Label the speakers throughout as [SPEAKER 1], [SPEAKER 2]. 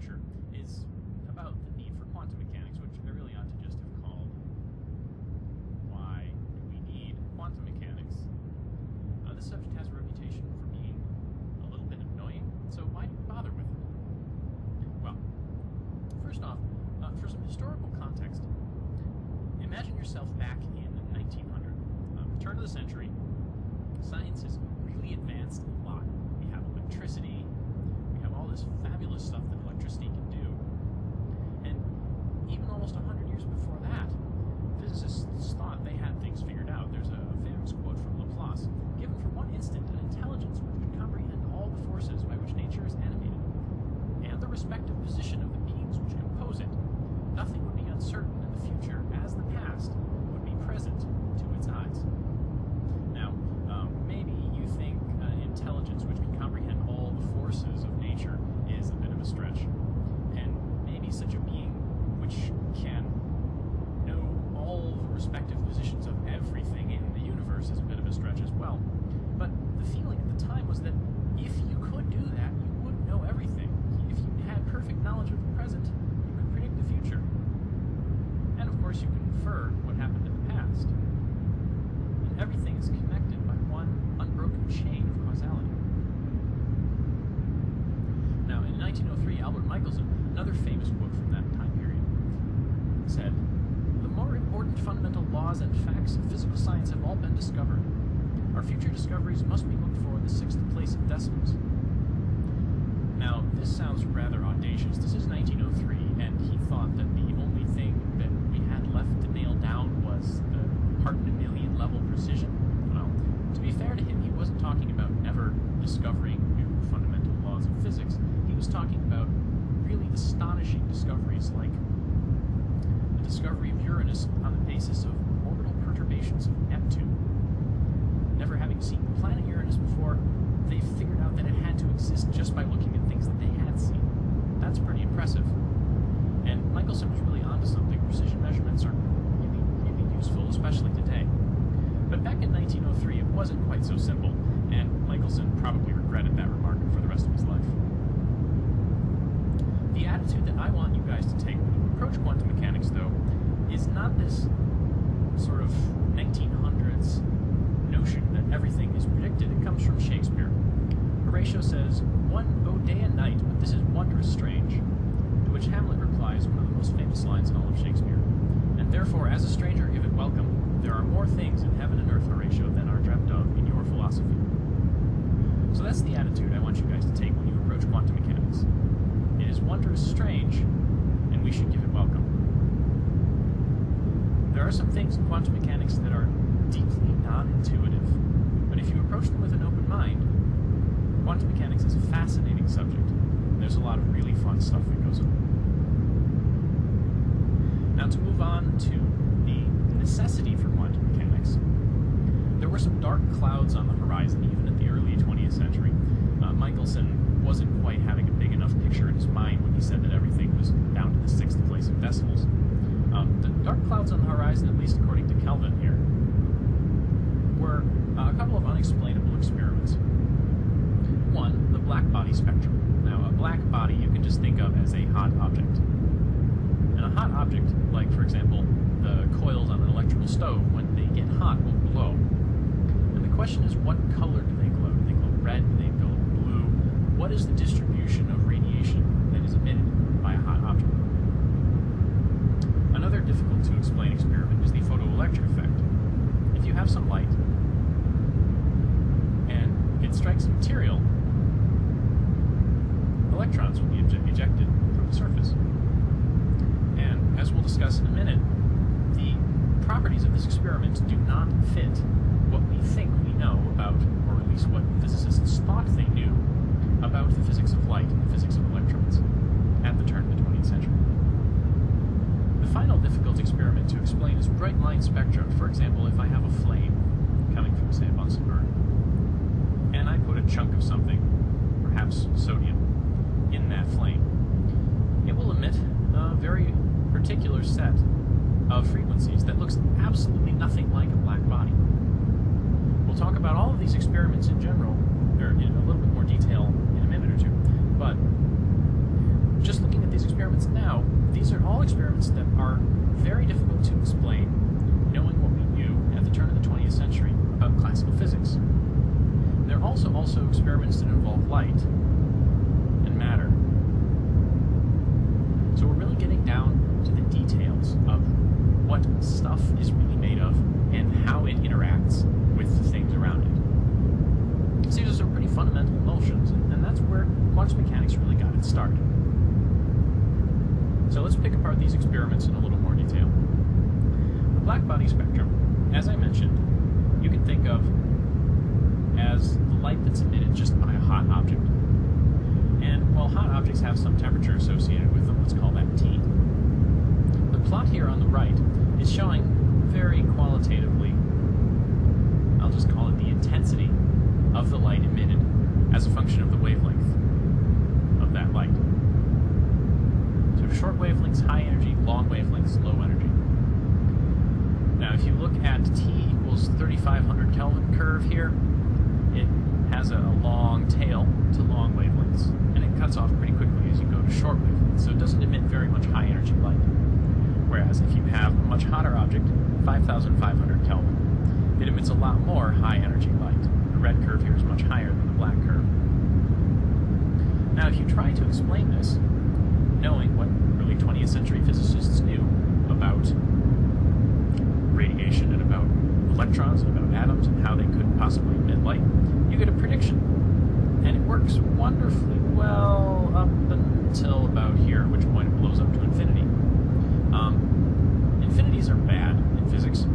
[SPEAKER 1] lecture is about the need for quantum mechanics, which I really ought to just have called Why Do We Need Quantum Mechanics? This subject has a reputation for being a little bit annoying, so why bother with it? Well, first off, for some historical context, imagine yourself back in 1900, turn of the century. Science has really advanced a lot. We have electricity, we have all this fabulous stuff that electricity can do, and even almost 100 years before that, physicists thought they had things figured out. There's a famous quote from Laplace, given for one instant an intelligence which could comprehend all the forces by which nature is animated, and the respective position of the beings which compose it. Nothing would be uncertain in the future, as the past would be present to its eyes. Now, maybe you think intelligence which can comprehend all the forces of nature is a bit of a stretch, and maybe such a being which can know all the respective positions of everything in the universe is a bit of a stretch as well. But the feeling at the time was that if you could do that, you would know everything. If you had perfect knowledge of the present, you could predict the future. And of course you could infer what happened in the past. And everything is connected by one unbroken chain of causality. Now, in 1903, Albert Michelson, another famous quote from that time period, said, "The more important fundamental laws and facts of physical science have all been discovered. Our future discoveries must be looked for in the 6th place of decimals." Now, this sounds rather audacious. This is 1903, and he thought that the only thing that we had left to nail down was the part in a million level precision. Well, to be fair to him, he wasn't talking about never discovering new fundamental laws of physics. He was talking about really astonishing discoveries, like the discovery of Uranus on the basis of orbital perturbations of Neptune. Never having seen the planet Uranus before, they figured out that it had to exist just by looking at things that they had seen. That's pretty impressive. And Michelson was really onto something. Precision measurements are really, really useful, especially today. But back in 1903, it wasn't quite so simple, and Michelson probably regretted that remark for the rest of his life. The attitude that I want you guys to take when you approach quantum mechanics, though, is not this sort of 1900s notion that everything is predicted. It comes from Shakespeare. Horatio says, "One oh day and night, but this is wondrous strange," to which Hamlet replies, one of the most famous lines in all of Shakespeare, "And therefore, as a stranger, give it welcome. There are more things in heaven and earth, Horatio, than are dreamt of in your philosophy." So that's the attitude I want you guys to take when you approach quantum mechanics. It is wondrous strange, and we should give it welcome. There are some things in quantum mechanics that are deeply non-intuitive, but if you approach them with an open mind, quantum mechanics is a fascinating subject. There's a lot of really fun stuff that goes on. Now, to move on to the necessity for quantum mechanics, there were some dark clouds on the horizon even at the early 20th century. Michelson wasn't quite having a big enough picture in his mind when he said that everything was down to the 6th place of decimals. The dark clouds on the horizon, at least according to Kelvin here, were a couple of unexplainable experiments. One, the black body spectrum. Now, a black body you can just think of as a hot object. And a hot object, like, for example, the coils on an electrical stove, when they get hot, will glow. And the question is, what color do they glow? Do they glow red? Do they glow blue? What is the distribution of radiation that is emitted by a hot object? Another difficult to explain experiment is the photoelectric effect. If you have some light, and it strikes a material, electrons will be ejected from the surface. And as we'll discuss in a minute, the properties of this experiment do not fit what we think we know about, or at least what physicists thought they knew about the physics of light and the physics of electrons at the turn of the 20th century. The final difficult experiment to explain is bright line spectra. For example, if I have a flame coming from, say, a Bunsen burner, and I put a chunk of something, perhaps sodium, in that flame, it will emit a very particular set of frequencies that looks absolutely nothing like a black body. We'll talk about all of these experiments in general, or in a little bit more detail in a minute or two, but just looking at these experiments now, these are all experiments that are very difficult to explain, knowing what we knew at the turn of the 20th century about classical physics. There are also experiments that involve light and matter. So we're really getting down to the details of what stuff is really made of and how it interacts with the things around it. So these are some pretty fundamental motions, and that's where quantum mechanics really got its start. So let's pick apart these experiments in a little more detail. The black body spectrum, as I mentioned, you can think of as the light that's emitted just by a hot object. And while hot objects have some temperature associated with them, let's call that T. The plot here on the right is showing very qualitatively, I'll just call it the intensity of the light emitted as a function of the wavelength of that light. So short wavelengths, high energy, long wavelengths, low energy. Now if you look at T equals 3500 Kelvin curve here, it has a long tail to long wavelengths, and it cuts off pretty quickly as you go to short wavelengths, so it doesn't emit very much high energy light. Whereas if you have a much hotter object, 5500 Kelvin, it emits a lot more high energy light. The red curve here is much higher than the black curve. Now if you try to explain this, knowing what early 20th century physicists knew about radiation and about electrons and about atoms and how they could possibly emit light, you get a prediction. And it works wonderfully well up until about here, at which point it blows up to infinity. Infinities are bad in physics.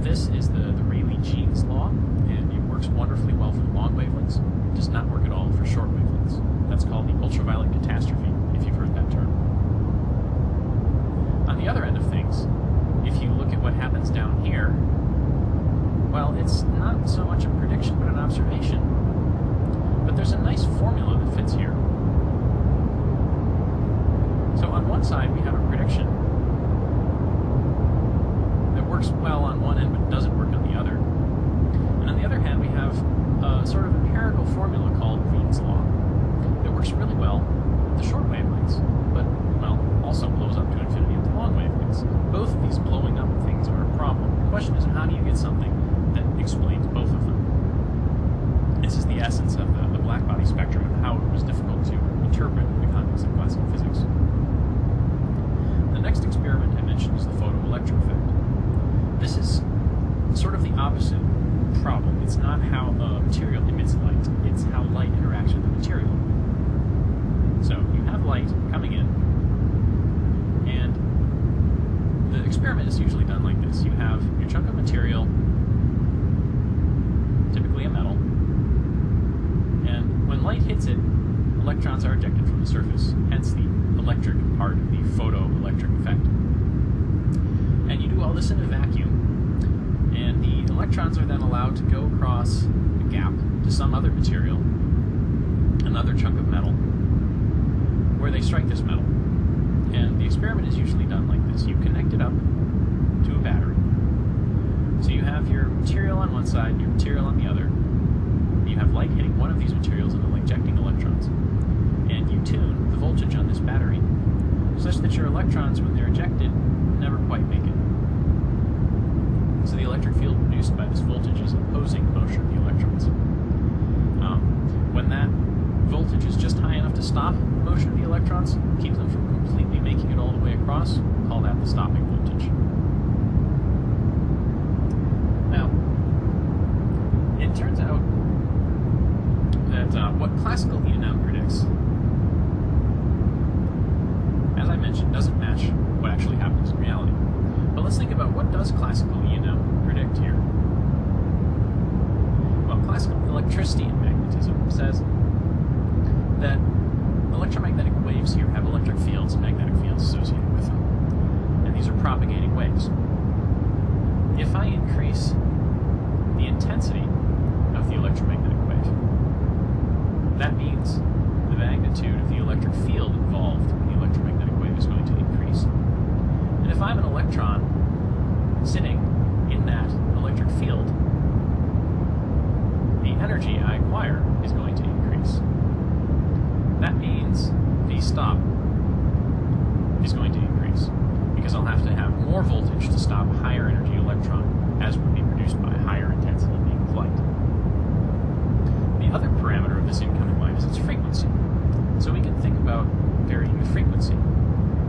[SPEAKER 1] This is the Rayleigh-Jeans law, and it works wonderfully well for long wavelengths. It does not work at all for short wavelengths. That's called the ultraviolet catastrophe, if you've heard that term. On the other end of things, if you look at what happens down here, well, it's not so much a prediction, but an observation. But there's a nice formula that fits here. So on one side, we have a prediction that works well on one end, but doesn't work on the other. And on the other hand, we have a sort of empirical formula called Green's law that works really well at the short wavelengths, but, well, also blows up to infinity at the long wavelengths. Both of these blowing up things are a problem. The question is, how do you get something that explains both of them? This is the essence of the black body spectrum and how it was difficult to interpret in the context of classical physics. The next experiment I mentioned is the photoelectric effect. This is sort of the opposite problem. It's not how a material emits light, it's how light interacts with the material. So you have light coming in, and the experiment is usually done like this. You have your chunk of material, typically a metal, and when light hits it, electrons are ejected from the surface, hence the electric part of the photoelectric effect. And you do all this in a vacuum, and the electrons are then allowed to go across a gap to some other material, another chunk of metal, where they strike this metal. And the experiment is usually done like this. You connect it up to a battery. So you have your material on one side, your material on the other. You have light hitting one of these materials and ejecting electrons. And you tune the voltage on this battery such that your electrons, when they're ejected, never quite make it. So the electric field produced by this voltage is opposing the motion of the electrons. When that voltage is just high enough to stop the motion of the electrons, keep them from completely making it all the way across, we'll call that the stopping voltage. Now, it turns out that what classical E&M predicts, as I mentioned, doesn't match what actually happens in reality. But let's think about what does classical E&M predict here. Well, classical electricity and magnetism says that electromagnetic waves here have electric fields and magnetic fields associated with them. And these are propagating waves. If I increase the intensity of the electromagnetic wave, that means the magnitude of the electric field involved in the electromagnetic wave is going to increase. And if I'm an electron sitting in that electric field, the energy I acquire is going to increase. That means V stop is going to increase, because I'll have to have more voltage to stop a higher energy electron, as would be produced by a higher intensity beam of light. The other parameter of this incoming light is its frequency. So we can think about varying the frequency.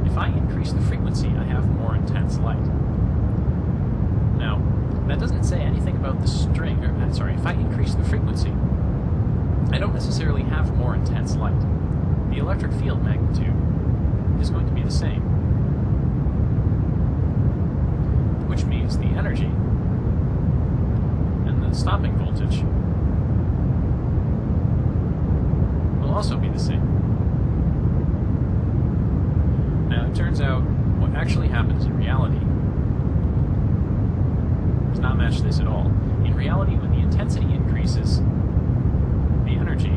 [SPEAKER 1] If I increase the frequency, I have more intense light. Now, that doesn't say anything about the string, if I increase the frequency, I don't necessarily have more intense light. The electric field magnitude is going to be the same, which means the energy and the stopping voltage will also be the same. Now, it turns out what actually happens in reality does not match this at all. In reality, when the intensity increases, the energy,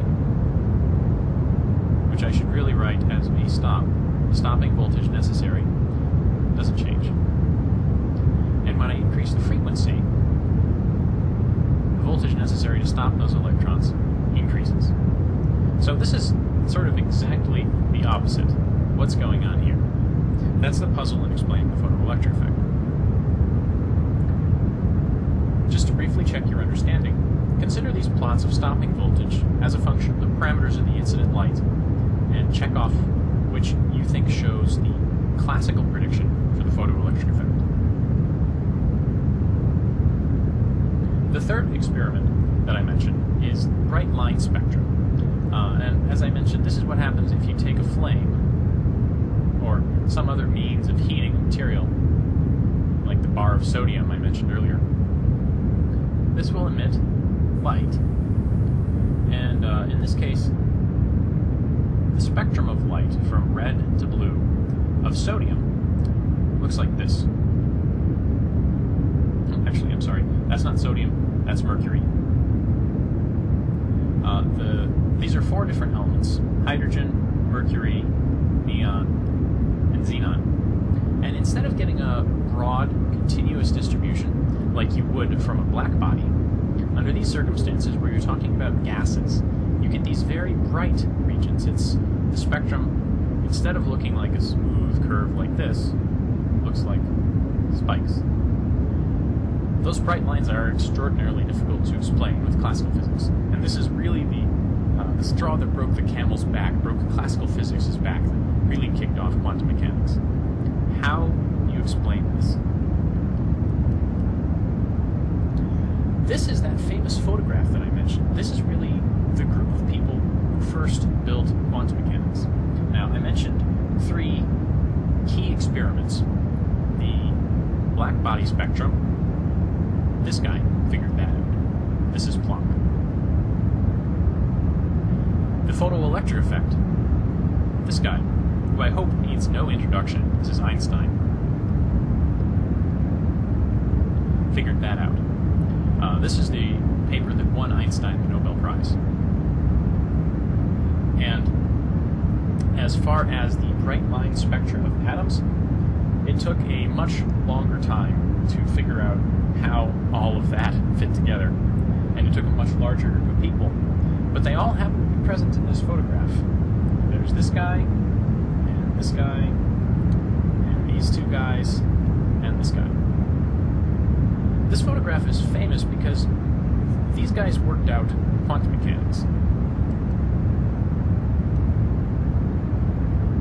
[SPEAKER 1] which I should really write as V stop, the stopping voltage necessary, doesn't change. And when I increase the frequency, the voltage necessary to stop those electrons increases. So this is sort of exactly the opposite. What's going on here? That's the puzzle in explaining the photoelectric effect. Just to briefly check your understanding, consider these plots of stopping voltage as a function of the parameters of the incident light, and check off which you think shows the classical prediction for the photoelectric effect. The third experiment that I mentioned is bright line spectrum. And as I mentioned, this is what happens if you take a flame or some other means of heating a material, like the bar of sodium I mentioned earlier. This will emit light, and in this case, the spectrum of light from red to blue of sodium looks like this. Actually, I'm sorry, that's not sodium, that's mercury. These are four different elements: hydrogen, mercury, neon, and xenon. And instead of getting a broad, continuous distribution like you would from a black body, under these circumstances where you're talking about gases, you get these very bright regions. It's the spectrum, instead of looking like a smooth curve like this, looks like spikes. Those bright lines are extraordinarily difficult to explain with classical physics, and this is really the straw that broke the camel's back, broke classical physics' back, that really kicked off quantum mechanics. How do you explain this? This is that famous photograph that I mentioned. This is really the group of people who first built quantum mechanics. Now, I mentioned three key experiments. The black body spectrum. This guy figured that out. This is Planck. The photoelectric effect. This guy, who I hope needs no introduction, this is Einstein, figured that out. This is the paper that won Einstein the Nobel Prize. And as far as the bright line spectrum of atoms, it took a much longer time to figure out how all of that fit together. And it took a much larger group of people. But they all happen to be present in this photograph. There's this guy, and this guy, and these two guys, and this guy. This photograph is famous because these guys worked out quantum mechanics.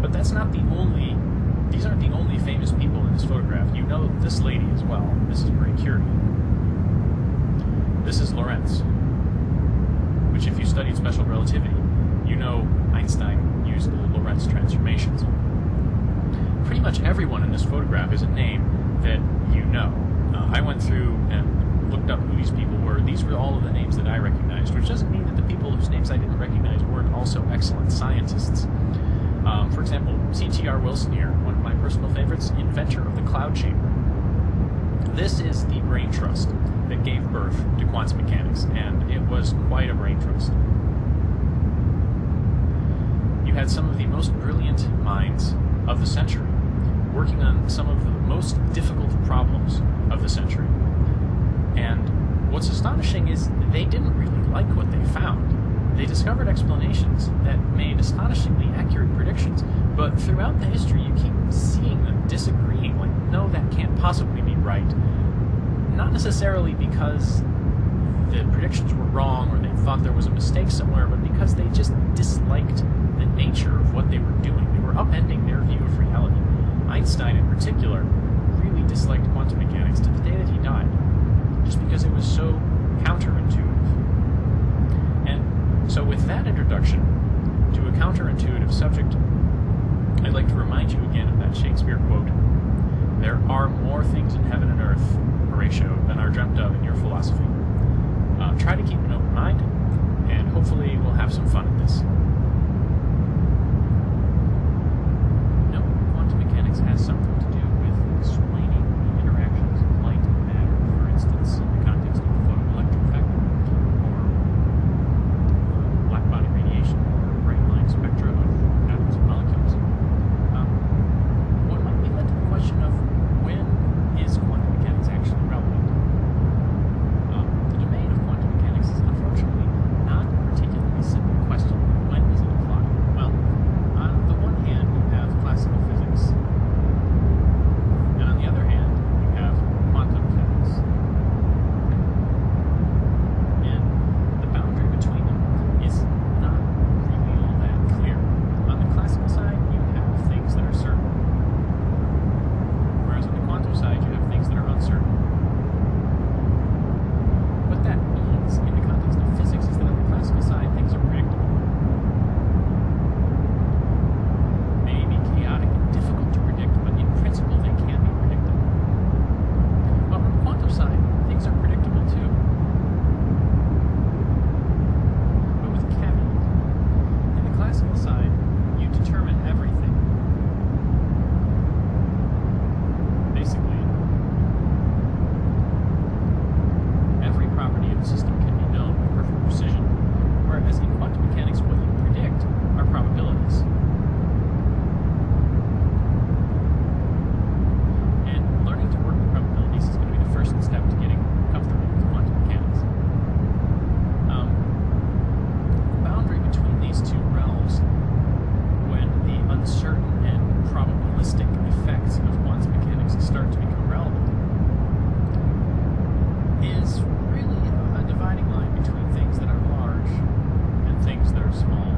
[SPEAKER 1] But that's not the only, these aren't the only famous people in this photograph. You know this lady as well. This is Marie Curie. This is Lorentz, which if you studied special relativity, you know Einstein used the Lorentz transformations. Pretty much everyone in this photograph is a name that you know. I went through and looked up who these people were. These were all of the names that I recognized, which doesn't mean that the people whose names I didn't recognize weren't also excellent scientists. For example, C.T.R. Wilson here, one of my personal favorites, inventor of the cloud chamber. This is the brain trust that gave birth to quantum mechanics, and it was quite a brain trust. You had some of the most brilliant minds of the century working on some of the most difficult problems of the century. And what's astonishing is they didn't really like what they found. They discovered explanations that made astonishingly accurate predictions, But throughout the history, you keep seeing them disagreeing, like, no, that can't possibly be right. Not necessarily because the predictions were wrong or they thought there was a mistake somewhere, but because they just disliked the nature of what they were doing. They were upending their view of reality. Einstein, in particular, really disliked quantum mechanics to the day that he died, just because it was so counterintuitive. And so with that introduction to a counterintuitive subject, I'd like to remind you again of that Shakespeare quote, "There are more things in heaven and earth, Horatio, than are dreamt of in your philosophy." Try to keep an open mind, and hopefully we'll have some fun at this. No, quantum mechanics has something to do with explaining the interactions of light and matter, for instance, in the context of the photoelectric effect, or black body radiation, or bright line spectra of atoms and molecules. One might be led to the question of when is quantum mechanics actually relevant? The domain of quantum mechanics is unfortunately not a particularly simple question. When does it apply? Well, on the one hand, you have classical physics, and on the other hand, you have quantum physics. And the boundary between them is not really all that clear. On the classical side, you have things that are certain, whereas on the quantum side, you have things that are uncertain. What that means in the context of physics is that on the classical side, things are predictable. They may be chaotic and difficult to predict, but in principle, they can be predictable. But on the quantum side, things are predictable too. But with a caveat. In the classical side, you determine everything. Basically, every property of the system can be known with perfect precision, whereas in quantum mechanics, what you predict are probabilities. And learning to work with probabilities is going to be the first step to getting comfortable with quantum mechanics. The boundary between these two realms, when the uncertain and probabilistic effects of quantum mechanics start to become relevant, is really a dividing line between things that are large and things that are small.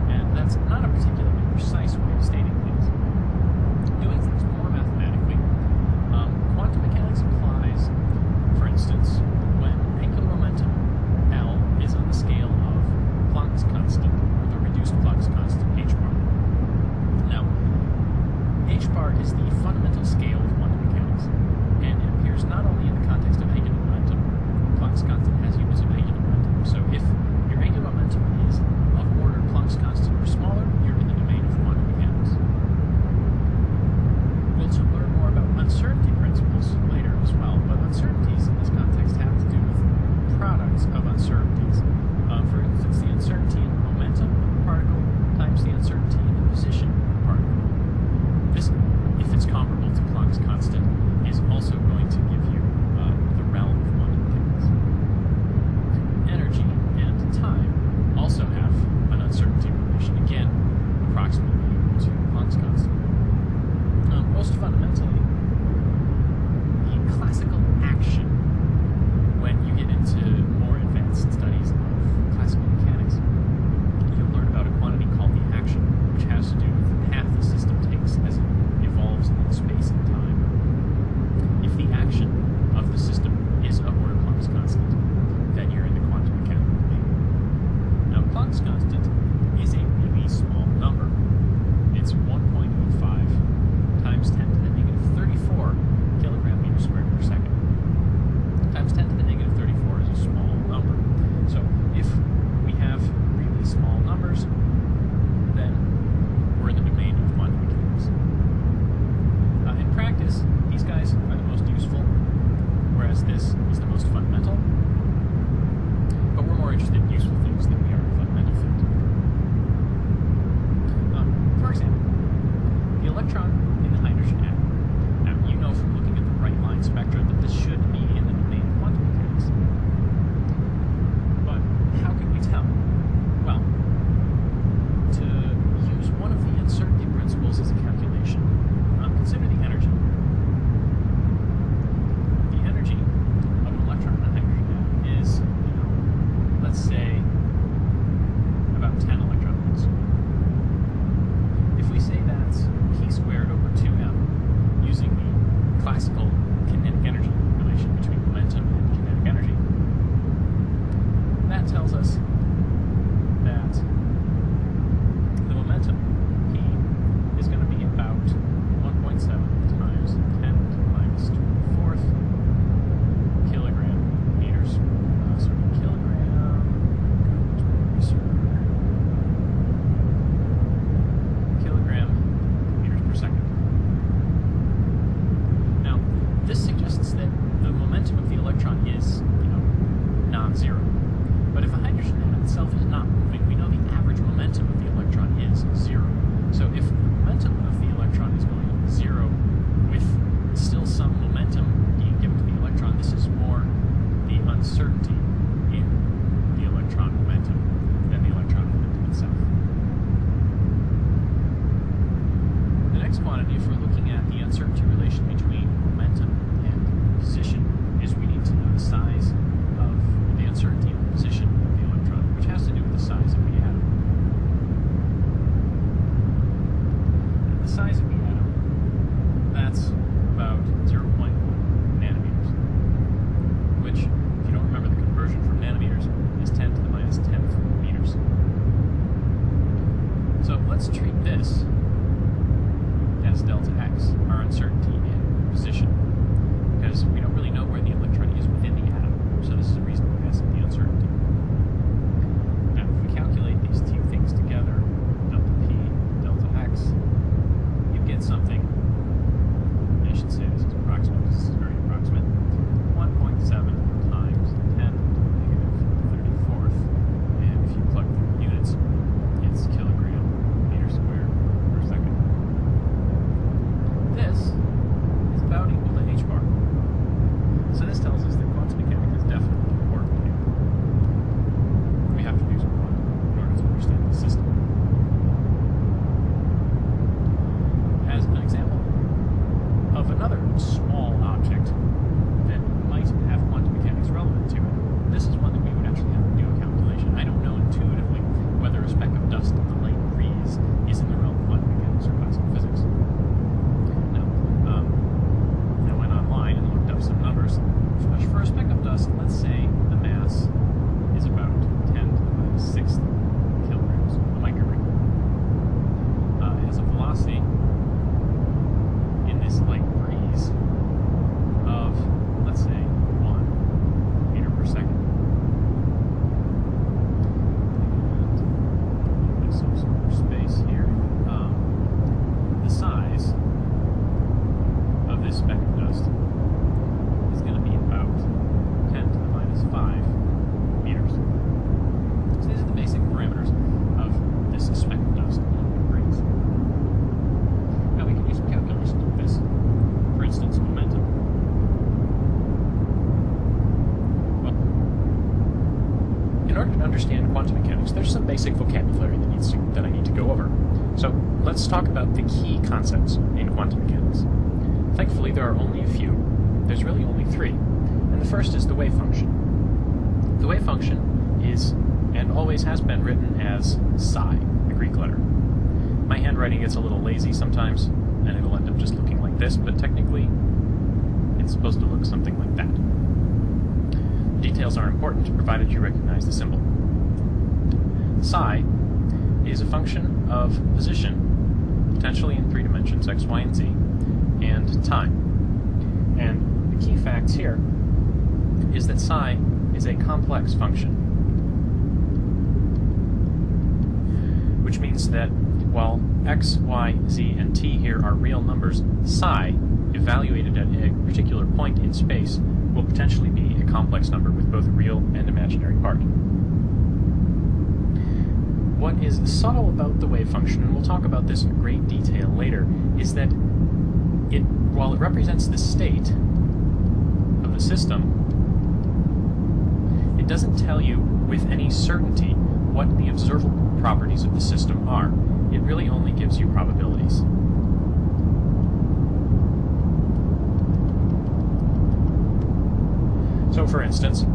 [SPEAKER 1] And that's not a particularly precise way of stating things. Doing things more mathematically, quantum mechanics applies, for instance, when angular momentum, L, is on the scale of Planck's constant, or the reduced Planck's constant, h bar. Now, h bar is the fundamental scale of quantum mechanics, and it appears not only in the context of angular momentum. Planck's constant has units of angular momentum. So if your angular momentum is of order Planck's constant or smaller, you're in the domain of quantum mechanics. We'll learn more about uncertainty principles later as well, but uncertainties in this context have to do with products of uncertainties. For instance, the uncertainty in the momentum of a particle times the uncertainty in the position of a particle. This, if it's comparable to Planck's constant, is also going to give you the realm of quantum mechanics. Energy and time also have an uncertainty relation, again, approximately equal to Planck's constant. Most fundamentally, the classical action, when you get into more advanced studies of classical mechanics, you'll learn about a quantity called the action, which has to do with the path the system takes as it evolves in space and time. If the action of the system is of order Planck's constant, then you're in the quantum mechanical domain. Now, Planck's constant is a really small number. It's 1.05 times 10 to the negative 34 kilogram meters squared per second. Times 10 to the negative 34 is a small number. So if we have really small numbers, then we're in the domain of quantum mechanics. In practice, these guys are the most useful, whereas this is the most fundamental. But we're more interested in useful things than we are in fundamental things. For example, the electron in the hydrogen atom. Now, you know from looking at the bright line spectra that this should be in the domain of quantum mechanics. But how can we tell? Well, to use one of the uncertainties classical kinetic energy relation between momentum and kinetic energy. That tells us that the momentum, P, is going to be about 1.7 times 10 to the minus 24th kilogram meters. Kilogram meters per second. Now, this suggests that the momentum of the electron is, non-zero. But if a hydrogen atom itself is not moving, we know the average momentum of the electron is zero. So if the momentum of the electron is going zero with still some momentum being given to the electron, this is more the uncertainty in the electron momentum than the electron momentum itself. The next quantity, if we're looking at the uncertainty relation between momentum and position, is we need to know the size of the uncertainty in the position of the electron, which has to do with the size of the atom. And the size of the atom, that's about 0.1 nanometers, which, if you don't remember the conversion from nanometers, is 10 to the minus 10th meters. So let's treat this as delta x, our uncertainty in position, because we don't really know where the electron is within the atom, so this is a reasonable guess of the uncertainty. Now, if we calculate these two things together, delta p, delta x, you get something, I should say this is approximate because this is very approximate, 1.7 times 10 to the negative 34th, and if you plug the units, it's kilogram meter squared per second. This is about equal to h bar. So this tells us that quantum mechanics is definitely important here. We have to do some quantum in order to understand the system. As an example of another small object that might have quantum mechanics relevant to it, this is one that we would actually have to do a calculation. I don't know intuitively whether a speck of dust in the light breeze is in the realm of quantum mechanics or classical physics. I went online and looked up some numbers. For a speck of dust, let's say the mass is about 10 to the minus 6th kilograms, a microgram. It has a velocity in this light breeze of, let's say, 1 meter per second. And make some sort of space here. The size of this speck of dust is going to be about 10 to the minus 5 meters. So these are the basic parameters of this speck of dust along the breeze. Now we can use some calculations with this. For instance, momentum. Well, in order to understand quantum mechanics, there's some basic vocabulary that I need to go over. So let's talk about the key concepts in quantum mechanics. Thankfully, there are only a few. There's really only three. And the first is the wave function. The wave function is, and always has been, written as psi, the Greek letter. My handwriting gets a little lazy sometimes, and it'll end up just looking like this, but technically, it's supposed to look something like that. Details are important, provided you recognize the symbol. Psi is a function of position, potentially in 3 dimensions, x, y, and z, and time. And the key facts here is that psi is a complex function, which means that while x, y, z, and t here are real numbers, psi, evaluated at a particular point in space, will potentially be a complex number with both a real and imaginary part. What is subtle about the wave function, and we'll talk about this in great detail later, is that while it represents the state of the system, it doesn't tell you with any certainty what the observable properties of the system are. It really only gives you probabilities. So for instance,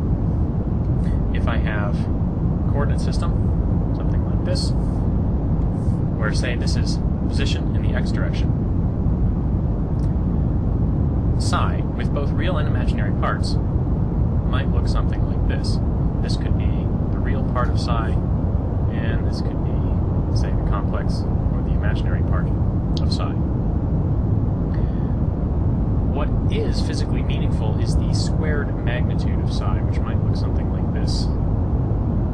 [SPEAKER 1] if I have a coordinate system, something like this, where say this is position in the x direction, psi with both real and imaginary parts might look something like this. This could be the real part of psi, and this could be, say, the complex or the imaginary part of psi. What is physically meaningful is the squared magnitude of psi, which might look something like this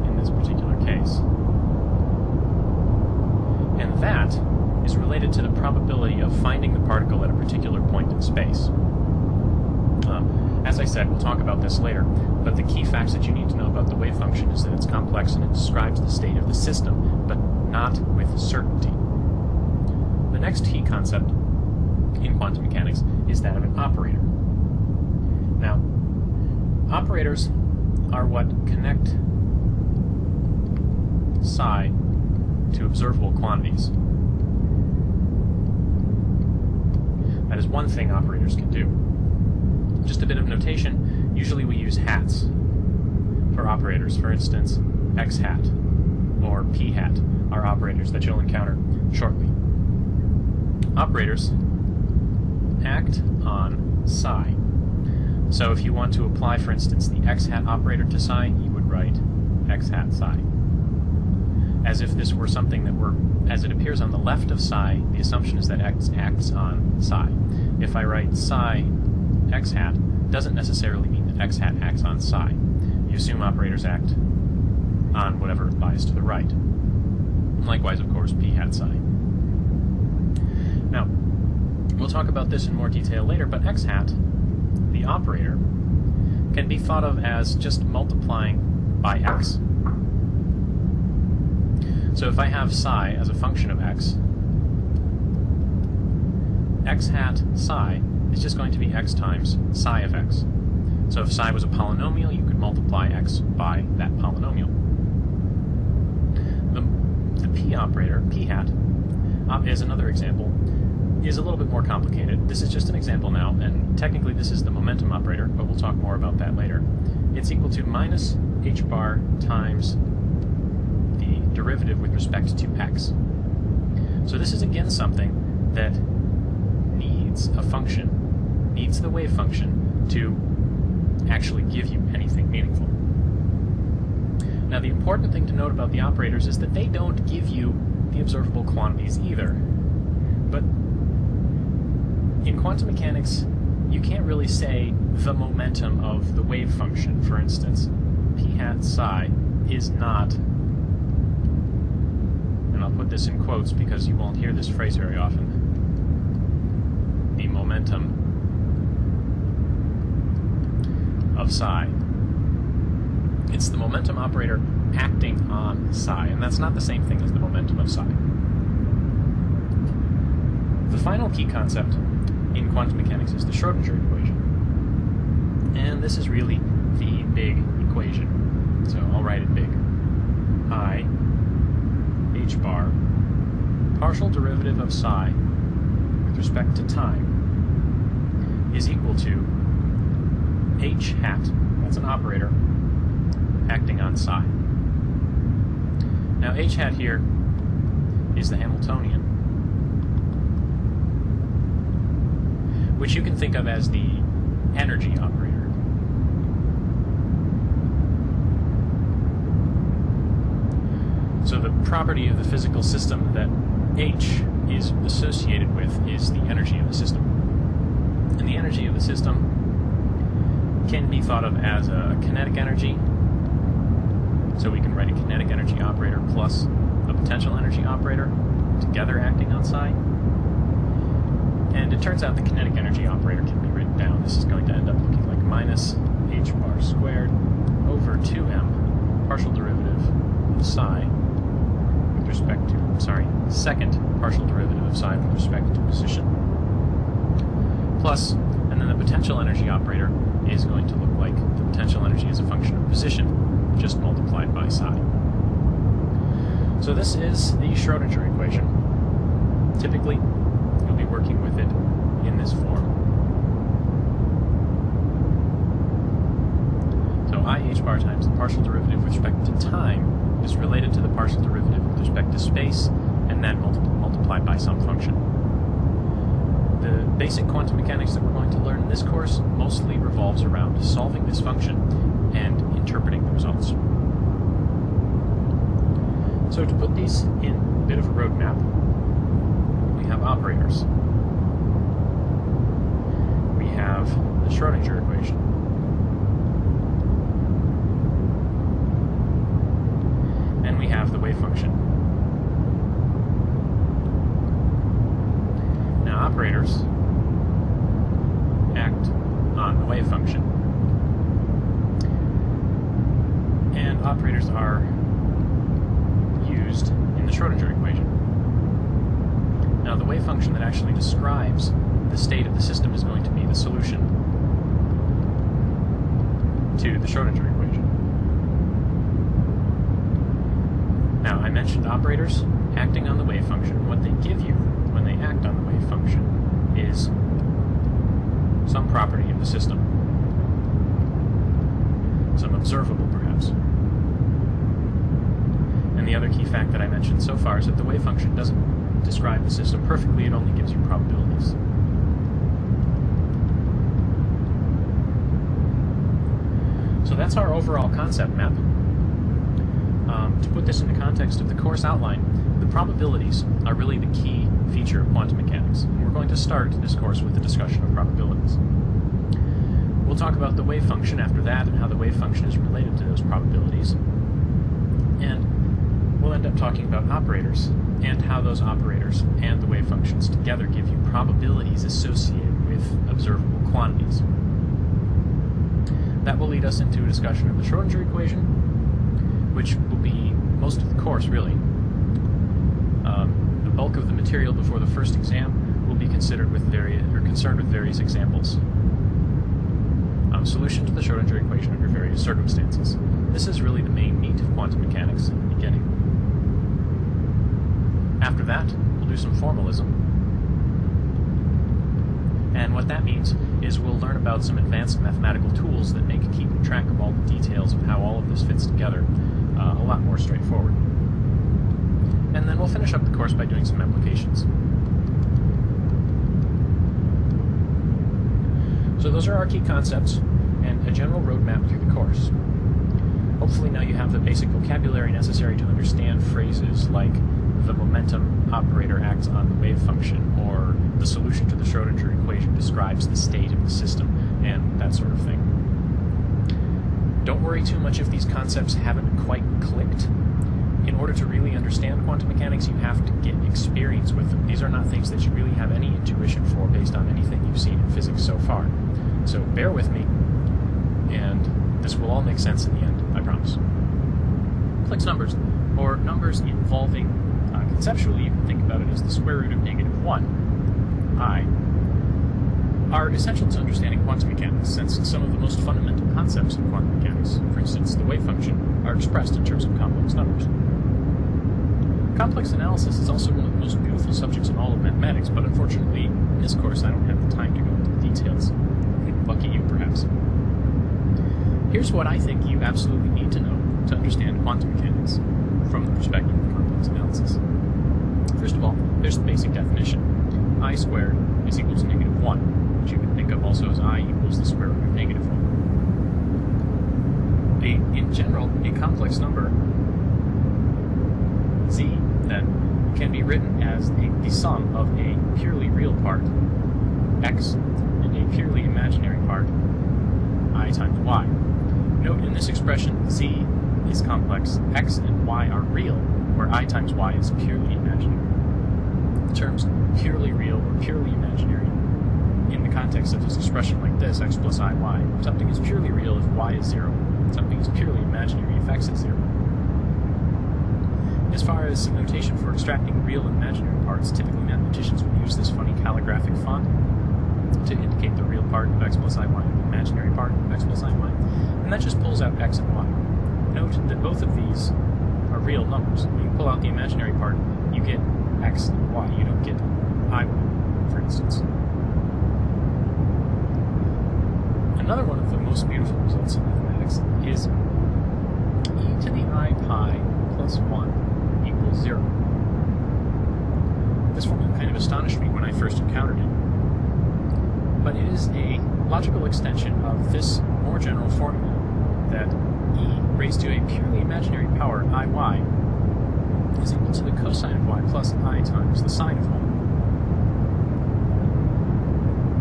[SPEAKER 1] in this particular case. And that is related to the probability of finding the particle at a particular point in space. As I said, we'll talk about this later, but the key facts that you need to know about the wave function is that it's complex and it describes the state of the system, but not with certainty. The next key concept in quantum mechanics is that of an operator. Now, operators are what connect psi to observable quantities. That is one thing operators can do. Just a bit of notation, usually we use hats for operators. For instance, x hat or p hat are operators that you'll encounter shortly. Operators act on psi. So if you want to apply, for instance, the x hat operator to psi, you would write x hat psi. As if this were something that were, as it appears on the left of psi, the assumption is that x acts on psi. If I write psi x hat, doesn't necessarily mean that x hat acts on psi. You assume operators act on whatever lies to the right. Likewise, of course, p hat psi. Now, we'll talk about this in more detail later, but x hat, the operator, can be thought of as just multiplying by x. So if I have psi as a function of x, x hat psi is just going to be x times psi of x. So if psi was a polynomial, you could multiply x by that polynomial. The p operator, p hat, is another example, is a little bit more complicated. This is just an example now, and technically this is the momentum operator, but we'll talk more about that later. It's equal to minus h bar times the derivative with respect to x. So this is again something that needs a function, needs the wave function to actually give you anything meaningful. Now the important thing to note about the operators is that they don't give you the observable quantities either. But in quantum mechanics, you can't really say the momentum of the wave function. For instance, p hat psi is not, and I'll put this in quotes because you won't hear this phrase very often, the momentum of psi. It's the momentum operator acting on psi, and that's not the same thing as the momentum of psi. The final key concept in quantum mechanics is the Schrödinger equation. And this is really the big equation. So I'll write it big. I, h bar, partial derivative of psi with respect to time is equal to h hat, that's an operator, acting on psi. Now h hat here is the Hamiltonian, which you can think of as the energy operator. So the property of the physical system that H is associated with is the energy of the system. And the energy of the system can be thought of as a kinetic energy. So we can write a kinetic energy operator plus a potential energy operator together acting on psi. And it turns out the kinetic energy operator can be written down. This is going to end up looking like minus h bar squared over 2m partial derivative of psi with respect to, second partial derivative of psi with respect to position. Plus, and then the potential energy operator is going to look like the potential energy as a function of position, just multiplied by psi. So this is the Schrödinger equation. Typically, you'll be working with it in this form. So I h bar times the partial derivative with respect to time is related to the partial derivative with respect to space, and then multiplied by some function. The basic quantum mechanics that we're going to learn in this course mostly revolves around solving this function and interpreting the results. So to put these in a bit of a roadmap, we have operators. We have the Schrödinger equation. And we have the wave function. Now operators act on the wave function. And operators are used in the Schrödinger equation. Now the wave function that actually describes the state of the system is going to be the solution to the Schrödinger equation. Now I mentioned operators acting on the wave function. What they give you when they act on the wave function is some property of the system. Some observable, perhaps. And the other key fact that I mentioned so far is that the wave function doesn't describe the system perfectly, it only gives you probabilities. So that's our overall concept map. To put this in the context of the course outline, the probabilities are really the key feature of quantum mechanics. And we're going to start this course with a discussion of probabilities. We'll talk about the wave function after that and how the wave function is related to those probabilities. And we'll end up talking about operators and how those operators and the wave functions together give you probabilities associated with observable quantities. That will lead us into a discussion of the Schrödinger equation, which will be most of the course, really. The bulk of the material before the first exam will be concerned with various examples. Solution to the Schrödinger equation under various circumstances. This is really the main meat of quantum mechanics in the beginning. After that, we'll do some formalism. And what that means is we'll learn about some advanced mathematical tools that make keeping track of all the details of how all of this fits together a lot more straightforward. And then we'll finish up the course by doing some applications. So those are our key concepts and a general roadmap through the course. Hopefully now you have the basic vocabulary necessary to understand phrases like the momentum operator acts on the wave function, or the solution to the Schrödinger equation describes the state of the system, and that sort of thing. Don't worry too much if these concepts haven't quite clicked. In order to really understand quantum mechanics, you have to get experience with them. These are not things that you really have any intuition for based on anything you've seen in physics so far. So bear with me, and this will all make sense in the end, I promise. Complex numbers, or numbers involving, conceptually you can think about it as the square root of -1, I, are essential to understanding quantum mechanics, since some of the most fundamental concepts of quantum mechanics, for instance the wave function, are expressed in terms of complex numbers. Complex analysis is also one of the most beautiful subjects in all of mathematics, but unfortunately, in this course I don't have the time to go into the details. Lucky you, perhaps. Here's what I think you absolutely need to know to understand quantum mechanics from the perspective of complex analysis. First of all, there's the basic definition. I squared is equal to -1, which you can think of also as I equals the square root of -1. In general, a complex number, z, then, can be written as the sum of a purely real part, x, and a purely imaginary part, I times y. Note in this expression, z is complex, x and y are real, where I times y is purely imaginary. The terms purely real or purely imaginary, in the context of this expression like this, x plus I, y, something is purely real if y is 0, something is purely imaginary if x is 0. As far as some notation for extracting real and imaginary parts, typically mathematicians will use this funny calligraphic font to indicate the real part of x plus I, y, and the imaginary part of x plus I, y, and that just pulls out x and y. Note that both of these are real numbers. When you pull out the imaginary part, you get x and y, you don't get I, y, for instance. Another one of the most beautiful results in mathematics is e to the I pi plus 1 equals 0. This formula kind of astonished me when I first encountered it. but it is a logical extension of this more general formula that e raised to a purely imaginary power iy is equal to the cosine of y plus I times the sine of y.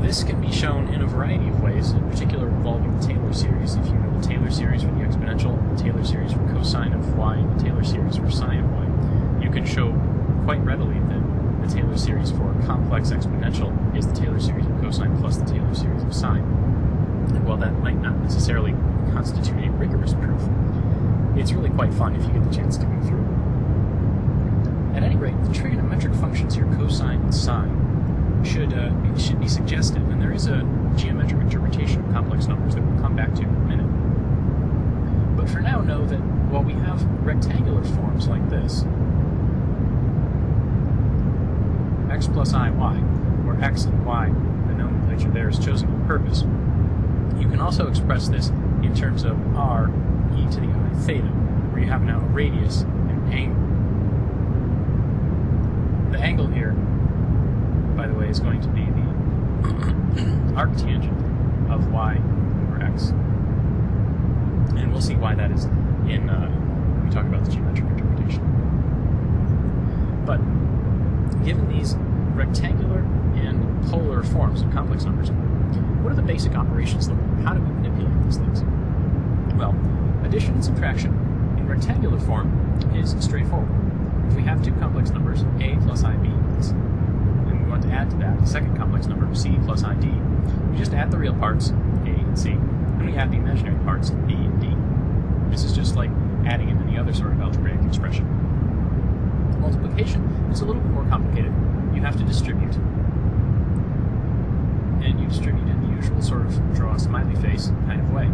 [SPEAKER 1] This can be shown in a variety of ways, in particular involving the Taylor series. If you know the Taylor series for the exponential, the Taylor series for cosine of y, and the Taylor series for sine of y, you can show quite readily that the Taylor series for a complex exponential is the Taylor series of cosine plus the Taylor series of sine. And while that might not necessarily constitute a rigorous proof, it's really quite fun if you get the chance to go through it. At any rate, the trigonometric functions here, cosine and sine, should be suggestive, and there is a geometric interpretation of complex numbers that we'll come back to in a minute. But for now, know that while we have rectangular forms like this, x plus iy, where x and y, the nomenclature there is chosen on purpose, you can also express this in terms of r e to the I theta, where you have now a radius and an angle. The angle here, by the way, is going to be the arctangent of y over x. And we'll see why that is when we talk about the geometric interpretation. But given these rectangular and polar forms of complex numbers, what are the basic operations though? How do we manipulate these things? Well, addition and subtraction in rectangular form is straightforward. If we have two complex numbers, a plus ib, and we want to add to that a second complex number, c plus id, we just add the real parts, a and c, and we add the imaginary parts, b and d. This is just like adding in any other sort of algebraic expression. Multiplication is a little bit more complicated. You have to distribute, and you distribute in the usual sort of draw a smiley face kind of way.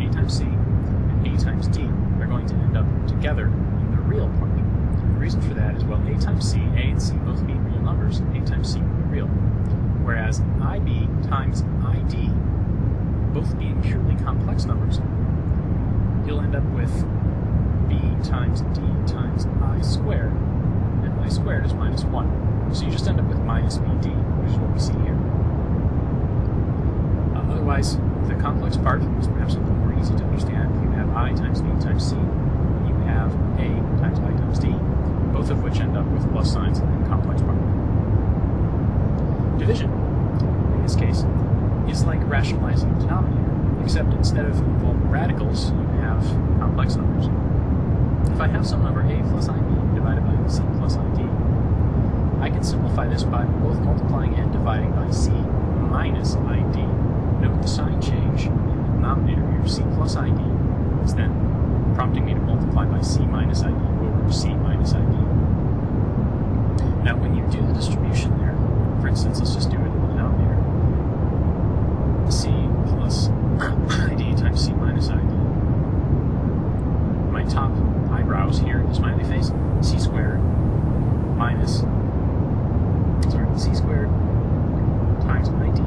[SPEAKER 1] A times c and a times d are going to end up together in the real part. The reason for that is, well, a times c, a and c both being real numbers, a times c will be real. Whereas ib times id, both being purely complex numbers, you'll end up with b times d times I squared, and I squared is minus 1. So you just end up with minus bd, which is what we see here. Otherwise, the complex part is perhaps a little more easy to understand. You have I times b times c, and you have a times I times d, both of which end up with plus signs in the complex part. Division, in this case, is like rationalizing a denominator, except instead of involving radicals, you have complex numbers. If I have some number a plus ib divided by c plus id, I can simplify this by both multiplying and dividing by c minus id. Note the sign change in the denominator here, c plus id, is then prompting me to multiply by c minus id over c minus id. Now when you do the distribution there, for instance, let's just do it in the denominator, c plus id times c minus id. My top eyebrows here in the smiley face, c squared minus, c squared times id,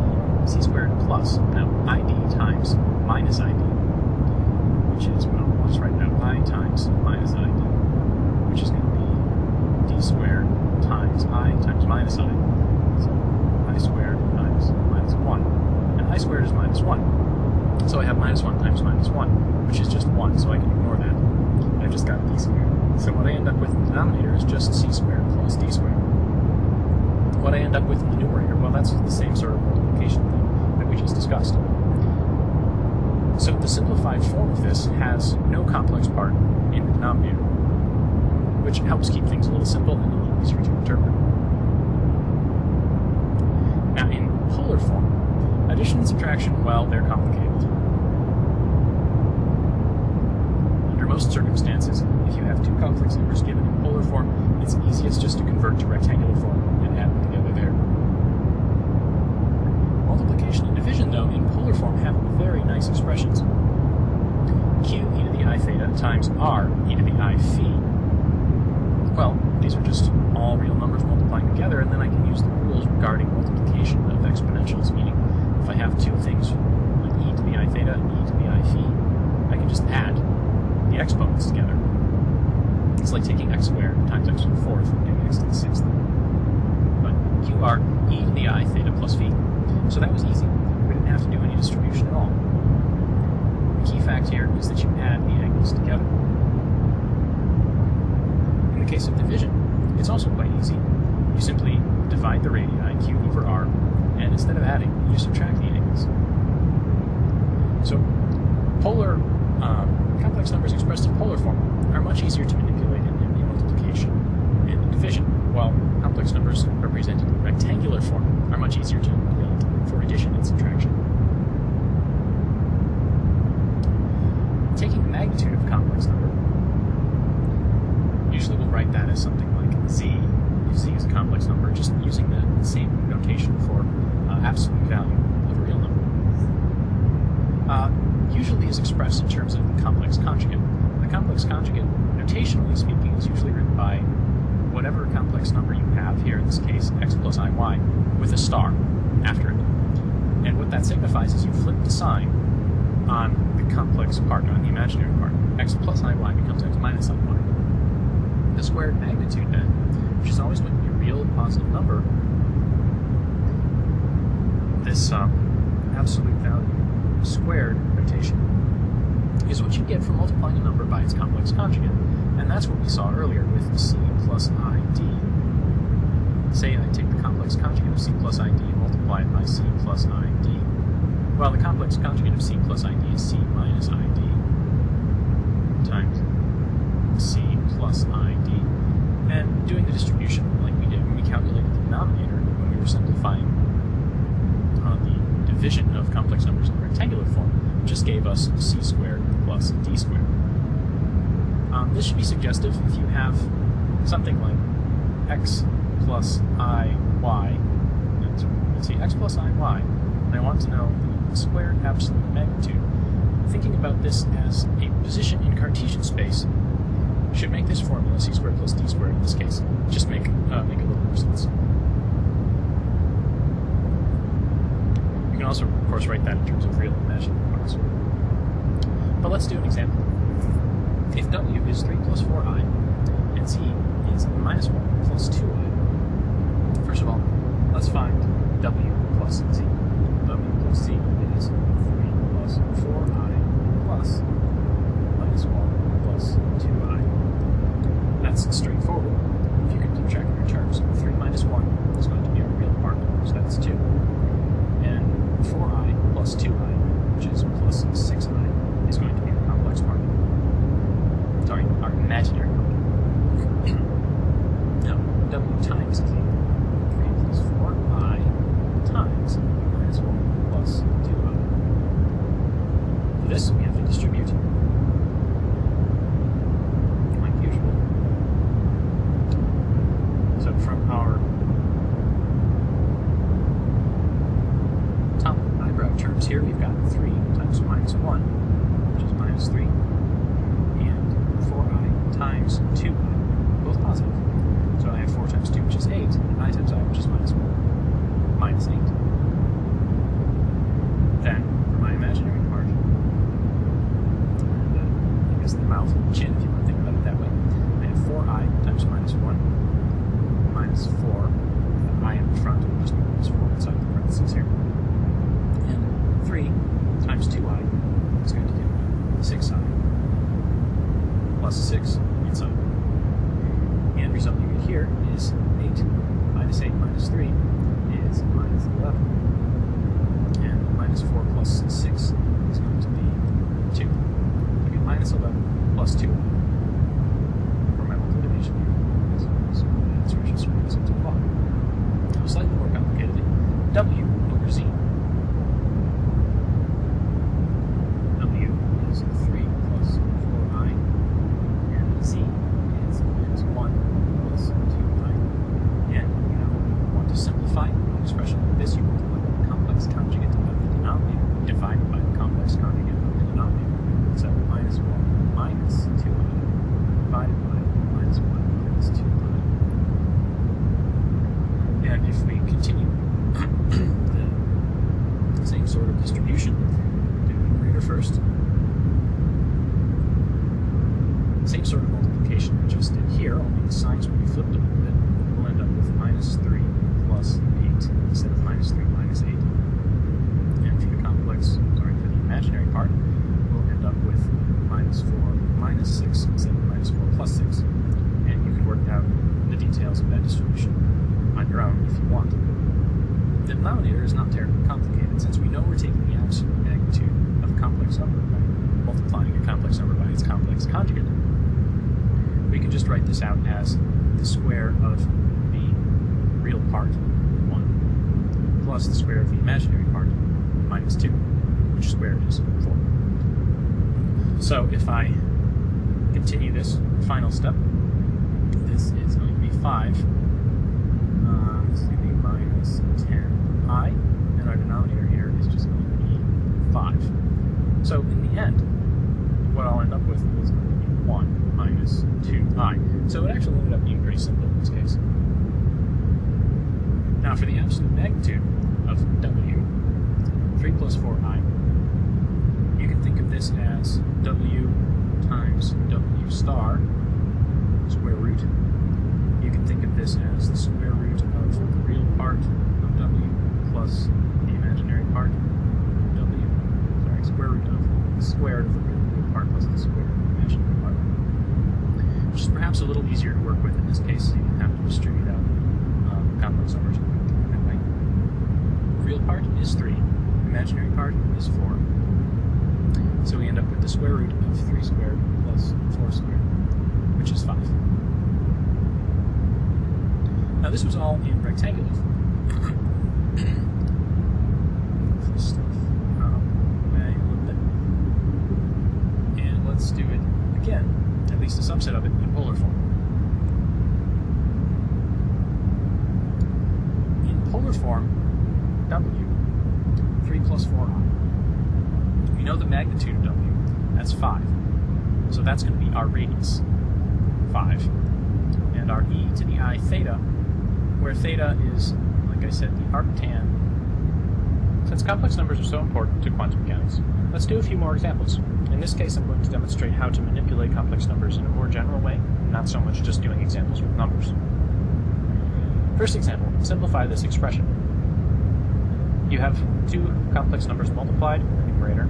[SPEAKER 1] c squared plus, now id times minus id, which is, well, I'll just write it out, I times minus id, which is going to be d squared times I times minus I. So I squared times minus 1. And I squared is minus 1. So I have minus 1 times minus 1, which is just 1, so I can ignore that. I've just got d squared. So what I end up with in the denominator is just c squared plus d squared. What I end up with in the numerator, well, that's the same sort of multiplication thing that we just discussed. So the simplified form of this has no complex part in the denominator, which helps keep things a little simple and a little easier to interpret. Now, in polar form, addition and subtraction, well, they're complicated. Under most circumstances, if you have two complex numbers given in polar form, it's easiest just to convert to rectangular form and add them together there. Multiplication and division, though, in polar form have very nice expressions. Q e to the I theta times r e to the I phi. Well, these are just all real numbers multiplying together, and then I can use the rules regarding multiplication of exponentials, meaning if I have two things like e to the I theta and e to the I phi, I can just add the exponents together. It's like taking x squared times x to the 4th and getting x to the 6th. But qr e to the I theta plus phi So that was easy. We didn't have to do any distribution at all. The key fact here is that you add the angles together. In the case of division, it's also quite easy. You simply divide the radii, q over r, and instead of adding, you subtract the angles. So polar complex numbers expressed in polar form are much easier to manipulate in multiplication and in division, while complex numbers represented in rectangular form are much easier to manipulate for addition and subtraction. Taking the magnitude of a complex number, usually we'll write that as something like z, if z is a complex number, just using the same notation for absolute value of a real number. Usually is expressed in terms of the complex conjugate. The complex conjugate, notationally speaking, is usually written by whatever complex number you have, here in this case x plus iy, with a star after it. And what that signifies is you flip the sign on the complex part, on the imaginary part. X plus iy becomes x minus iy. The squared magnitude then, which is always going to be a real positive number, this absolute value squared notation is what you get from multiplying a number by its complex conjugate. And that's what we saw earlier with c plus id. Say I take the complex conjugate of c plus id and multiply it by c plus id. Well, the complex conjugate of c plus id is c minus id times c plus id. And doing the distribution like we did when we calculated the denominator, when we were simplifying the division of complex numbers in rectangular form, just gave us c squared plus d squared. This should be suggestive if you have something like x plus iy, let's see, x plus iy, and I want to know the squared absolute magnitude. Thinking about this as a position in Cartesian space should make this formula, c squared plus d squared in this case, just make a little more sense. You can also, of course, write that in terms of real and imaginary parts. But let's do an example. If w is 3 plus 4i, and z is minus 1 plus 2i, first of all, let's find w plus z. W plus z is 3 plus 4i plus minus 1 plus 2i. That's straightforward. If you can keep track of your terms, 3 minus 1 is going to be our real part, so that's 2. And 4i plus 2i, which is plus 6i, is going to be our complex part. Sorry, our imaginary part. Now, w times z, 3 plus 4i times minus 1 plus 2i. For this, we have to distribute, like usual. So from our top eyebrow terms here, we've got 3 times minus 1, which is minus 3, and 4i times 2i, both positive. So I have 4 times 2, which is 8, and I times I, which is minus 1, minus 8. Then, for my imaginary part, and I guess the mouth and chin, if you want to think about it that way, I have 4i times minus 1, minus 4, I in the front, just minus 4 inside the parentheses here. And 3 times 2i is going to give me 6i, plus 6 inside. And the result you get here is 8 minus 8 minus 3 is minus 11. And minus 4 plus 6 is going to be 2. You get minus 11 plus 2 for my multiplication here. So I should screw this into a log. Now, slightly more complicatedly, w over z. W is 3 plus 4i, and z is minus 1 plus 2i. And you know, when you want to simplify an expression like this, you multiply the complex conjugate of the denominator divided by the complex conjugate of the denominator. So minus 1 minus 2i divided by minus 1 minus 2i. And if we continue the same sort of distribution, do the numerator first. Same sort of multiplication we just did here, only the signs will be flipped a little bit. We'll end up with minus 3 plus 8 instead of minus 3 minus 8. minus 6 instead of minus 4 plus 6. And you can work out the details of that distribution on your own if you want. The denominator is not terribly complicated, since we know we're taking the absolute magnitude of a complex number by multiplying a complex number by its complex conjugate. We can just write this out as the square of the real part, 1, plus the square of the imaginary part, minus 2, which squared is 4. So if I continue this final step, this is going to be 5. This is going to be minus 10i, and our denominator here is just going to be 5. So in the end, what I'll end up with is going to be 1 minus 2i. So it actually ended up being pretty simple in this case. Now for the absolute magnitude of w, 3 plus 4i, you can think of this as w times w star square root. You can think of this as the square root of the real part of w plus the imaginary part of w. Sorry, square root of the square of the real part plus the square of the imaginary part. Which is perhaps a little easier to work with in this case, so you don't have to distribute out complex numbers that way. The real part is 3, imaginary part is 4. So we end up with the square root of 3 squared plus 4 squared, which is 5. Now this was all in rectangular form. Move this stuff away a little bit. And let's do it again, at least a subset of it, in polar form. In polar form, w, 3 plus 4i. We know the magnitude of w, that's 5. So that's going to be our radius, 5. And our e to the I theta, where theta is, like I said, the arctan. Since complex numbers are so important to quantum mechanics, let's do a few more examples. In this case, I'm going to demonstrate how to manipulate complex numbers in a more general way, not so much just doing examples with numbers. First example, simplify this expression. You have 2 complex numbers multiplied, the numerator,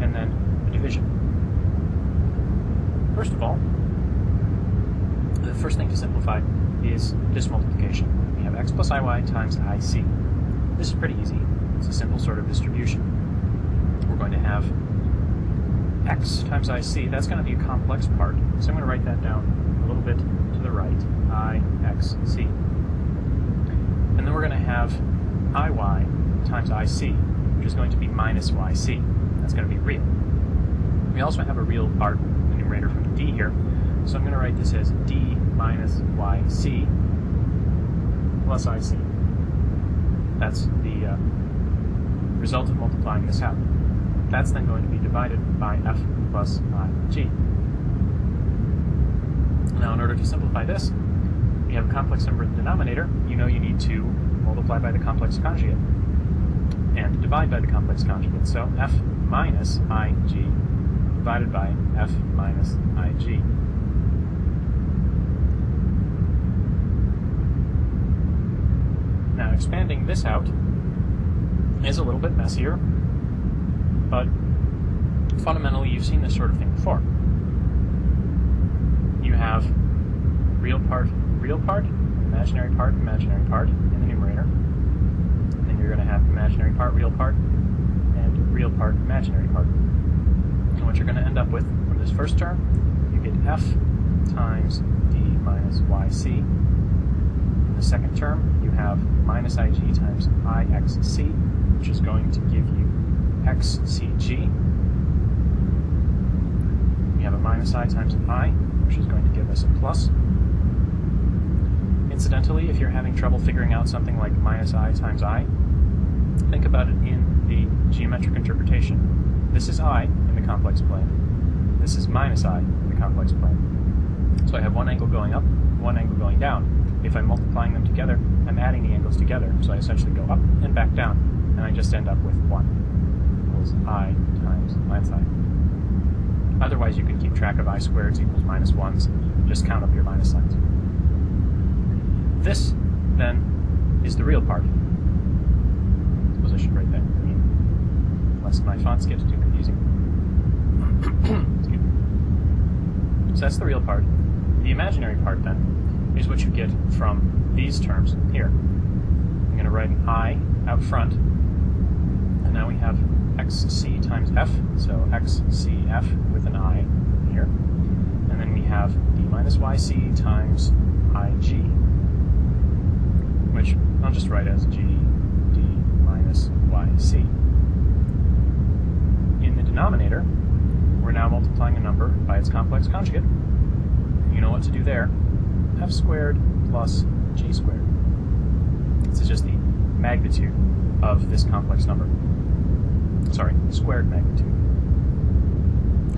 [SPEAKER 1] and then a division. First of all, the first thing to simplify is this multiplication. We have x plus iy times ic. This is pretty easy. It's a simple sort of distribution. We're going to have x times ic. That's going to be a complex part, so I'm going to write that down a little bit to the right, ixc. And then we're going to have iy times ic, which is going to be minus yc. That's going to be real. We also have a real part, the numerator from d here, so I'm going to write this as d minus yc plus ic. That's the result of multiplying this out. That's then going to be divided by f plus ig. Now in order to simplify this, we have a complex number in the denominator. You know you need to multiply by the complex conjugate and divide by the complex conjugate. So f minus ig divided by f minus ig. Now expanding this out is a little bit messier, but fundamentally you've seen this sort of thing before. You have real part, imaginary part in the numerator, and then you're going to have imaginary part, and real part, imaginary part. And what you're going to end up with from this first term, you get f times d minus yc. In the second term, you have minus ig times ixc, which is going to give you xcg. We have a minus I times I, which is going to give us a plus. Incidentally, if you're having trouble figuring out something like minus I times I, think about it in the geometric interpretation. This is I in the complex plane. This is minus I in the complex plane. So I have one angle going up, one angle going down. If I'm multiplying them together, I'm adding the angles together. So I essentially go up and back down, and I just end up with 1 equals I times minus I. Otherwise, you can keep track of I squareds equals minus 1s. Just count up your minus signs. This, then, is the real part. Position right there. Lest my fonts get too confusing. Excuse me. So that's the real part. The imaginary part, then, is what you get from these terms here. I'm going to write an I out front, and now we have xc times f, so xcf with an I here. And then we have d minus yc times ig, which I'll just write as g d minus yc. In the denominator, we're now multiplying a number by its complex conjugate. You know what to do there. F squared plus g squared. This is just the magnitude of this complex number. Sorry, squared magnitude.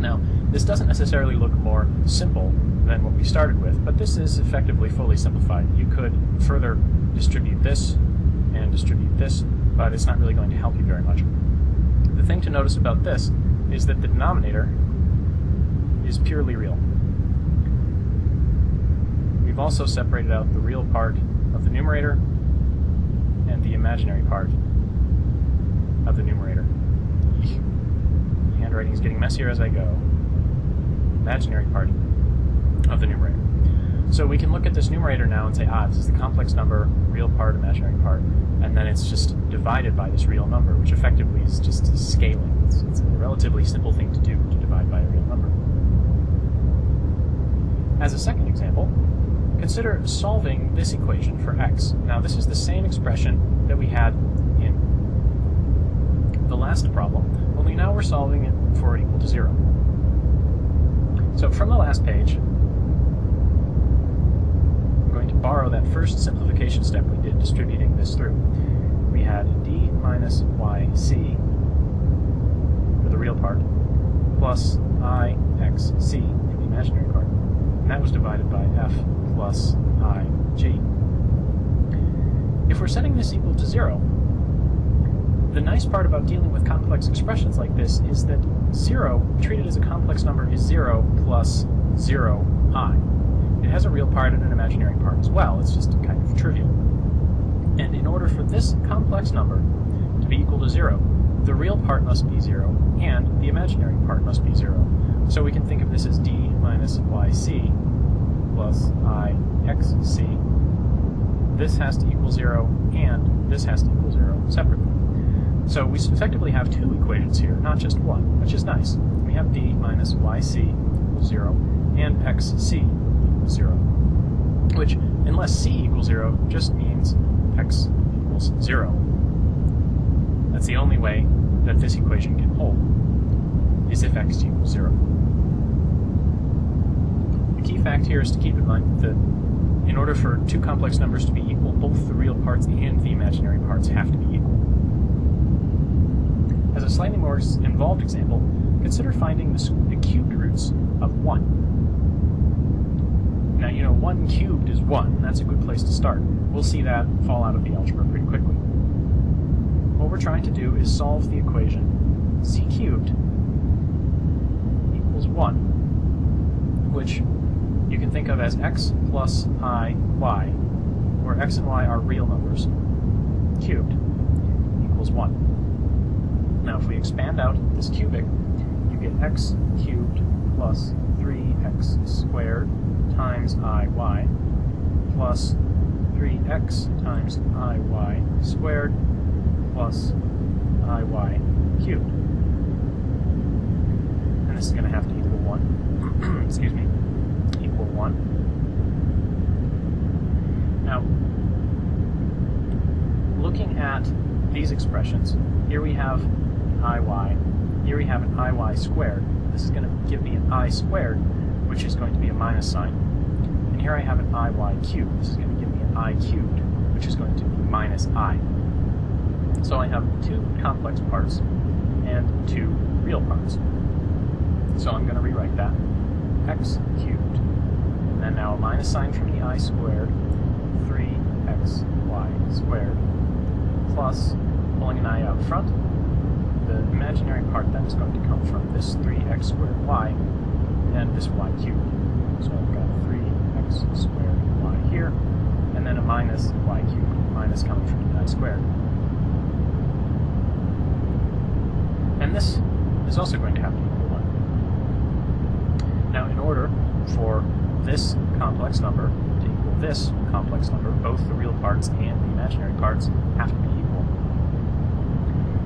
[SPEAKER 1] Now, this doesn't necessarily look more simple than what we started with, but this is effectively fully simplified. You could further distribute this and distribute this, but it's not really going to help you very much. The thing to notice about this is that the denominator is purely real. We've also separated out the real part of the numerator and the imaginary part of the numerator. The handwriting is getting messier as I go. Imaginary part of the numerator. So we can look at this numerator now and say, this is the complex number, real part, imaginary part, and then it's just divided by this real number, which effectively is just scaling. It's a relatively simple thing to do, to divide by a real number. As a second example, consider solving this equation for x. Now, this is the same expression that we had in the last problem, only now we're solving it for it equal to 0. So from the last page, I'm going to borrow that first simplification step we did, distributing this through. We had d minus yc for the real part, plus ixc for the imaginary part. And that was divided by f plus ig. If we're setting this equal to 0, the nice part about dealing with complex expressions like this is that 0, treated as a complex number, is 0 plus 0i. It has a real part and an imaginary part as well. It's just kind of trivial. And in order for this complex number to be equal to 0, the real part must be 0, and the imaginary part must be 0. So we can think of this as d minus yc plus ixc. This has to equal 0, and this has to equal 0 separately. So we effectively have two equations here, not just one, which is nice. We have d minus yc equals 0, and xc equals 0, which, unless c equals 0, just means x equals 0. That's the only way that this equation can hold, is if x equals 0. The key fact here is to keep in mind that in order for two complex numbers to be equal, both the real parts and the imaginary parts have to be equal. As a slightly more involved example, consider finding the cubed roots of 1. Now, you know, 1 cubed is 1. That's a good place to start. We'll see that fall out of the algebra pretty quickly. What we're trying to do is solve the equation c cubed equals 1, which you can think of as x plus I y, where x and y are real numbers, cubed, equals 1. Now, if we expand out this cubic, you get x cubed plus 3x squared times iy plus 3x times iy squared plus iy cubed. And this is going to have to equal 1. Excuse me. Equal 1. Now, looking at these expressions, here we have iy, here we have an iy squared. This is going to give me an I squared, which is going to be a minus sign. And here I have an iy cubed. This is going to give me an I cubed, which is going to be minus I. So I have two complex parts and two real parts. So I'm going to rewrite that. X cubed, and then now a minus sign from the I squared, 3xy squared, plus, pulling an I out front, the imaginary part then is going to come from this 3x squared y and this y cubed. So I've got 3x squared y here, and then a minus y cubed, minus coming from the I squared. And this is also going to have to equal 1. Now, in order for this complex number to equal this complex number, both the real parts and the imaginary parts have to be equal.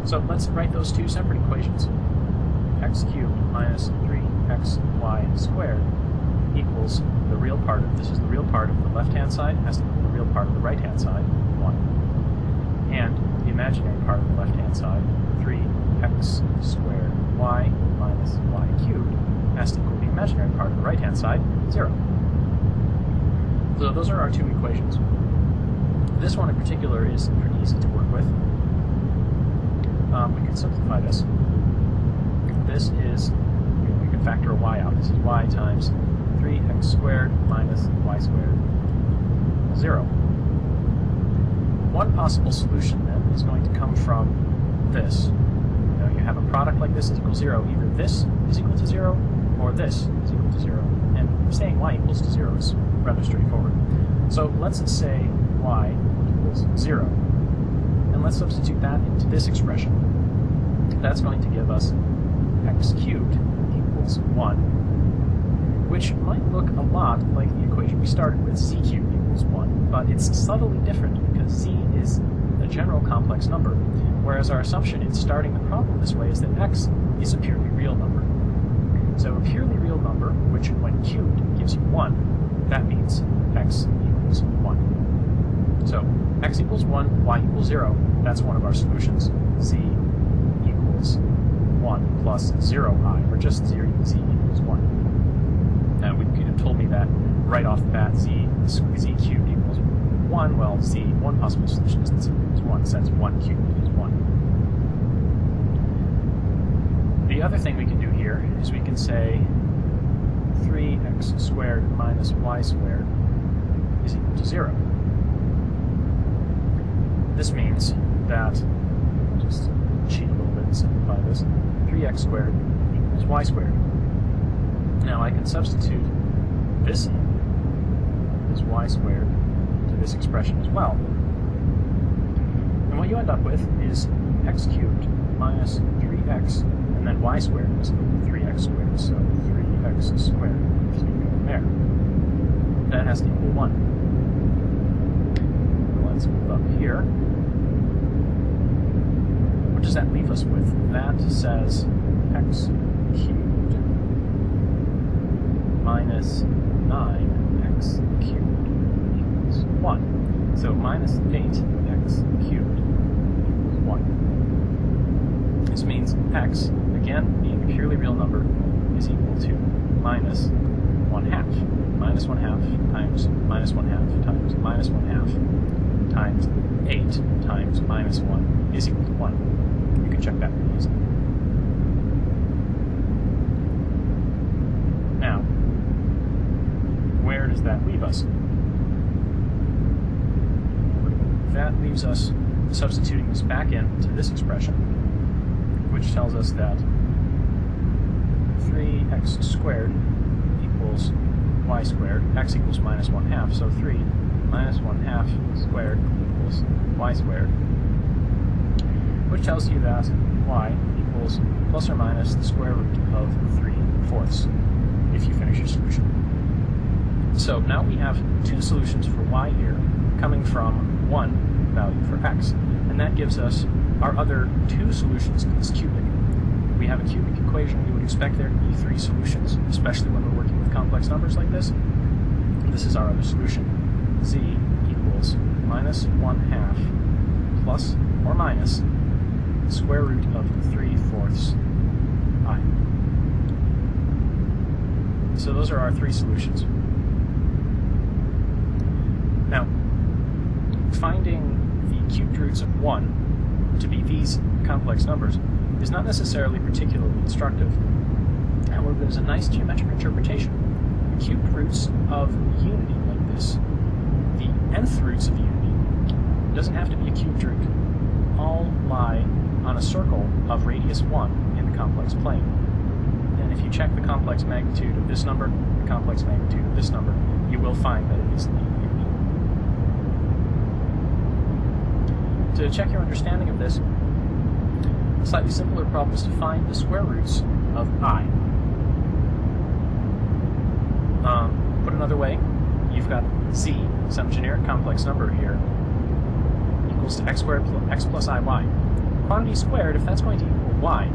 [SPEAKER 1] So let's write those two separate equations. X cubed minus 3xy squared equals the real part of, this is the real part of the left-hand side, has to equal the real part of the right-hand side, 1. And the imaginary part of the left-hand side, 3x squared y minus y cubed, has to equal the imaginary part of the right-hand side, 0. So those are our two equations. This one in particular is pretty easy to work with. We can simplify this. This is, we can factor a y out. This is y times 3x squared minus y squared, 0. One possible solution then is going to come from this. You have a product like this is equal to 0. Either this is equal to 0 or this is equal to 0. And saying y equals to 0 is rather straightforward. So let's say y equals 0. And let's substitute that into this expression. That's going to give us x cubed equals 1, which might look a lot like the equation we started with, z cubed equals 1, but it's subtly different because z is a general complex number, whereas our assumption in starting the problem this way is that x is a purely real number. So a purely real number, which when cubed gives you 1, that means x equals 1. So x equals 1, y equals 0, that's one of our solutions. Z equals 1 plus 0i, or just z equals 1. Now, you have told me that right off the bat, z cubed equals 1. Well, one possible solution is that z equals 1, since 1 cubed is 1. The other thing we can do here is we can say 3x squared minus y squared is equal to 0. This means that, just cheat a little bit and simplify this, 3x squared equals y squared. Now I can substitute this y squared into this expression as well. And what you end up with is x cubed minus 3x, and then y squared is equal to 3x squared, so 3x squared is equal to there. That has to equal 1. Let's move up here. What does that leave us with? That says x cubed minus 9x cubed equals 1. So minus 8x cubed equals 1. This means x, again, being a purely real number, is equal to minus 1/2. Minus 1/2 times minus 1/2 times minus 1/2 times 8 times minus 1 is equal to 1. You can check that pretty easily. Now, where does that leave us? That leaves us substituting this back into this expression, which tells us that 3x squared equals y squared, x equals minus 1/2, so 3 minus 1/2 squared equals y squared, which tells you that y equals plus or minus the square root of 3/4 if you finish your solution. So now we have two solutions for y here coming from one value for x, and that gives us our other two solutions to this cubic. We have a cubic equation. We would expect there to be three solutions, especially when we're working with complex numbers like this. This is our other solution. Z equals minus 1/2 plus or minus the square root of 3/4 I. So those are our three solutions. Now, finding the cubed roots of 1 to be these complex numbers is not necessarily particularly instructive. However, there's a nice geometric interpretation. The cubed roots of unity like this, the nth roots of unity, doesn't have to be a cubed root. All lie on a circle of radius 1 in the complex plane. And if you check the complex magnitude of this number, the complex magnitude of this number, you will find that it is the unity. To check your understanding of this, a slightly simpler problem is to find the square roots of I. Put another way, you've got z, some generic complex number here, equals to x squared x plus iy. Quantity squared, if that's going to equal y,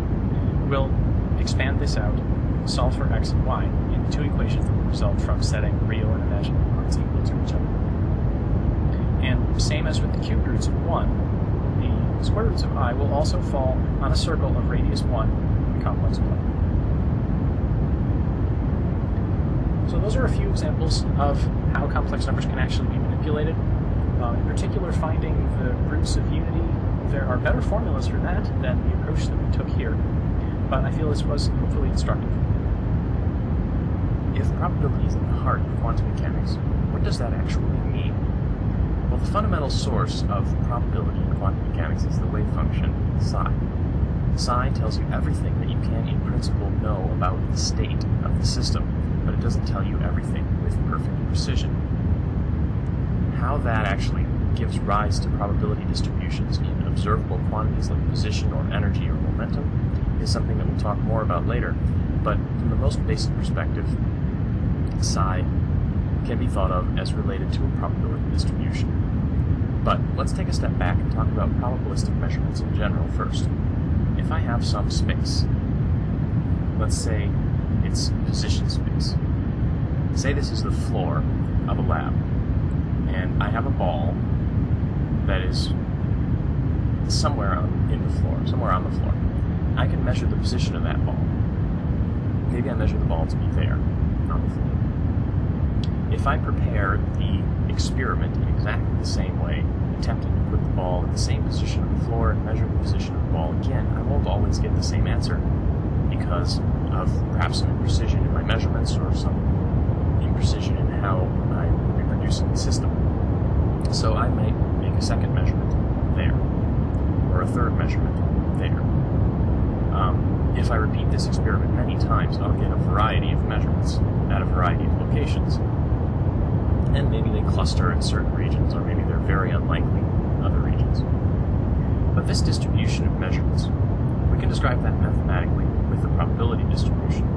[SPEAKER 1] we'll expand this out, solve for x and y in two equations that will result from setting real and imaginary parts equal to each other. And same as with the cubed roots of 1, the square roots of I will also fall on a circle of radius 1, the complex plane. So those are a few examples of how complex numbers can actually be manipulated. In particular, finding the roots of unity, there are better formulas for that than the approach that we took here, but I feel this was hopefully instructive.
[SPEAKER 2] If probability is at the heart of quantum mechanics, what does that actually mean? Well, the fundamental source of probability in quantum mechanics is the wave function psi. Psi tells you everything that you can in principle know about the state of the system, but it doesn't tell you everything with perfect precision. How that actually gives rise to probability distributions in observable quantities like position or energy or momentum is something that we'll talk more about later, but from the most basic perspective, psi can be thought of as related to a probability distribution. But let's take a step back and talk about probabilistic measurements in general first. If I have some space, let's say it's position space. Say this is the floor of a lab, and I have a ball that is somewhere on the floor. I can measure the position of that ball. Maybe I measure the ball to be there on the floor. If I prepare the experiment in exactly the same way, attempting to put the ball in the same position on the floor and measure the position of the ball again, I won't always get the same answer because of perhaps some imprecision in my measurements or some imprecision in how I'm reproducing the system. So I might make a second measurement there, or a third measurement there. If I repeat this experiment many times, I'll get a variety of measurements at a variety of locations. And maybe they cluster in certain regions, or maybe they're very unlikely in other regions. But this distribution of measurements, we can describe that mathematically with the probability distribution.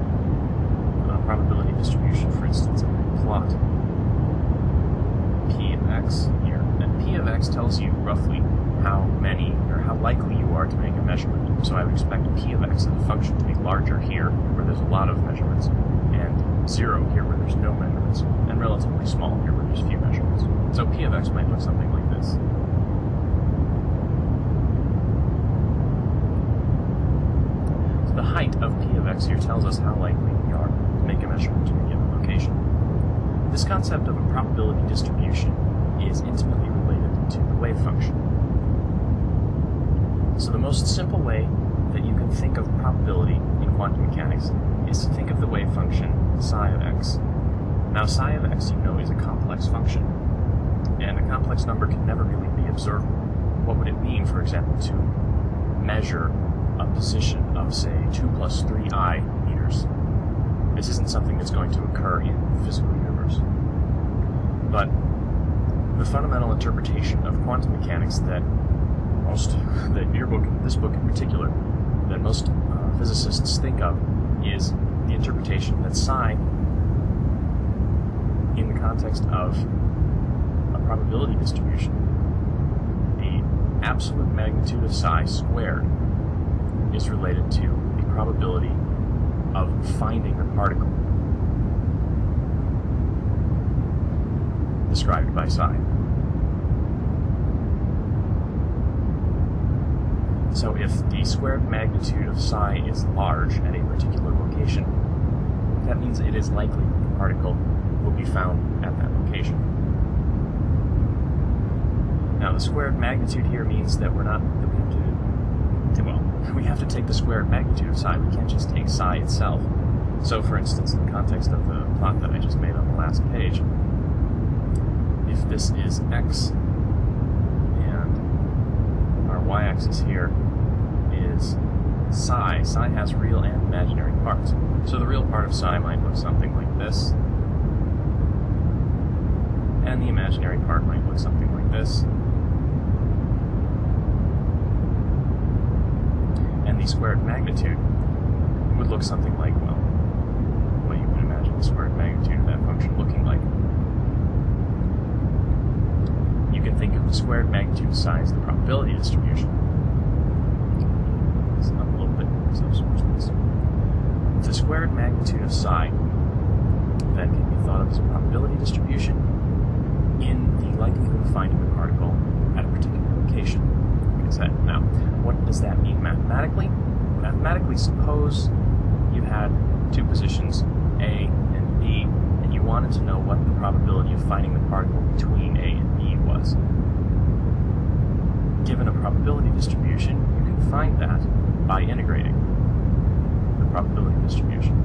[SPEAKER 2] Probability distribution, for instance, I'm going to plot P of x here. And P of x tells you roughly how many, or how likely you are to make a measurement. So I would expect P of x as a function to be larger here, where there's a lot of measurements, and 0 here, where there's no measurements, and relatively small here, where there's few measurements. So P of x might look something like this. So the height of P of x here tells us how likely we are to make a measurement in a given location. This concept of a probability distribution is intimately related to the wave function. So the most simple way that you can think of probability in quantum mechanics is to think of the wave function psi of x. Now psi of x, you know, is a complex function, and a complex number can never really be observable. What would it mean, for example, to measure a position of, say, 2 plus 3i meters? This isn't something that's going to occur in the physical universe. But the fundamental interpretation of quantum mechanics that this book in particular, that most physicists think of, is the interpretation that psi, in the context of a probability distribution, the absolute magnitude of psi squared is related to the probability of finding a particle described by psi. So if the squared magnitude of psi is large at a particular location, that means it is likely that the particle will be found at that location. Now the squared magnitude here means that we have to take the squared magnitude of psi. We can't just take psi itself. So for instance, in the context of the plot that I just made on the last page, if this is x, and our y-axis here is psi. Psi has real and imaginary parts. So the real part of psi might look something like this, and the imaginary part might look something like this. And the squared magnitude would look something like, well, what you would imagine the squared magnitude of that function looking like? You can think of the squared magnitude of psi as the probability distribution. It's up a little bit, self-sourced. The squared magnitude of psi then can be thought of as a probability distribution in the likelihood of finding the particle at a particular location. Like I said, now, what does that mean mathematically? Mathematically, suppose you had two positions, A and B, and you wanted to know what the probability of finding the particle between A and B was. Given a probability distribution, you can find that by integrating the probability distribution.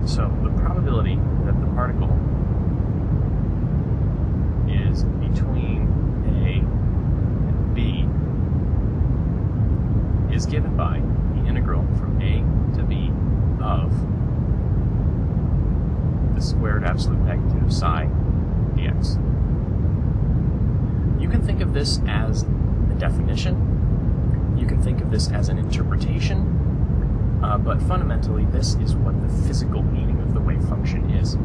[SPEAKER 2] So the probability that the particle is between A and B is given by the integral from A to B of the squared absolute magnitude of psi dx. You can think of this as a definition. You can think of this as an interpretation. But fundamentally, this is what the physical meaning of the wave function is.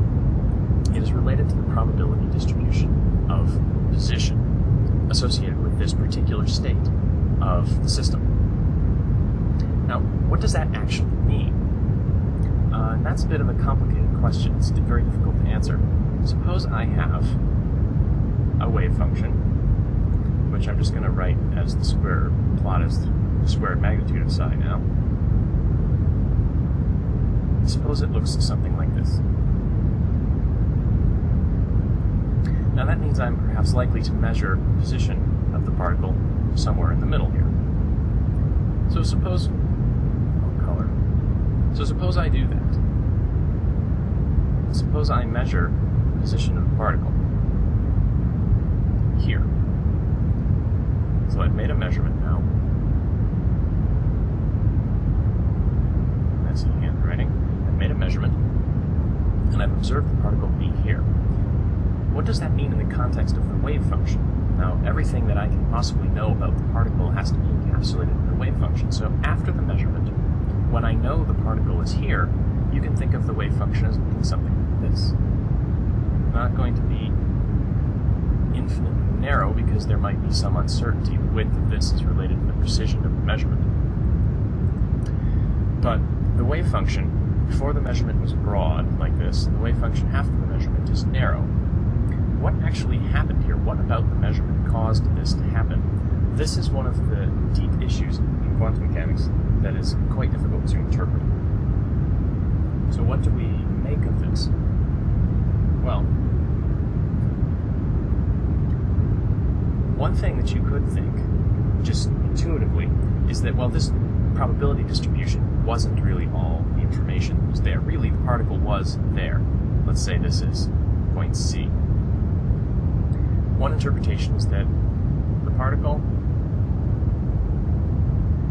[SPEAKER 2] It is related to the probability distribution of position associated with this particular state of the system. Now, what does that actually mean? And that's a bit of a complicated question. It's very difficult to answer. Suppose I have a wave function, which I'm just going to write as the square plot as the squared magnitude of psi now. Suppose it looks something like this. Now that means I'm perhaps likely to measure the position of the particle somewhere in the middle here. So suppose I do that. Suppose I measure the position of the particle here. So I've made a measurement now. That's in handwriting. I've made a measurement, and I've observed the particle be here. What does that mean in the context of the wave function? Now, everything that I can possibly know about the particle has to be encapsulated in the wave function. So after the measurement, when I know the particle is here, you can think of the wave function as looking something like this. Not going to be infinitely narrow because there might be some uncertainty. The width of this is related to the precision of the measurement. But the wave function, before the measurement was broad, like this, and the wave function after the measurement is narrow. What actually happened here? What about the measurement caused this to happen? This is one of the deep issues in quantum mechanics that is quite difficult to interpret. So what do we make of this? Well, one thing that you could think, just intuitively, is that, well, this probability distribution wasn't really all the information that was there. Really, the particle was there. Let's say this is point C. One interpretation is that the particle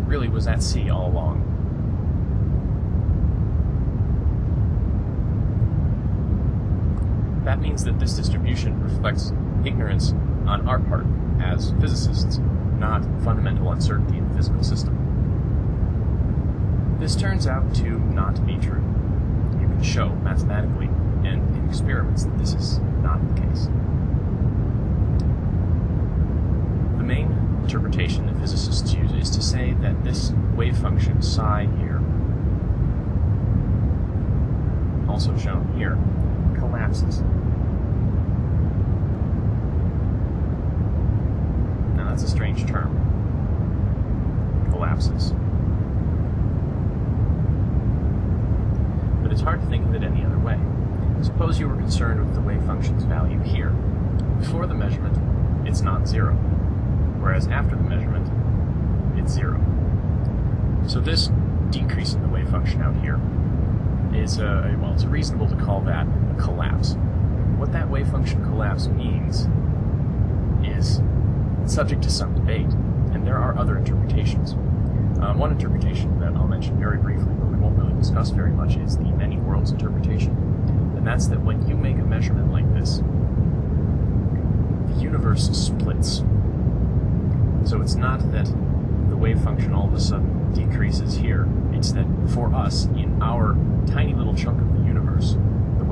[SPEAKER 2] really was at C all along. That means that this distribution reflects ignorance on our part as physicists, not fundamental uncertainty in the physical system. This turns out to not be true. You can show mathematically and in experiments that this is not the case. The main interpretation that physicists use is to say that this wave function psi here, also shown here, collapses. Now that's a strange term. Collapses. But it's hard to think of it any other way. Suppose you were concerned with the wave function's value here. Before the measurement, it's not zero, whereas after the measurement, it's zero. So this decrease in the wave function out here is, it's reasonable to call that a collapse. What that wave function collapse means is subject to some debate, and there are other interpretations. One interpretation that I'll mention very briefly, but we won't really discuss very much, is the many worlds interpretation. And that's that when you make a measurement like this, the universe splits. So it's not that the wave function all of a sudden decreases here. It's that for us, in our tiny little chunk of the universe,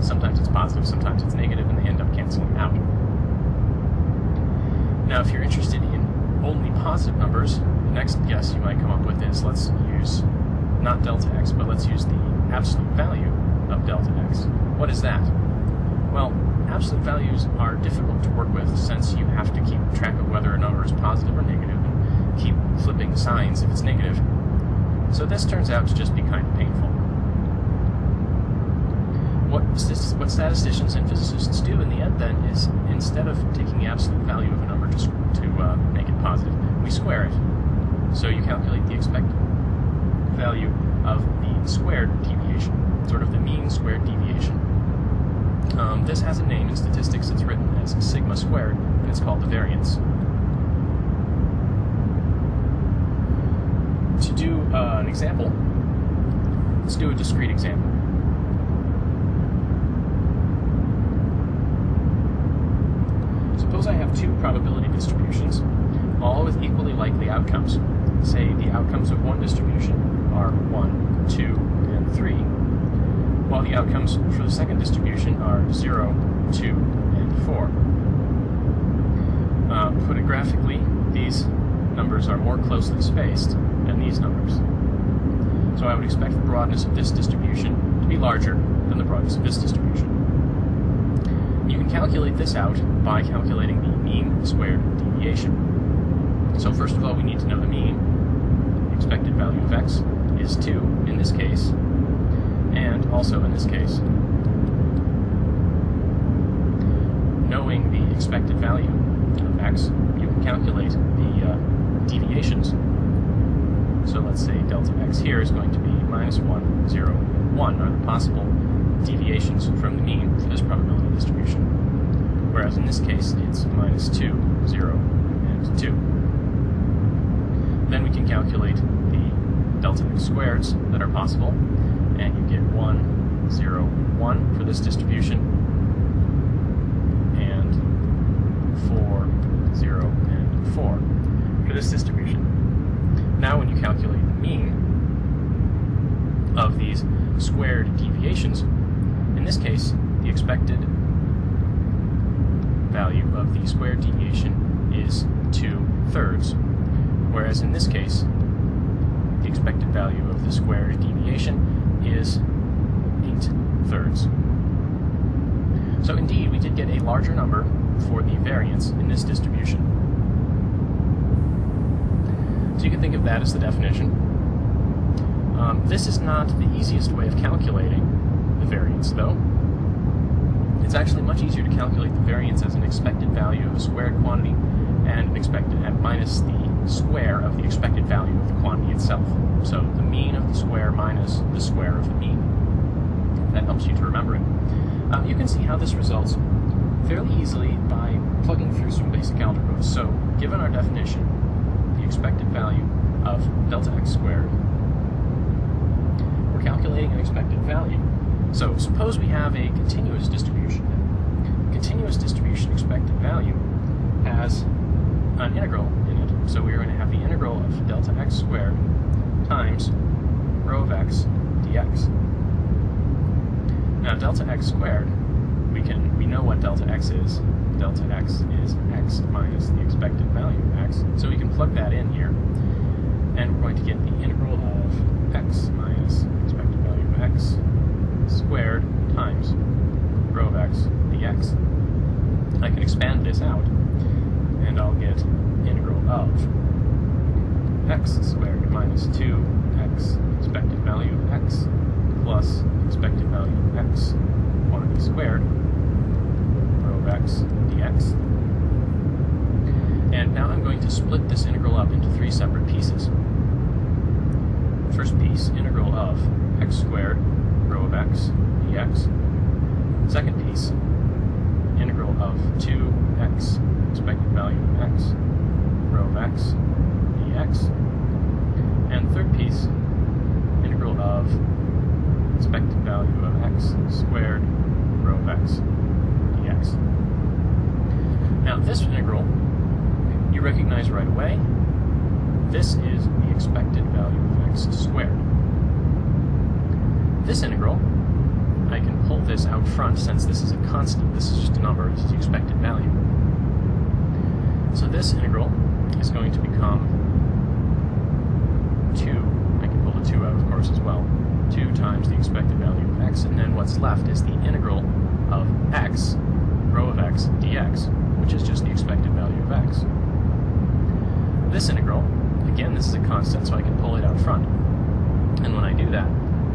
[SPEAKER 2] Sometimes it's positive, sometimes it's negative, and they end up canceling out. Now, if you're interested in only positive numbers, the next guess you might come up with is, let's use not delta x, but let's use the absolute value of delta x. What is that? Well, absolute values are difficult to work with since you have to keep track of whether a number is positive or negative and keep flipping signs if it's negative. So this turns out to just be kind of painful. What statisticians and physicists do in the end then is, instead of taking the absolute value of a number to make it positive, we square it. So you calculate the expected value of the squared deviation, sort of the mean squared deviation. This has a name in statistics. It's written as sigma squared, and it's called the variance. To do an example, let's do a discrete example. Suppose I have two probability distributions, all with equally likely outcomes. Say the outcomes of one distribution are 1, 2, and 3, while the outcomes for the second distribution are 0, 2, and 4. Put it graphically, these numbers are more closely spaced than these numbers. So I would expect the broadness of this distribution to be larger than the broadness of this distribution. You can calculate this out by calculating the mean squared deviation. So first of all, we need to know the mean. The expected value of x is 2 in this case, and also in this case. Knowing the expected value of x, you can calculate the deviations. So let's say delta x here is going to be minus 1, 0, 1 are the possible deviations from the mean for this probability distribution. Whereas in this case, it's minus 2, 0, and 2. Then we can calculate the delta x squareds that are possible, and you get 1, 0, 1 for this distribution, and 4, 0, and 4 for this distribution. Now when you calculate the mean of these squared deviations, in this case, the expected value of the squared deviation is 2/3, whereas in this case, the expected value of the squared deviation is 8/3. So indeed, we did get a larger number for the variance in this distribution. So you can think of that as the definition. This is not the easiest way of calculating the variance, though. It's actually much easier to calculate the variance as an expected value of a squared quantity and minus the square of the expected value of the quantity itself. So the mean of the square minus the square of the mean. That helps you to remember it. You can see how this results fairly easily by plugging through some basic algebra. So given our definition, the expected value of delta x squared, we're calculating an expected value. So suppose we have a continuous distribution. Continuous distribution expected value has an integral in it. So we're going to have the integral of delta x squared times rho of x dx. Now delta x squared, we know what delta x is. Delta x is x minus the expected value of x. So we can plug that in here, and we're going to get the integral of x minus expected value of x squared times rho of x dx. I can expand this out, and I'll get integral of x squared minus 2x expected value of x plus expected value of x quantity squared rho of x dx. And now I'm going to split this integral up into three separate pieces. First piece, integral of x squared rho of x dx. Second piece, integral of 2x expected value of x rho of x dx. And third piece, integral of expected value of x squared rho of x dx. Now this integral you recognize right away. This is the expected value of x squared. This integral I can pull this out front since this is a constant. This is just a number. This is the expected value. So this integral is going to become 2. I can pull the 2 out, of course, as well. 2 times the expected value of x, and then what's left is the integral of x, rho of x, dx, which is just the expected value of x. This integral, again, this is a constant, so I can pull it out front. And when I do that,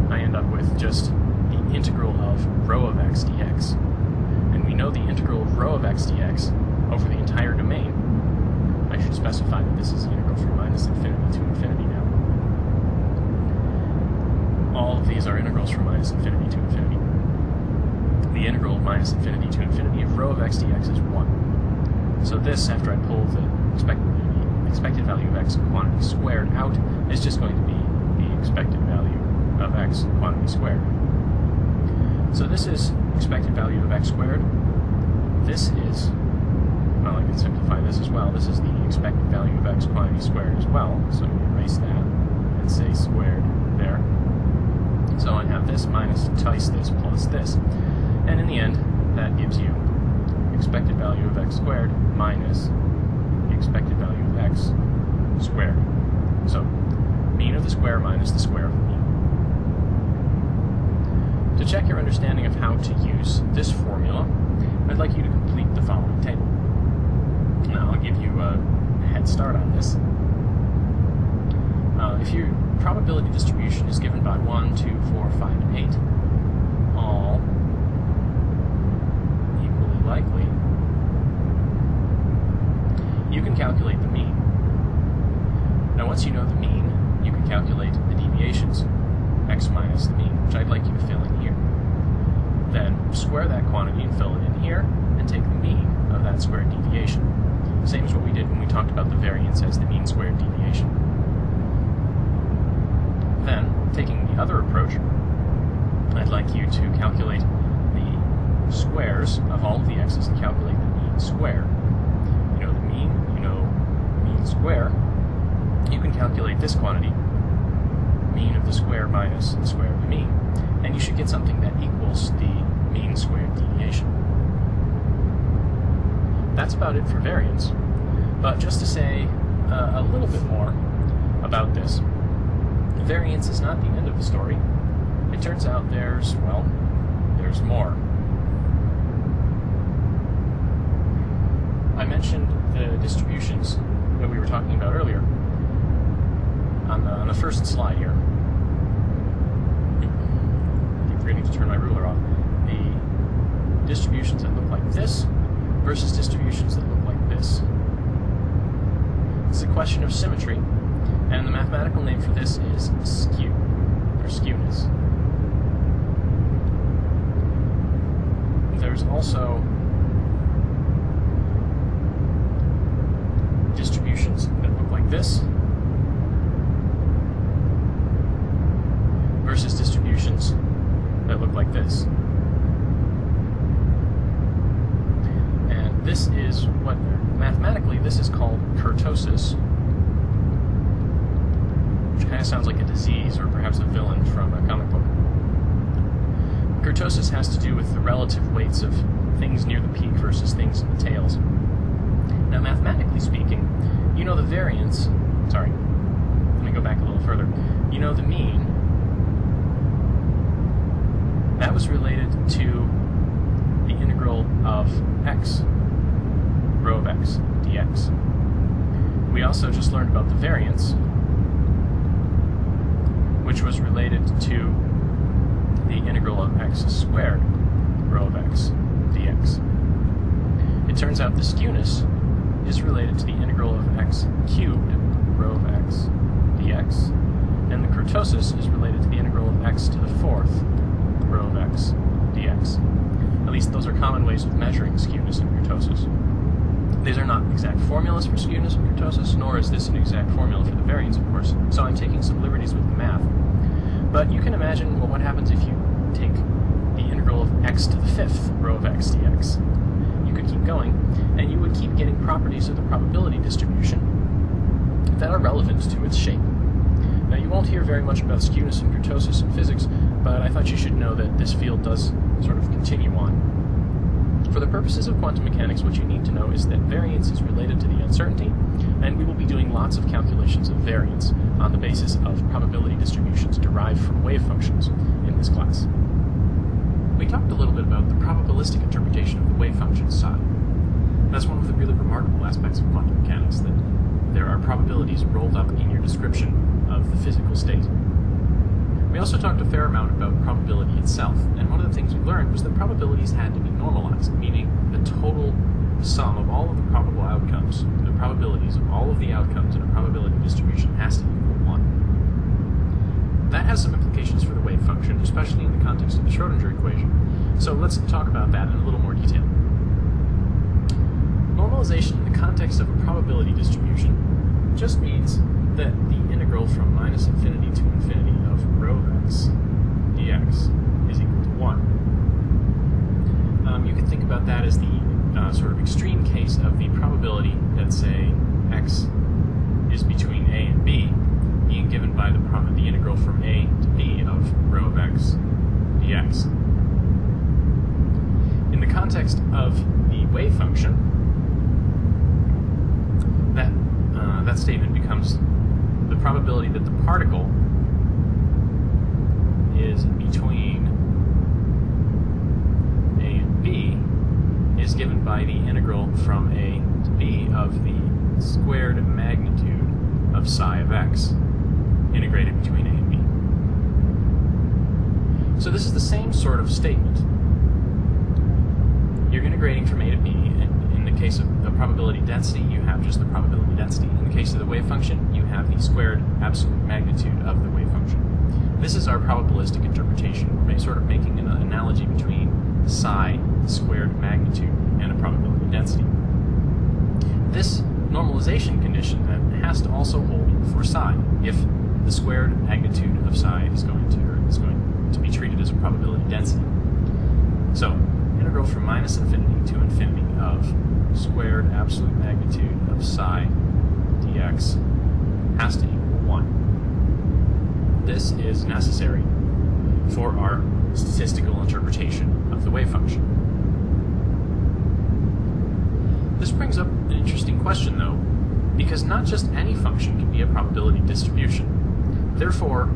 [SPEAKER 2] I end up with just the integral of rho of x dx. And we know the integral of rho of x dx over the entire domain. I should specify that this is the integral from minus infinity to infinity now. All of these are integrals from minus infinity to infinity. The integral of minus infinity to infinity of rho of x dx is 1. So this, after I pull the expected value of x quantity squared out, is just going to be the expected value of x quantity squared. So this is expected value of x squared. This is, well, I can simplify this as well. This is the expected value of x quantity squared as well. So erase that and say squared there. So I have this minus twice this plus this. And in the end, that gives you expected value of x squared minus the expected value of x squared. So mean of the square minus the square of the mean. To check your understanding of how to use this formula, I'd like you to complete the following table. Now, I'll give you a head start on this. If your probability distribution is given by 1, 2, 4, 5, and 8, all equally likely, you can calculate the mean. Now, once you know the mean, you can calculate the deviations, x minus the mean, which I'd like you to fill in here. Then square that quantity and fill it in here, and take the mean of that squared deviation. Same as what we did when we talked about the variance as the mean squared deviation. Then, taking the other approach, I'd like you to calculate the squares of all of the x's and calculate the mean square. You know the mean, you know mean square. You can calculate this quantity, mean of the square minus the square of the mean, and you should get something that equals the mean squared deviation. That's about it for variance. But just to say a little bit more about this, variance is not the end of the story. It turns out there's more. I mentioned the distributions that we were talking about earlier on the first slide here. I keep forgetting to turn my ruler off. The distributions that look like this versus distributions that look like this. It's a question of symmetry, and the mathematical name for this is skew, or skewness. There's also distributions that look like this versus distributions that look like this. And this is what, mathematically, this is called kurtosis, which kind of sounds like a disease or perhaps a villain from a comic book. Kurtosis has to do with the relative weights of things near the peak versus things in the tails. Now, mathematically speaking, you know the variance, sorry, let me go back a little further. You know the mean, that was related to the integral of x, rho of x, dx. We also just learned about the variance, which was related to the integral of x squared, rho of x, dx. It turns out the skewness is related to the integral of x cubed, rho of x, dx, and the kurtosis is related to the integral of x to the fourth, rho of x, dx. At least those are common ways of measuring skewness and kurtosis. These are not exact formulas for skewness and kurtosis, nor is this an exact formula for the variance, of course, so I'm taking some liberties with the math. But you can imagine what happens if you take the integral of x to the fifth, rho of x dx. You could keep going, and you would keep getting properties of the probability distribution that are relevant to its shape. Now, you won't hear very much about skewness and kurtosis in physics, but I thought you should know that this field does sort of continue on. For the purposes of quantum mechanics, what you need to know is that variance is related to the uncertainty, and we will be doing lots of calculations of variance on the basis of probability distributions derived from wave functions in this class. We talked a little bit about the probabilistic interpretation of the wave function psi. That's one of the really remarkable aspects of quantum mechanics, that there are probabilities rolled up in your description of the physical state. We also talked a fair amount about probability itself, and one of the things we learned was that probabilities had to be normalized, meaning the total sum of all of the probable outcomes, the probabilities of all of the outcomes in a probability distribution has to equal 1. That has some implications for the wave function, especially in the context of the Schrödinger equation. So let's talk about that in a little more detail. Normalization in the context of a probability distribution just means that the integral from minus infinity to infinity of rho of x dx is equal to 1. You can think about that as the sort of extreme case of the probability that, say, x is between a and b being given by the integral from a to b of rho of x dx. In the context of the wave function, that statement becomes the probability that the particle is between a and b is given by the integral from a to b of the squared magnitude of psi of x integrated between a and b. So this is the same sort of statement. You're integrating from a to b, and in the case of the probability density, you have just the probability density. In the case of the wave function, you have the squared absolute magnitude of the wave function. This is our probabilistic interpretation. We're sort of making an analogy between psi, the squared magnitude, and a probability density. This normalization condition then has to also hold for psi, if the squared magnitude of psi is going to be treated as a probability density. So, integral from minus infinity to infinity of squared absolute magnitude of psi dx has to equal 1. This is necessary for our statistical interpretation of the wave function. This brings up an interesting question, though, because not just any function can be a probability distribution. Therefore,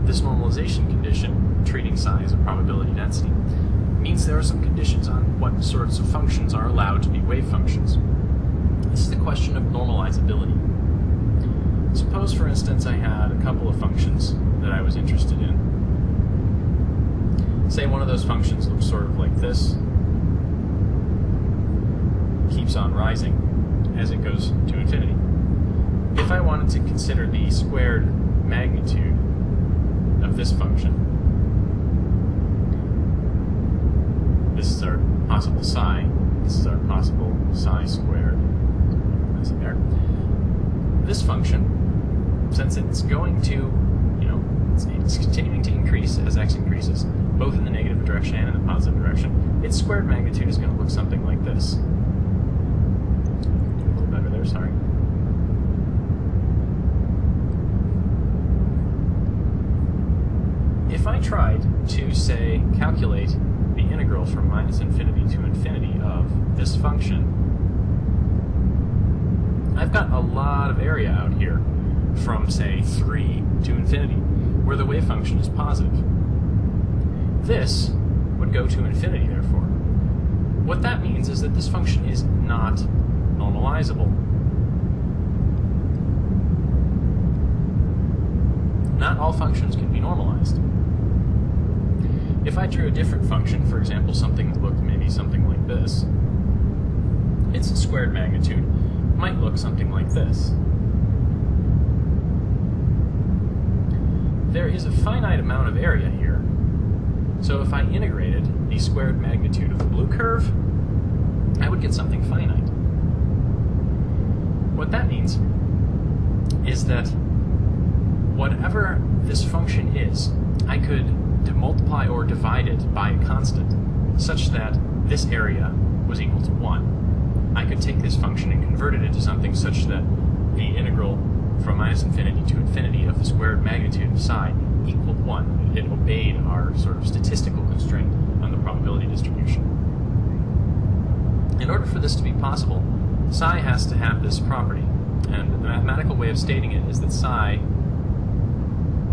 [SPEAKER 2] this normalization condition, treating psi as a probability density, means there are some conditions on what sorts of functions are allowed to be wave functions. This is the question of normalizability. Suppose, for instance, I had a couple of functions that I was interested in. Say one of those functions looks sort of like this, keeps on rising as it goes to infinity. If I wanted to consider the squared magnitude of this function, this is our possible psi, this is our possible psi squared, that's in there. This function, since it's going to, it's continuing to increase as x increases, both in the negative direction and in the positive direction, its squared magnitude is going to look something like this. Do a little better there, sorry. If I tried to, say, calculate the integral from minus infinity to infinity of this function, I've got a lot of area out here from, say, 3 to infinity, where the wave function is positive. This would go to infinity, therefore. What that means is that this function is not normalizable. Not all functions can be normalized. If I drew a different function, for example, something that looked maybe something like this, its squared magnitude might look something like this. There is a finite amount of area here, so if I integrated the squared magnitude of the blue curve, I would get something finite. What that means is that whatever this function is, I could multiply or divide it by a constant, such that this area was equal to 1. I could take this function and convert it into something such that the integral from minus infinity to infinity of the squared magnitude of psi equaled 1. It obeyed our
[SPEAKER 1] sort of statistical constraint on the probability distribution. In order for this to be possible, psi has to have this property, and the mathematical way of stating it is that psi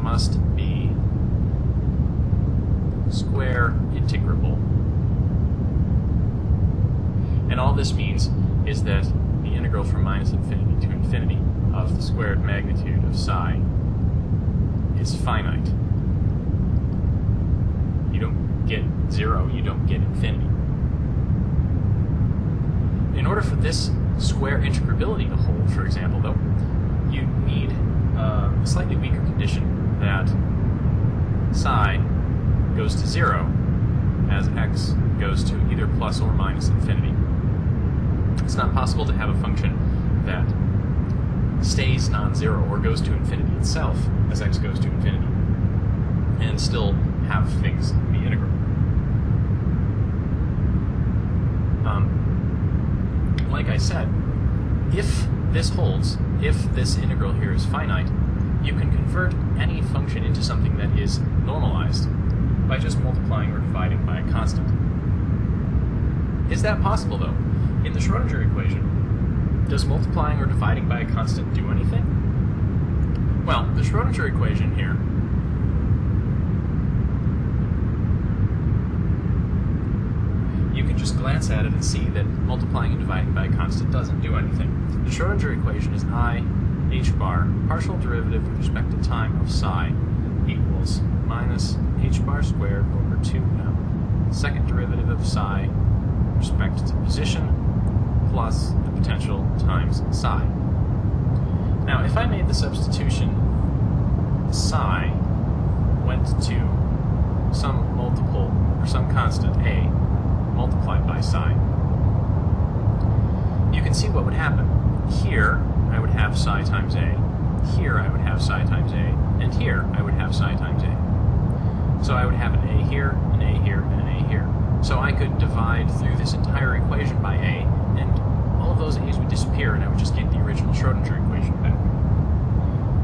[SPEAKER 1] must be square integrable. And all this means is that the integral from minus infinity to infinity of the squared magnitude of psi is finite. You don't get 0, you don't get infinity. In order for this square integrability to hold, for example, though, you need a slightly weaker condition that psi goes to 0 as x goes to either plus or minus infinity. It's not possible to have a function that stays non-zero or goes to infinity itself as x goes to infinity and still have things be integral. Like I said, if this holds, if this integral here is finite, you can convert any function into something that is normalized by just multiplying or dividing by a constant. Is that possible, though? In the Schrödinger equation, does multiplying or dividing by a constant do anything? Well, the Schrödinger equation here you can just glance at it and see that multiplying and dividing by a constant doesn't do anything. The Schrödinger equation is I h bar partial derivative with respect to time of psi equals minus h bar squared over 2m second derivative of psi with respect to position plus the potential times psi. Now, if I made the substitution psi went to some multiple or some constant a multiplied by psi, you can see what would happen. Here I would have psi times a, here I would have psi times a, and here I would have psi times a. So I would have an a here, an a here, and an a here. So I could divide through this entire equation by a, and all of those a's would disappear, and I would just get the original Schrödinger equation back.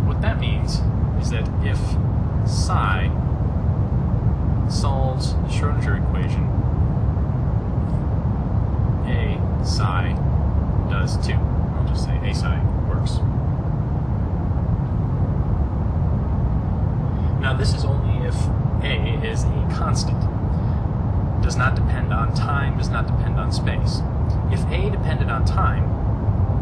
[SPEAKER 1] What that means is that if psi solves the Schrödinger equation, a psi does too. I'll just say a psi works. Now this is only if a is a constant. Does not depend on time, does not depend on space. If a depended on time,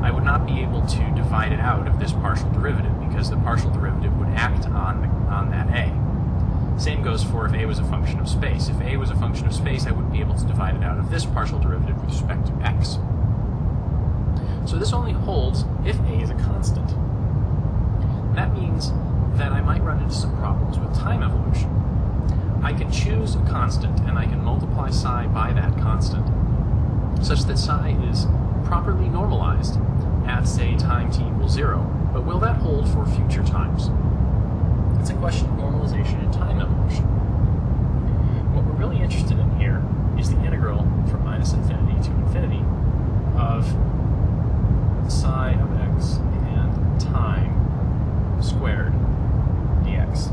[SPEAKER 1] I would not be able to divide it out of this partial derivative because the partial derivative would act on that a. Same goes for if a was a function of space. If a was a function of space, I wouldn't be able to divide it out of this partial derivative with respect to x. So this only holds if a is a constant. That means that I might run into some problems with time evolution. I can choose a constant and I can multiply psi by that constant such that psi is properly normalized at, say, time t equals 0, but will that hold for future times? It's a question of normalization in time evolution. What we're really interested in here is the integral from minus infinity to infinity of psi of x and time squared dx.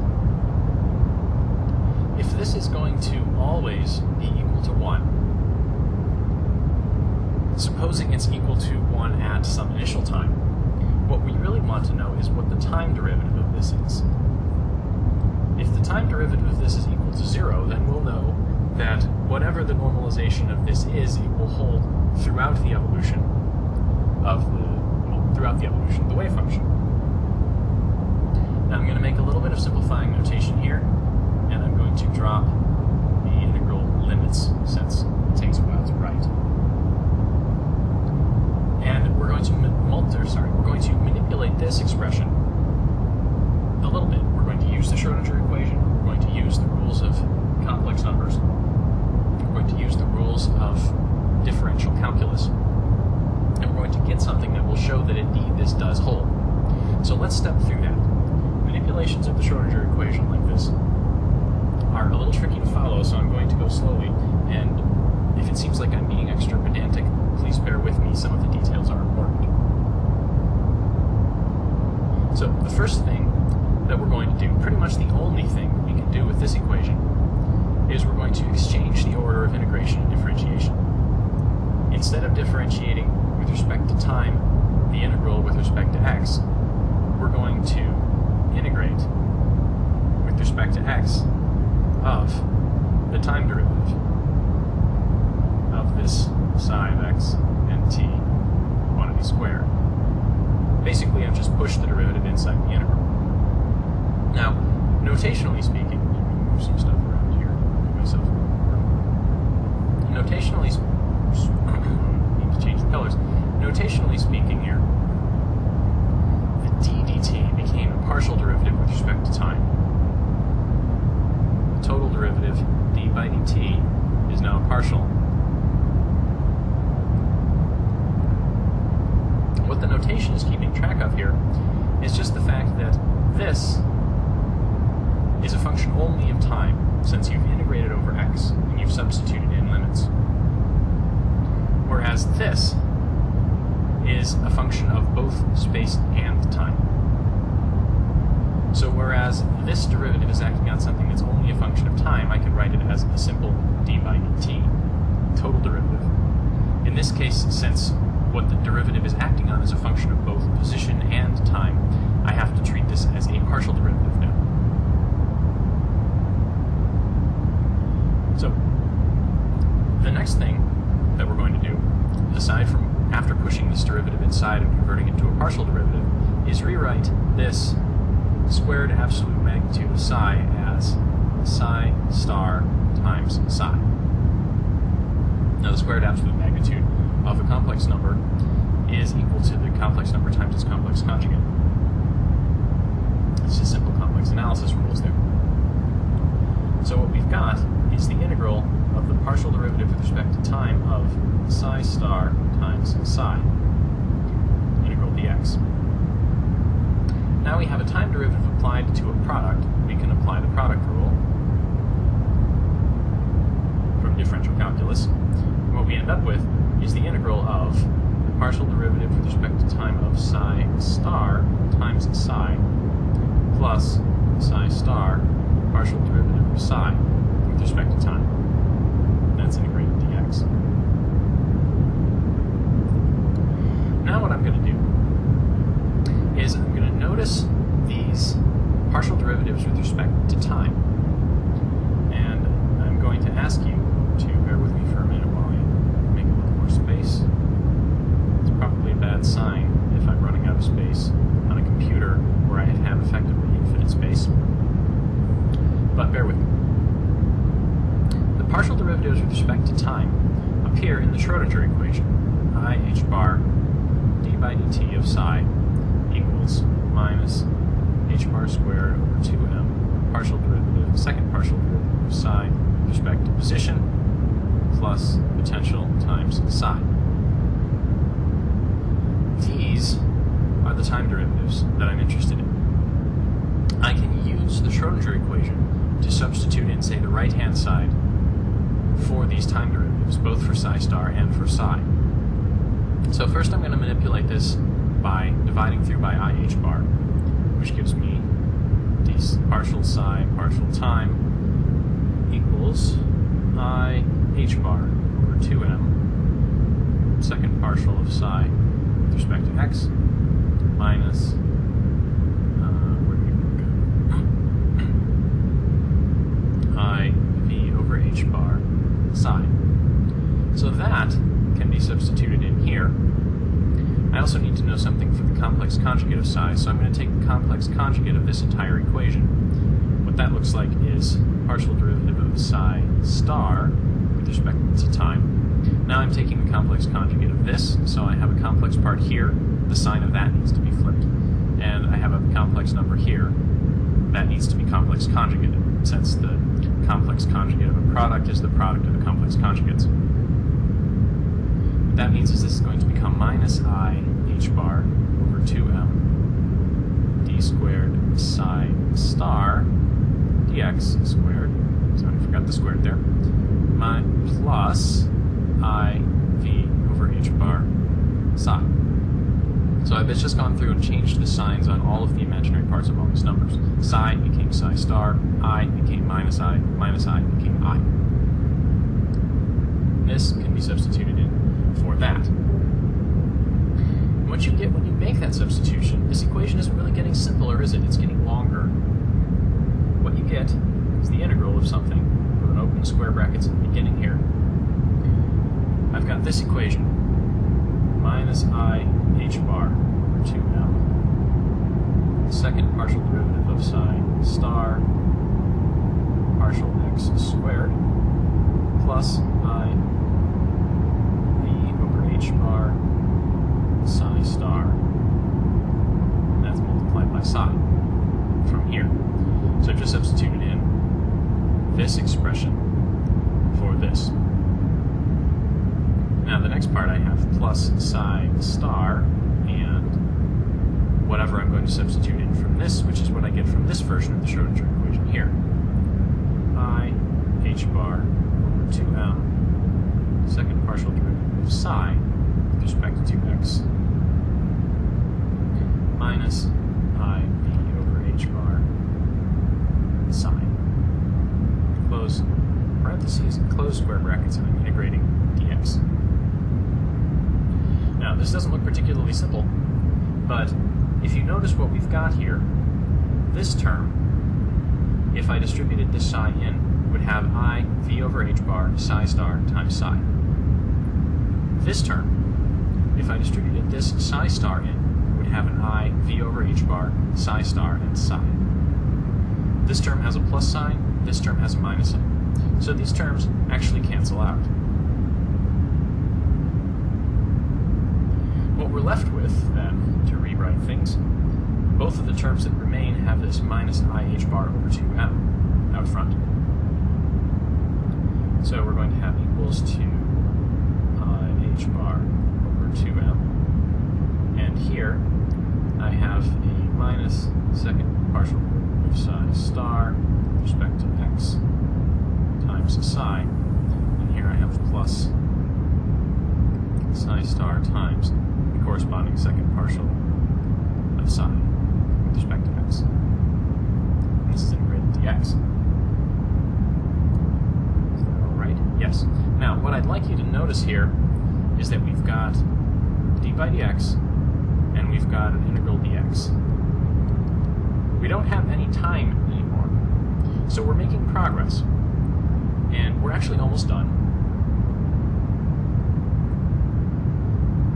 [SPEAKER 1] If this is going to always be equal to 1, supposing it's equal to 1 at some initial time, what we really want to know is what the time derivative of this is. If the time derivative of this is equal to 0, then we'll know that whatever the normalization of this is, it will hold throughout the evolution of the wave function. Now I'm going to make a little bit of simplifying notation here, and I'm going to drop the integral limits since it takes a while to write. And we're going to manipulate this expression a little bit. We're going to use the Schrödinger equation. We're going to use the rules of complex numbers. We're going to use the rules of differential calculus. And we're going to get something that will show that indeed this does hold. So let's step through that. Manipulations of the Schrödinger equation like this are a little tricky to follow, so I'm going to go slowly. And if it seems like I'm being extra pedantic, please bear with me. Some of the details are important. So the first thing that we're going to do, pretty much the only thing we can do with this equation, is we're going to exchange the order of integration and differentiation. Instead of differentiating with respect to time the integral with respect to x, we're going to integrate with respect to x of the time derivative of this psi of x and t quantity squared. Basically, I've just pushed the derivative inside the integral. Now, notationally speaking, let me move some stuff around here, give myself room. Notationally, need to change the colors. Notationally speaking here, the d dt became a partial derivative with respect to time. The total derivative, d by dt, is now a partial. What the notation is keeping track of here is just the fact that this is a function only of time, since you've integrated over x and you've substituted in limits. Whereas this is a function of both space and time. So whereas this derivative is acting on something that's only a function of time, I can write it as a simple d by dt, total derivative. In this case, since what the derivative is acting on is a function of both position and time, I have to treat this as a partial derivative now. So, the next thing that we're going to do, aside from after pushing this derivative inside and converting it to a partial derivative, is rewrite this squared absolute magnitude of psi as psi star times psi. Now, the squared absolute magnitude of a complex number is equal to the complex number times its complex conjugate. It's just simple complex analysis rules there. So what we've got is the integral of the partial derivative with respect to time of psi star times psi, integral dx. Now we have a time derivative applied to a product. We can apply the product rule from differential calculus. And what we end up with is the integral of the partial derivative with respect to time of psi star times psi plus psi star partial derivative of psi with respect to time. That's integrated dx. Now what I'm going to do is I'm going to notice these partial derivatives with respect to time. And I'm going to ask you to bear with me for a minute while I make a little more space. It's probably a bad sign if I'm running out of space on a computer where I have effectively infinite space. But bear with me. The partial derivatives with respect to time appear in the Schrödinger equation. I h bar d by dt of psi equals minus h bar squared over 2m partial derivative, second partial derivative of psi with respect to position plus potential times psi. These are the time derivatives that I'm interested in. I can use the Schrödinger equation to substitute in, say, the right-hand side for these time derivatives, both for psi star and for psi. So first I'm going to manipulate this by dividing through by I h bar, which gives me d partial psi partial time equals I h bar over 2m, second partial of psi with respect to x, minus, where do we go? I v over h bar psi. So that can be substituted in here. I also need to know something for the complex conjugate of psi, so I'm going to take the complex conjugate of this entire equation. What that looks like is partial derivative of psi star with respect to time. Now I'm taking the complex conjugate of this, so I have a complex part here. The sign of that needs to be flipped. And I have a complex number here. That needs to be complex conjugated, since the complex conjugate of a product is the product of the complex conjugates. What that means is this is going to become minus I h bar over 2m d squared psi star dx squared, so I forgot the squared there, plus I v over h bar psi. So I it's just gone through and changed the signs on all of the imaginary parts of all these numbers. Psi became psi star, I became minus I became I. This can be substituted in for that. And what you get when you make that substitution, this equation isn't really getting simpler, is it? It's getting longer. What you get is the integral of something with an open square brackets at the beginning here. I've got this equation, minus I h bar over 2m, the second partial derivative of psi star partial x squared plus I v over h bar psi star, and that's multiplied by psi from here. So I've just substituted in this expression for this. Now the next part I have plus psi star and whatever I'm going to substitute in from this, which is what I get from this version of the Schrodinger equation here. I h bar over 2m, second partial derivative of psi with respect to x, minus I v over h bar psi. Close parentheses and close square brackets, and I'm integrating dx. Now, this doesn't look particularly simple, but if you notice what we've got here, this term, if I distributed this psi in, would have I v over h bar psi star times psi. This term, if I distributed this psi star in, would have an I v over h bar psi star and psi. This term has a plus sign, this term has a minus sign. So these terms actually cancel out. What we're left with, then, to rewrite things, both of the terms that remain have this minus I h bar over 2m out front. So we're going to have equals to I h bar over 2m. And here I have a minus second partial derivative of psi star with respect to x times psi. And here I have plus psi star times the corresponding second partial of psi with respect to x. And this is integrated dx. Is that all right? Yes. Now, what I'd like you to notice here is that we've got d by dx and we've got an integral dx. We don't have any time anymore, so we're making progress, and we're actually almost done.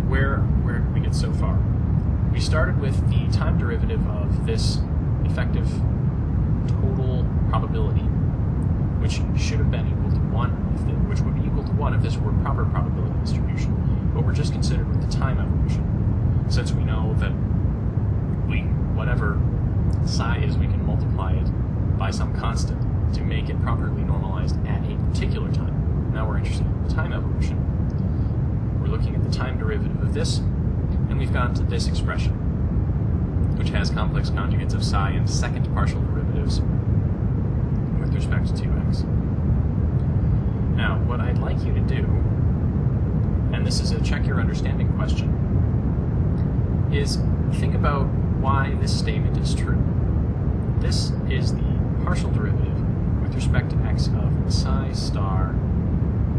[SPEAKER 1] Where did we get so far? We started with the time derivative of this effective total probability, which should have been equal to 1, which would be equal to 1 if this were a proper probability distribution, but we're just considered with the time evolution. Since we know that whatever psi is, we can multiply it by some constant to make it properly normalized at a particular time. Now we're interested in the time evolution. We're looking at the time derivative of this, and we've gotten to this expression, which has complex conjugates of psi and second partial derivatives with respect to x. Now, what I'd like you to do, and this is a check your understanding question, is think about why this statement is true. This is the partial derivative with respect to x of psi star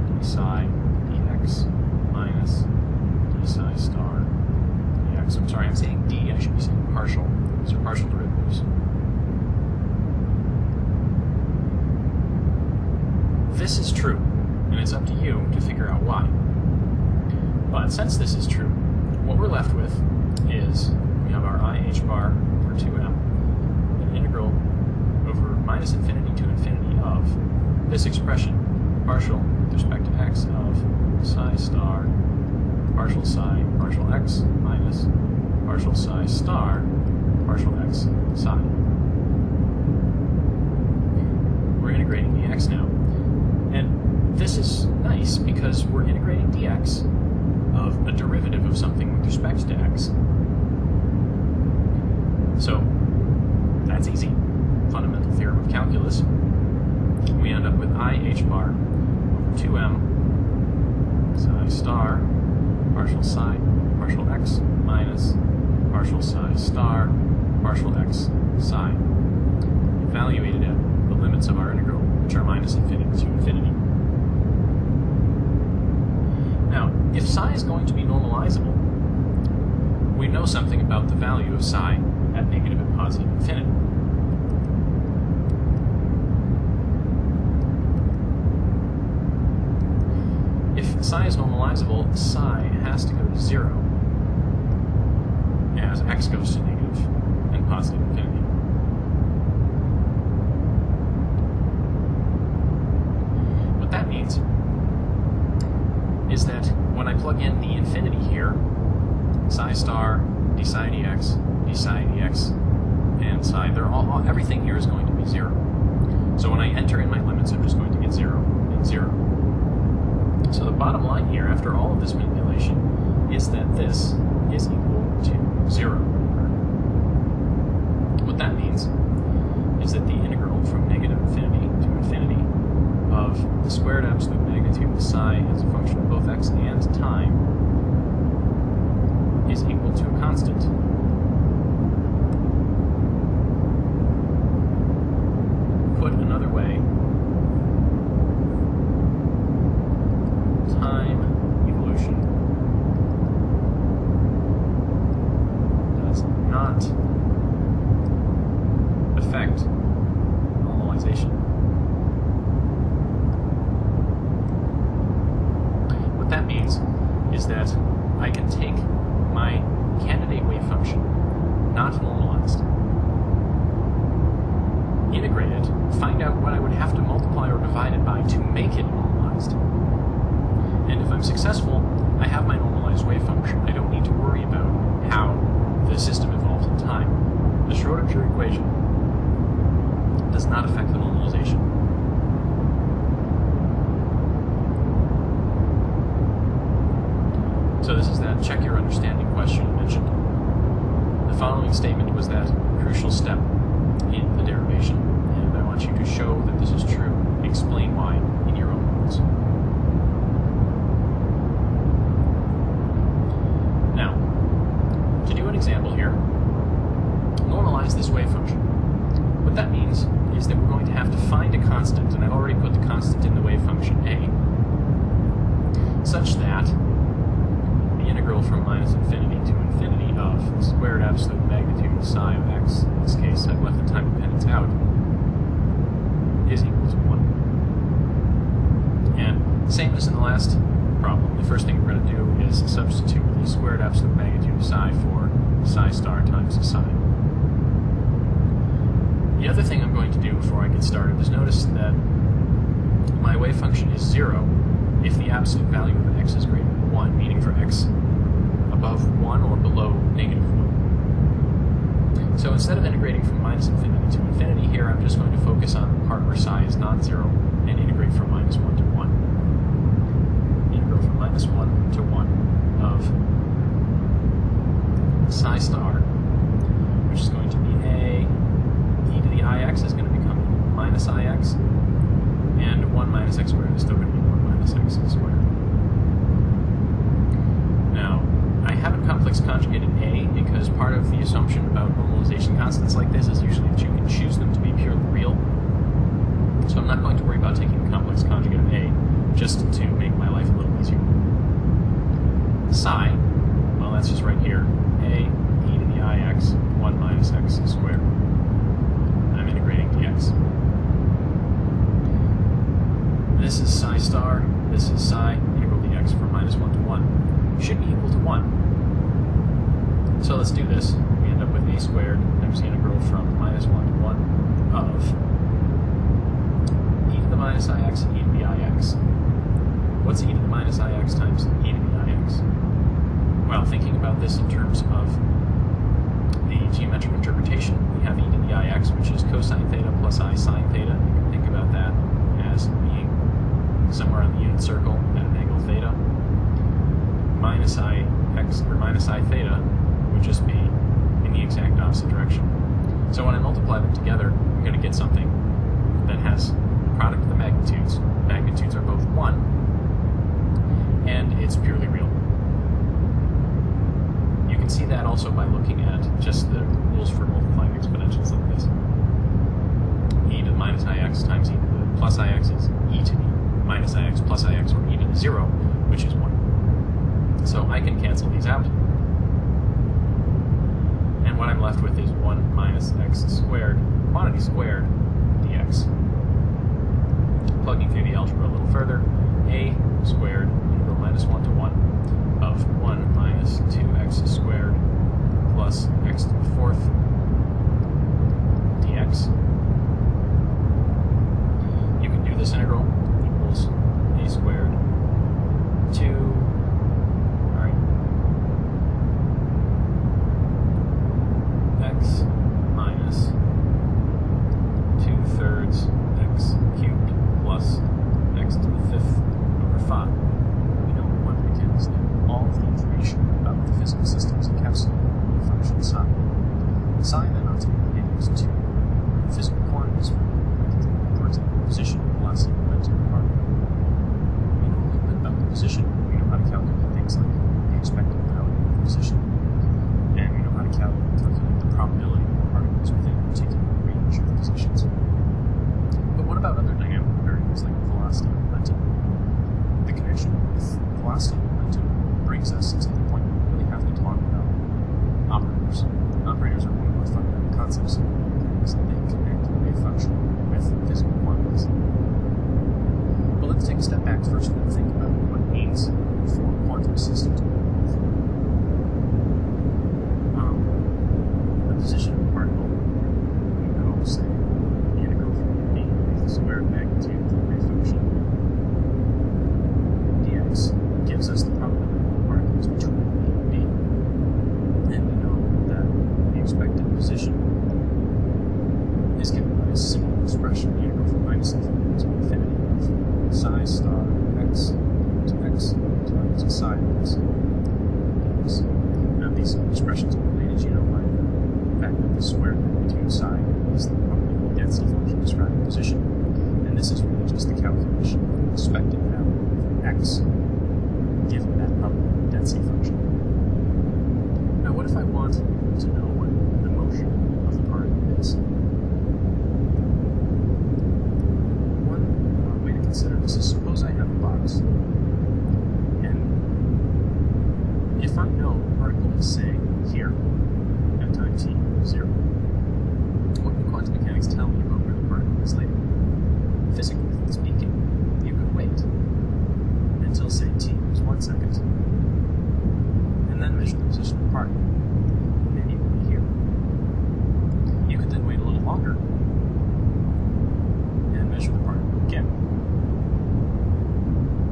[SPEAKER 1] d psi dx minus d psi star dx. I'm sorry, I'm saying d, I should be saying partial. These are partial derivatives. This is true, and it's up to you to figure out why. But since this is true, what we're left with is we have our I h bar over 2m, an integral over minus infinity to infinity of this expression, partial with respect to x of psi star partial psi partial x minus partial psi star partial x psi. We're integrating dx now. And this is nice because we're integrating dx of a derivative of something with respect to x. So that's easy. Fundamental theorem of calculus. We end up with I h bar over 2m psi star partial psi partial x minus
[SPEAKER 2] partial psi star, partial x psi, evaluated at the limits of our integral, which are minus infinity to infinity. Now, if psi is going to be normalizable, we know something about the value of psi at negative and positive infinity. If psi is normalizable, psi has to go to 0 as x goes to negative and positive infinity. What that means is that when I plug in the infinity here, psi star, d psi dx, d psi dx, and psi, everything here is going to be 0. So when I enter in my limits, I'm just going to get 0 and 0. So the bottom line here, after all of this manipulation, is that this is equal to 0. What that means is that the integral from negative infinity to infinity of the squared absolute magnitude of psi as a function of both x and time is equal to a constant. Put another way, time evolution does not affect normalization. What that means is that I can take my candidate wave function, not normalized, integrate it, find out what I would have to multiply or divide it by to make it normalized. And if I'm successful, I have my normalized wave function. I don't need to worry about how the system evolves in time. The Schrödinger equation does not affect the normalization. So this is that check your understanding question I mentioned. The following statement was that crucial step in the derivation, and I want you to show that this is true. Explain why in your own words. Now, to do an example here, normalize this wave function. What that means is that we're going to have to find a constant, and I've already put the constant in the wave function a, such that the integral from minus infinity to infinity of squared absolute magnitude of psi of x, in this case I've left the time dependence out, is equal to 1. And same as in the last problem, the first thing we're going to do is substitute the squared absolute magnitude of psi for psi star times psi. The other thing I'm going to do before I get started is notice that my wave function is 0 if the absolute value of x is greater than 1, meaning for x above 1 or below negative 1. So instead of integrating from minus infinity to infinity here, I'm just going to focus on the part where psi is non-zero and integrate from minus 1 to 1. Integral from minus 1 to 1 of psi star, which is going to be a e to the ix is going to become minus ix, and 1 minus x squared is still going to be 1 minus x squared. Now, I haven't complex conjugated a because part of the assumption about normalization constants like this is usually that you can choose them to be purely real. So I'm not going to worry about taking the complex conjugate of a just to make my life a little easier. Psi, well, that's just right here. A e to the ix, 1 minus x squared. I'm integrating dx. This is psi star, this is psi, integral dx from minus 1 to 1. Should be equal to 1. So let's do this. We end up with a squared times the integral from minus 1 to 1 of e to the minus ix and e to the ix. What's e to the minus ix times e to the ix? Well, thinking about this in terms of the geometric interpretation, we have e to the ix, which is cosine theta plus I sine theta. You can think about that as being somewhere on the unit circle at an angle theta. Minus I x or minus I theta would just be in the exact opposite direction. So when I multiply them together, I'm going to get something that has the product of the magnitudes. Magnitudes are both 1, and it's purely real. You can see that also
[SPEAKER 1] also by looking at just the rules for multiplying exponentials like this. E to the minus ix times e to the plus ix is e to the minus ix plus ix, or e to the 0, which is 1. So I can cancel these out. And what I'm left with is 1 minus x squared, quantity squared, dx. Plugging through the algebra a little further, a squared integral minus 1 to 1 of 1 minus 2x squared plus x to the 4th dx. You can do this integral equals a squared 2, x minus 2/3 x cubed plus x to the 5th over 5.
[SPEAKER 2] We know quantum mechanics that all of the information about the physical systems encapsulated in the function psi. Psi then ultimately equals to physical quantities, for example, position, velocity, momentum, and particle. We know a little bit about the position. We know how to calculate things like the expected value of the position, and we know how to calculate the probability of particles within a particular range of positions. But what about other dynamic variables like velocity and momentum? The connection with velocity and momentum brings us to the point where we really have to talk about operators. Operators are one of the fundamental concepts of mechanics, and they connect the wave function with physical quantities. But let's take a step back first and think about what it means for a quantum system to move. The position of a particle, we could also say the integral from b with the squared magnitude of the wave function dx gives us the probability of particles between a and b. And we know that the expected position is given by a simple expression, the integral from minus infinity to infinity of psi star x times psi x dx. Now these expressions are related, by the fact that the squared magnitude psi is the probability density function describing position, and this is really just the calculation of the expected value of x given that probability density function. Now what if I want to know what the motion of the particle is? One way to consider this is, suppose I have a box, and if I know the particle is, say, here at time t 0, what would quantum mechanics tell me about where the particle is later? Physically speaking, you could wait until, say, t equals 1 second, and then measure the position of the particle. Maybe it would be here. You could then wait a little longer and measure the particle again.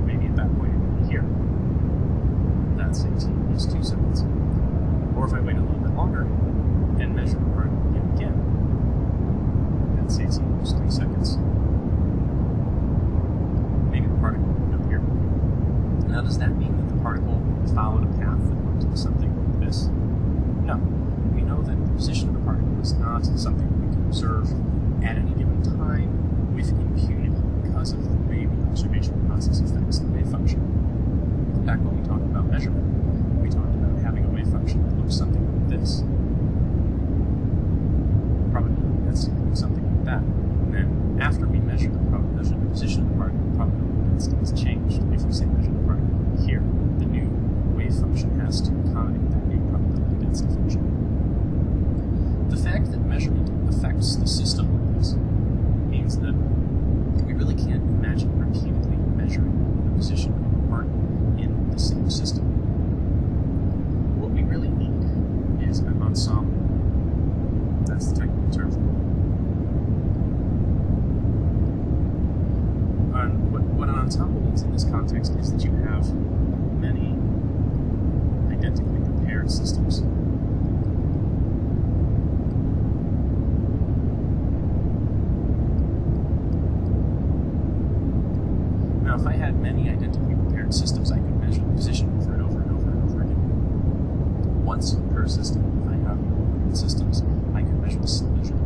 [SPEAKER 2] Maybe at that point it would be here. That's, say, t equals 2 seconds. Or if I wait a little bit longer and measure the particle again, that's, say, t equals 3 seconds. Maybe the particle would be up here. Now, does that mean that the particle followed a path that went to something like this? No. We know that the position of the particle is not something that we can observe at any given time with impunity because of the way the observation process affects the wave function. Back when we talked about measurement, we talked about having a wave function that looks something like this. Probability density looks something like that. And then after we measure the position of the particle, the probability density has changed. If we say measure the particle here, the new wave function has to accommodate that new probability density function. The fact that measurement affects the system like this means that we really can't imagine repeatedly measuring the position of a particle in the same system. What we really need is an ensemble. That's the technical term for it. What an ensemble means in this context is that you have many identically paired systems. Now, if I had many identically paired systems, I could measure the position over and over and over and over again. Once per system. If I have systems, I could measure the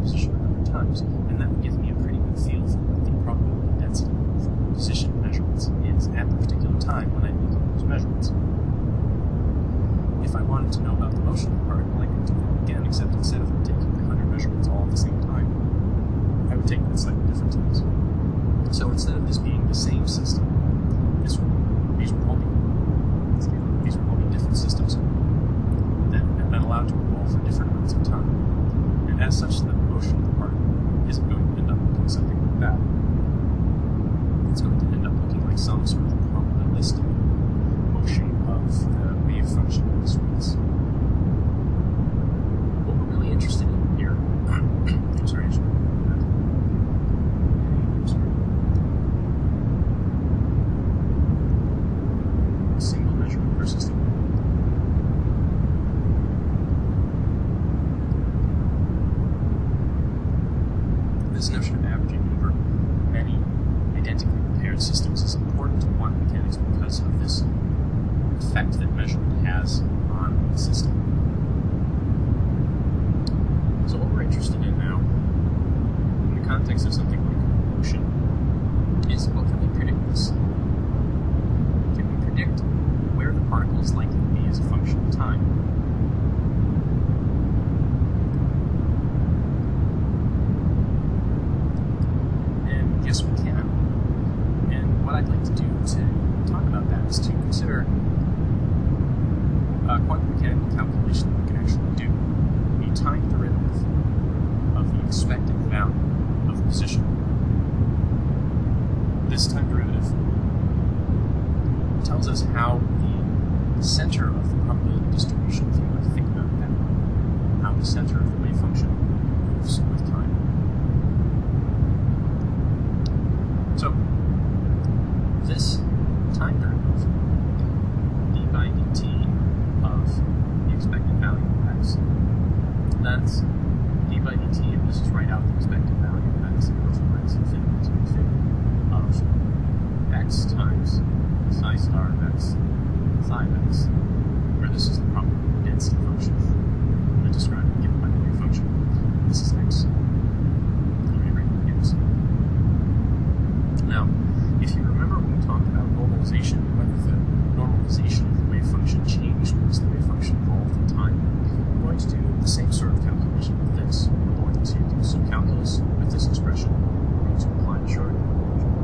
[SPEAKER 2] position 100 times, and that would give me a pretty good feel for what the probability density for position measurements is at the particular time when I make those measurements. If I want wanted to know about the motion of the particle, I could do that again, except instead of taking the 100 measurements all at the same time, I would take them at slightly different times. So instead of this being the same system, these would all be different systems that have been allowed to evolve for different amounts of time. And as such, the motion of the particle isn't going to end up looking something like that. It's going to end up looking like some sort of probabilistic motion of the wave function in the space. What we're really interested in here, I'm sorry, I should remove that. I'm sorry. A single measurement versus the this notion of averaging over many identically paired systems is important to quantum mechanics because of this effect that measurement has on the system. So what we're interested in now, in the context of something like motion, is what can we predict this? Can we predict where the particle is likely to be as a function of time? Yes, we can. And what I'd like to do to talk about that is to consider a quantum mechanical calculation that we can actually do. A time derivative of the expected value of position. This time derivative tells us how the center of the probability distribution, if you want to think about it that way, how the center of the wave function moves with time. So, this time derivative, d by dt of the expected value of x, that's d by dt, and this is write out the expected value of x, it goes from x infinity to infinity, of x times psi star of x, psi of x, where this is the probability density function I described given by the wave function. This is x. Now, if you remember when we talked about normalization, whether the normalization of the wave function changed as the wave function evolved in time, we're going to do the same sort of calculation with this. We're going to do some calculus with this expression. We're going to apply the short equation.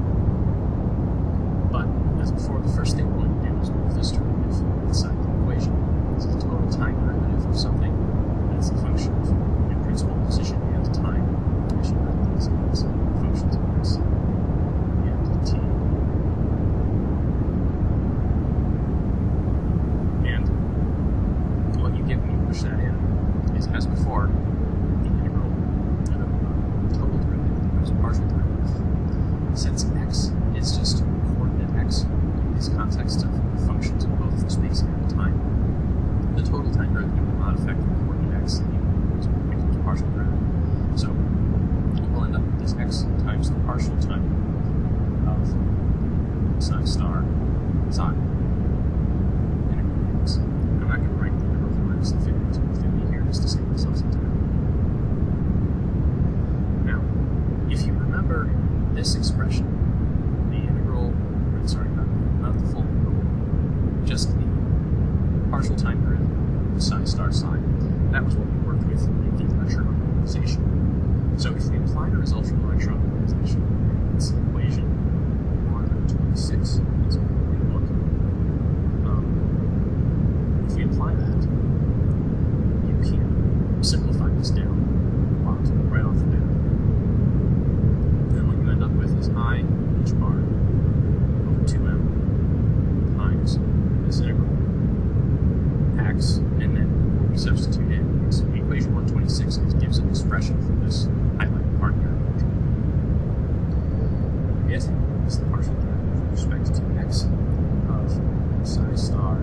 [SPEAKER 2] But, as before, the first thing we're going to do is move this derivative inside the equation. This is the total time derivative of something that's a function of, in principle, position and time. I should write these as functions of x. T. And what you get when you push that in is, as before, the integral total derivative becomes a partial derivative. Since x is just coordinate x in this context of functions of both the space and the time, the total time derivative will not affect the coordinate x, it becomes a partial derivative. So we'll end up with this x times the partial time of psi star psi integral x. I'm not going to write the integral from x infinity to infinity here just to save myself some time. Now, if you remember this expression, the integral, not the full integral, just the partial time derivative of psi star psi, that was what we worked with in the lecture on normalization. So if we apply the result from the lecture on normalization in this equation, 126 is what we're going to look. If we apply that, you can simplify this down a lot right off the bat. Then what you end up with is I h bar over 2m times this integral x, and then what we substitute in is the equation 126 gives an expression for this highlighted part here. It is the partial derivative with respect to x of psi star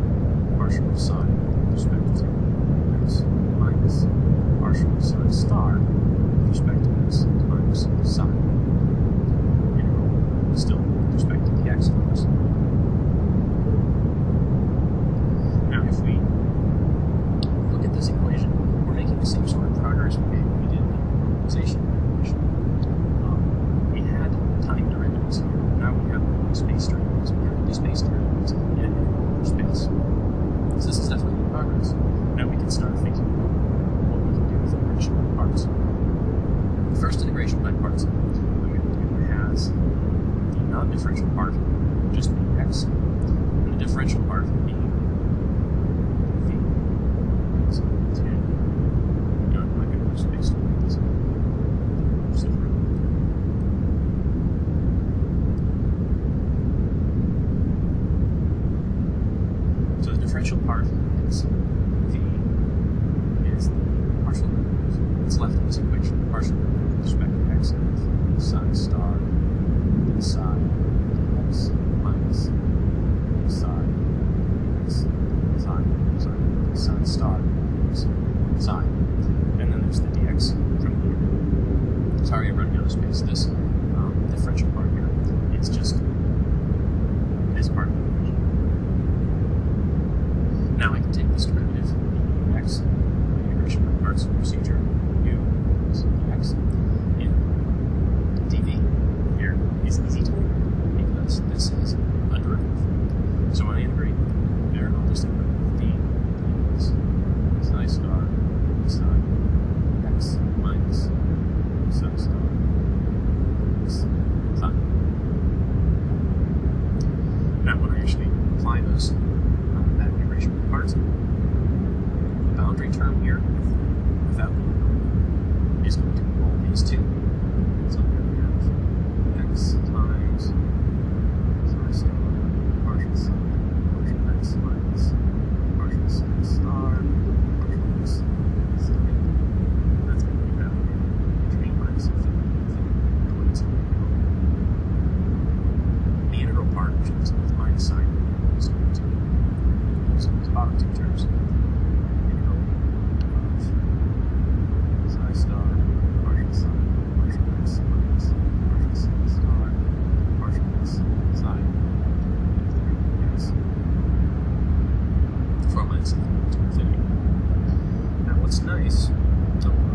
[SPEAKER 2] partial of psi with respect to x minus partial of psi star with respect to x times psi. Integral still with respect to the x, of course. Now, if we look at this equation, we're making the same sort of progress we made when we did the normalization equation. We had time derivatives here. Now we have space derivatives. We have space derivatives in an integral over space. So this is definitely progress. part just being x, and the differential part being v. So it's in, I'm not going to use space to write this out. So the differential part is v is the partial derivative that's left in this equation, the partial derivative with respect to x of psi star psi dx minus psi dx psi star dx psi. And then there's the dx from here. Sorry, I'm running out of space. This differential part here is just this part of the equation. Now I can take this derivative, dx, integration by parts procedure, u is dx, and dv here is easy to integrate because this is a derivative. So when I integrate there, I'll just integrate with d is psi star psi x minus psi star x psi. Now when I actually apply those that integration by parts, the boundary term here without is going to involve these two. So I'm going to have x times psi star partial x minus partial psi star partial x psi. That's going to be evaluated between minus infinity and infinity. The integral part, which is with the minus sign, is going to be using these bottom two terms. Integral of psi star partial psi partial x minus partial psi star partial x psi x from minus infinity to infinity. Now what's nice, I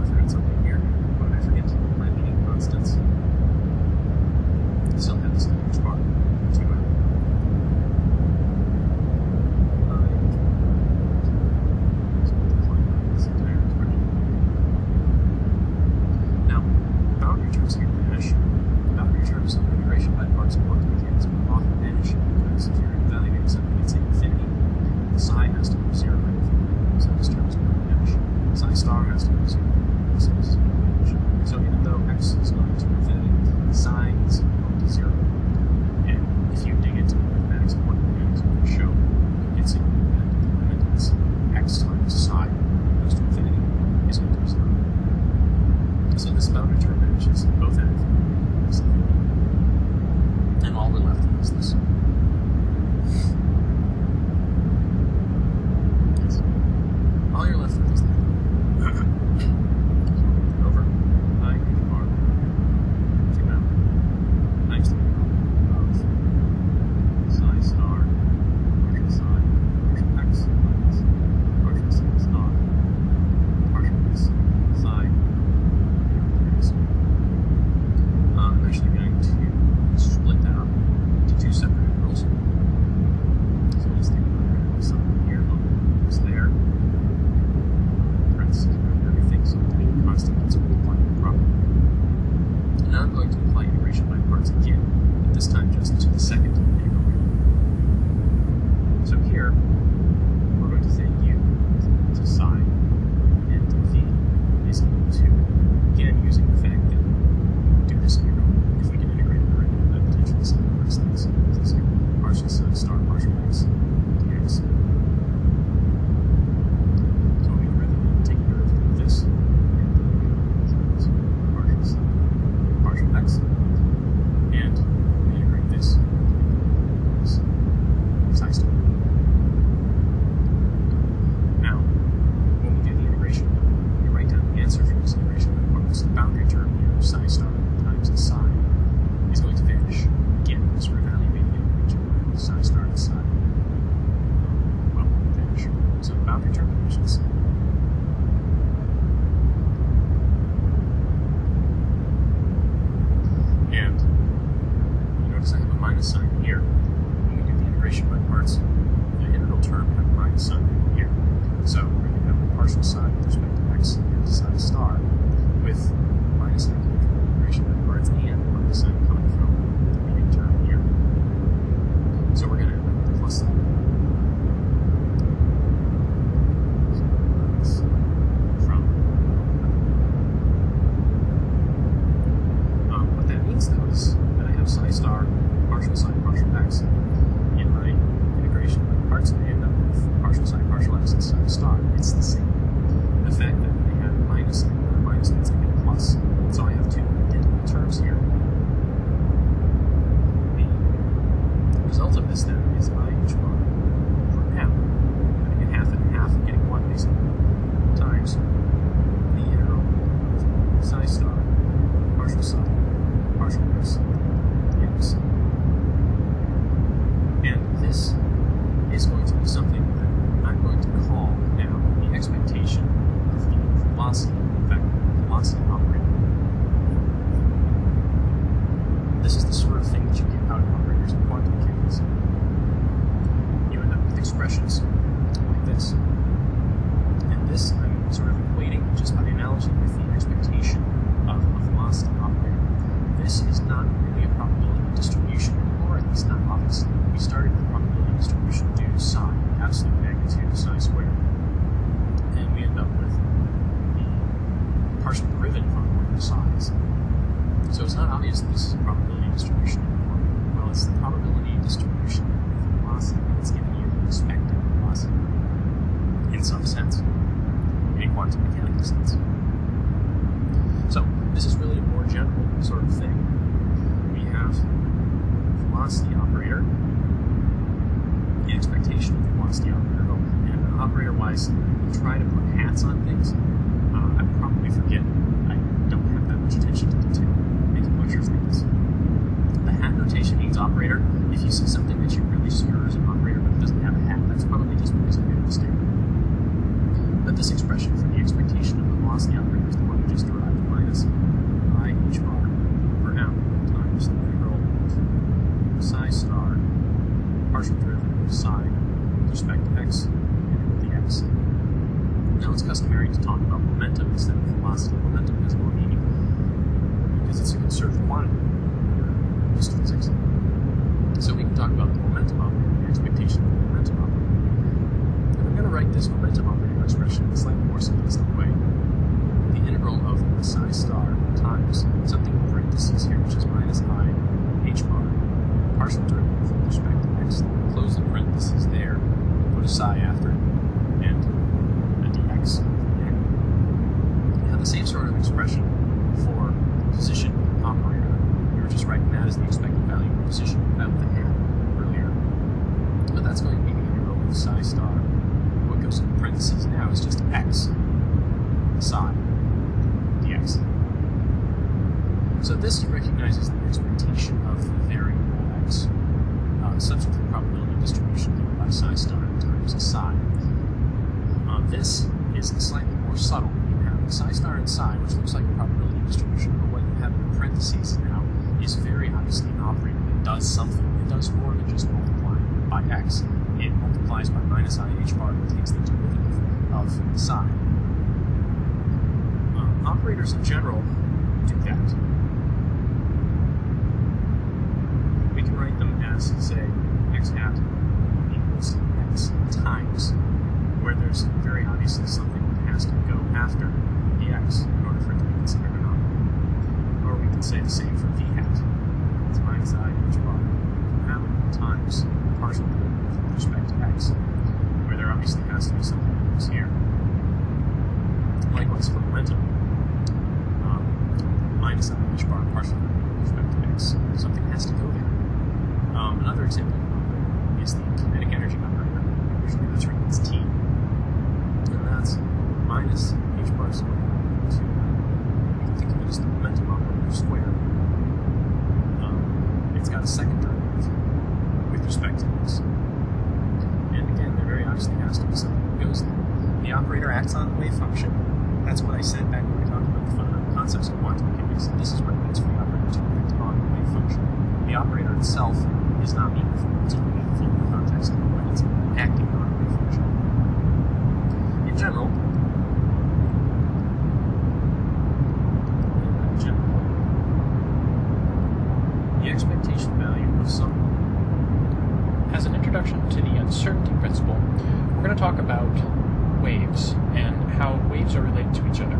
[SPEAKER 2] forgot something here, but I forget my leading constants. I still have this language bar. this then is I h bar over m. Cutting it half and half and getting 1 basically, times the integral of psi star, partial psi, partial x, dx. And this is going to be something that I'm going to call now the expectation of the velocity vector, velocity operator. This is the sort of thing that you get out of operators in quantum mechanics. You end up with expressions like this. And this I'm sort of equating just by analogy with the expectation of a velocity operator. This is not really a probability distribution anymore, at least not obviously. We started with probability distribution due to psi, absolute magnitude of psi squared. And we end up with the partial derivative on one of the sides. So it's not obvious that this is a probability distribution anymore. Well, it's the probability distribution of the velocity that's giving you the expected velocity in some sense, in a quantum mechanical sense. So this is really a more general sort of thing. We have velocity operator, the expectation of the velocity operator. Oh, and operator-wise, we try to put hats on things. I probably forget. I don't have that much attention to detail. Making butchers things. The hat notation means operator. If you see something that you really sure is an operator but it doesn't have a hat, that's probably just because you made a mistake. But this expression for the expectation of the velocity operator is the one we just derived, minus I h bar over m times the integral of psi star, partial derivative of psi with respect to x and dx. Now it's customary to talk about momentum instead of velocity. Momentum has more meaning because it's a conserved quantity under most physics. So we can talk about the momentum operator, the expectation of the momentum operator. And I'm going to write this momentum operator expression in a slightly more simplistic way. The integral of psi star times something in parentheses here, which is minus I h bar, partial derivative with respect to x. Close the parentheses there, put a psi after it, and a dx. You have the same sort of expression for the position operator. We were just writing that as the expected value of position without the hat earlier. But that's going to be the integral of psi star. What goes in parentheses now is just x, psi, dx. So this recognizes the expectation of the variable x, subject to the probability distribution given by psi star times psi. This is slightly more subtle. You have psi star and psi, which looks like a probability distribution, but what you have in parentheses now is very obviously an operator that does something. It does more than just multiply by x. It multiplies by minus I h bar and takes the derivative of psi. Operators in general do that. We can write them as, say, x hat equals x times, where there's very obviously something that has to go after the x in order for it to be considered an operator. Or we can say the same for v hat. It's minus I h bar m times partial derivative with respect to x, where there obviously has to be something that goes here. Likewise for momentum, minus I h bar partial derivative with respect to x. Something has to go there. Another example of an operator is the kinetic energy operator. Usually that's written as T. And that's minus h bar squared to, you can think of it as the momentum operator squared. It's got a second derivative with respect to x. And again, there very obviously has to be something that goes there. The operator acts on the wave function. That's what I said back when we talked about the fundamental concepts of quantum mechanics. This is what it means for the operator to act on the wave function. The operator itself is not meaningful. It's only meaningful in the context of when it's acting on a wave function. In general, the expectation value of something.
[SPEAKER 1] As an introduction to the uncertainty principle, we're going to talk about waves and how waves are related to each other.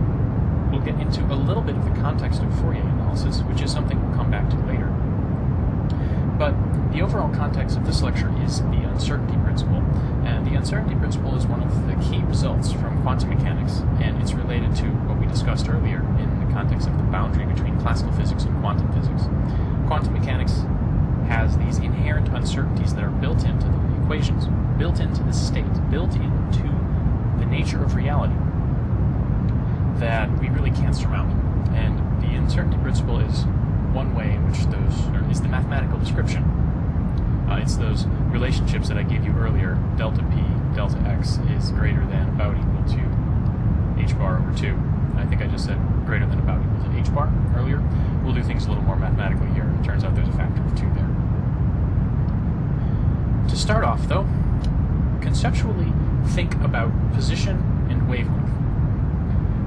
[SPEAKER 1] We'll get into a little bit of the context of Fourier analysis, which is something we'll come back to later. But the overall context of this lecture is the uncertainty principle, and the uncertainty principle is one of the key results from quantum mechanics, and it's related to what we discussed earlier in the context of the boundary between classical physics and quantum physics. Quantum mechanics has these inherent uncertainties uncertainties that are built into the equations, built into the state, built into the nature of reality that we really can't surmount. And the uncertainty principle is one way in which or is the mathematical description. It's those relationships that I gave you earlier. Delta P, delta X is greater than about equal to H bar over 2. I think I just said greater than about equal to H bar earlier. We'll do things a little more mathematically here. It turns out there's a factor of 2 there. To start off, though, conceptually think about position and wavelength.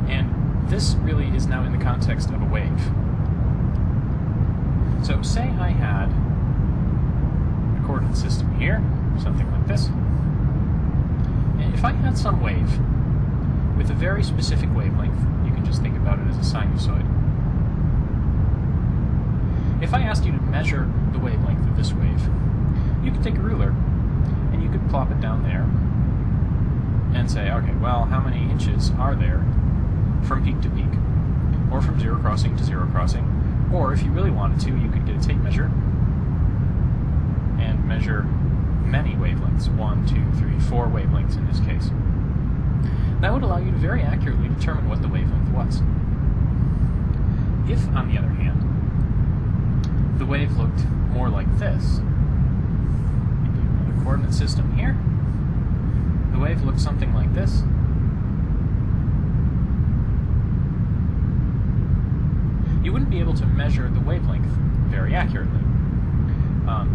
[SPEAKER 1] And this really is now in the context of a wave. So say I had a coordinate system here, something like this. And if I had some wave with a very specific wavelength, you can just think about it as a sinusoid. If I asked you to measure the wavelength of this wave, you could take a ruler and you could plop it down there and say, okay, well, how many inches are there from peak to peak, or from zero crossing to zero crossing? Or if you really wanted to, you could get a tape measure and measure many wavelengths, 1, 2, 3, 4 wavelengths in this case. That would allow you to very accurately determine what the wavelength was. If, on the other hand, the wave looked more like this, maybe another coordinate system here, the wave looked something like this, you wouldn't be able to measure the wavelength very accurately.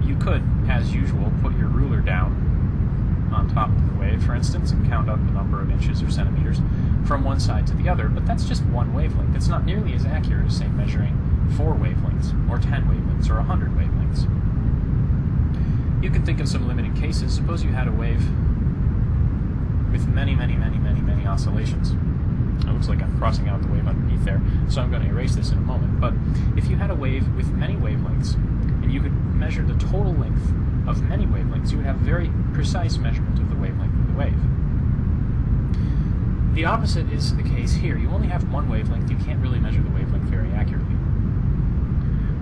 [SPEAKER 1] You could, as usual, put your ruler down on top of the wave, for instance, and count up the number of inches or centimeters from one side to the other, but that's just one wavelength. It's not nearly as accurate as, say, measuring 4 wavelengths, or 10 wavelengths, or 100 wavelengths. You can think of some limited cases. Suppose you had a wave with many oscillations. It looks like I'm crossing out the wave underneath there, so I'm going to erase this in a moment. But if you had a wave with many wavelengths, and you could measure the total length of many wavelengths, you would have a very precise measurement of the wavelength of the wave. The opposite is the case here. You only have one wavelength, you can't really measure the wavelength very accurately.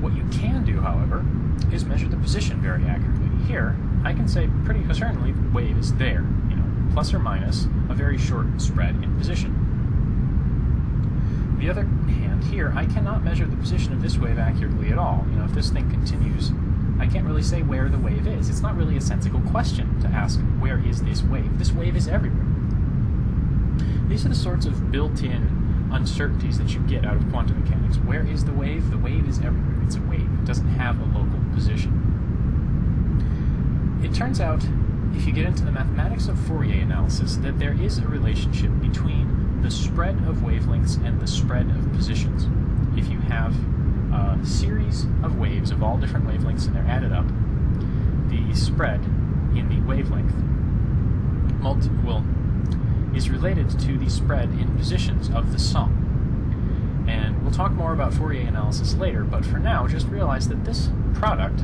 [SPEAKER 1] What you can do, however, is measure the position very accurately. Here, I can say pretty certainly the wave is there, plus or minus a very short spread in position. On the other hand, here, I cannot measure the position of this wave accurately at all. If this thing continues, I can't really say where the wave is. It's not really a sensical question to ask, where is this wave? This wave is everywhere. These are the sorts of built-in uncertainties that you get out of quantum mechanics. Where is the wave? The wave is everywhere. It's a wave. It doesn't have a local position. It turns out, if you get into the mathematics of Fourier analysis, that there is a relationship between the spread of wavelengths and the spread of positions. If you have a series of waves of all different wavelengths and they're added up, the spread in the wavelength is related to the spread in positions of the sum. And we'll talk more about Fourier analysis later, but for now, just realize that this product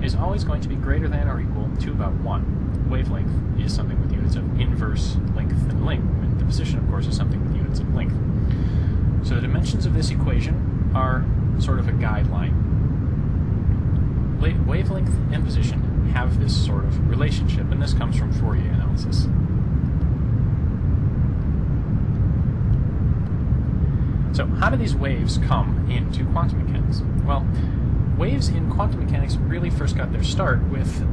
[SPEAKER 1] is always going to be greater than or equal to about 1. Wavelength is something with units of inverse length and length, and the position, of course, is something with units of length. So the dimensions of this equation are sort of a guideline. Wavelength and position have this sort of relationship, and this comes from Fourier analysis. So how do these waves come into quantum mechanics? Well, waves in quantum mechanics really first got their start with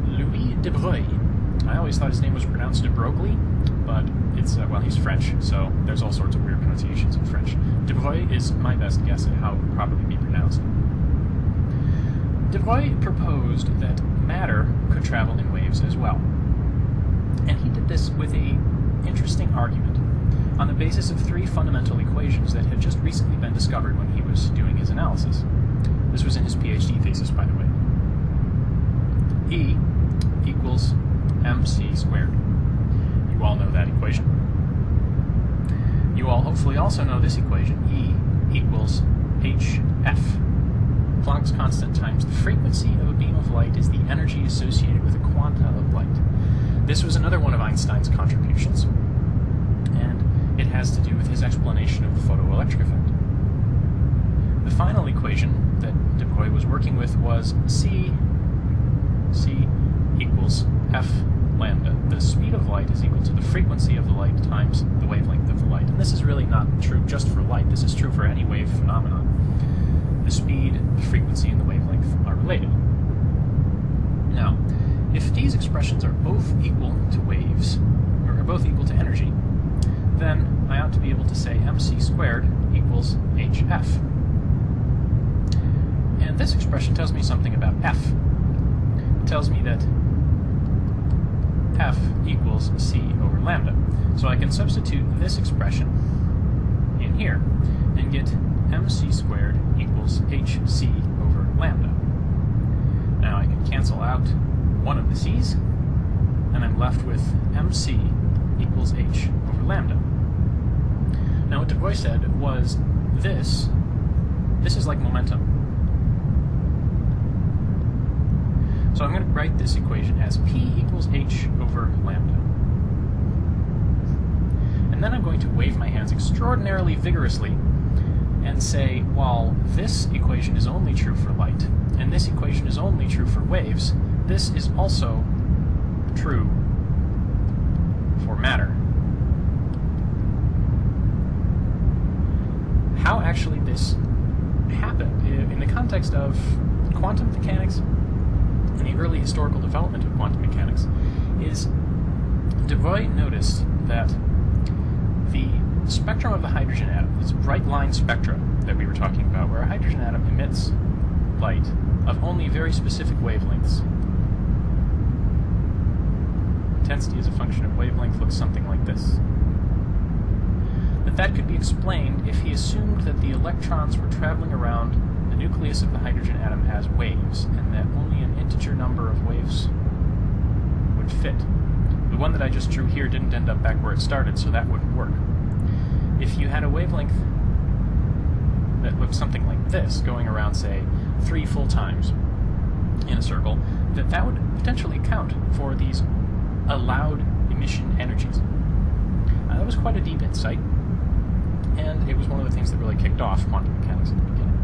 [SPEAKER 1] Louis de Broglie. I always thought his name was pronounced de Broglie, but it's, he's French, so there's all sorts of weird pronunciations in French. De Broglie is my best guess at how it would probably be pronounced. De Broglie proposed that matter could travel in waves as well. And he did this with an interesting argument on the basis of 3 fundamental equations that had just recently been discovered when he was doing his analysis. This was in his PhD thesis, by the way. E equals mc squared. You all know that equation. You all hopefully also know this equation. E equals hf. Planck's constant times the frequency of a beam of light is the energy associated with a quanta of light. This was another one of Einstein's contributions, and it has to do with his explanation of the photoelectric effect. The final equation that de Broglie was working with was C equals f lambda. The speed of light is equal to the frequency of the light times the wavelength of the light. And this is really not true just for light. This is true for any wave phenomenon. The speed, the frequency, and the wavelength are related. Now, if these expressions are both equal to waves, or are both equal to energy, then I ought to be able to say mc squared equals hf. And this expression tells me something about f. It tells me that f equals c over lambda. So I can substitute this expression in here and get mc squared equals hc over lambda. Now I can cancel out one of the c's, and I'm left with mc equals h over lambda. Now what Du Bois said was this is like momentum. So I'm going to write this equation as p equals h over lambda. And then I'm going to wave my hands extraordinarily vigorously and say, while this equation is only true for light, and this equation is only true for waves, this is also true for matter. How actually this happened in the context of quantum mechanics and the early historical development of quantum mechanics is Du Bois noticed that the spectrum of the hydrogen atom, this bright line spectra that we were talking about, where a hydrogen atom emits light of only very specific wavelengths. Intensity as a function of wavelength looks something like this. That could be explained if he assumed that the electrons were traveling around the nucleus of the hydrogen atom as waves, and that only an integer number of waves would fit. The one that I just drew here didn't end up back where it started, so that wouldn't work. If you had a wavelength that looked something like this, going around, say, 3 full times in a circle, that would potentially account for these allowed emission energies. That was quite a deep insight, and it was one of the things that really kicked off quantum mechanics at the beginning.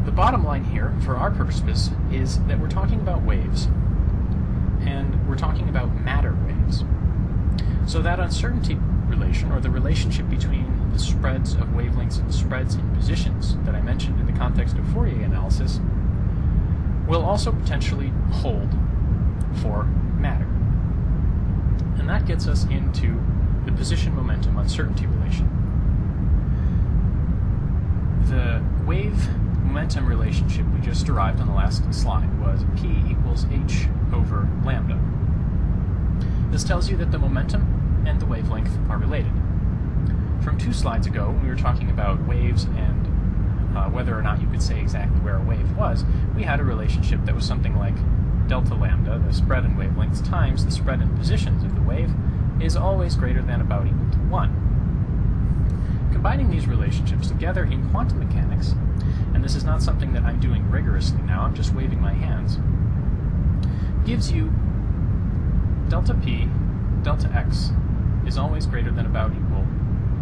[SPEAKER 1] The bottom line here, for our purposes, is that we're talking about waves, and we're talking about matter waves. So that uncertainty relation, or the relationship between the spreads of wavelengths and the spreads in positions that I mentioned in the context of Fourier analysis, will also potentially hold for matter. And that gets us into the position momentum uncertainty relation. The wave momentum relationship we just derived on the last slide was p equals h over lambda. This tells you that the momentum and the wavelength are related. From 2 slides ago, when we were talking about waves and whether or not you could say exactly where a wave was, we had a relationship that was something like delta lambda, the spread in wavelengths, times the spread in positions of the wave, is always greater than about equal to 1. Combining these relationships together in quantum mechanics, and this is not something that I'm doing rigorously now, I'm just waving my hands, gives you delta p, delta x, is always greater than about equal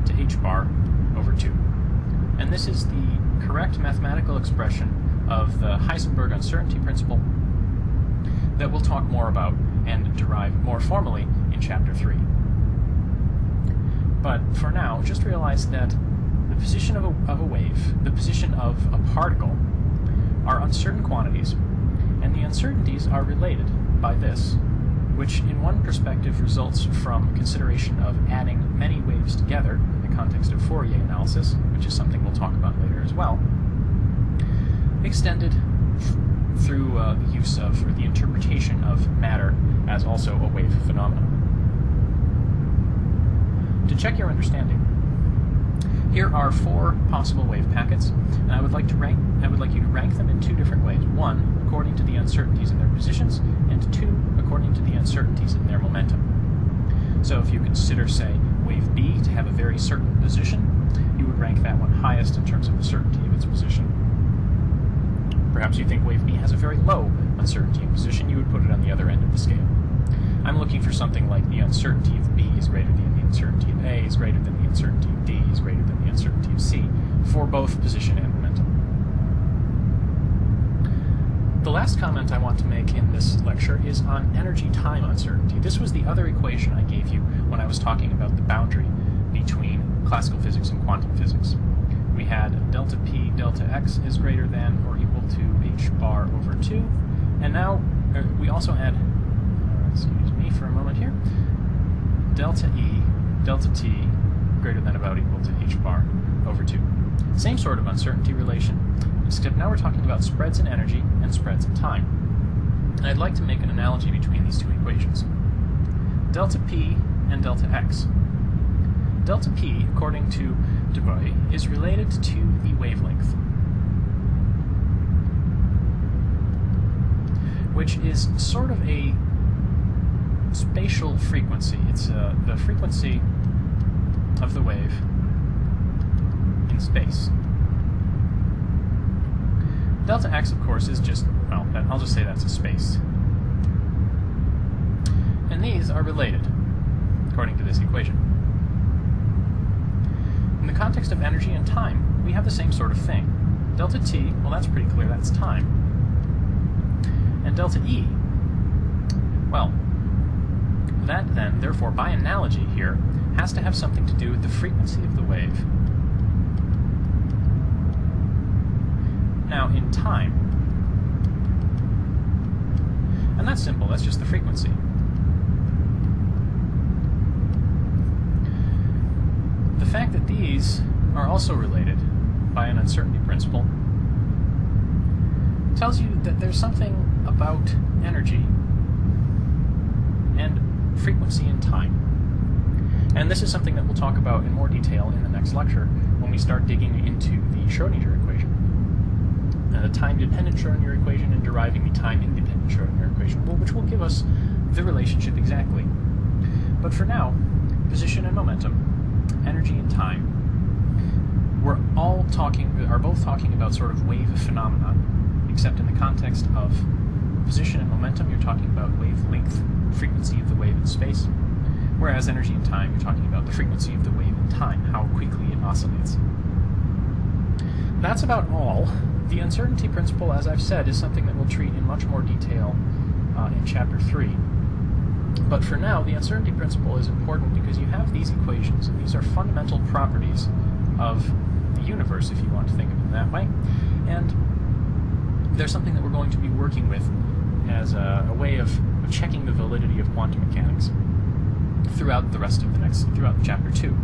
[SPEAKER 1] to h bar over 2. And this is the correct mathematical expression of the Heisenberg uncertainty principle that we'll talk more about and derive more formally in Chapter 3. But for now, just realize that the position of a wave, the position of a particle, are uncertain quantities, and the uncertainties are related by this, which in one perspective results from consideration of adding many waves together in the context of Fourier analysis, which is something we'll talk about later as well, extended through the use of, or the interpretation of, matter as also a wave phenomenon. To check your understanding, here are 4 possible wave packets, and I would like you to rank them in 2 different ways. 1, according to the uncertainties in their positions, and 2, according to the uncertainties in their momentum. So if you consider, say, wave B to have a very certain position, you would rank that one highest in terms of the certainty of its position. Perhaps you think wave B has a very low uncertainty in position, you would put it on the other end of the scale. I'm looking for something like the uncertainty of B is greater than the uncertainty of A is greater than the uncertainty of D is greater than the uncertainty of C for both position and momentum. The last comment I want to make in this lecture is on energy-time uncertainty. This was the other equation I gave you when I was talking about the boundary between classical physics and quantum physics. We had delta p delta x is greater than or equal to h bar over 2, and now we also had, excuse me for a moment here, delta e delta t greater than about equal to h bar over 2. Same sort of uncertainty relation, except now we're talking about spreads in energy and spreads in time. And I'd like to make an analogy between these two equations. Delta p and delta x. Delta p, according to Du Bois, is related to the wavelength, which is sort of a spatial frequency. It's the frequency of the wave in space. Delta x, of course, is just, well, I'll just say that's a space. And these are related, according to this equation. In the context of energy and time, we have the same sort of thing. Delta t, well, that's pretty clear, that's time. And delta e, well, that then, therefore, by analogy here, has to have something to do with the frequency of the wave. Now, in time, and that's simple, that's just the frequency. The fact that these are also related by an uncertainty principle tells you that there's something about energy and frequency in time. And this is something that we'll talk about in more detail in the next lecture when we start digging into the Schrödinger equation. The time-dependent Schrödinger equation and deriving the time-independent Schrödinger equation, which will give us the relationship exactly. But for now, position and momentum, energy and time, are both talking about sort of wave phenomena, except in the context of position and momentum, you're talking about wavelength, frequency of the wave in space, whereas energy and time, you're talking about the frequency of the wave in time, how quickly it oscillates. That's about all. The uncertainty principle, as I've said, is something that we'll treat in much more detail in Chapter 3. But for now, the uncertainty principle is important because you have these equations, and these are fundamental properties of the universe, if you want to think of it that way. And there's something that we're going to be working with as a way of checking the validity of quantum mechanics throughout the rest of throughout Chapter 2.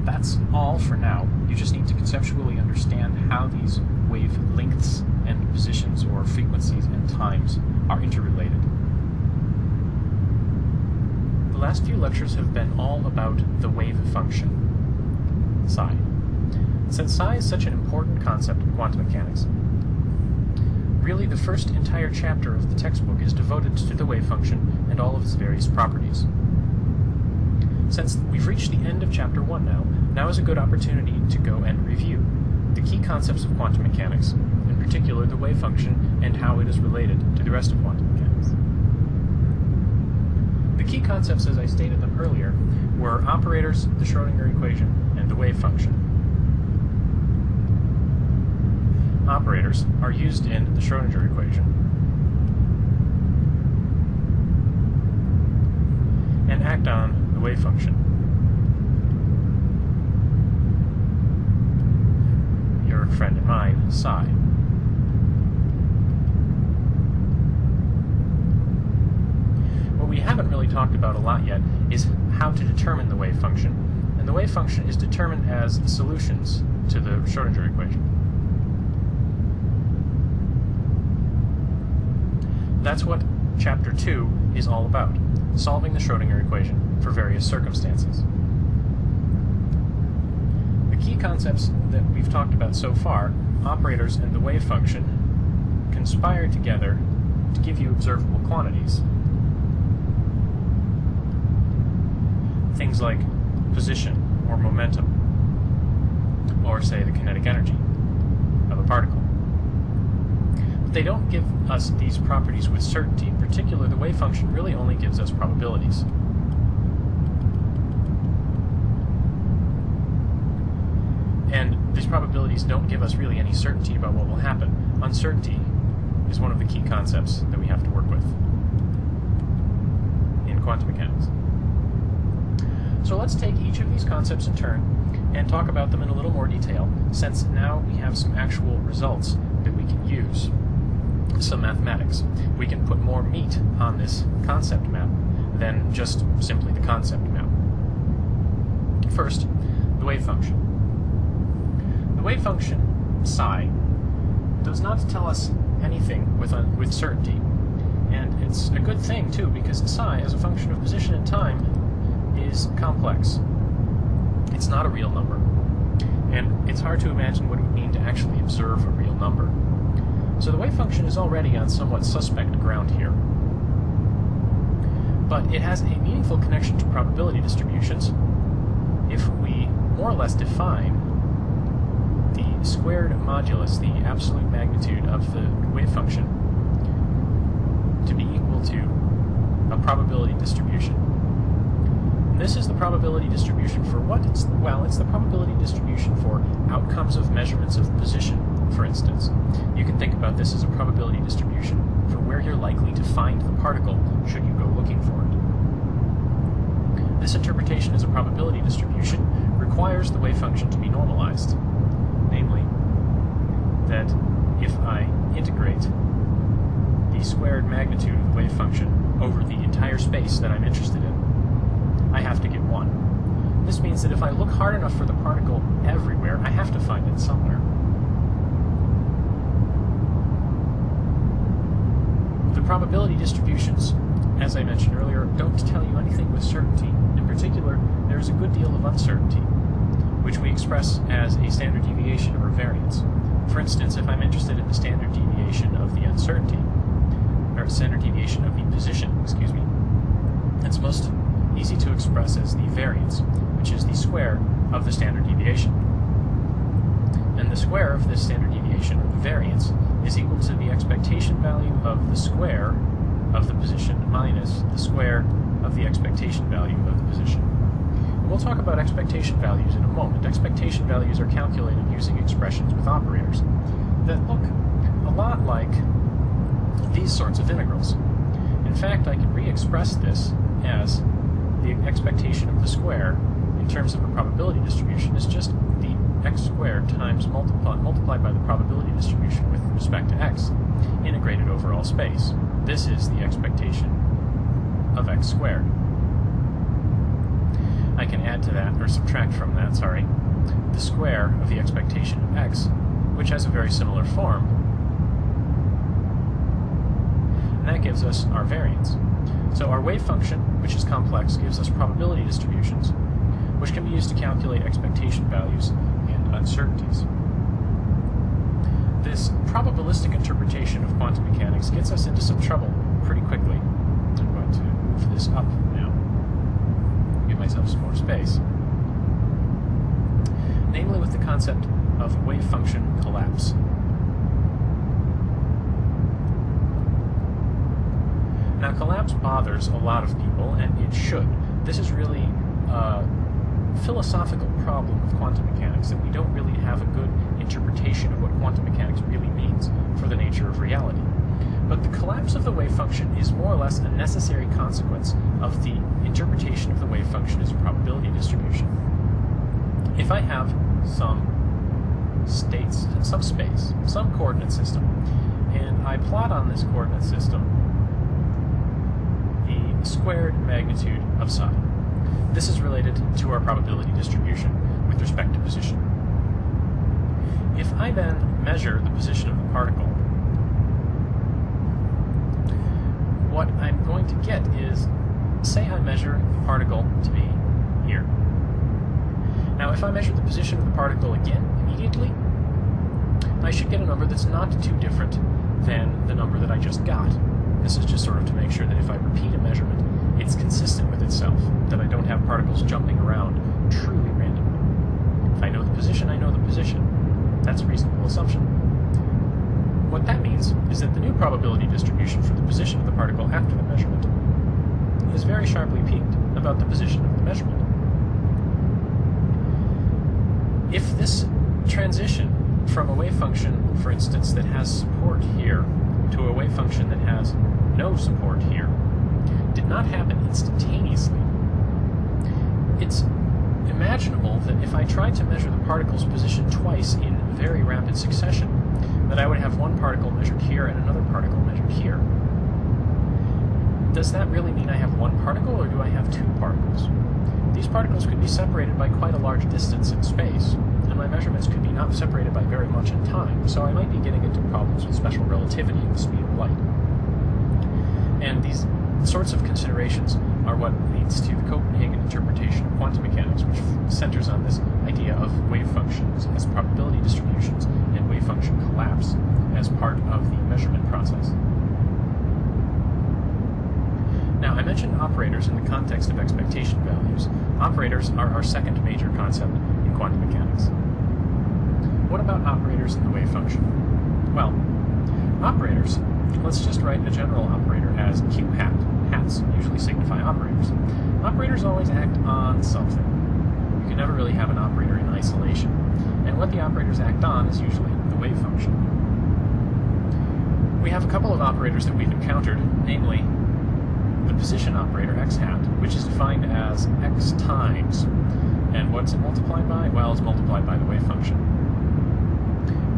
[SPEAKER 1] That's all for now. You just need to conceptually understand how these wavelengths and positions or frequencies and times are interrelated. The last few lectures have been all about the wave function, psi. Since psi is such an important concept in quantum mechanics, really the first entire chapter of the textbook is devoted to the wave function and all of its various properties. Since we've reached the end of Chapter 1 now is a good opportunity to go and review the key concepts of quantum mechanics, in particular the wave function and how it is related to the rest of quantum mechanics. The key concepts, as I stated them earlier, were operators, the Schrödinger equation, and the wave function. Operators are used in the Schrödinger equation and act on the wave function. Your friend and mine, psi. What we haven't really talked about a lot yet is how to determine the wave function, and the wave function is determined as the solutions to the Schrödinger equation. That's what Chapter 2 is all about, solving the Schrödinger equation for various circumstances. The key concepts that we've talked about so far, operators and the wave function, conspire together to give you observable quantities. Things like position or momentum, or say the kinetic energy of a particle. But they don't give us these properties with certainty. In particular, the wave function really only gives us probabilities. And this
[SPEAKER 2] probabilities don't give us really any certainty about what will happen. Uncertainty is one of the key concepts that we have to work with in quantum mechanics. So let's take each of these concepts in turn and talk about them in a little more detail, since now we have some actual results that we can use, some mathematics. We can put more meat on this concept map than just simply the concept map. First, the wave function. The wave function, psi, does not tell us anything with certainty. And it's a good thing, too, because psi, as a function of position and time, is complex. It's not a real number. And it's hard to imagine what it would mean to actually observe a real number. So the wave function is already on somewhat suspect ground here. But it has a meaningful connection to probability distributions if we more or less define the squared modulus, the absolute magnitude of the wave function, to be equal to a probability distribution. And this is the probability distribution for what? It's the probability distribution for outcomes of measurements of position, for instance. You can think about this as a probability distribution for where you're likely to find the particle should you go looking for it. This interpretation as a probability distribution requires the wave function to be normalized. Namely, that if I integrate the squared magnitude of the wave function over the entire space that I'm interested in, I have to get 1. This means that if I look hard enough for the particle everywhere, I have to find it somewhere. The probability distributions, as I mentioned earlier, don't tell you anything with certainty. In particular, there's a good deal of uncertainty, which we express as a standard deviation or variance. For instance, if I'm interested in the standard deviation of the uncertainty, or standard deviation of the position, it's most easy to express as the variance, which is the square of the standard deviation. And the square of this standard deviation, or the variance, is equal to the expectation value of the square of the position minus the square of the expectation value of the position. And we'll talk about expectation values in a moment. Expectation values are calculated using expressions with operators that look a lot like these sorts of integrals. In fact, I can re-express this as the expectation of the square in terms of a probability distribution is just the x squared times multiplied by the probability distribution with respect to x, integrated over all space. This is the expectation of x squared. I can add to that, or subtract from that, the square of the expectation of x, which has a very similar form, and that gives us our variance. So our wave function, which is complex, gives us probability distributions, which can be used to calculate expectation values and uncertainties. This probabilistic interpretation of quantum mechanics gets us into some trouble pretty quickly. I'm going to move this up now, give myself some more space. Namely with the concept of wave function collapse. Now, collapse bothers a lot of people, and it should. This is really a philosophical problem with quantum mechanics, that we don't really have a good interpretation of what quantum mechanics really means for the nature of reality. But the collapse of the wave function is more or less a necessary consequence of the interpretation of the wave function as a probability distribution. If I have some states, some space, some coordinate system, and I plot on this coordinate system the squared magnitude of psi. This is related to our probability distribution with respect to position. If I then measure the position of the particle, what I'm going to get is, say I measure the particle to be here. Now, if I measure the position of the particle again immediately, I should get a number that's not too different than the number that I just got. This is just sort of to make sure that if I repeat a measurement, it's consistent with itself, that I don't have particles jumping around truly randomly. If I know the position, I know the position. That's a reasonable assumption. What that means is that the new probability distribution for the position of the particle after the measurement is very sharply peaked about the position of the measurement. If this transition from a wave function, for instance, that has support here to a wave function that has no support here did not happen instantaneously. It's imaginable that if I tried to measure the particle's position twice in very rapid succession, that I would have one particle measured here and another particle measured here. Does that really mean I have one particle, or do I have two particles? These particles could be separated by quite a large distance in space, and my measurements could be not separated by very much in time, so I might be getting into problems with special relativity and the speed of light. And these sorts of considerations are what leads to the Copenhagen interpretation of quantum mechanics, which centers on this idea of wave functions as probability distributions and wave function collapse as part of the measurement process. Now, I mentioned operators in the context of expectation values. Operators are our second major concept in quantum mechanics. What about operators in the wave function? Well, operators, let's just write a general operator as q hat. Hats usually signify operators. Operators always act on something. You can never really have an operator in isolation. And what the operators act on is usually the wave function. We have a couple of operators that we've encountered, namely the position operator x hat, which is defined as x times. And what's it multiplied by? Well, it's multiplied by the wave function.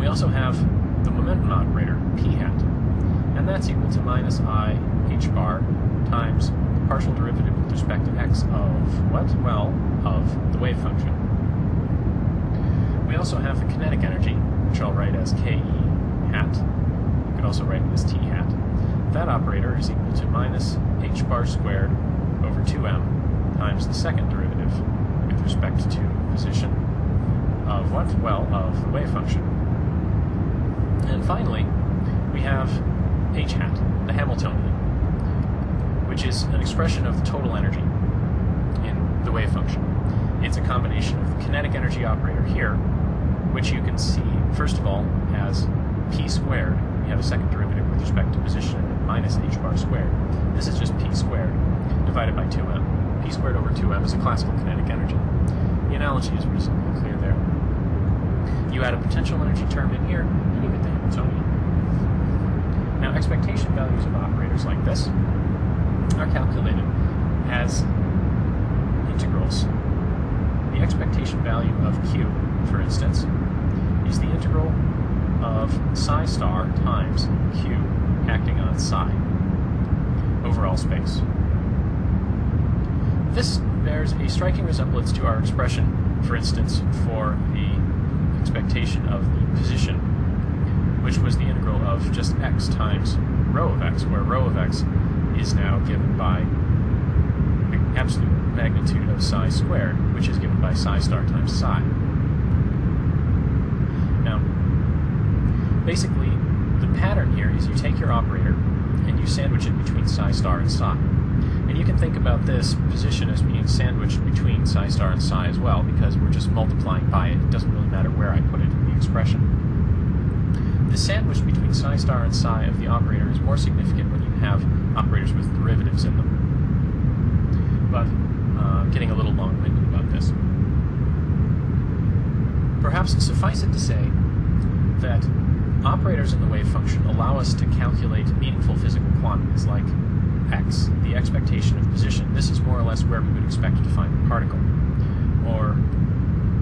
[SPEAKER 2] We also have the momentum operator, p hat, and that's equal to minus I h bar times the partial derivative with respect to x of what? Well, of the wave function. We also have the kinetic energy, which I'll write as ke hat. You could also write it as t hat. That operator is equal to minus h bar squared over 2m times the second derivative with respect to position of what? Well, of the wave function. And finally, we have h hat, the Hamiltonian, which is an expression of the total energy in the wave function. It's a combination of the kinetic energy operator here, which you can see, first of all, as p squared. We have a second derivative with respect to position and minus h bar squared. This is just p squared divided by 2m. P squared over 2m is a classical kinetic energy. The analogy is reasonably clear there. You add a potential energy term in here, and you get the Hamiltonian. Now, expectation values of operators like this are calculated as integrals. The expectation value of q, for instance, is the integral of psi star times q acting on psi over all space. This bears a striking resemblance to our expression, for instance, for the expectation of the position, which was the integral of just x times rho of x, where rho of x is now given by the absolute magnitude of psi squared, which is given by psi star times psi. Now, basically, the pattern here is you take your operator and you sandwich it between psi star and psi. And you can think about this position as being sandwiched between psi star and psi as well, because we're just multiplying by it. It doesn't really matter where I put it in the expression. The sandwich between psi star and psi of the operator is more significant when you have operators with derivatives in them. But I'm getting a little long-winded about this. Perhaps suffice it to say that operators in the wave function allow us to calculate meaningful physical quantities like x, the expectation of position. This is more or less where we would expect to find the particle. Or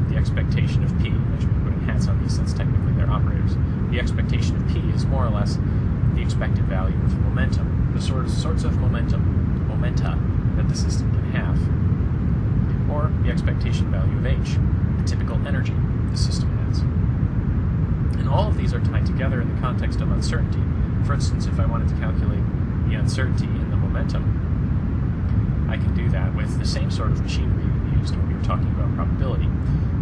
[SPEAKER 2] the expectation of p. I should be putting hats on these since technically they're operators. The expectation of p is more or less the expected value of momentum, the sorts of momenta that the system can have. Or the expectation value of h, the typical energy the system has. And all of these are tied together in the context of uncertainty. For instance, if I wanted to calculate the uncertainty in the momentum, I can do that with the same sort of machinery we used when we were talking about probability,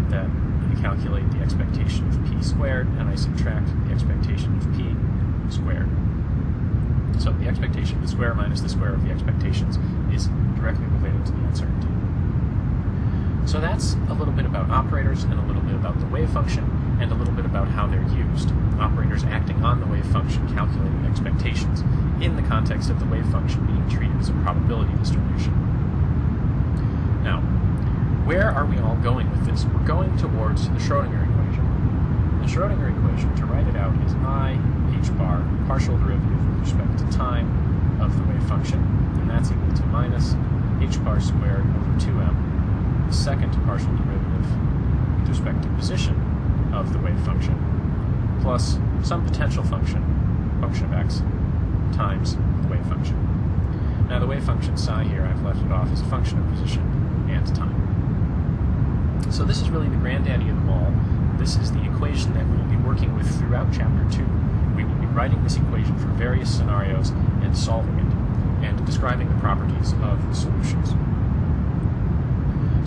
[SPEAKER 2] that I calculate the expectation of p squared and I subtract the expectation of p squared. So the expectation of the square minus the square of the expectations is directly related to the uncertainty. So that's a little bit about operators and a little bit about the wave function and a little bit about how they're used. Operators acting on the wave function calculating expectations in the context of the wave function being treated as a probability distribution. Now, where are we all going with this? We're going towards the Schrödinger equation. the Schrodinger equation, to write it out, is I h bar partial derivative with respect to time of the wave function, and that's equal to minus h bar squared over 2m, the second partial derivative with respect to position of the wave function, plus some potential function of x, times the wave function. Now the wave function psi here, I've left it off as a function of position and time. So this is really the granddaddy of them all. This is the equation that we will be working with throughout Chapter 2. We will be writing this equation for various scenarios and solving it, and describing the properties of the solutions.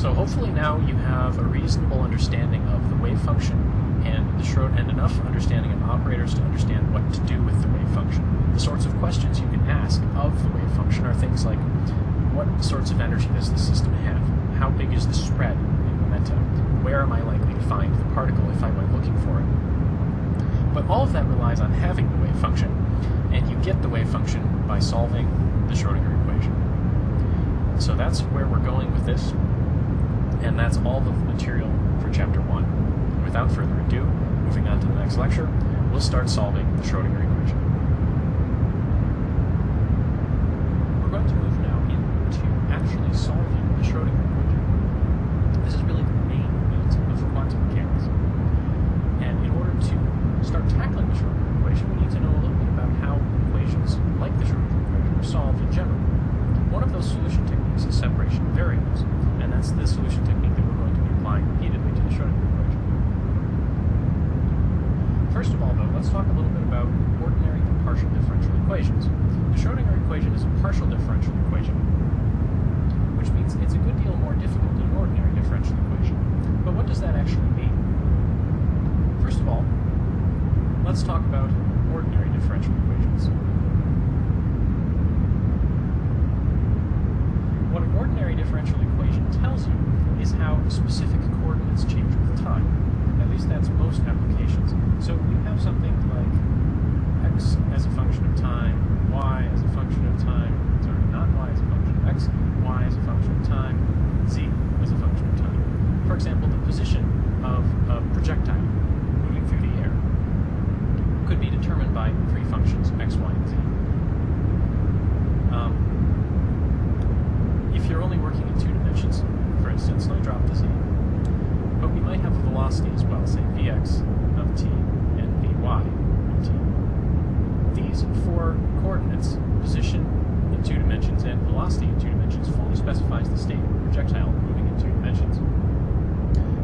[SPEAKER 2] So hopefully now you have a reasonable understanding of the wave function and enough understanding of operators to understand what to do with the wave function. The sorts of questions you can ask of the wave function are things like, what sorts of energy does the system have? How big is the spread in momentum? Where am I likely to find the particle if I went looking for it? But all of that relies on having the wave function, and you get the wave function by solving the Schrodinger equation. So that's where we're going with this, and that's all the material for Chapter 1. Without further ado, moving on to the next lecture, we'll start solving the Schrodinger equation. We're going to move now into actually solving the Schrodinger equation. This is really the main meat of quantum mechanics. And in order to start tackling the Schrodinger equation, we need to know a little bit about how equations like the Schrodinger equation are solved in general. One of those solution techniques is separation of variables, and that's the solution technique that we're going to be applying repeatedly to the Schrodinger equation. First of all, though, let's talk a little bit about ordinary and partial differential equations. The Schrodinger equation is a partial differential equation, which means it's a good deal more difficult than an ordinary differential equation. But what does that actually mean? First of all, let's talk about ordinary differential equations. What an ordinary differential equation tells you is how specific coordinates change with time. At least that's most applications. So you have something like x as a function of time, y as a function of time, sorry, not y as a function of x, y as a function of time, z as a function of time. For example, the position of a projectile moving through the air could be determined by three functions, x, y, and z. If you're only working in 2 dimensions, for instance, let me drop the z, but we might have a velocity as well, say vx of t and vy of t. These 4 coordinates, position in 2 dimensions and velocity in 2 dimensions, fully specifies the state of the projectile moving in 2 dimensions.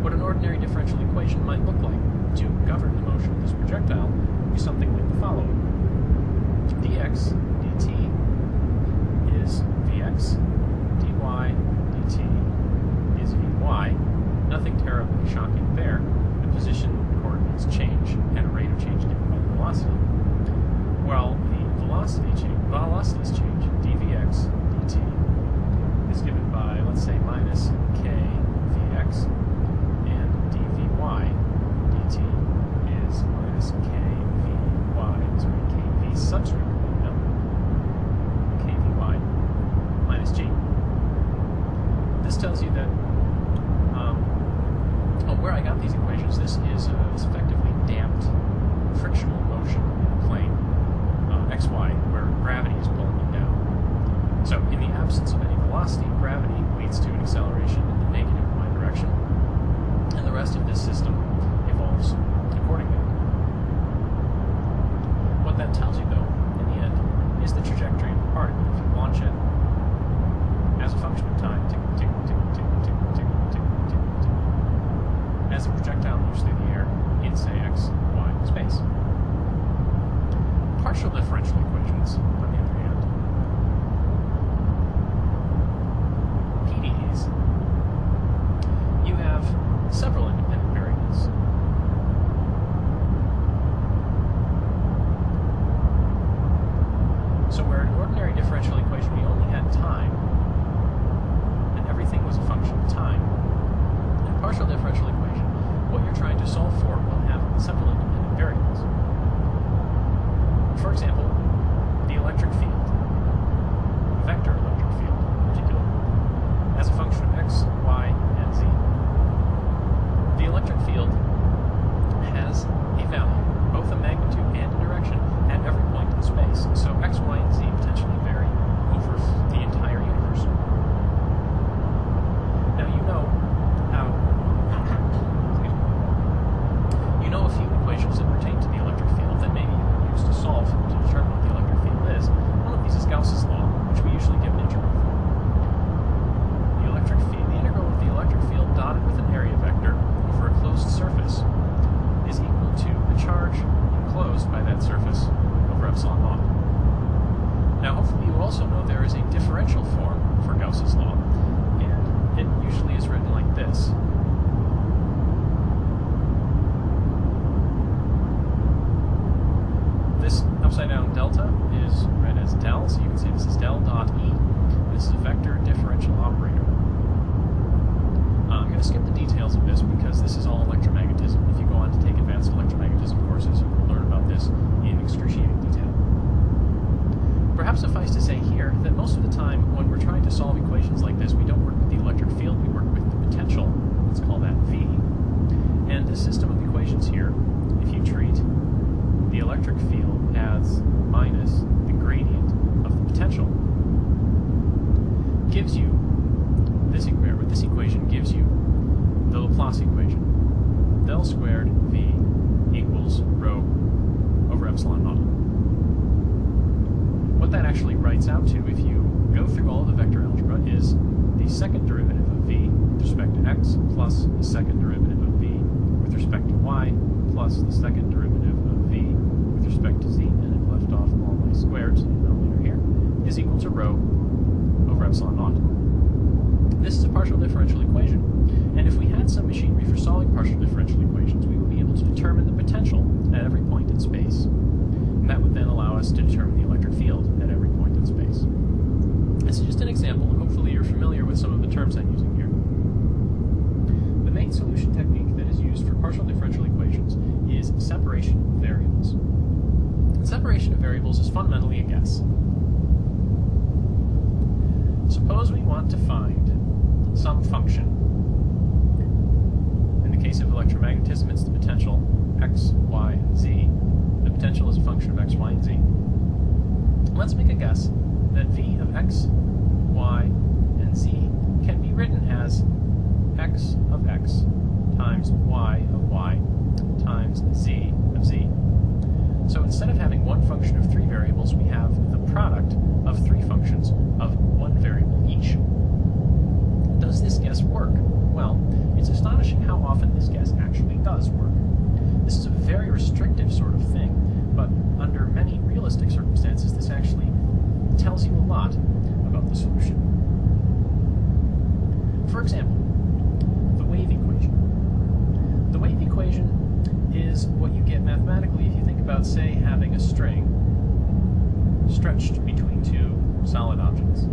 [SPEAKER 2] What an ordinary differential equation might look like to govern the motion of this projectile would be something like the following. dx dt is vx, dy dt is vy. Nothing terribly shocking there. The position coordinates change at a rate of change given by the velocity. Well, the velocities change, dvx dt, is given by, let's say, minus k vx, and dvy dt is minus k vy, sorry, kv subscript, no, kvy minus g. This tells you that where I got these equations, this is effectively damped frictional motion in the plane xy, where gravity is pulling you down. So in the absence of any velocity, gravity leads to an acceleration in the negative y direction, and the rest of this system evolves accordingly. What that tells you, though, in the end, is the trajectory of the particle. If you launch it as a function of time, tick, tick, tick, tick, tick, tick, tick, tick, tick, as a projectile moves through the air in, say, x, y space. Partial differential equations, on the other hand, PDEs, you have several independent variables. So where an ordinary differential equation we only had time, and everything was a function of time, in a partial differential equation, what you're trying to solve for will have several independent variables. For example, the electric field, vector electric field in particular, as a function of x, y, and z. The electric field has
[SPEAKER 1] hopefully you also know there is a differential form for Gauss's law, and it usually is written like this. This upside down delta is read as del, so you can say this is del dot E. This is a vector differential operator. I'm going to skip the details of this because this is all electromagnetism. If you go on to take advanced electromagnetism courses, you will learn about this in excruciating detail. Perhaps suffice to say here that most of the time when we're trying to solve equations like this, we don't work with the electric field, we work with the potential. Let's call that V. And this system of equations here, if you treat the electric field as minus the gradient of the potential, gives you this equation gives you the Laplace equation. Del squared V equals rho over epsilon naught. What that actually writes out to, if you go through all of the vector algebra, is the second derivative of V with respect to x plus the second derivative of V with respect to y plus the second derivative of V with respect to z, and I've left off all my squares in the denominator here, is equal to rho over epsilon naught. This is a partial differential equation, and if we had some machinery for solving partial differential equations, we would be able to determine the potential at every point in space. And that would then allow us to determine the electric field at every point in space. This is just an example, and hopefully you're familiar with some of the terms I'm using here. The main solution technique that is used for partial differential equations is separation of variables. And separation of variables is fundamentally a guess. Suppose we want to find some function. In the case of electromagnetism, it's the potential x, y, and z. The potential is a function of x, y, and z. Let's make a guess that v of x, y, and z can be written as x of x times y of y times z of z. So instead of having one function of three variables, we have the product of three functions of one variable each. Does this guess work? Well, it's astonishing how often this guess actually does work. This is a very restrictive sort of thing, but under many realistic circumstances, this actually tells you a lot about the solution. For example, the wave equation. The wave equation is what you get mathematically if you think about, say, having a string stretched between two solid objects.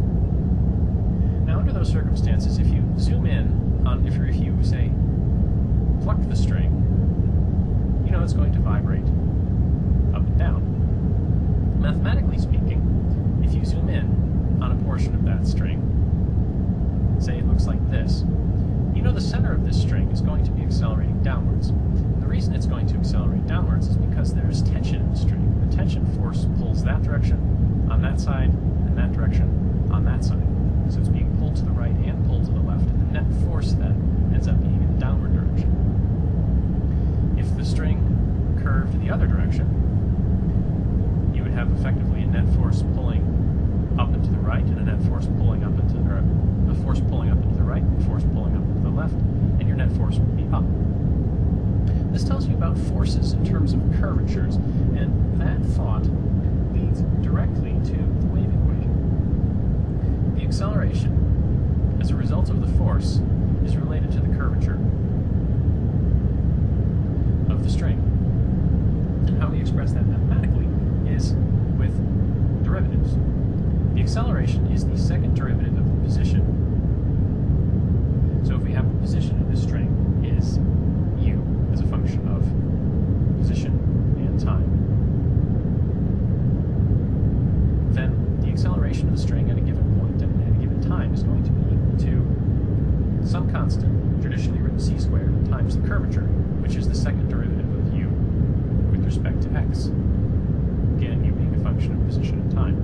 [SPEAKER 1] Now, under those circumstances, if you zoom in on, if you say, pluck the string, you know it's going to vibrate up and down. Mathematically speaking, if you zoom in on a portion of that string, say it looks like this, you know the center of this string is going to be accelerating downwards. And the reason it's going to accelerate downwards is because there's tension in the string. The tension force pulls that direction on that side, and that direction on that side. So it's being pulled to the right and pulled to the left, and the net force then ends up being in the downward direction. If the string curved the other direction, you would have effectively a net force pulling up and to the right, and a net force pulling up into the, or a force pulling up into the right, and a force pulling up into the left, and your net force would be up. This tells you about forces in terms of curvatures, and that thought leads directly to the wave equation. The acceleration, as a result of the force, is related to the curvature of the string. And how we express that mathematically is with derivatives. The acceleration is the second derivative of the position. So if we have the position of this string is u as a function of position and time, then the acceleration of the string at a given point and at a given time is going to be equal to some constant, traditionally written c squared, times the curvature, which is the second derivative of u with respect to x. Again, u being a function of position and time.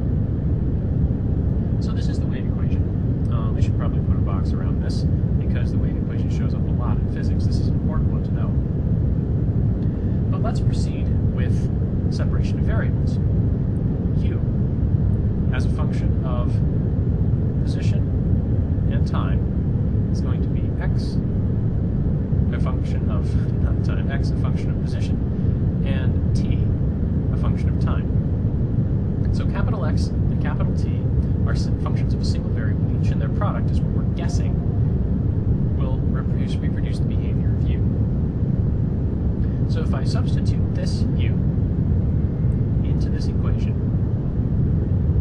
[SPEAKER 1] So this is the wave equation. I should probably put a box around this because the wave equation shows up a lot in physics. This is an important one to know. But let's proceed with separation of variables. U, as a function of position and time, is going to be x, a function of, not time, x, a function of position, and t, a function of time. So capital X and capital T are functions of a single variable each, and their product is what we're guessing will reproduce the behavior of u. So if I substitute this u into this equation,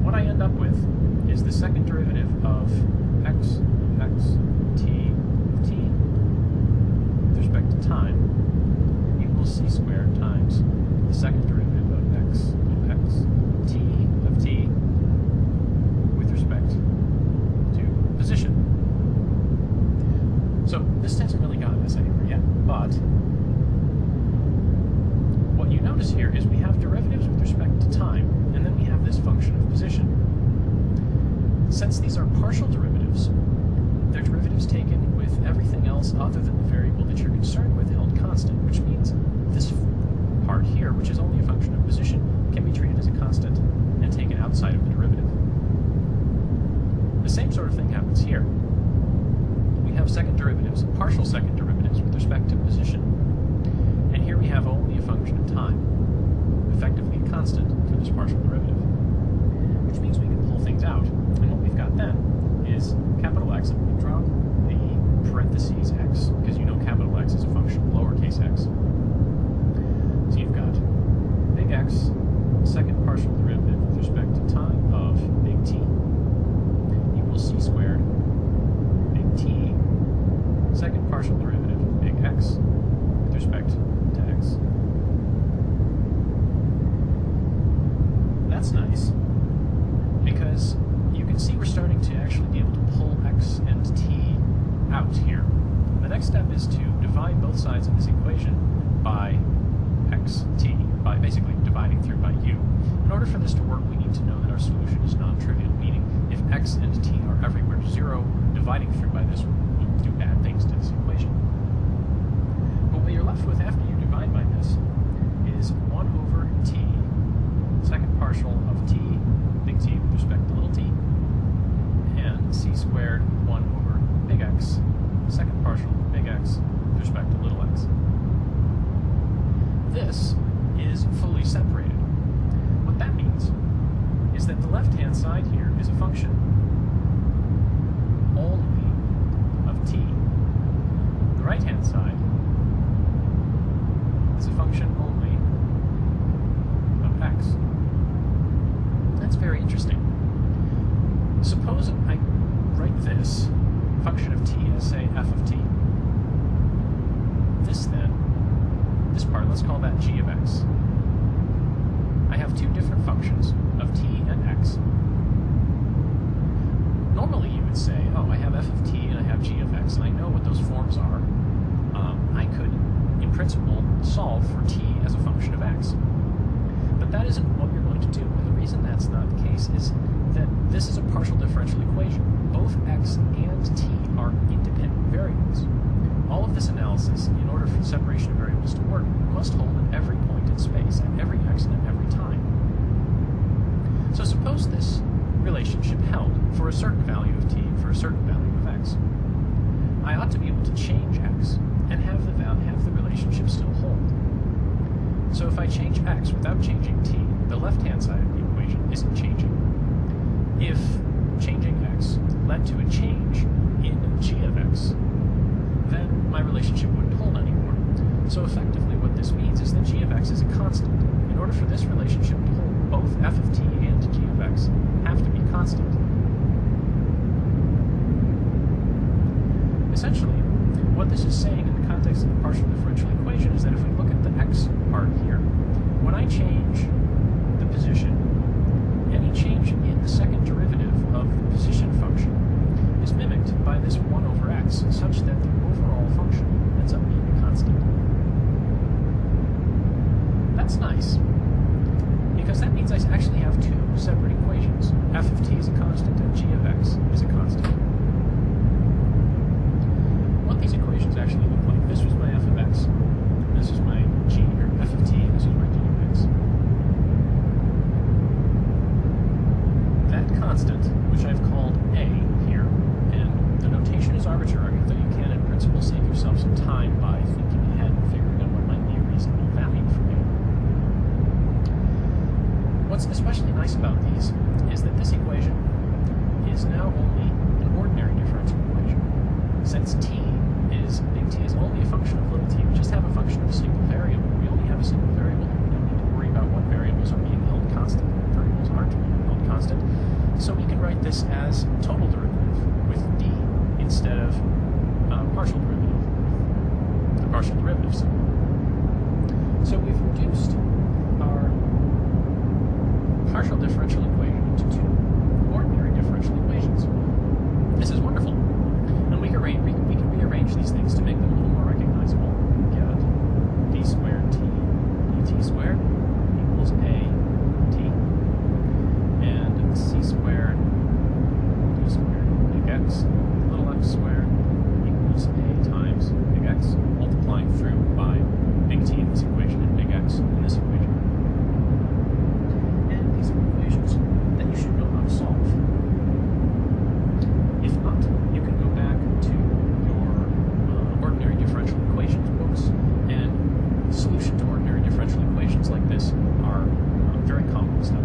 [SPEAKER 1] what I end up with is the second derivative of x t of t with respect to time equals c squared times the second derivative of x t of t with respect to position. So this hasn't really gotten us anywhere yet, but what you notice here is we have derivatives with respect to time, and then we have this function of position. Since these are partial derivatives, they're derivatives taken with everything else other than the variable that you're concerned with held constant, which means this part here, which is only a function of position, can be treated as a constant and taken outside of the derivative. The same sort of thing happens here. We have second derivatives, partial second derivatives with respect to position, and here we have only a function of time, effectively a constant for this partial derivative, which means we can pull things out, and what we've got then is capital X, and we can drop the parentheses x, because you know capital X is a function of lowercase x. So you've got big X, second partial derivative with respect to time of big T, equals c squared, big T, second partial derivative of big X with respect to x. That's nice, because you can see we're starting to actually be able to pull x and t out here. The next step is to divide both sides of this equation by xt, by basically dividing through by u. In order for this to work, we need to know that our solution is non-trivial, meaning if x and t are everywhere 0, dividing through by this will do bad things to this equation. But what you're left with after you divide by this is 1 over t, second partial of t, big T with respect to little t, and c squared 1 over big X, second partial of big X with respect to little x. This is fully separated. What that means is that the left-hand side here is a function only of t. The right-hand side is a function only of x. That's very interesting. Suppose I write this function of t as, say, f of t. This part, let's call that g of x. I have two different functions of t and x. Normally you would say, oh, I have f of t and I have g of x, and I know what those forms are. I could, in principle, solve for t as a function of x. But that isn't what you're going to do, and the reason that's not the case is that this is a partial differential equation. Both x and t are independent variables. All of this analysis, in order for the separation of variables to work, must hold at every point in space, at every x and at every time. So suppose this relationship held for a certain value of t for a certain value of x. I ought to be able to change x and have the relationship still hold. So if I change x without changing t, the left-hand side of the equation isn't changing. If changing x led to a change in g of x, then my relationship wouldn't hold anymore. So effectively what this means is that g of x is a constant. In order for this relationship to hold, both f of t and g of x have to be constant. Essentially, what this is saying in the context of the partial differential equation is that if we look at the x part here, when I change the position, any change in the second derivative of the position function is mimicked by this 1 over x, such that the overall function ends up being a constant. That's nice, because that means I actually have two separate equations. F of t is a constant and g of x is a constant. What these equations actually look like, this was my f of x, this is my g, or f of t, this is my g of x. That constant, which I've called a here, and the notation is arbitrary, though you can in principle save yourself some time by thinking ahead and figuring out what might be a reasonable value for a.
[SPEAKER 2] what's especially nice about these is that this equation is now only an ordinary differential equation. Since T is only a function of little t, we just have a function of a single variable. We only have a single variable. We don't need to worry about what variables are being held constant, what variables aren't being held constant. So we can write this as total derivative with d instead of partial derivative, the partial derivatives. So we've reduced our partial differential equation into two ordinary differential equations. This is wonderful. And we can rearrange these things to make them a little more recognizable. We get d squared t dt squared equals a t, and c squared d squared big X, little x squared equals a times big X, multiplying through by big T in this equation and big X in this equation. And these are equations that you should know how to solve. If not, you can go back to your ordinary differential equations books, and the solution to ordinary differential equations like this are very common stuff.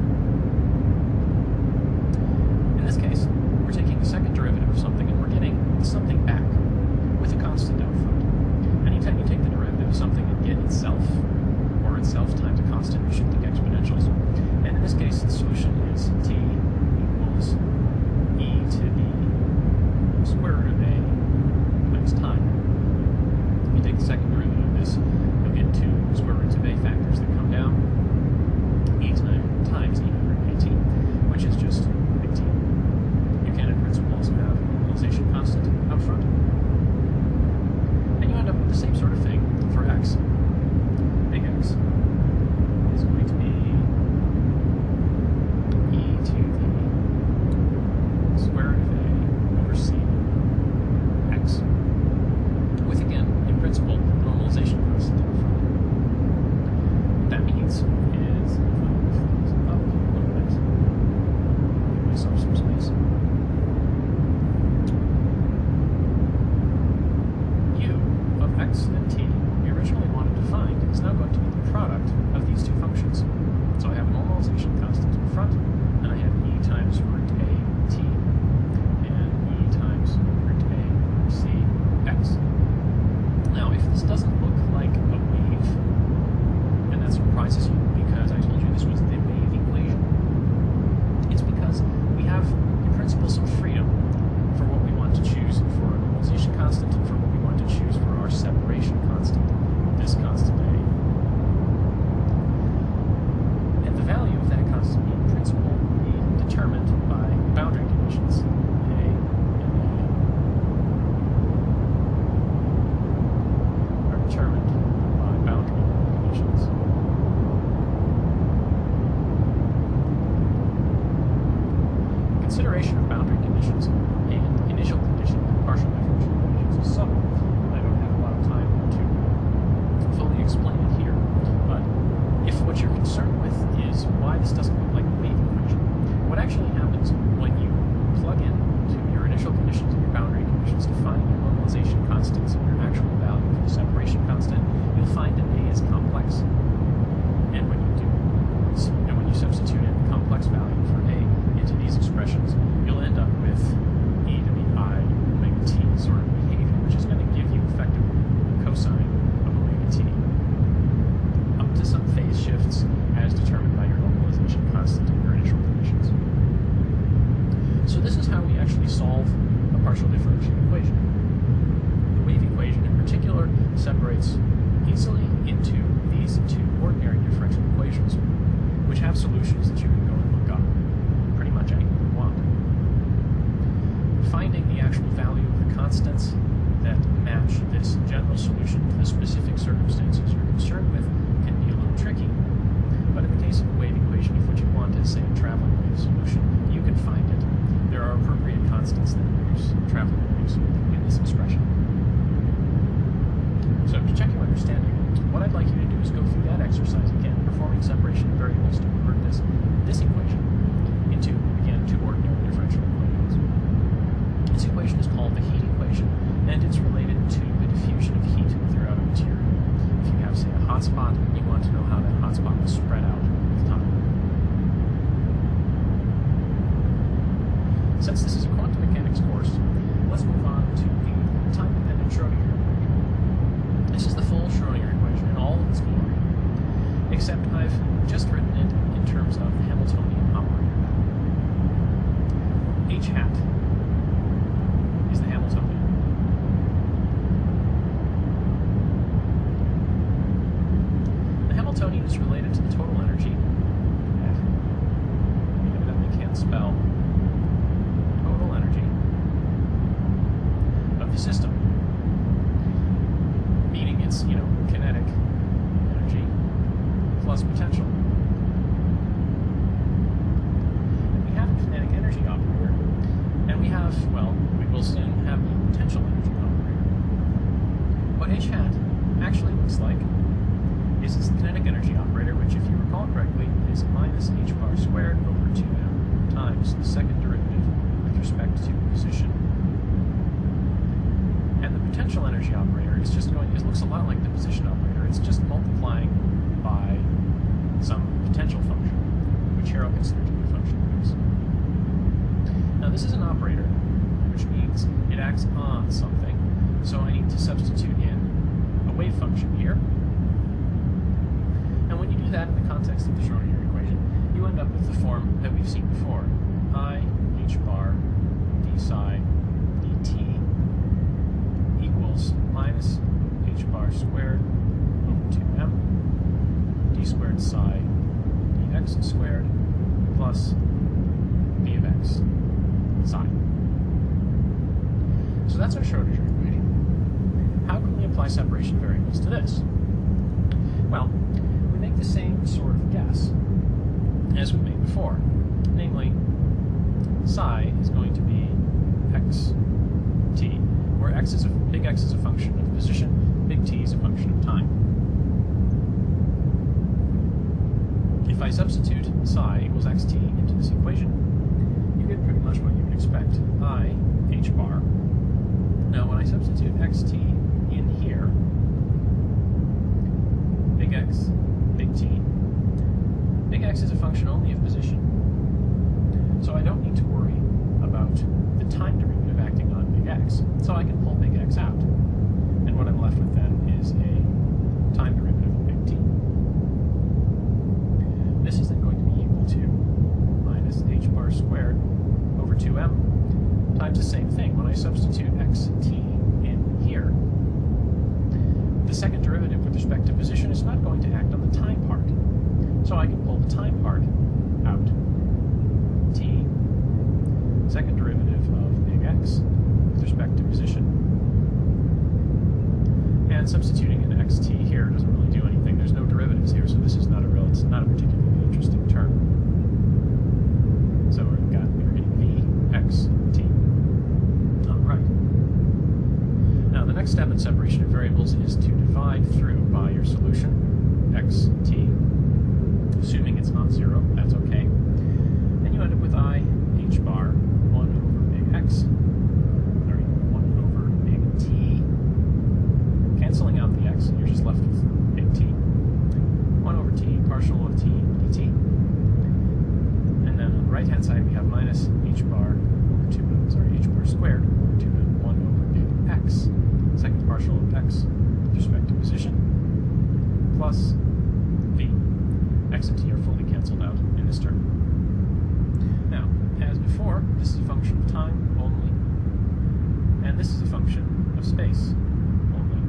[SPEAKER 2] In this case, we're taking the second derivative of something and we're getting something back with a constant out front. Anytime you take the derivative of something and get itself, or itself times a constant, you should take exponentials. And in this case, the solution is t equals e to the square root of a times time. If you take the second derivative of this, you'll get two square roots of a factors that come down, e times e over at, which is just big T. You can, in principle, also have a normalization constant out front. And you end up with the same sort of thing for x. Big X is going to be e to the square root of a over c x, with, again, in principle, normalization constant out front. What that means is, if I move things up a little bit, give myself some space, u of x and t we originally wanted to find is now going to be the product of these two functions. So I have a normalization constant in front, and I have e times root a t, and e times root a c x. Now, if this doesn't look like a wave, and that surprises you because I told you this was the wave equation, it's because we have, in principle, some freedom for what we want to choose for a normalization constant and for what we want to choose for our separation constant, this constant a. And the value of that constant in principle will be determined by boundary conditions, a and a, are determined by boundary conditions. Consideration of boundary conditions and initial condition and partial differential equations is subtle. I don't have a lot of time to fully explain it here, but if what you're concerned with is why this doesn't look like a wave equation, what actually happens when you plug in to your initial conditions and your boundary conditions to find your normalization constants and your actual value for the separation constant, you'll find that A is complex. And when you substitute in a complex value for A into these expressions, you'll end up with e to the I omega t sort of behavior, which is going to give you effectively the cosine of omega t up to some phase shifts as determined by your normalization constant and your initial conditions. So this is how we actually solve a partial differential equation. The wave equation in particular separates easily into these two ordinary differential equations, which have solutions that you can go and look up pretty much anywhere you want. Finding the actual value of the constants that match this general solution to the specific circumstances you're concerned with can be a little tricky. But in the case of a wave equation, if what you want is, say, a traveling wave solution, you can find it. There are appropriate constants that produce traveling waves in this expression. So to check your understanding, what I'd like you to do is go through that exercise again, performing separation of variables to convert this equation into, again, two ordinary differential equations. This equation is called the heat equation, and it's related to the diffusion of heat throughout a material.
[SPEAKER 1] Since this is a quantum mechanics course, let's move on to the time-dependent Schrodinger equation. This is the full Schrodinger equation in all of its glory, except I've just written it in terms of the Hamiltonian operator. H hat is the Hamiltonian. The Hamiltonian is related to the total energy. We evidently can't spell total energy of the system, meaning it's, kinetic energy plus potential. And we have a kinetic energy operator, and we have, we will soon have a potential energy operator. What H hat actually looks like is this kinetic energy operator, which, if you recall correctly, is minus h bar squared over 2m times the second derivative with respect to position. And the potential energy operator is just it looks a lot like the position operator. It's just multiplying by some potential function, which here I'll consider to be a function of x. Now this is an operator, which means it acts on something, so I need to substitute in a wave function here. And when you do that in the context of the Schrodinger equation, you end up with the form that we've seen before. I h bar d psi dt equals minus h bar squared over 2m d squared psi dx squared plus v of x psi. So that's our Schrodinger equation. How can we apply separation variables to this? Well, we make the same sort of guess as we made before. Namely, psi is going to be xt, where big X is a function of position, big T is a function of time. If I substitute psi equals xt into this equation, you get pretty much what you would expect. I h bar. Now, when I substitute xt in here, big X, big T, big X is a function only of position. So I don't need to worry about the time derivative acting on big X. So I can pull big X out. And what I'm left with then is a time derivative of big T. This is then going to be equal to minus h bar squared over 2m times the same thing. When I substitute xt in here, the second derivative with respect to position is not going to act on the time part. So I can pull the time part out. T, second derivative of big X with respect to position. And substituting an xt here doesn't really do anything. There's no derivatives here, so this is not it's not a particularly interesting term. So we're getting v x t. All right. Now the next step in separation of variables is to divide through by your solution, xt, assuming it's not zero, that's okay. And you end up with I h bar 1 over big X, or 1 over big T, canceling out the X, and you're just left with big T. 1 over T, partial of T dt. And then on the right-hand side, we have minus h bar over 2m, h bar squared over 2m, 1 over big X, second partial of X with respect to position, plus V. X and T are fully canceled out in this term. Now, as before, this is a function of time only, and this is a function of space only.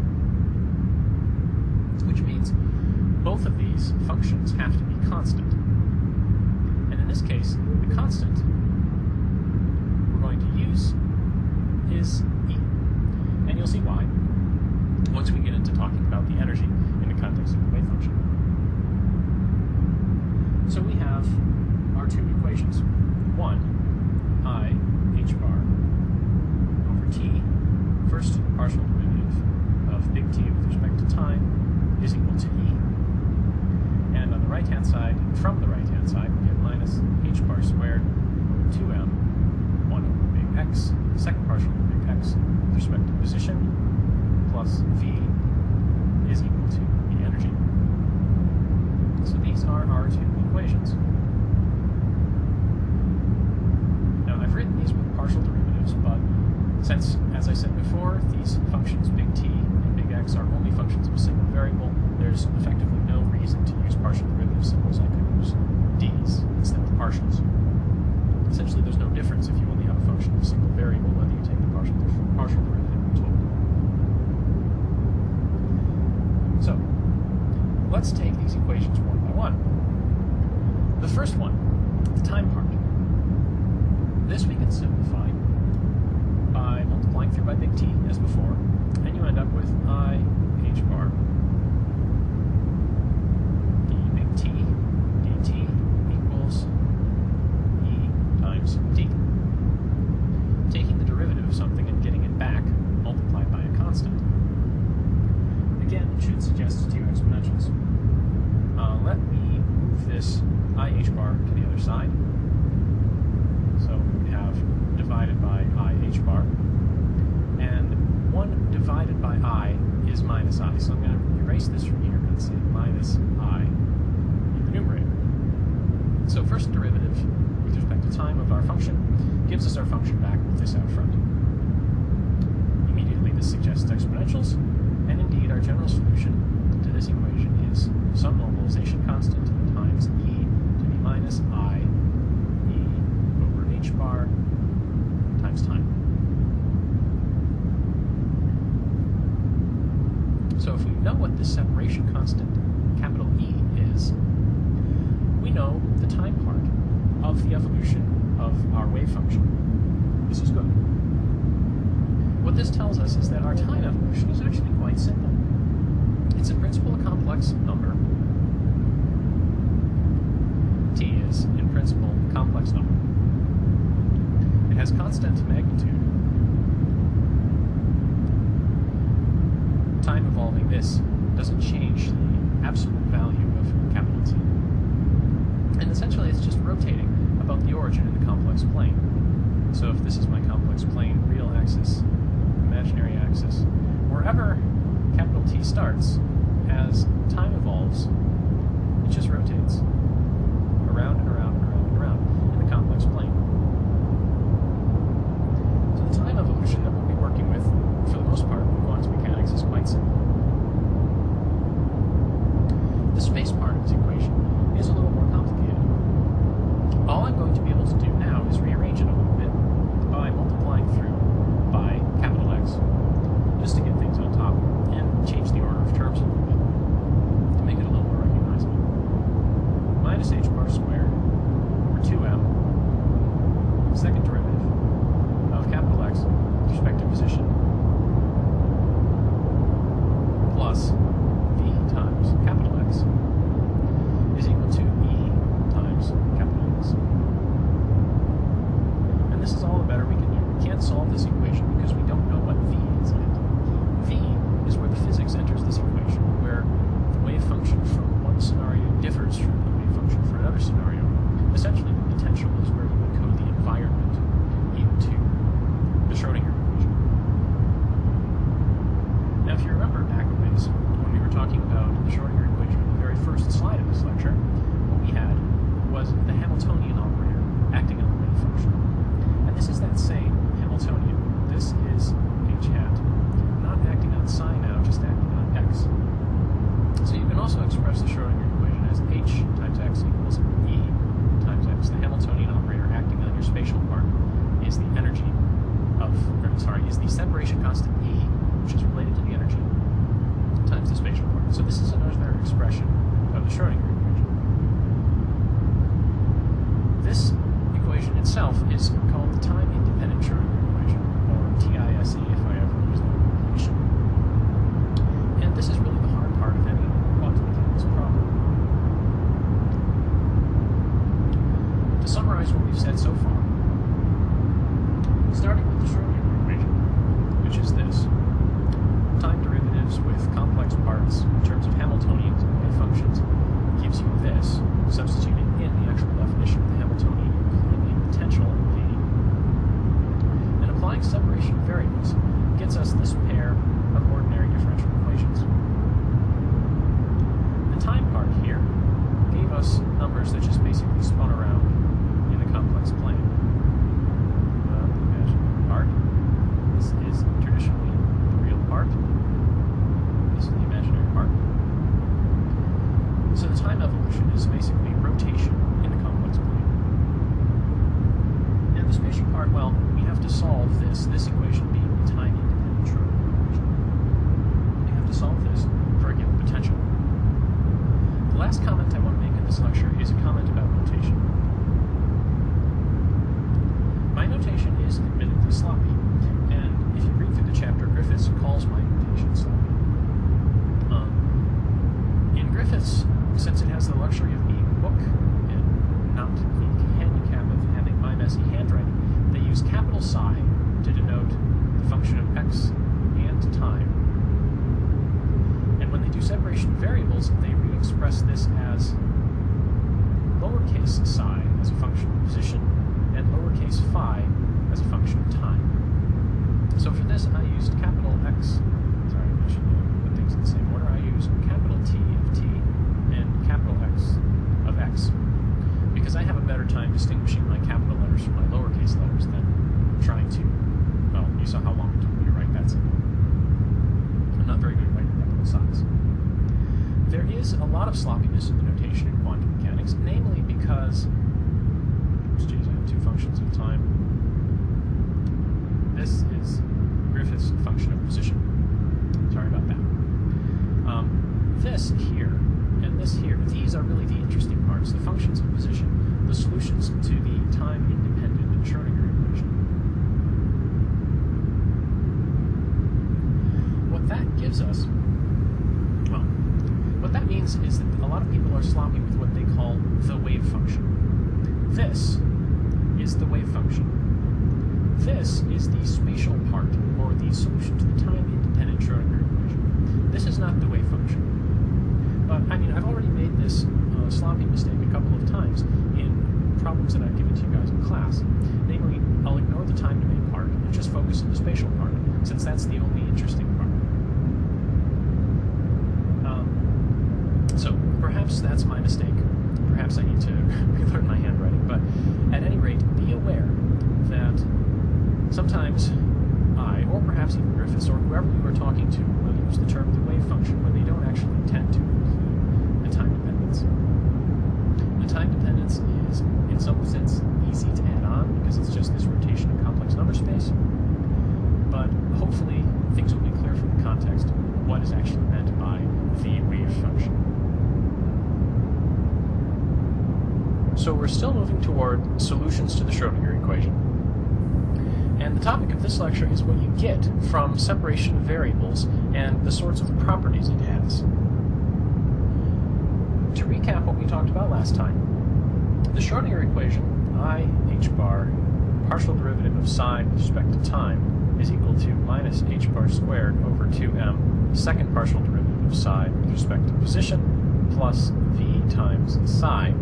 [SPEAKER 1] Which means both of these functions have to be constant. And in this case, the constant we're going to use is E. And you'll see why once we get into talking about the energy in the context of the wave function. So we have our two equations. One, I h bar over t, first partial derivative of big T with respect to time, is equal to E. And on the right-hand side, from the right-hand side, we get minus h bar squared Since, as I said before, these functions big T and big X are only functions of a single variable, there's effectively no reason to use partial derivative symbols. I could use d's instead of partials. Essentially, there's no difference if you only have a function of a single variable, whether you take the partial derivative or total. So, let's take these equations one by one. The first one, the time part. This we can simplify by multiplying through by big T, as before, and you end up with I h bar d big T dt equals E times d. Taking the derivative of something and getting it back multiplied by a constant. Again, it should suggest two exponentials. Let me move this I h bar to the other side. So we have divided by I h bar, and 1 divided by I is minus I. So I'm going to erase this from here and say minus I in the numerator. So first derivative with respect to time of our function gives us our function back with this out front. Immediately this suggests exponentials, and indeed our general solution to this equation is some normalization constant times e to the minus I e over h bar times time. So if we know what this separation constant, capital E, is, we know the time part of the evolution of our wave function. This is good. What this tells us is that our time evolution is actually quite simple. It's in principle a complex number. T is, in principle, a complex number. It has constant magnitude. Time evolving this doesn't change the absolute value of capital T. And essentially it's just rotating about the origin in the complex plane. So if this is my complex plane, real axis, imaginary axis, wherever capital T starts, as time evolves, it just rotates around and around and around and around in the complex plane. So the time evolution that we'll be working with, for the most part, in quantum mechanics is quite simple. The space part of this equation is a little more complicated. All I'm going to be able to do now is rearrange it a little bit by multiplying through by capital X, just to get things on top, and change the order of terms a little bit to make it a little more recognizable. Minus h bar squared over 2m, second derivative of capital X with respect to position, plus v times capital X is equal to e times capital X. And this is all the better we can do. We can't solve this equation because we don't know what v is yet. V is where the physics enters this equation, where the wave function from one scenario differs from the wave function for another scenario. Essentially, the potential is where you encode the environment into the Schrodinger equation. Now, if you remember back a ways, when we were talking about the Schrodinger equation on the very first slide of this lecture, what we had was the Hamiltonian operator acting on the wave function. And this is that same Hamiltonian. This is h hat, not acting on psi now, just acting on x. So you can also express the Schrodinger equation as h times x equals e times x. The Hamiltonian operator acting on your spatial part is the energy of, is the separation constant E, which is related to the energy, times the spatial part. So this is another expression of the Schrodinger equation. This equation itself is called the time-independent Schrodinger equation, or TISE if I ever use that abbreviation. And this is really the hard part of any quantum mechanics problem. To summarize what we've said so far, starting with the Schrodinger equation, which is this: time derivatives with complex parts in terms of Hamiltonians and wave functions gives you this, substituting in the actual definition of the Hamiltonian, including the potential of V. And applying separation of variables gets us this pair of ordinary differential equations. The time part here gave us numbers that just basically spun around in the complex plane. The imaginary part is Well, we have to solve this equation being the time-independent Schrödinger equation. We have to solve this for a given potential. The last comment I want to make in this lecture is a comment about notation. My notation is admittedly sloppy, and if you read through the chapter, Griffiths calls my notation sloppy. In Griffiths, since it has the luxury of being a book and not the handicap of having my messy handwriting, they use capital psi to denote the function of x and time. And when they do separation of variables, they re-express this as lowercase psi as a function of position and lowercase phi as a function of time. So for this, I used capital X. Sorry, I should put things in the same order. I used capital T of T and capital X of X because I have a better time distinguishing my capital letters from my lowercase letters than trying to, well, you saw how long it took me to write that symbol. I'm not very good at writing capital size. There is a lot of sloppiness in the notation in quantum mechanics, namely because, oops, geez, I have two functions of time. This is Griffith's function of position. Sorry about that. This here and this here, these are really the interesting parts, the functions of position, the solutions to the time-independent Schrödinger equation. What that gives us, well, what that means is that a lot of people are sloppy with what they call the wave function. This is the wave function. This is the spatial part, or the solution to the time-independent Schrödinger equation. This is not the wave function. But, I mean, I've already made this sloppy mistake a couple of times in problems that I've given to you guys in class. Namely, I'll ignore the time-domain part and just focus on the spatial part, since that's the only interesting part. So, perhaps that's my mistake. Perhaps I need to relearn my handwriting, but at any rate, be aware that sometimes I, or perhaps even Griffiths, or whoever you are talking to, will use the term the wave function when they don't actually intend to include the time dependence. The time dependence is, in some sense, easy to add on, because it's just this rotation in complex number space, but hopefully things will be clear from the context what is actually meant by the wave function. So we're still moving toward solutions to the Schrödinger equation. And the topic of this lecture is what you get from separation of variables and the sorts of properties it has. To recap what we talked about last time, the Schrödinger equation, I, h bar, partial derivative of psi with respect to time, is equal to minus h bar squared over 2m, second partial derivative of psi with respect to position, plus v times psi,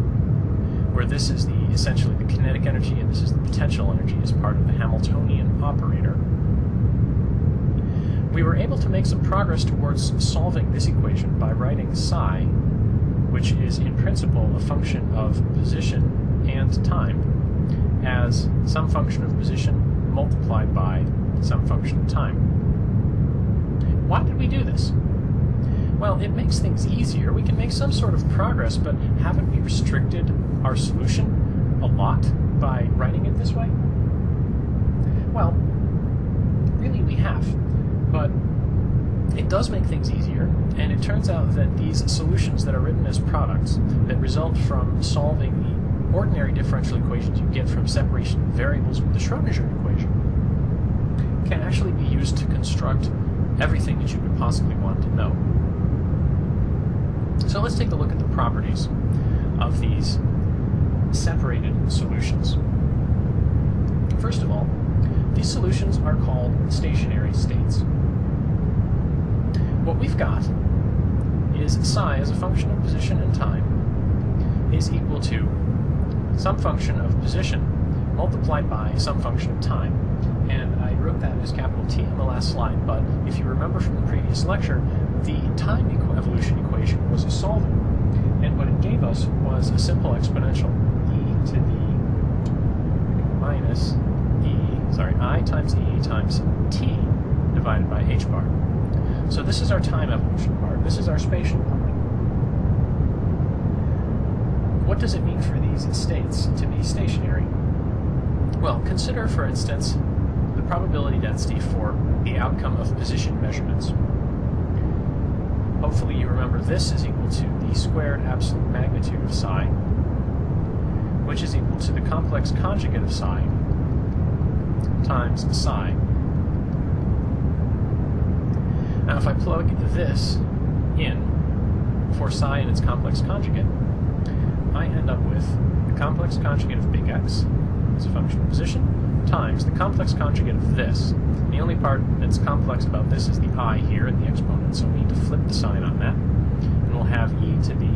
[SPEAKER 1] where this is essentially the kinetic energy and this is the potential energy as part of the Hamiltonian operator. We were able to make some progress towards solving this equation by writing psi, which is in principle a function of position and time, as some function of position multiplied by some function of time. Why did we do this? Well, it makes things easier. We can make some sort of progress, but haven't we restricted our solution a lot by writing it this way? Well, really we have, but it does make things easier, and it turns out that these solutions that are written as products that result from solving the ordinary differential equations you get from separation of variables with the Schrödinger equation can actually be used to construct everything that you could possibly want to know. So let's take a look at the properties of these separated solutions. First of all, these solutions are called stationary states. What we've got is psi as a function of position and time is equal to some function of position multiplied by some function of time. And I wrote that as capital T on the last slide, but if you remember from the previous lecture, the time evolution equation was a solvent, and what it gave us was a simple exponential, e to the minus I times e times t divided by h bar. So this is our time evolution part, this is our spatial part. What does it mean for these states to be stationary?
[SPEAKER 2] Well, consider, for instance, the probability density for the outcome of position measurements. Hopefully you remember this is equal to the squared absolute magnitude of psi, which is equal to the complex conjugate of psi times psi. Now if I plug this in for psi and its complex conjugate, I end up with the complex conjugate of big X as a function of position times the complex conjugate of this. The only part that's complex about this is the I here in the exponent, so we need to flip the sign on that, and we'll have e to the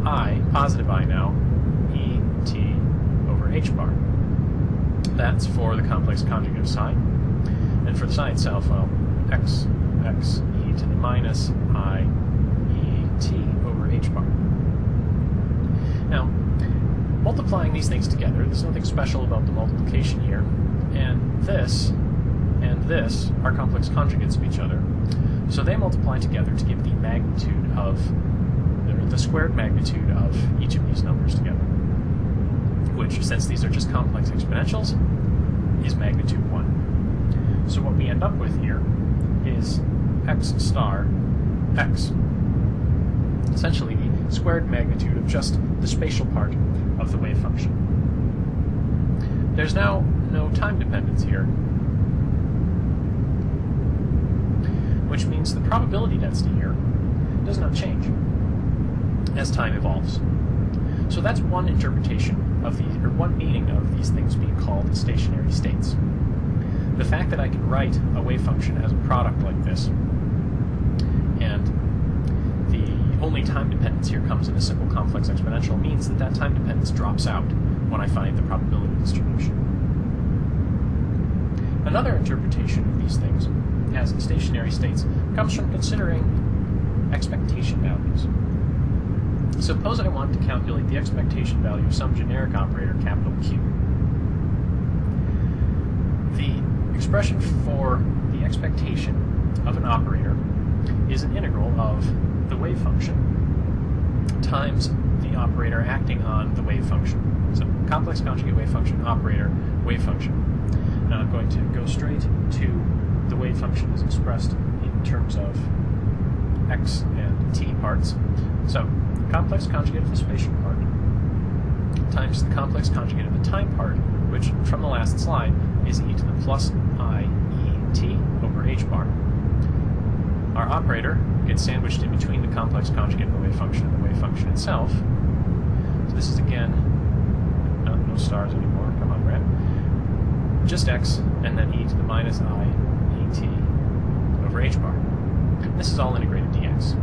[SPEAKER 2] I, positive I now, e t over h bar. That's for the complex conjugate of psi. And for the psi itself, well, x e to the minus I e t over h bar. Now, multiplying these things together, there's nothing special about the multiplication here, and this are complex conjugates of each other, so they multiply together to give the magnitude of, the squared magnitude of each of these numbers together, which, since these are just complex exponentials, is magnitude 1. So what we end up with here is x star x, essentially the squared magnitude of just the spatial part of the wave function. There's now no time dependence here, which means the probability density here does not change as time evolves. So that's one interpretation of these, or one meaning of these things being called stationary states. The fact that I can write a wave function as a product like this, and the only time dependence here comes in a simple complex exponential, means that that time dependence drops out when I find the probability distribution. Another interpretation of these things as stationary states comes from considering expectation values. Suppose I want to calculate the expectation value of some generic operator, capital Q. The expression for the expectation of an operator is an integral of the wave function times the operator acting on the wave function. So complex conjugate wave function, operator, wave function. Now I'm going to go straight to the wave function is expressed in terms of x and t parts. So complex conjugate of the spatial part times the complex conjugate of the time part, which from the last slide is e to the plus I e t over h bar. Our operator gets sandwiched in between the complex conjugate of the wave function and the wave function itself. So this is again, no stars anymore, come on, Brett. Just x and then e to the minus I e t over h bar. This is all integrated dx.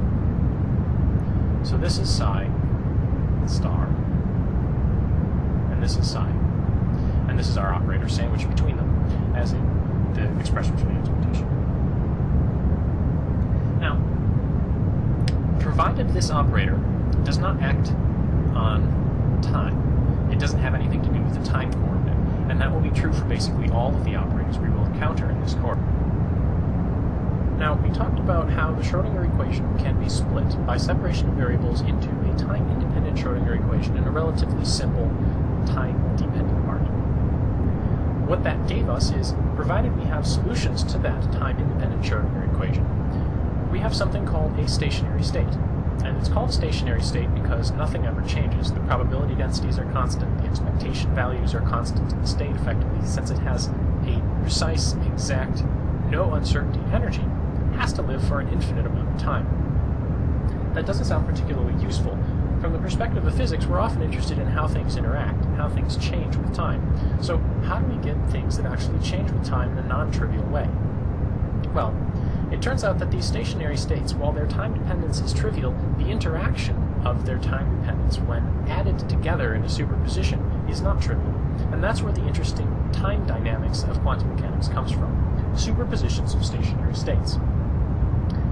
[SPEAKER 2] So this is psi star, and this is psi. And this is our operator sandwiched between them, as in the expression for the expectation. Now, provided this operator does not act on time, it doesn't have anything to do with the time coordinate, and that will be true for basically all of the operators we will encounter in this course. Now, we talked about how the Schrödinger equation can be split by separation of variables into a time-independent Schrödinger equation and a relatively simple time-dependent part. What that gave us is, provided we have solutions to that time-independent Schrödinger equation, we have something called a stationary state. And it's called a stationary state because nothing ever changes. The probability densities are constant, the expectation values are constant, and the state effectively, since it has a precise, exact, no uncertainty energy, has to live for an infinite amount of time. That doesn't sound particularly useful. From the perspective of physics, we're often interested in how things interact, and how things change with time. So how do we get things that actually change with time in a non-trivial way? Well, it turns out that these stationary states, while their time dependence is trivial, the interaction of their time dependence when added together in a superposition is not trivial. And that's where the interesting time dynamics of quantum mechanics comes from. Superpositions of stationary states.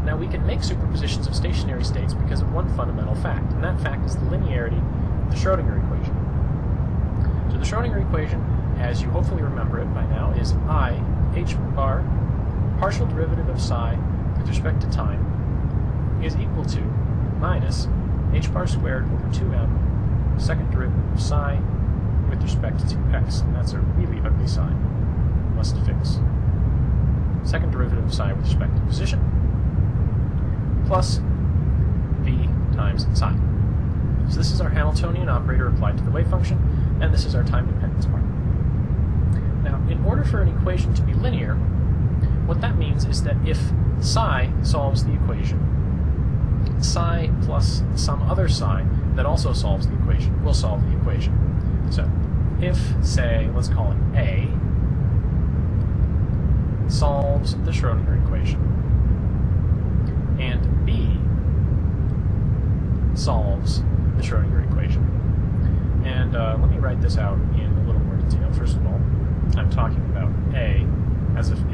[SPEAKER 2] Now we can make superpositions of stationary states because of one fundamental fact, and that fact is the linearity of the Schrödinger equation. So the Schrödinger equation, as you hopefully remember it by now, is I h bar partial derivative of psi with respect to time is equal to minus h bar squared over 2m second derivative of psi with respect to x. And that's really a psi. Must fix. Second derivative of psi with respect to position plus v times psi. So this is our Hamiltonian operator applied to the wave function, and this is our time dependence part. Now, in order for an equation to be linear, what that means is that if psi solves the equation, psi plus some other psi that also solves the equation will solve the equation. So, if, say, let's call it A, solves the Schrödinger equation, and B solves the Schrödinger equation. And let me write this out in a little more detail. First of all, I'm talking about A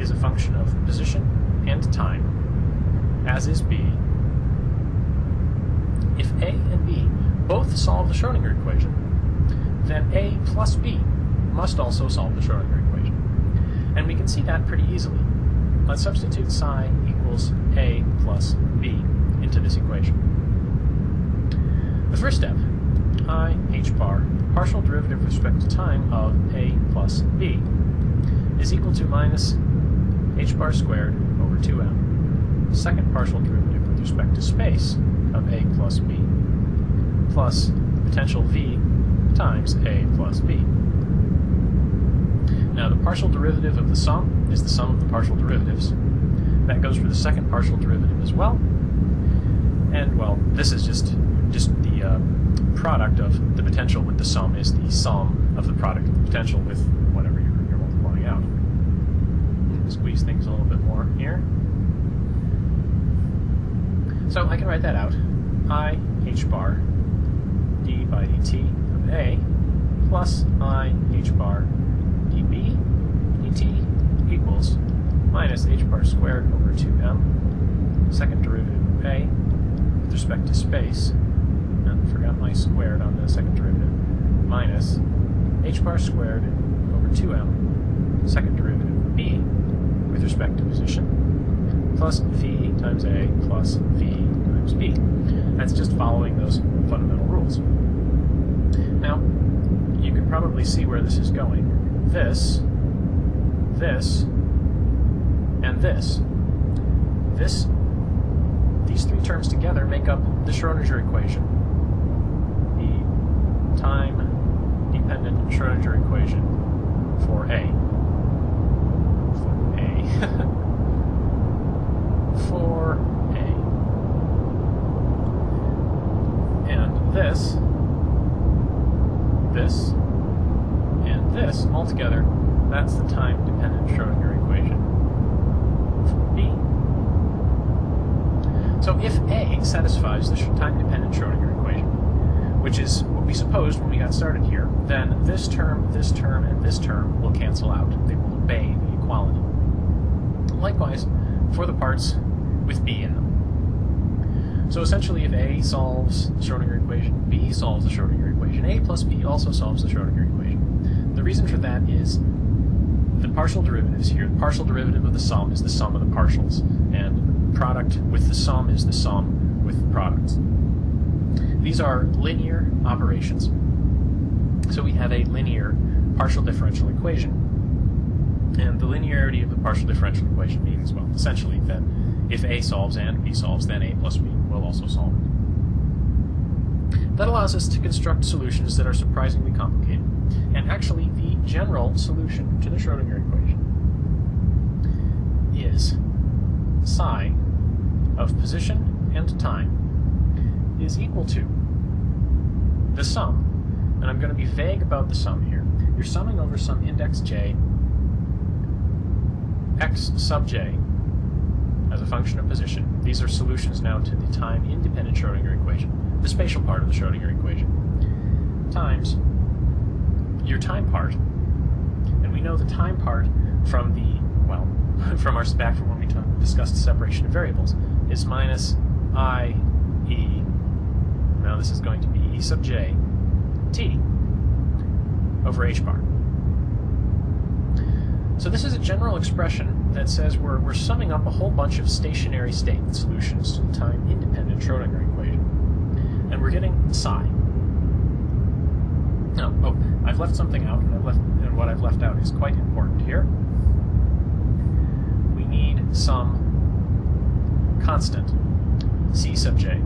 [SPEAKER 2] is a function of position and time, as is B. If A and B both solve the Schrödinger equation, then A plus B must also solve the Schrödinger equation. And we can see that pretty easily. Let's substitute psi equals A plus B into this equation. The first step, I h bar, partial derivative with respect to time of A plus B, is equal to minus h bar squared over 2m. Second partial derivative with respect to space of A plus B, plus potential V times A plus B. Now the partial derivative of the sum is the sum of the partial derivatives. That goes for the second partial derivative as well. And, well, this is just the product of the potential with the sum is the sum of the product of the potential with whatever you're multiplying out. Squeeze things a little bit more here. So I can write that out. I h bar d by dt of A plus I h bar dB dt equals minus h bar squared over 2m, second derivative of A with respect to space, and forgot my squared on the second derivative, minus h bar squared over 2m, second derivative of B with respect to position, plus V times A plus V times B. That's just following those fundamental rules. Now, you can probably see where this is going. This, and this. These three terms together make up the Schrödinger equation. The time-dependent Schrödinger equation for A. For A. And this, and this, altogether, that's the time-dependent Schrödinger equation for B. So if A satisfies the time-dependent Schrödinger equation, which is what we supposed when we got started here, then this term, and this term will cancel out. They will obey the equality. Likewise, for the parts with B in them. So essentially, if A solves the Schrödinger equation, B solves the Schrödinger equation, A plus B also solves the Schrödinger equation. The reason for that is the partial derivatives here. The partial derivative of the sum is the sum of the partials, and the product with the sum is the sum with the products. These are linear operations. So we have a linear partial differential equation. And the linearity of the partial differential equation means, well, essentially that if A solves and B solves, then A plus B will also solve it. That allows us to construct solutions that are surprisingly complicated. And actually, the general solution to the Schrödinger equation is psi of position and time is equal to the sum, and I'm going to be vague about the sum here. You're summing over some index j, x sub j, as a function of position. These are solutions now to the time-independent Schrödinger equation, the spatial part of the Schrödinger equation, times your time part. And we know the time part from the, well, from our back from when we discussed the separation of variables, is minus I e, now this is going to be e sub j, t, over h bar. So this is a general expression that says we're summing up a whole bunch of stationary state solutions to the time-independent Schrödinger equation. And we're getting psi. No, oh, I've left something out, and what I've left out is quite important here. We need some constant, C sub j,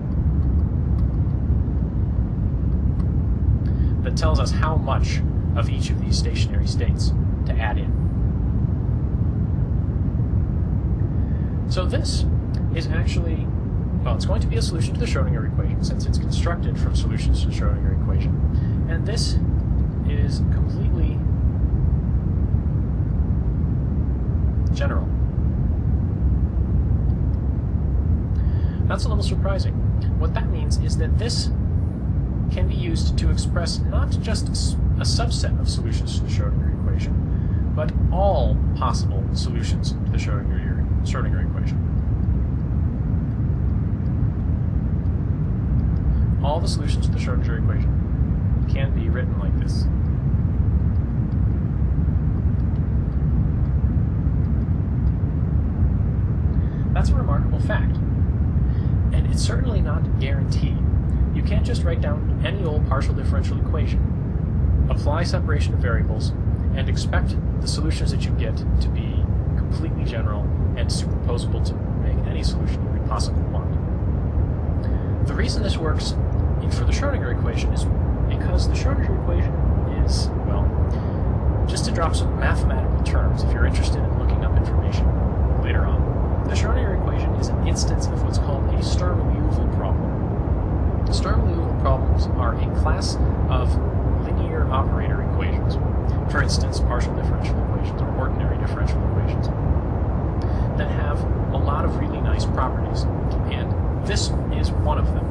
[SPEAKER 2] that tells us how much of each of these stationary states to add in. So this is actually, well, it's going to be a solution to the Schrodinger equation since it's constructed from solutions to the Schrodinger equation. And this is completely general. That's a little surprising. What that means is that this can be used to express not just a subset of solutions to the Schrodinger equation, but all possible solutions to the Schrodinger equation. All the solutions to the Schrodinger equation can be written like this. That's a remarkable fact, and it's certainly not guaranteed. You can't just write down any old partial differential equation, apply separation of variables, and expect the solutions that you get to be completely general and superposable to make any solution you could possibly want. The reason this works for the Schrodinger equation is because the Schrodinger equation is, well, just to drop some mathematical terms if you're interested in looking up information later on, the Schrodinger equation is an instance of what's called a Sturm-Liouville problem. Sturm-Liouville problems are a class of linear operator equations, for instance, partial differential equations or ordinary differential equations, that have a lot of really nice properties, and this is one of them.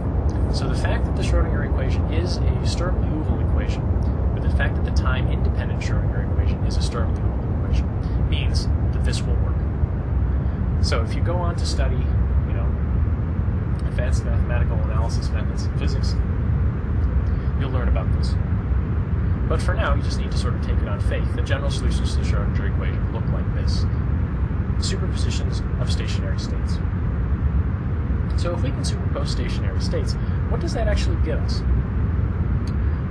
[SPEAKER 2] So the fact that the Schrodinger equation is a Sturm-Liouville equation, or the fact that the time-independent Schrodinger equation is a Sturm-Liouville equation, means that this will work. So if you go on to study, advanced mathematical analysis methods in physics, you'll learn about this. But for now, you just need to sort of take it on faith that general solutions to the Schrodinger equation look like this. Superpositions of stationary states. So if we can superpose stationary states, what does that actually give us?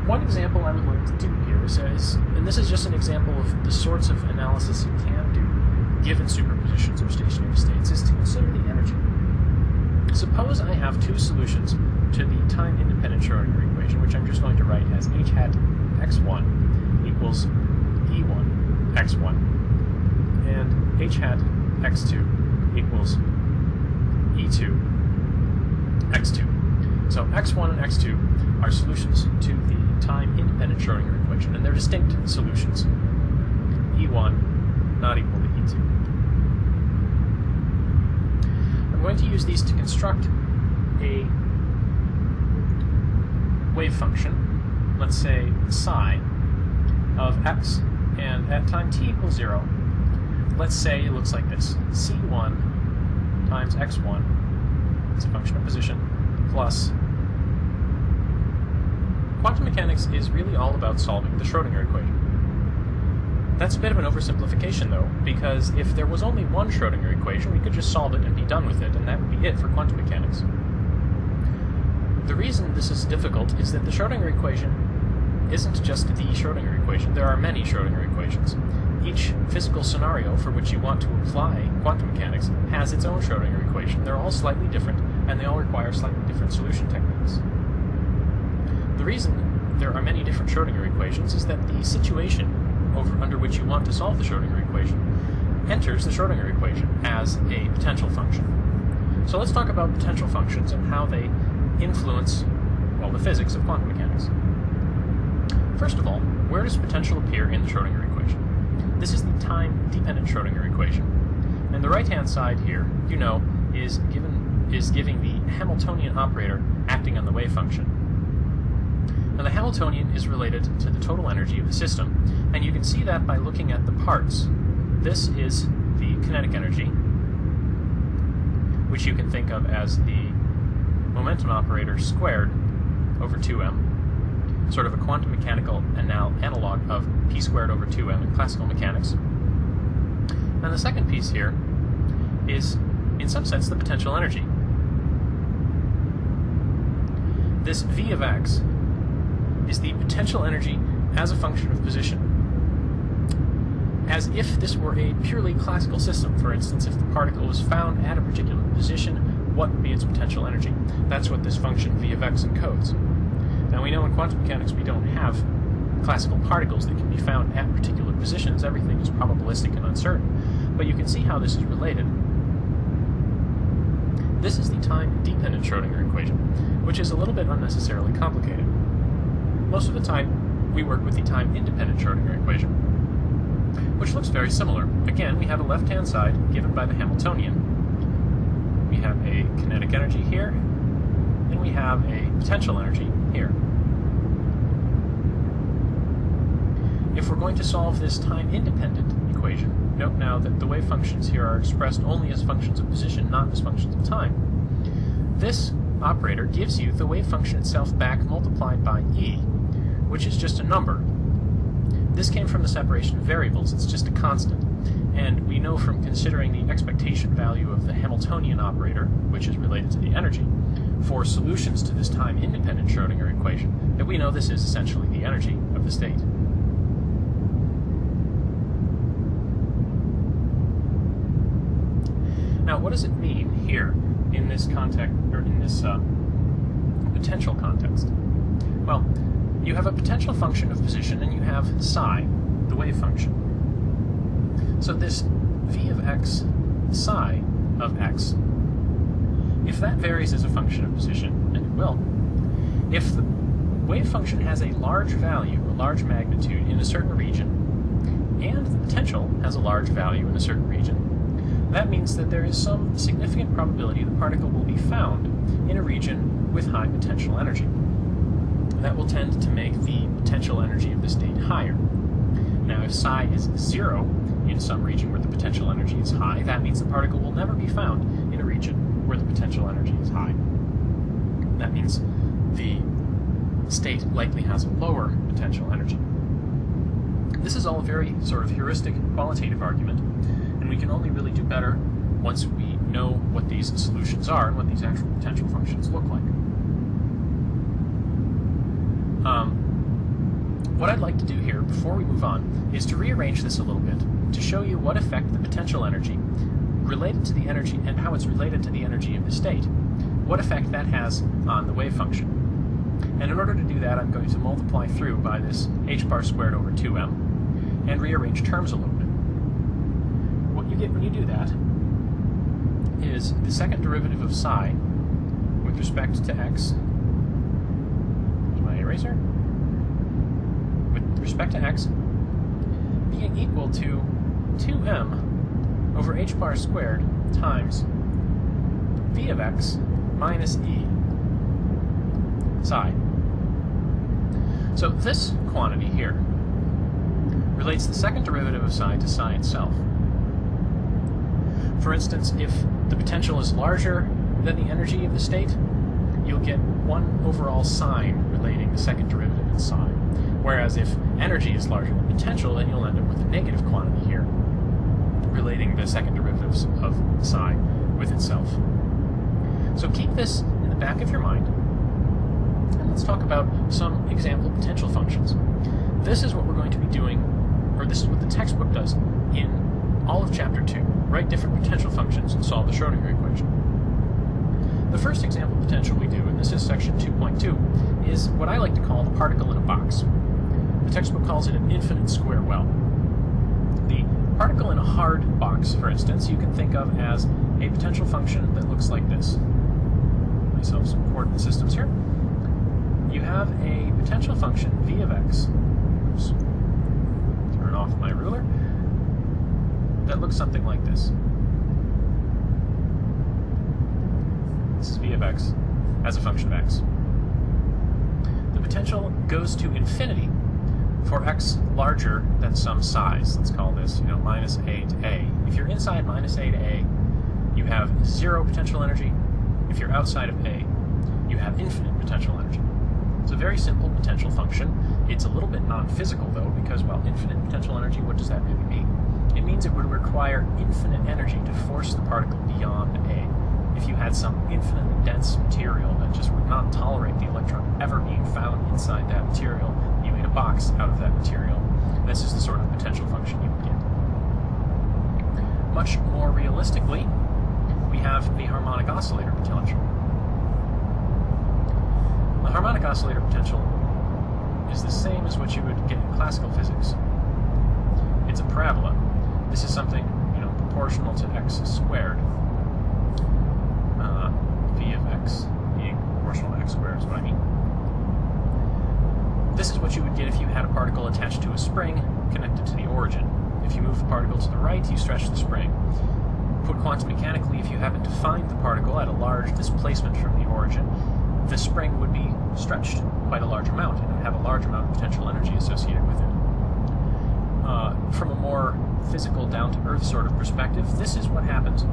[SPEAKER 2] One example I would like to do here is, and this is just an example of the sorts of analysis you can do given superpositions of stationary states, is to consider the energy. Suppose I have two solutions to the time-independent Schrodinger equation, which I'm just going to write as h hat x1 equals e1 x1, and h hat x2 equals e2 x2. So x1 and x2 are solutions to the time-independent Schrodinger equation, and they're distinct solutions. e1 not equal to e2. I'm going to use these to construct a wave function, let's say psi, of x, and at time t equals 0, let's say it looks like this. c1 times x1 is a function of position, plus quantum mechanics is really all about solving the Schrodinger equation. That's a bit of an oversimplification, though, because if there was only one Schrodinger equation, we could just solve it and be done with it, and that would be it for quantum mechanics. The reason this is difficult is that the Schrodinger equation isn't just the Schrodinger equation. There are many Schrodinger equations. Each physical scenario for which you want to apply quantum mechanics has its own Schrodinger equation. They're all slightly different, and they all require slightly different solution techniques. The reason there are many different Schrodinger equations is that the situation under which you want to solve the Schrodinger equation enters the Schrodinger equation as a potential function. So let's talk about potential functions and how they influence, well, the physics of quantum mechanics. First of all, where does potential appear in the Schrodinger equation? This is the time-dependent Schrodinger equation. And the right-hand side here, is giving the Hamiltonian operator acting on the wave function. Now the Hamiltonian is related to the total energy of the system, and you can see that by looking at the parts. This is the kinetic energy, which you can think of as the momentum operator squared over 2m, sort of a quantum mechanical analog of p squared over 2m in classical mechanics. And the second piece here is, in some sense, the potential energy. This V of x is the potential energy as a function of position, as if this were a purely classical system. For instance, if the particle was found at a particular position, what would be its potential energy? That's what this function v of x encodes. Now we know in quantum mechanics we don't have classical particles that can be found at particular positions. Everything is probabilistic and uncertain. But you can see how this is related. This is the time-dependent Schrödinger equation, which is a little bit unnecessarily complicated. Most of the time, we work with the time-independent Schrödinger equation, which looks very similar. Again, we have a left-hand side given by the Hamiltonian. We have a kinetic energy here, and we have a potential energy here. If we're going to solve this time-independent equation, note now that the wave functions here are expressed only as functions of position, not as functions of time. This operator gives you the wave function itself back multiplied by e, which is just a number. This came from the separation of variables. It's just a constant. And we know from considering the expectation value of the Hamiltonian operator, which is related to the energy, for solutions to this time-independent Schrödinger equation, that we know this is essentially the energy of the state. Now, what does it mean here in this context, or in this potential context? Well, you have a potential function of position, and you have psi, the wave function. So this v of x psi of x, if that varies as a function of position, and it will, if the wave function has a large value, a large magnitude in a certain region, and the potential has a large value in a certain region, that means that there is some significant probability the particle will be found in a region with high potential energy. That will tend to make the potential energy of the state higher. Now, if psi is 0 in some region where the potential energy is high, that means the particle will never be found in a region where the potential energy is high. That means the state likely has a lower potential energy. This is all a very sort of heuristic qualitative argument, and we can only really do better once we know what these solutions are and what these actual potential functions look like. What I'd like to do here, before we move on, is to rearrange this a little bit to show you what effect the potential energy related to the energy and how it's related to the energy of the state, what effect that has on the wave function. And in order to do that, I'm going to multiply through by this h bar squared over 2m and rearrange terms a little bit. What you get when you do that is the second derivative of psi with respect to x. Here's my eraser. With respect to x being equal to 2m over h bar squared times v of x minus e psi. So this quantity here relates the second derivative of psi to psi itself. For instance, if the potential is larger than the energy of the state, you'll get one overall sign relating the second derivative in psi. Whereas if energy is larger than potential, then you'll end up with a negative quantity here relating the second derivatives of psi with itself. So keep this in the back of your mind, and let's talk about some example potential functions. This is what we're going to be doing, or this is what the textbook does in all of Chapter 2. Write different potential functions and solve the Schrödinger equation. The first example potential we do, and this is section 2.2, is what I like to call the particle in a box. The textbook calls it an infinite square well. The particle in a hard box, for instance, you can think of as a potential function that looks like this. Myself some coordinate systems here. You have a potential function v of x. Oops. Turn off my ruler. That looks something like this. This is v of x as a function of x. The potential goes to infinity for x larger than some size. Let's call this, minus a to a. If you're inside minus a to a, you have 0 potential energy. If you're outside of a, you have infinite potential energy. It's a very simple potential function. It's a little bit non-physical, though, because, well, infinite potential energy, what does that really mean? It means it would require infinite energy to force the particle beyond A. If you had some infinitely dense material that just would not tolerate the electron ever being found inside that material, you made a a box out of that material. This is the sort of potential function you would get. Much more realistically, we have the harmonic oscillator potential. The harmonic oscillator potential is the same as what you would get in classical physics. It's a parabola. This is something, proportional to x squared. V of x being proportional to x squared is what I mean. This is what you would get if you had a particle attached to a spring connected to the origin. If you move the particle to the right, you stretch the spring. Put quantum mechanically, if you happen to find the particle at a large displacement from the origin, the spring would be stretched quite a large amount and would have a large amount of potential energy associated with it. From a more physical, down-to-earth sort of perspective, this is what happens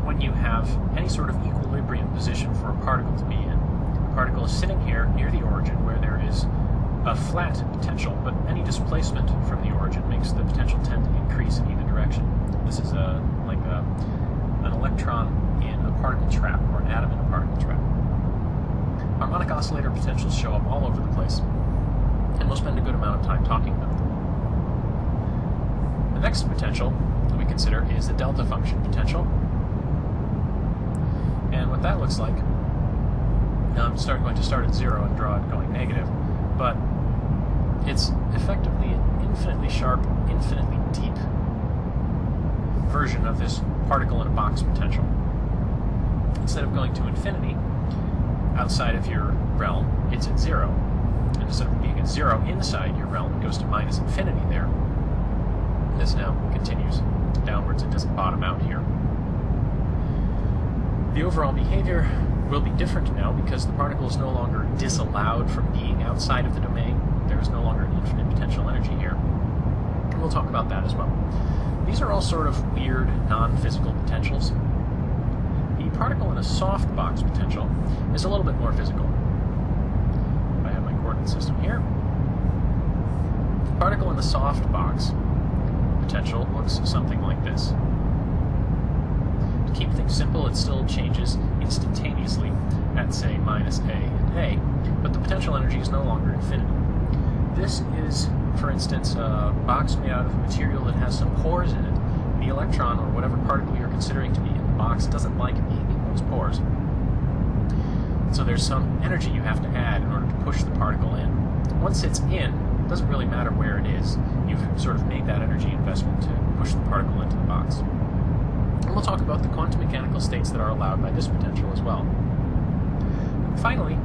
[SPEAKER 2] when you have any sort of equilibrium position for a particle to be in. The particle is sitting here near the origin where there is a flat potential, but any displacement from the origin makes the potential tend to increase in either direction. This is like an electron in a particle trap, or an atom in a particle trap. Harmonic oscillator potentials show up all over the place, and we'll spend a good amount of time talking about them. The next potential that we consider is the delta function potential. And what that looks like, now I'm going to start at 0 and draw it going negative, but it's effectively an infinitely sharp, infinitely deep version of this particle in a box potential. Instead of going to infinity outside of your realm, it's at 0. And instead of being at 0 inside your realm, it goes to minus infinity there. This now continues downwards. It doesn't bottom out here. The overall behavior will be different now because the particle is no longer disallowed from being outside of the domain. There is no longer an infinite potential energy here. And we'll talk about that as well. These are all sort of weird, non-physical potentials. The particle in a soft box potential is a little bit more physical. I have my coordinate system here. The particle in the soft box potential looks something like this. To keep things simple, it still changes instantaneously at, say, minus A and A, but the potential energy is no longer infinity. This is, for instance, a box made out of a material that has some pores in it. The electron, or whatever particle you're considering to be in the box, doesn't like being in those pores. So there's some energy you have to add in order to push the particle in. Once it's in, it doesn't really matter where it is. You've sort of made that energy investment to push the particle into the box. And we'll talk about the quantum mechanical states that are allowed by this potential as well. And finally,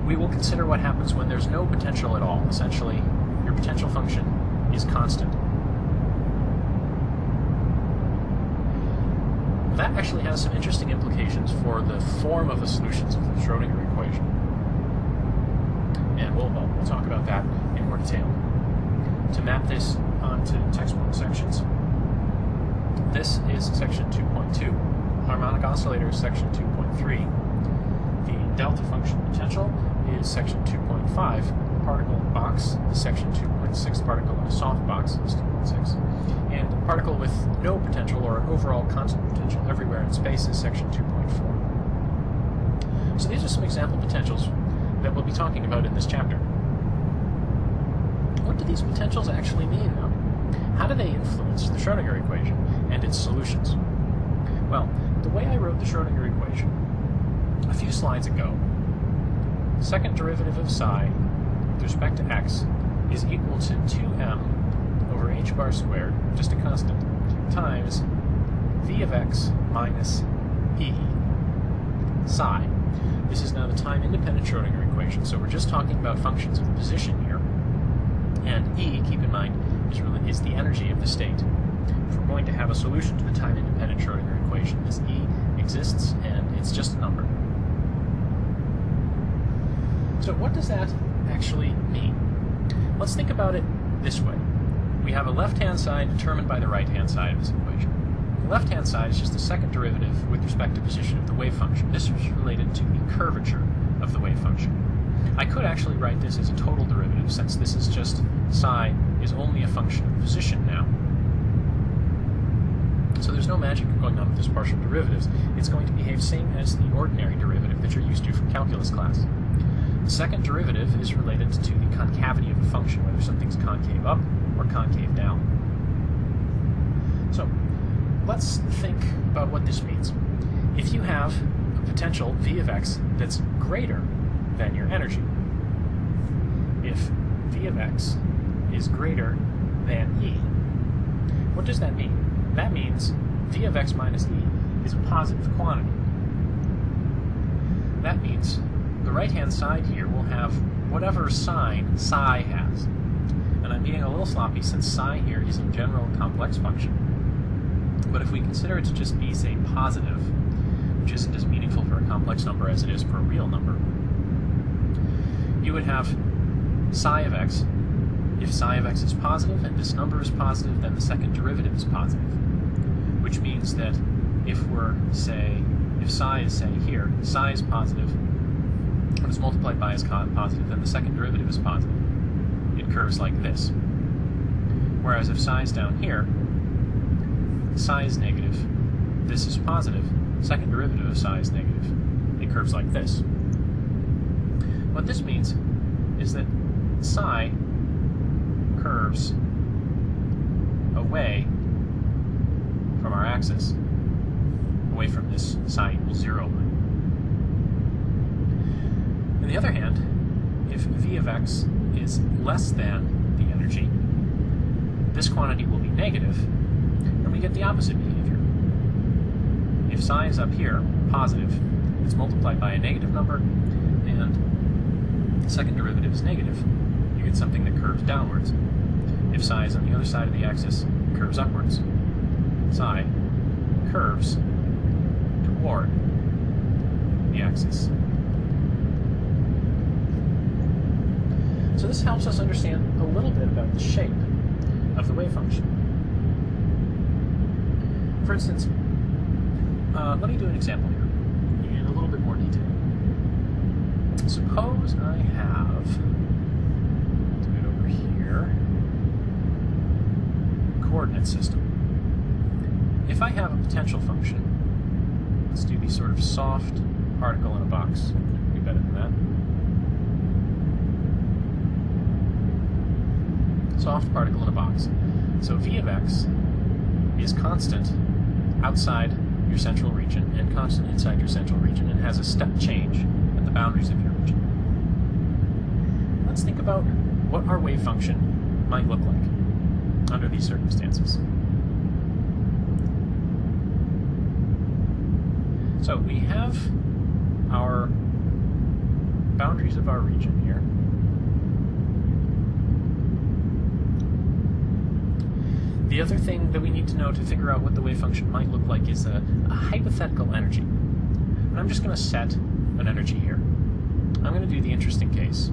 [SPEAKER 2] we will consider what happens when there's no potential at all. Essentially, your potential function is constant. That actually has some interesting implications for the form of the solutions of the Schrödinger equation. And we'll talk about that in more detail. To map this onto textbook sections, this is section 2.2. Harmonic oscillator is section 2.3. The delta function potential is section 2.5. Particle box is section 2.6. Particle in a soft box is 2.6. And particle with no potential, or an overall constant potential everywhere in space, is section 2.4. So these are some example potentials that we'll be talking about in this chapter. What do these potentials actually mean, though? How do they influence the Schrödinger equation and its solutions? Well, the way I wrote the Schrödinger equation a few slides ago, the second derivative of psi with respect to x is equal to 2m over h bar squared, just a constant, times v of x minus e psi. This is now the time-independent Schrödinger equation, so we're just talking about functions of position here. And E, keep in mind, is the energy of the state. If we're going to have a solution to the time-independent Schrödinger equation, this E exists, and it's just a number. So what does that actually mean? Let's think about it this way. We have a left-hand side determined by the right-hand side of this equation. The left-hand side is just the second derivative with respect to position of the wave function. This is related to the curvature of the wave function. I could actually write this as a total derivative, since this is just psi is only a function of position now. So there's no magic going on with this partial derivatives. It's going to behave same as the ordinary derivative that you're used to from calculus class. The second derivative is related to the concavity of a function, whether something's concave up or concave down. So, let's think about what this means. If you have a potential v of x that's greater than your energy, if v of x is greater than e, what does that mean? That means v of x minus e is a positive quantity. That means the right-hand side here will have whatever sign psi has. And I'm being a little sloppy since psi here is in general a complex function. But if we consider it to just be, say, positive, which isn't as meaningful for a complex number as it is for a real number, you would have psi of x. If psi of x is positive and this number is positive, then the second derivative is positive. Which means that if psi is, say, here, psi is positive, and it's multiplied by is positive, then the second derivative is positive. It curves like this. Whereas if psi is down here, psi is negative, this is positive, second derivative of psi is negative. It curves like this. What this means is that psi curves away from our axis, away from this psi equals 0 line. On the other hand, if v of x is less than the energy, this quantity will be negative, and we get the opposite behavior. If psi is up here, positive, it's multiplied by a negative number, and the second derivative is negative, you get something that curves downwards. If psi is on the other side of the axis, it curves upwards. Psi curves toward the axis. So this helps us understand a little bit about the shape of the wave function. For instance, let me do an example here in a little bit more detail. Suppose I have, do it over here, coordinate system. If I have a potential function, let's do the sort of soft particle in a box. Be better than that. Soft particle in a box. So v of x is constant outside your central region and constant inside your central region, and has a step change at the boundaries of your region. Let's think about what our wave function might look like under these circumstances. So we have our boundaries of our region here. The other thing that we need to know to figure out what the wave function might look like is a hypothetical energy. And I'm just going to set an energy here. I'm going to do the interesting case.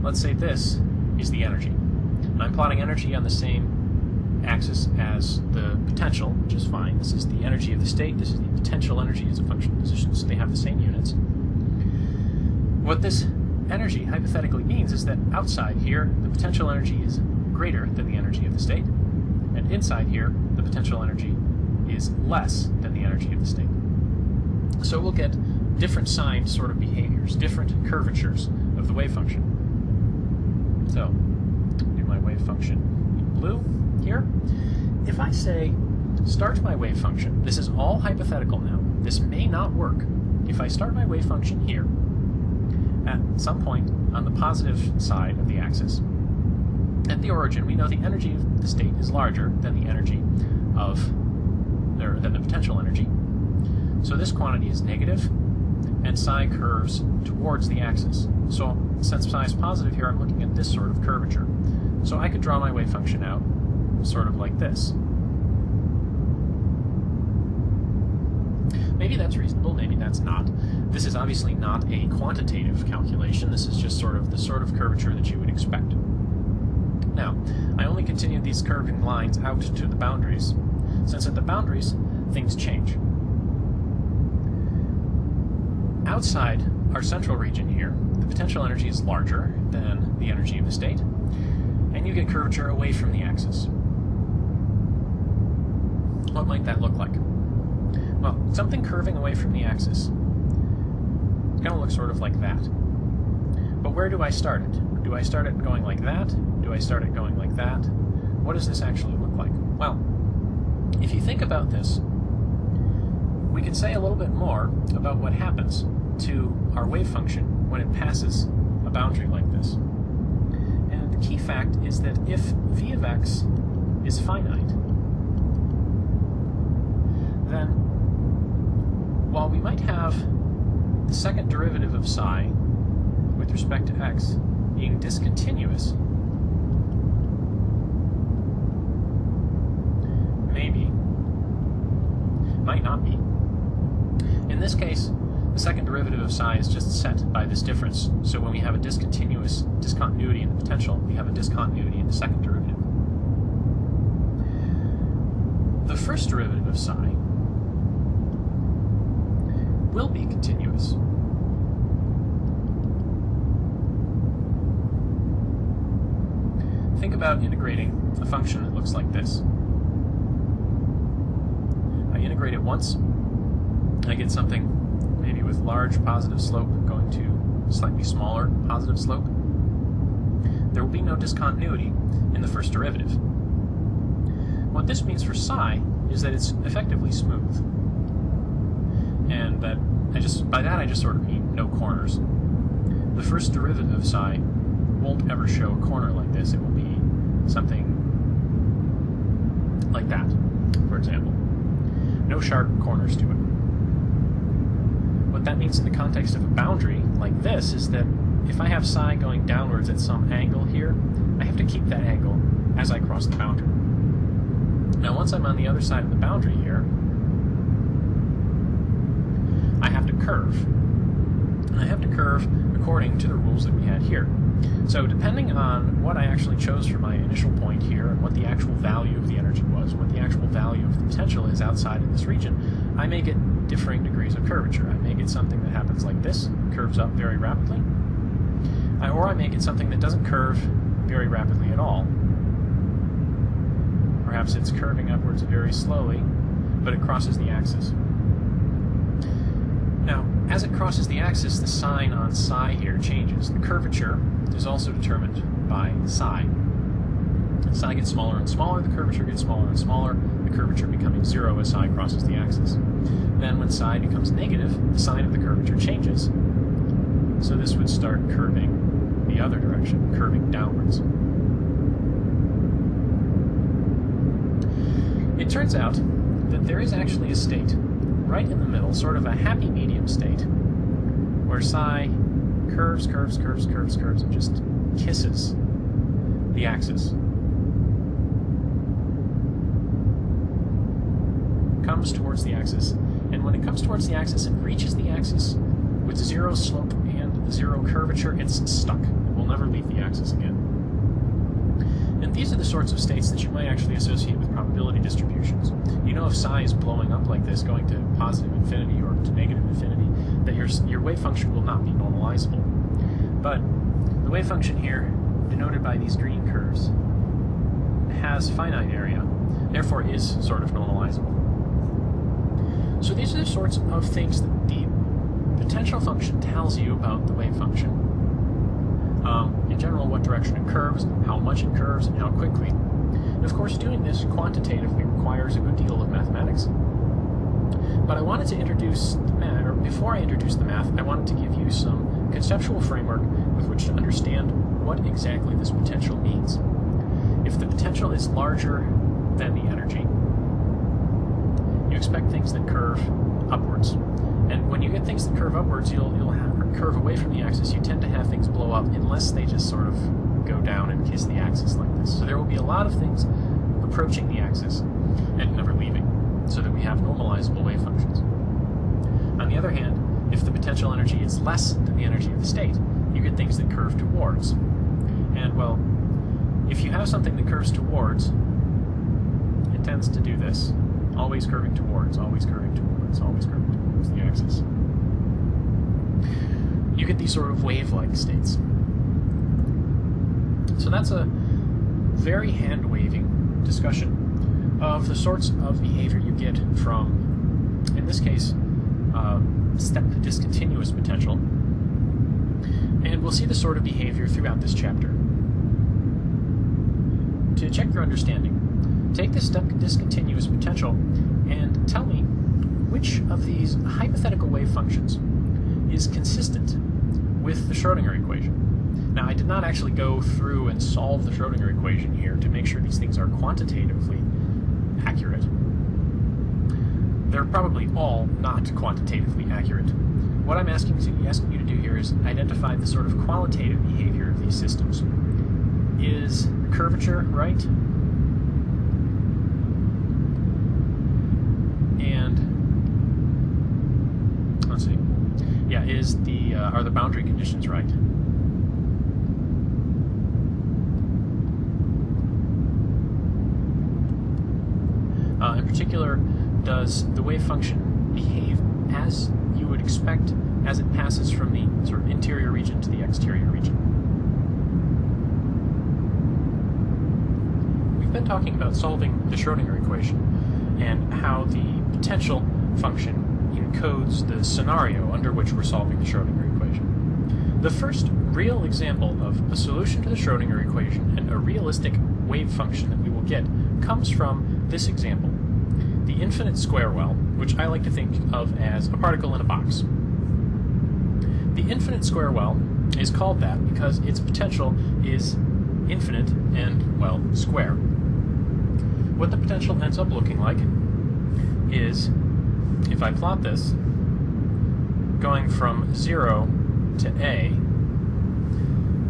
[SPEAKER 2] Let's say this is the energy. And I'm plotting energy on the same axis as the potential, which is fine. This is the energy of the state. This is the potential energy as a function of position, so they have the same units. What this energy hypothetically means is that outside here, the potential energy is greater than the energy of the state, and inside here, the potential energy is less than the energy of the state. So we'll get different sign sort of behaviors, different curvatures of the wave function. So, do my wave function in blue here. If I say, start my wave function, this is all hypothetical now, this may not work. If I start my wave function here, at some point on the positive side of the axis, at the origin, we know the energy of the state is larger than the energy of, or than the potential energy. So this quantity is negative, and psi curves towards the axis. So since psi is positive here, I'm looking at this sort of curvature. So I could draw my wave function out sort of like this. Maybe that's reasonable, maybe that's not. This is obviously not a quantitative calculation. This is just sort of the sort of curvature that you would expect. Now, I only continued these curving lines out to the boundaries, since at the boundaries, things change. Outside our central region here, the potential energy is larger than the energy of the state, and you get curvature away from the axis. What might that look like? Well, something curving away from the axis
[SPEAKER 1] going to look sort of like that. But where do I start it? Do I start it going like that? Do I start it going like that? What does this actually look like? Well, if you think about this, we can say a little bit more about what happens to our wave function when it passes a boundary like this. And the key fact is that if v of x is finite, then while we might have the second derivative of psi with respect to x being discontinuous, maybe, might not be. In this case, the second derivative of psi is just set by this difference. So when we have a discontinuity in the potential, we have a discontinuity in the second derivative. The first derivative of psi will be continuous. Think about integrating a function that looks like this. I integrate it once, I get something maybe with large positive slope going to slightly smaller positive slope. There will be no discontinuity in the first derivative. What this means for psi is that it's effectively smooth. And that by that I just sort of mean no corners. The first derivative of psi won't ever show a corner like this. It will be something like that, for example. No sharp corners to it. What that means in the context of a boundary like this is that if I have psi going downwards at some angle here, I have to keep that angle as I cross the boundary. Now once I'm on the other side of the boundary here, I have to curve. And I have to curve according to the rules that we had here. So depending on what I actually chose for my initial point here, and what the actual value of the energy was, and what the actual value of the potential is outside of this region, I may get differing degrees of curvature. I may get something that happens like this, curves up very rapidly, or I may get something that doesn't curve very rapidly at all. Perhaps it's curving upwards very slowly, but it crosses the axis. Now, as it crosses the axis, the sign on psi here changes. The curvature is also determined by psi. Psi gets smaller and smaller, the curvature gets smaller and smaller, the curvature becoming 0 as psi crosses the axis. Then when psi becomes negative, the sign of the curvature changes. So this would start curving the other direction, curving downwards. It turns out that there is actually a state right in the middle, sort of a happy medium state, where psi curves, curves, curves, curves, curves, and just kisses the axis. Comes towards the axis, and when it comes towards the axis and reaches the axis with 0 slope and 0 curvature, it's stuck. It will never leave the axis again. And these are the sorts of states that you might actually associate with probability distributions. You know, if psi is blowing up like this, going to positive infinity or to negative infinity, that your wave function will not be normalizable. But the wave function here, denoted by these green curves, has finite area, therefore is sort of normalizable. So these are the sorts of things that the potential function tells you about the wave function. In general, what direction it curves, how much it curves, and how quickly. And of course, doing this quantitatively requires a good deal of mathematics. But I wanted to introduce the math, or before I introduce the math, I wanted to give you some conceptual framework with which to understand what exactly this potential means. If the potential is larger than the energy, you expect things that curve upwards. And when you get things that curve upwards, you'll curve away from the axis. You tend to have things blow up unless they just sort of go down and kiss the axis like this. So there will be a lot of things approaching the axis and never leaving, so that we have normalizable wave functions. On the other hand, if the potential energy is less than the energy of the state, you get things that curve towards. And, well, if you have something that curves towards, it tends to do this. Always curving towards, always curving towards, always curving towards the axis. You get these sort of wave-like states. So that's a very hand-waving discussion of the sorts of behavior you get from, in this case, step discontinuous potential And we'll see the sort of behavior throughout this chapter. To check your understanding, take this discontinuous potential and tell me which of these hypothetical wave functions is consistent with the Schrödinger equation. Now, I did not actually go through and solve the Schrödinger equation here to make sure these things are quantitatively accurate. They're probably all not quantitatively accurate. What I'm asking you to do here is identify the sort of qualitative behavior of these systems. Is curvature right? And let's see. Yeah, are the boundary conditions right? In particular, does the wave function behave as you would expect as it passes from the sort of interior region to the exterior region? We've been talking about solving the Schrödinger equation and how the potential function encodes the scenario under which we're solving the Schrödinger equation. The first real example of a solution to the Schrödinger equation and a realistic wave function that we will get comes from this example, the infinite square well, which I like to think of as a particle in a box. The infinite square well is called that because its potential is infinite and, well, square. What the potential ends up looking like is, if I plot this, going from 0 to A,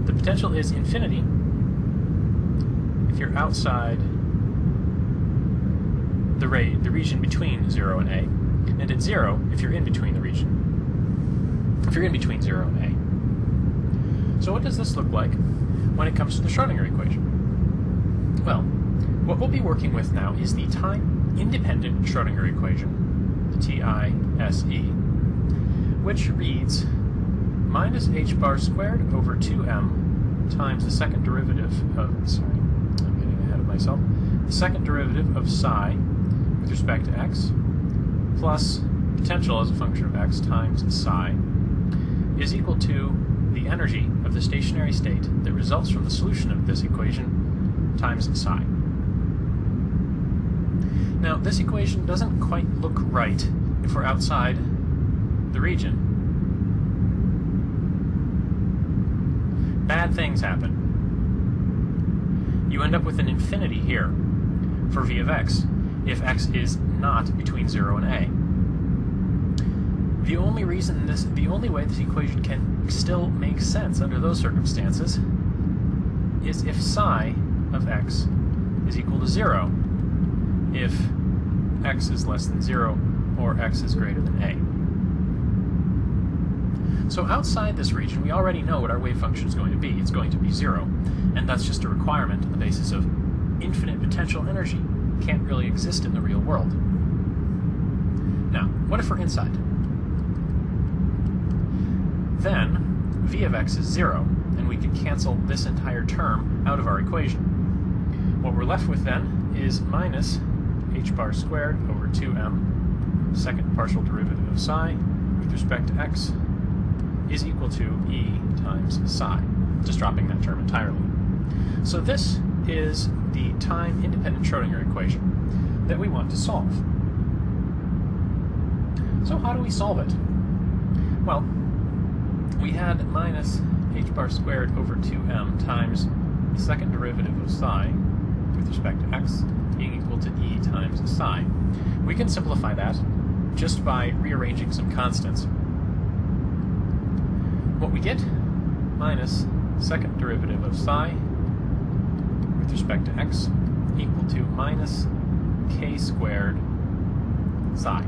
[SPEAKER 1] the potential is infinity if you're outside the region between 0 and A, and at 0 if you're in between the region. If you're in between 0 and A. So what does this look like when it comes to the Schrödinger equation? Well, what we'll be working with now is the time-independent Schrödinger equation, the TISE, which reads minus h bar squared over 2m times the second derivative of, I'm getting ahead of myself, the second derivative of psi with respect to x plus potential as a function of x times psi is equal to the energy of the stationary state that results from the solution of this equation times psi. Now, this equation doesn't quite look right if we're outside the region. Bad things happen. You end up with an infinity here for v of x if x is not between 0 and a. The only way this equation can still make sense under those circumstances is if psi of x is equal to 0 if x is less than 0 or x is greater than a. So outside this region, we already know what our wave function is going to be. It's going to be 0, and that's just a requirement on the basis of infinite potential energy. It can't really exist in the real world. Now, what if we're inside? Then, v of x is 0, and we can cancel this entire term out of our equation. What we're left with then is minus h bar squared over 2m, second partial derivative of psi, with respect to x, is equal to e times psi, just dropping that term entirely. So this is the time-independent Schrödinger equation that we want to solve. So how do we solve it? Well, we had minus h bar squared over 2m times the second derivative of psi with respect to x being equal to e times psi. We can simplify that just by rearranging some constants. What we get, minus second derivative of psi with respect to x equal to minus k squared psi.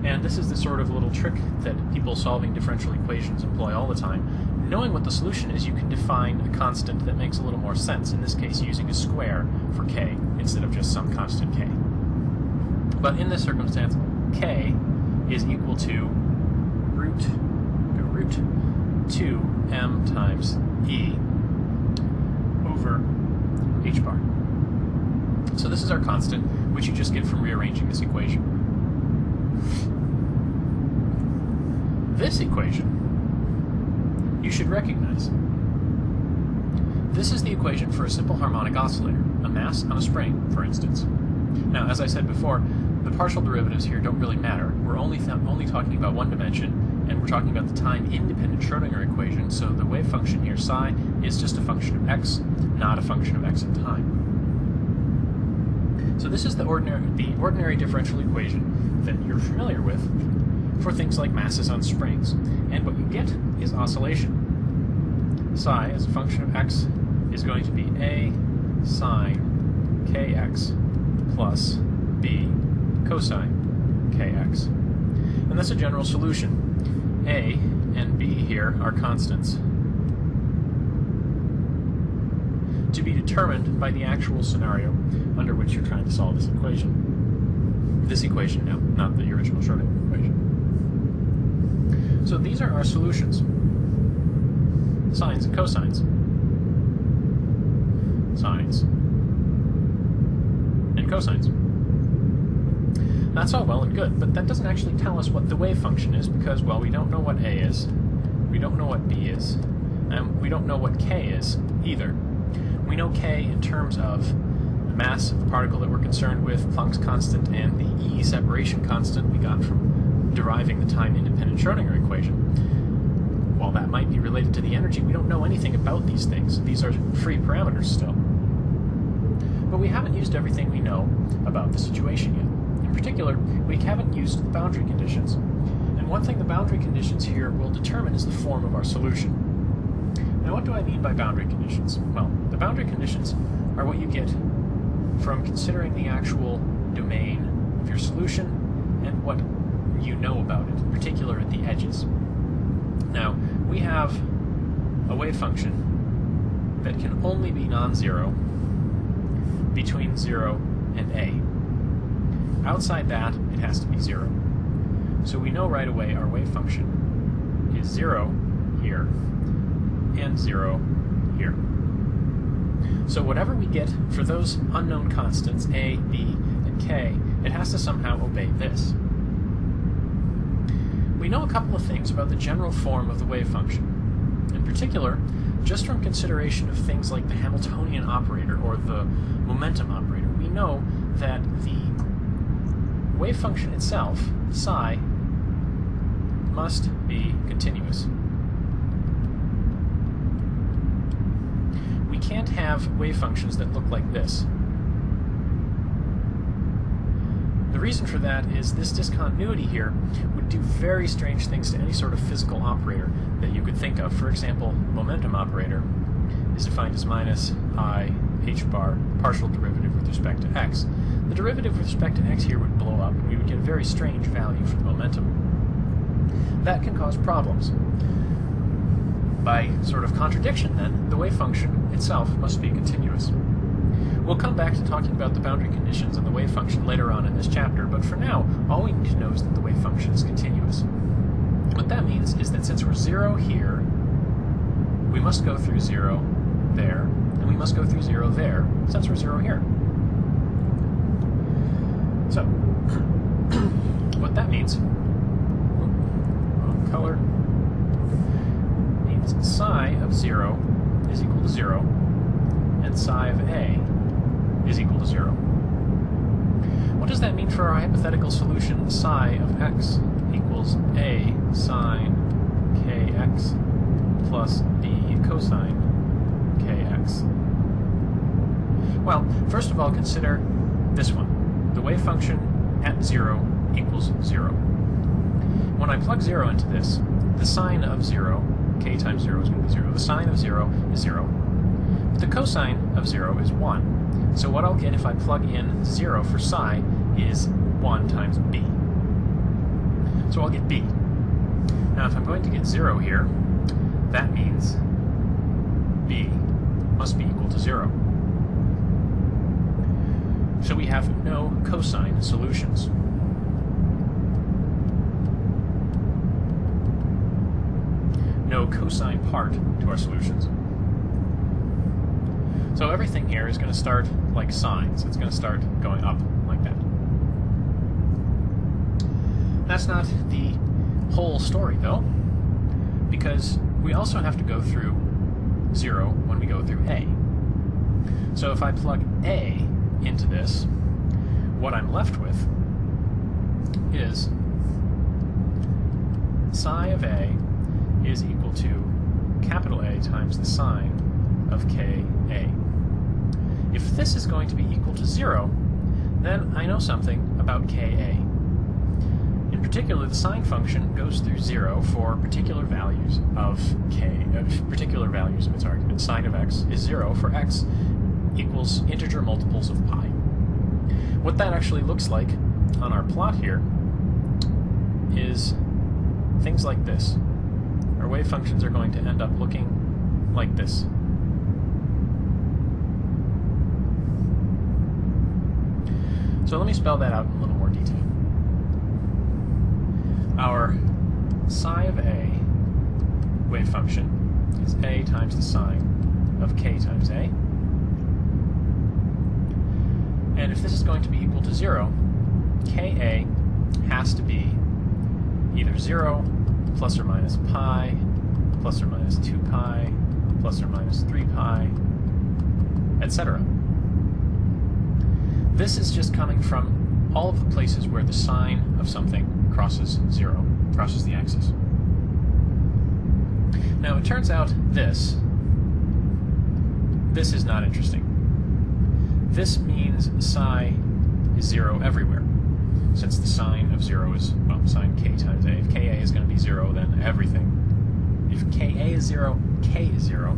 [SPEAKER 1] And this is the sort of little trick that people solving differential equations employ all the time. Knowing what the solution is, you can define a constant that makes a little more sense, in this case using a square for k instead of just some constant k. But in this circumstance, k is equal to root 2m times e over h bar. So this is our constant, which you just get from rearranging this equation. This equation you should recognize. This is the equation for a simple harmonic oscillator, a mass on a spring, for instance. Now, as I said before, the partial derivatives here don't really matter. We're only talking about one dimension, and we're talking about the time-independent Schrödinger equation, so the wave function here, psi, is just a function of x, not a function of x in time. So this is the ordinary differential equation that you're familiar with for things like masses on springs. And what you get is oscillation. Psi, as a function of x, is going to be a sine kx plus b cosine kx. And that's a general solution. A and b here are constants to be determined by the actual scenario under which you're trying to solve this equation. This equation now, not the original Schrödinger equation. So these are our solutions. Sines and cosines. Sines and cosines. That's all well and good, but that doesn't actually tell us what the wave function is because, well, we don't know what A is, we don't know what B is, and we don't know what K is either. We know K in terms of the mass of the particle that we're concerned with, Planck's constant, and the E separation constant we got from deriving the time-independent Schrödinger equation. While that might be related to the energy, we don't know anything about these things. These are free parameters still. But we haven't used everything we know about the situation yet. In particular, we haven't used the boundary conditions. And one thing the boundary conditions here will determine is the form of our solution. Now, what do I mean by boundary conditions? Well, the boundary conditions are what you get from considering the actual domain of your solution and what you know about it, in particular at the edges. Now, we have a wave function that can only be non-zero between 0 and A. Outside that, it has to be 0. So we know right away our wave function is 0 here and 0 here. So whatever we get for those unknown constants, A, B, and K, it has to somehow obey this. We know a couple of things about the general form of the wave function. In particular, just from consideration of things like the Hamiltonian operator or the momentum operator, we know that the wave function itself, psi, must be continuous. We can't have wave functions that look like this. The reason for that is this discontinuity here would do very strange things to any sort of physical operator that you could think of. For example, momentum operator is defined as minus I h bar partial derivative with respect to x. The derivative with respect to x here would blow up and we would get a very strange value for the momentum. That can cause problems. By sort of contradiction, then, the wave function itself must be continuous. We'll come back to talking about the boundary conditions and the wave function later on in this chapter, but for now, all we need to know is that the wave function is continuous. What that means is that since we're 0 here, we must go through 0 there, and we must go through 0 there, since we're 0 here. So, what that means, wrong color, means psi of 0 is equal to 0, and psi of A is equal to 0. What does that mean for our hypothetical solution psi of x equals A sine kx plus B cosine kx? Well, first of all, consider this one. The wave function at 0 equals 0. When I plug 0 into this, the sine of 0, k times 0 is going to be 0. The sine of 0 is 0. But the cosine of 0 is 1. So what I'll get if I plug in 0 for psi is 1 times b. So I'll get b. Now if I'm going to get 0 here, that means b must be equal to 0. So we have no cosine solutions. No cosine part to our solutions. So everything here is going to start like sines. It's going to start going up like that. That's not the whole story, though, because
[SPEAKER 2] we also have to go through 0 when we go through A. So if I plug A into this, what I'm left with is psi of A is equal to capital A times the sine of Ka. If this is going to be equal to 0, then I know something about Ka. In particular, the sine function goes through 0 for particular values of particular values of its argument. Sine of x is 0 for x equals integer multiples of pi. What that actually looks like on our plot here is things like this. Our wave functions are going to end up looking like this. So let me spell that out in a little more detail. Our psi of A wave function is A times the sine of K times A. And if this is going to be equal to 0, Ka has to be either 0, plus or minus pi, plus or minus 2 pi, plus or minus 3 pi, etc. This is just coming from all of the places where the sign of something crosses 0, crosses the axis. Now it turns out this is not interesting. This means psi is 0 everywhere, since the sine of 0 is, well, sine K times A. If Ka is going to be 0, then everything. If Ka is 0, K is 0.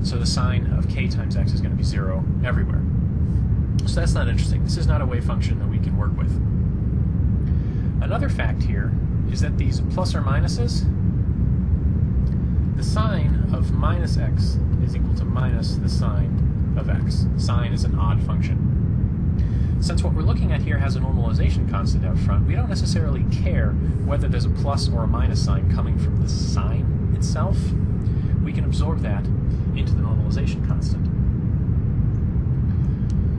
[SPEAKER 2] So the sine of K times x is going to be 0 everywhere. So that's not interesting. This is not a wave function that we can work with. Another fact here is that these plus or minuses, the sine of minus x is equal to minus the sine of x. Sine is an odd function. Since what we're looking at here has a normalization constant out front, we don't necessarily care whether there's a plus or a minus sign coming from the sine itself. We can absorb that into the normalization constant.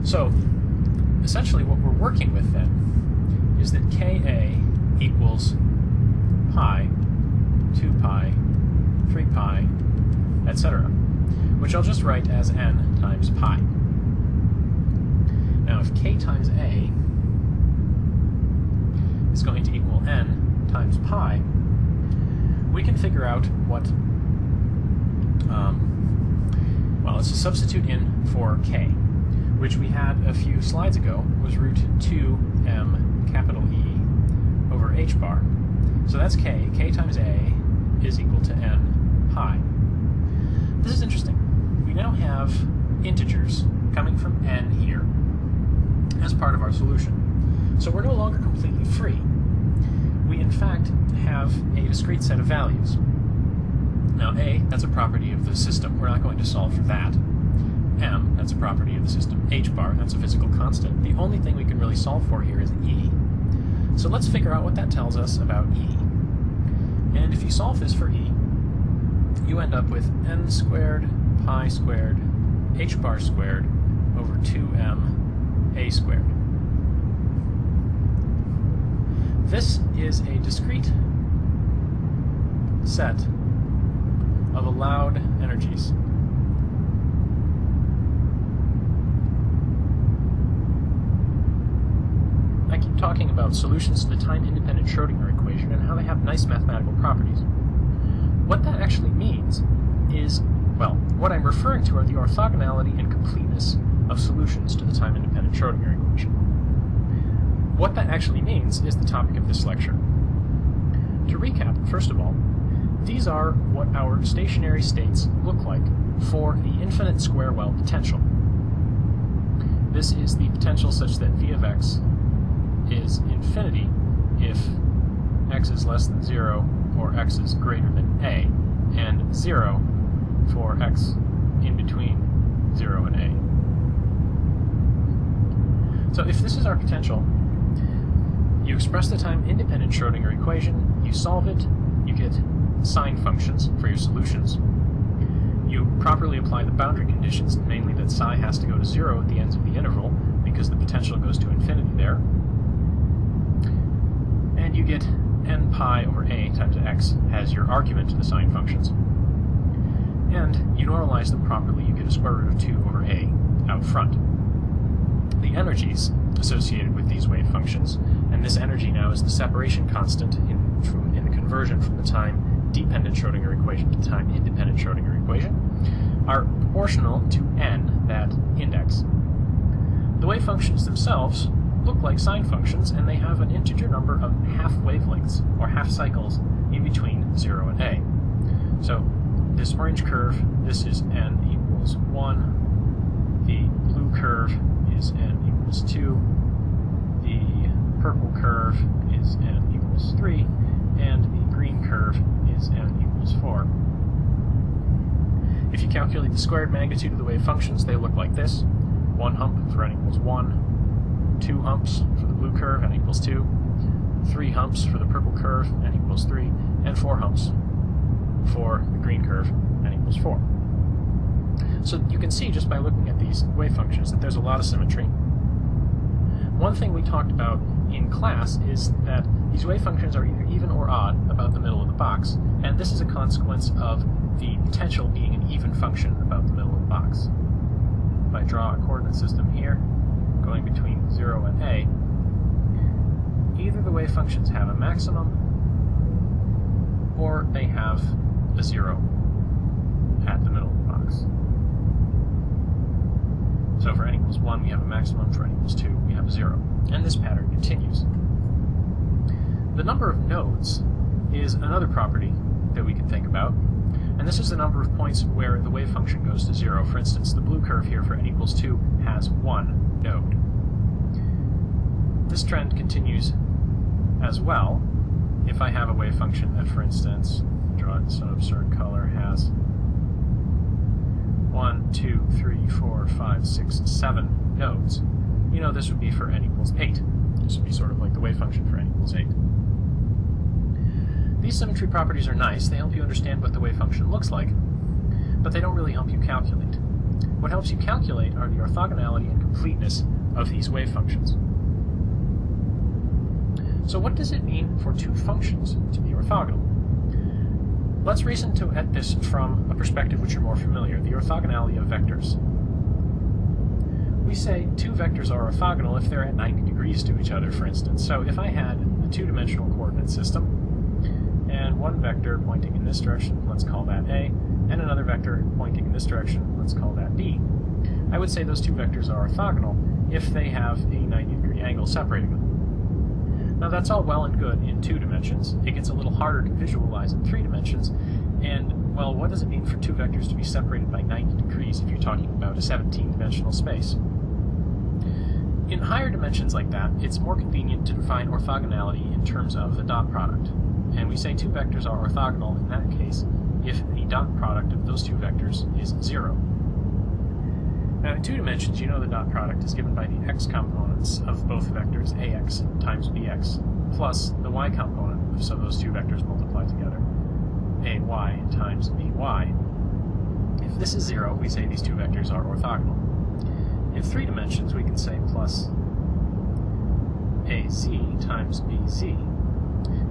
[SPEAKER 2] So, essentially what we're working with then is that Ka equals pi, 2 pi, 3 pi, etc., which I'll just write as n times pi. Now, if K times A is going to equal n times pi, we can figure out what, well, let's just substitute in for K, which we had a few slides ago was root 2m capital E over h bar. So that's K. K times A is equal to n pi. This is interesting. We now have integers coming from n here as part of our solution. So we're no longer completely free. We in fact have a discrete set of values. Now A, that's a property of the system. We're not going to solve for that. M, that's a property of the system. H bar, that's a physical constant. The only thing we can really solve for here is E. So let's figure out what that tells us about E. And if you solve this for E, you end up with n squared pi squared h bar squared over 2m a squared. This is a discrete set of allowed energies. I keep talking about solutions to the time-independent Schrödinger equation and how they have nice mathematical properties. What that actually means is, well, what I'm referring to are the orthogonality and completeness of solutions to the time-independent Schrödinger equation. What that actually means is the topic of this lecture. To recap, first of all, these are what our stationary states look like for the infinite square well potential. This is the potential such that v of x is infinity if x is less than 0 or x is greater than a, and 0 for x in between 0 and a. So if this is our potential, you express the time-independent Schrödinger equation, you solve it, you get sine functions for your solutions. You properly apply the boundary conditions, namely that psi has to go to 0 at the ends of the interval because the potential goes to infinity there. And you get n n pi over a times x as your argument to the sine functions. And you normalize them properly, you get a square root of 2 over a out front. The energies associated with these wave functions, and this energy now is the separation constant in the conversion from the time-dependent Schrodinger equation to the time-independent Schrodinger equation, are proportional to n, that index. The wave functions themselves look like sine functions, and they have an integer number of half wavelengths, or half cycles, in between 0 and a. So this orange curve, this is n equals 1, the blue curve is n equals 2, the purple curve is n equals 3, and the green curve is n equals 4. If you calculate the squared magnitude of the wave functions, they look like this. 1 hump for n equals 1, 2 humps for the blue curve, n equals 2, 3 humps for the purple curve, n equals 3, and 4 humps for the green curve, n equals 4. So you can see just by looking at these wave functions that there's a lot of symmetry. One thing we talked about in class is that these wave functions are either even or odd about the middle of the box, and this is a consequence of the potential being an even function about the middle of the box. If I draw a coordinate system here, going between 0 and a, either the wave functions have a maximum, or they have a 0 at the middle of the box. So for n equals 1, we have a maximum, for n equals 2, we have a 0. And this pattern continues. The number of nodes is another property that we can think about, and this is the number of points where the wave function goes to 0. For instance, the blue curve here for n equals 2 has 1 node. This trend continues as well if I have a wave function that, for instance, draw it in some absurd color, has 1, 2, 3, 4, 5, 6, 7 nodes. You know this would be for n equals 8. This would be sort of like the wave function for n equals 8. These symmetry properties are nice. They help you understand what the wave function looks like, but they don't really help you calculate. What helps you calculate are the orthogonality and completeness of these wave functions. So what does it mean for two functions to be orthogonal? Let's reason at this from a perspective which you're more familiar, the orthogonality of vectors. We say two vectors are orthogonal if they're at 90 degrees to each other, for instance. So if I had a two-dimensional coordinate system, and one vector pointing in this direction, let's call that A, and another vector pointing in this direction, let's call that B, I would say those two vectors are orthogonal if they have a 90-degree angle separating them. Now that's all well and good in 2 dimensions. It gets a little harder to visualize in 3 dimensions, and, well, what does it mean for two vectors to be separated by 90 degrees if you're talking about a 17-dimensional space? In higher dimensions like that, it's more convenient to define orthogonality in terms of the dot product. And we say two vectors are orthogonal in that case if the dot product of those two vectors is 0. Now in 2 dimensions, you know the dot product is given by the x components of both vectors, ax times bx, plus the y component, so those two vectors multiply together, ay times by. If this is 0, we say these two vectors are orthogonal. In 3 dimensions, we can say plus az times bz.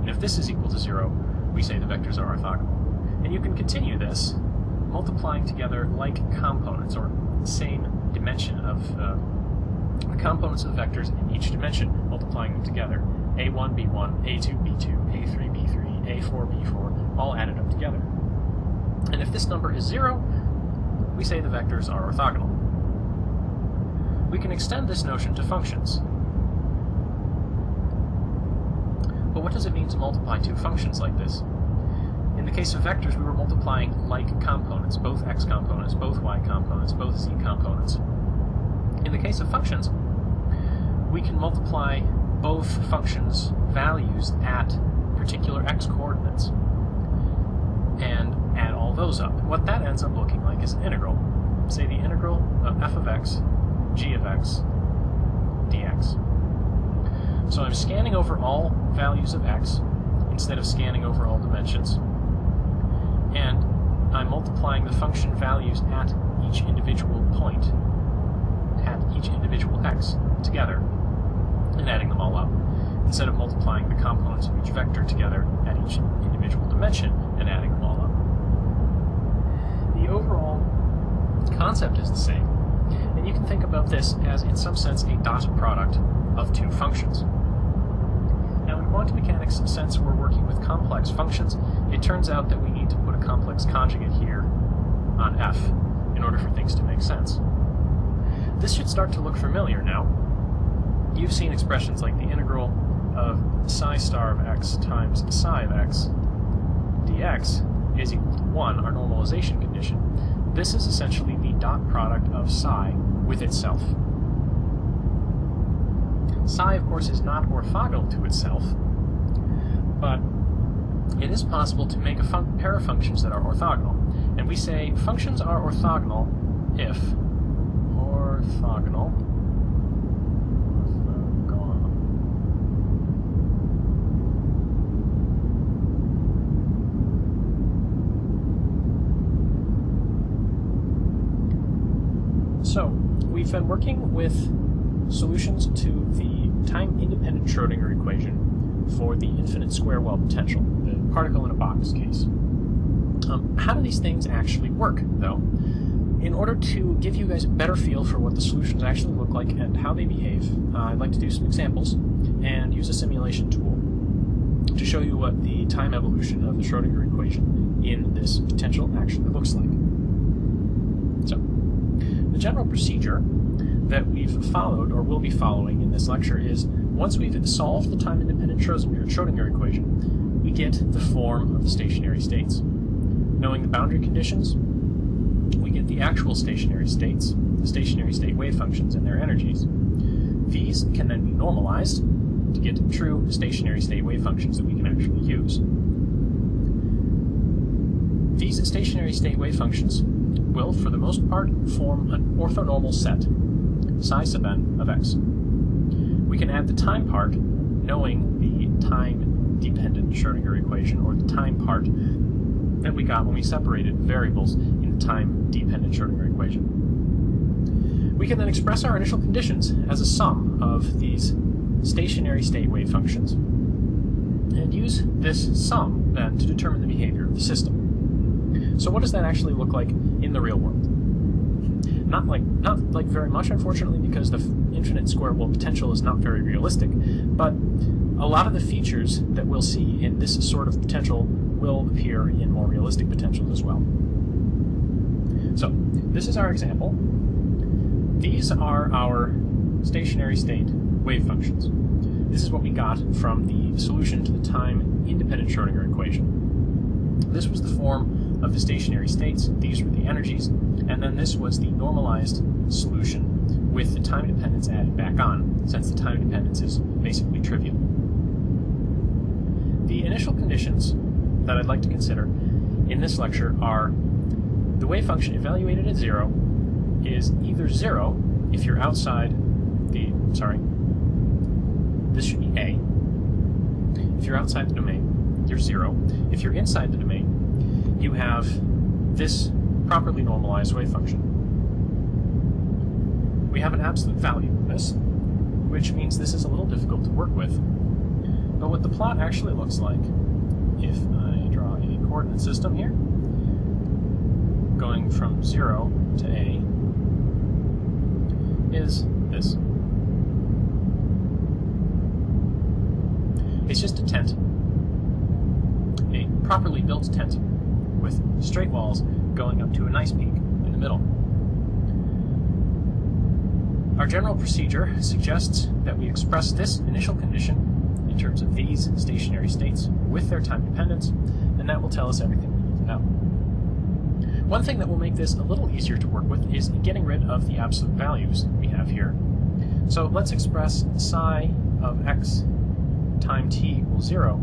[SPEAKER 2] And if this is equal to 0, we say the vectors are orthogonal. And you can continue this, multiplying together like components, or same dimension of the components of the vectors in each dimension, multiplying them together. a1, b1, a2, b2, a3, b3, a4, b4, all added up together. And if this number is 0, we say the vectors are orthogonal. We can extend this notion to functions. But what does it mean to multiply two functions like this? In the case of vectors, we were multiplying like components, both x components, both y components, both z components. In the case of functions, we can multiply both functions' values at particular x coordinates and add all those up. And what that ends up looking like is an integral. Say the integral of f of x, g of x, dx. So I'm scanning over all values of x instead of scanning over all dimensions, and I'm multiplying the function values at each individual point, at each individual x, together, and adding them all up.
[SPEAKER 1] instead of multiplying the components of each vector together at each individual dimension and adding them all up. The overall concept is the same, and you can think about this as, in some sense, a dot product of two functions. Now, in quantum mechanics, since we're working with complex functions, it turns out that we need to put a complex conjugate here on f in order for things to make sense. This should start to look familiar now. You've seen expressions like the integral of psi star of x times psi of x dx is equal to 1, our normalization condition. This is essentially the dot product of psi with itself. Psi, of course, is not orthogonal to itself, but it is possible to make a pair of functions that are orthogonal. And we say functions are orthogonal if orthogonal So, we've been working with solutions to the time-independent Schrödinger equation for the infinite square well potential, the particle in a box case. How do these things actually work, though? In order to give you guys a better feel for what the solutions actually look like and how they behave, I'd like to do some examples and use a simulation tool to show you what the time evolution of the Schrödinger equation in this potential actually looks like. So, the general procedure that we've followed or will be following in this lecture is, once we've solved the time-independent Schrödinger equation, we get the form of the stationary states. Knowing the boundary conditions, we get the actual stationary states, the stationary state wave functions and their energies. These can then be normalized to get true stationary state wave functions that we can actually use. These stationary state wave functions will, for the most part, form an orthonormal set, psi sub n of x. We can add the time part, knowing the time-dependent Schrödinger equation, or the time part that we got when we separated variables in the time-dependent Schrödinger equation. We can then express our initial conditions as a sum of these stationary state wave functions, and use this sum then to determine the behavior of the system. So what does that actually look like in the real world? Not like very much, unfortunately, because the infinite square well potential is not very realistic, but a lot of the features that we'll see in this sort of potential will appear in more realistic potentials as well. So, this is our example. These are our stationary state wave functions. This is what we got from the solution to the time-independent Schrödinger equation. This was the form of the stationary states, these were the energies, and then this was the normalized solution with the time dependence added back on, since the time dependence is basically trivial. The initial conditions that I'd like to consider in this lecture are the wave function evaluated at 0 is either 0 if you're outside the, this should be A. If you're outside the domain, you're 0. If you're inside the domain, you have this properly normalized wave function. We have an absolute value of this, which means this is a little difficult to work with. But what the plot actually looks like, if I draw a coordinate system here, going from 0 to A, is this. It's just a tent, a properly built tent, with straight walls going up to a nice peak in the middle. Our general procedure suggests that we express this initial condition in terms of these stationary states with their time dependence, and that will tell us everything we need to know. One thing that will make this a little easier to work with is getting rid of the absolute values we have here. So let's express psi of x time t equals 0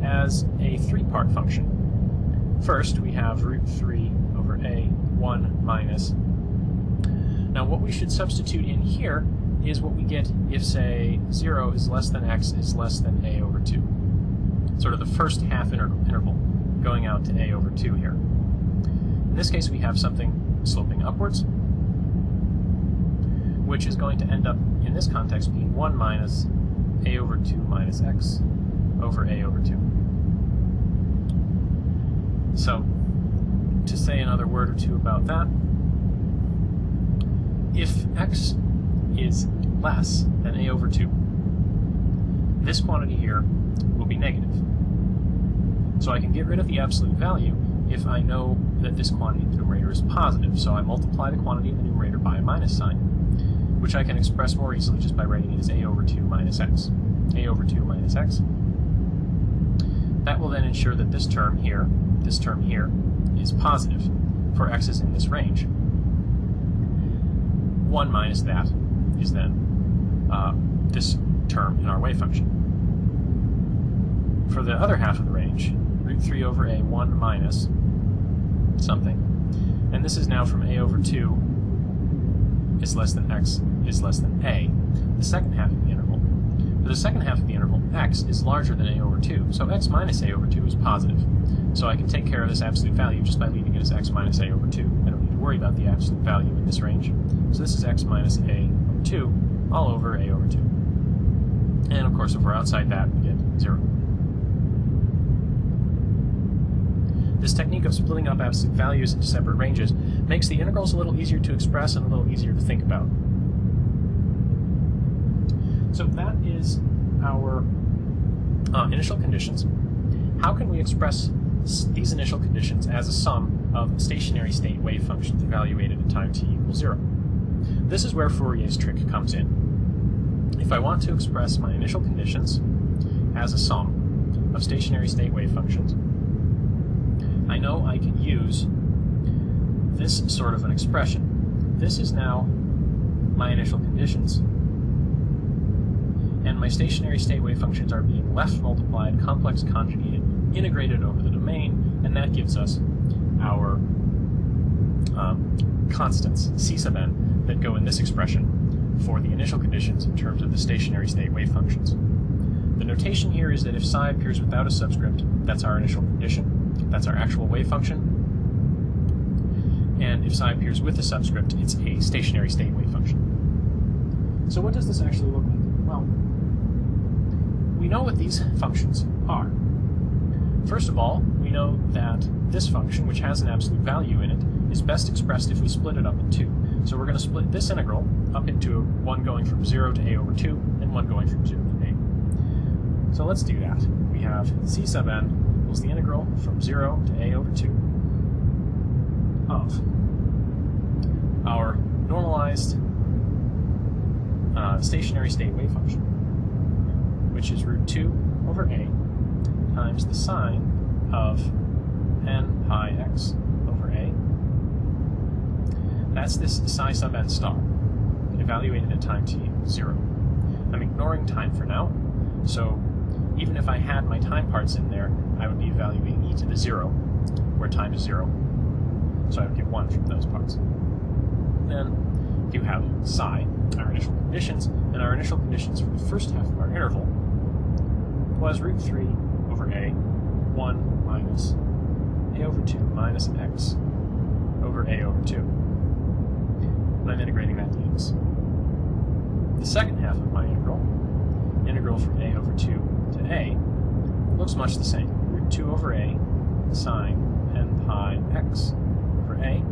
[SPEAKER 1] as a three-part function. First, we have root 3 over a 1 minus. Now what we should substitute in here is what we get if, say, 0 is less than x is less than a over 2. Sort of the first half interval going out to a over 2 here. In this case, we have something sloping upwards, which is going to end up, in this context, being 1 minus a over
[SPEAKER 2] over 2 minus x over a over 2. So, to say another word or two about that, if x is less than a over 2, this quantity here will be negative. So I can get rid of the absolute value if I know that this quantity in the numerator is positive. So I multiply the quantity in the numerator by a minus sign, which I can express more easily just by writing it as a over 2 minus x. A over 2 minus x. That will then ensure that this term here is positive for x's in this range. 1 minus that is then this term in our wave function. For the other half of the range, root 3 over a 1 minus something, and this is now from a over 2 is less than x is less than a, the second half of the interval. For the second half of the interval, x is larger than a over 2, so x minus a over 2 is positive. So I can take care of this absolute value just by leaving it as x minus a over 2. I don't need to worry about the absolute value in this range. So this is x minus a over 2 all over a over 2. And of course, if we're outside that, we get 0. This technique of splitting up absolute values into separate ranges makes the integrals a little easier to express and a little easier to think about. So that is our initial conditions. How can we express these initial conditions as a sum of stationary state wave functions evaluated at time t equals 0? This is where Fourier's trick comes in. If I want to express my initial conditions as a sum of stationary state wave functions, I know I can use this sort of an expression. This is now my initial conditions, and my stationary state wave functions are being left multiplied, complex conjugated, integrated over the domain, and that gives us our constants, C sub n, that go in this expression for the initial conditions in terms of the stationary state wave functions. The notation here is that if psi appears without a subscript, that's our initial condition. That's our actual wave function. And if psi appears with a subscript, it's a stationary state wave function. So what does this actually look like? Well, we know what these functions are. First of all, we know that this function, which has an absolute value in it, is best expressed if we split it up in two. So we're going to split this integral up into one going from 0 to a over 2, and one going from 0 to a. So let's do that. We have c sub n equals the integral from 0 to a over 2 of our normalized stationary state wave function, which is root 2 over a times the sine of n pi x over a. That's this psi sub n star, evaluated at time t equals 0. I'm ignoring time for now, so even if I had my time parts in there, I would be evaluating e to the 0, where time is 0, so I would get 1 from those parts. Then you have psi, our initial conditions, and our initial conditions for the first half of our interval was root 3 over a, 1 minus a over 2 minus x over a over 2. And I'm integrating that to x. The second half of my integral from a over 2 to a, looks much the same. Root 2 over a sine n pi x over a.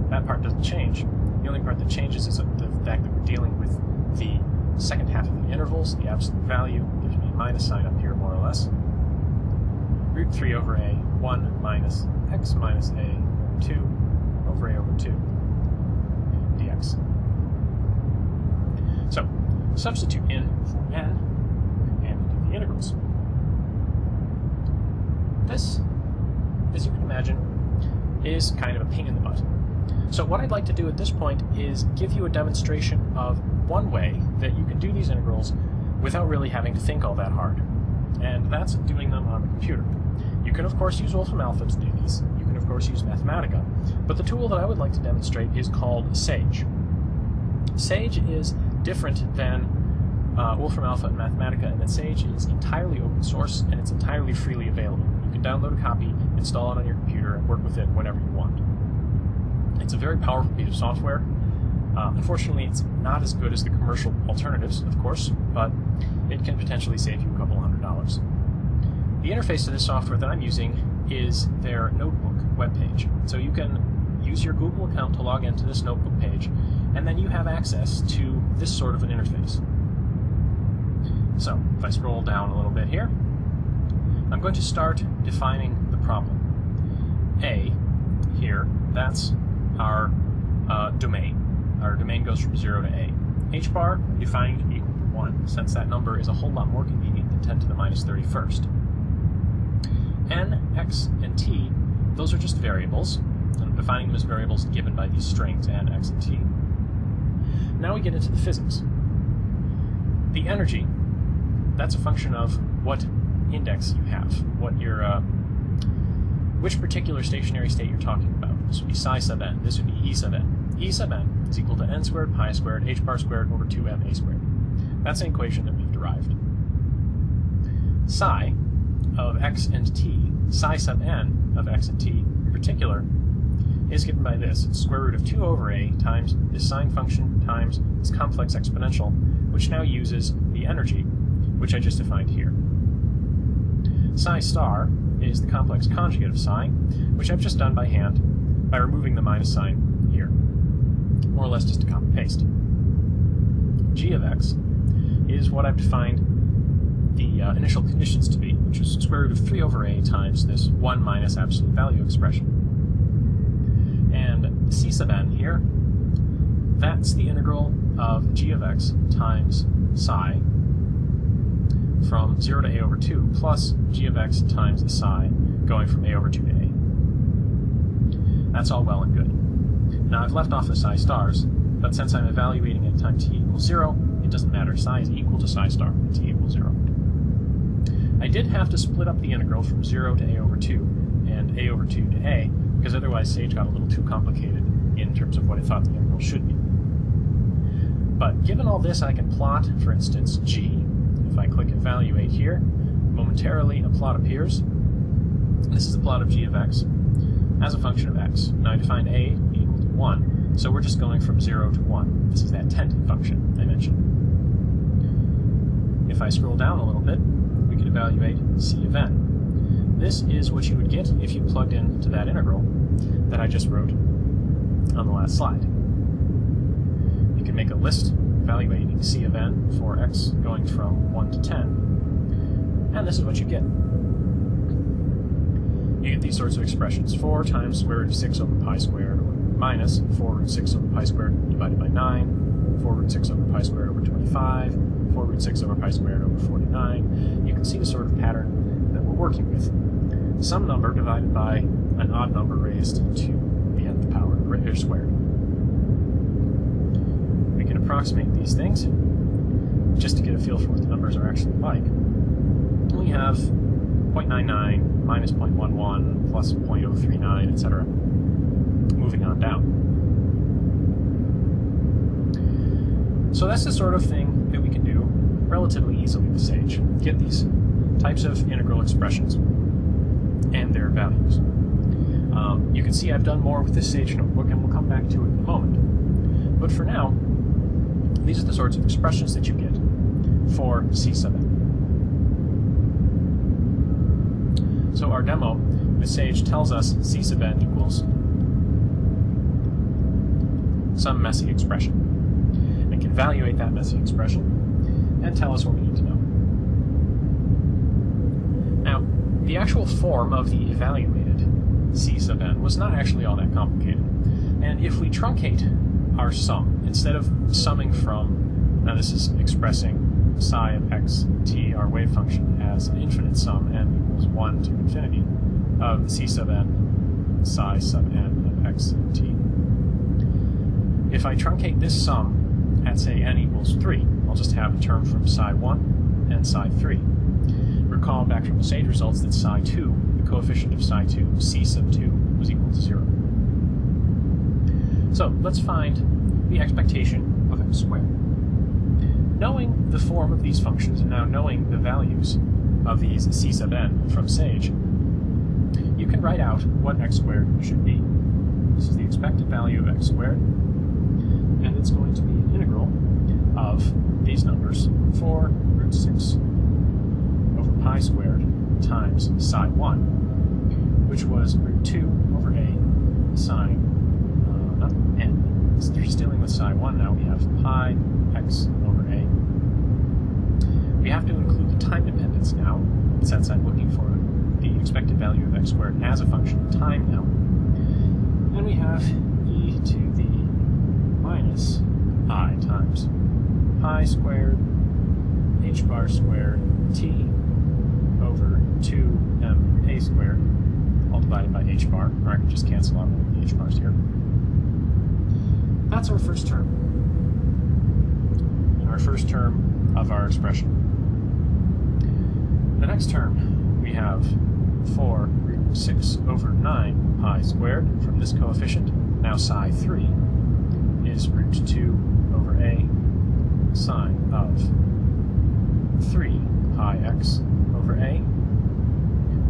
[SPEAKER 2] That part doesn't change. The only part that changes is the fact that we're dealing with the second half of the intervals. The absolute value gives me a minus sign up here, more or less. Root 3 over a, 1 minus x minus a, 2 over a over 2 dx. So, substitute in for n and do the integrals. This, as you can imagine, is kind of a pain in the butt. So what I'd like to do at this point is give you a demonstration of one way that you can do these integrals without really having to think all that hard, and that's doing them on the computer. You can of course use Wolfram Alpha to do these, you can of course use Mathematica, but the tool that I would like to demonstrate is called Sage. Sage is different than Wolfram Alpha and Mathematica in that Sage is entirely open source and it's entirely freely available. You can download a copy, install it on your computer, and work with it whenever you want. It's a very powerful piece of software. Unfortunately, it's not as good as the commercial alternatives, of course, but it it can potentially save you a couple $100. The interface to this software that I'm using is their Notebook webpage. So you can use your Google account to log into this Notebook page, and then you have access to this sort of an interface. So if I scroll down a little bit here, I'm going to start defining the problem. A, here, that's our domain. Our domain goes from 0 to A. H bar, defining to be equal to 1, since that number is a whole lot more convenient than 10 to the minus 31st. N, X, and T, those are just variables, and I'm defining them as variables given by these strings, N, X, and T. Now we get into the physics. The energy, that's a function of what index you have, what your, which particular stationary state you're talking about. This would be psi sub n, this would be E sub n. E sub n is equal to n squared pi squared h bar squared over 2m a squared. That's an equation that we've derived. Psi of x and t, psi sub n of x and t in particular, is given by this. It's square root of 2 over a times this sine function times this complex exponential, which now uses the energy, which I just defined here. Psi star is the complex conjugate of psi, which I've just done by hand by removing the minus sign here. More or less just a copy paste. G of x is what I've defined the initial conditions to be, which is square root of 3 over a times this 1 minus absolute value expression. And C sub n here, that's the integral of g of x times psi from 0 to a over 2 plus g of x times the psi going from a over 2 to a. That's all well and good. Now I've left off the psi stars, but since I'm evaluating at time t equals 0, it doesn't matter. Psi is equal to psi star at t equals 0. I did have to split up the integral from 0 to a over 2 and a over 2 to a, because otherwise Sage got a little too complicated in terms of what it thought the integral should be. But given all this, I can plot, for instance, g. If I click evaluate here, momentarily a plot appears. This is the plot of g of x as a function of x. Now I define a equal to 1, so we're just going from 0 to 1. This is that tangent function I mentioned. If I scroll down a little bit, we can evaluate c of n. This is what you would get if you plugged into that integral that I just wrote on the last slide. You can make a list evaluating c of n for x going from 1 to 10, and this is what you get. You get these sorts of expressions. 4 times square root of 6 over pi squared, or minus 4 root 6 over pi squared divided by 9, 4 root 6 over pi squared over 25, 4 root 6 over pi squared over 49. You can see the sort of pattern that we're working with. Some number divided by an odd number raised to the nth power, or squared. We can approximate these things just to get a feel for what the numbers are actually like. We have 0.99 minus 0.11 plus 0.039, etc. Moving on down. So that's the sort of thing that we can do relatively easily with Sage. Get these types of integral expressions and their values. You can see I've done more with this Sage notebook, and we'll come back to it in a moment. But for now, these are the sorts of expressions that you get for C sub n. So our demo with Sage tells us C sub n equals some messy expression. And it can evaluate that messy expression and tell us what we need to know. Now, the actual form of the evaluated C sub n was not actually all that complicated. And if we truncate our sum, instead of summing from, now this is expressing psi of x t, our wave function, as an infinite sum, n equals 1 to infinity, of C sub n psi sub n of x and t. If I truncate this sum at, say, n equals 3, I'll just have a term from psi 1 and psi 3. Recall back from the Sage results that psi 2, the coefficient of psi 2, c sub 2, was equal to 0. So let's find the expectation of x squared. Knowing the form of these functions, and now knowing the values of these c sub n from Sage, you can write out what x squared should be. This is the expected value of x squared, and it's going to be an integral of these numbers, 4 root 6 pi squared times psi 1, which was root 2 over a sine n. So they're just dealing with psi 1 now. We have pi x over a. We have to include the time dependence now, since I'm looking for the expected value of x squared as a function of time now. And we have e to the minus I times pi squared h bar squared t over 2ma squared, all divided by h bar, or I can just cancel out all the h bars here. That's our first term. And our first term of our expression. The next term, we have 4 root 6 over 9 pi squared from this coefficient. Now psi 3 is root 2 over a sine of 3 pi x over a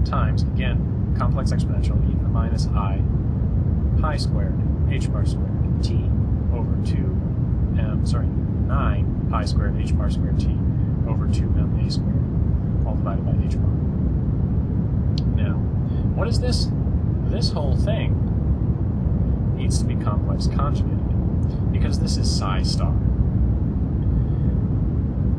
[SPEAKER 2] times, again, complex exponential, e to the minus I pi squared h bar squared t over 9 pi squared h bar squared t over 2ma squared, all divided by h bar. Now, what is this? This whole thing needs to be complex conjugated, because this is psi star.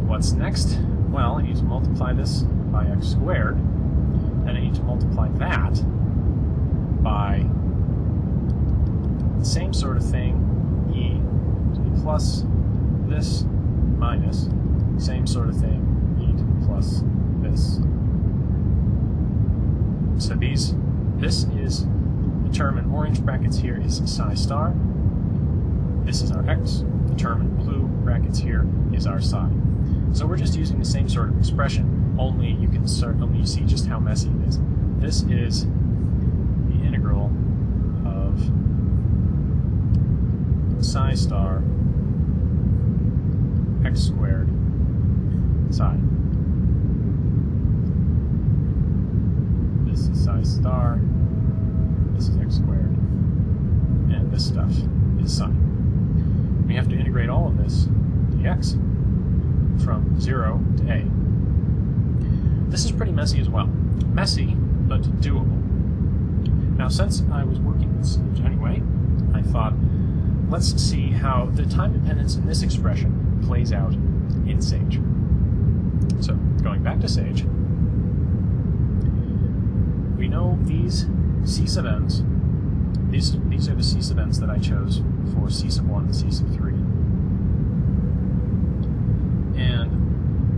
[SPEAKER 2] What's next? Well, I need to multiply this by x squared, and I need to multiply that by the same sort of thing, e to the plus this minus, same sort of thing, e to the plus this. So this is the term in orange brackets here is psi star. This is our x. The term in blue brackets here is our psi. So we're just using the same sort of expression, only you can certainly see just how messy it is. This is the integral of psi star x squared psi. This is psi star, this is x squared, and this stuff is psi. We have to integrate all of this dx from 0 to a. This is pretty messy as well. Messy, but doable. Now, since I was working with Sage anyway, I thought, let's see how the time dependence in this expression plays out in Sage. So, going back to Sage, we know these c sub n's, these are the c sub n's that I chose for c sub 1 and c sub 3. And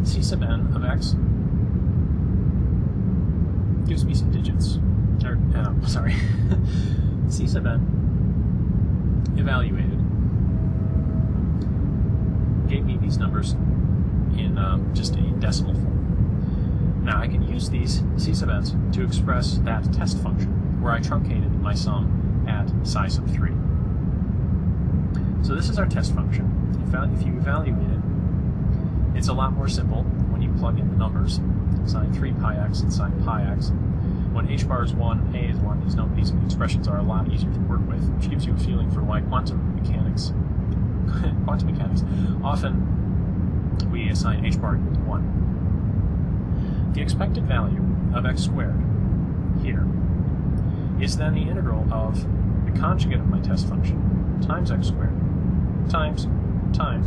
[SPEAKER 2] c sub n of x gives me some digits. Sorry. C sub n evaluated gave me these numbers in just a decimal form. Now I can use these c sub n's to express that test function where I truncated my sum at psi sub 3. So this is our test function. If you evaluate it, it's a lot more simple when you plug in the numbers, sine 3 pi x and sine pi x. When h bar is 1, a is 1, these expressions are a lot easier to work with, which gives you a feeling for why quantum mechanics, often we assign h bar equal to 1. The expected value of x squared here is then the integral of the conjugate of my test function times x squared times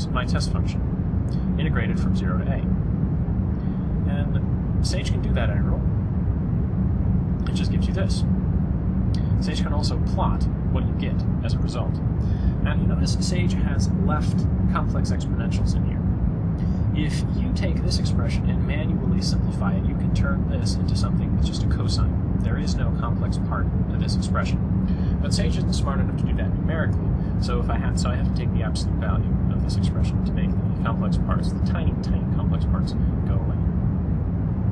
[SPEAKER 2] my test function, integrated from 0 to a. And Sage can do that integral. It just gives you this. Sage can also plot what you get as a result. And you notice Sage has left complex exponentials in here. If you take this expression and manually simplify it, you can turn this into something that's just a cosine. There is no complex part to this expression. But Sage isn't smart enough to do that numerically, so I have to take the absolute value of this expression to make the complex parts, the tiny, tiny complex parts, go away.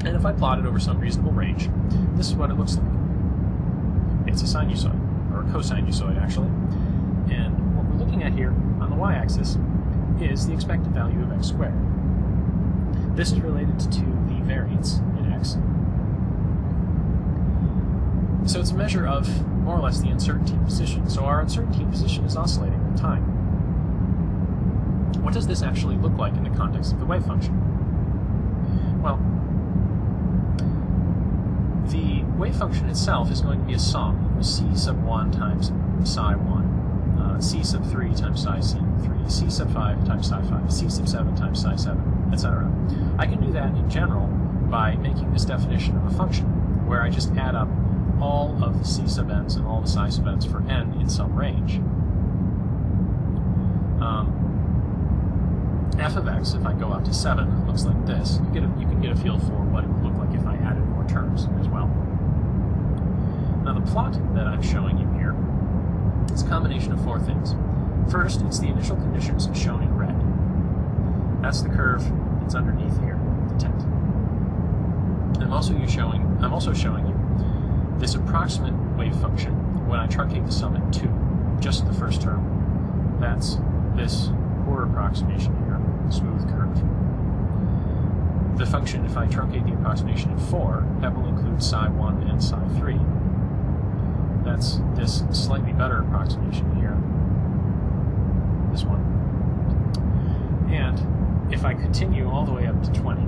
[SPEAKER 2] And if I plot it over some reasonable range, this is what it looks like. It's a sinusoid, or a cosinusoid actually. And what we're looking at here on the y-axis is the expected value of x squared. This is related to the variance in x. So it's a measure of, more or less, the uncertainty position. So our uncertainty position is oscillating with time. What does this actually look like in the context of the wave function? Well, wave function itself is going to be a sum. C sub 1 times psi 1, C sub 3 times psi 3, C sub 5 times psi 5, C sub 7 times psi 7, etc. I can do that in general by making this definition of a function, where I just add up all of the C sub n's and all the psi sub n's for n in some range. F of x, if I go up to 7, looks like this. You can get a feel for what it would look like if I added more terms as well. Now the plot that I'm showing you here is a combination of 4 things. First, it's the initial conditions shown in red. That's the curve that's underneath here, the tent. I'm also showing you this approximate wave function when I truncate the sum at 2, just the first term. That's this Bohr approximation here, smooth curve. The function, if I truncate the approximation at 4, that will include psi 1 and psi 3. That's this slightly better approximation here, this one. And if I continue all the way up to 20,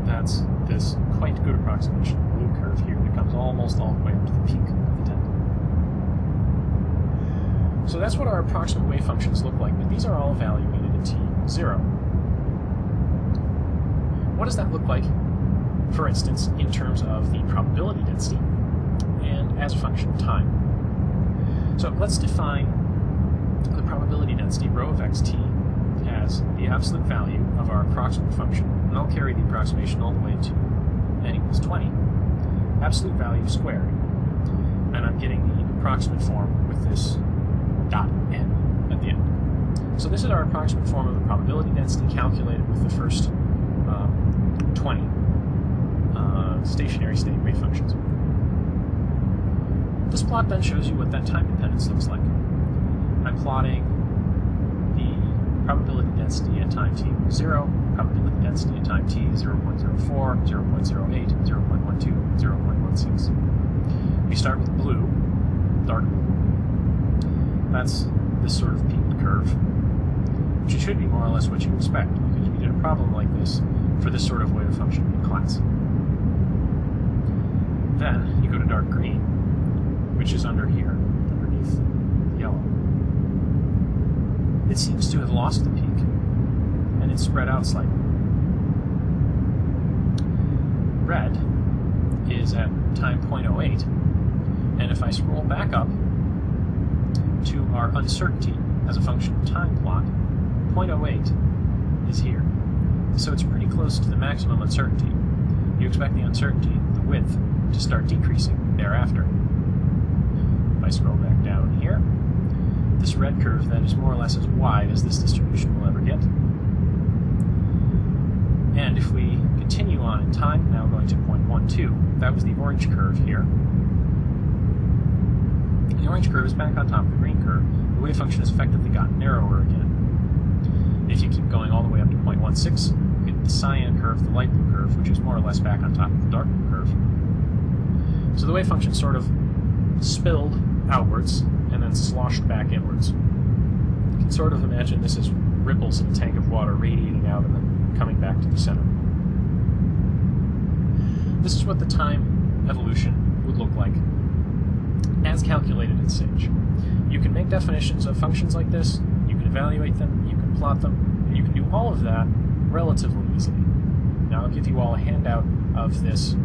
[SPEAKER 2] that's this quite good approximation, blue curve here, that comes almost all the way up to the peak of the tent. So that's what our approximate wave functions look like, but these are all evaluated at t0. What does that look like, for instance, in terms of the probability density and as a function of time? So let's define the probability density, rho of xt, as the absolute value of our approximate function, and I'll carry the approximation all the way to n equals 20, absolute value squared. And I'm getting the approximate form with this dot n at the end. So this is our approximate form of the probability density calculated with the first 20 stationary state wave functions. This plot then shows you what that time dependence looks like. I'm plotting the probability density at time t equals 0, probability density at time t 0.04, 0.08, 0.12, 0.16. We start with blue, dark blue. That's this sort of peaked curve, which should be more or less what you expect, because we did a problem like this for this sort of wave function in class. Then you go to dark green, which is under here, underneath the yellow. It seems to have lost the peak, and it's spread out slightly. Red is at time 0.08, and if I scroll back up to our uncertainty as a function of time plot, 0.08 is here. So it's pretty close to the maximum uncertainty. You expect the uncertainty, the width, to start decreasing thereafter. If I scroll back down here, this red curve then is more or less as wide as this distribution will ever get. And if we continue on in time, now going to 0.12, that was the orange curve here. The orange curve is back on top of the green curve. The wave function has effectively gotten narrower again. If you keep going all the way up to 0.16, you get the cyan curve, the light blue curve, which is more or less back on top of the dark blue curve. So the wave function sort of spilled outwards and then sloshed back inwards. You can sort of imagine this as ripples in a tank of water radiating out and then coming back to the center. This is what the time evolution would look like as calculated in Sage. You can make definitions of functions like this, you can evaluate them, you can plot them, and you can do all of that relatively easily. Now I'll give you all a handout of this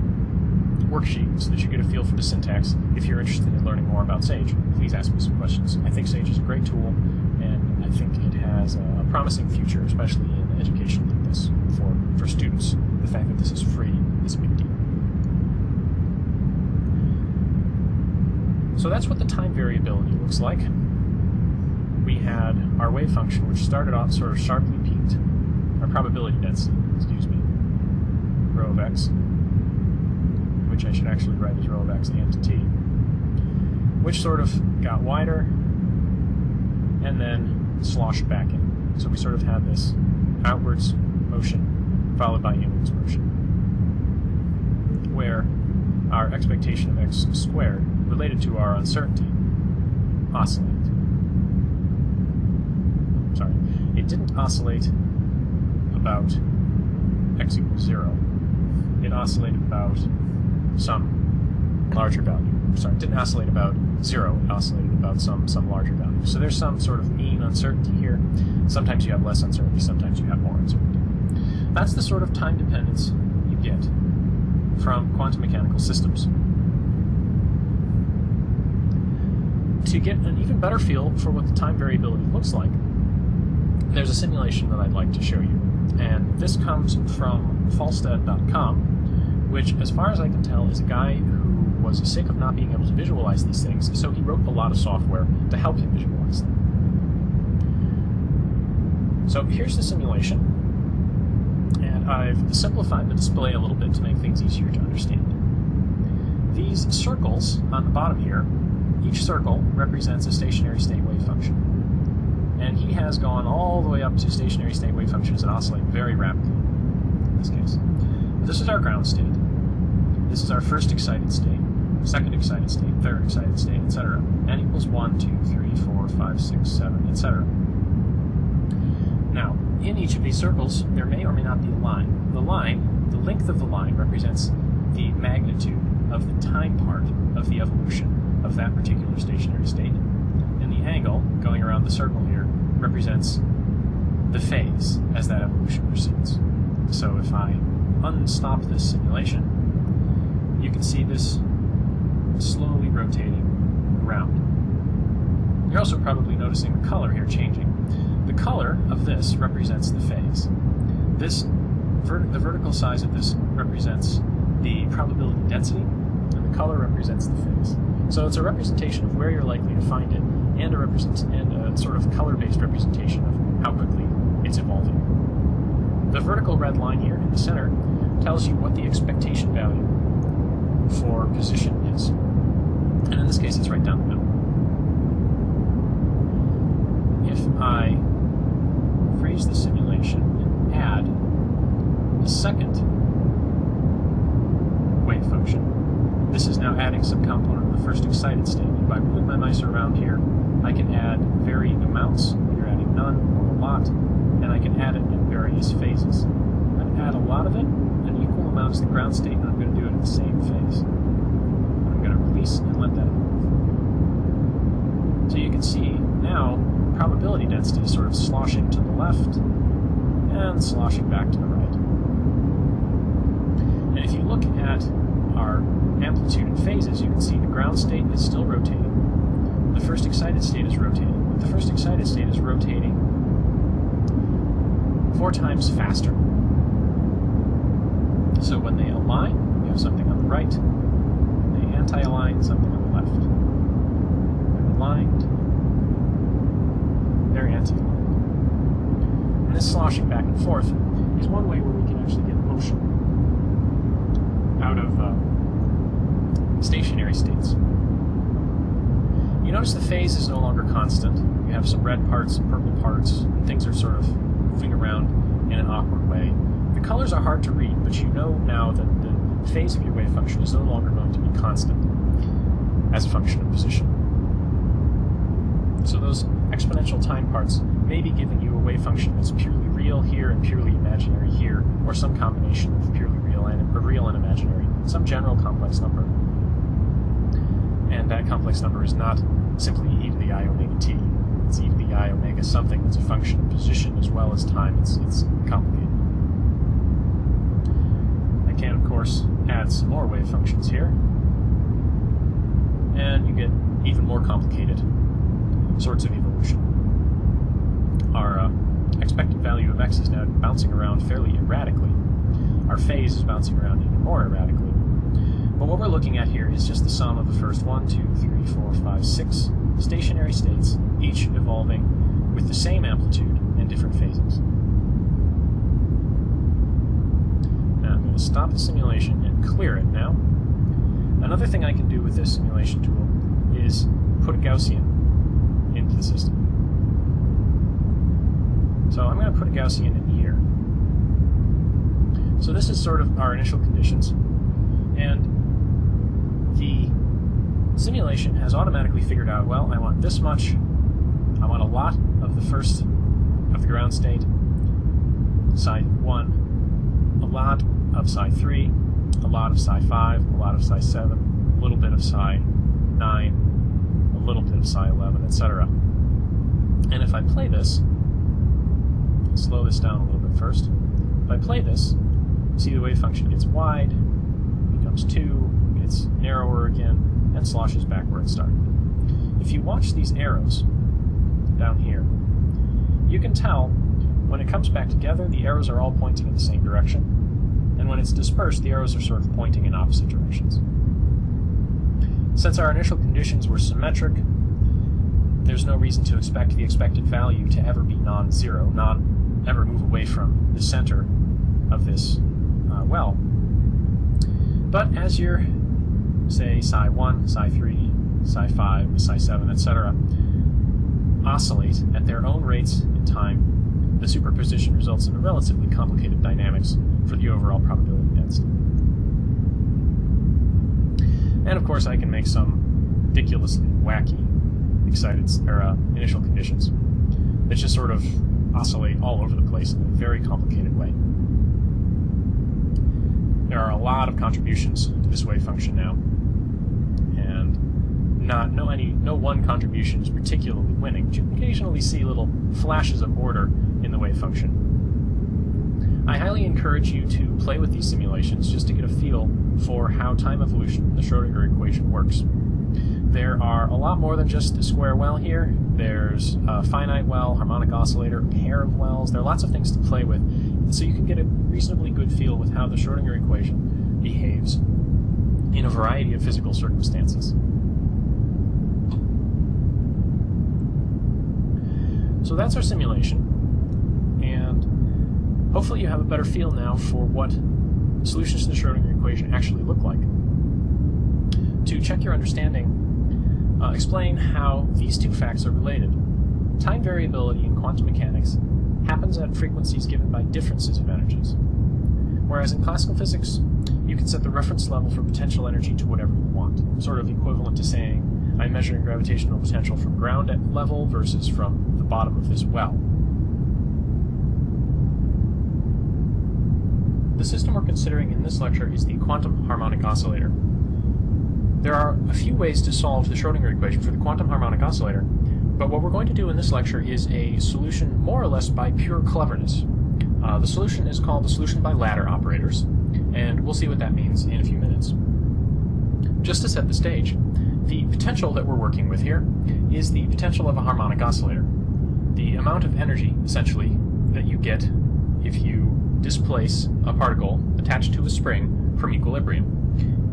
[SPEAKER 2] worksheet so that you get a feel for the syntax. If you're interested in learning more about Sage, please ask me some questions. I think Sage is a great tool, and I think it has a promising future, especially in education like this for students. The fact that this is free is a big deal. So that's what the time variability looks like. We had our wave function, which started off sort of sharply peaked, our probability density, excuse me, rho of x, which I should actually write as rho of x and t, which sort of got wider and then sloshed back in. So we sort of had this outwards motion followed by inwards motion, where our expectation of x squared related to our uncertainty oscillated. Sorry, it didn't oscillate about x equals 0. It oscillated about some larger value. Sorry, it didn't oscillate about 0, it oscillated about some larger value. So there's some sort of mean uncertainty here. Sometimes you have less uncertainty, sometimes you have more uncertainty. That's the sort of time dependence you get from quantum mechanical systems. To get an even better feel for what the time variability looks like, there's a simulation that I'd like to show you. And this comes from Falstad.com, which, as far as I can tell, is a guy who was sick of not being able to visualize these things, so he wrote a lot of software to help him visualize them. So here's the simulation, and I've simplified the display a little bit to make things easier to understand. These circles on the bottom here, each circle represents a stationary state wave function. And he has gone all the way up to stationary state wave functions that oscillate very rapidly, in this case. This is our ground state. This is our first excited state, second excited state, third excited state, etc. N equals 1, 2, 3, 4, 5, 6, 7, etc. Now, in each of these circles, there may or may not be a line. The length of the line represents the magnitude of the time part of the evolution of that particular stationary state. And the angle going around the circle here represents the phase as that evolution proceeds. So if I unstop this simulation, you can see this slowly rotating around. You're also probably noticing the color here changing. The color of this represents the phase. The vertical size of this represents the probability density, and the color represents the phase. So it's a representation of where you're likely to find it, and a sort of color-based representation of how quickly it's evolving. The vertical red line here in the center tells you what the expectation value for position is. And in this case, it's right down the middle. If I freeze the simulation and add a second wave function, this is now adding some component of the first excited state. And by moving my mice around here, I can add varying amounts. You're adding none or a lot, and I can add it in various phases. I'm going to add a lot of it, an equal amount as the ground state, and I'm going to do it in the same phase. I'm going to release and let that move. So you can see now probability density is sort of sloshing to the left and sloshing back to the right. And if you look at our amplitude and phases, you can see the ground state is still rotating. The first excited state is rotating, but the first excited state is rotating 4 times faster. So when they align, you have something on the right. When they anti-align, something on the left. They're aligned, they're anti-aligned. And this sloshing back and forth is one way where we can actually get motion out of stationary states. You notice the phase is no longer constant. You have some red parts, some purple parts, and things are sort of moving around in an awkward way. The colors are hard to read, but you know now that the phase of your wave function is no longer going to be constant as a function of position. So those exponential time parts may be giving you a wave function that's purely real here and purely imaginary here, or some combination of purely real and imaginary, some general complex number. And that complex number is not simply e to the I omega t. It's e to the I omega something that's a function of position as well as time. It's complicated. I can, of course, add some more wave functions here. And you get even more complicated sorts of evolution. Our expected value of x is now bouncing around fairly erratically. Our phase is bouncing around even more erratically. But what we're looking at here is just the sum of the first 1, 2, 3, 4, 5, 6 stationary states, each evolving with the same amplitude and different phases. Now I'm going to stop the simulation and clear it now. Another thing I can do with this simulation tool is put a Gaussian into the system. So I'm going to put a Gaussian in here. So this is sort of our initial conditions, and the simulation has automatically figured out, well, I want this much, I want a lot of the first of the ground state, side 1, a lot of side 3, a lot of psi 5, a lot of psi 7, a little bit of psi 9, a little bit of psi 11, etc. And if I play this, slow this down a little bit first. If I play this, see the wave function gets wide, becomes 2, gets narrower again, and sloshes back where it started. If you watch these arrows down here, you can tell when it comes back together, the arrows are all pointing in the same direction, and when it's dispersed, the arrows are sort of pointing in opposite directions. Since our initial conditions were symmetric, there's no reason to expect the expected value to ever be non-zero, not ever move away from the center of this well. But as your, say, psi 1, psi 3, psi 5, psi 7, etc., oscillate at their own rates in time, the superposition results in a relatively complicated dynamics for the overall probability density. And of course I can make some ridiculously wacky initial conditions that just sort of oscillate all over the place in a very complicated way. There are a lot of contributions to this wave function now, and no one contribution is particularly winning, but you can occasionally see little flashes of order in the wave function. I highly encourage you to play with these simulations just to get a feel for how time evolution in the Schrödinger equation works. There are a lot more than just the square well here. There's a finite well, harmonic oscillator, a pair of wells. There are lots of things to play with, and so you can get a reasonably good feel with how the Schrödinger equation behaves in a variety of physical circumstances. So that's our simulation, and hopefully you have a better feel now for what solutions to the Schrödinger equation actually look like. To check your understanding, explain how these two facts are related. Time variability in quantum mechanics happens at frequencies given by differences of energies, whereas in classical physics, you can set the reference level for potential energy to whatever you want, sort of equivalent to saying, I'm measuring gravitational potential from ground level versus from the bottom of this well. The system we're considering in this lecture is the quantum harmonic oscillator. There are a few ways to solve the Schrödinger equation for the quantum harmonic oscillator, but what we're going to do in this lecture is a solution more or less by pure cleverness. The solution is called the solution by ladder operators, and we'll see what that means in a few minutes. Just to set the stage, the potential that we're working with here is the potential of a harmonic oscillator. The amount of energy, essentially, that you get if you displace a particle attached to a spring from equilibrium.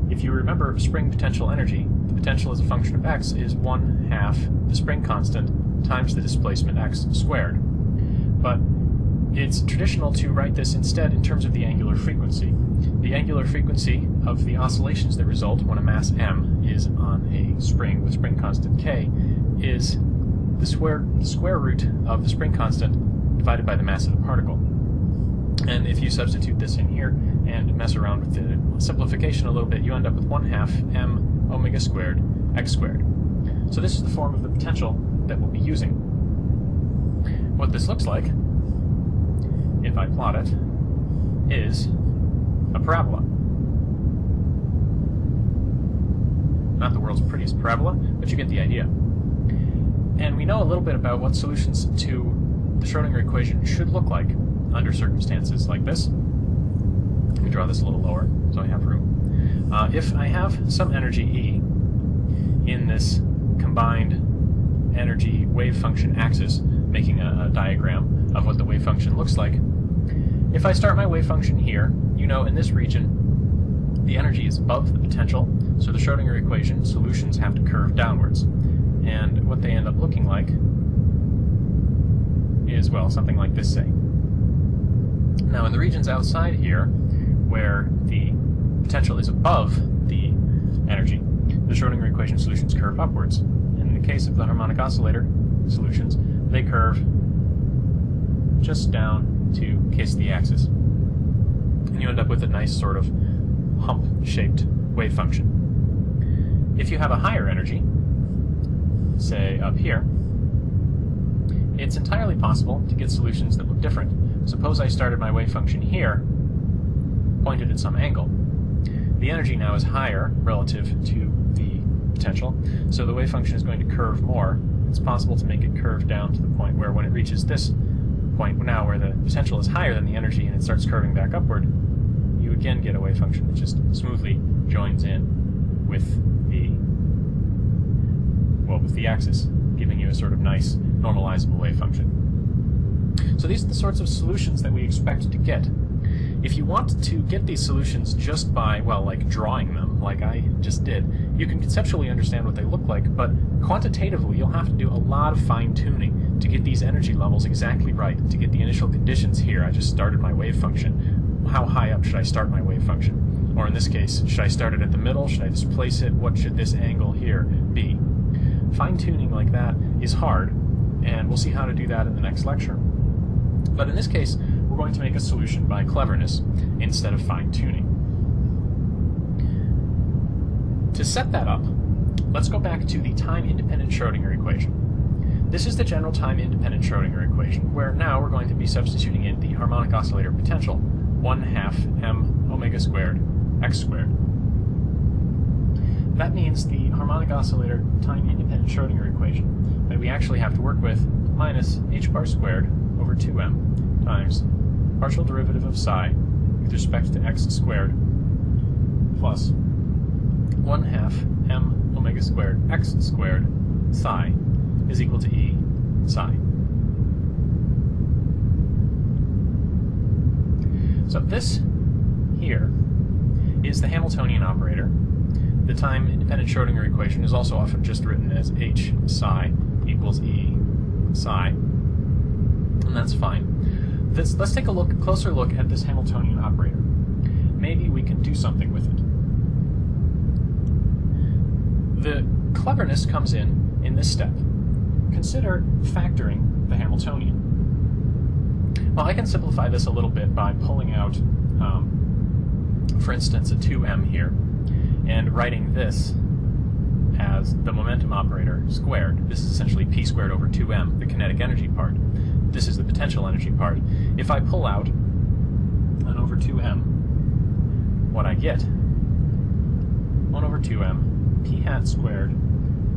[SPEAKER 2] If you remember spring potential energy, the potential as a function of x is 1/2 the spring constant times the displacement x squared. But it's traditional to write this instead in terms of the angular frequency. The angular frequency of the oscillations that result when a mass m is on a spring with spring constant k is the square root of the spring constant divided by the mass of the particle. And if you substitute this in here and mess around with the simplification a little bit, you end up with 1/2 m omega squared x squared. So this is the form of the potential that we'll be using. What this looks like, if I plot it, is a parabola. Not the world's prettiest parabola, but you get the idea. And we know a little bit about what solutions to the Schrödinger equation should look like under circumstances like this. Let me draw this a little lower so I have room. If I have some energy E in this combined energy wave function axis, making a diagram of what the wave function looks like, if I start my wave function here, you know in this region the energy is above the potential, so the Schrödinger equation solutions have to curve downwards. And what they end up looking like is, well, something like this, say. Now, in the regions outside here, where the potential is above the energy, the Schrödinger equation solutions curve upwards. And in the case of the harmonic oscillator solutions, they curve just down to case of the axis. And you end up with a nice sort of hump-shaped wave function. If you have a higher energy, say up here, it's entirely possible to get solutions that look different. Suppose I started my wave function here, pointed at some angle. the energy now is higher relative to the potential, so the wave function is going to curve more. It's possible to make it curve down to the point where when it reaches this point now where the potential is higher than the energy and it starts curving back upward, you again get a wave function that just smoothly joins in with the axis, giving you a sort of nice normalizable wave function. So these are the sorts of solutions that we expect to get. If you want to get these solutions just by, well, like drawing them, like I just did, you can conceptually understand what they look like, but quantitatively you'll have to do a lot of fine-tuning to get these energy levels exactly right, to get the initial conditions here. I just started my wave function. How high up should I start my wave function? Or in this case, should I start it at the middle? Should I displace it? What should this angle here be? Fine-tuning like that is hard, and we'll see how to do that in the next lecture. But in this case, we're going to make a solution by cleverness instead of fine-tuning. To set that up, let's go back to the time-independent Schrödinger equation. This is the general time-independent Schrödinger equation, where now we're going to be substituting in the harmonic oscillator potential, 1/2 m omega squared x squared. That means the harmonic oscillator time-independent Schrödinger equation that we actually have to work with minus h bar squared over 2m times partial derivative of psi with respect to x squared plus 1/2 m omega squared x squared psi is equal to E psi. So this here is the Hamiltonian operator. The time-independent Schrödinger equation is also often just written as H psi equals E psi, and that's fine. Let's take a closer look at this Hamiltonian operator. Maybe we can do something with it. The cleverness comes in this step. Consider factoring the Hamiltonian. Well, I can simplify this a little bit by pulling out, for instance, a 2m here, and writing this as the momentum operator squared. This is essentially p squared over 2m, the kinetic energy part. This is the potential energy part. If I pull out an over 2m, what I get, 1 over 2m p hat squared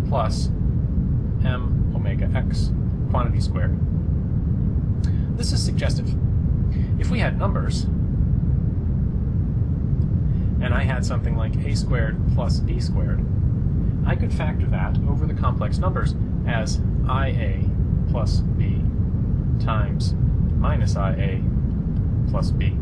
[SPEAKER 2] plus m omega x quantity squared. This is suggestive. If we had numbers, and I had something like a squared plus b squared, I could factor that over the complex numbers as ia plus b times minus ia plus b.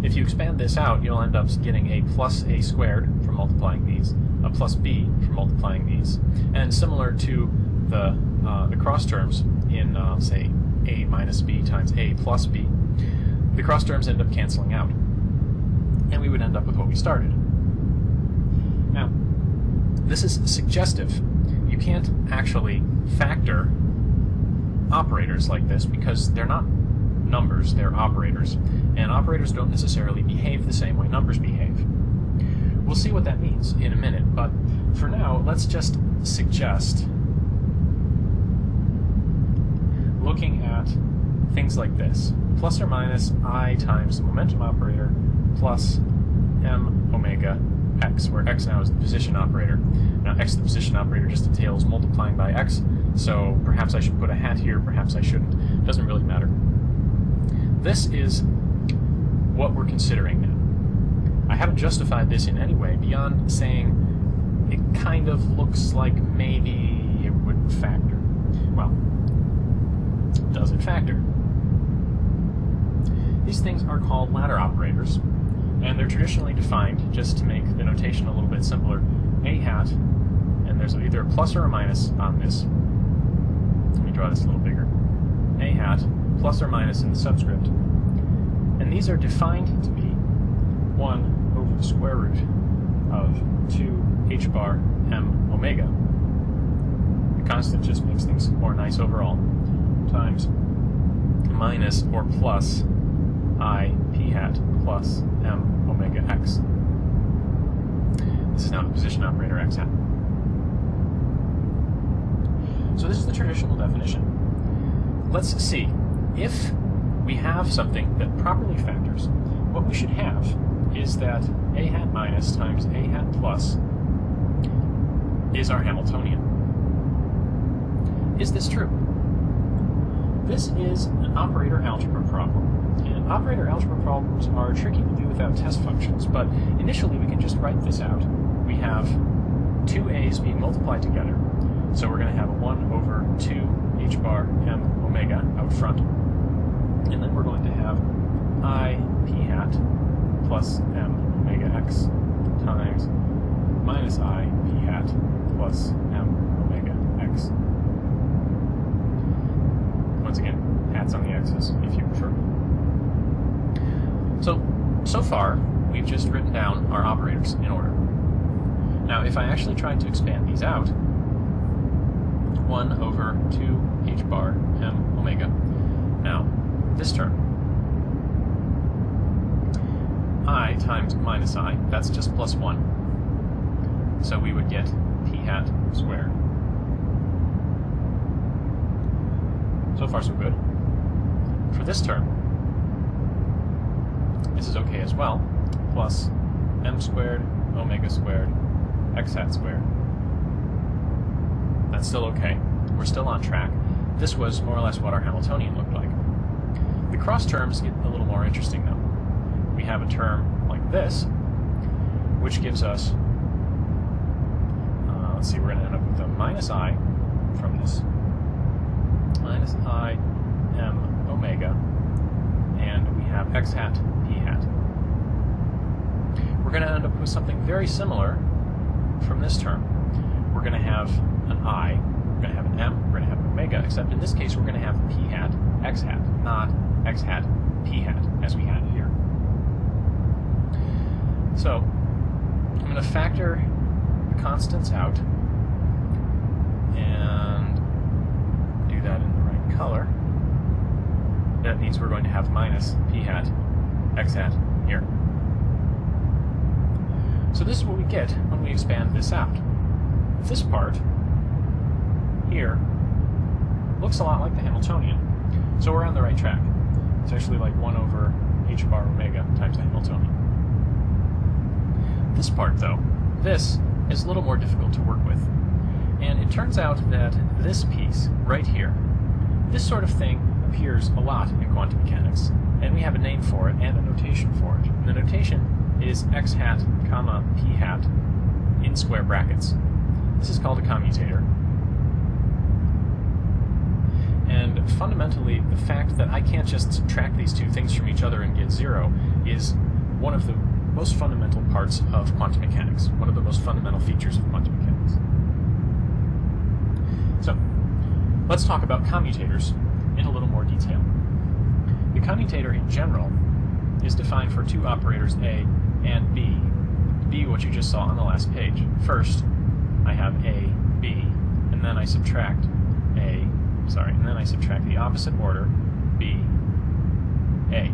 [SPEAKER 2] If you expand this out, you'll end up getting a plus a squared from multiplying these, a plus b from multiplying these, and similar to the cross terms in, say, a minus b times a plus b, the cross terms end up canceling out, and we would end up with what we started. Now, this is suggestive. You can't actually factor operators like this because they're not numbers, they're operators, and operators don't necessarily behave the same way numbers behave. We'll see what that means in a minute, but for now, let's just suggest looking at things like this. Plus or minus I times the momentum operator plus m omega x, where x now is the position operator. Now x, the position operator, just entails multiplying by x, so perhaps I should put a hat here, perhaps I shouldn't. Doesn't really matter. This is what we're considering now. I haven't justified this in any way beyond saying it kind of looks like maybe it would factor. Well, does it factor? These things are called ladder operators, and they're traditionally defined, just to make the notation a little bit simpler, a hat, and there's either a plus or a minus on this. Let me draw this a little bigger. A hat, plus or minus in the subscript. And these are defined to be 1 over the square root of 2 h bar m omega. The constant just makes things more nice overall. Times minus or plus I p hat plus m omega x. This is now the position operator x hat. So this is the traditional definition. Let's see. If we have something that properly factors, what we should have is that a hat minus times a hat plus is our Hamiltonian. Is this true? This is an operator algebra problem. And operator algebra problems are tricky to do without test functions, but initially we can just write this out. We have two a's being multiplied together, so we're going to have a 1 over 2 h bar m omega out front, and then we're going to have I p hat plus m omega x times minus I p hat plus m omega x. Once again, hats on the x's if you prefer. So far, we've just written down our operators in order. Now, if I actually tried to expand these out, 1 over 2 h bar m omega. Now, this term, I times minus I, that's just plus 1. So we would get p hat squared. So far, so good. For this term, this is okay as well, plus m squared omega squared x hat squared. That's still okay. We're still on track. This was more or less what our Hamiltonian looked like. The cross terms get a little more interesting though. We have a term like this, which gives us, let's see, we're going to end up with a minus I from this. Minus I m omega, and we have x hat p hat. We're going to end up with something very similar from this term. We're going to have an I, we're going to have an m, we're going to have an omega, except in this case we're going to have p hat x hat, not x hat p hat as we had here. So I'm going to factor the constants out and do that in the right color. That means we're going to have minus p hat x hat here. So this is what we get when we expand this out. This part here looks a lot like the Hamiltonian, so we're on the right track. It's actually like 1 over h bar omega times the Hamiltonian. This part, though, this is a little more difficult to work with. And it turns out that this piece right here, this sort of thing appears a lot in quantum mechanics, and we have a name for it and a notation for it. And the notation is x hat comma p hat in square brackets. This is called a commutator. And fundamentally, the fact that I can't just subtract these two things from each other and get 0 is one of the most fundamental parts of quantum mechanics, one of the most fundamental features of quantum mechanics. So, let's talk about commutators in a little more detail. The commutator in general is defined for two operators A and B. B, what you just saw on the last page. First, I have A, B, and then I subtract the opposite order, B, A.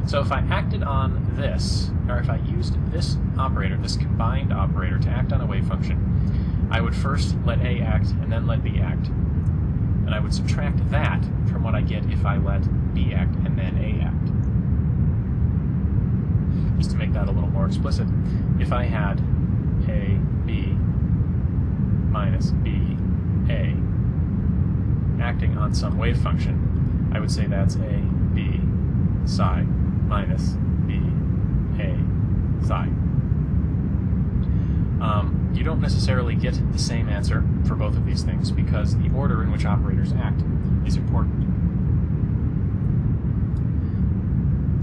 [SPEAKER 2] So if I acted on this, or if I used this operator, this combined operator, to act on a wave function, I would first let A act and then let B act. And I would subtract that from what I get if I let B act and then A act. Just to make that a little more explicit, if I had A, B, minus B, A, acting on some wave function, I would say that's A, B, psi, minus B, A, psi. You don't necessarily get the same answer for both of these things because the order in which operators act is important.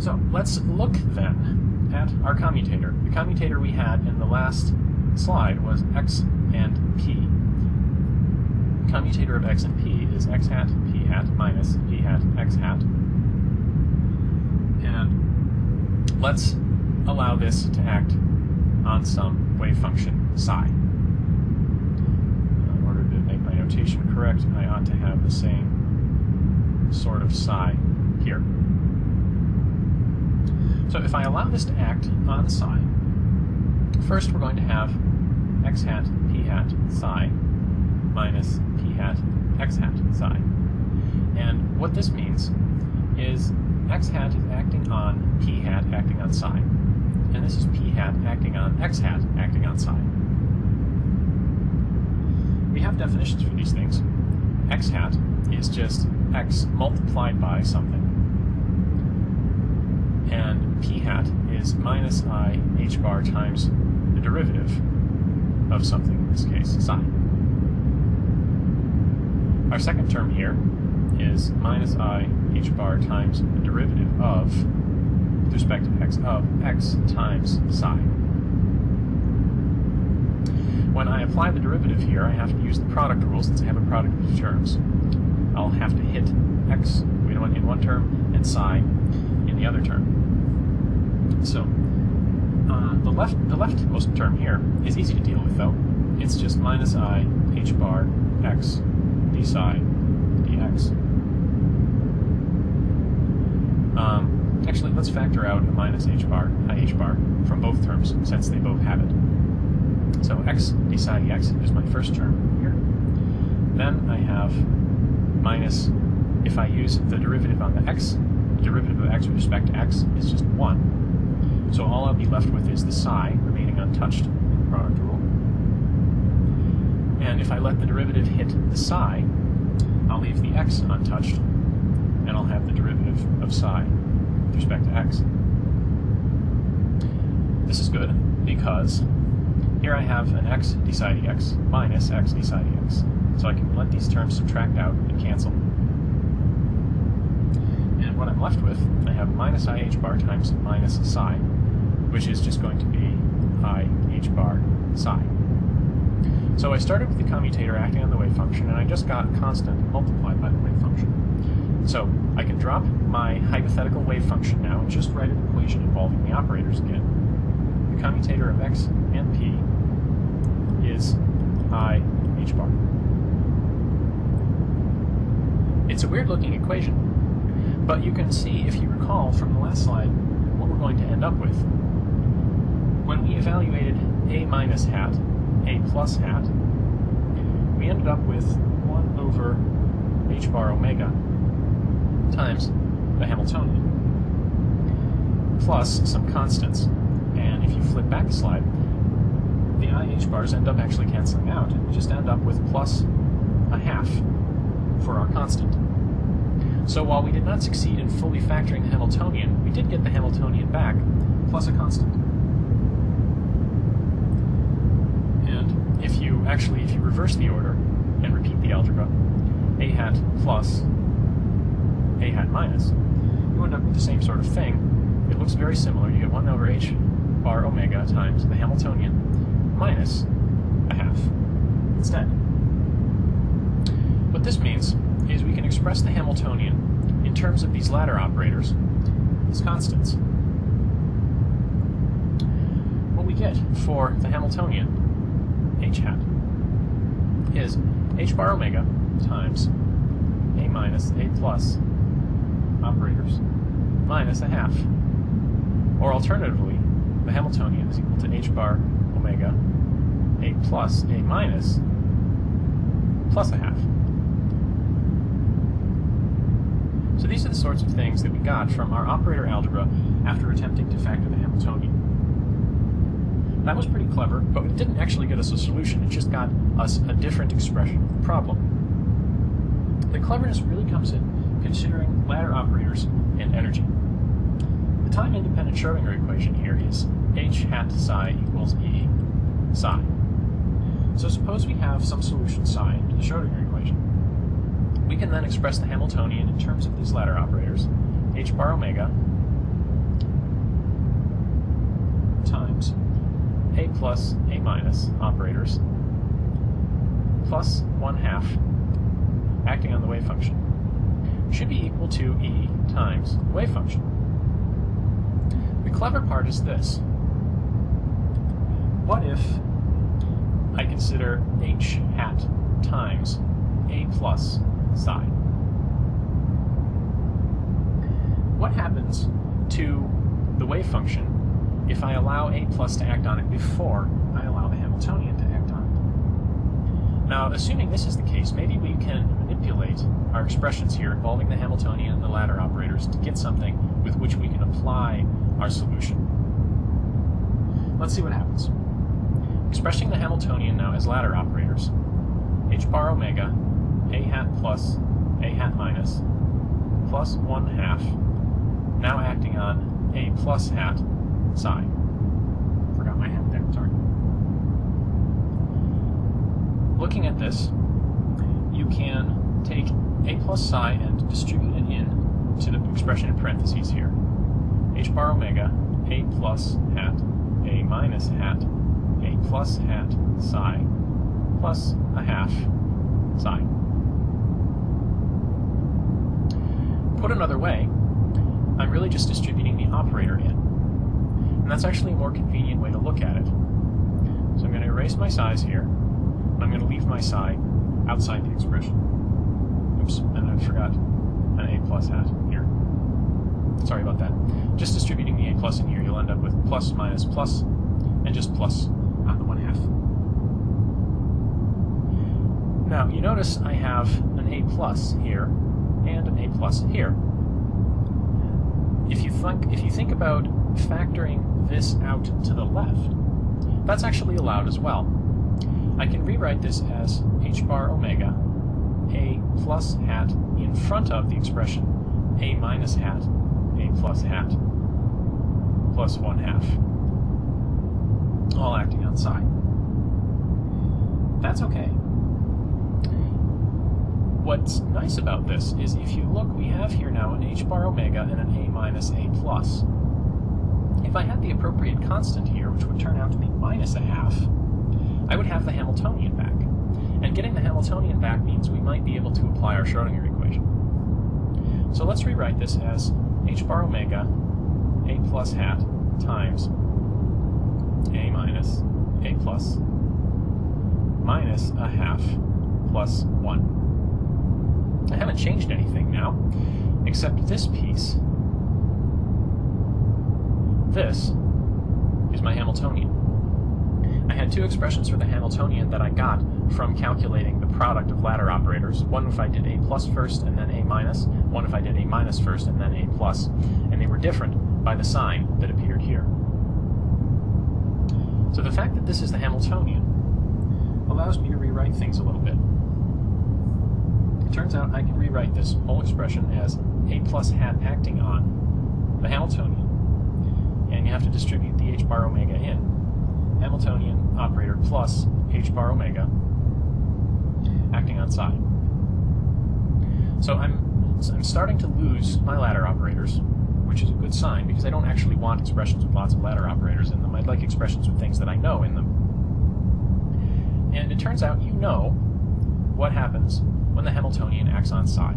[SPEAKER 2] So let's look then at our commutator. The commutator we had in the last slide was x and p. The commutator of x and p is x hat p hat minus p hat x hat. And let's allow this to act on some wave function psi. In order to make my notation correct, I ought to have the same sort of psi here. So if I allow this to act on psi, first we're going to have x hat p hat psi minus p hat x hat psi. And what this means is x hat is acting on p hat acting on psi. and this is p hat acting on x hat acting on psi. We have definitions for these things. X hat is just x multiplied by something, and p hat is minus I h bar times the derivative of something, in this case, psi. Our second term here is minus I h bar times the derivative of, with respect to x, of x times psi. When I apply the derivative here, I have to use the product rule since I have a product of terms. I'll have to hit x in one term and psi in the other term. So, the leftmost term here is easy to deal with, though. It's just minus I h bar x d psi dx. Actually, let's factor out a minus I h bar from both terms, since they both have it. So x d psi dx is my first term here. Then I have minus, if I use the derivative on the x, the derivative of x with respect to x is just 1. So all I'll be left with is the psi remaining untouched in the product rule. And if I let the derivative hit the psi, I'll leave the x untouched, and I'll have the derivative of psi with respect to x. This is good because here I have an x d psi dx minus x d psi dx. So I can let these terms subtract out and cancel. And what I'm left with, I have minus I h bar times minus psi, which is just going to be I h bar psi. So I started with the commutator acting on the wave function, and I just got a constant multiplied by the wave function. So I can drop my hypothetical wave function now and just write an equation involving the operators again. The commutator of x and p is I h bar. It's a weird-looking equation, but you can see, if you recall from the last slide, what we're going to end up with. When we evaluated a minus hat, a plus hat, we ended up with 1 over h bar omega times the Hamiltonian, plus some constants. And if you flip back a slide, the I h bars end up actually canceling out, and we just end up with plus a half for our constant. So while we did not succeed in fully factoring the Hamiltonian, we did get the Hamiltonian back, plus a constant. And if you reverse the order and repeat the algebra, a hat plus a hat minus, you end up with the same sort of thing. It looks very similar. You get 1 over h bar omega times the Hamiltonian minus a half instead. What this means is we can express the Hamiltonian in terms of these ladder operators as constants. What we get for the Hamiltonian, h hat, is h bar omega times a minus a plus operators minus a half. Or alternatively, the Hamiltonian is equal to h bar omega a plus a minus plus a half. So these are the sorts of things that we got from our operator algebra after attempting to factor the Hamiltonian. That was pretty clever, but it didn't actually get us a solution. It just got us a different expression of the problem. The cleverness really comes in considering ladder operators and energy. The time-independent Schrodinger equation here is h hat psi equals E psi. So suppose we have some solution psi to the Schrodinger equation. We can then express the Hamiltonian in terms of these ladder operators, h bar omega times a plus a minus operators plus 1/2 acting on the wave function should be equal to E times the wave function. The clever part is this. What if I consider h hat times a plus psi? What happens to the wave function if I allow a plus to act on it before I allow the Hamiltonian to act on it? Now, assuming this is the case, maybe we can manipulate our expressions here involving the Hamiltonian and the ladder operators to get something with which we can apply our solution. let's see what happens. Expressing the Hamiltonian now as ladder operators, h bar omega, a hat plus, a hat minus, plus 1/2, now acting on a plus hat psi. Forgot my hat there, sorry. Looking at this, you can take a plus psi and distribute it in to the expression in parentheses here. H bar omega, a plus hat, a minus hat, a plus hat psi, plus 1/2 psi. Put another way, I'm really just distributing the operator in. And that's actually a more convenient way to look at it. So I'm going to erase my psi's here, and I'm going to leave my psi outside the expression. Oops, and I forgot an a plus hat here. Sorry about that. Just distributing the a plus in here, you'll end up with plus minus plus, and just plus on the 1/2. Now, you notice I have an a plus here, and an a plus here. If you think about factoring this out to the left, that's actually allowed as well. I can rewrite this as h bar omega, a plus hat in front of the expression a minus hat, a plus hat, plus 1/2, all acting on psi. That's okay. What's nice about this is if you look, we have here now an h bar omega and an a minus a plus. If I had the appropriate constant here, which would turn out to be minus 1/2, I would have the Hamiltonian back. And getting the Hamiltonian back means we might be able to apply our Schrodinger equation. So let's rewrite this as h bar omega, a plus hat, times a minus a plus, minus 1/2 plus 1. I haven't changed anything now, except this piece. This is my Hamiltonian. I had two expressions for the Hamiltonian that I got from calculating the product of ladder operators. One if I did a plus first and then a minus, one if I did a minus first and then a plus, and they were different by the sign that appeared here. So the fact that this is the Hamiltonian allows me to rewrite things a little bit. It turns out I can rewrite this whole expression as a plus hat acting on the Hamiltonian, and you have to distribute the h bar omega in. Hamiltonian operator plus h bar omega acting on psi. So I'm starting to lose my ladder operators, which is a good sign because I don't actually want expressions with lots of ladder operators in them. I'd like expressions with things that I know in them. And it turns out you know what happens when the Hamiltonian acts on psi.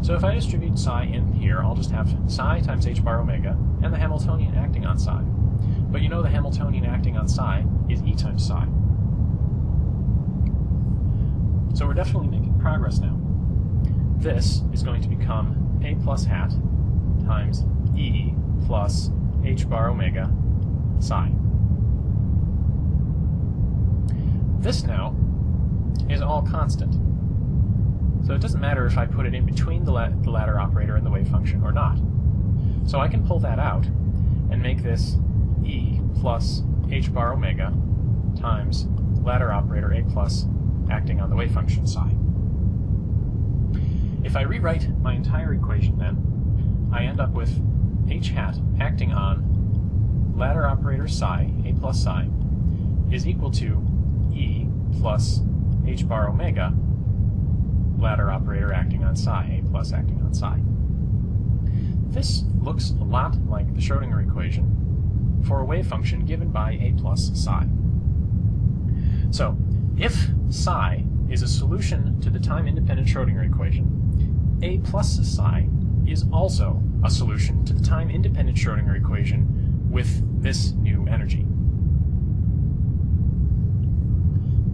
[SPEAKER 2] So if I distribute psi in here, I'll just have psi times h bar omega and the Hamiltonian acting on psi. But you know the Hamiltonian acting on psi is E times psi. So we're definitely making progress now. This is going to become a plus hat times E plus h bar omega psi. This now is all constant. So it doesn't matter if I put it in between the ladder operator and the wave function or not. So I can pull that out and make this E plus h bar omega times ladder operator a plus acting on the wave function psi. If I rewrite my entire equation then, I end up with h hat acting on ladder operator psi, a plus psi, is equal to E plus h bar omega ladder operator acting on psi, a plus acting on psi. This looks a lot like the Schrodinger equation for a wave function given by a plus psi. So, if psi is a solution to the time-independent Schrodinger equation, a plus psi is also a solution to the time-independent Schrodinger equation with this new energy.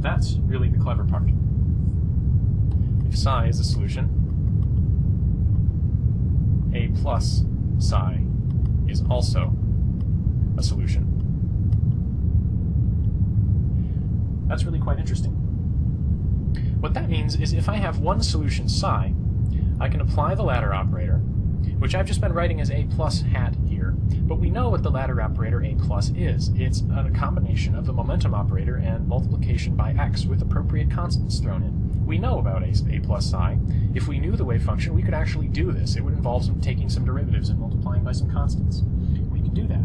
[SPEAKER 2] That's really the clever part. If psi is a solution, a plus psi is also a solution. That's really quite interesting. What that means is if I have one solution psi, I can apply the ladder operator, which I've just been writing as a plus hat here, operator, but we know what the ladder operator A plus is. It's a combination of the momentum operator and multiplication by x with appropriate constants thrown in. We know about A plus psi. If we knew the wave function, we could actually do this. It would involve taking some derivatives and multiplying by some constants. We can do that.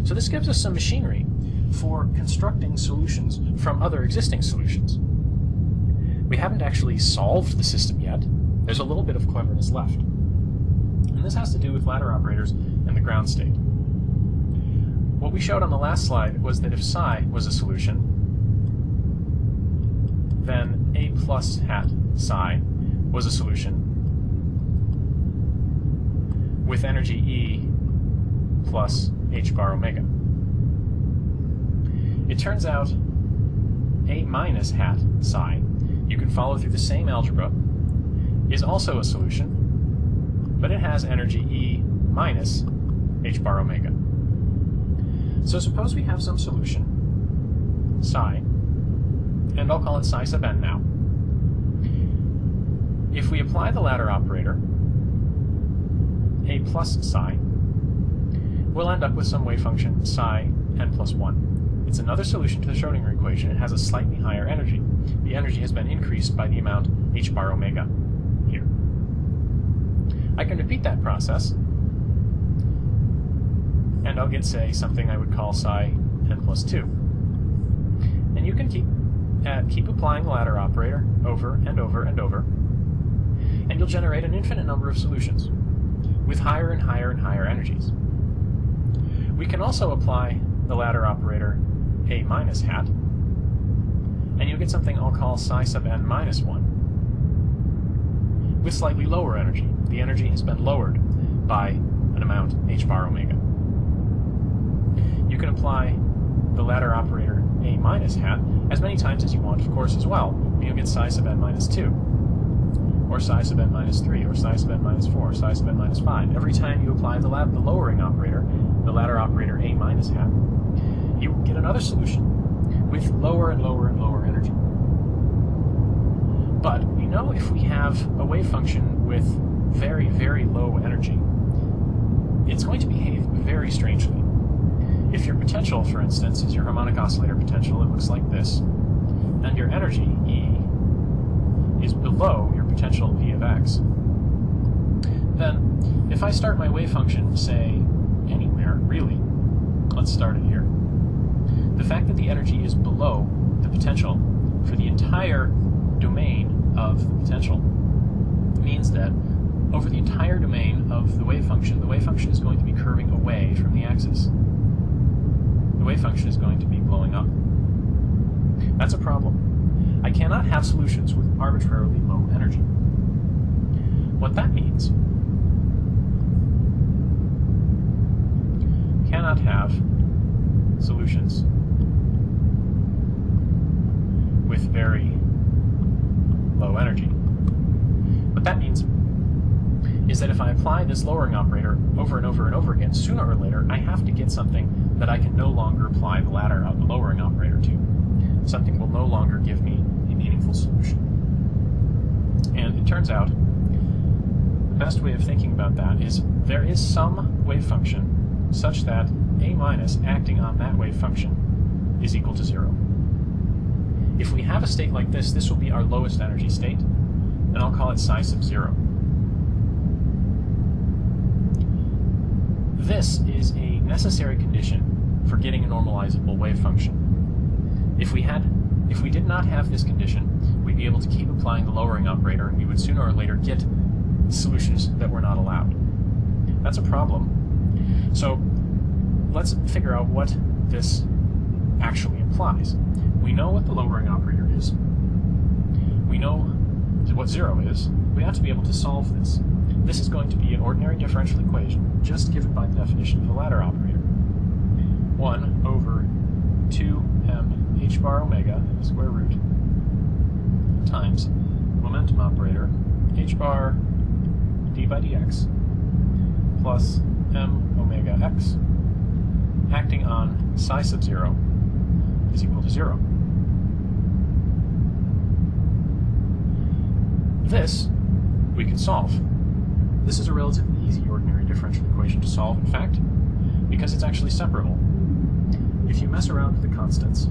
[SPEAKER 2] So this gives us some machinery for constructing solutions from other existing solutions. We haven't actually solved the system yet. There's a little bit of cleverness left. And this has to do with ladder operators and the ground state. What we showed on the last slide was that if psi was a solution, then A plus hat psi was a solution with energy E plus h bar omega. It turns out A minus hat psi, you can follow through the same algebra, is also a solution, but it has energy E minus h bar omega. So suppose we have some solution, psi, and I'll call it psi sub n now. If we apply the ladder operator, A plus psi, we'll end up with some wave function psi n plus 1. It's another solution to the Schrodinger equation. It has a slightly higher energy. The energy has been increased by the amount h bar omega here. I can repeat that process, and I'll get, say, something I would call psi n plus 2. And you can keep applying the ladder operator over and over and over, and you'll generate an infinite number of solutions with higher and higher and higher energies. We can also apply the ladder operator A minus hat, and you'll get something I'll call psi sub n minus 1 with slightly lower energy. The energy has been lowered by an amount h bar omega. You can apply the ladder operator A minus hat as many times as you want, of course, as well. You'll get psi sub n minus 2, or psi sub n minus 3, or psi sub n minus 4, or psi sub n minus 5. Every time you apply the lowering operator, the ladder operator A minus hat, you get another solution with lower and lower and lower energy. But we know if we have a wave function with very, very low energy, it's going to behave very strangely. If your potential, for instance, is your harmonic oscillator potential, it looks like this, and your energy, E, is below your potential V of x, then if I start my wave function, say, anywhere, really, let's start it here. The fact that the energy is below the potential for the entire domain of the potential means that over the entire domain of the wave function is going to be curving away from the axis. The wave function is going to be blowing up. That's a problem. I cannot have solutions with arbitrarily low energy. What that means, cannot have solutions with very low energy. What that means is that if I apply this lowering operator over and over and over again, sooner or later I have to get something that I can no longer apply the lowering operator to. Something will no longer give me a meaningful solution. And it turns out the best way of thinking about that is there is some wave function such that A minus acting on that wave function is equal to 0. If we have a state like this, this will be our lowest energy state, and I'll call it psi sub 0. This is a necessary condition for getting a normalizable wave function. If we did not have this condition, we'd be able to keep applying the lowering operator, and we would sooner or later get solutions that were not allowed. That's a problem. So let's figure out what this actually implies. We know what the lowering operator is. We know what 0 is. We have to be able to solve this. This is going to be an ordinary differential equation, just given by the definition of the ladder operator. 1 over 2m h bar omega square root times momentum operator h bar d by dx plus m omega x acting on psi sub 0 is equal to 0. This we can solve. This is a relatively easy ordinary differential equation to solve, in fact, because it's actually separable. If you mess around with the constants,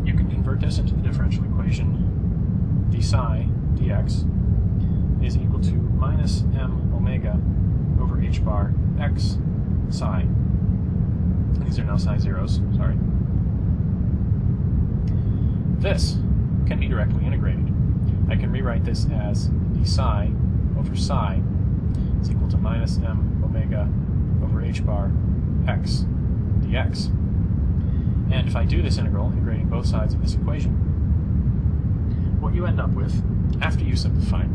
[SPEAKER 2] you can convert this into the differential equation. d psi dx is equal to minus m omega over h bar x psi. These are now psi zeros, sorry. This can be directly integrated. I can rewrite this as d psi over psi is equal to minus m omega over h bar x dx. And if I do this integral, integrating both sides of this equation, what you end up with, after you simplify,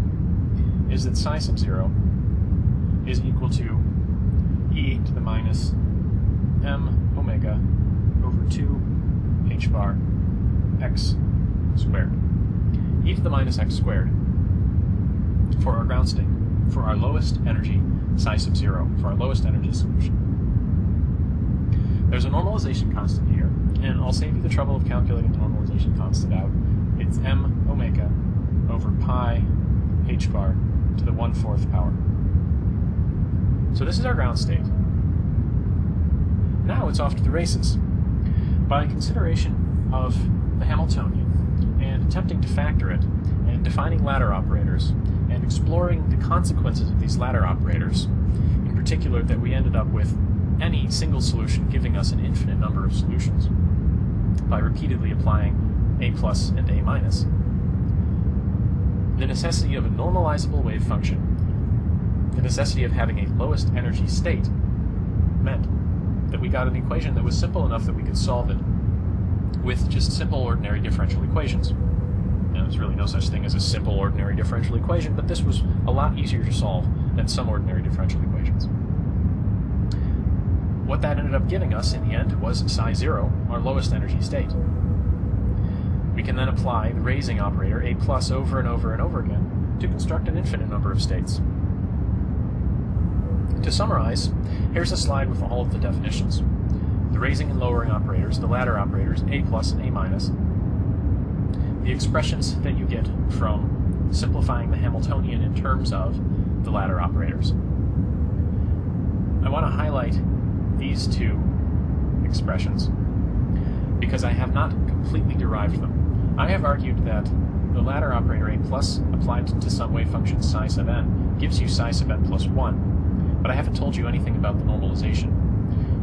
[SPEAKER 2] is that psi sub 0 is equal to e to the minus m omega over 2 h bar x squared. E to the minus x squared for our ground state, for our lowest energy psi sub 0, for our lowest energy solution. There's a normalization constant here, and I'll save you the trouble of calculating the normalization constant out. It's m omega over pi h bar to the 1/4 power. So this is our ground state. Now it's off to the races. By consideration of the Hamiltonian, and attempting to factor it, and defining ladder operators, and exploring the consequences of these ladder operators, in particular that we ended up with any single solution giving us an infinite number of solutions, by repeatedly applying a plus and a minus, the necessity of a normalizable wave function, the necessity of having a lowest energy state, meant that we got an equation that was simple enough that we could solve it with just simple ordinary differential equations. Now, there's really no such thing as a simple ordinary differential equation, but this was a lot easier to solve than some ordinary differential equations. What that ended up giving us in the end was psi 0, our lowest energy state. We can then apply the raising operator, a plus, over and over and over again to construct an infinite number of states. To summarize, here's a slide with all of the definitions. The raising and lowering operators, the ladder operators, a plus and a minus, the expressions that you get from simplifying the Hamiltonian in terms of the ladder operators. I want to highlight these two expressions because I have not completely derived them. I have argued that the ladder operator a plus applied to some wave function psi sub n gives you psi sub n plus 1, but I haven't told you anything about the normalization.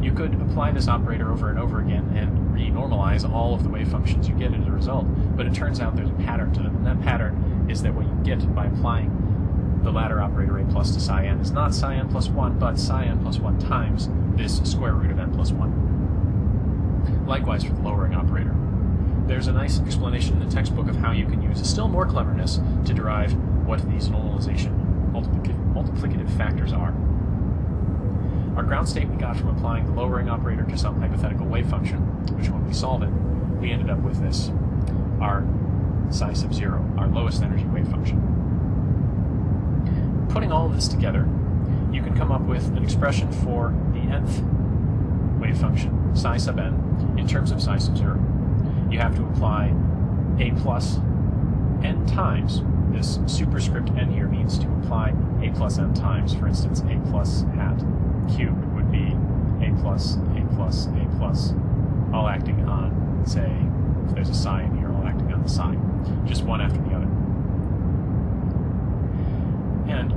[SPEAKER 2] You could apply this operator over and over again and renormalize all of the wave functions you get as a result, but it turns out there's a pattern to them, and that pattern is that what you get by applying the ladder operator a plus to psi n is not psi n plus 1, but psi n plus 1 times this square root of n plus 1. Likewise for the lowering operator. There's a nice explanation in the textbook of how you can use still more cleverness to derive what these normalization multiplicative factors are. Our ground state we got from applying the lowering operator to some hypothetical wave function, which when we solve it, we ended up with this, our psi sub 0, our lowest energy wave function. Putting all of this together, you can come up with an expression for the nth wave function, psi sub n, in terms of psi sub 0. You have to apply a plus n times. This superscript n here means to apply a plus n times. For instance, a plus hat cubed would be a plus, all acting on, say, if there's a psi in here, all acting on the psi. Just one after the other. And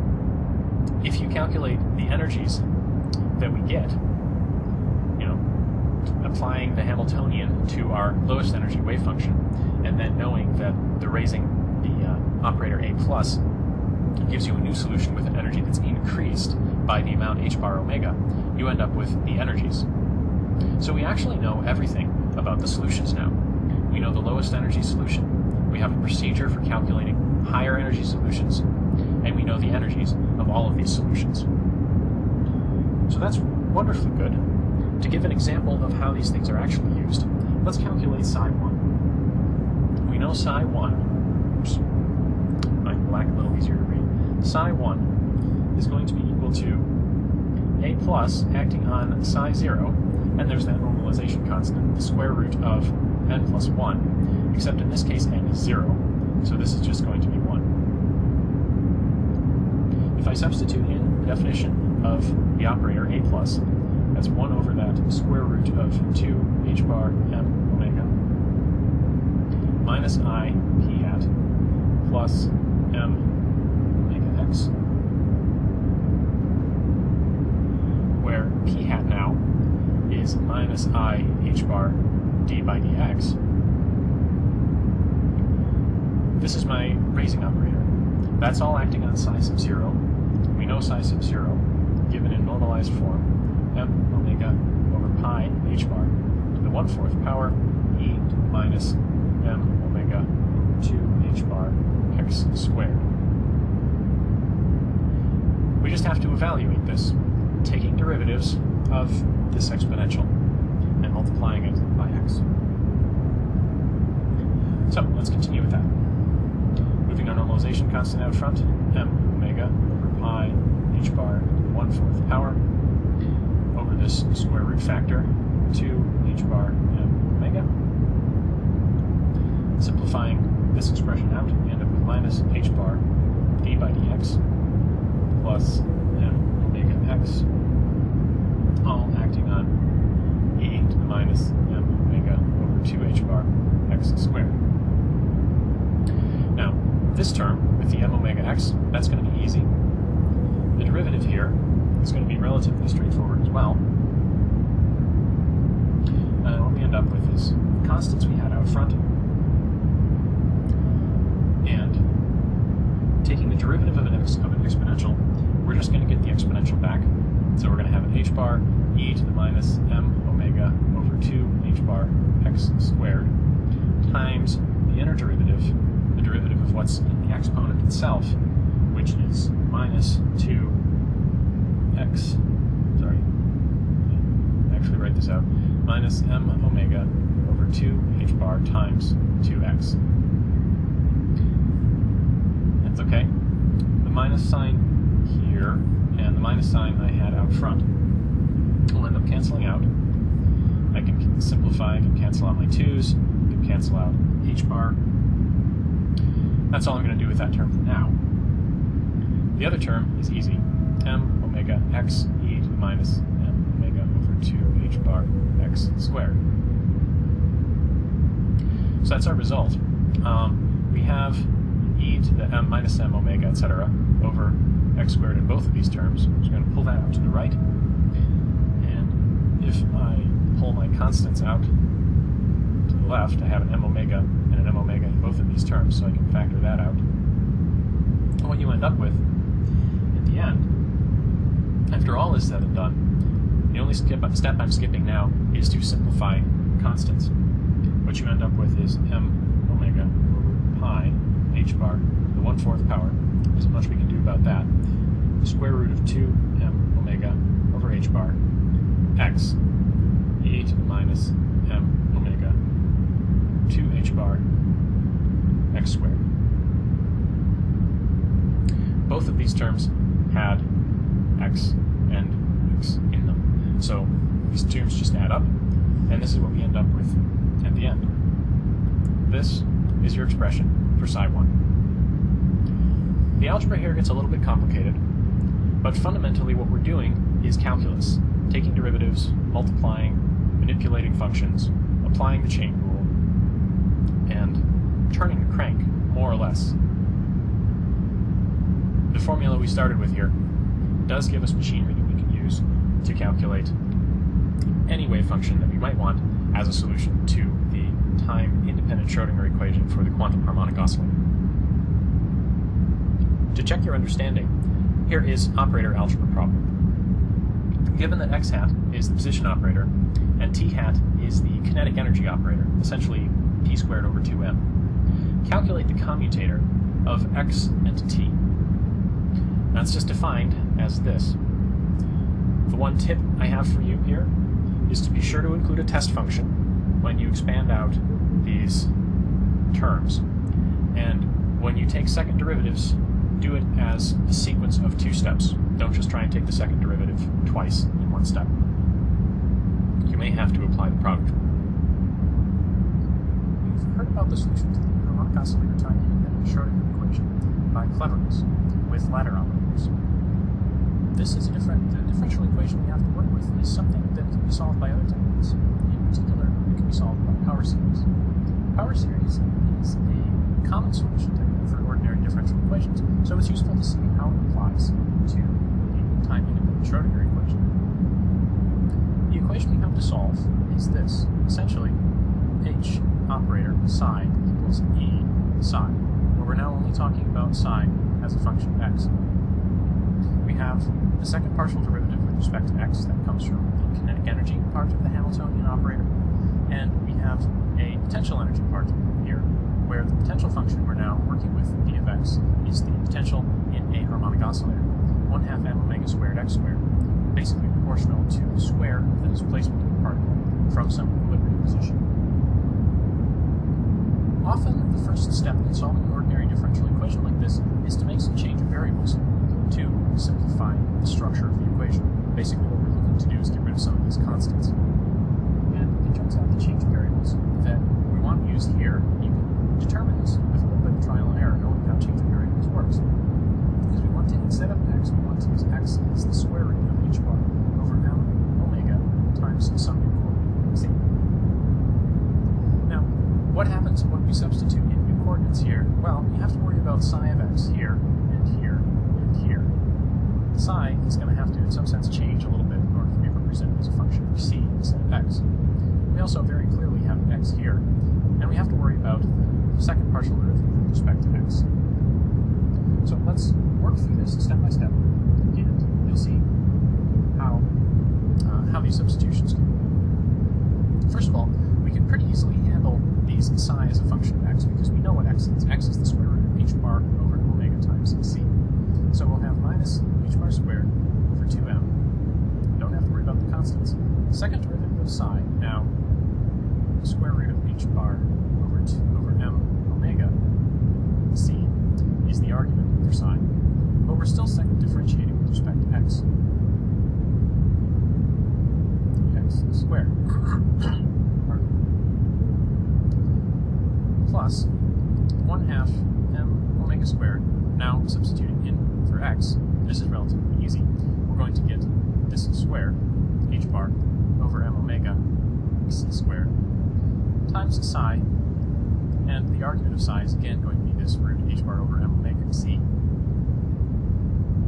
[SPEAKER 2] if you calculate the energies that we get, applying the Hamiltonian to our lowest energy wave function, and then knowing that the raising the operator a plus gives you a new solution with an energy that's increased by the amount h bar omega, you end up with the energies. So we actually know everything about the solutions now. We know the lowest energy solution, we have a procedure for calculating higher energy solutions, and we know the energies of all of these solutions. So that's wonderfully good. To give an example of how these things are actually used, let's calculate psi 1. We know psi 1, oops, make black a little easier to read. Psi 1 is going to be equal to a plus acting on psi 0, and there's that normalization constant, the square root of n plus 1, except in this case n is 0, so this is just going to be 1. if I substitute in the definition of the operator a plus, that's 1 over that square root of 2 h bar m omega minus I p hat plus m omega x, where p hat now is minus I h bar d by dx. This is my raising operator. That's all acting on psi sub 0. We know psi sub 0, given in normalized form, m omega over pi h bar to the 1/4 power e to the minus m omega 2 h bar x squared. We just have to evaluate this, taking derivatives of this exponential and multiplying it by x. So let's continue with that. Moving our normalization constant out front, m omega over pi h bar to the 1/4 power over this square root factor 2 h bar m omega. Simplifying this expression out, we end up with minus h bar d by dx plus m omega x, all acting on e to the minus m omega over 2h bar x squared. Now, this term, with the m omega x, that's going to be easy. The derivative here is going to be relatively straightforward as well. And what we end up with is constants we had out front, and taking the derivative of an exponential, we're just going to get the exponential back. So we're going to have an h bar e to the minus m omega over 2 h bar x squared times the inner derivative, the derivative of what's in the exponent itself, which is minus 2x, sorry, actually write this out, minus m omega over 2 h bar times 2x. That's okay. The minus sign here and the minus sign I had out front will end up canceling out. I can simplify, I can cancel out my 2's, I can cancel out h bar. That's all I'm going to do with that term for now. The other term is easy. M omega x e to the minus m omega over 2 h bar x squared. So that's our result. We have e to the m minus m omega, etc., over x squared in both of these terms. I'm just going to pull that out to the right. And if I pull my constants out to the left, I have an m omega and an m omega in both of these terms, so I can factor that out. And what you end up with at the end, after all is said and done, the only step I'm skipping now is to simplify constants. What you end up with is m omega over pi h bar to the 1/4 power. There's not much we can do about that. Square root of 2 m omega over h bar x e to the minus m omega 2 h bar x squared. Both of these terms had x and x in them. So these terms just add up, and this is what we end up with at the end. This is your expression for psi 1. The algebra here gets a little bit complicated, but fundamentally what we're doing is calculus, taking derivatives, multiplying, manipulating functions, applying the chain rule, and turning the crank, more or less. The formula we started with here does give us machinery that we can use to calculate any wave function that we might want as a solution to the time-independent Schrodinger equation for the quantum harmonic oscillator. To check your understanding, here is operator algebra problem. Given that x hat is the position operator and t hat is the kinetic energy operator, essentially p squared over 2m, calculate the commutator of x and t. That's just defined as this. The one tip I have for you here is to be sure to include a test function when you expand out these terms. And when you take second derivatives, do it as a sequence of 2 steps. Don't just try and take the second derivative twice in one step. You may have to apply the product rule. We've heard about the solution to the harmonic oscillator time-independent Schrodinger equation by cleverness with ladder operators. this is the differential equation we have to work with is something that can be solved by other techniques. In particular, it can be solved by power series. Power series is a common solution technique for ordinary differential equations, so it's useful to see how it applies to the time-independent Schrödinger equation. The equation we have to solve is this. Essentially, h operator psi equals e psi, where we're now only talking about psi as a function of x. We have the second partial derivative with respect to x that comes from the kinetic energy part of the Hamiltonian operator, and we have a potential energy part here, where the potential function we're now working with, d of x, is the potential in a harmonic oscillator, 1/2 m omega squared x squared, basically proportional to the square of the displacement of the particle from some equilibrium position. Often, the first step in solving an ordinary differential equation like this is to make some change of variables to simplify the structure of the equation. Basically, what we're looking to do is get rid of some of these constants. And it turns out the change of variables that we want to use here, you can determine this with a little bit of trial and error, knowing how change of variables works. Because we want to, instead of x, we want to use x as the square root of h bar over m omega times some new coordinate c. Now, what happens when we substitute in new coordinates here? Well, you have to worry about psi of x here, and here, and here. Psi is going to have to, in some sense, change a little bit in order to be represented as a function of c instead of x. We also very clearly have x here, and we have to worry about the second partial derivative with respect to x. So let's work through this step by step, and you'll see how these substitutions can be. First of all, we can pretty easily handle these psi as a function of x because we know what x is. X is the square root of h bar over omega times c. So we'll have minus h bar squared over 2m. Don't have to worry about the constants. Second derivative of psi, now square root of h bar over m omega c is the argument for psi. But we're still second differentiating with respect to x. X squared. Plus 1/2 m omega squared. Now substituting in for x, this is relatively easy. We're going to get this squared, h bar, over m omega c squared, times psi, and the argument of psi is again going to be this root h bar over m omega c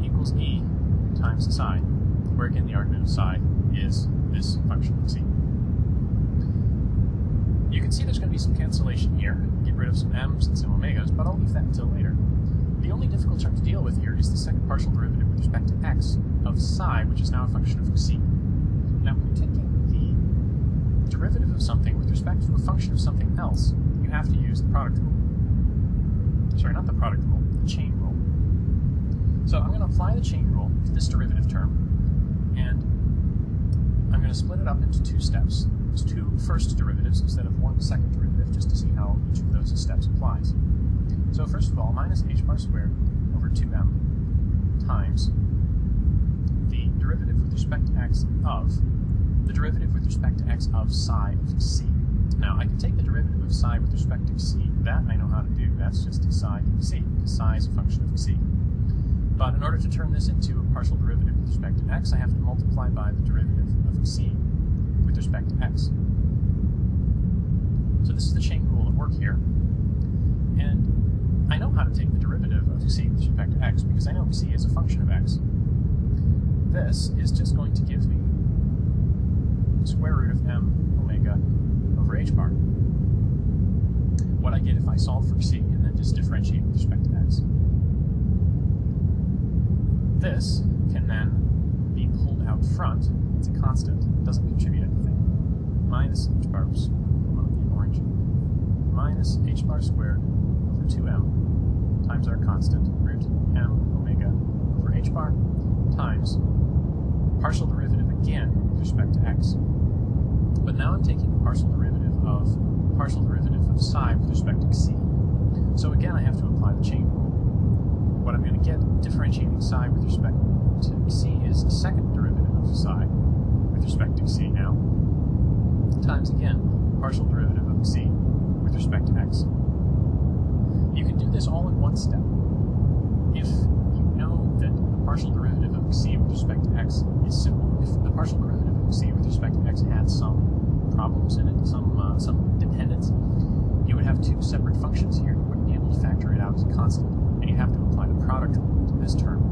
[SPEAKER 2] equals e times psi, where again the argument of psi is this function of c. You can see there's going to be some cancellation here, get rid of some m's and some omegas, but I'll leave that until later. The only difficult term to deal with here is the second partial derivative with respect to x of psi, which is now a function of c. Now, when you're taking the derivative of something with respect to a function of something else, you have to use the product rule. Sorry, not the product rule, the chain rule. So I'm going to apply the chain rule to this derivative term, and I'm going to split it up into two steps. It's two first derivatives instead of one second derivative, just to see how each of those steps applies. So first of all, minus h bar squared over 2m times the derivative with respect to x of psi of c. Now, I can take the derivative of psi with respect to c. That I know how to do. That's just psi c, because psi is a function of c. But in order to turn this into a partial derivative with respect to x, I have to multiply by the derivative of c with respect to x. So this is the chain rule at work here. And I know how to take the derivative of c with respect to x because I know c is a function of x. This is just going to give me square root of m omega over h bar. What I get if I solve for c and then just differentiate with respect to x. This can then be pulled out front. It's a constant. It doesn't contribute anything. Minus h bar, in orange, minus h bar squared over 2m times our constant, root m omega over h bar, times partial derivative again with respect to x. But now I'm taking the partial derivative of psi with respect to c. So again, I have to apply the chain rule. What I'm going to get differentiating psi with respect to c is the second derivative of psi with respect to c now, times again partial derivative of c with respect to x. You can do this all in one step. If you know that the partial derivative of
[SPEAKER 1] c with respect to x is simple. If the partial derivative of c with respect to x had some problems in it, some dependence, you would have two separate functions here. You wouldn't be able to factor it out as a constant, and you'd have to apply the product rule to this term.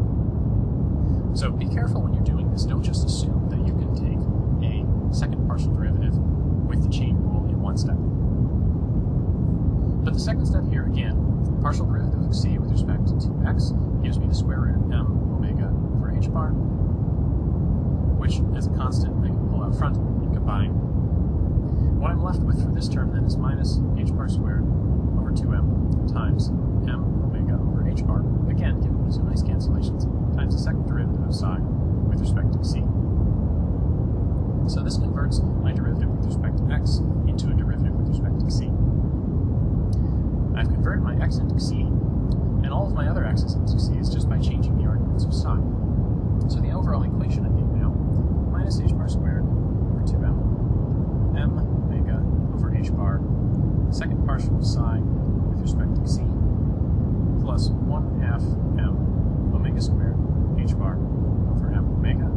[SPEAKER 1] So be careful when you're doing this. Don't just assume that you can take a second partial derivative with the chain rule in one step. But the second step here, again, partial derivative of c with respect to x gives me the square root of m omega over h bar, which as a constant I can pull out front and combine. What I'm left with for this term then is minus h bar squared over 2m times m omega over h bar, again giving me some nice cancellations, times the second derivative of psi with respect to c. So this converts my derivative with respect to x into a derivative with respect to c. I've converted my x into c, and all of my other x's into c is just by changing the arguments of psi. So the overall equation I get now, minus h bar squared over 2m, m omega over h bar, second partial of psi with respect to c, plus 1 half m omega squared h bar over m omega,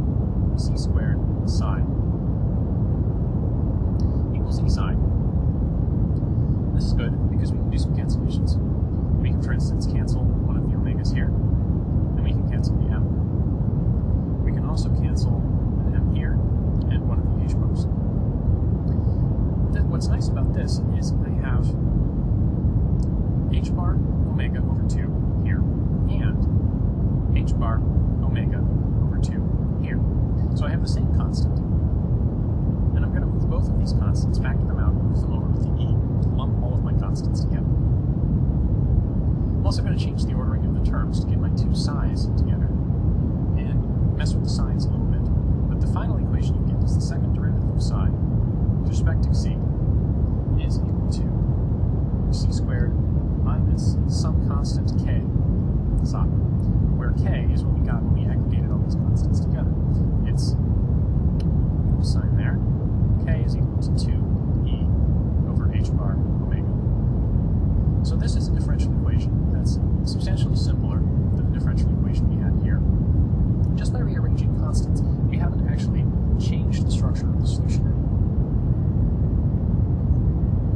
[SPEAKER 1] c squared psi equals e psi. This is good because we can do some cancellations. We can, for instance, cancel one of the omegas here, and we can cancel the m. We can also cancel an m here and one of the h bars. What's nice about this is I have h bar omega over 2 here, and h bar omega over 2 here. So I have the same constant, and I'm going to move both of these constants, factor them out, move them over with the e, lump all of my constants together. I'm also going to change the ordering of the terms to get my two psi's together and mess with the signs a little bit. But the final equation you get is the second derivative of psi with respect to c is equal to c squared minus some constant k psi, where k is what we got when we aggregated all these constants together. It's equal sign there. K is equal to 2e over h bar omega. So this is a differential equation that's substantially simpler than the differential equation we had here. Just by rearranging constants, we haven't actually changed the structure of the solution.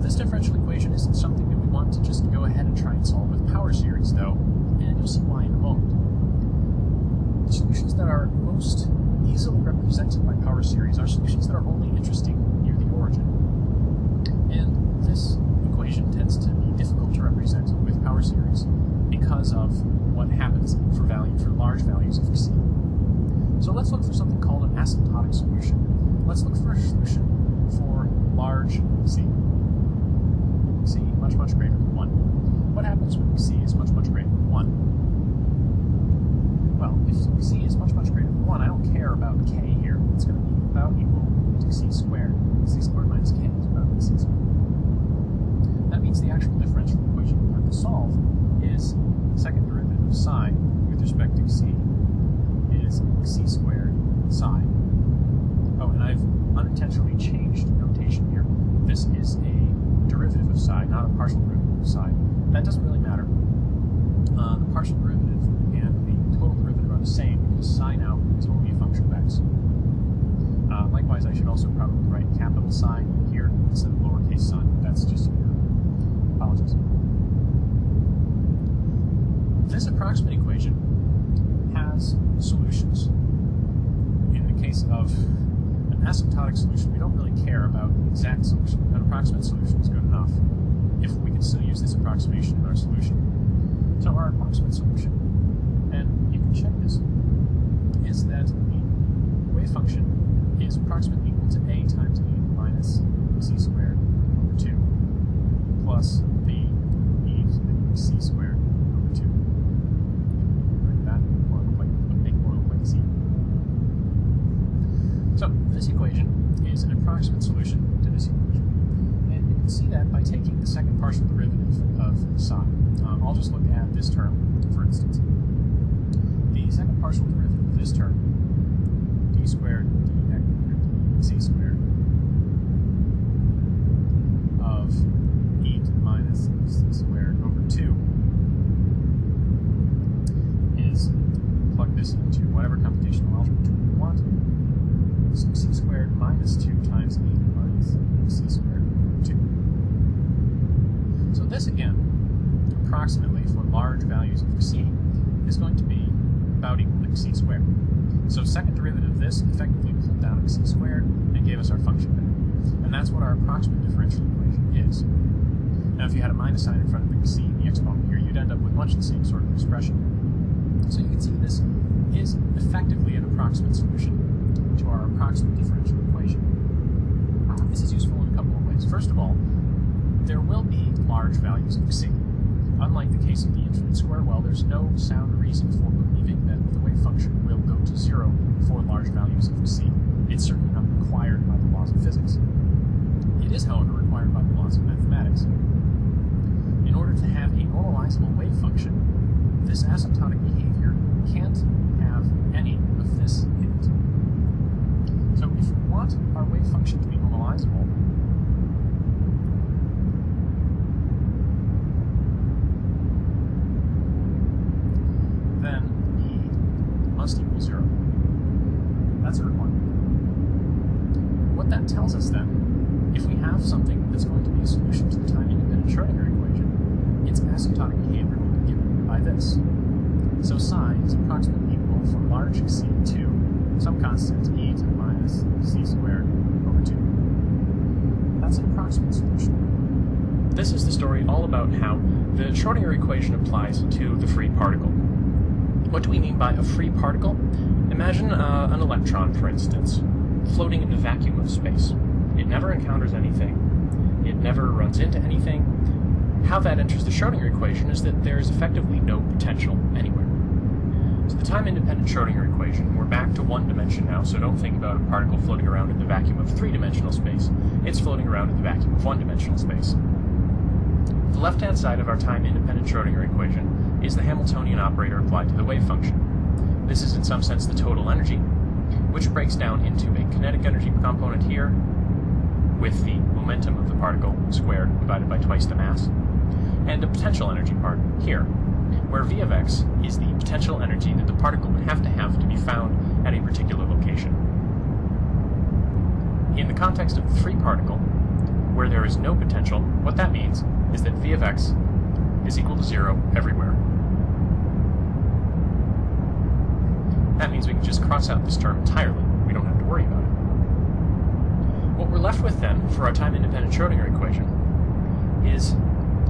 [SPEAKER 1] This differential equation isn't something that we want to just go ahead and try and solve with power series, though, and you'll see why in a moment. The solutions that are most easily represented by power series are solutions that are only interesting near the origin. And this equation tends to be difficult to represent with power series because of what happens for large values of c. So let's look for something called an asymptotic solution. Let's look for a solution for large c. C much, much greater than 1. What happens when c is much, much greater than 1? Well, if c is much, much greater than 1, I don't care about k here. It's going to be about equal to c squared. C squared minus k is about c squared. That means the actual differential equation we have to solve is the second derivative of psi with respect to c is c squared psi. Oh, and I've unintentionally changed notation here. This is a derivative of psi, not a partial derivative of psi. That doesn't really matter. The partial derivative and the total derivative are the same because psi now is only a function of x. Likewise, I should also probably write capital psi here instead of lowercase psi. That's just here. Apologies. This approximate equation has solutions. In the case of an asymptotic solution, we don't really care about the exact solution. An approximate solution is good enough if we can still use this approximation in our solution. So our approximate solution, and you can check this, is that the wave function is approximately equal to a times e minus c squared over 2 plus the e to the c squared over 2. Make that more look like, make it more look like c. So this equation is an approximate solution to this equation. And you can see that by taking the second partial derivative of psi. I'll just look at this term, for instance. The second partial derivative of this term, d squared dc squared of e to the minus c squared over 2 is, plug this into whatever computational c squared. So second derivative of this effectively pulled down c squared and gave us our function back. And that's what our approximate differential equation is. Now if you had a minus sign in front of the c and the exponent here, you'd end up with much the same sort of expression. So you can see this is effectively an approximate solution to our approximate differential equation. This is useful in a couple of ways. First of all, there will be large values of c. Unlike the case of the infinite square well, there's no sound reason for believing that the wave function will go to 0 for large values of c. It's certainly not required by the laws of physics. It is, however, required by the laws of mathematics. In order to have a normalizable wave function, this asymptotic behavior can't have any of this in it. So if we want our wave function to be normalizable, then E must equal 0. That's a requirement. What that tells us then, if we have something that's going to be a solution to the time-independent Schrödinger equation, its asymptotic behavior will be given by this. So psi is approximately equal for large c to some constant e to the minus c squared over 2. That's an approximate solution.
[SPEAKER 2] This is the story all about how the Schrödinger equation applies to the free particle. What do we mean by a free particle? Imagine an electron, for instance, floating in the vacuum of space. It never encounters anything. It never runs into anything. How that enters the Schrödinger equation is that there is effectively no potential anywhere. So the time-independent Schrödinger equation, we're back to one dimension now, so don't think about a particle floating around in the vacuum of three-dimensional space. It's floating around in the vacuum of one-dimensional space. The left-hand side of our time-independent Schrödinger equation is the Hamiltonian operator applied to the wave function. This is in some sense the total energy, which breaks down into a kinetic energy component here with the momentum of the particle squared divided by twice the mass, and a potential energy part here, where V of x is the potential energy that the particle would have to be found at a particular location. In the context of the free particle, where there is no potential, what that means is that V of x is equal to 0 everywhere. That means we can just cross out this term entirely. We don't have to worry about it. What we're left with then for our time-independent Schrödinger equation is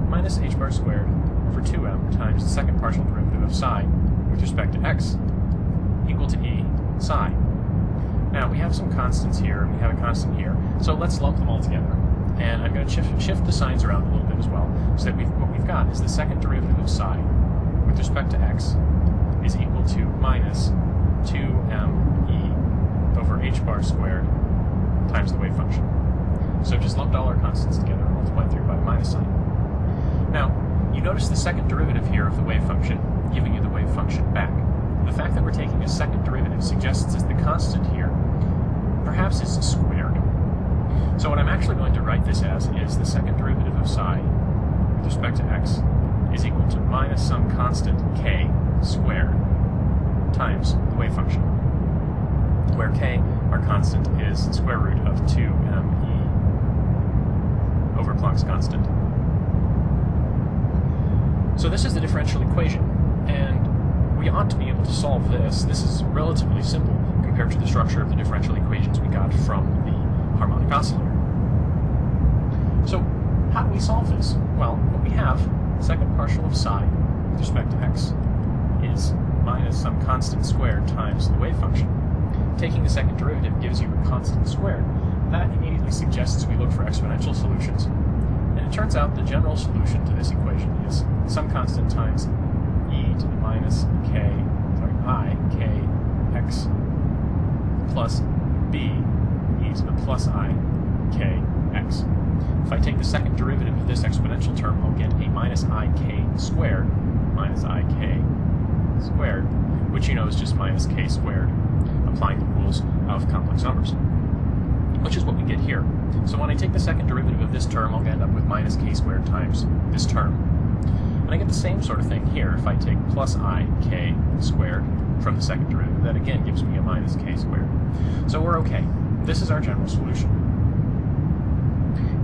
[SPEAKER 2] minus h bar squared for 2m times the second partial derivative of psi with respect to x equal to e psi. Now, we have some constants here, and we have a constant here, so let's lump them all together. And I'm going to shift the signs around a little bit as well, so that what we've got is the second derivative of psi with respect to x is equal to minus 2me over h bar squared times the wave function. So just lumped all our constants together and multiplied through by the minus sign. Now, you notice the second derivative here of the wave function giving you the wave function back. The fact that we're taking a second derivative suggests that the constant here perhaps is squared. So what I'm actually going to write this as is the second derivative of psi with respect to x is equal to minus some constant k squared times the wave function, where k, our constant, is the square root of 2me over Planck's constant. So this is the differential equation, and we ought to be able to solve this. This is relatively simple compared to the structure of the differential equations we got from the harmonic oscillator. So how do we solve this? Well, what we have, second partial of psi with respect to x, is minus some constant squared times the wave function. Taking the second derivative gives you a constant squared. That immediately suggests we look for exponential solutions. And it turns out the general solution to this equation is some constant times e to the minus I k x plus b e to the plus I k x. If I take the second derivative of this exponential term, I'll get a minus I k squared, which you know is just minus k squared, applying the rules of complex numbers, which is what we get here. So when I take the second derivative of this term, I'll end up with minus k squared times this term. And I get the same sort of thing here if I take plus I k squared from the second derivative. That again gives me a minus k squared. So we're okay. This is our general solution.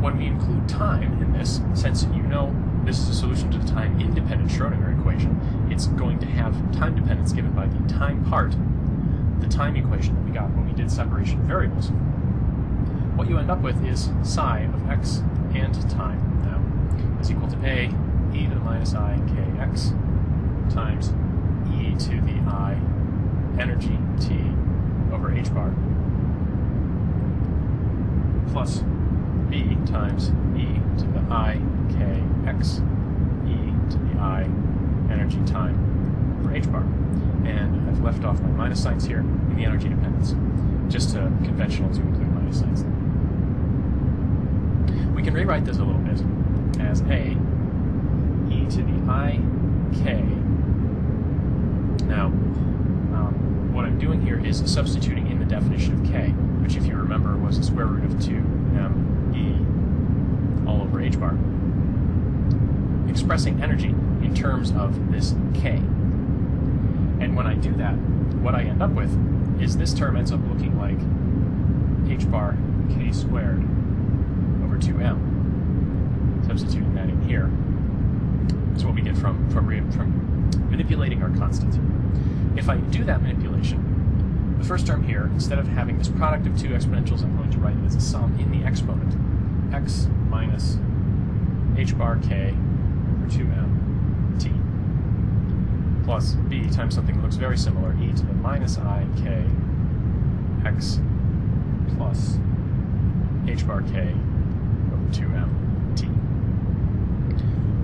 [SPEAKER 2] When we include time in this, since you know this is a solution to the time-independent Schrödinger equation, it's going to have time dependence given by the time part, the time equation that we got when we did separation of variables. What you end up with is psi of x and time now is equal to a e to the minus I kx times e to the I energy t over h bar plus b times e to the I kx e to the I energy time over h bar. And I've left off my minus signs here in the energy dependence, just conventional to include minus signs there. We can rewrite this a little bit as a e to the I k. Now, what I'm doing here is substituting in the definition of k, which if you remember was the square root of 2m e all over h bar, expressing energy in terms of this k. And when I do that, what I end up with is this term ends up looking like h bar k squared over 2m. Substituting that in here is what we get from manipulating our constant. If I do that manipulation, the first term here, instead of having this product of two exponentials, I'm going to write it as a sum in the exponent. X minus h bar k over 2m t plus b times something that looks very similar, e to the minus I k x plus h bar k over 2m t.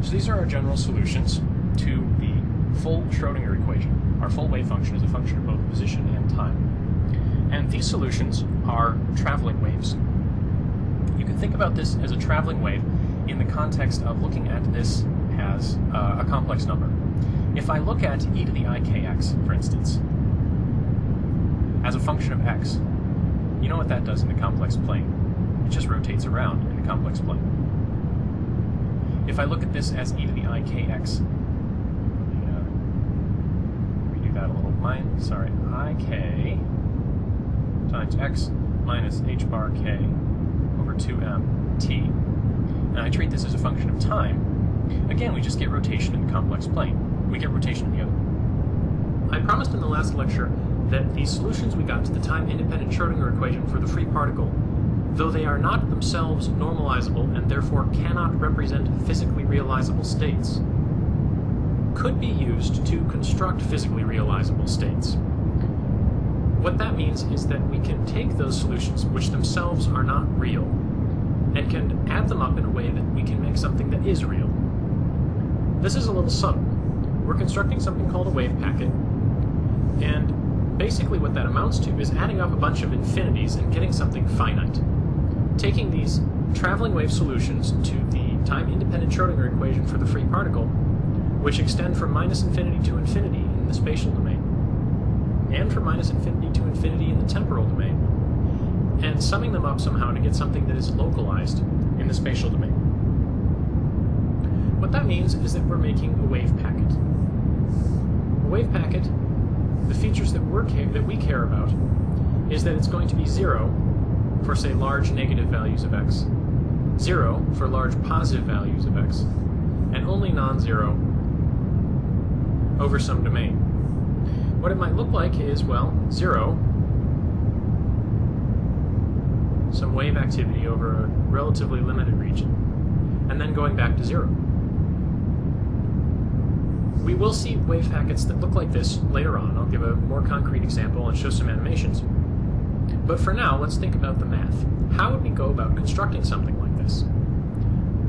[SPEAKER 2] So these are our general solutions to the full Schrödinger equation. Our full wave function is a function of both position and time. And these solutions are traveling waves. You can think about this as a traveling wave in the context of looking at this as a complex number. If I look at e to the I kx, for instance, as a function of x, you know what that does in the complex plane. It just rotates around in the complex plane. If I look at this as e to the I kx, redo that a little. I k times x minus h bar k over 2m t, and I treat this as a function of time, again we just get rotation in the complex plane. We get rotation in the other. I promised in the last lecture that the solutions we got to the time-independent Schrödinger equation for the free particle, though they are not themselves normalizable and therefore cannot represent physically realizable states, could be used to construct physically realizable states. What that means is that we can take those solutions, which themselves are not real, and can add them up in a way that we can make something that is real. This is a little subtle. We're constructing something called a wave packet, and basically what that amounts to is adding up a bunch of infinities and getting something finite. Taking these traveling wave solutions to the time-independent Schrödinger equation for the free particle, which extend from minus infinity to infinity in the spatial domain, and from minus infinity to infinity in the temporal domain, and summing them up somehow to get something that is localized in the spatial domain. What that means is that we're making a wave packet. A wave packet, the features that we care about is that it's going to be 0 for, say, large negative values of x, 0 for large positive values of x, and only non-zero over some domain. What it might look like is, well, 0, some wave activity over a relatively limited region, and then going back to 0. We will see wave packets that look like this later on. I'll give a more concrete example and show some animations. But for now, let's think about the math. How would we go about constructing something like this?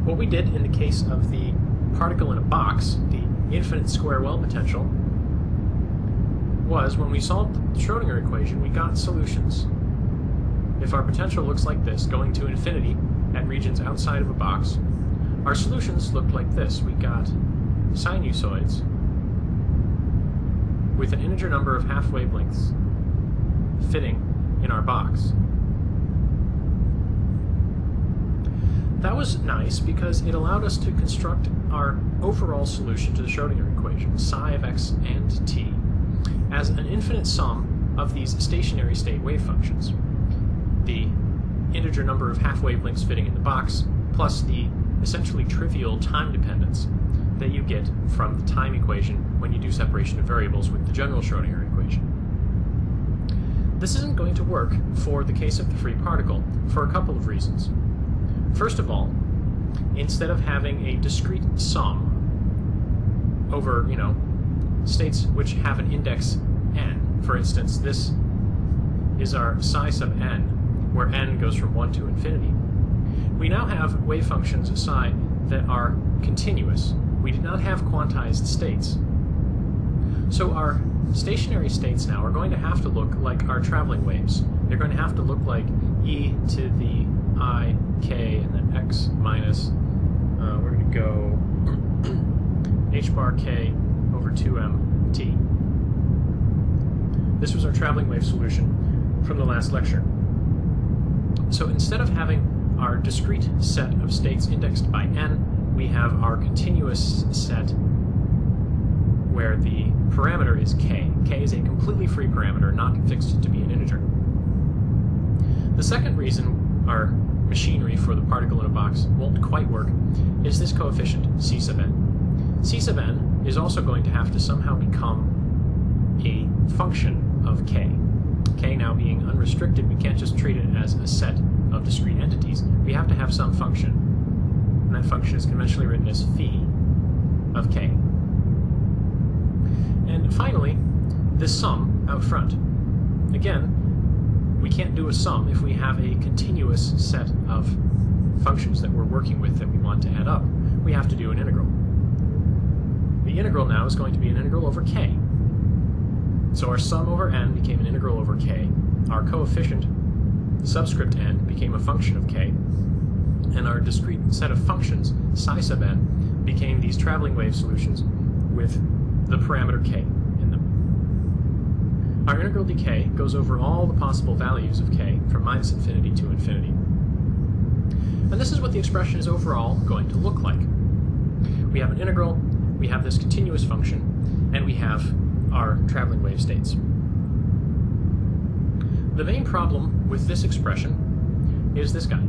[SPEAKER 2] What we did in the case of the particle in a box, the infinite square well potential, was when we solved the Schrödinger equation, we got solutions. If our potential looks like this, going to infinity at regions outside of a box, our solutions looked like this. We got sinusoids with an integer number of half wavelengths fitting in our box. That was nice because it allowed us to construct our overall solution to the Schrödinger equation, psi of x and t, as an infinite sum of these stationary state wave functions. The integer number of half wavelengths fitting in the box, plus the essentially trivial time dependence that you get from the time equation when you do separation of variables with the general Schrodinger equation. This isn't going to work for the case of the free particle for a couple of reasons. First of all, instead of having a discrete sum over, states which have an index n, for instance, this is our psi sub n, where n goes from 1 to infinity, we now have wave functions psi that are continuous. We do not have quantized states. So our stationary states now are going to have to look like our traveling waves. They're going to have to look like e to the I, k, and then x minus, we're going to go h bar k over 2m t. This was our traveling wave solution from the last lecture. So instead of having our discrete set of states indexed by n, we have our continuous set where the parameter is k. K is a completely free parameter, not fixed to be an integer. The second reason our machinery for the particle in a box won't quite work is this coefficient, c sub n. C sub n is also going to have to somehow become a function of k. K now being unrestricted, we can't just treat it as a set of discrete entities. We have to have some function, and that function is conventionally written as phi of k. And finally, this sum out front. Again, we can't do a sum if we have a continuous set of functions that we're working with that we want to add up. We have to do an integral. The integral now is going to be an integral over k. So our sum over n became an integral over k. Our coefficient, subscript n, became a function of k. And our discrete set of functions, psi sub n, became these traveling wave solutions with the parameter k in them. Our integral dk goes over all the possible values of k from minus infinity to infinity. And this is what the expression is overall going to look like. We have an integral, we have this continuous function, and we have our traveling wave states. The main problem with this expression is this guy.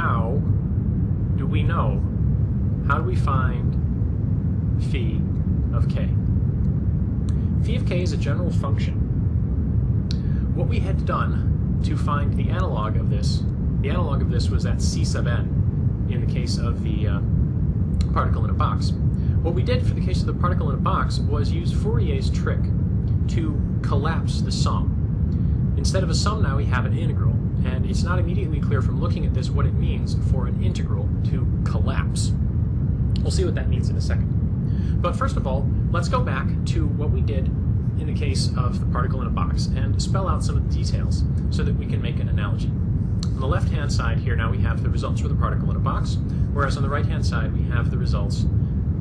[SPEAKER 2] How do we know? How do we find phi of k? Phi of k is a general function. What we had done to find the analog of this was at c sub n in the case of the particle in a box. What we did for the case of the particle in a box was use Fourier's trick to collapse the sum. Instead of a sum now we have an integral, and it's not immediately clear from looking at this what it means for an integral to collapse. We'll see what that means in a second. But first of all, let's go back to what we did in the case of the particle in a box and spell out some of the details so that we can make an analogy. On the left-hand side here now we have the results for the particle in a box, whereas on the right-hand side we have the results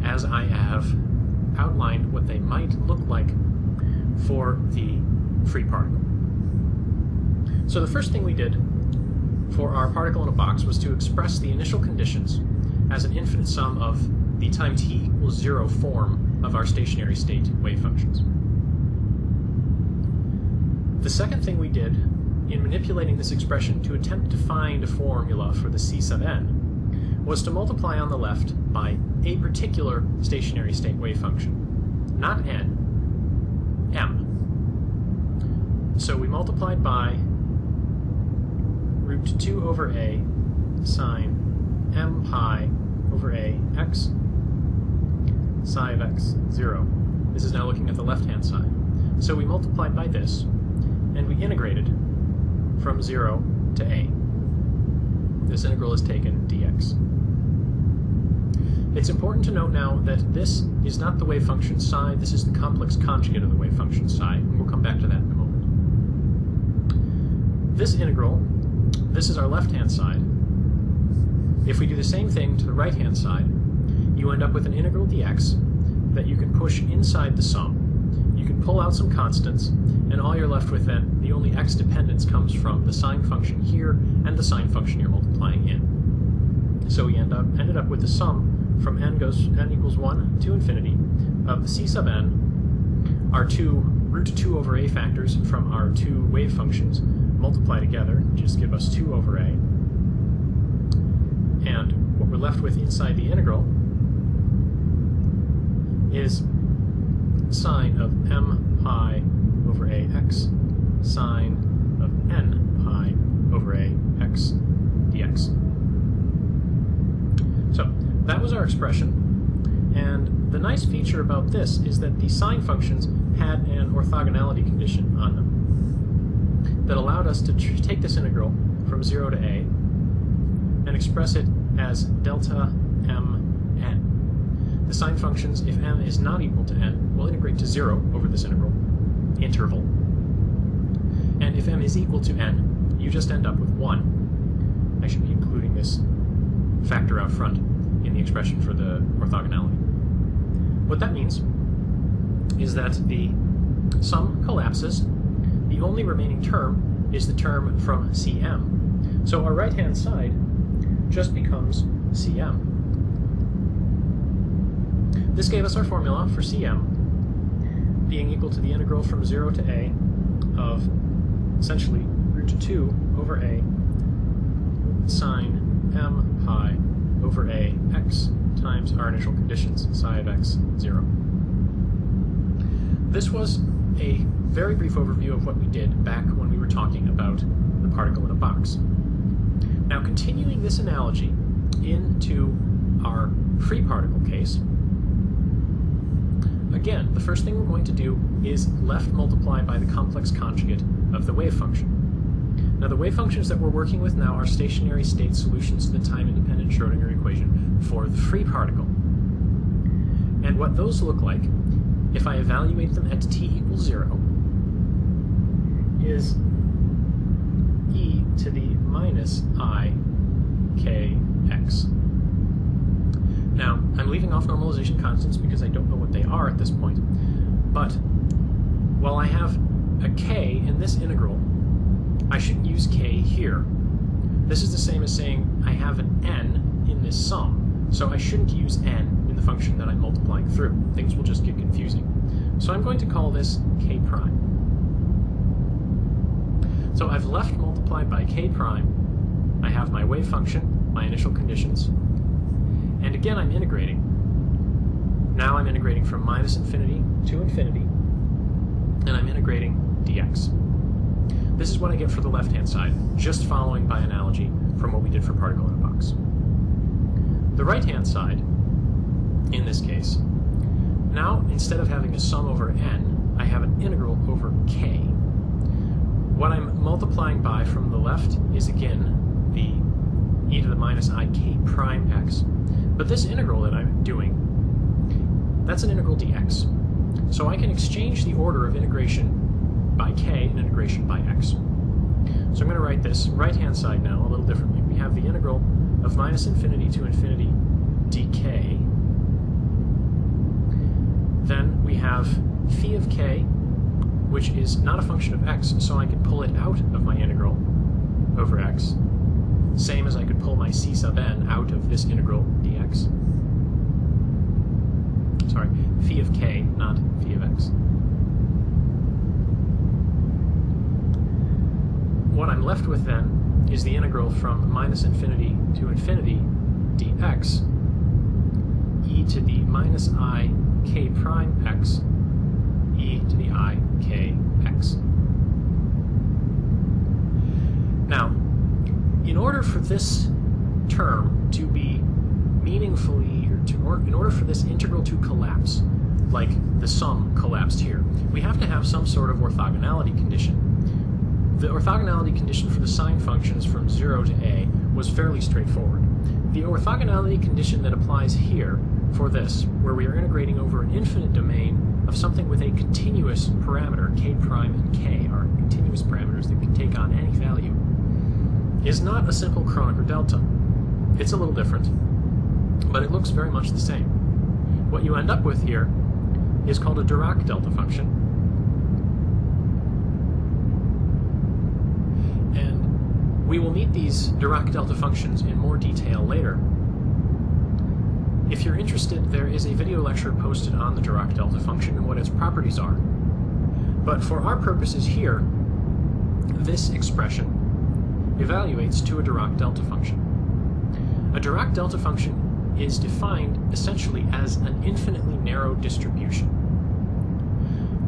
[SPEAKER 2] as I have outlined what they might look like for the free particle. So the first thing we did for our particle in a box was to express the initial conditions as an infinite sum of the time t equals 0 form of our stationary state wave functions. The second thing we did in manipulating this expression to attempt to find a formula for the c sub n was to multiply on the left by a particular stationary state wave function, not n, m. So we multiplied by root 2 over a sine m pi over a x psi of x 0. This is now looking at the left-hand side. So we multiplied by this, and we integrated from 0 to a. This integral is taken dx. It's important to note now that this is not the wave function psi, this is the complex conjugate of the wave function psi, and we'll come back to that in a moment. This integral, this is our left-hand side. If we do the same thing to the right-hand side, you end up with an integral dx that you can push inside the sum. You can pull out some constants, and all you're left with then, the only x dependence comes from the sine function here and the sine function you're multiplying in. So we ended up with the sum from n equals 1 to infinity of the c sub n, our two root 2 over a factors from our two wave functions multiply together, just give us 2 over a. And what we're left with inside the integral
[SPEAKER 3] is sine of m pi over ax sine of n pi over ax dx. So that was our expression, and the nice feature about this is that the sine functions had an orthogonality condition on them that allowed us to take this integral from 0 to a and express it as delta mn. The sine functions, if m is not equal to n, will integrate to 0 over this interval. And if m is equal to n, you just end up with 1. I should be including this factor out front in the expression for the orthogonality. What that means is that the sum collapses. The only remaining term is the term from Cm. So our right-hand side just becomes Cm. This gave us our formula for Cm being equal to the integral from 0 to a of essentially root 2 over a sine m pi over a x times our initial conditions, psi of x, 0. This was a very brief overview of what we did back when we were talking about the particle in a box. Now, continuing this analogy into our free particle case, again, the first thing we're going to do is left multiply by the complex conjugate of the wave function. Now, the wave functions that we're working with now are stationary state solutions to the time-independent Schrödinger equation for the free particle. And what those look like, if I evaluate them at t equals 0, is e to the minus I k x. Now, I'm leaving off normalization constants because I don't know what they are at this point, but while I have a k in this integral, I shouldn't use k here. This is the same as saying I have an n in this sum, so I shouldn't use n in the function that I'm multiplying through. Things will just get confusing. So I'm going to call this k prime. So I've left multiplied by k prime. I have my wave function, my initial conditions, and again I'm integrating. Now I'm integrating from minus infinity to infinity, and I'm integrating dx. This is what I get for the left-hand side, just following by analogy from what we did for particle in a box. The right-hand side, in this case, now instead of having a sum over n, I have an integral over k. What I'm multiplying by from the left is again the e to the minus I k prime x, but this integral that I'm doing, that's an integral dx. So I can exchange the order of integration by k and integration by x. So I'm going to write this right-hand side now a little differently. We have the integral of minus infinity to infinity dk. Then we have phi of k, which is not a function of x, so I can pull it out of my integral over x, same as I could pull my c sub n out of this integral dx. Sorry, phi of k, not phi of x. What I'm left with then is the integral from minus infinity to infinity dx e to the minus I k prime x e to the I k x. Now, in order for this term to be meaningfully, in order for this integral to collapse, like the sum collapsed here, we have to have some sort of orthogonality condition. The orthogonality condition for the sine functions from 0 to a was fairly straightforward. The orthogonality condition that applies here for this, where we are integrating over an infinite domain of something with a continuous parameter, k prime and k are continuous parameters that can take on any value, is not a simple Kronecker delta. It's a little different, but it looks very much the same. What you end up with here is called a Dirac delta function, and we will meet these Dirac delta functions in more detail later. If you're interested, there is a video lecture posted on the Dirac delta function and what its properties are. But for our purposes here, this expression evaluates to a Dirac delta function. A Dirac delta function is defined essentially as an infinitely narrow distribution.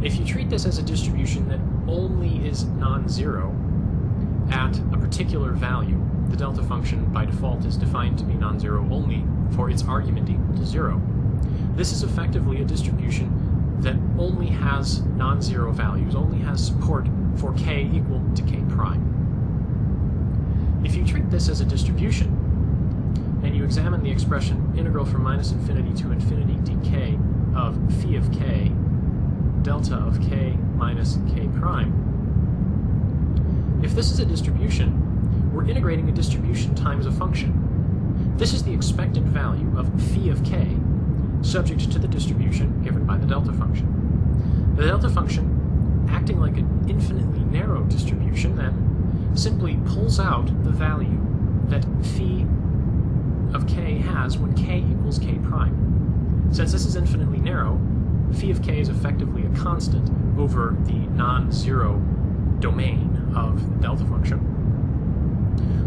[SPEAKER 3] If you treat this as a distribution that only is non-zero at a particular value, the delta function by default is defined to be non-zero only for its argument equal to 0. This is effectively a distribution that only has non-zero values, only has support for k equal to k prime. If you treat this as a distribution, and you examine the expression integral from minus infinity to infinity dk of phi of k, delta of k minus k prime, if this is a distribution, we're integrating a distribution times a function. This is the expected value of phi of k, subject to the distribution given by the delta function. The delta function, acting like an infinitely narrow distribution, then simply pulls out the value that phi of k has when k equals k prime. Since this is infinitely narrow, phi of k is effectively a constant over the non-zero domain of the delta function.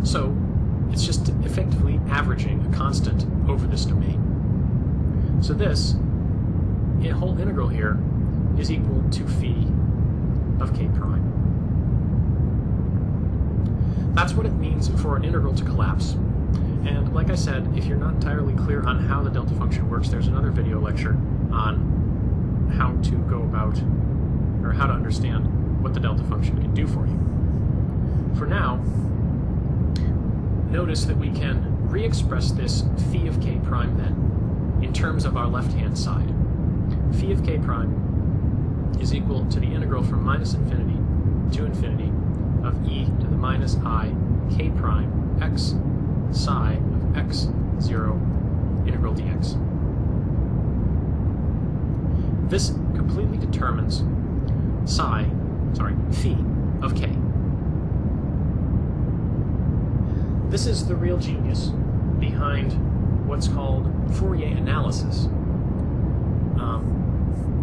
[SPEAKER 3] So it's just effectively averaging a constant over this domain. So this whole integral here is equal to phi of k prime. That's what it means for an integral to collapse. And like I said, if you're not entirely clear on how the delta function works, there's another video lecture on how to go about, or how to understand what the delta function can do for you. For now, notice that we can re-express this phi of k prime then in terms of our left-hand side. Phi of k prime is equal to the integral from minus infinity to infinity of e to the minus I k prime x psi of x 0 integral dx. This completely determines phi of k. This is the real genius behind what's called Fourier analysis.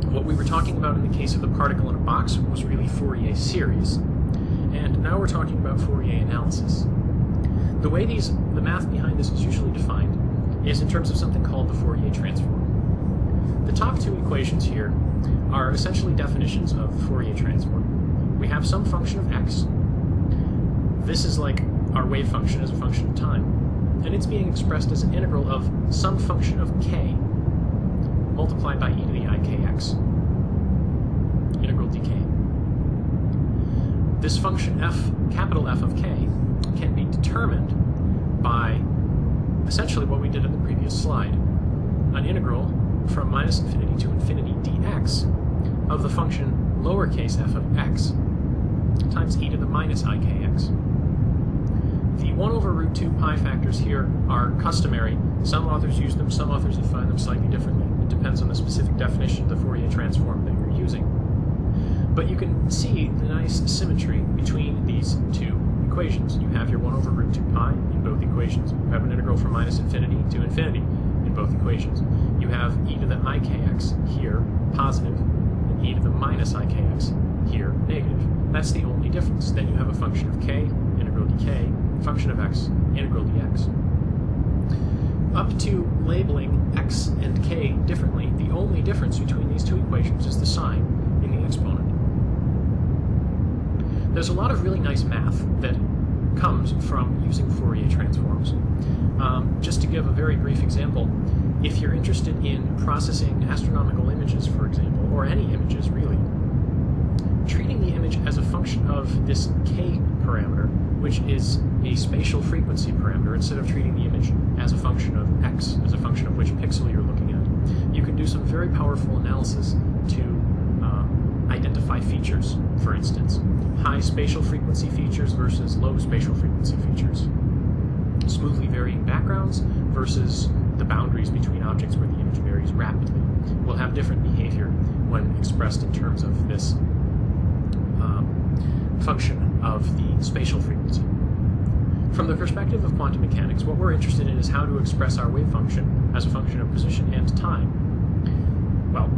[SPEAKER 3] What we were talking about in the case of the particle in a box was really Fourier series, and now we're talking about Fourier analysis. The way the math behind this is usually defined is in terms of something called the Fourier transform. The top two equations here are essentially definitions of the Fourier transform. We have some function of x. This is like our wave function as a function of time, and it's being expressed as an integral of some function of k multiplied by e to the ikx, integral dk. This function f, capital F of k, can be determined by essentially what we did in the previous slide, an integral from minus infinity to infinity dx of the function lowercase f of x times e to the minus ikx. The 1 over root 2 pi factors here are customary. Some authors use them, some authors define them slightly differently. It depends on the specific definition of the Fourier transform that you're using. But you can see the nice symmetry between these two equations. You have your 1 over root 2 pi in both equations. You have an integral from minus infinity to infinity in both equations. You have e to the ikx here, positive, and e to the minus ikx here, negative. That's the only difference. Then you have a function of k, integral dk, function of x, integral dx. Up to labeling x and k differently, the only difference between these two equations is the sign in the exponent. There's a lot of really nice math that comes from using Fourier transforms. Just to give a very brief example, if you're interested in processing astronomical images, for example, or any images really, treating the image as a function of this k parameter, which is a spatial frequency parameter, instead of treating the image as a function of x, as a function of which pixel you're looking at, you can do some very powerful analysis to identify features, for instance. High spatial frequency features versus low spatial frequency features. Smoothly varying backgrounds versus the boundaries between objects where the image varies rapidly will have different behavior when expressed in terms of this function of the spatial frequency. From the perspective of quantum mechanics, what we're interested in is how to express our wave function as a function of position and time. Well,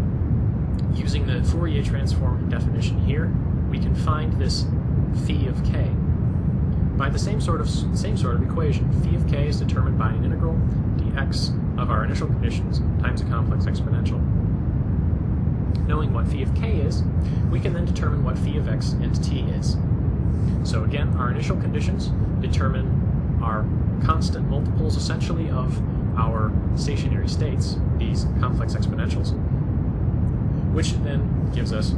[SPEAKER 3] using the Fourier transform definition here, we can find this phi of k by the same sort of equation. Phi of k is determined by an integral dx of our initial conditions times a complex exponential. Knowing what phi of k is, we can then determine what phi of x and t is. So again, our initial conditions determine our constant multiples essentially of our stationary states, these complex exponentials, which then gives us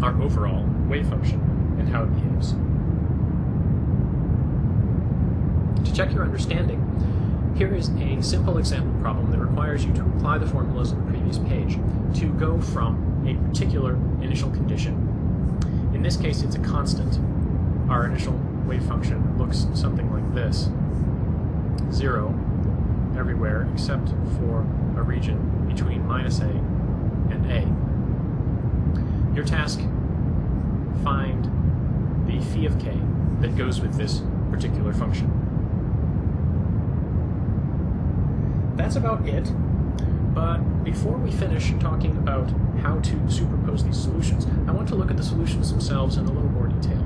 [SPEAKER 3] our overall wave function and how it behaves. To check your understanding, here is a simple example problem that requires you to apply the formulas on the previous page to go from a particular initial condition. In this case, it's a constant. Our initial wave function looks something like this. 0 everywhere except for a region between minus a and a. Your task, find the phi of k that goes with this particular function. That's about it, but before we finish talking about how to superpose these solutions, I want to look at the solutions themselves in a little more detail.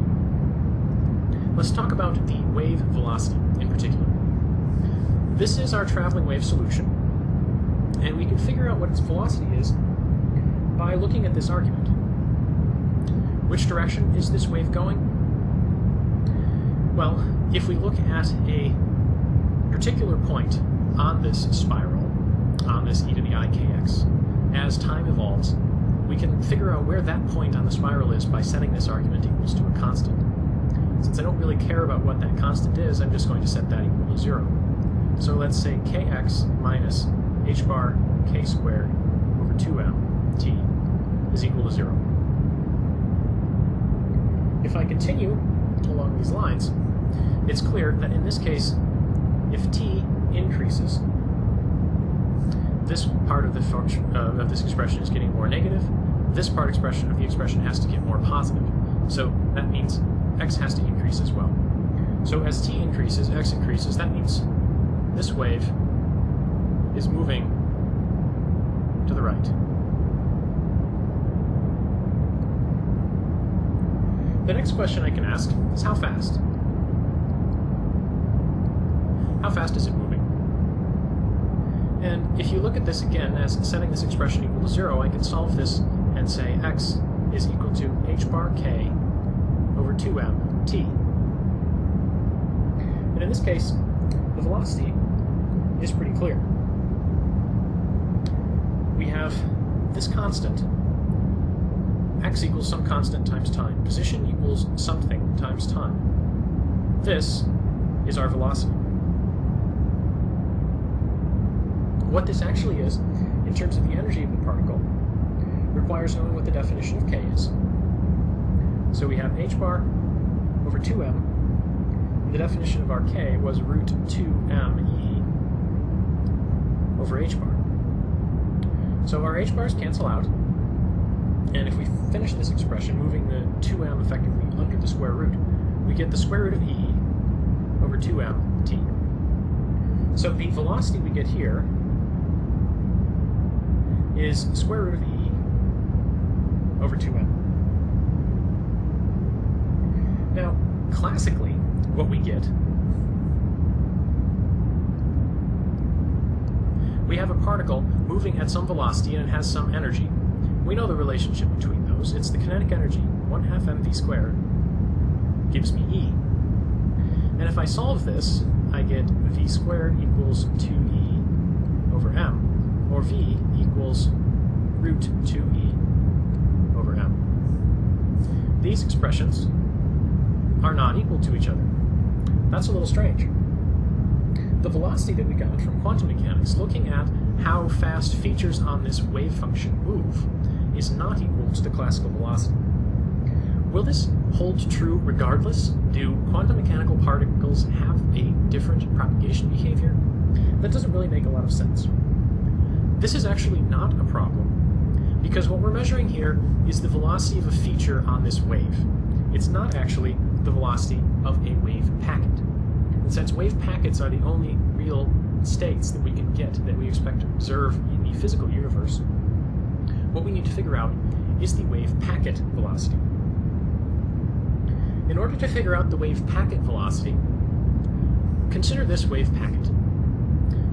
[SPEAKER 3] Let's talk about the wave velocity in particular. This is our traveling wave solution, and we can figure out what its velocity is by looking at this argument. Which direction is this wave going? Well, if we look at a particular point on this spiral, on this e to the I kx, as time evolves, we can figure out where that point on the spiral is by setting this argument equals to a constant. Since I don't really care about what that constant is, I'm just going to set that equal to 0. So let's say kx minus h bar k squared over 2m t is equal to 0. If I continue along these lines, it's clear that in this case, if t increases, this part of the function of this expression is getting more negative. This part of the expression has to get more positive. So that means x has to increase as well. So as t increases, x increases. That means this wave is moving to the right. The next question I can ask is how fast? How fast is it moving? And if you look at this again as setting this expression equal to 0, I can solve this and say x is equal to h bar k over 2m t. And in this case, the velocity is pretty clear. We have this constant, x equals some constant times time. Position equals something times time. This is our velocity. What this actually is, in terms of the energy of the particle, requires knowing what the definition of k is. So we have h bar over 2m. The definition of our k was root 2m e over h bar. So our h bars cancel out, and if we finish this expression, moving the 2m effectively under the square root, we get the square root of e over 2m t. So the velocity we get here is square root of e over 2m. Now, classically, what we get, we have a particle moving at some velocity and it has some energy. We know the relationship between those. It's the kinetic energy, 1/2 mv squared, gives me e. And if I solve this, I get v squared equals 2e over m, or v equals root 2e over m. These expressions are not equal to each other. That's a little strange. The velocity that we got from quantum mechanics, looking at how fast features on this wave function move, is not equal to the classical velocity. Will this hold true regardless? Do quantum mechanical particles have a different propagation behavior? That doesn't really make a lot of sense. This is actually not a problem, because what we're measuring here is the velocity of a feature on this wave. It's not actually the velocity of a wave packet. And since wave packets are the only real states that we can get, that we expect to observe in the physical universe, what we need to figure out is the wave packet velocity. In order to figure out the wave packet velocity, consider this wave packet.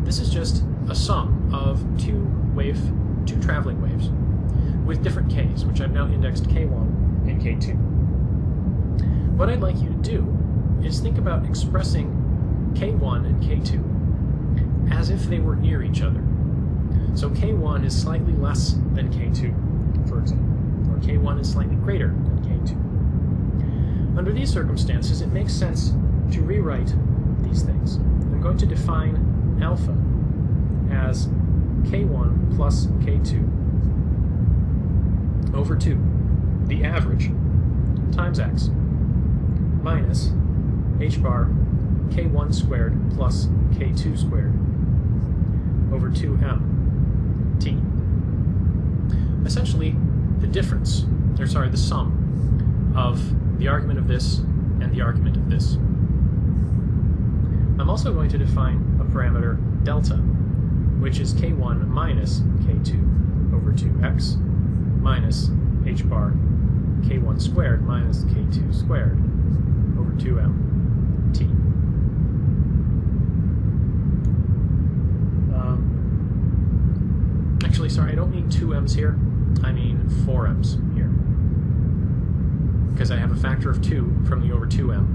[SPEAKER 3] this is just a sum of two traveling waves with different k's, which I've now indexed k1 and k2. What I'd like you to do is think about expressing k1 and k2 as if they were near each other. So k1 is slightly less than k2, for example, or k1 is slightly greater than k2. Under these circumstances, it makes sense to rewrite these things. I'm going to define alpha as k1 plus k2 over 2, the average, times x, minus h bar k1 squared plus k2 squared over 2m t. Essentially, the sum of the argument of this and the argument of this. I'm also going to define a parameter delta, which is k1 minus k2 over 2x minus h bar k1 squared minus k2 squared over 2m t. Actually, sorry, I don't mean 2m's here, I mean 4m's here. Because I have a factor of 2 from the over 2m,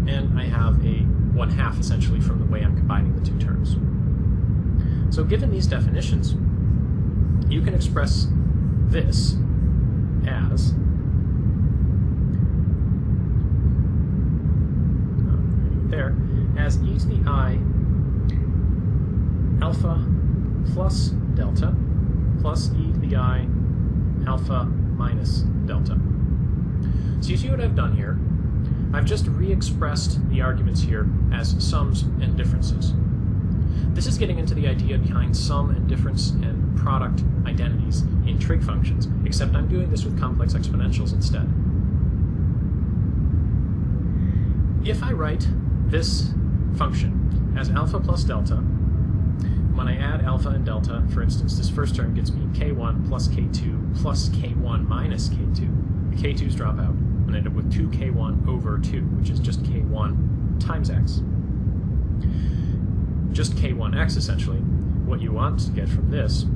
[SPEAKER 3] and I have a 1/2 essentially from the way I'm combining the two terms. So given these definitions, you can express this as as e to the I alpha plus delta plus e to the I alpha minus delta. So you see what I've done here? I've just re-expressed the arguments here as sums and differences. This is getting into the idea behind sum and difference and product identities in trig functions, except I'm doing this with complex exponentials instead. If I write this function as alpha plus delta, when I add alpha and delta, for instance, this first term gets me k1 plus k2 plus k1 minus k2. The k2's drop out, and I end up with 2k1 over 2, which is just k1 times x. Just k1x, essentially, what you want to get from this.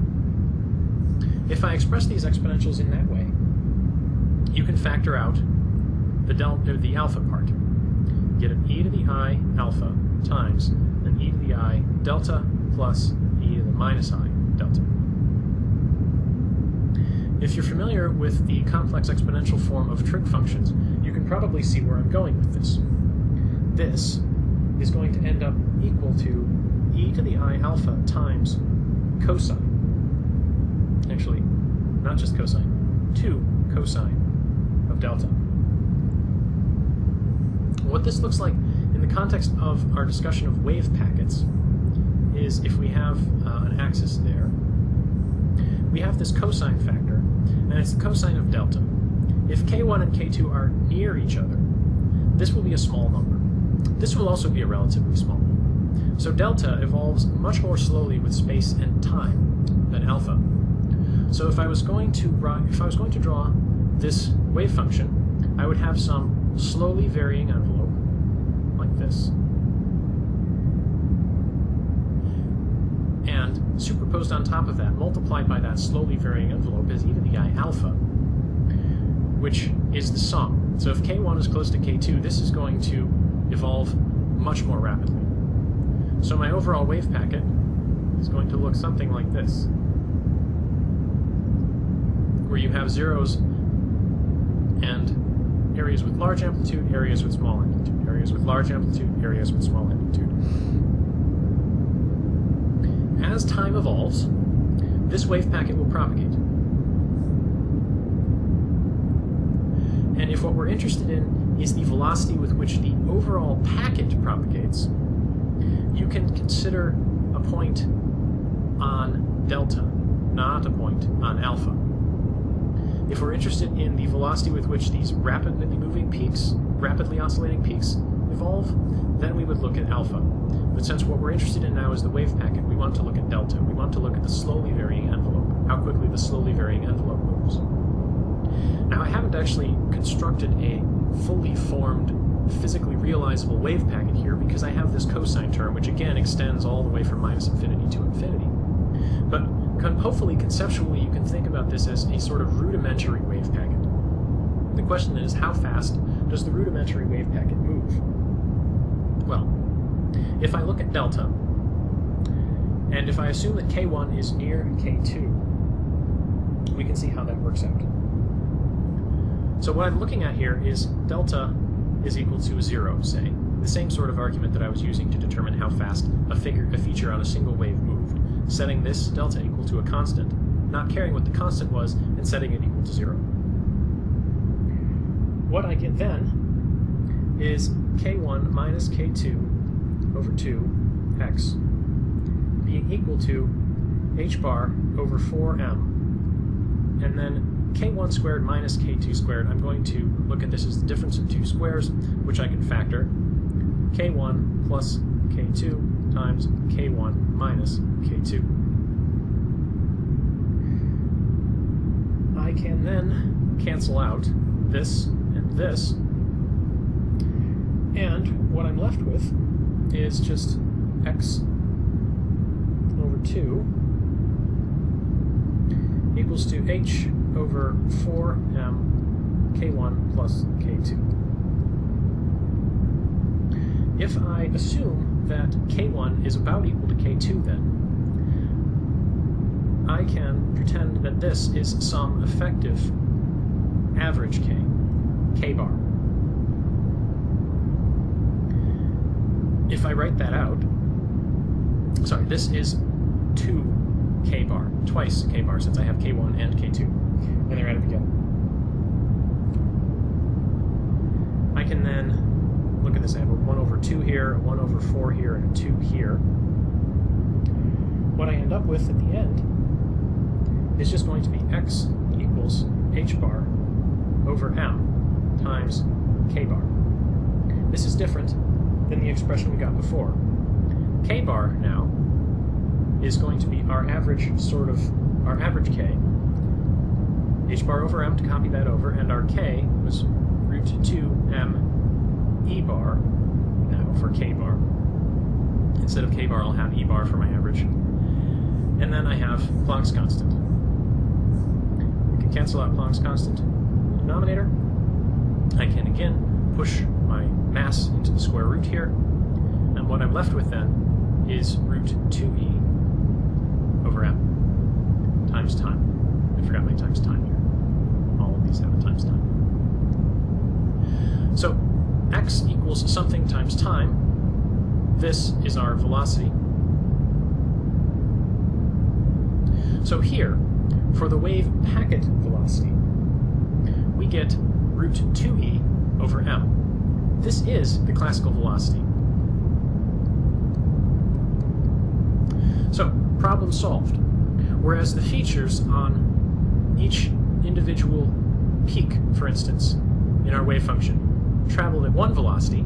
[SPEAKER 3] If I express these exponentials in that way, you can factor out the alpha part. Get an e to the I alpha times an e to the I delta plus e to the minus I delta. If you're familiar with the complex exponential form of trig functions, you can probably see where I'm going with this. This is going to end up equal to e to the I alpha times cosine. Actually, not just cosine, 2 cosine of delta. What this looks like in the context of our discussion of wave packets is if we have an axis there, we have this cosine factor, and it's the cosine of delta. If k1 and k2 are near each other, this will be a small number. This will also be a relatively small number. So delta evolves much more slowly with space and time than alpha. So if I was going to draw this wave function, I would have some slowly varying envelope like this. And superposed on top of that, multiplied by that slowly varying envelope, is e to the I alpha, which is the sum. So if k1 is close to k2, this is going to evolve much more rapidly. So my overall wave packet is going to look something like this, where you have zeros and areas with large amplitude, areas with small amplitude, areas with large amplitude, areas with small amplitude. As time evolves, this wave packet will propagate. And if what we're interested in is the velocity with which the overall packet propagates, you can consider a point on delta, not a point on alpha. If we're interested in the velocity with which these rapidly moving peaks, rapidly oscillating peaks, evolve, then we would look at alpha. But since what we're interested in now is the wave packet, we want to look at delta. We want to look at the slowly varying envelope, how quickly the slowly varying envelope moves. Now, I haven't actually constructed a fully formed physically realizable wave packet here because I have this cosine term, which again extends all the way from minus infinity to infinity. But hopefully, conceptually, you can think about this as a sort of rudimentary wave packet. The question then is, how fast does the rudimentary wave packet move? Well, if I look at delta, and if I assume that k1 is near k2, we can see how that works out. So what I'm looking at here is delta is equal to 0, say. The same sort of argument that I was using to determine how fast a feature on a single wave moved, setting this delta equal to a constant, not caring what the constant was, and setting it equal to 0. What I get then is k1 minus k2 over 2x being equal to h bar over 4m, and then k1 squared minus k2 squared, I'm going to look at this as the difference of two squares, which I can factor, k1 plus k2 times k1 minus k2. I can then cancel out this and this, and what I'm left with is just x over 2 equals to h over 4m k1 plus k2. If I assume that k1 is about equal to k2 then, I can pretend that this is some effective average k bar. If I write that out, sorry, this is 2 k bar, twice k bar, since I have k1 and k2, and they're added together. I can then look at this. I have a 1 over 2 here, a 1 over 4 here, and a 2 here. What I end up with at the end is just going to be x equals h bar over m times k bar. This is different than the expression we got before. K bar now is going to be our average k. H bar over m, to copy that over, and our k was root 2m e bar now for k bar. Instead of k bar, I'll have e bar for my average. And then I have Planck's constant. We can cancel out Planck's constant in the denominator. I can again push my mass into the square root here, and what I'm left with then is root 2e over m times time. I forgot my times time here. All of these have a times time. So x equals something times time. This is our velocity. So here, for the wave packet velocity, we get root 2e over m. This is the classical velocity. So, problem solved. Whereas the features on each individual peak, for instance, in our wave function, traveled at one velocity,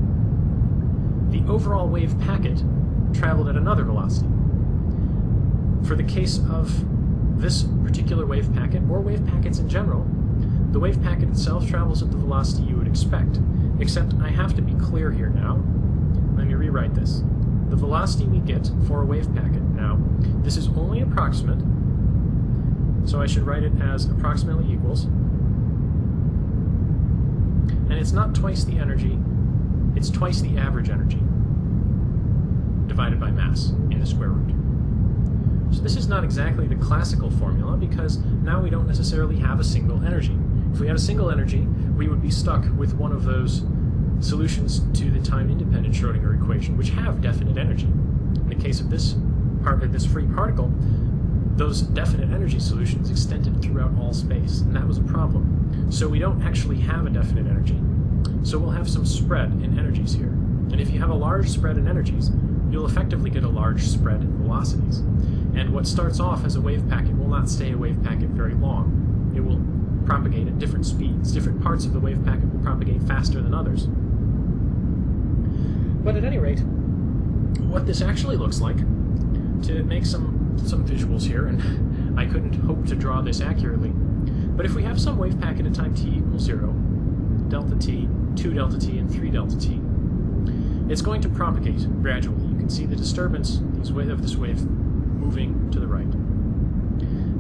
[SPEAKER 3] the overall wave packet traveled at another velocity. For the case of this particular wave packet, or wave packets in general, the wave packet itself travels at the velocity you would expect, except I have to be clear here now. Let me rewrite this. The velocity we get for a wave packet now, this is only approximate, so I should write it as approximately equals, and it's not twice the energy, it's twice the average energy divided by mass in the square root. So this is not exactly the classical formula, because now we don't necessarily have a single energy. If we had a single energy, we would be stuck with one of those solutions to the time-independent Schrödinger equation, which have definite energy. In the case of this free particle, those definite energy solutions extended throughout all space, and that was a problem. So we don't actually have a definite energy. So we'll have some spread in energies here. And if you have a large spread in energies, you'll effectively get a large spread in velocities. And what starts off as a wave packet will not stay a wave packet very long. It will propagate at different speeds. Different parts of the wave packet will propagate faster than others. But at any rate, what this actually looks like, to make some visuals here, and I couldn't hope to draw this accurately, but if we have some wave packet at time t equals 0, delta t 2 delta t, and 3 delta t. It's going to propagate gradually. You can see the disturbance of this wave moving to the right.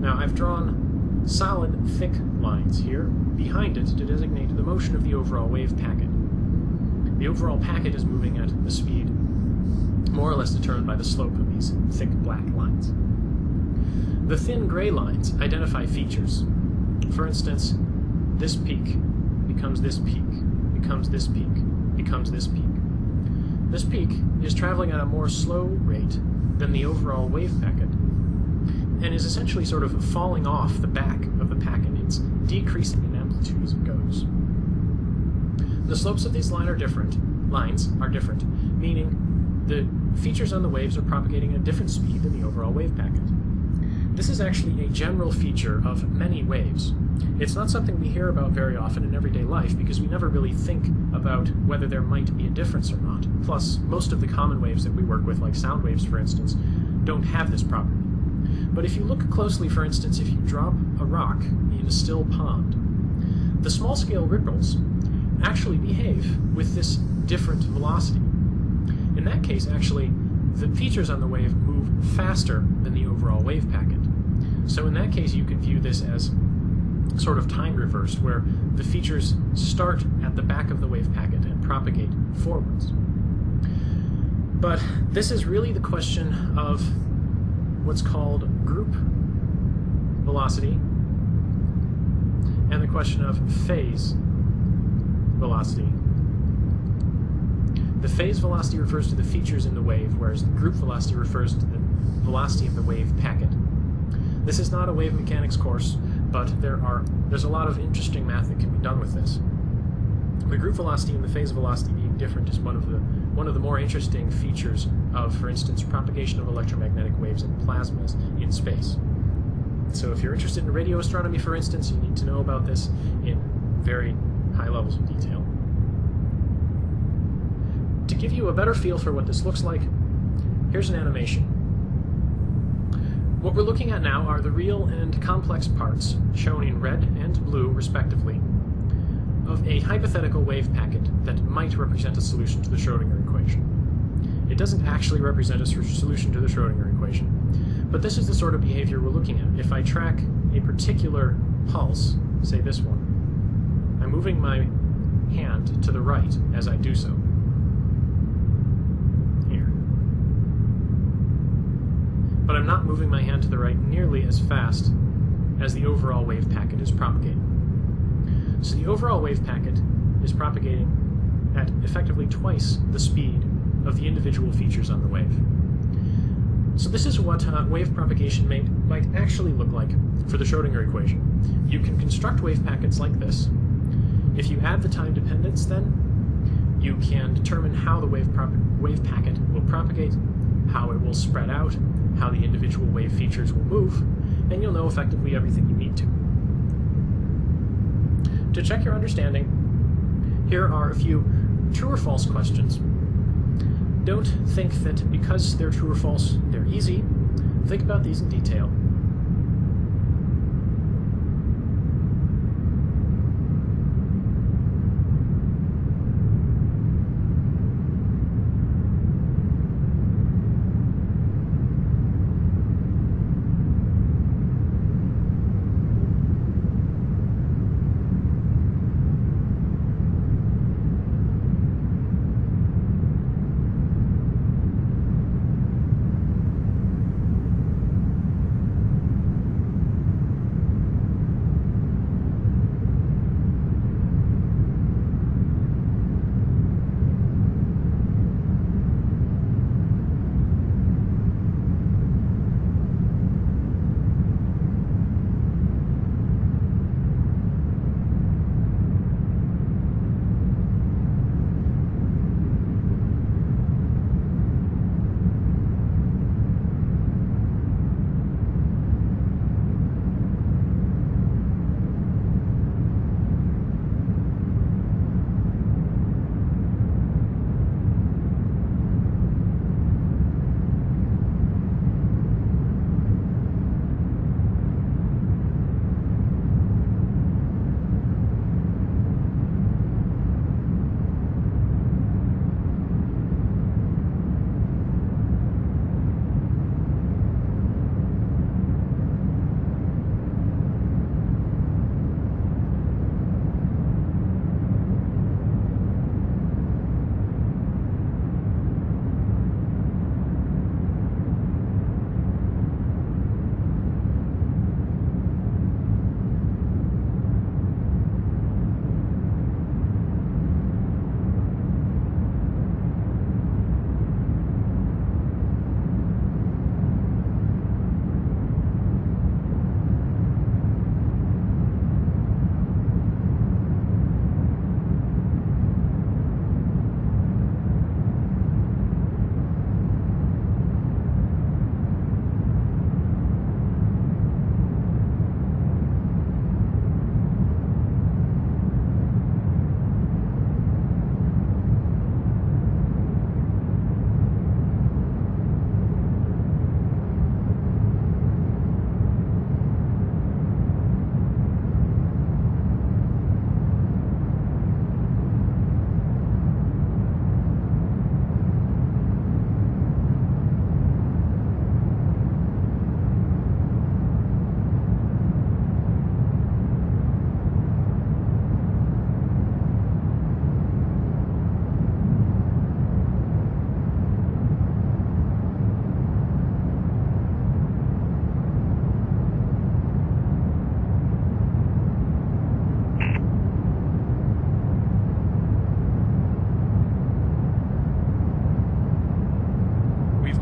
[SPEAKER 3] Now, I've drawn solid, thick lines here behind it to designate the motion of the overall wave packet. The overall packet is moving at a speed more or less determined by the slope of these thick black lines. The thin gray lines identify features. For instance, this peak becomes this peak, becomes this peak, becomes this peak. This peak is traveling at a more slow rate than the overall wave packet, and is essentially sort of falling off the back of the packet. It's decreasing in amplitude as it goes. The slopes of these lines are different, meaning the features on the waves are propagating at a different speed than the overall wave packet. This is actually a general feature of many waves. It's not something we hear about very often in everyday life because we never really think about whether there might be a difference or not. Plus, most of the common waves that we work with, like sound waves for instance, don't have this property. But if you look closely, for instance, if you drop a rock in a still pond, the small-scale ripples actually behave with this different velocity. In that case, actually, the features on the wave move faster than the overall wave packet. So in that case, you can view this as sort of time reversed, where the features start at the back of the wave packet and propagate forwards. But this is really the question of what's called group velocity and the question of phase velocity. The phase velocity refers to the features in the wave, whereas the group velocity refers to the velocity of the wave packet. This is not a wave mechanics course, but there's a lot of interesting math that can be done with this. The group velocity and the phase velocity being different is one of the more interesting features of, for instance, propagation of electromagnetic waves and plasmas in space. So if you're interested in radio astronomy, for instance, you need to know about this in very high levels of detail. To give you a better feel for what this looks like, here's an animation. What we're looking at now are the real and complex parts, shown in red and blue respectively, of a hypothetical wave packet that might represent a solution to the Schrödinger equation. It doesn't actually represent a solution to the Schrödinger equation, but this is the sort of behavior we're looking at. If I track a particular pulse, say this one, I'm moving my hand to the right as I do so. Here. But I'm not moving my hand to the right nearly as fast as the overall wave packet is propagating. So the overall wave packet is propagating at effectively twice the speed of the individual features on the wave. So this is what wave propagation might actually look like for the Schrödinger equation. You can construct wave packets like this. If you add the time dependence, then you can determine how the wave packet will propagate, how it will spread out, how the individual wave features will move, and you'll know effectively everything you need to. To check your understanding, here are a few true or false questions. Don't think that because they're true or false, they're easy. Think about these in detail.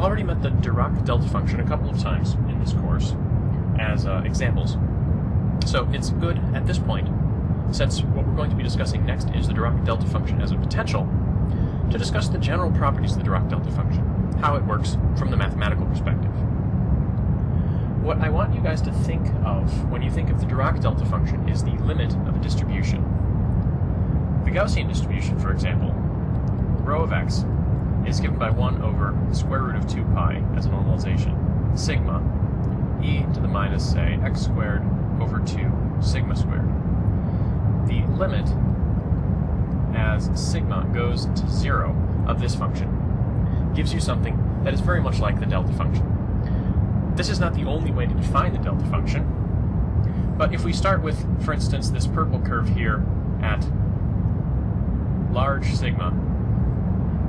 [SPEAKER 2] already met the Dirac delta function a couple of times in this course as examples. So it's good at this point, since what we're going to be discussing next is the Dirac delta function as a potential, to discuss the general properties of the Dirac delta function, how it works from the mathematical perspective. What I want you guys to think of when you think of the Dirac delta function is the limit of a distribution. The Gaussian distribution, for example, rho of x is given by 1 over the square root of 2 pi as a normalization, sigma e to the minus, say, x squared over 2 sigma squared. The limit as sigma goes to 0 of this function gives you something that is very much like the delta function. This is not the only way to define the delta function, but if we start with, for instance, this purple curve here at large sigma,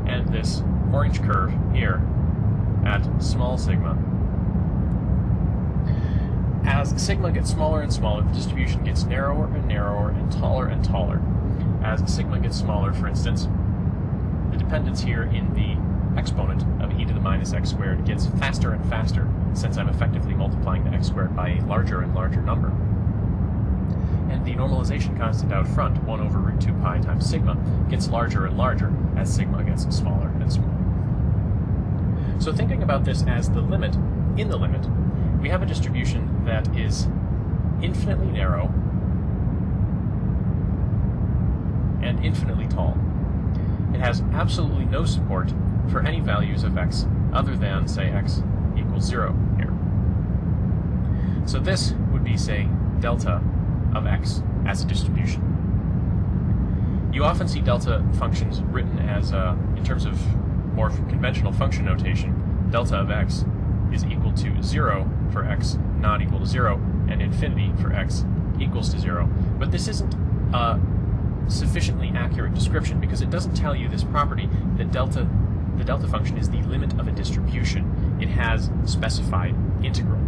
[SPEAKER 2] and this orange curve here at small sigma, as sigma gets smaller and smaller, the distribution gets narrower and narrower and taller and taller. As sigma gets smaller, for instance, the dependence here in the exponent of e to the minus x squared gets faster and faster, since I'm effectively multiplying the x squared by a larger and larger number. And the normalization constant out front, 1 over root 2 pi times sigma, gets larger and larger as sigma gets smaller and smaller. So thinking about this as the limit, in the limit, we have a distribution that is infinitely narrow and infinitely tall. It has absolutely no support for any values of x other than, say, x equals 0 here. So this would be, say, delta of x as a distribution. You often see delta functions written as, in terms of more conventional function notation, delta of x is equal to 0 for x not equal to 0, and infinity for x equals to 0. But this isn't a sufficiently accurate description because it doesn't tell you this property that the delta function is the limit of a distribution. It has specified integral.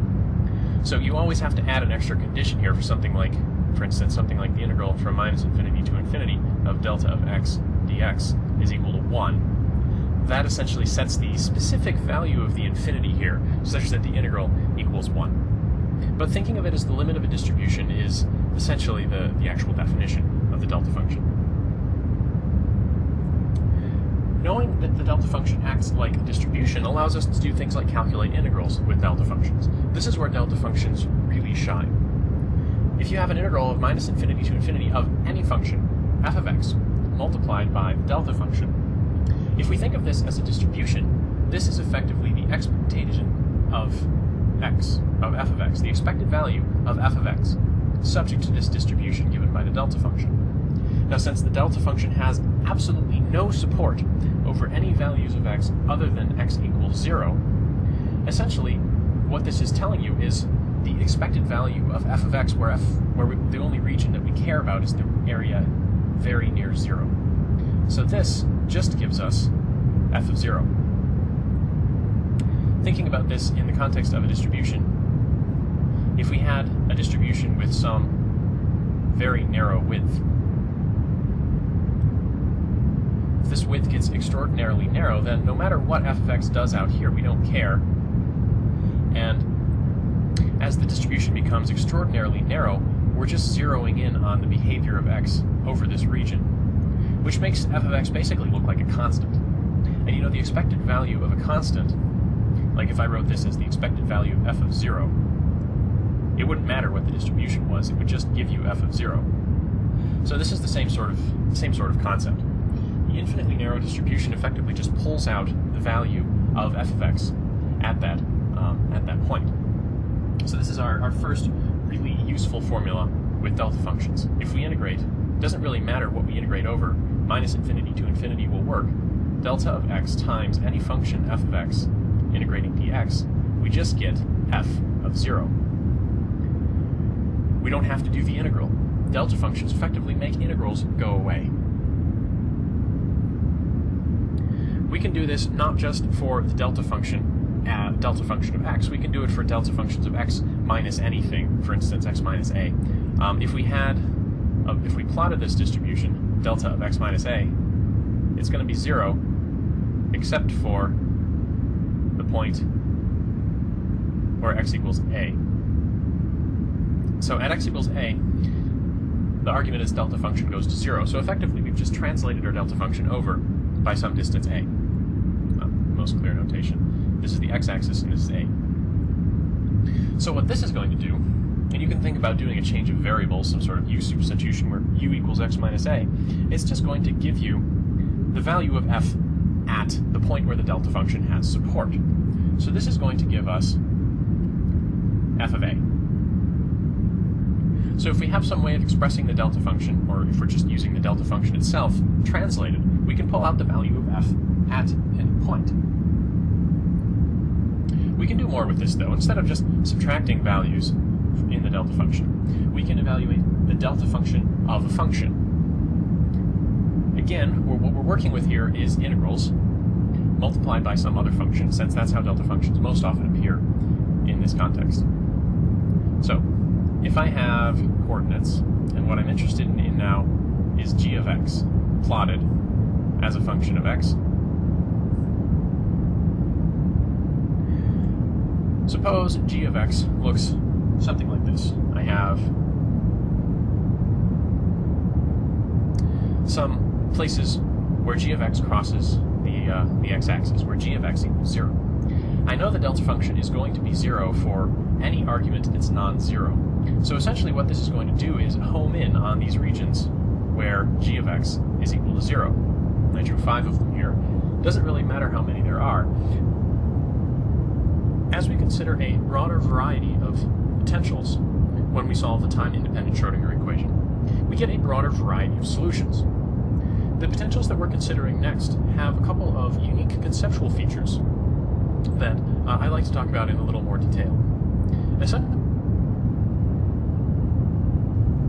[SPEAKER 2] So you always have to add an extra condition here for something like, for instance, something like the integral from minus infinity to infinity of delta of x dx is equal to 1. That essentially sets the specific value of the infinity here, such that the integral equals 1. But thinking of it as the limit of a distribution is essentially the actual definition of the delta function. Knowing that the delta function acts like a distribution allows us to do things like calculate integrals with delta functions. This is where delta functions really shine. If you have an integral of minus infinity to infinity of any function, f of x, multiplied by the delta function, if we think of this as a distribution, this is effectively the expectation of x, of f of x, the expected value of f of x, subject to this distribution given by the delta function. Now, since the delta function has absolutely no support over any values of x other than x equals 0, essentially what this is telling you is the expected value of f of x, where the only region that we care about is the area very near 0. So this just gives us f of 0. Thinking about this in the context of a distribution, if we had a distribution with some very narrow width, if this width gets extraordinarily narrow, then no matter what f of x does out here, we don't care. And as the distribution becomes extraordinarily narrow, we're just zeroing in on the behavior of x over this region, which makes f of x basically look like a constant. And you know, the expected value of a constant, like if I wrote this as the expected value of f of 0, it wouldn't matter what the distribution was, it would just give you f of 0. So this is the same sort of concept. The infinitely narrow distribution effectively just pulls out the value of f of x at that point. So this is our first really useful formula with delta functions. If we integrate, it doesn't really matter what we integrate over, minus infinity to infinity will work. Delta of x times any function f of x integrating dx, we just get f of 0. We don't have to do the integral. Delta functions effectively make integrals go away. We can do this not just for the delta function of x, we can do it for delta functions of x minus anything, for instance x minus a. If we plotted this distribution, delta of x minus a, it's going to be 0, except for the point where x equals a. So at x equals a, the argument is delta function goes to 0. So effectively, we've just translated our delta function over by some distance a. Most clear notation. This is the x-axis, and this is a. So what this is going to do, and you can think about doing a change of variables, some sort of u substitution where u equals x minus a, it's just going to give you the value of f at the point where the delta function has support. So this is going to give us f of a. So if we have some way of expressing the delta function, or if we're just using the delta function itself translated, we can pull out the value of f at any point. We can do more with this, though. Instead of just subtracting values in the delta function, we can evaluate the delta function of a function. Again, what we're working with here is integrals multiplied by some other function, since that's how delta functions most often appear in this context. So, if I have coordinates, and what I'm interested in now is g of x, plotted as a function of x. Suppose g of x looks something like this. I have some places where g of x crosses the x-axis, where g of x equals 0. I know the delta function is going to be 0 for any argument that's non-zero. So essentially what this is going to do is home in on these regions where g of x is equal to 0. I drew 5 of them here. Doesn't really matter how many there are. As we consider a broader variety of potentials when we solve the time-independent Schrödinger equation, we get a broader variety of solutions. The potentials that we're considering next have a couple of unique conceptual features that I'd like to talk about in a little more detail.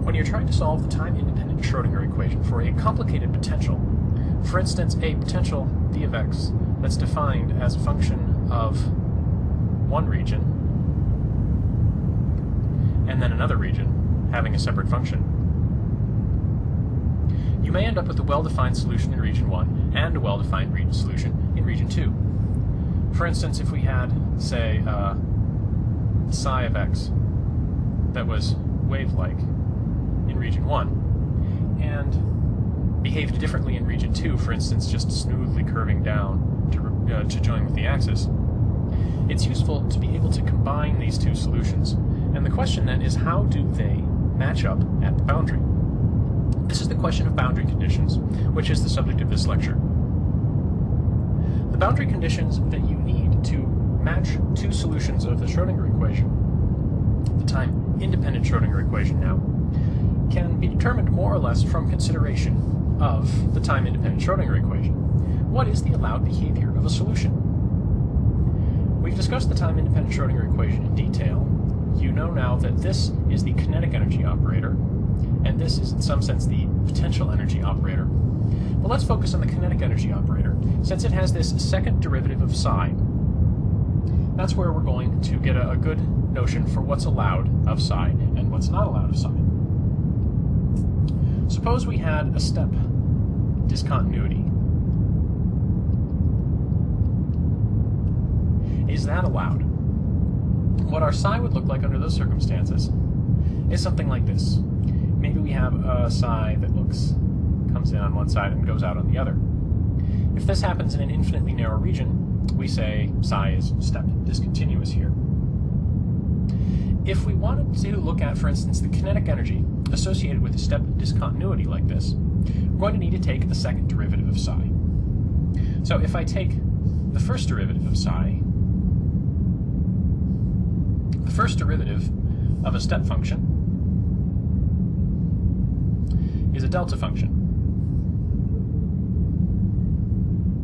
[SPEAKER 2] When you're trying to solve the time-independent Schrödinger equation for a complicated potential, for instance, a potential v of x that's defined as a function of one region and then another region having a separate function, you may end up with a well-defined solution in region 1 and a well-defined solution in region 2. For instance, if we had, say, psi of x that was wave-like in region 1 and behaved differently in region 2, for instance, just smoothly curving down to join with the axis, it's useful to be able to combine these two solutions. And the question then is, how do they match up at the boundary? This is the question of boundary conditions, which is the subject of this lecture. The boundary conditions that you need to match two solutions of the Schrödinger equation, the time-independent Schrödinger equation now, can be determined more or less from consideration of the time-independent Schrödinger equation. What is the allowed behavior of a solution? We've discussed the time-independent Schrödinger equation in detail. You know now that this is the kinetic energy operator, and this is in some sense the potential energy operator. But let's focus on the kinetic energy operator, since it has this second derivative of psi. That's where we're going to get a good notion for what's allowed of psi and what's not allowed of psi. Suppose we had a step discontinuity. Is that allowed? What our psi would look like under those circumstances is something like this. Maybe we have a psi that comes in on one side and goes out on the other. If this happens in an infinitely narrow region, we say psi is step discontinuous here. If we wanted to look at, for instance, the kinetic energy associated with a step discontinuity like this, we're going to need to take a second derivative of psi. So if I take the first derivative of psi, the first derivative of a step function is a delta function.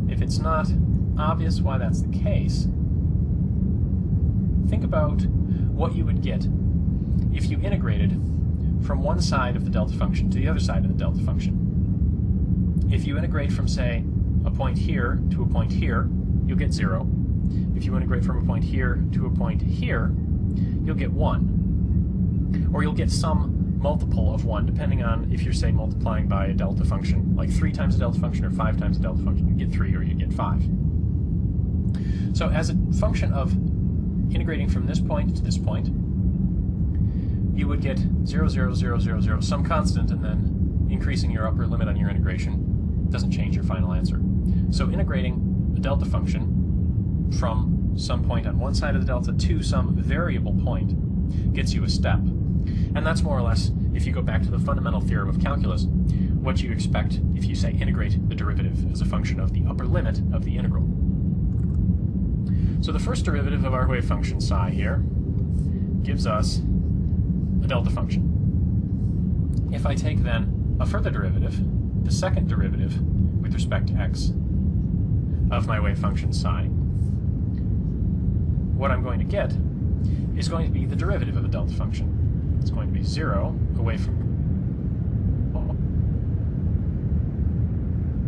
[SPEAKER 2] If it's not obvious why that's the case, think about what you would get if you integrated from one side of the delta function to the other side of the delta function. If you integrate from, say, a point here to a point here, you'll get 0. If you integrate from a point here to a point here, you'll get 1. Or you'll get some multiple of 1, depending on if you're, say, multiplying by a delta function, like 3 times a delta function or 5 times a delta function. You get 3 or you get 5.
[SPEAKER 3] So as a function of integrating from this point to this point, you would get 0, 0, 0, 0, 0, some constant, and then increasing your upper limit on your integration doesn't change your final answer. So integrating a delta function from some point on one side of the delta to some variable point gets you a step. And that's more or less, if you go back to the fundamental theorem of calculus, what you expect if you say integrate the derivative as a function of the upper limit of the integral. So the first derivative of our wave function psi here gives us a delta function. If I take then a further derivative, the second derivative with respect to x of my wave function psi, what I'm going to get is going to be the derivative of a delta function. It's going to be 0 away from.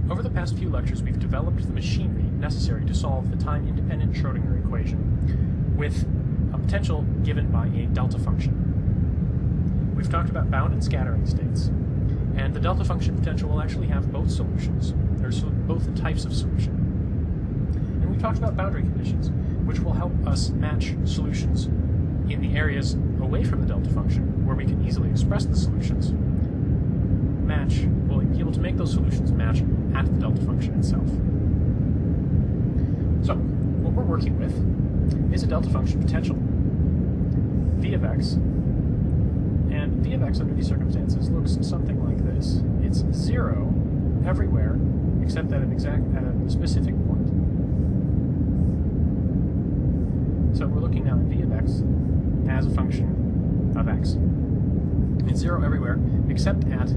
[SPEAKER 3] Over the past few lectures, we've developed the machinery necessary to solve the time-independent Schrödinger equation with a potential given by a delta function. We've talked about bound and scattering states, and the delta function potential will actually have both solutions, or both types of solution. And we've talked about boundary conditions, which will help us match solutions in the areas away from the delta function, where we can easily express the solutions, we'll be able to make those solutions match at the delta function itself. So, what we're working with is a delta function potential, v of x, and v of x under these circumstances looks something like this. It's 0 everywhere except at a specific point. So we're looking now at v of x as a function of x. It's 0 everywhere except at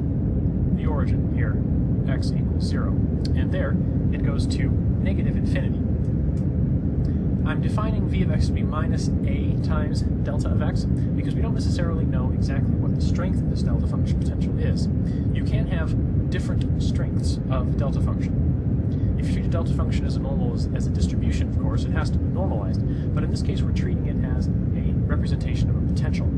[SPEAKER 3] the origin here, x equals 0. And there, it goes to negative infinity. I'm defining v of x to be minus a times delta of x because we don't necessarily know exactly what the strength of this delta function potential is. You can have different strengths of delta function. If you treat a delta function as a normal, as a distribution, of course, it has to be normalized. But in this case, we're treating it as a representation of a potential.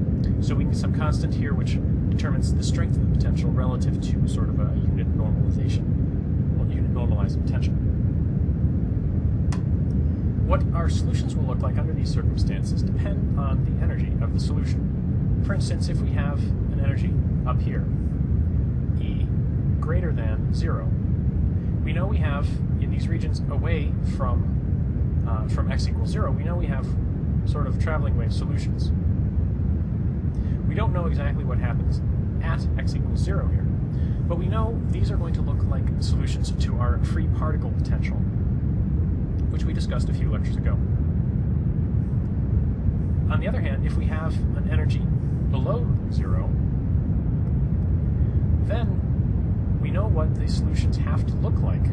[SPEAKER 3] So we need some constant here which determines the strength of the potential relative to sort of a unit normalization, or unit normalized potential. What our solutions will look like under these circumstances depend on the energy of the solution. For instance, if we have an energy up here, E greater than 0, we know we have, in these regions away from x equals 0, we know we have sort of traveling wave solutions. We don't know exactly what happens at x equals 0 here, but we know these are going to look like solutions to our free particle potential, which we discussed a few lectures ago. On the other hand, if we have an energy below 0, then we know what the solutions have to look like.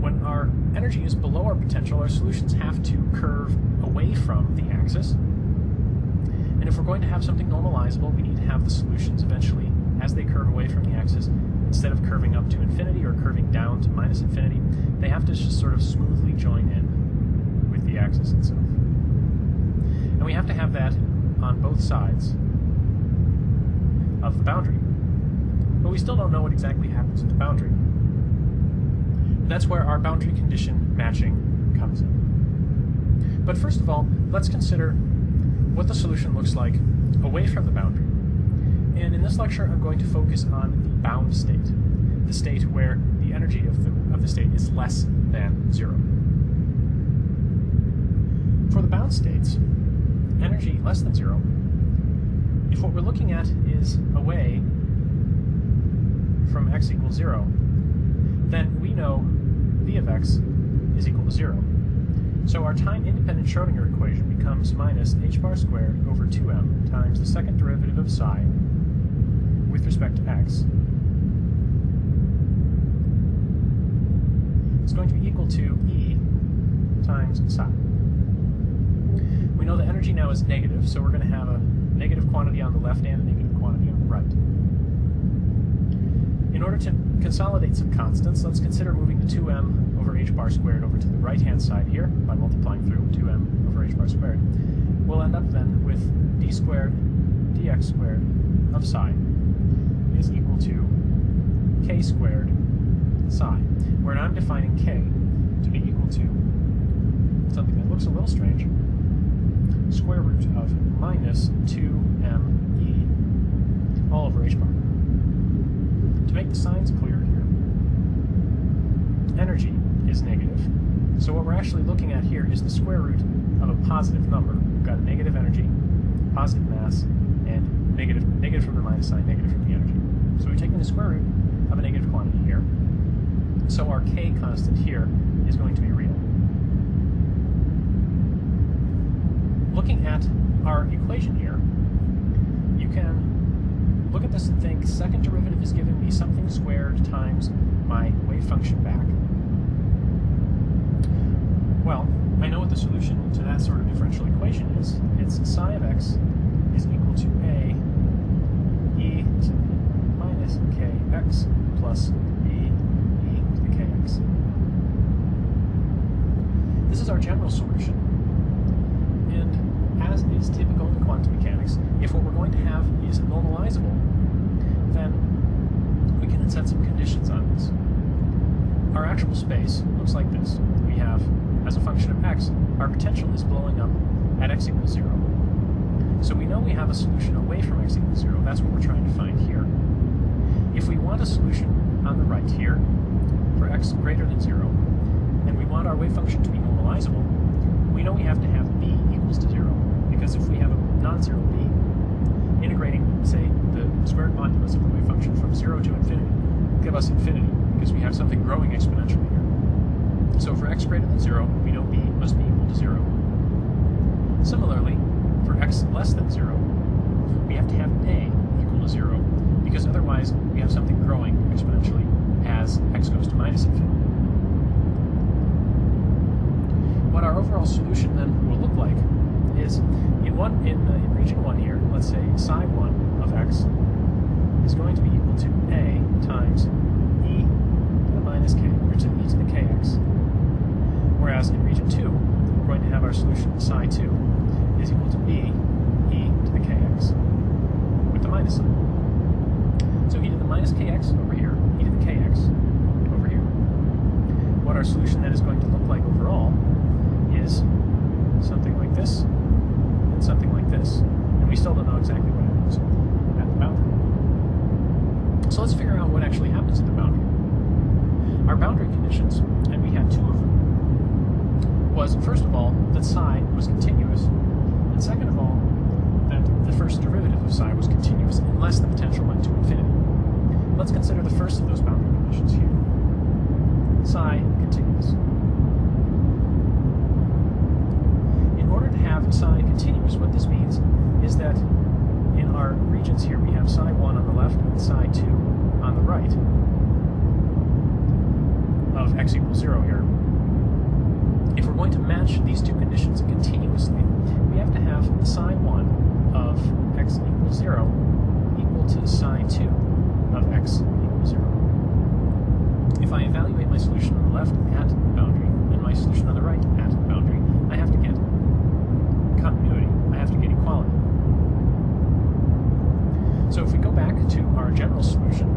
[SPEAKER 3] When our energy is below our potential, our solutions have to curve away from the axis. And if we're going to have something normalizable, we need to have the solutions eventually, as they curve away from the axis, instead of curving up to infinity or curving down to minus infinity, they have to just sort of smoothly join in with the axis itself. And we have to have that on both sides of the boundary. But we still don't know what exactly happens at the boundary. That's where our boundary condition matching comes in. But first of all, let's consider what the solution looks like away from the boundary. And in this lecture, I'm going to focus on the bound state, the state where the energy of the state is less than 0. For the bound states, energy less than 0, if what we're looking at is away from x equals 0, then we know v of x is equal to 0. So our time-independent Schrödinger equation becomes minus h bar squared over 2m times the second derivative of psi with respect to x. It's going to be equal to E times psi. We know the energy now is negative, so we're going to have a negative quantity on the left and a negative quantity on the right. In order to consolidate some constants, let's consider moving the 2m over h bar squared over to the right-hand side here by multiplying through 2m over h bar squared. We'll end up then with d squared dx squared of psi is equal to k squared psi, where I'm defining k to be equal to something that looks a little strange, square root of minus 2me all over h bar. To make the signs clear here, energy is negative. So what we're actually looking at here is the square root of a positive number. We've got negative energy, positive mass, and negative from the minus sign, negative from the energy. So we're taking the square root of a negative quantity here. So our k constant here is going to be real. Looking at our equation here, you can look at this and think second derivative is giving me something squared times my wave function back. Well, I know what the solution to that sort of differential equation is. It's psi of x is equal to a e to the minus kx plus b e to the kx. This is our general solution. And as is typical in quantum mechanics, if what we're going to have is normalizable, then we can set some conditions on this. Our actual space looks like this. We have, as a function of x, our potential is blowing up at x equals 0. So we know we have a solution away from x equals 0. That's what we're trying to find here. If we want a solution on the right here for x greater than 0, and we want our wave function to be normalizable, we know we have to have b equals to 0. Because if we have a non-zero b, integrating, say, the squared modulus of the wave function from 0 to infinity will give us infinity, because we have something growing exponentially here. So for x greater than 0, we know b must be equal to 0. Similarly, for x less than 0, we have to have a equal to 0, because otherwise we have something growing exponentially as x goes to minus infinity. What our overall solution then will look like is in region 1 here, let's say psi 1 of x is going to be equal to a times e to the minus k, or to e to the kx. Whereas in region 2, we're going to have our solution psi 2 is equal to b e to the kx with the minus sign. So e to the minus kx over here, e to the kx over here. What our solution then is going to look like overall is something like this, and something like this. And we still don't know exactly what happens at the boundary. So let's figure out what actually happens at the boundary. Our boundary conditions, and we had two of them, was first of all that psi was continuous, and second of all that the first derivative of psi was continuous unless the potential went to infinity. Let's consider the first of those boundary conditions here. Psi continuous. In order to have psi continuous, what this means is that in our regions here we have psi 1 on the left and psi 2 on the right of x equals 0 here. If we're going to match these two conditions continuously, we have to have psi 1 of x equals 0 equal to psi 2 of x equals 0. If I evaluate my solution on the left at boundary and my solution on the right at boundary, I have to get continuity. I have to get equality. So if we go back to our general solution,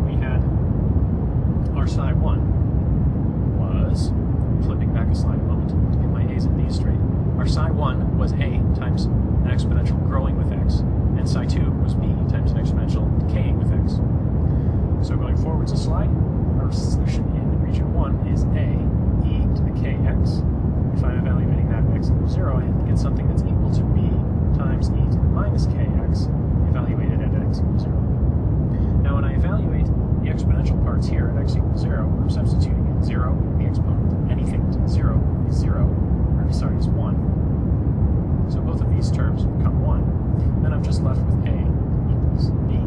[SPEAKER 3] we had our psi 1 was, flipping back a slide a moment to get my a's and b's straight, our psi 1 was a times an exponential growing with x, and psi 2 was b times an exponential decaying with x. So going forwards a slide, our solution in region 1 is a e to the kx. If I'm evaluating that at x equals 0, I have to get something that's equal to b times e to the minus kx, evaluated at x equals 0. Now when I evaluate the exponential parts here at x equals 0, I'm substituting in 0, the exponent of anything to 0 is 0, or sorry, is 1. So both of these terms become 1. Then I'm just left with a equals b.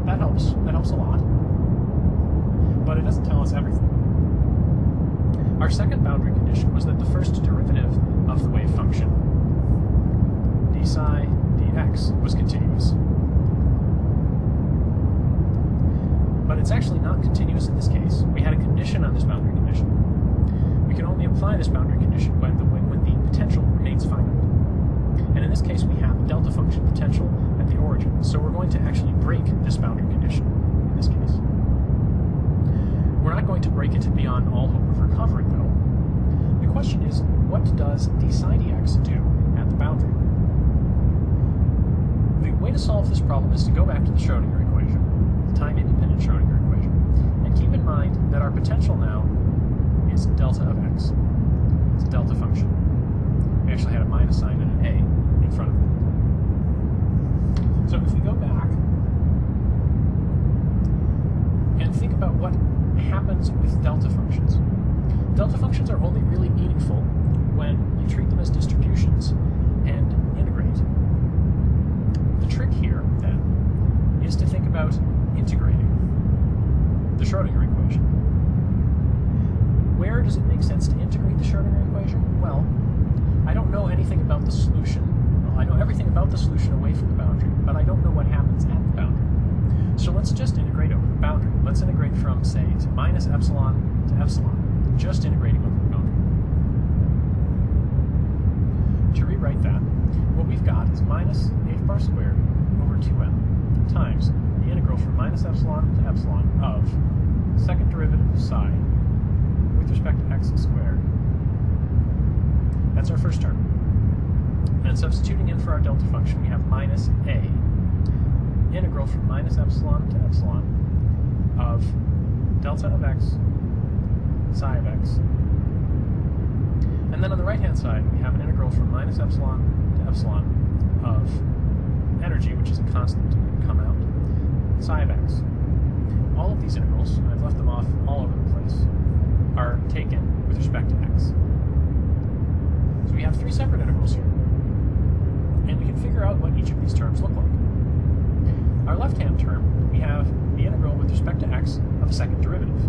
[SPEAKER 3] That helps a lot, but it doesn't tell us everything. Our second boundary condition was that the first derivative of the wave function, d psi dx, was continuous. But it's actually not continuous in this case. We had a condition on this boundary condition. We can only apply this boundary condition when the potential remains finite. And in this case, we have a delta function potential at the origin. So we're going to actually break this boundary condition in this case. We're not going to break it beyond all hope of recovery, though. The question is, what does d psi dx do at the boundary? The way to solve this problem is to go back to the Schrodinger equation, the time-independent Schrodinger equation, and keep in mind that our potential now is delta of x. It's a delta function. We actually had a minus sign and an a in front of it. So if we go back and think about what happens with delta functions. Delta functions are only really meaningful when you treat them as distributions and integrate. The trick here, then, is to think about integrating the Schrodinger equation. Where does it make sense to integrate the Schrodinger equation? Well, I don't know anything about the solution. Well, I know everything about the solution away from the boundary, but I don't know what happens at the boundary. So let's just integrate over the boundary. Let's integrate from, say, to minus epsilon to epsilon, just integrating over the boundary. To rewrite that, what we've got is minus h bar squared over 2m times the integral from minus epsilon to epsilon of second derivative of psi with respect to x squared. That's our first term. And substituting in for our delta function, we have minus a integral from minus epsilon to epsilon of delta of x, psi of x. And then on the right-hand side, we have an integral from minus epsilon to epsilon of energy, which is a constant to come out, psi of x. All of these integrals, I've left them off all over the place, are taken with respect to x. So we have three separate integrals here. And we can figure out what each of these terms look like. Our left-hand term, we have the integral with respect to x of the second derivative.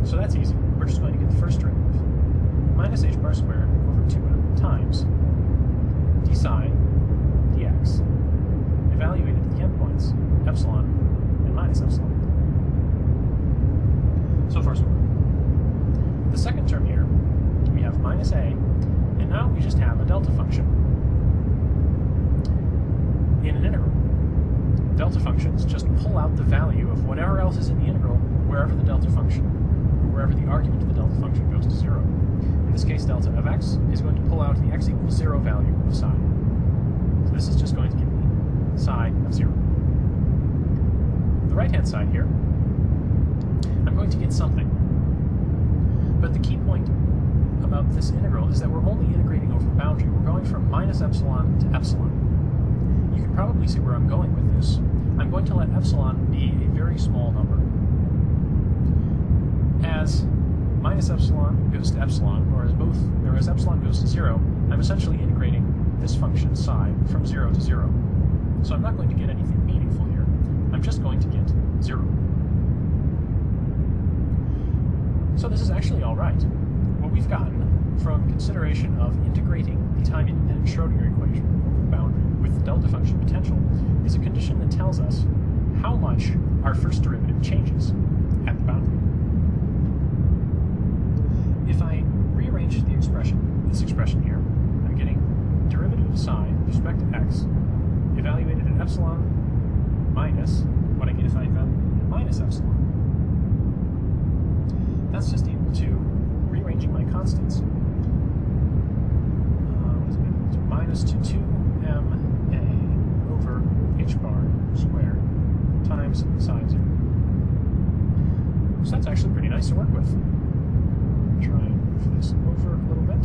[SPEAKER 3] So that's easy. We're just going to get the first derivative. Minus h bar squared over 2m times d psi dx, evaluated at the endpoints, epsilon and minus epsilon. So far, so good. The second term here, we have minus a, and now we just have a delta function in an integral. Delta functions just pull out the value of whatever else is in the integral wherever the delta function, or wherever the argument of the delta function goes to 0. In this case, delta of x is going to pull out the x equals 0 value of psi. So this is just going to give me psi of 0. The right-hand side here, I'm going to get something. But the key point about this integral is that we're only integrating over the boundary. We're going from minus epsilon to epsilon. You can probably see where I'm going with this. I'm going to let epsilon be a very small number. As minus epsilon goes to epsilon, or as epsilon goes to 0, I'm essentially integrating this function psi from 0 to 0. So I'm not going to get anything meaningful here. I'm just going to get 0. So this is actually all right. What we've gotten from consideration of integrating the time-independent Schrodinger equation over the boundary with the delta function potential is a condition that tells us how much our first derivative changes at the boundary. If I rearrange this expression here, I'm getting derivative of psi with respect to x evaluated at epsilon minus what I get if I evaluate minus epsilon. That's just equal to rearranging my constants. Minus to 2ma over h bar squared times psi of 0. So that's actually pretty nice to work with. Try and move this over a little bit.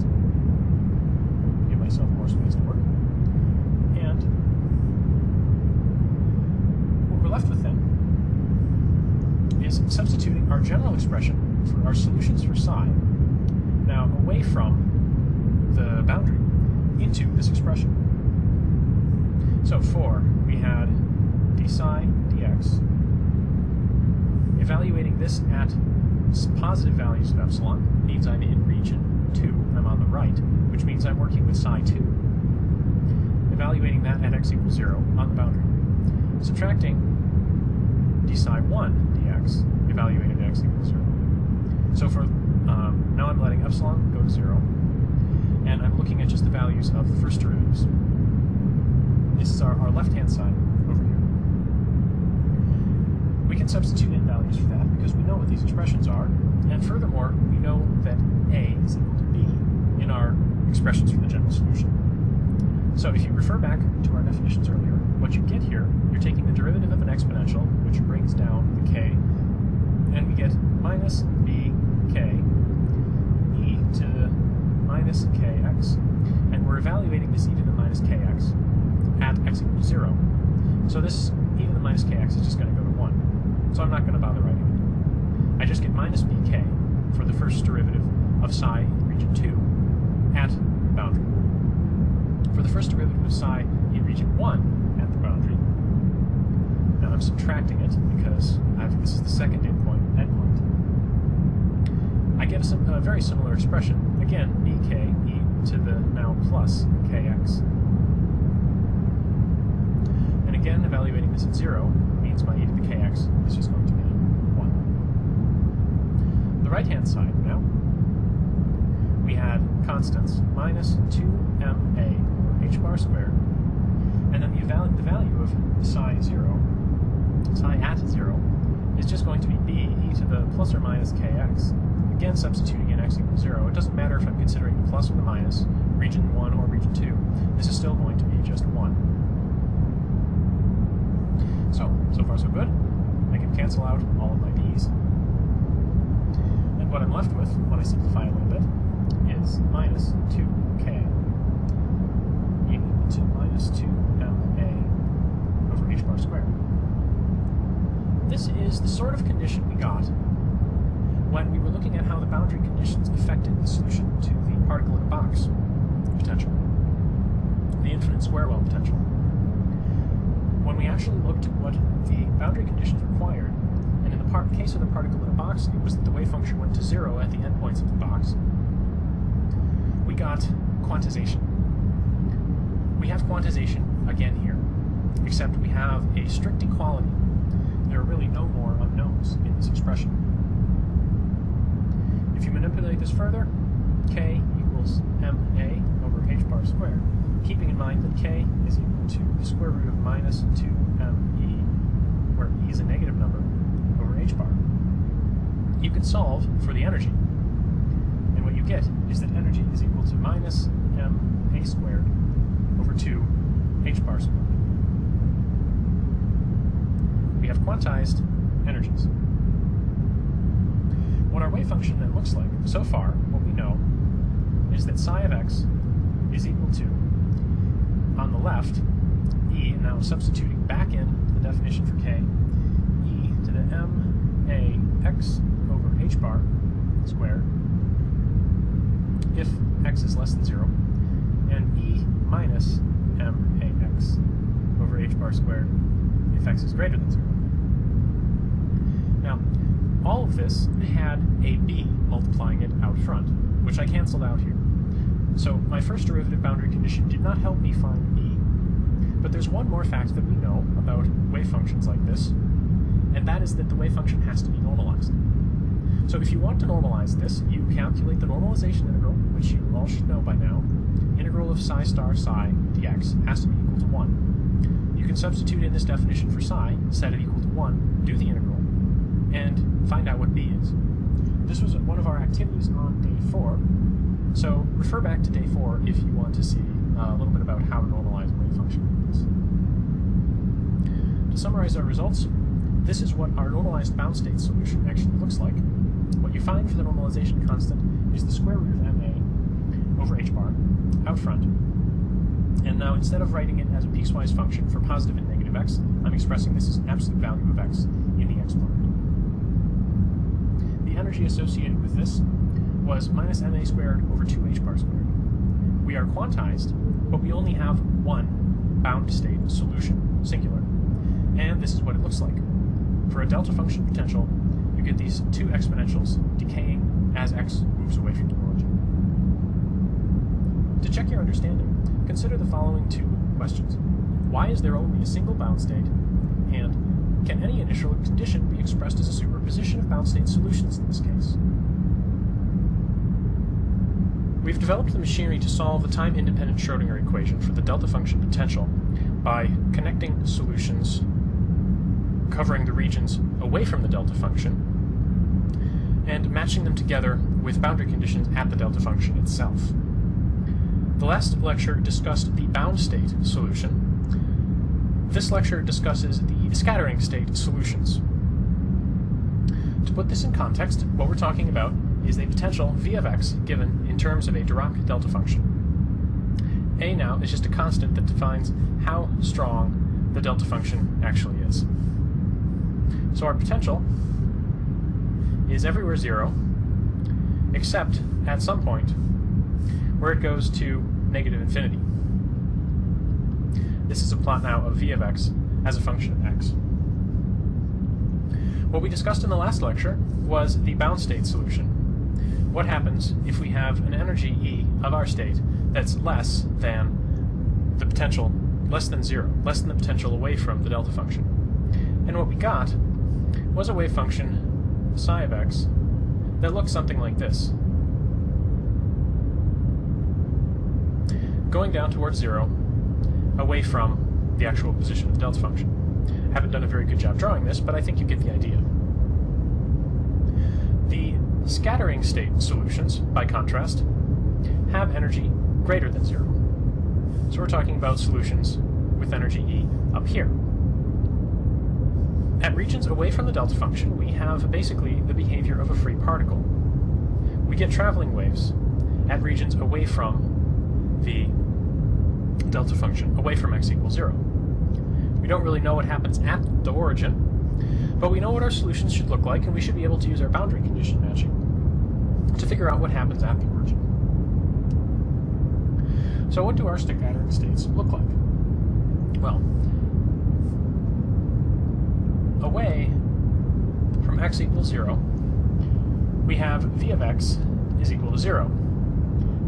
[SPEAKER 3] Give myself more space to work. And what we're left with then is substituting our general expression for our solutions for psi now away from the boundary into this expression. So for, we had d psi dx, evaluating this at positive values of epsilon means I'm in region 2, I'm on the right, which means I'm working with psi 2. Evaluating that at x equals 0 on the boundary. Subtracting d psi 1 dx, evaluated at x equals 0. So for, now I'm letting epsilon go to 0, and I'm looking at just the values of the first derivatives. This is our left-hand side over here. We can substitute in values for that because we know what these expressions are. And furthermore, we know that A is equal to B in our expressions for the general solution. So if you refer back to our definitions earlier, what you get here, you're taking the derivative of an exponential, which brings down the k, and we get minus bk e to the minus kx, and we're evaluating this e to the minus kx at x equals 0. So this e to the minus kx is just going to go to 1. So I'm not going to bother writing it. I just get minus bk for the first derivative of psi in region 2 at boundary. For the first derivative of psi in region 1 at the boundary, now I'm subtracting it because this is the second endpoint. I get a very similar expression. Again, bk e to the now plus kx. And again, evaluating this at 0 means my e to the kx is just going to be 1. The right-hand side now, we had constants minus 2ma h bar squared, and then the value of psi 0, psi at 0, is just going to be b e to the plus or minus kx. Again, substituting in x equals 0. It doesn't matter if I'm considering the plus or the minus, region 1 or region 2. This is still going to be just 1. So far so good. I can cancel out all of my b's. And what I'm left with, when I simplify a little bit, is minus 2k to minus 2ma over h bar squared. This is the sort of condition we got when we were looking at how the boundary conditions affected the solution to the particle in a box potential, the infinite square well potential. When we actually looked at what the boundary conditions required, and in the case of the particle in a box, it was that the wave function went to 0 at the endpoints of the box, we got quantization. We have quantization again here, except we have a strict equality. There are really no more unknowns in this expression. If you manipulate this further, k equals ma over h bar squared, keeping in mind that k is equal to the square root of minus 2me, where e is a negative number, over h bar. You can solve for the energy, and what you get is that energy is equal to minus ma squared over 2 h bar squared. We have quantized energies. What our wave function then looks like, so far, what we know is that psi of x is equal to, on the left, e, and now substituting back in the definition for k, e to the ma x over h bar squared, if x is less than 0, and e minus ma x over h bar squared if x is greater than 0. Now, all of this had a b multiplying it out front, which I canceled out here. So my first derivative boundary condition did not help me find b. But there's one more fact that we know about wave functions like this, and that is that the wave function has to be normalized. So if you want to normalize this, you calculate the normalization integral, which you all should know by now. Integral of psi star psi dx has to be equal to 1. You can substitute in this definition for psi, set it equal to 1, do the integral, and find out what b is. This was one of our activities on day 4, so refer back to day 4 if you want to see a little bit about how to normalize a wave function like this. To summarize our results, this is what our normalized bound state solution actually looks like. What you find for the normalization constant is the square root of ma over h bar out front. And now instead of writing it as a piecewise function for positive and negative x, I'm expressing this as an absolute value of x in the exponent. The energy associated with this was minus ma squared over 2h bar squared. We are quantized, but we only have one bound state solution, singular, and this is what it looks like. For a delta function potential, you get these two exponentials decaying as x moves away from the origin. To check your understanding, consider the following two questions. Why is there only a single bound state? And can any initial condition be expressed as a superposition of bound state solutions in this case? We've developed the machinery to solve the time-independent Schrödinger equation for the delta function potential by connecting solutions covering the regions away from the delta function and matching them together with boundary conditions at the delta function itself. The last lecture discussed the bound state solution. This lecture discusses the scattering state solutions. To put this in context, what we're talking about is a potential v of x given in terms of a Dirac delta function. A now is just a constant that defines how strong the delta function actually is. So our potential is everywhere 0, except at some point where it goes to negative infinity. This is a plot now of v of x as a function of x. What we discussed in the last lecture was the bound state solution. What happens if we have an energy E of our state that's less than the potential, less than 0, less than the potential away from the delta function? And what we got was a wave function, psi of x, that looks something like this. Going down towards 0, away from the actual position of the delta function. Haven't done a very good job drawing this, but I think you get the idea. The scattering state solutions, by contrast, have energy greater than 0. So we're talking about solutions with energy E up here. At regions away from the delta function, we have basically the behavior of a free particle. We get traveling waves at regions away from the delta function, away from x equals 0. We don't really know what happens at the origin, but we know what our solutions should look like, and we should be able to use our boundary condition matching to figure out what happens at the origin. So what do our scattering states look like? Well, away from x equals 0, we have v of x is equal to 0.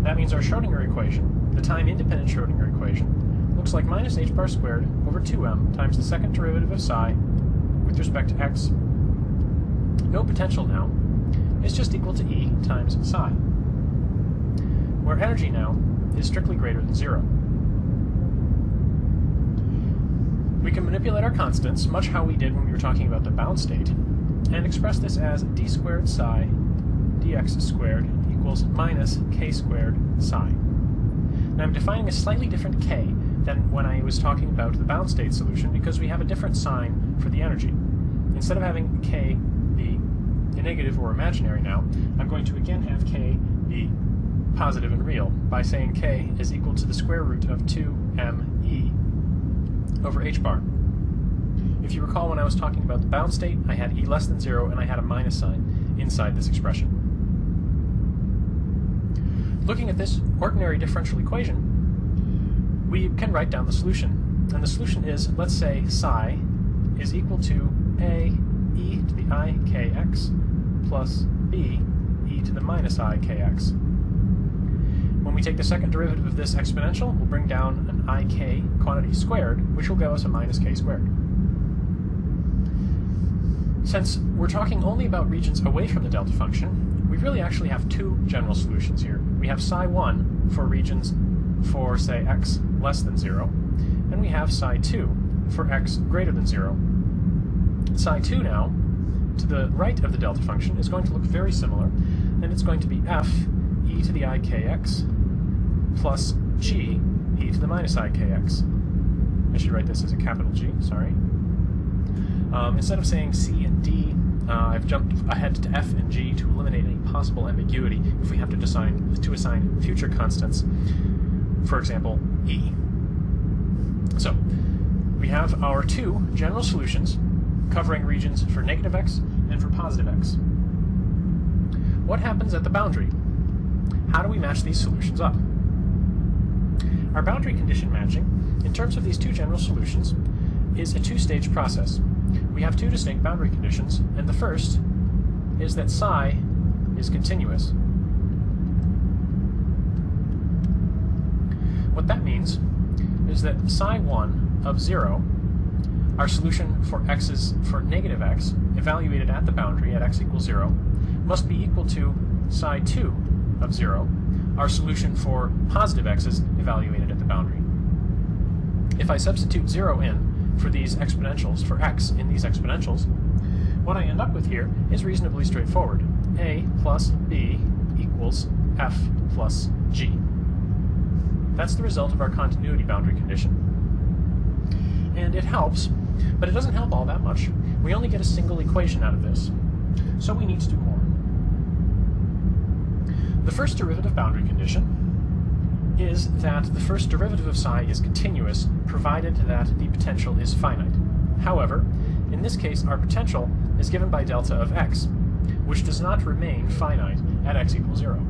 [SPEAKER 3] That means our Schrodinger equation, the time-independent Schrodinger equation, looks like minus h bar squared over 2m times the second derivative of psi with respect to x. No potential now is just equal to E times psi, where energy now is strictly greater than 0. We can manipulate our constants, much how we did when we were talking about the bound state, and express this as d squared psi dx squared equals minus k squared psi. Now I'm defining a slightly different k than when I was talking about the bound state solution because we have a different sign for the energy. Instead of having k be a negative or imaginary now, I'm going to again have k be positive and real by saying k is equal to the square root of 2me over h bar. If you recall, when I was talking about the bound state, I had e less than 0 and I had a minus sign inside this expression. Looking at this ordinary differential equation, we can write down the solution. And the solution is, let's say psi is equal to a e to the I kx plus b e to the minus I kx. When we take the second derivative of this exponential, we'll bring down an ik quantity squared, which will give us a minus k squared. Since we're talking only about regions away from the delta function, we really actually have two general solutions here. We have psi 1 for regions for, say, x less than 0, and we have psi 2 for x greater than 0. Psi 2 now, to the right of the delta function, is going to look very similar, and it's going to be f e to the I kx plus g e to the minus I kx. I should write this as a capital G, sorry. Instead of saying C and D, I've jumped ahead to F and G to eliminate any possible ambiguity if we have to assign future constants, for example, E. So, we have our two general solutions covering regions for negative x and for positive x. What happens at the boundary? How do we match these solutions up? Our boundary condition matching, in terms of these two general solutions, is a two-stage process. We have two distinct boundary conditions, and the first is that psi is continuous. What that means is that psi 1 of 0, our solution for negative x, evaluated at the boundary at x equals 0, must be equal to psi 2 of 0, our solution for positive x's evaluated at the boundary. If I substitute 0 in for these exponentials, for x in these exponentials, what I end up with here is reasonably straightforward. A plus B equals F plus G. That's the result of our continuity boundary condition. And it helps, but it doesn't help all that much. We only get a single equation out of this, so we need to do more. The first derivative boundary condition is that the first derivative of psi is continuous, provided that the potential is finite. However, in this case, our potential is given by delta of x, which does not remain finite at x equals 0.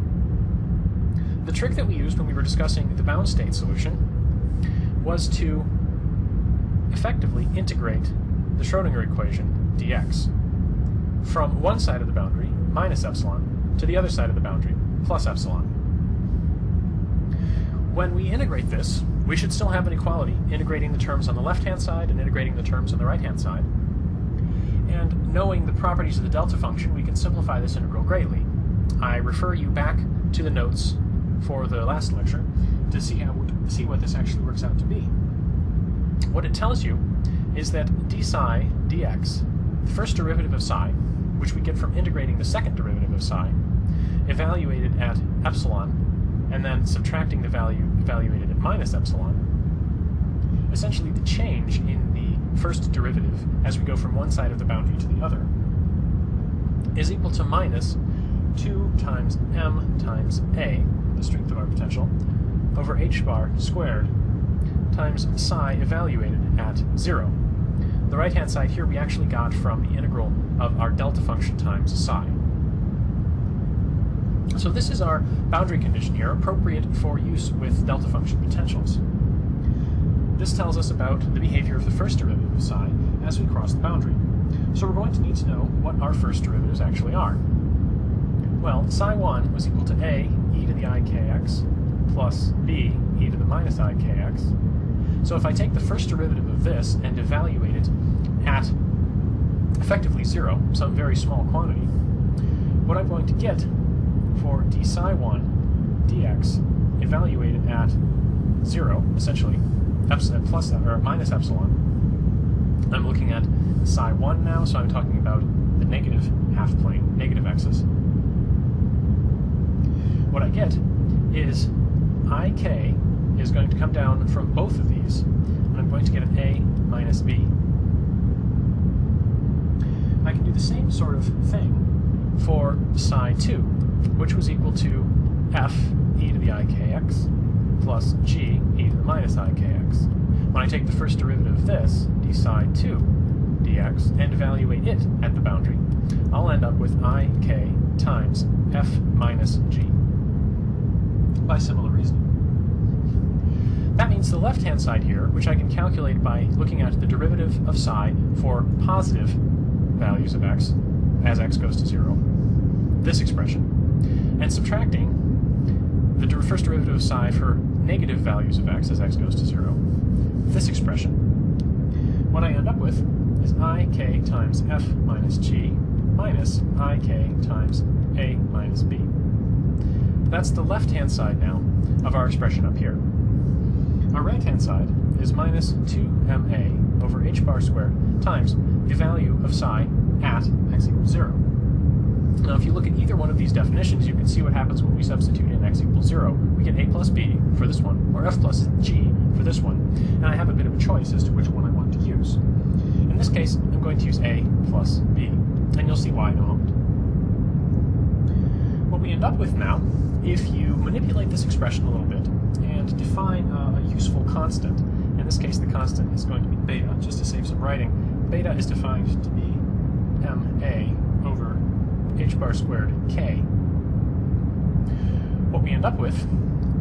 [SPEAKER 3] The trick that we used when we were discussing the bound state solution was to effectively integrate the Schrödinger equation dx from one side of the boundary, minus epsilon, to the other side of the boundary, plus epsilon. When we integrate this, we should still have an equality, integrating the terms on the left-hand side and integrating the terms on the right-hand side. And knowing the properties of the delta function, we can simplify this integral greatly. I refer you back to the notes for the last lecture to see what this actually works out to be. What it tells you is that d psi dx, the first derivative of psi, which we get from integrating the second derivative of psi, evaluated at epsilon, and then subtracting the value evaluated at minus epsilon, essentially the change in the first derivative as we go from one side of the boundary to the other, is equal to minus 2 times m times a, the strength of our potential, over h bar squared, times psi evaluated at 0. The right-hand side here we actually got from the integral of our delta function times psi. So this is our boundary condition here, appropriate for use with delta function potentials. This tells us about the behavior of the first derivative of psi as we cross the boundary. So we're going to need to know what our first derivatives actually are. Well, psi1 was equal to a e to the I kx plus b e to the minus I kx. So if I take the first derivative of this and evaluate it at effectively 0, some very small quantity, what I'm going to get for d psi1 dx evaluated at 0, essentially epsilon plus or minus epsilon. I'm looking at psi1 now, so I'm talking about the negative half plane, negative x's. What I get is ik is going to come down from both of these, and I'm going to get an a minus b. I can do the same sort of thing for psi2, which was equal to f e to the I kx plus g e to the minus I kx. When I take the first derivative of this, d psi2 dx, and evaluate it at the boundary, I'll end up with ik times f minus g, by similar reasoning. That means the left-hand side here, which I can calculate by looking at the derivative of psi for positive values of x as x goes to 0, this expression, and subtracting the first derivative of psi for negative values of x as x goes to 0, this expression, what I end up with is ik times f minus g minus ik times a minus b. That's the left-hand side now of our expression up here. Our right-hand side is minus 2ma over h bar squared times the value of psi at x equals 0. Now, if you look at either one of these definitions, you can see what happens when we substitute in x equals 0. We get a plus b for this one, or f plus g for this one, and I have a bit of a choice as to which one I want to use. In this case, I'm going to use a plus b, and you'll see why in a moment. What we end up with now, if you manipulate this expression a little bit and define a useful constant, in this case the constant is going to be beta, just to save some writing. Beta is defined to be ma over h bar squared k. What we end up with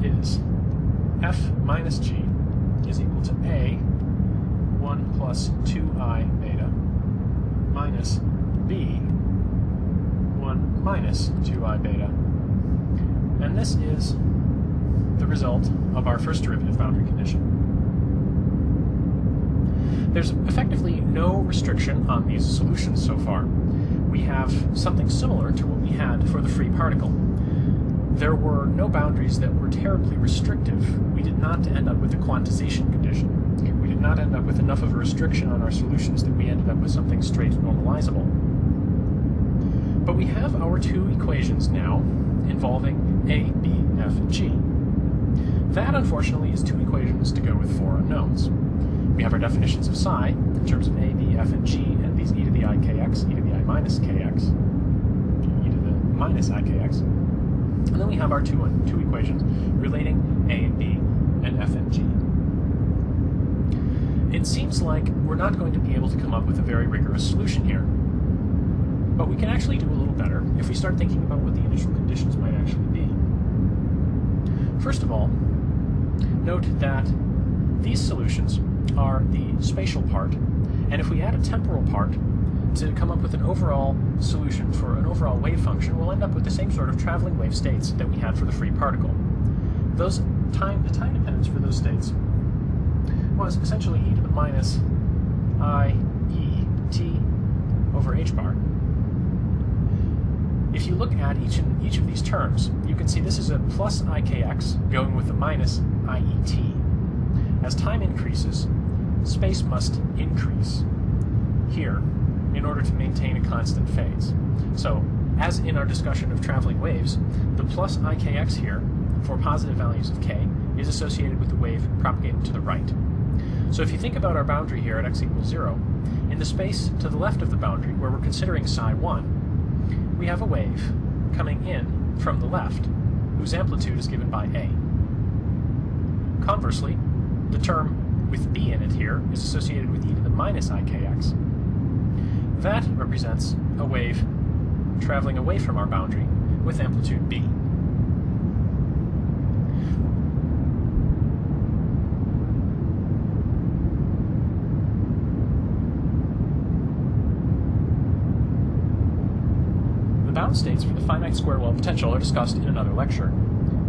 [SPEAKER 3] is f minus g is equal to a 1 plus 2i beta minus b 1 minus 2i beta. And this is the result of our first derivative boundary condition. There's effectively no restriction on these solutions so far. We have something similar to what we had for the free particle. There were no boundaries that were terribly restrictive. We did not end up with a quantization condition. We did not end up with enough of a restriction on our solutions that we ended up with something straight normalizable. But we have our two equations now involving A, B, F, and G. That, unfortunately, is two equations to go with four unknowns. We have our definitions of psi in terms of A, B, F, and G, and these e to the I kx, e to the I minus kx, e to the minus I kx. And then we have our two equations relating A and B and F and G. It seems like we're not going to be able to come up with a very rigorous solution here. But we can actually do a little better if we start thinking about what the initial conditions might actually be. First of all, note that these solutions are the spatial part, and if we add a temporal part to come up with an overall solution for an overall wave function, we'll end up with the same sort of traveling wave states that we had for the free particle. The time dependence for those states was essentially e to the minus I e t over h bar. If you look at each of these terms, you can see this is a plus ikx going with the minus iet. As time increases, space must increase here in order to maintain a constant phase. So, as in our discussion of traveling waves, the plus ikx here, for positive values of k, is associated with the wave propagating to the right. So if you think about our boundary here at x equals 0, in the space to the left of the boundary, where we're considering psi 1, we have a wave coming in from the left, whose amplitude is given by a. Conversely, the term with b in it here is associated with e to the minus ikx. That represents a wave traveling away from our boundary with amplitude b. The bound states for the finite square well potential are discussed in another lecture.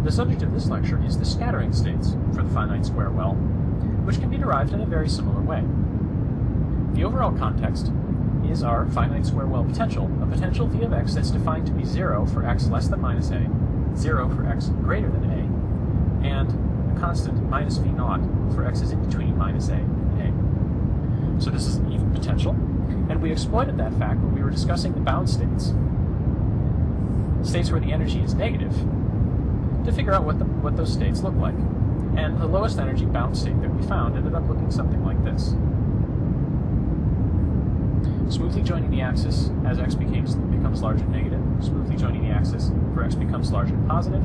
[SPEAKER 3] The subject of this lecture is the scattering states for the finite square well, which can be derived in a very similar way. The overall context is our finite square well potential, a potential v of x that's defined to be 0 for x less than minus a, 0 for x greater than a, and a constant minus v naught for x is in between minus a and a. So this is an even potential, and we exploited that fact when we were discussing the bound states where the energy is negative, to figure out what those states look like. And the lowest energy bound state that we found ended up looking something like this. Smoothly joining the axis as x becomes large and negative, smoothly joining the axis for x becomes large and positive,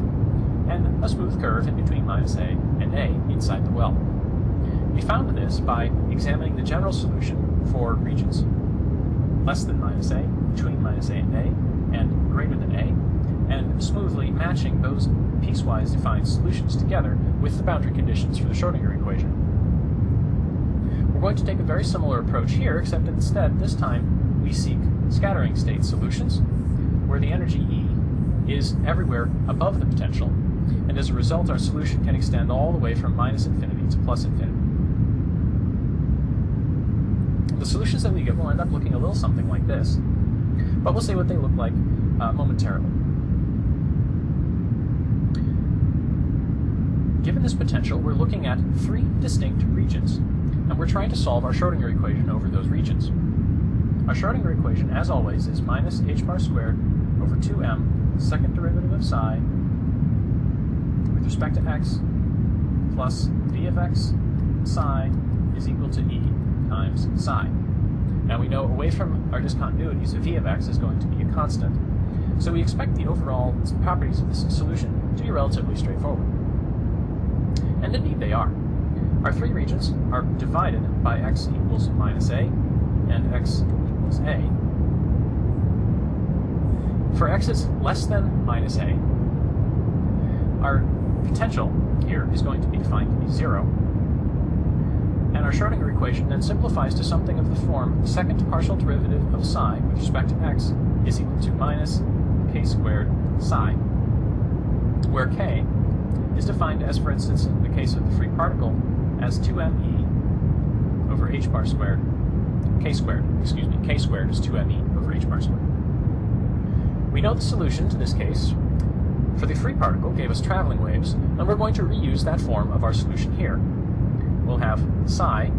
[SPEAKER 3] and a smooth curve in between minus a and a inside the well. We found this by examining the general solution for regions less than minus a, between minus a and a, and greater than a, and smoothly matching those piecewise defined solutions together with the boundary conditions for the Schrödinger equation. We're going to take a very similar approach here, except instead, this time, we seek scattering state solutions, where the energy E is everywhere above the potential, and as a result, our solution can extend all the way from minus infinity to plus infinity. The solutions that we get will end up looking a little something like this, but we'll see what they look like momentarily. Given this potential, we're looking at three distinct regions, and we're trying to solve our Schrödinger equation over those regions. Our Schrödinger equation, as always, is minus h bar squared over 2m, second derivative of psi, with respect to x, plus v of x psi is equal to e times psi. Now we know away from our discontinuities, v of x is going to be a constant, so we expect the overall properties of this solution to be relatively straightforward. And indeed they are. Our three regions are divided by x equals minus a and x equals a. For x is less than minus a, our potential here is going to be defined to be 0. And our Schrödinger equation then simplifies to something of the form second partial derivative of psi with respect to x is equal to minus k squared psi, where k is defined as, for instance, in the case of the free particle, as 2me over h bar squared, k squared is 2me over h bar squared. We know the solution to this case for the free particle gave us traveling waves, and we're going to reuse that form of our solution here. We'll have psi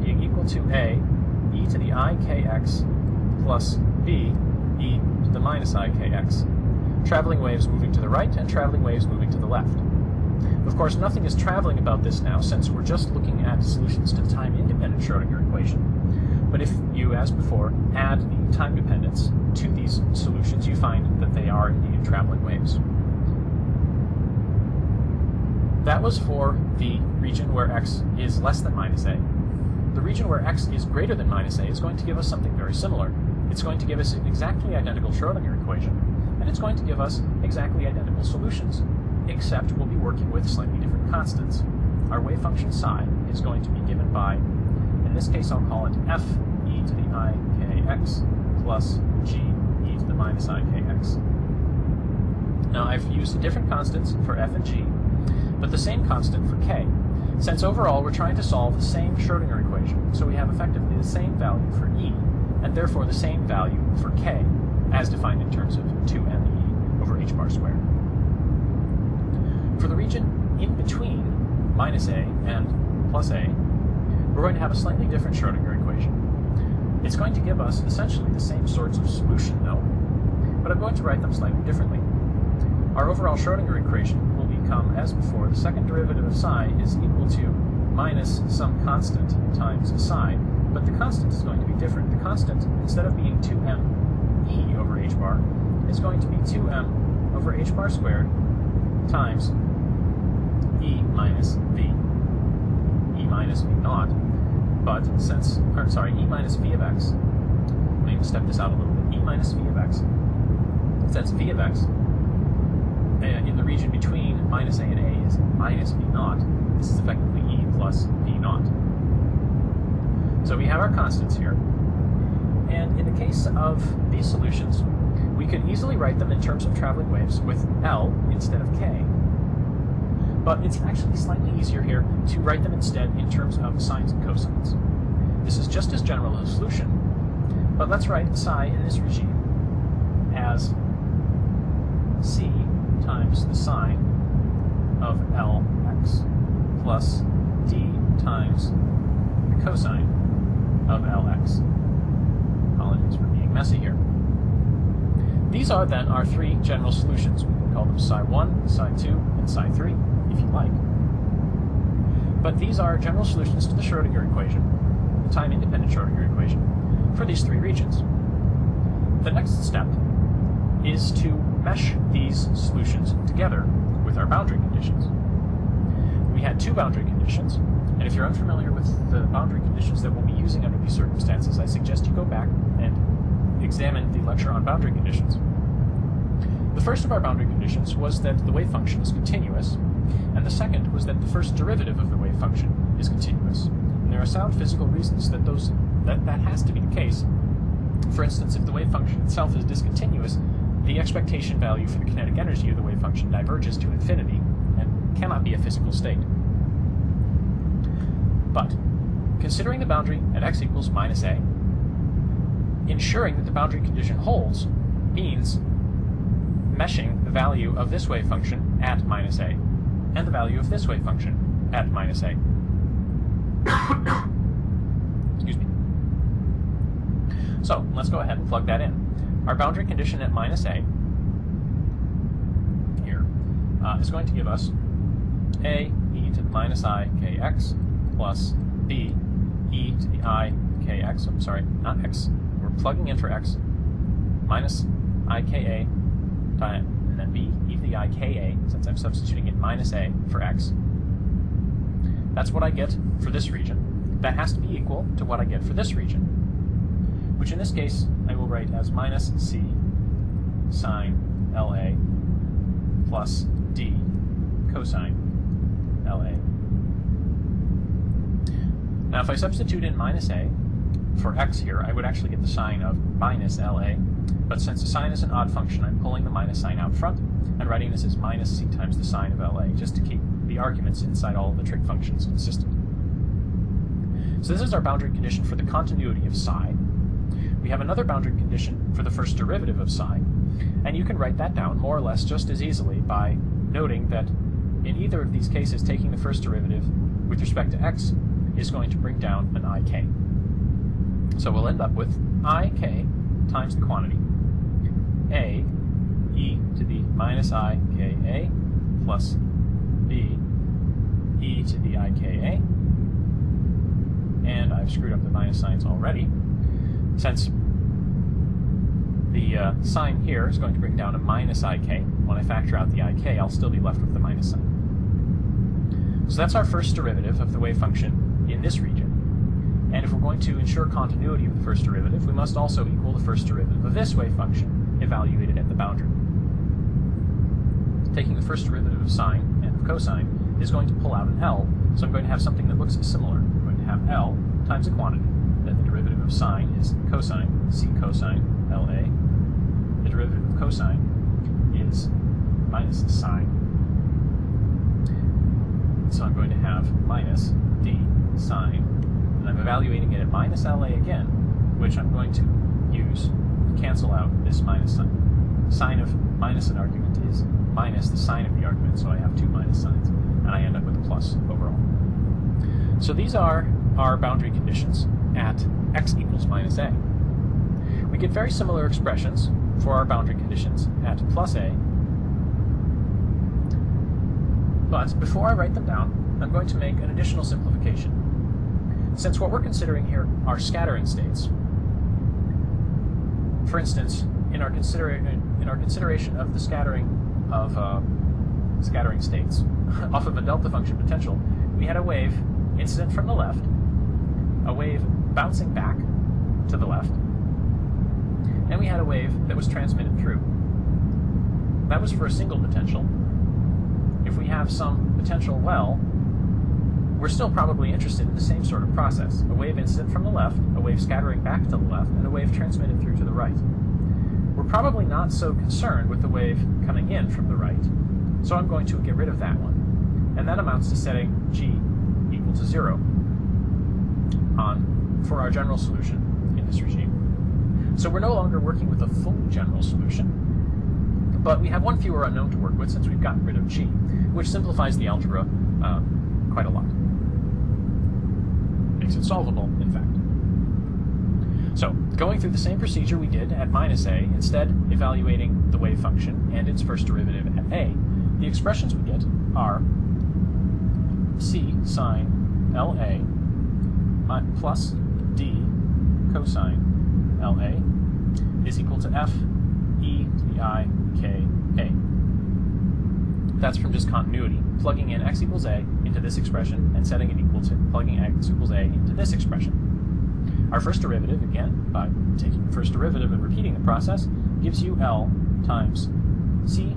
[SPEAKER 3] being equal to a e to the I kx plus b e to the minus ikx. Traveling waves moving to the right and traveling waves moving to the left. Of course, nothing is traveling about this now, since we're just looking at solutions to the time-independent Schrödinger equation. But if you, as before, add the time dependence to these solutions, you find that they are indeed traveling waves. That was for the region where x is less than minus a. The region where x is greater than minus a is going to give us something very similar. It's going to give us an exactly identical Schrödinger equation, and it's going to give us exactly identical solutions, except we'll be working with slightly different constants. Our wave function psi is going to be given by, in this case I'll call it f e to the I kx plus g e to the minus I kx. Now I've used different constants for f and g, but the same constant for k, since overall we're trying to solve the same Schrödinger equation, so we have effectively the same value for e, and therefore the same value for k, as defined in terms of 2me over h bar squared. For the region in between minus a and plus a, we're going to have a slightly different Schrödinger equation. It's going to give us essentially the same sorts of solution, though, but I'm going to write them slightly differently. Our overall Schrödinger equation will become, as before, the second derivative of psi is equal to minus some constant times psi, but the constant is going to be different. The constant, instead of being 2me over h bar, is going to be 2m over h bar squared times e minus v. E minus v naught, but since, e minus v of x, let me step this out a little bit, e minus v of x, since v of x in the region between minus a and a is minus v naught, this is effectively e plus v naught. So we have our constants here, and in the case of these solutions, we could easily write them in terms of traveling waves with L instead of K. But it's actually slightly easier here to write them instead in terms of sines and cosines. This is just as general a solution, but let's write psi in this regime as c times the sine of Lx plus d times the cosine of Lx. Apologies for being messy here. These are then our three general solutions. We can call them psi 1, psi 2, and psi 3, if you like. But these are general solutions to the Schrödinger equation, the time-independent Schrödinger equation, for these three regions. The next step is to mesh these solutions together with our boundary conditions. We had two boundary conditions, and if you're unfamiliar with the boundary conditions that we'll be using under these circumstances, I suggest you go back and examine the lecture on boundary conditions. The first of our boundary conditions was that the wave function is continuous, and the second was that the first derivative of the wave function is continuous. And there are sound physical reasons that that has to be the case. For instance, if the wave function itself is discontinuous, the expectation value for the kinetic energy of the wave function diverges to infinity and cannot be a physical state. But, considering the boundary at x equals minus a, ensuring that the boundary condition holds means meshing the value of this wave function at minus a and the value of this wave function at minus a. Excuse me. So, let's go ahead and plug that in. Our boundary condition at minus a here is going to give us a e to the minus I kx plus b e to the I kx, I'm sorry, not x, we're plugging in for x, minus I ka time, and then b e to the I ka, since I'm substituting in minus a for x. That's what I get for this region. That has to be equal to what I get for this region, which in this case I will write as minus c sine La plus d cosine La. Now if I substitute in minus a for x here, I would actually get the sign of minus La, but since the sine is an odd function, I'm pulling the minus sign out front and writing this as minus c times the sine of La, just to keep the arguments inside all of the trig functions consistent. So this is our boundary condition for the continuity of psi. We have another boundary condition for the first derivative of psi, and you can write that down more or less just as easily by noting that in either of these cases, taking the first derivative with respect to x is going to bring down an ik. So we'll end up with ik times the quantity,
[SPEAKER 2] A e to the minus I k a plus b e to the I k a. And I've screwed up the minus signs already. Since the sign here is going to bring down a minus ik, when I factor out the ik, I'll still be left with the minus sign. So that's our first derivative of the wave function in this region. And if we're going to ensure continuity of the first derivative, we must also equal the first derivative of this wave function evaluated at the boundary. Taking the first derivative of sine and of cosine is going to pull out an L, so I'm going to have something that looks similar. I'm going to have L times a quantity. Then the derivative of sine is cosine, c cosine, LA. The derivative of cosine is minus sine. So I'm going to have minus d sine. And I'm evaluating it at minus LA again, which I'm going to use to cancel out this minus sign. Sine of minus an argument is minus the sign of the argument, so I have two minus signs, and I end up with a plus overall. So these are our boundary conditions at x equals minus a. We get very similar expressions for our boundary conditions at plus a, but before I write them down, I'm going to make an additional simplification. Since what we're considering here are scattering states, for instance, in our consideration of the scattering of scattering states off of a delta function potential, we had a wave incident from the left, a wave bouncing back to the left, and we had a wave that was transmitted through. That was for a single potential. If we have some potential well, we're still probably interested in the same sort of process. A wave incident from the left, a wave scattering back to the left, and a wave transmitted through to the right. We're probably not so concerned with the wave coming in from the right, so I'm going to get rid of that one. And that amounts to setting g equal to 0 for our general solution in this regime. So we're no longer working with a fully general solution, but we have one fewer unknown to work with since we've gotten rid of g, which simplifies the algebra quite a lot. Makes it solvable, in fact. So, going through the same procedure we did at minus a, instead evaluating the wave function and its first derivative at a, the expressions we get are c sine LA plus d cosine LA is equal to f e to the I k a. That's from just continuity, plugging in x equals a into this expression and setting it equal to plugging x equals a into this expression. Our first derivative, again, by taking the first derivative and repeating the process, gives you L times c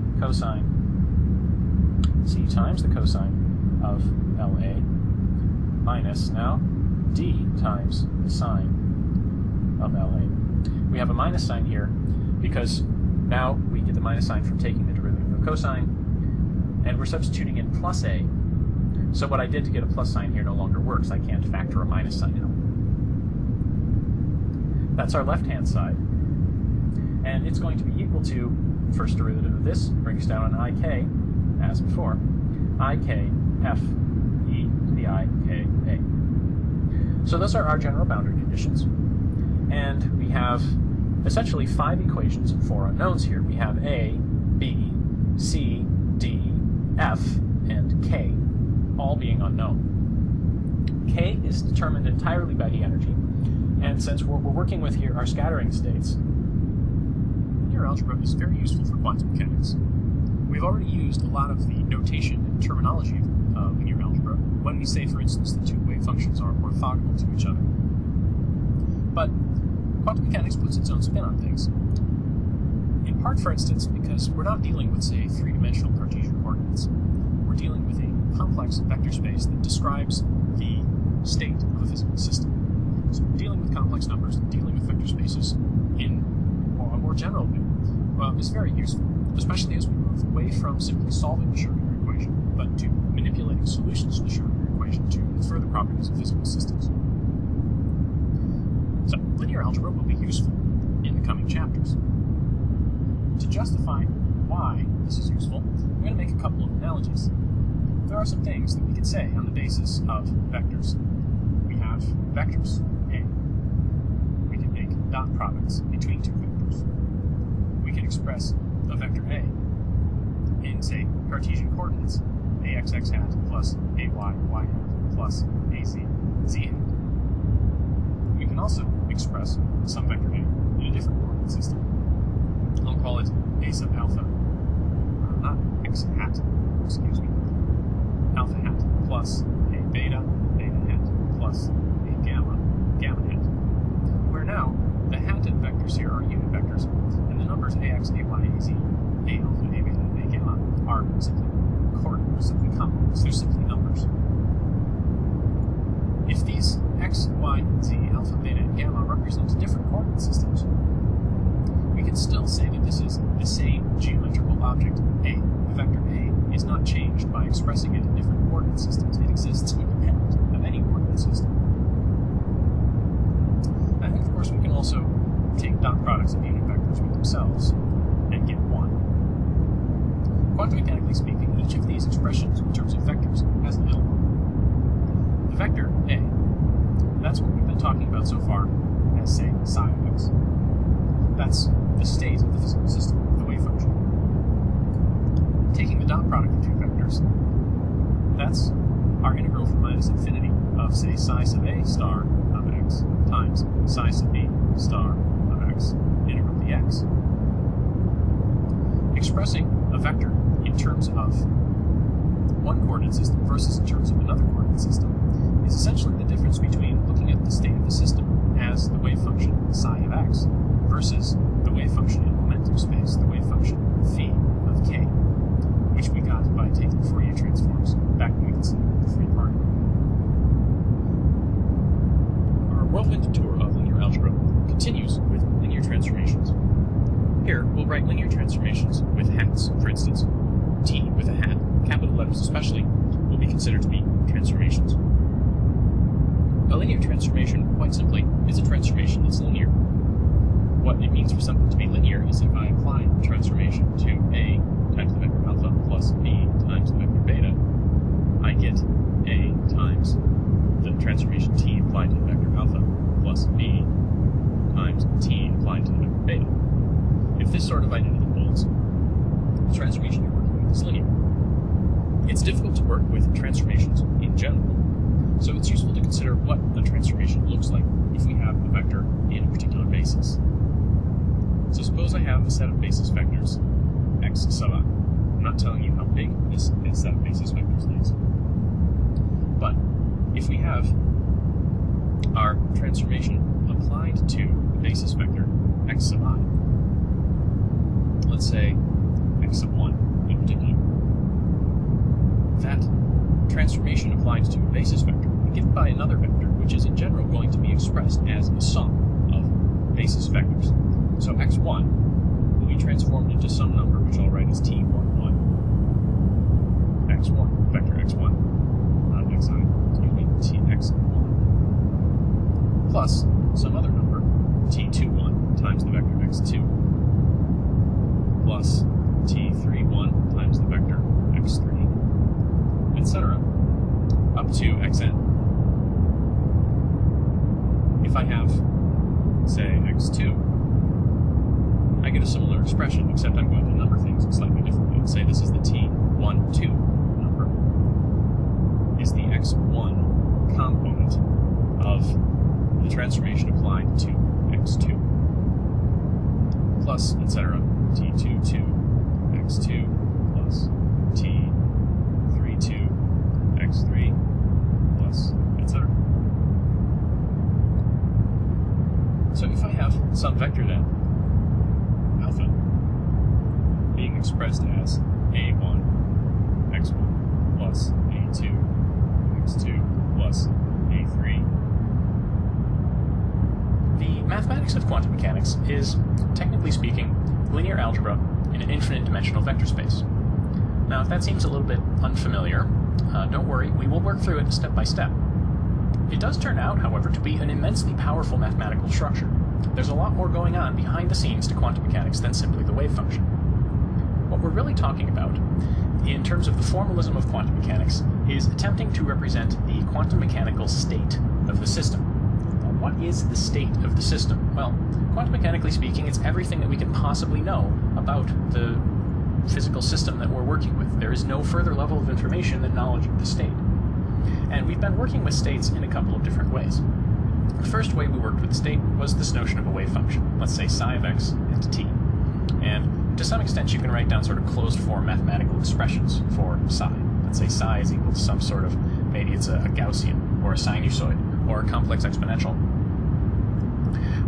[SPEAKER 2] times the cosine of LA minus now d times the sine of LA. We have a minus sign here because now we get the minus sign from taking the derivative of cosine, and we're substituting in plus a. So what I did to get a plus sign here no longer works. I can't factor a minus sign in. That's our left-hand side. And it's going to be equal to, first derivative of this brings down an ik, as before, ik f e to the I k a. So those are our general boundary conditions. And we have essentially 5 equations and 4 unknowns here. We have a, b, c, d, f, and k, all being unknown. K is determined entirely by the energy, and since what we're working with here are scattering states, linear algebra is very useful for quantum mechanics. We've already used a lot of the notation and terminology of linear algebra when we say, for instance, the two wave functions are orthogonal to each other. But quantum mechanics puts its own spin on things. In part, for instance, because we're not dealing with, say, three-dimensional Cartesian coordinates. We're dealing with a complex vector space that describes the state of a physical system. So dealing with complex numbers and dealing with vector spaces in a more general way is very useful, especially as we move away from simply solving the Schrödinger equation, but to manipulating solutions to the Schrödinger equation to infer the properties of physical systems. So linear algebra will be useful in the coming chapters. To justify why this is useful, I'm going to make a couple of analogies. There are some things that we could say on the basis of vectors. We have vectors A. We can make dot products between two vectors. We can express a vector A in, say, Cartesian coordinates, ax x hat plus ay y hat plus az z hat. We can also express some vector A in a different coordinate system. I'll call it a sub alpha, not x hat, excuse me, alpha hat plus a beta, beta hat plus a gamma, gamma hat. Where now, the hatted vectors here are unit vectors, and the numbers ax, ay, az, a alpha, a beta, and a gamma are simply coordinates, simply complements, they're simply numbers. If these x, y, z, alpha, beta, and gamma represent different coordinate systems, we can still say that this is the same geometrical object, A. The vector A is not changed by expressing it in different coordinate systems. It exists independent of any coordinate system. And of course, we can also take dot products of unit vectors with themselves and get 1. Quantum mechanically speaking, each of these expressions in terms of vectors has an element. The vector A, that's what we've been talking about so far as, say, psi of x. That's the state of the physical system, the wave function. Taking the dot product of two vectors, that's our integral from minus infinity of, say, psi sub a star of x times psi sub b star of x integral dx. Expressing a vector in terms of one coordinate system versus in terms of another coordinate system is essentially the difference between looking at the state of the system as the wave function psi of x versus the wave function in momentum space, the wave function phi of k, which we got by taking Fourier transforms back when we considered the free particle. Our whirlwind tour of linear algebra continues with linear transformations. Here, we'll write linear transformations with hats. For instance, t with a hat, capital letters especially, will be considered to be transformations. A linear transformation, quite simply, is a transformation that's linear. What it means for something to be linear is if I apply the transformation to A times the vector alpha plus B times the vector beta, I get A times the transformation T applied to the vector alpha plus B times T applied to the vector beta. If this sort of identity holds, the transformation you're working with is linear. It's difficult to work with transformations in general, so it's useful to consider what a transformation looks like if we have a vector in a particular basis. So suppose I have a set of basis vectors, x sub I. I'm not telling you how big this set of basis vectors is. But if we have our transformation applied to the basis vector x sub I, let's say x sub 1 in particular, that transformation applied to a basis vector given by another vector, which is in general going to be expressed as a sum of basis vectors. So x1 will be transformed into some number, which I'll write as t11, x1, vector x1, not xi, excuse me, tx1, plus some other number, t21 times the vector x2, plus t31 times the vector x3, etc., up to xn. If I have, say, x2, I get a similar expression, except I'm going to number things slightly differently. Say this is the t12 number, is the x1 component of the transformation applied to x2, plus, etc., t22 x2 plus t32 x3 plus, etc. So if I have some vector then, alpha, being expressed as a1 x1 plus a2 x2 plus a3.
[SPEAKER 1] The mathematics of quantum mechanics is, technically speaking, linear algebra in an infinite dimensional vector space. Now, if that seems a little bit unfamiliar, don't worry, we will work through it step by step. It does turn out, however, to be an immensely powerful mathematical structure. There's a lot more going on behind the scenes to quantum mechanics than simply the wave function. What we're really talking about, in terms of the formalism of quantum mechanics, is attempting to represent the quantum mechanical state of the system. Now, what is the state of the system? Well, quantum mechanically speaking, it's everything that we can possibly know about the physical system that we're working with. There is no further level of information than knowledge of the state. And we've been working with states in a couple of different ways. The first way we worked with state was this notion of a wave function. Let's say psi of x into t. And to some extent you can write down sort of closed form mathematical expressions for psi. Let's say psi is equal to some sort of, maybe it's a Gaussian, or a sinusoid, or a complex exponential.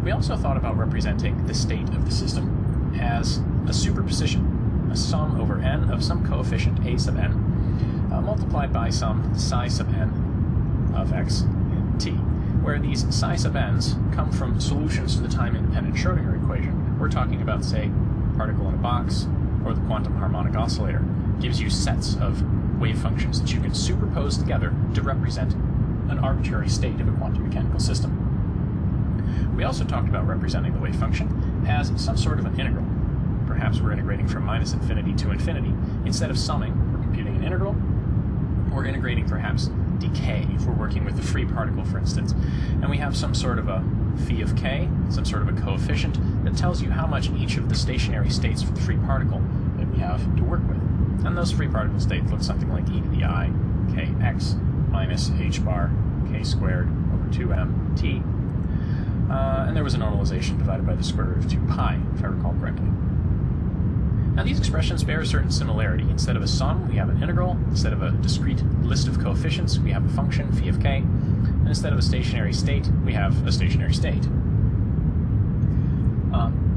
[SPEAKER 1] We also thought about representing the state of the system as a superposition, a sum over n of some coefficient a sub n, multiplied by some psi sub n of x in t, where these psi sub n's come from solutions to the time-independent Schrödinger equation. We're talking about, say, particle in a box, or the quantum harmonic oscillator. Gives you sets of wave functions that you can superpose together to represent an arbitrary state of a quantum mechanical system. We also talked about representing the wave function as some sort of an integral. Perhaps we're integrating from minus infinity to infinity. Instead of summing, we're computing an integral. We're integrating perhaps decay if we're working with the free particle, for instance. And we have some sort of a phi of k, some sort of a coefficient that tells you how much each of the stationary states for the free particle that we have to work with. And those free particle states look something like e to the I kx minus h bar k squared over 2m t. And there was a normalization divided by the square root of 2 pi, if I recall correctly. Now these expressions bear a certain similarity. Instead of a sum, we have an integral. Instead of a discrete list of coefficients, we have a function, phi of k. And instead of a stationary state, we have a stationary state.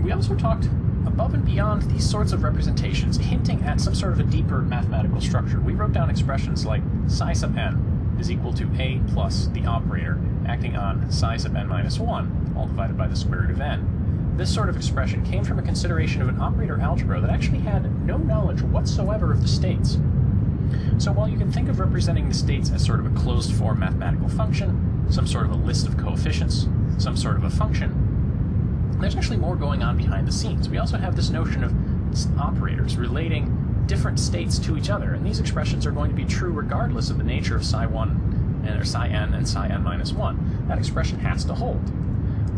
[SPEAKER 1] We also talked above and beyond these sorts of representations, hinting at some sort of a deeper mathematical structure. We wrote down expressions like psi sub n is equal to a plus the operator acting on psi sub n minus 1, all divided by the square root of n. This sort of expression came from a consideration of an operator algebra that actually had no knowledge whatsoever of the states. So while you can think of representing the states as sort of a closed-form mathematical function, some sort of a list of coefficients, some sort of a function, there's actually more going on behind the scenes. We also have this notion of operators relating different states to each other, and these expressions are going to be true regardless of the nature of psi 1 or psi n and psi n minus 1. That expression has to hold.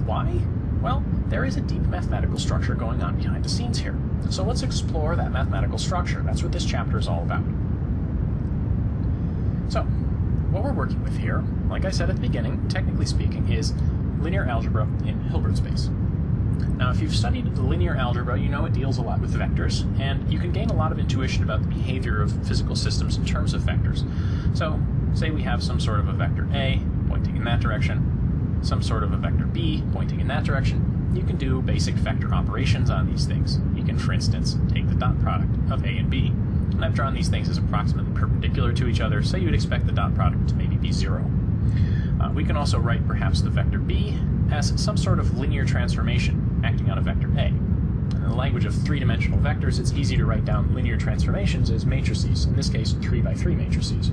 [SPEAKER 1] Why? Well, there is a deep mathematical structure going on behind the scenes here. So let's explore that mathematical structure. That's what this chapter is all about. So, what we're working with here, like I said at the beginning, technically speaking, is linear algebra in Hilbert space. Now, if you've studied linear algebra, you know it deals a lot with vectors, and you can gain a lot of intuition about the behavior of physical systems in terms of vectors. So, say we have some sort of a vector A pointing in that direction, some sort of a vector B pointing in that direction. You can do basic vector operations on these things. You can, for instance, take the dot product of A and B. And I've drawn these things as approximately perpendicular to each other, so you would expect the dot product to maybe be 0. We can also write perhaps the vector B as some sort of linear transformation acting on a vector A. In the language of three-dimensional vectors, it's easy to write down linear transformations as matrices, in this case 3 by 3 matrices.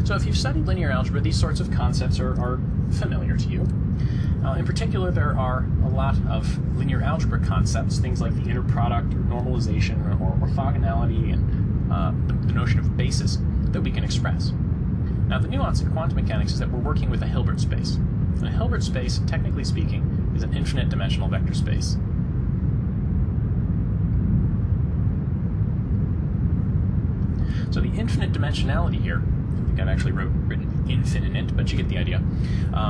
[SPEAKER 1] So if you've studied linear algebra, these sorts of concepts are familiar to you. In particular, there are a lot of linear algebra concepts, things like the inner product, or normalization, or orthogonality, and the notion of basis that we can express. Now, the nuance in quantum mechanics is that we're working with a Hilbert space. And a Hilbert space, technically speaking, is an infinite dimensional vector space. So the infinite dimensionality here, I think I've actually written infinite, but you get the idea.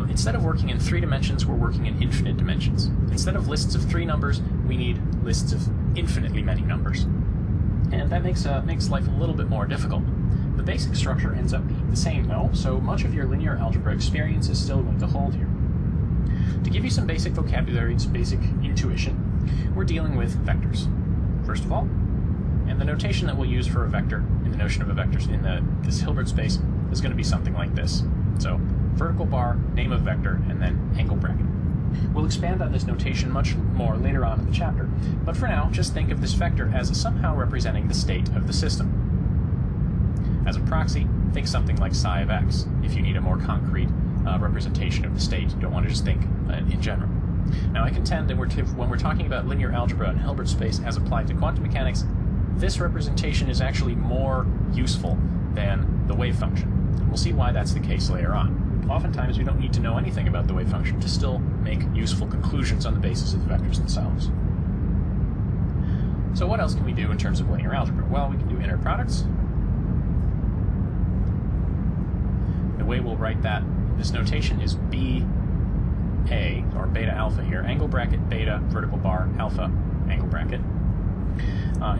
[SPEAKER 1] Instead of working in 3 dimensions, we're working in infinite dimensions. Instead of lists of 3 numbers, we need lists of infinitely many numbers. And that makes life a little bit more difficult. The basic structure ends up being the same, though, so much of your linear algebra experience is still going to hold here. To give you some basic vocabulary, some basic intuition, we're dealing with vectors, first of all. And the notation that we'll use for a vector, in the notion of a vector in this Hilbert space, is going to be something like this. So, vertical bar, name of vector, and then angle bracket. We'll expand on this notation much more later on in the chapter, but for now, just think of this vector as somehow representing the state of the system. As a proxy, think something like psi of x, if you need a more concrete representation of the state. You don't want to just think in general. Now, I contend that when we're talking about linear algebra and Hilbert space as applied to quantum mechanics, this representation is actually more useful than the wave function. And we'll see why that's the case later on. Oftentimes, we don't need to know anything about the wave function to still make useful conclusions on the basis of the vectors themselves. So what else can we do in terms of linear algebra? Well, we can do inner products. The way we'll write that, this notation is BA, or beta alpha here, angle bracket, beta, vertical bar, alpha, angle bracket.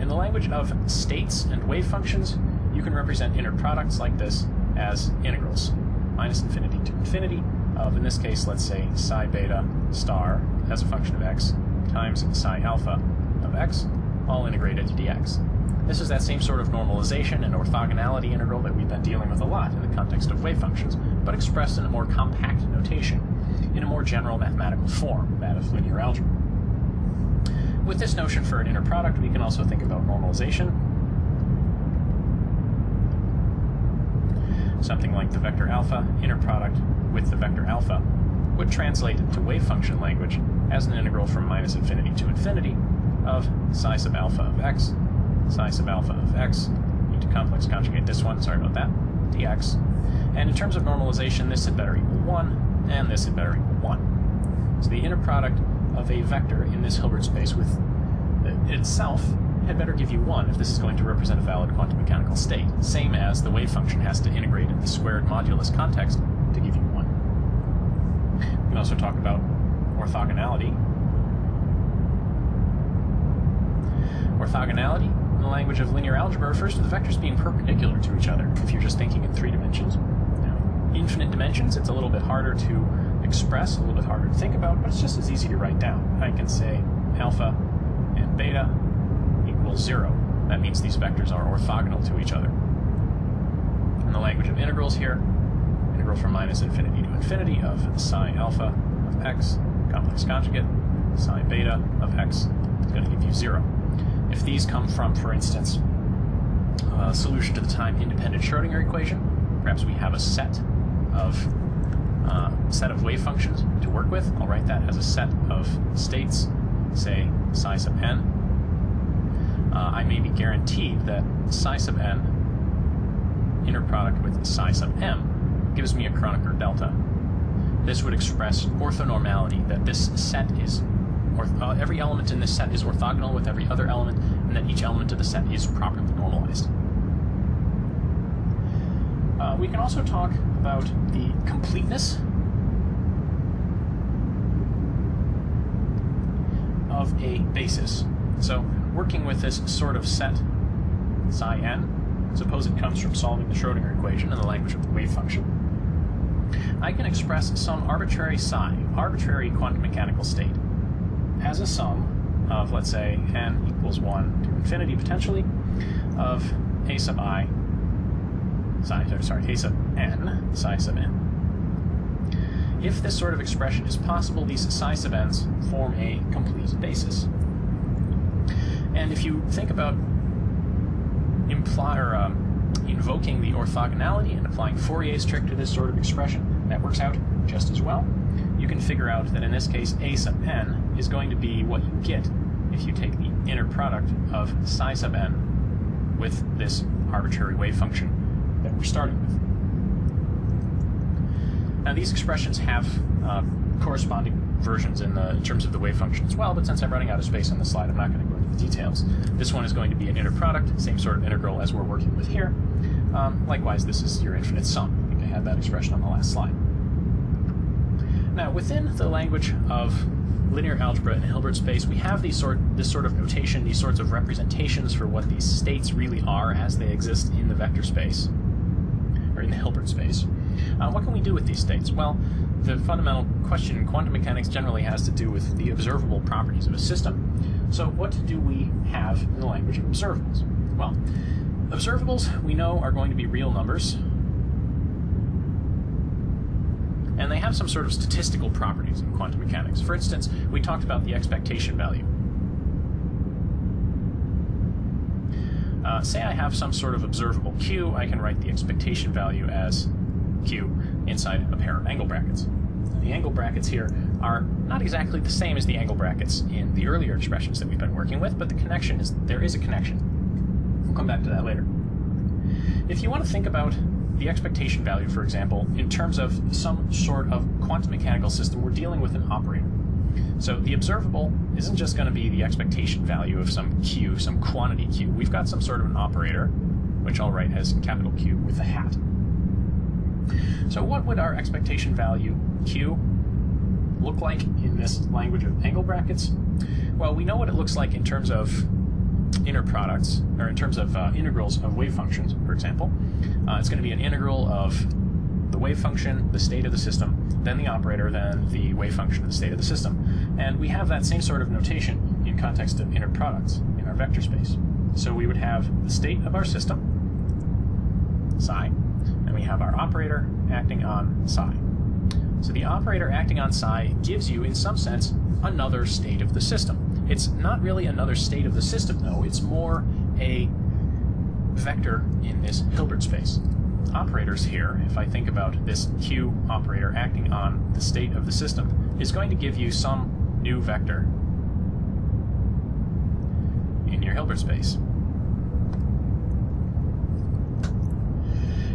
[SPEAKER 1] In the language of states and wave functions, you can represent inner products like this as integrals. Minus infinity to infinity of, in this case, let's say, psi beta star as a function of x times psi alpha of x, all integrated to dx. This is that same sort of normalization and orthogonality integral that we've been dealing with a lot in the context of wave functions, but expressed in a more compact notation, in a more general mathematical form, that of linear algebra. With this notion for an inner product, we can also think about normalization. Something like the vector alpha inner product with the vector alpha would translate into wave function language as an integral from minus infinity to infinity of psi sub alpha of x, psi sub alpha of x, need to complex conjugate this one, sorry about that, dx. And in terms of normalization, this had better equal 1, and this had better equal 1. So the inner product of a vector in this Hilbert space with itself had better give you 1 if this is going to represent a valid quantum mechanical state, same as the wave function has to integrate in the squared modulus context to give you 1. We can also talk about orthogonality. Orthogonality, in the language of linear algebra, refers to the vectors being perpendicular to each other, if you're just thinking in 3 dimensions. Now, infinite dimensions, it's a little bit harder to express, a little bit harder to think about, but it's just as easy to write down. I can say alpha and beta equals 0. That means these vectors are orthogonal to each other. In the language of integrals here, integral from minus infinity to infinity of psi alpha of x, complex conjugate, psi beta of x is going to give you 0. If these come from, for instance, a solution to the time-independent Schrodinger equation, perhaps we have a set of wave functions to work with. I'll write that as a set of states, say psi sub n. I may be guaranteed that psi sub n inner product with psi sub m gives me a Kronecker delta. This would express orthonormality, that this set is every element in this set is orthogonal with every other element, and that each element of the set is properly normalized. We can also talk about the completeness of a basis. So, working with this sort of set, psi n, suppose it comes from solving the Schrodinger equation in the language of the wave function, I can express some arbitrary psi, arbitrary quantum mechanical state, as a sum of, let's say, n equals 1 to infinity potentially, of a sub I, a sub n, psi sub n. If this sort of expression is possible, these psi sub n's form a complete basis. And if you think about invoking the orthogonality and applying Fourier's trick to this sort of expression, that works out just as well. You can figure out that in this case a sub n is going to be what you get if you take the inner product of psi sub n with this arbitrary wave function that we're starting with. Now these expressions have corresponding versions in terms of the wave function as well, but since I'm running out of space on the slide, I'm not going to go into the details. This one is going to be an inner product, same sort of integral as we're working with here. Likewise, this is your infinite sum. I think I had that expression on the last slide. Now, within the language of linear algebra in Hilbert space, we have this sort of notation, these sorts of representations for what these states really are as they exist in the vector space, or in the Hilbert space. What can we do with these states? Well, the fundamental question in quantum mechanics generally has to do with the observable properties of a system. So what do we have in the language of observables? Well, observables, we know, are going to be real numbers, and they have some sort of statistical properties in quantum mechanics. For instance, we talked about the expectation value. Say I have some sort of observable Q, I can write the expectation value as Q inside a pair of angle brackets. The angle brackets here are not exactly the same as the angle brackets in the earlier expressions that we've been working with, but the connection is, there is a connection. We'll come back to that later. If you want to think about the expectation value, for example, in terms of some sort of quantum mechanical system, we're dealing with an operator. So the observable isn't just going to be the expectation value of some q, some quantity q. We've got some sort of an operator, which I'll write as capital Q with a hat. So what would our expectation value q look like in this language of angle brackets? Well, we know what it looks like in terms of inner products, or in terms of integrals of wave functions, for example. It's going to be an integral of the wave function, the state of the system, then the operator, then the wave function of the state of the system. And we have that same sort of notation in context of inner products in our vector space. So we would have the state of our system, psi, and we have our operator acting on psi. So the operator acting on psi gives you, in some sense, another state of the system. It's not really another state of the system, though. It's more a vector in this Hilbert space. Operators here, if I think about this Q operator acting on the state of the system, is going to give you some new vector in your Hilbert space.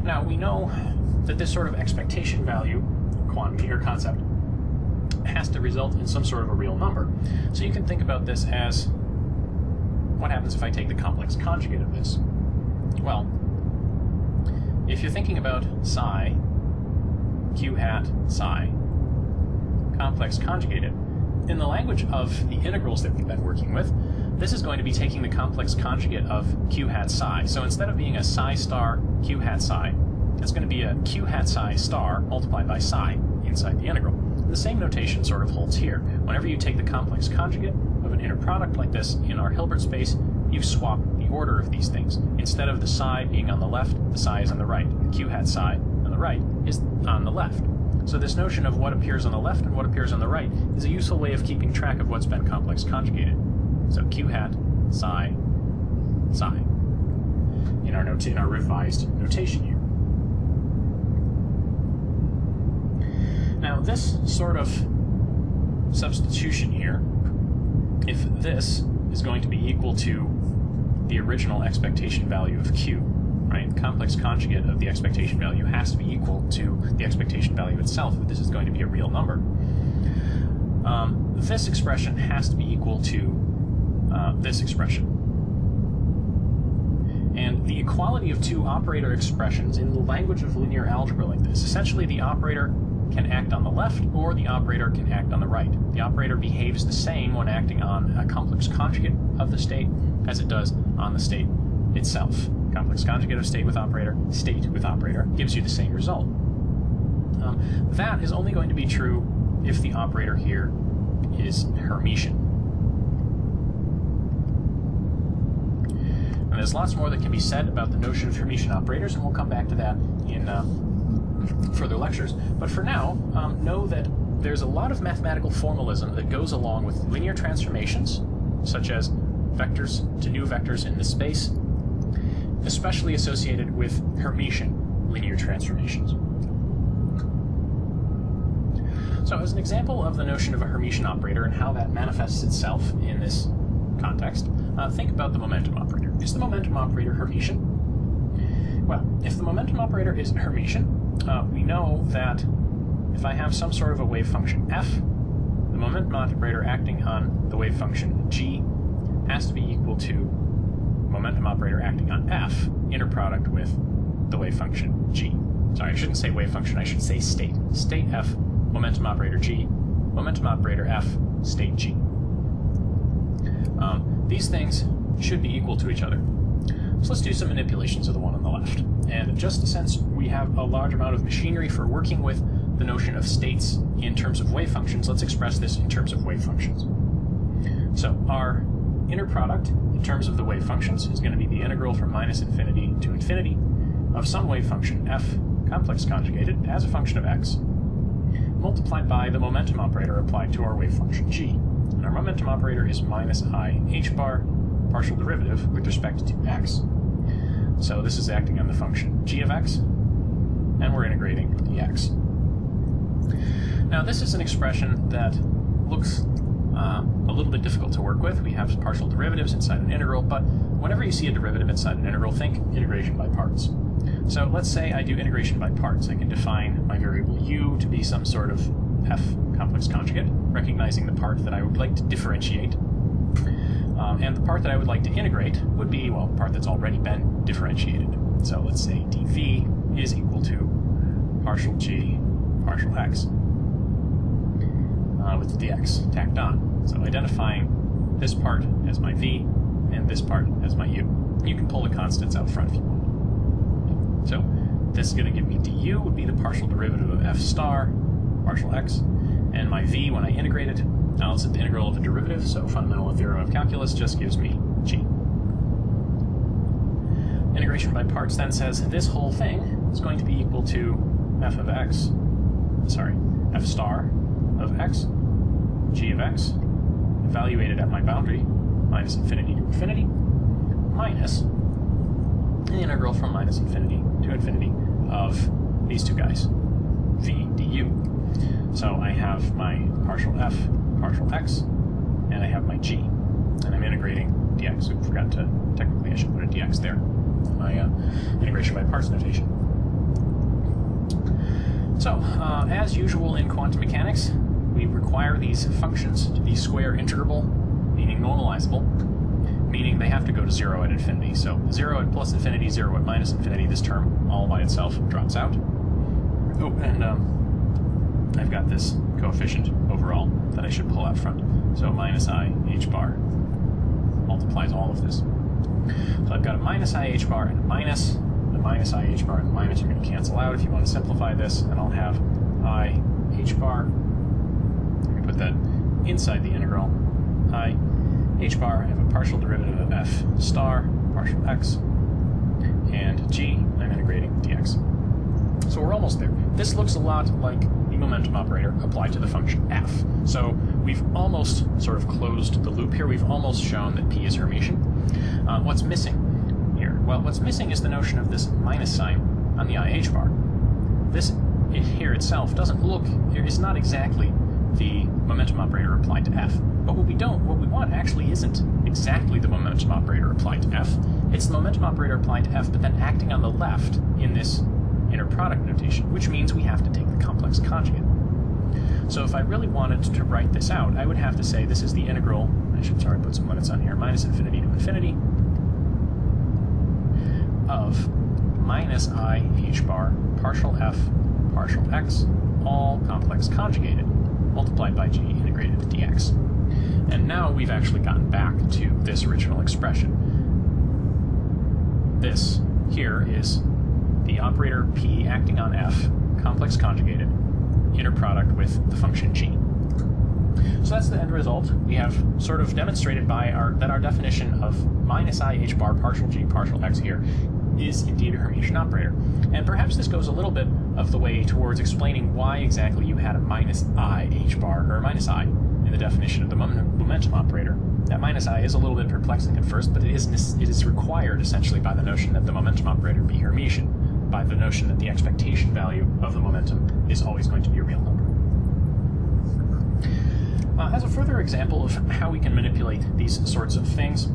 [SPEAKER 1] Now, we know that this sort of expectation value quantity or concept has to result in some sort of a real number. So you can think about this as, what happens if I take the complex conjugate of this? Well, if you're thinking about psi, q hat psi, complex conjugated, in the language of the integrals that we've been working with, this is going to be taking the complex conjugate of q hat psi. So instead of being a psi star q hat psi, it's going to be a q hat psi star multiplied by psi inside the integral. The same notation sort of holds here. Whenever you take the complex conjugate of an inner product like this in our Hilbert space, you swap the order of these things. Instead of the psi being on the left, the psi is on the right. The q hat psi on the right is on the left. So this notion of what appears on the left and what appears on the right is a useful way of keeping track of what's been complex conjugated. So q hat psi psi in our revised notation here. Now, this sort of substitution here, if this is going to be equal to the original expectation value of q, right? The complex conjugate of the expectation value has to be equal to the expectation value itself if this is going to be a real number. This expression has to be equal to this expression. And the equality of two operator expressions in the language of linear algebra like this, essentially the operator can act on the left or the operator can act on the right. The operator behaves the same when acting on a complex conjugate of the state as it does on the state itself. Complex conjugate of state with operator gives you the same result. That is only going to be true if the operator here is Hermitian. And there's lots more that can be said about the notion of Hermitian operators, and we'll come back to that in further lectures. But for now, know that there's a lot of mathematical formalism that goes along with linear transformations, such as vectors to new vectors in this space, especially associated with Hermitian linear transformations. So as an example of the notion of a Hermitian operator and how that manifests itself in this context, think about the momentum operator. Is the momentum operator Hermitian? Well, if the momentum operator is Hermitian, we know that if I have some sort of a wave function f, the momentum operator acting on the wave function g has to be equal to momentum operator acting on f, inner product with the wave function g. Sorry, I shouldn't say wave function, I should say state. State f, momentum operator g, momentum operator f, state g. These things should be equal to each other. So let's do some manipulations of the one on the left. And just since we have a large amount of machinery for working with the notion of states in terms of wave functions, let's express this in terms of wave functions. So our inner product in terms of the wave functions is going to be the integral from minus infinity to infinity of some wave function f complex conjugated as a function of x multiplied by the momentum operator applied to our wave function g. And our momentum operator is minus I h bar partial derivative with respect to x. So this is acting on the function g of x, and we're integrating dx. Now this is an expression that looks a little bit difficult to work with. We have partial derivatives inside an integral, but whenever you see a derivative inside an integral, think integration by parts. So let's say I do integration by parts. I can define my variable u to be some sort of f complex conjugate, recognizing the part that I would like to differentiate. And the part that I would like to integrate would be, well, the part that's already been differentiated. So let's say dv is equal to partial g partial x with the dx tacked on. So identifying this part as my v and this part as my u. You can pull the constants out front if you want. So this is going to give me du would be the partial derivative of f star partial x, and my v when I integrate it, now it's the integral of the derivative, so fundamental theorem of calculus just gives me g. Integration by parts then says this whole thing is going to be equal to f of x, sorry, f star of x, g of x, evaluated at my boundary, minus infinity to infinity, minus the integral from minus infinity to infinity of these two guys, v du. So I have my partial f, partial x, and I have my g. And I'm integrating dx. So I forgot to, technically I should put a dx there. My integration by parts notation. So, as usual in quantum mechanics, we require these functions to be square integrable, meaning normalizable, meaning they have to go to 0 at infinity. So 0 at plus infinity, 0 at minus infinity, this term all by itself drops out. Oh, and I've got this coefficient overall that I should pull out front. So minus I h bar multiplies all of this. So I've got a minus I h bar and a minus. The minus I h bar and the minus are going to cancel out if you want to simplify this, and I'll have I h bar. Let me put that inside the integral. I h bar, I have a partial derivative of f star, partial x, and g, I'm integrating dx. So we're almost there. This looks a lot like the momentum operator applied to the function f. So we've almost sort of closed the loop here. We've almost shown that p is Hermitian. What's missing here? Well, what's missing is the notion of this minus sign on the IH bar. This here itself doesn't look, it is not exactly the momentum operator applied to f. But what we want actually isn't exactly the momentum operator applied to f. It's the momentum operator applied to f, but then acting on the left in this inner product notation, which means we have to take the complex conjugate. So if I really wanted to write this out, I would have to say this is the integral, I should put some limits on here, minus infinity to infinity of minus I h bar partial f partial x, all complex conjugated, multiplied by g integrated to dx. And now we've actually gotten back to this original expression. This here is the operator p acting on f, complex conjugated, inner product with the function g. So that's the end result. We have sort of demonstrated by that our definition of minus I h bar partial g partial x here is indeed a Hermitian operator. And perhaps this goes a little bit of the way towards explaining why exactly you had a minus I h bar, or minus I, in the definition of the momentum operator. That minus I is a little bit perplexing at first, but it is required essentially by the notion that the momentum operator be Hermitian, by the notion that the expectation value of the momentum is always going to be a real number. As a further example of how we can manipulate these sorts of things,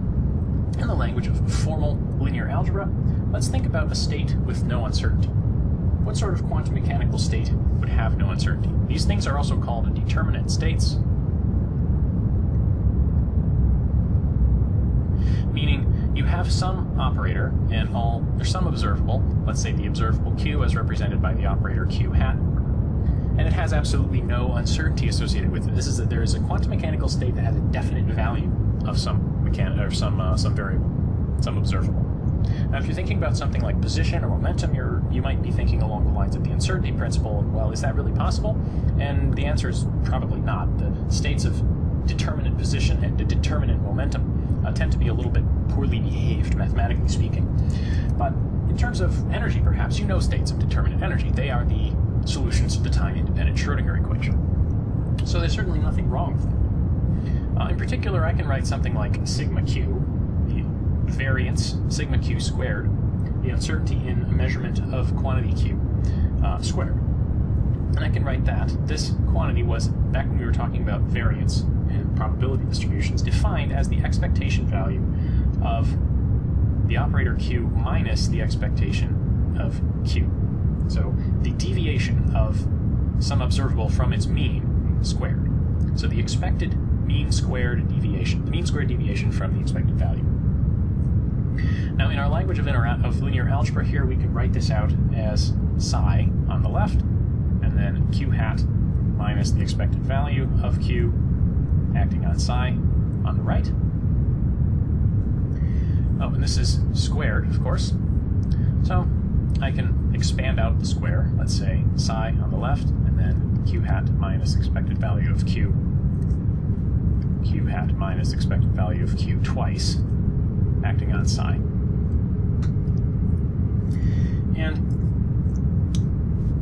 [SPEAKER 1] in the language of formal linear algebra, let's think about a state with no uncertainty. What sort of quantum mechanical state would have no uncertainty? These things are also called determinate states, meaning you have some operator and there's some observable, let's say the observable q as represented by the operator q hat, and it has absolutely no uncertainty associated with it. There is a quantum mechanical state that has a definite value of some variable, some observable. Now, if you're thinking about something like position or momentum, you might be thinking along the lines of the uncertainty principle. Well, is that really possible? And the answer is probably not. The states of determinate position and determinate momentum tend to be a little bit poorly behaved, mathematically speaking. But in terms of energy, perhaps, you know states of determinate energy. They are the solutions to the time-independent Schrödinger equation. So there's certainly nothing wrong with them. In particular, I can write something like sigma q, the variance, sigma q squared, the uncertainty in a measurement of quantity q squared. And I can write that this quantity was, back when we were talking about variance and probability distributions, defined as the expectation value of the operator q minus the expectation of q. So the deviation of
[SPEAKER 3] some observable from its mean squared. So the expected mean squared deviation, the mean squared deviation from the expected value. Now, in our language of linear algebra here, we can write this out as psi on the left, and then q hat minus the expected value of q acting on psi on the right. Oh, and this is squared, of course. So I can expand out the square, let's say psi on the left, and then q hat minus expected value of q hat minus expected value of q twice, acting on psi. And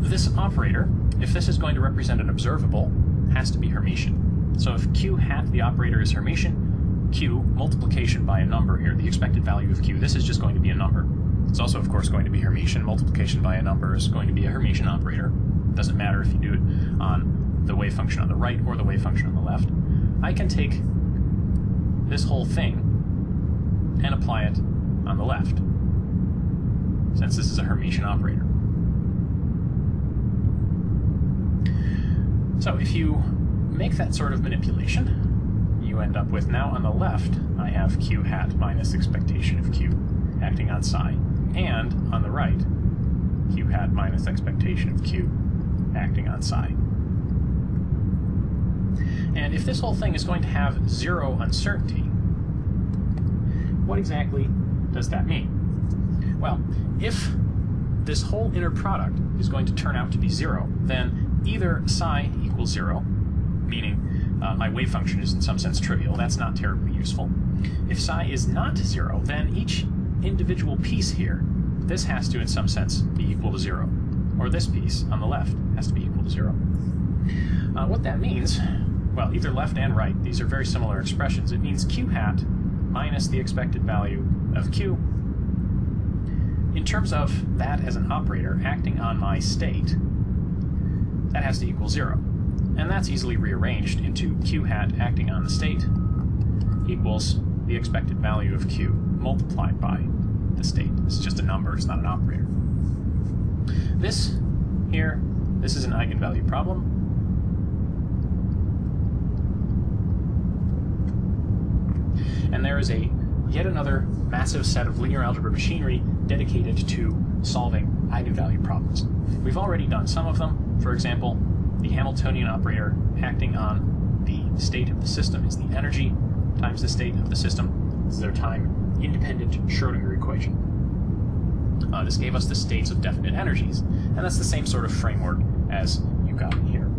[SPEAKER 3] this operator, if this is going to represent an observable, has to be Hermitian. So if q hat, the operator, is Hermitian, q, multiplication by a number here, the expected value of q, this is just going to be a number. It's also, of course, going to be Hermitian. Multiplication by a number is going to be a Hermitian operator. It doesn't matter if you do it on the wave function on the right or the wave function on the left. I can take this whole thing and apply it on the left, since this is a Hermitian operator. So if you make that sort of manipulation, you end up with, now on the left, I have q hat minus expectation of q acting on psi, and on the right, q hat minus expectation of q acting on psi. And if this whole thing is going to have zero uncertainty, what exactly does that mean? Well, if this whole inner product is going to turn out to be zero, then either psi equals zero, meaning my wave function is in some sense trivial, that's not terribly useful. If psi is not zero, then each individual piece here, this has to in some sense be equal to zero, or this piece on the left has to be equal to zero. What that means, well, either left and right, these are very similar expressions. It means q hat minus the expected value of q, in terms of that as an operator acting on my state, that has to equal zero. And that's easily rearranged into q hat acting on the state equals the expected value of q multiplied by the state. This is just a number, it's not an operator. This here, this is an eigenvalue problem. And there is yet another massive set of linear algebra machinery dedicated to solving eigenvalue problems. We've already done some of them. For example, the Hamiltonian operator acting on the state of the system is the energy times the state of the system. This is their time-independent Schrödinger equation. This gave us the states of definite energies, and that's the same sort of framework as you got here.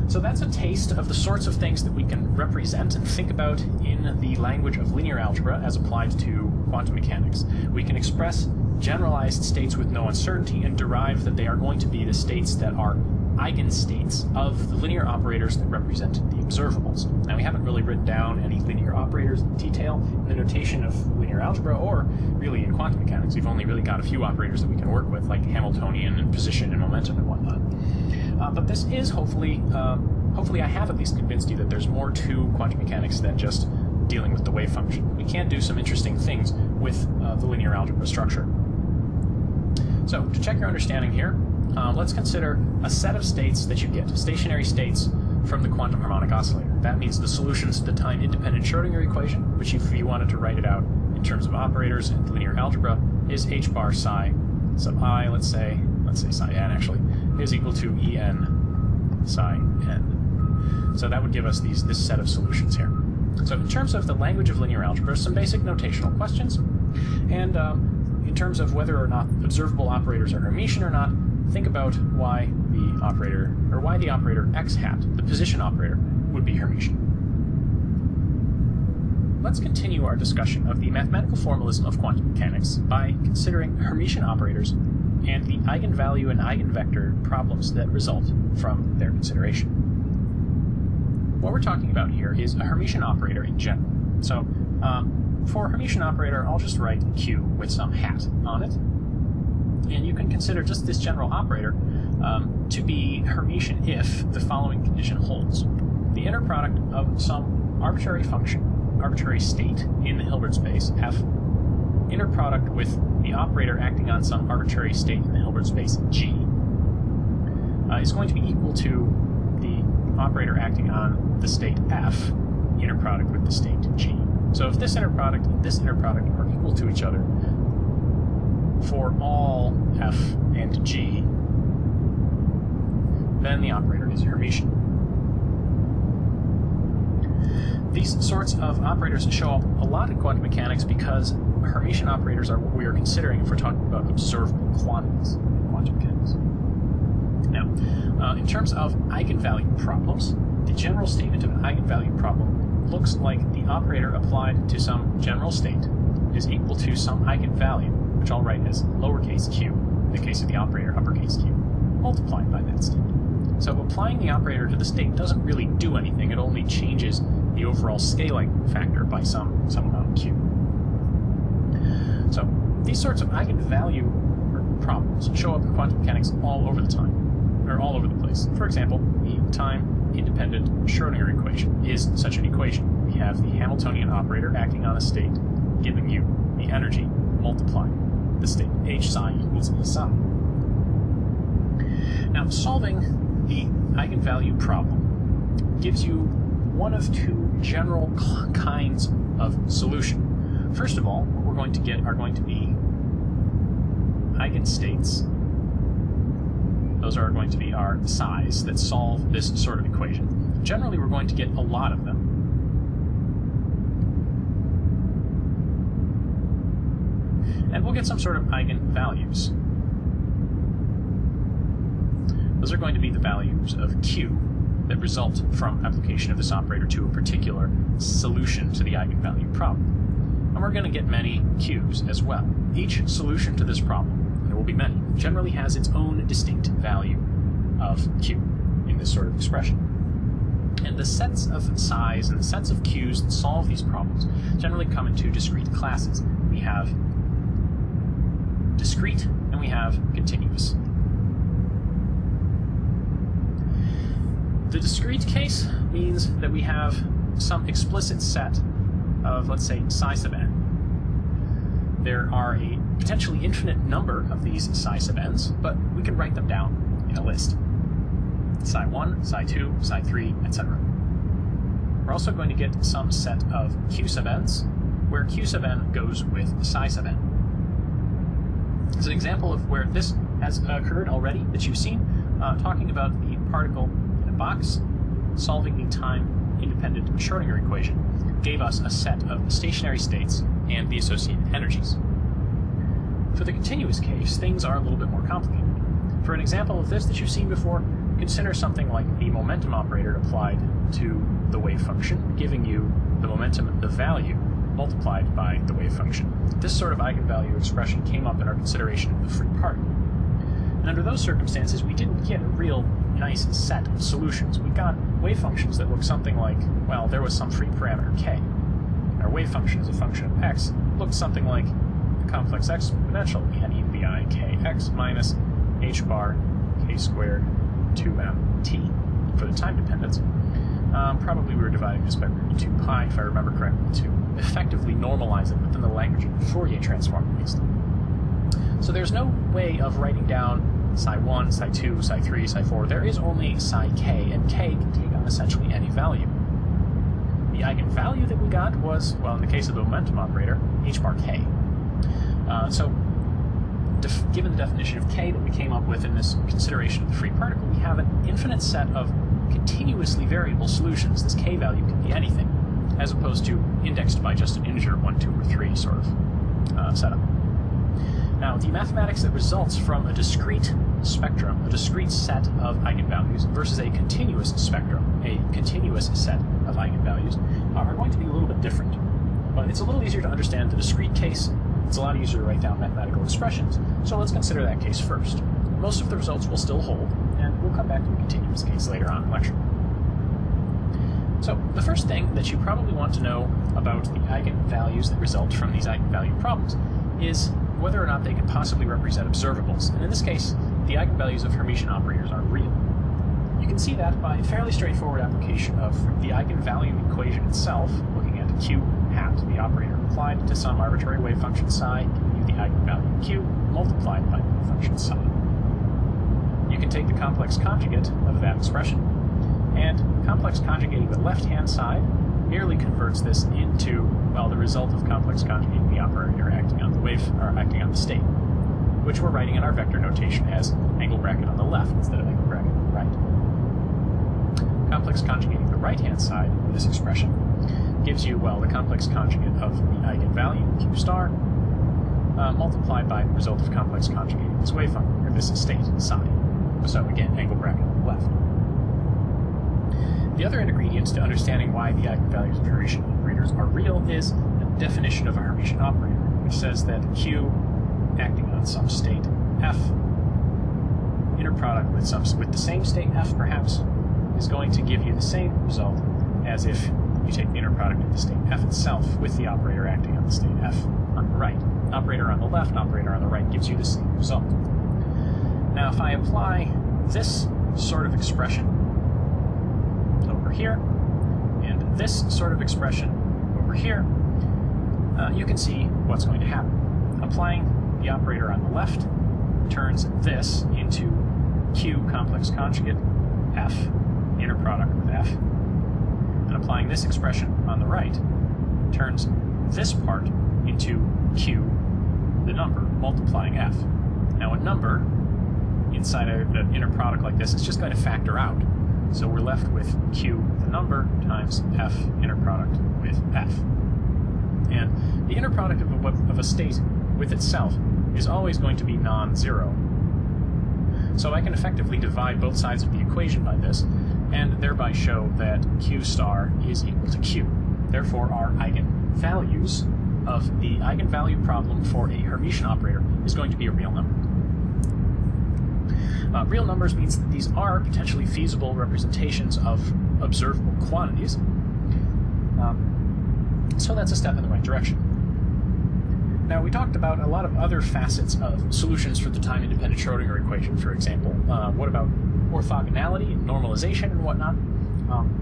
[SPEAKER 3] So that's a taste of the sorts of things that we can represent and think about in the language of linear algebra as applied to quantum mechanics. We can express generalized states with no uncertainty and derive that they are going to be the states that are eigenstates of the linear operators that represent the observables. Now, we haven't really written down any linear operators in detail in the notation of linear algebra, or really in quantum mechanics. We've only really got a few operators that we can work with, like Hamiltonian and position and momentum and whatnot. But this is hopefully I have at least convinced you that there's more to quantum mechanics than just dealing with the wave function. We can do some interesting things with the linear algebra structure. So, to check your understanding here, let's consider a set of states that you get, stationary states from the quantum harmonic oscillator. That means the solutions to the time-independent Schrödinger equation, which if you wanted to write it out in terms of operators and linear algebra, is h bar psi sub I, let's say psi n actually, is equal to en psi n. So that would give us this set of solutions here. So in terms of the language of linear algebra, some basic notational questions, and in terms of whether or not observable operators are Hermitian or not, think about why the operator x hat, the position operator, would be Hermitian. Let's continue our discussion of the mathematical formalism of quantum mechanics by considering Hermitian operators and the eigenvalue and eigenvector problems that result from their consideration. What we're talking about here is a Hermitian operator in general. So, for a Hermitian operator, I'll just write q with some hat on it. And you can consider just this general operator to be Hermitian if the following condition holds. The inner product of some arbitrary function, arbitrary state in the Hilbert space, f, inner product with the operator acting on some arbitrary state in the Hilbert space, g,
[SPEAKER 1] is going to be equal to the operator acting on the state f, inner product with the state g. So if this inner product and this inner product are equal to each other for all f and g, then the operator is Hermitian. These sorts of operators show up a lot in quantum mechanics because Hermitian operators are what we are considering if we're talking about observable quantities in quantum mechanics. Now, in terms of eigenvalue problems, the general statement of an eigenvalue problem looks like the operator applied to some general state is equal to some eigenvalue, which I'll write as lowercase q, in the case of the operator uppercase q, multiplied by that state. So applying the operator to the state doesn't really do anything, it only changes the overall scaling factor by some amount q. So these sorts of eigenvalue problems show up in quantum mechanics all over the time, or all over the place. For example, the time-independent Schrödinger equation is such an equation. We have the Hamiltonian operator acting on a state, giving you the energy multiplying the state h psi equals E psi. Now, solving the eigenvalue problem gives you one of two general kinds of solution. First of all, what we're going to get are going to be eigenstates. Those are going to be our psi's that solve this sort of equation. Generally, we're going to get a lot of them. And we'll get some sort of eigenvalues. Those are going to be the values of q that result from application of this operator to a particular solution to the eigenvalue problem. And we're going to get many q's as well. Each solution to this problem, and there will be many, generally has its own distinct value of q in this sort of expression. And the sets of psi's and the sets of q's that solve these problems generally come in two discrete classes. We have discrete and we have continuous. The discrete case means that we have some explicit set of, let's say, psi sub n. There are a potentially infinite number of these psi sub n's, but we can write them down in a list. Psi 1, psi 2, psi 3, etc. We're also going to get some set of q sub n's, where q sub n goes with psi sub n. It's an example of where this has occurred already that you've seen, talking about the particle box, solving the time-independent Schrödinger equation gave us a set of stationary states and the associated energies. For the continuous case, things are a little bit more complicated. For an example of this that you've seen before, consider something like the momentum operator applied to the wave function, giving you the momentum, the value, multiplied by the wave function. This sort of eigenvalue expression came up in our consideration of the free particle. And under those circumstances, we didn't get a real nice set of solutions. We got wave functions that look something like, well, there was some free parameter k. Our wave function as a function of x looked something like the complex exponential NEBI kx minus h bar k squared 2m t for the time dependence. Probably we were dividing this by root 2 pi, if I remember correctly, to effectively normalize it within the language of the Fourier transform at least. So there's no way of writing down psi 1, psi 2, psi 3, psi 4. There is only psi k, and k can take on essentially any value. The eigenvalue that we got was, well, in the case of the momentum operator, h bar k. So, given the definition of k that we came up with in this consideration of the free particle, we have an infinite set of continuously variable solutions. This k value can be anything, as opposed to indexed by just an integer 1, 2, or 3 sort of setup. Now, the mathematics that results from a discrete spectrum, a discrete set of eigenvalues, versus a continuous spectrum, a continuous set of eigenvalues, are going to be a little bit different. But it's a little easier to understand the discrete case. It's a lot easier to write down mathematical expressions. So let's consider that case first. Most of the results will still hold, and we'll come back to the continuous case later on in the lecture. So the first thing that you probably want to know about the eigenvalues that result from these eigenvalue problems is whether or not they can possibly represent observables. And in this case, the eigenvalues of Hermitian operators are real. You can see that by a fairly straightforward application of the eigenvalue equation itself, looking at q hat, the operator applied to some arbitrary wave function psi, giving you the eigenvalue q multiplied by the wave function psi. You can take the complex conjugate of that expression, and complex conjugating the left-hand side merely converts this into, well, the result of complex conjugating the operator acting on the acting on the state, which we're writing in our vector notation as angle bracket on the left instead of angle bracket on the right. Complex conjugating the right-hand side of this expression gives you, well, the complex conjugate of the eigenvalue, q star, multiplied by the result of complex conjugating this wave function, or this state, psi. So again, angle bracket on the left. The other ingredient to understanding why the eigenvalues of Hermitian operators are real is the definition of a Hermitian operator, which says that q acting on some state f, inner product with the same state f perhaps, is going to give you the same result as if you take the inner product of the state f itself with the operator acting on the state f on the right. Operator on the left, operator on the right gives you the same result. Now if I apply this sort of expression over here, and this sort of expression over here, you can see what's going to happen. Applying the operator on the left turns this into q complex conjugate f, inner product with f, and applying this expression on the right turns this part into q, the number, multiplying f. Now a number inside an inner product like this is just going to factor out. So we're left with q, the number, times f, inner product with f. And the inner product of a state with itself is always going to be non-zero. So I can effectively divide both sides of the equation by this, and thereby show that q star is equal to q. Therefore, our eigenvalues of the eigenvalue problem for a Hermitian operator is going to be a real number. Real numbers means that these are potentially feasible representations of observable quantities. So that's a step in the right direction. Now, we talked about a lot of other facets of solutions for the time-independent Schrödinger equation, for example. What about orthogonality and normalization and whatnot?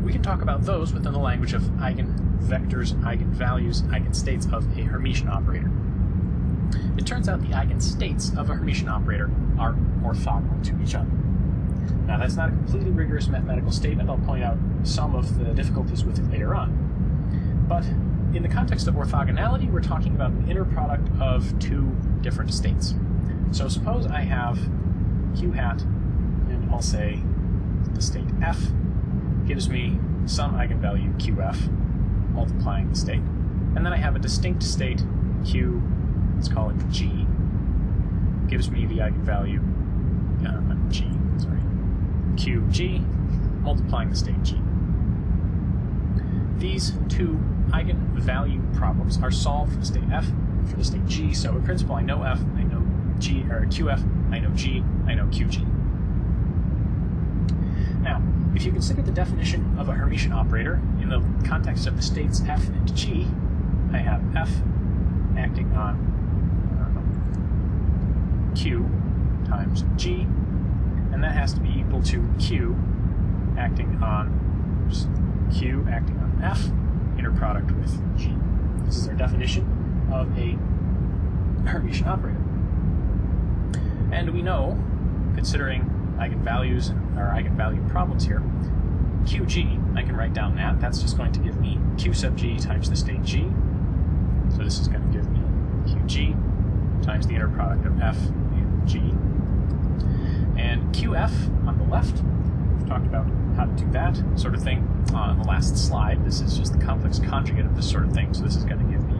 [SPEAKER 1] We can talk about those within the language of eigenvectors, eigenvalues, eigenstates of a Hermitian operator. It turns out the eigenstates of a Hermitian operator are orthogonal to each other. Now, that's not a completely rigorous mathematical statement. I'll point out some of the difficulties with it later on. But in the context of orthogonality, we're talking about an inner product of two different states. So suppose I have q hat, and I'll say the state f gives me some eigenvalue qf, multiplying the state. And then I have a distinct state q, let's call it g, gives me the eigenvalue qg, multiplying the state g. These two eigenvalue problems are solved for the state f and for the state g. So in principle, I know f, I know g, or qf, I know g, I know qg. Now, if you consider the definition of a Hermitian operator in the context of the states f and g, I have f acting on q times g, and that has to be equal to q acting on f, inner product with g. This is our definition of a Hermitian operator. And we know, considering eigenvalues and our eigenvalue problems here, qg, I can write down that. That's just going to give me q sub g times the state g. So this is going to give me qg times the inner product of f and g. And qf on the left, we've talked about how to do that sort of thing on the last slide. This is just the complex conjugate of this sort of thing. So this is going to give me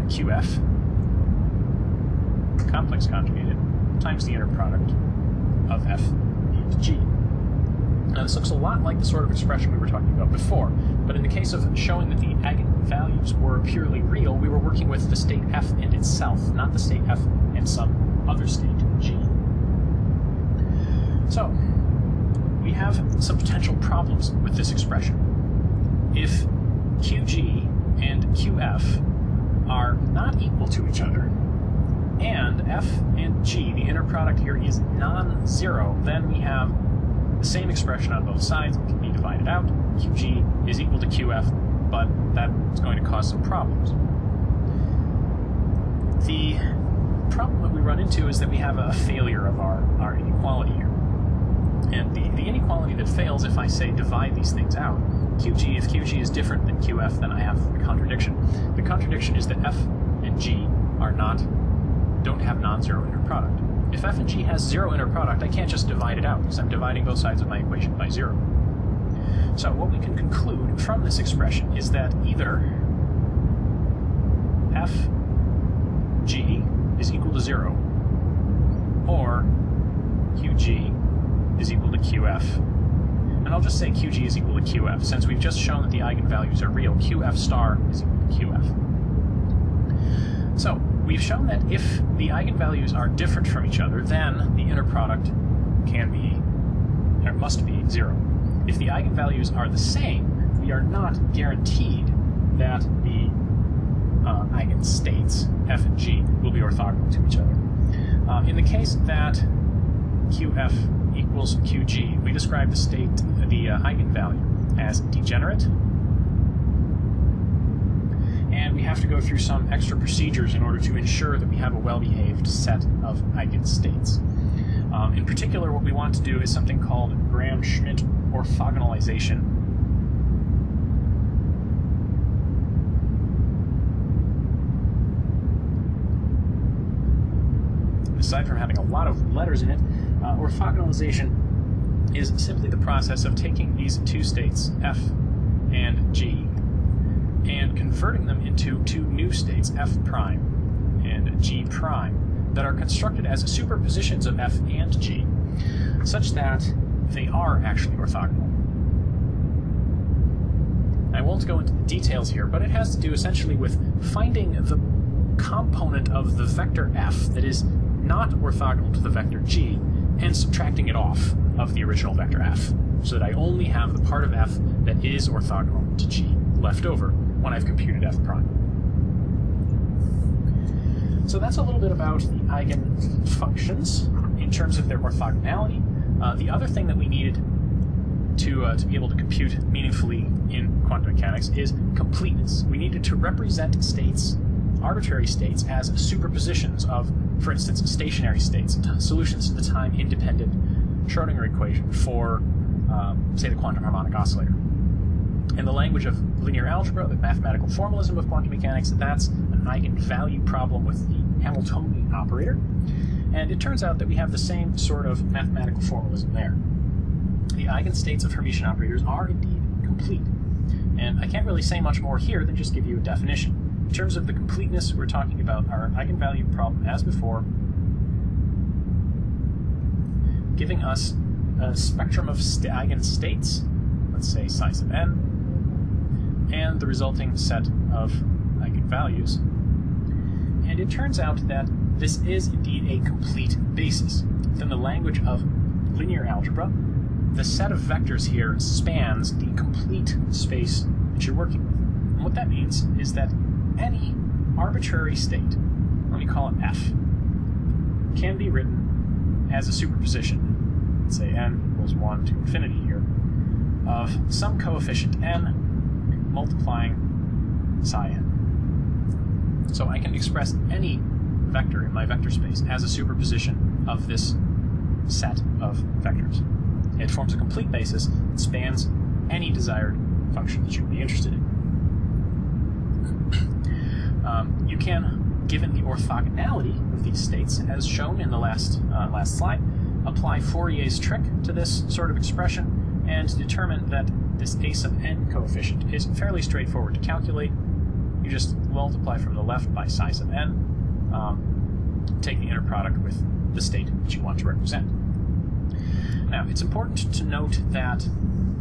[SPEAKER 1] qf, complex conjugated, times the inner product of f and g. Now this looks a lot like the sort of expression we were talking about before, but in the case of showing that the eigenvalues were purely real, we were working with the state f and itself, not the state f and some other state g. So, we have some potential problems with this expression. If qg and qf are not equal to each other, and f and g, the inner product here, is non-zero, then we have the same expression on both sides. It can be divided out. qg is equal to qf, but that's going to cause some problems. The problem that we run into is that we have a failure of our inequality here. And the inequality that fails if I say divide these things out, QG, if QG is different than QF, then I have a contradiction. The contradiction is that F and G don't have non-zero inner product. If F and G has zero inner product, I can't just divide it out, because I'm dividing both sides of my equation by zero. So what we can conclude from this expression is that either FG is equal to 0, or QG is equal to QF. And I'll just say QG is equal to QF. Since we've just shown that the eigenvalues are real, QF star is equal to QF. So, we've shown that if the eigenvalues are different from each other, then the inner product must be 0. If the eigenvalues are the same, we are not guaranteed that the eigenstates, F and G, will be orthogonal to each other. In the case that QF equals QG, we describe the eigenvalue as degenerate, and we have to go through some extra procedures in order to ensure that we have a well-behaved set of eigenstates. In particular, what we want to do is something called Gram-Schmidt orthogonalization. Aside from having a lot of letters in it, orthogonalization is simply the process of taking these two states, F and G, and converting them into two new states, F prime and G prime, that are constructed as superpositions of F and G, such that they are actually orthogonal. I won't go into the details here, but it has to do essentially with finding the component of the vector F that is not orthogonal to the vector G and subtracting it off of the original vector F, so that I only have the part of F that is orthogonal to G left over when I've computed F prime. So that's a little bit about the eigenfunctions in terms of their orthogonality. The other thing that we needed to be able to compute meaningfully in quantum mechanics is completeness. We needed to represent states, arbitrary states, as superpositions of, for instance, stationary states, solutions to the time-independent Schrodinger equation for, say, the quantum harmonic oscillator. In the language of linear algebra, the mathematical formalism of quantum mechanics, that's an eigenvalue problem with the Hamiltonian operator. And it turns out that we have the same sort of mathematical formalism there. The eigenstates of Hermitian operators are indeed complete. And I can't really say much more here than just give you a definition. In terms of the completeness, we're talking about our eigenvalue problem as before, giving us a spectrum of eigenstates, let's say psi sub n, and the resulting set of eigenvalues. And it turns out that this is indeed a complete basis. Within the language of linear algebra, the set of vectors here spans the complete space that you're working with. And what that means is that any arbitrary state, let me call it F, can be written as a superposition, let's say n equals 1 to infinity here, of some coefficient n multiplying psi n. So I can express any vector in my vector space as a superposition of this set of vectors. It forms a complete basis that spans any desired function that you would be interested in. You can, given the orthogonality of these states, as shown in the last slide, apply Fourier's trick to this sort of expression and determine that this a sub n coefficient is fairly straightforward to calculate. You just multiply from the left by psi sub n, take the inner product with the state that you want to represent. Now, it's important to note that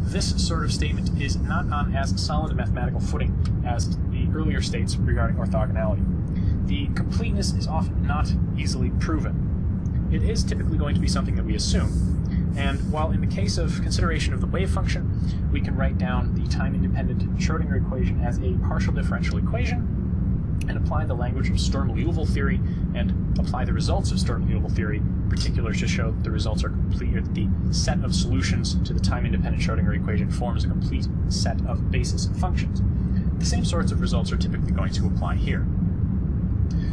[SPEAKER 1] this sort of statement is not on as solid a mathematical footing as the earlier states regarding orthogonality. The completeness is often not easily proven. It is typically going to be something that we assume. And while in the case of consideration of the wave function, we can write down the time-independent Schrodinger equation as a partial differential equation and apply the language of Sturm-Liouville theory and apply the results of Sturm-Liouville theory, in particular to show that the results are complete, or that the set of solutions to the time-independent Schrodinger equation forms a complete set of basis functions. The same sorts of results are typically going to apply here.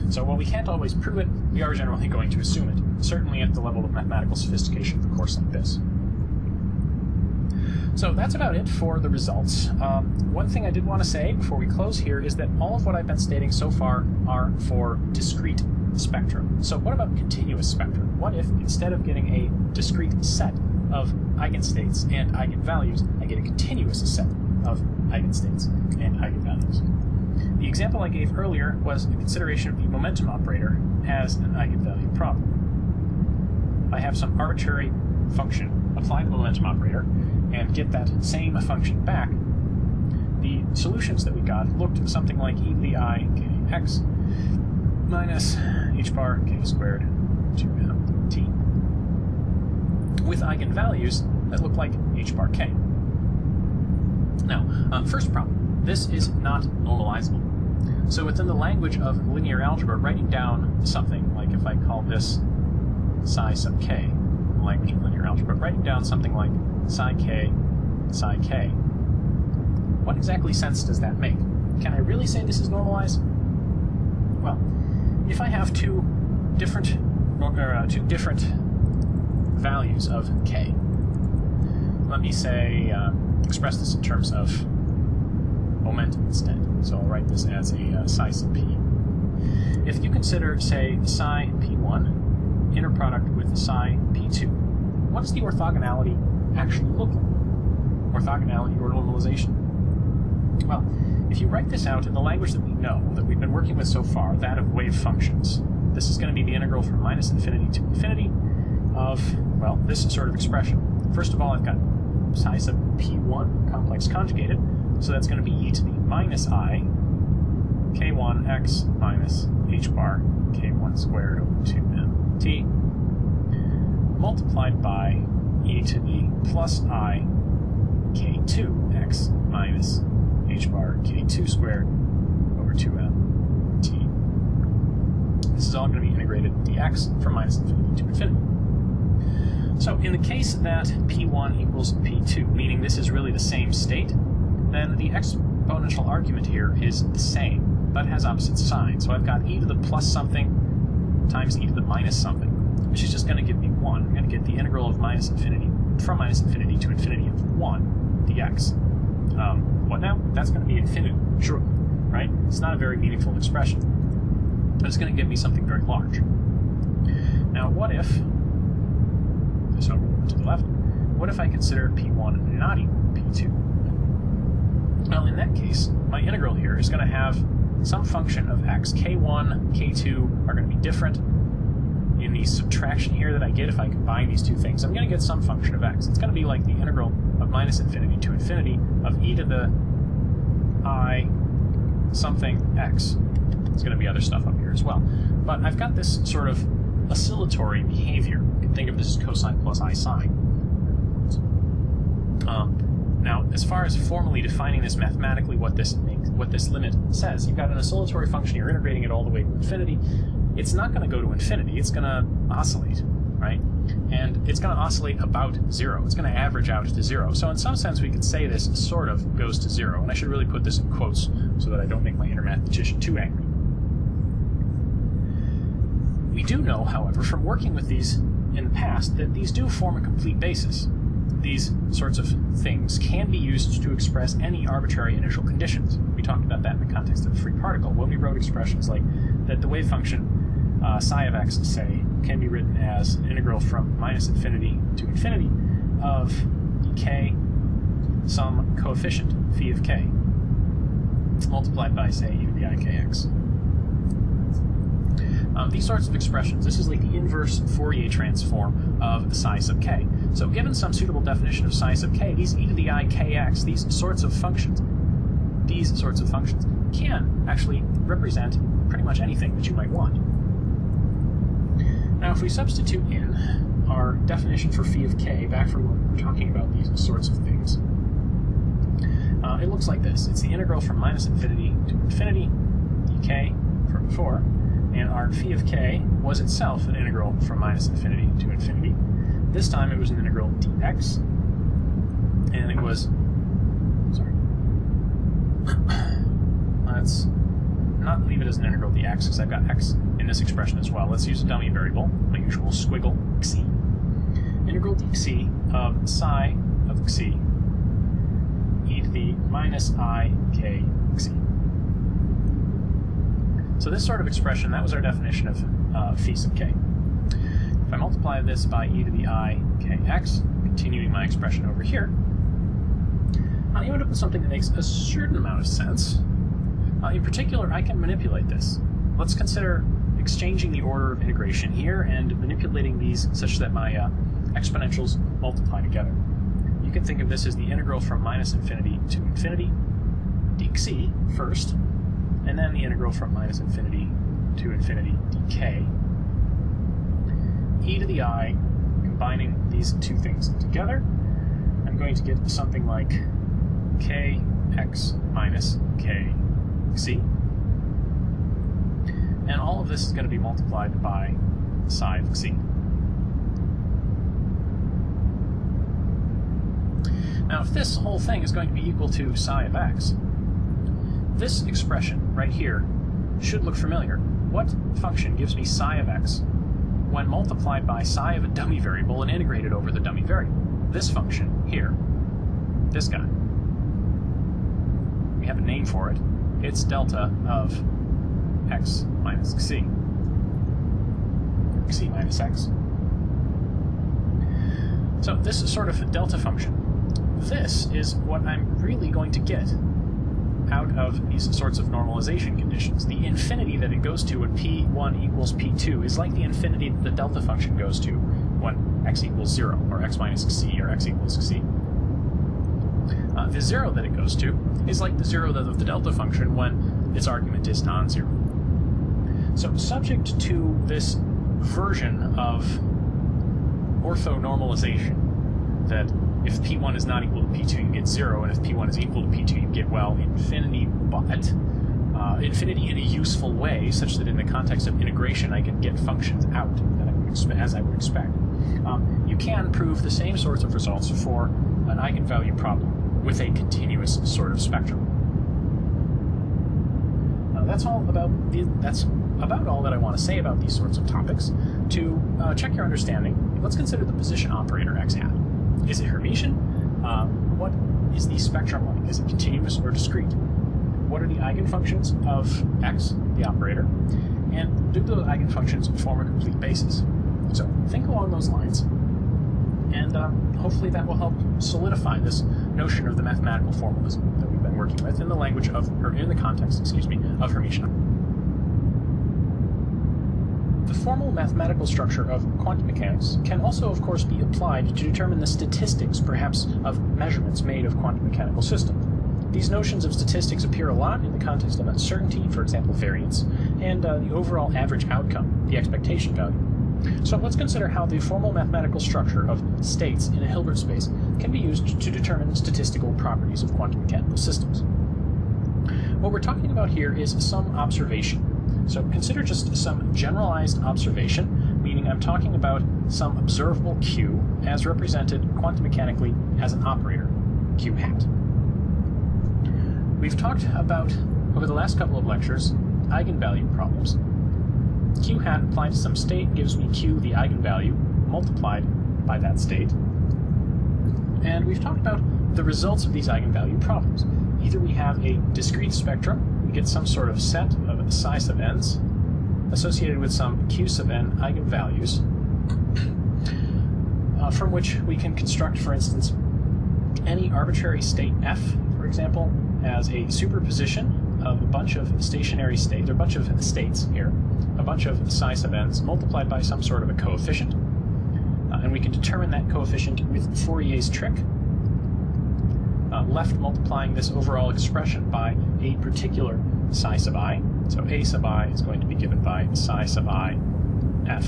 [SPEAKER 1] So while we can't always prove it, we are generally going to assume it, certainly at the level of mathematical sophistication of a course like this.
[SPEAKER 4] So that's about it for the results. One thing I did want to say before we close here is that all of what I've been stating so far are for discrete spectra. So what about continuous spectra? What if instead of getting a discrete set of eigenstates and eigenvalues, I get a continuous set of eigenstates and eigenvalues? The example I gave earlier was a consideration of the momentum operator as an eigenvalue problem. I have some arbitrary function, apply the momentum operator, and get that same function back. The solutions that we got looked something like e to the I kx minus h bar k squared 2mt, with eigenvalues that look like h bar k. Now, first problem, this is not normalizable. So within the language of linear algebra, writing down something like, if I call this psi sub k, the language of linear algebra, writing down something like psi k, what exactly sense does that make? Can I really say this is normalized? Well, if I have two different values of k, let me say express this in terms of momentum instead. So I'll write this as a psi sub p. If you consider, say, psi p1 inner product with psi p2, what does the orthogonality actually look like? Orthogonality or normalization? Well, if you write this out in the language that we know, that we've been working with so far, that of wave functions, this is going to be the integral from minus infinity to infinity of, well, this sort of expression. First of all, I've got psi sub p1 complex conjugated, so that's going to be e to the minus I k1x minus h bar k1 squared over 2mt multiplied by e to the plus I k2x minus h bar k2 squared over 2mt. This is all going to be integrated dx from minus infinity to infinity. So in the case that p1 equals p2, meaning this is really the same state, then the exponential argument here is the same, but has opposite signs. So I've got e to the plus something times e to the minus something, which is just going to give me 1. I'm going to get the integral of minus infinity from minus infinity to infinity of 1 dx. What now? That's going to be infinity, surely, right? It's not a very meaningful expression, but it's going to give me something very large. Now, what if, so over to the left, what if I consider p1 not equal to p2? Well, in that case, my integral here is going to have some function of x. k1, k2 are going to be different. In the subtraction here that I get if I combine these two things, I'm going to get some function of x. It's going to be like the integral of minus infinity to infinity of e to the I something x. There's going to be other stuff up here as well. But I've got this sort of oscillatory behavior. You can think of this as cosine plus I sine. Now, as far as formally defining this mathematically, what this limit says, you've got an oscillatory function, you're integrating it all the way to infinity. It's not going to go to infinity, it's going to oscillate, right? And it's going to oscillate about 0. It's going to average out to 0. So in some sense, we could say this sort of goes to 0. And I should really put this in quotes so that I don't make my inner mathematician too angry. We do know, however, from working with these in the past, that these do form a complete basis. These sorts of things can be used to express any arbitrary initial conditions. We talked about that in the context of a free particle when we wrote expressions like that the wave function psi of x, say, can be written as an integral from minus infinity to infinity of k, some coefficient, phi of k, multiplied by, say, e to the I kx. These sorts of expressions, this is like the inverse Fourier transform of psi sub k. So given some suitable definition of psi sub k, these e to the I kx, these sorts of functions can actually represent pretty much anything that you might want. Now, if we substitute in our definition for phi of k back for when we're talking about these sorts of things, it looks like this. It's the integral from minus infinity to infinity, dk, from before, and our phi of k was itself an integral from minus infinity to infinity. This time it was an integral dx, and it was, let's not leave it as an integral dx because I've got x in this expression as well. Let's use a dummy variable, my usual squiggle, xi. Integral dxi of psi of xi like the minus I k c. So this sort of expression, that was our definition of phi sub k. If I multiply this by e to the I kx, continuing my expression over here, you end up with something that makes a certain amount of sense. In particular, I can manipulate this. Let's consider exchanging the order of integration here and manipulating these such that my exponentials multiply together. You can think of this as the integral from minus infinity to infinity dc first, and then the integral from minus infinity to infinity dk. E to the I, combining these two things together, I'm going to get something like kx minus kc. And all of this is going to be multiplied by psi of c. Now, if this whole thing is going to be equal to psi of x, this expression right here should look familiar. What function gives me psi of x when multiplied by psi of a dummy variable and integrated over the dummy variable? This function here. This guy. We have a name for it. It's delta of x minus c. C minus x. So this is sort of a delta function. This is what I'm really going to get out of these sorts of normalization conditions. The infinity that it goes to when p1 equals p2 is like the infinity that the delta function goes to when x equals 0, or x minus c, or x equals c. The 0 that it goes to is like the 0 of the delta function when its argument is non-zero. So subject to this version of orthonormalization, that if p1 is not equal to p2, you get 0, and if p1 is equal to p2, you get, well, infinity, but infinity in a useful way, such that in the context of integration I can get functions out that as I would expect. You can prove the same sorts of results for an eigenvalue problem with a continuous sort of spectrum. That's about all that I want to say about these sorts of topics. To check your understanding, let's consider the position operator x hat. Is it Hermitian? What is the spectrum like? Is it continuous or discrete? What are the eigenfunctions of x, the operator? And do those eigenfunctions form a complete basis? So think along those lines, and hopefully that will help solidify this notion of the mathematical formalism that we've been working with in the language of, or in the context, excuse me, of Hermitian. The formal mathematical structure of quantum mechanics can also, of course, be applied to determine the statistics, perhaps, of measurements made of quantum mechanical systems. These notions of statistics appear a lot in the context of uncertainty, for example, variance, and the overall average outcome, the expectation value. So let's consider how the formal mathematical structure of states in a Hilbert space can be used to determine statistical properties of quantum mechanical systems. What we're talking about here is some observation. So consider just some generalized observation, meaning I'm talking about some observable Q as represented quantum mechanically as an operator, Q hat. We've talked about, over the last couple of lectures, eigenvalue problems. Q hat applied to some state gives me Q, the eigenvalue, multiplied by that state. And we've talked about the results of these eigenvalue problems. Either we have a discrete spectrum, we get some sort of set of psi sub n's associated with some Q sub n eigenvalues, from which we can construct, for instance, any arbitrary state f, for example, as a superposition of a bunch of stationary states, or a bunch of states here, a bunch of psi sub n's multiplied by some sort of a coefficient. And we can determine that coefficient with Fourier's trick, left multiplying this overall expression by a particular psi sub I. So a sub I is going to be given by psi sub I f,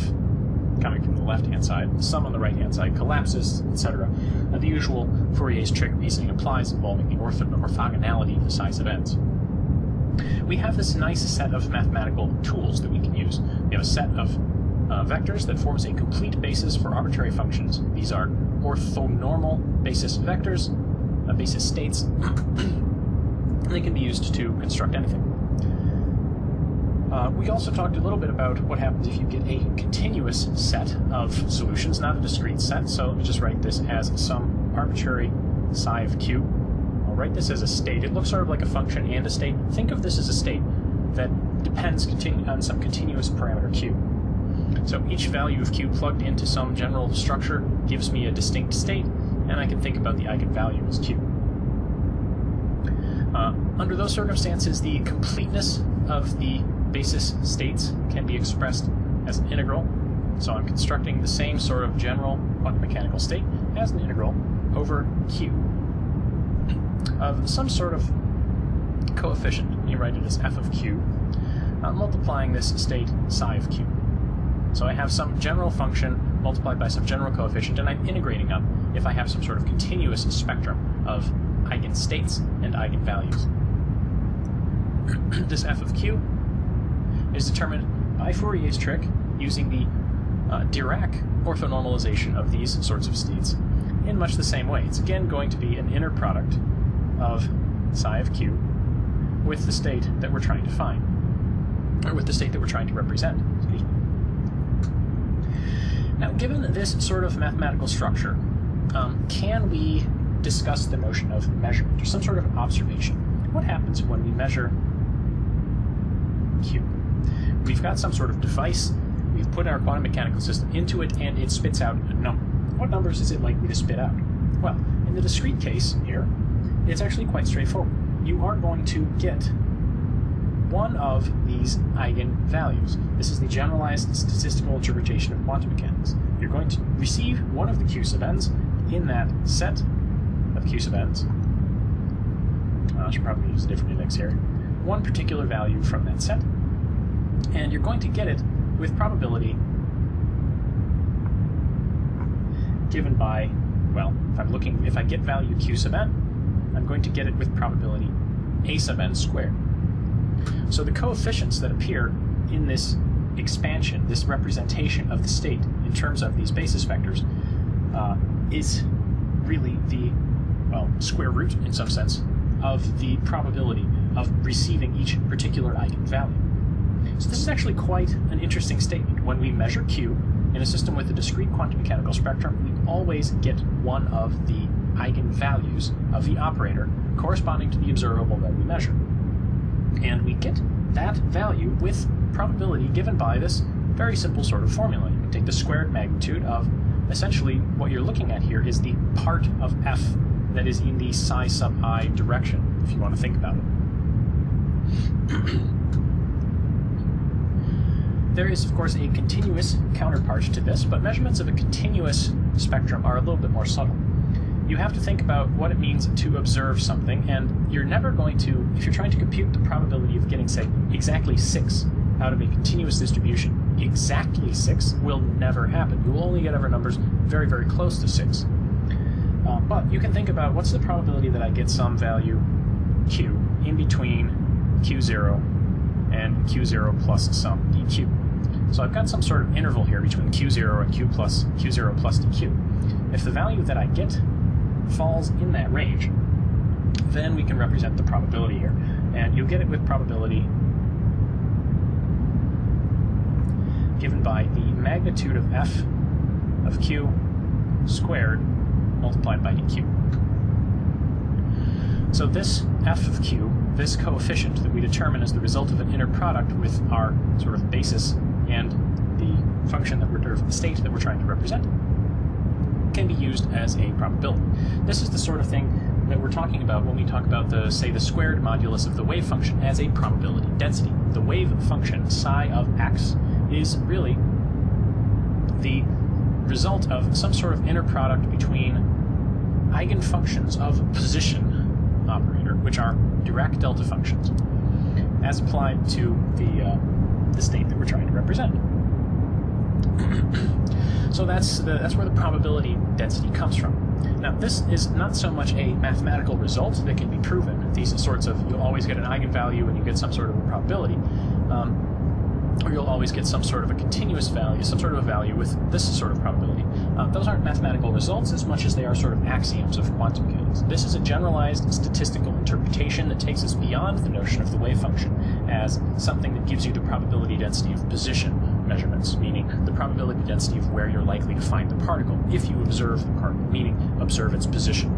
[SPEAKER 4] coming from the left-hand side. The sum on the right-hand side collapses, etc. The usual Fourier's trick reasoning applies involving the orthogonality of the psi sub n's. We have this nice set of mathematical tools that we can use. We have a set of vectors that forms a complete basis for arbitrary functions. These are orthonormal basis vectors, basis states, and they can be used to construct anything. We also talked a little bit about what happens if you get a continuous set of solutions, not a discrete set. So let me just write this as some arbitrary psi of q. I'll write this as a state. It looks sort of like a function and a state. Think of this as a state that depends on some continuous parameter q. So each value of q plugged into some general structure gives me a distinct state, and I can think about the eigenvalue as q. Under those circumstances, the completeness of the basis states can be expressed as an integral. So I'm constructing the same sort of general quantum mechanical state as an integral over q of some sort of coefficient. You write it as f of q, multiplying this state psi of q. So I have some general function multiplied by some general coefficient, and I'm integrating up if I have some sort of continuous spectrum of eigenstates and eigenvalues. This f of q is determined by Fourier's trick using the Dirac orthonormalization of these sorts of states in much the same way. It's again going to be an inner product of psi of q with the state that we're trying to find, or with the state that we're trying to represent. Excuse me. Now, given this sort of mathematical structure, can we discuss the notion of measurement, or some sort of observation? What happens when we measure q? We've got some sort of device, we've put our quantum mechanical system into it, and it spits out a number. What numbers is it likely to spit out? Well, in the discrete case here, it's actually quite straightforward. You are going to get one of these eigenvalues. This is the generalized statistical interpretation of quantum mechanics. You're going to receive one of the q sub n's in that set of q sub n's. I should probably use a different index here. One particular value from that set, and you're going to get it with probability given by, well, if I get value q sub n, I'm going to get it with probability a sub n squared. So the coefficients that appear in this expansion, this representation of the state in terms of these basis vectors, is really the, well, square root, in some sense, of the probability of receiving each particular eigenvalue. So this is actually quite an interesting statement. When we measure q in a system with a discrete quantum mechanical spectrum, we always get one of the eigenvalues of the operator corresponding to the observable that we measure. And we get that value with probability given by this very simple sort of formula. You can take the squared magnitude of, essentially what you're looking at here is the part of f that is in the psi sub I direction, if you want to think about it. There is, of course, a continuous counterpart to this, but measurements of a continuous spectrum are a little bit more subtle. You have to think about what it means to observe something, and you're never going to, if you're trying to compute the probability of getting, say, exactly 6 out of a continuous distribution, exactly 6 will never happen. You will only get ever numbers very, very close to 6. But you can think about what's the probability that I get some value q in between q0 and q0 plus some dq. So I've got some sort of interval here between q0 and q0 plus dq. If the value that I get falls in that range, then we can represent the probability here. And you'll get it with probability given by the magnitude of f of q squared multiplied by dq. So this f of q, this coefficient that we determine as the result of an inner product with our sort of basis and the function that we're, or the state that we're trying to represent, can be used as a probability. This is the sort of thing that we're talking about when we talk about the, say, the squared modulus of the wave function as a probability density. The wave function psi of x is really the result of some sort of inner product between eigenfunctions of position operator, which are Dirac delta functions, as applied to the state that we're trying to represent. So that's where the probability density comes from. Now, this is not so much a mathematical result that can be proven. These sorts of, you'll always get an eigenvalue and you get some sort of a probability, or you'll always get some sort of a continuous value, some sort of a value with this sort of probability. Those aren't mathematical results as much as they are sort of axioms of quantum mechanics. This is a generalized statistical interpretation that takes us beyond the notion of the wave function as something that gives you the probability density of position measurements, meaning the probability density of where you're likely to find the particle if you observe the particle, meaning observe its position.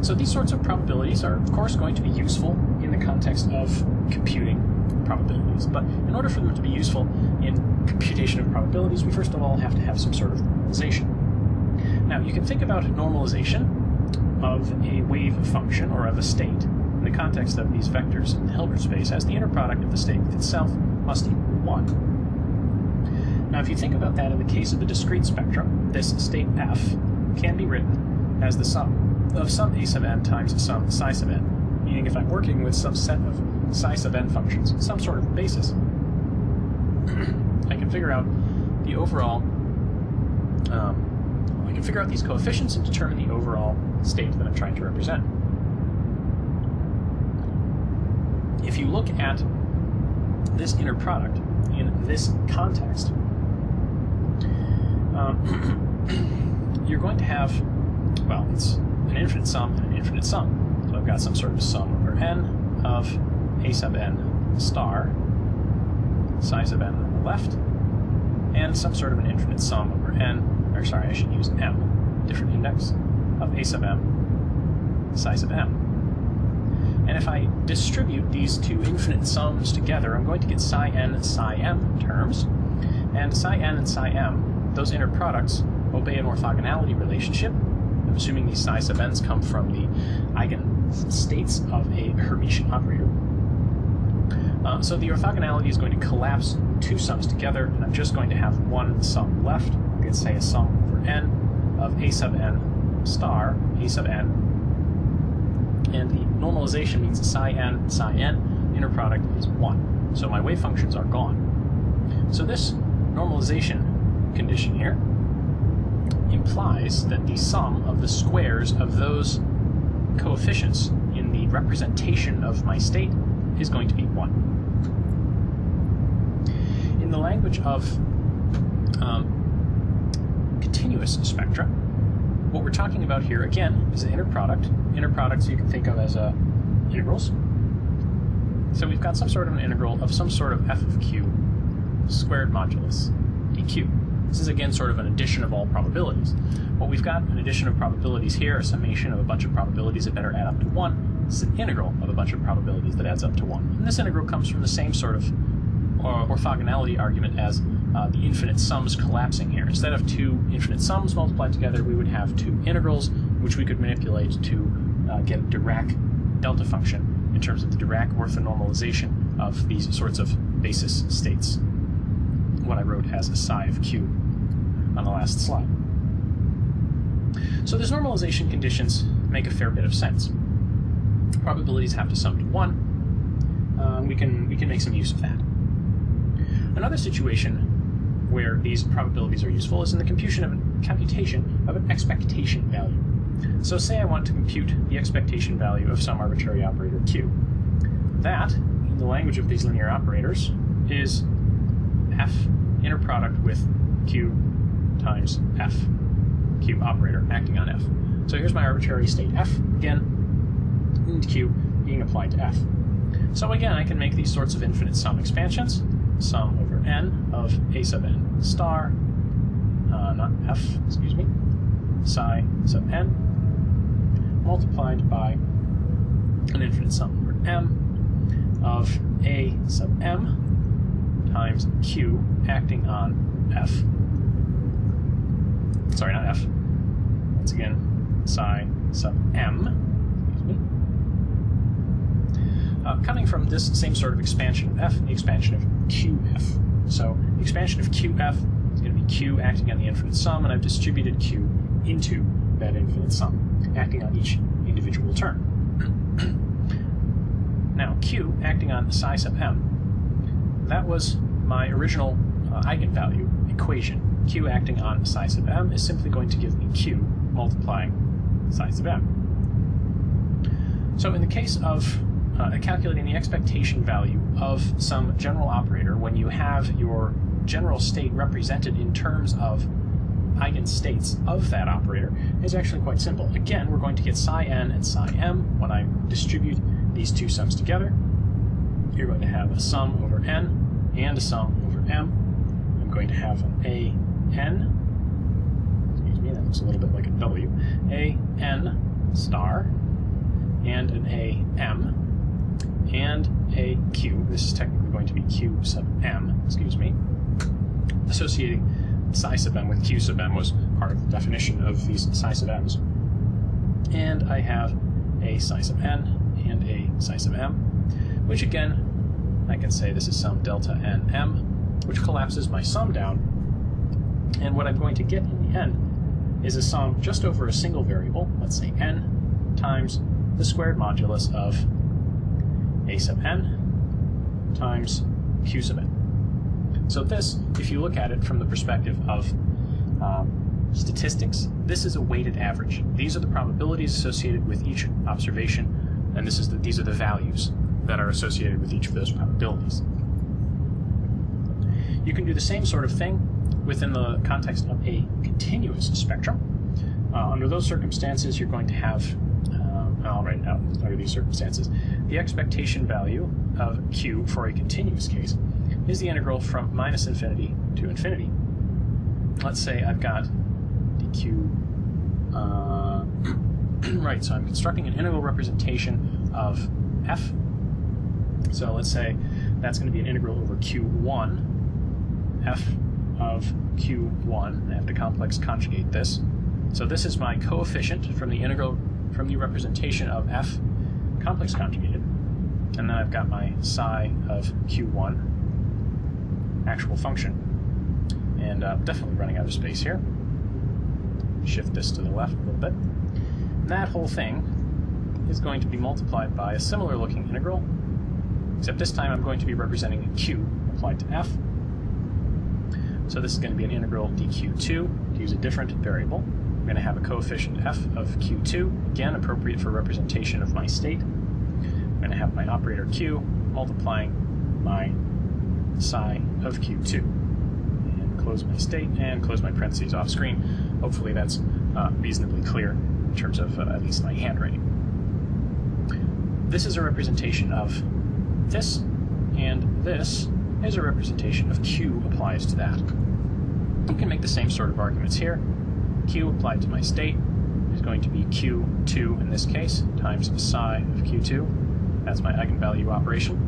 [SPEAKER 4] So these sorts of probabilities are, of course, going to be useful in the context of computing probabilities. But in order for them to be useful in computation of probabilities, we first of all have to have some sort of normalization. Now, you can think about normalization of a wave function or of a state in the context of these vectors in the Hilbert space as the inner product of the state with itself must equal 1. Now, if you think about that in the case of a discrete spectrum, this state f can be written as the sum of some a sub n times some psi sub n, meaning if I'm working with some set of psi sub n functions, some sort of basis, I can figure out the overall, I can figure out these coefficients and determine the overall state that I'm trying to represent. If you look at this inner product in this context, you're going to have, well, it's an infinite sum and an infinite sum. So I've got some sort of sum over n of a sub n star, psi sub n on the left, and some sort of an infinite sum over n, or sorry, I should use m, different index, of a sub m, psi sub m. And if I distribute these two infinite sums together, I'm going to get psi n, psi m terms, and psi n and psi m, those inner products, obey an orthogonality relationship. I'm assuming these psi sub n's come from the eigenstates of a Hermitian operator. So the orthogonality is going to collapse two sums together, and I'm just going to have one sum left. I can say a sum over n of a sub n star, a sub n, and the normalization means psi n, inner product is 1. So my wave functions are gone. So this normalization condition here implies that the sum of the squares of those coefficients in the representation of my state is going to be 1. In the language of continuous spectra, what we're talking about here, again, is an inner product. Inner products you can think of as integrals. So we've got some sort of an integral of some sort of f of q squared modulus dq. This is, again, sort of an addition of all probabilities. What we've got, an addition of probabilities here, a summation of a bunch of probabilities that better add up to 1. This is an integral of a bunch of probabilities that adds up to 1. And this integral comes from the same sort of orthogonality argument as the infinite sums collapsing here. Instead of two infinite sums multiplied together, we would have two integrals, which we could manipulate to get a Dirac delta function in terms of the Dirac orthonormalization of these sorts of basis states, what I wrote as a psi of q on the last slide. So these normalization conditions make a fair bit of sense. Probabilities have to sum to 1. We can make some use of that. Another situation where these probabilities are useful is in the computation of an expectation value. So say I want to compute the expectation value of some arbitrary operator q. That, in the language of these linear operators, is f inner product with q times f, q operator acting on f. So here's my arbitrary state f, again, and q being applied to f. So again, I can make these sorts of infinite sum expansions, sum over n of a sub n star, not f, excuse me, psi sub n, multiplied by an infinite sum over m of a sub m times q acting on f. Sorry, not f. Once again, psi sub m. Coming from this same sort of expansion of f, the expansion of qf. So the expansion of qf is going to be q acting on the infinite sum, and I've distributed q into that infinite sum, acting on each individual term. Now, q acting on psi sub m, that was my original eigenvalue equation. Q acting on psi sub m is simply going to give me q multiplying psi sub m. So in the case of calculating the expectation value of some general operator, when you have your general state represented in terms of eigenstates of that operator, is actually quite simple. Again, we're going to get psi n and psi m when I distribute these two sums together. You're going to have a sum over n and a sum over m. I'm going to have an a n, excuse me, that looks a little bit like a w, a n star and an AM, and a Q. This is technically going to be Q sub M, excuse me. Associating psi sub M with Q sub M was part of the definition of these psi sub M's. And I have a psi sub N and a psi sub M, which again, I can say this is some delta N M, which collapses my sum down. And what I'm going to get in the end is a sum just over a single variable, let's say N, times the squared modulus of A sub N times Q sub N. So this, if you look at it from the perspective of statistics, this is a weighted average. These are the probabilities associated with each observation, and these are the values that are associated with each of those probabilities. You can do the same sort of thing within the context of a continuous spectrum. Under those circumstances, you're going to have, I'll write it out under these circumstances, the expectation value of Q for a continuous case is the integral from minus infinity to infinity. Let's say I've got dq, right, so I'm constructing an integral representation of f. So let's say that's going to be an integral over q1, f of q1. I have to complex conjugate this. So this is my coefficient from the integral, from the representation of f complex conjugated. And then I've got my psi of q1, actual function. And definitely running out of space here. Shift this to the left a little bit. And that whole thing is going to be multiplied by a similar looking integral, except this time I'm going to be representing a q applied to f. So this is going to be an integral dq2, to use a different variable. I'm going to have a coefficient f of q2, again appropriate for representation of my state. I'm going to have my operator q multiplying my psi of q2. And close my state and close my parentheses off screen. Hopefully that's reasonably clear in terms of at least my handwriting. This is a representation of this, and this is a representation of q applies to that. You can make the same sort of arguments here. Q applied to my state is going to be q2 in this case, times psi of q2. That's my eigenvalue operation.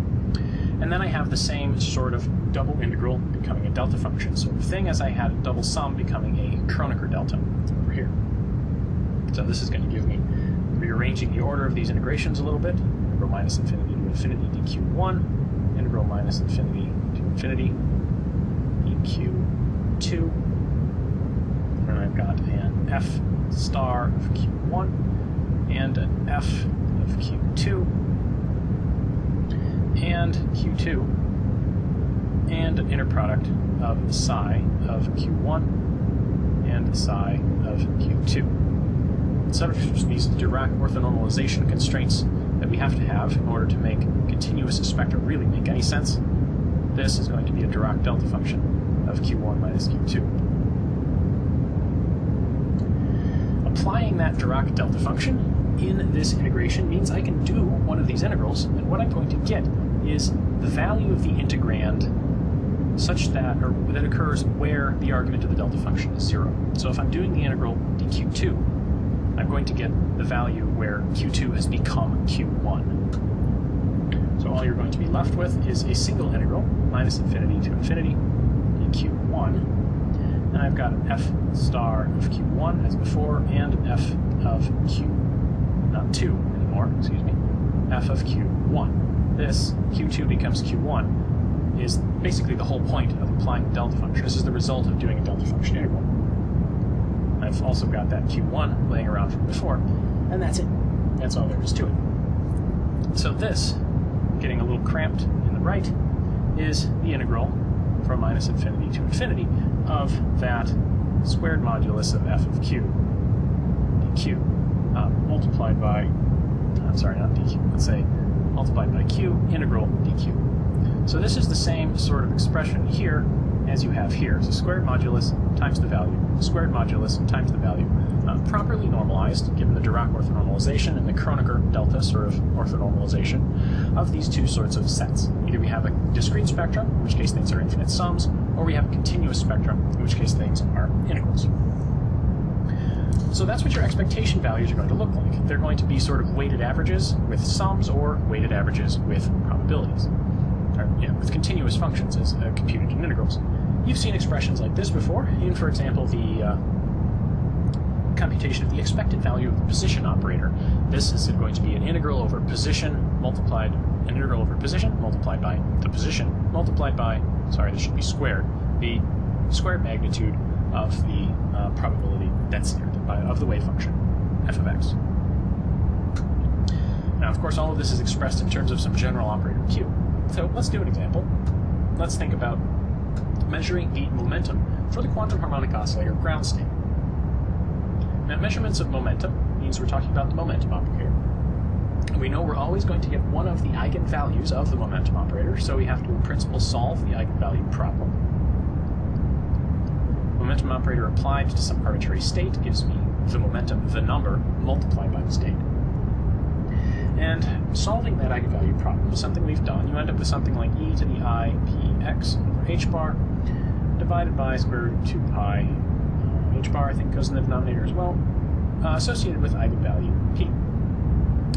[SPEAKER 4] And then I have the same sort of double integral becoming a delta function sort of thing as I had a double sum becoming a Kronecker delta over here. So this is going to give me, rearranging the order of these integrations a little bit, integral minus infinity to infinity dq1, integral minus infinity to infinity dq2, and I've got an f star of q1 and an f of q2 and q2 and an inner product of psi of q1 and psi of q2. Subject to these Dirac orthonormalization constraints that we have to have in order to make continuous spectra really make any sense, this is going to be a Dirac delta function of q1 minus q2. Applying that Dirac delta function in this integration means I can do one of these integrals, and what I'm going to get is the value of the integrand such that, or that occurs where the argument of the delta function is 0. So if I'm doing the integral dq2, I'm going to get the value where q2 has become q1. So all you're going to be left with is a single integral, minus infinity to infinity, dq1, and I've got an f star of q1 as before, and f of q, not 2 anymore, excuse me, f of q1. This, q2 becomes q1, is basically the whole point of applying the delta function. This is the result of doing a delta function integral. I've also got that q1 laying around from before, and that's it. That's all there is to it. So this, getting a little cramped in the right, is the integral from minus infinity to infinity of that squared modulus of f of q dq multiplied by, I'm sorry, not dq, let's say multiplied by q integral dq. So this is the same sort of expression here as you have here. So squared modulus times the value, squared modulus times the value, properly normalized, given the Dirac orthonormalization and the Kronecker delta sort of orthonormalization of these two sorts of sets. Either we have a discrete spectrum, in which case things are infinite sums, or we have a continuous spectrum, in which case things are integrals. So that's what your expectation values are going to look like. They're going to be sort of weighted averages with sums or weighted averages with probabilities, or with continuous functions as computed in integrals. You've seen expressions like this before in, for example, the computation of the expected value of the position operator. This is going to be an integral over position multiplied, an integral over position multiplied by the position multiplied by, sorry, this should be squared, the squared magnitude of the probability density of the wave function f of x. Now, of course, all of this is expressed in terms of some general operator q. So let's do an example. Let's think about measuring the momentum for the quantum harmonic oscillator ground state. Now, measurements of momentum means we're talking about the momentum operator. We know we're always going to get one of the eigenvalues of the momentum operator, so we have to, in principle, solve the eigenvalue problem. Momentum operator applied to some arbitrary state gives me the momentum, the number, multiplied by the state. And solving that eigenvalue problem is something we've done. You end up with something like e to the I px over h bar divided by square root 2 pi h bar, I think, goes in the denominator as well, associated with eigenvalue p.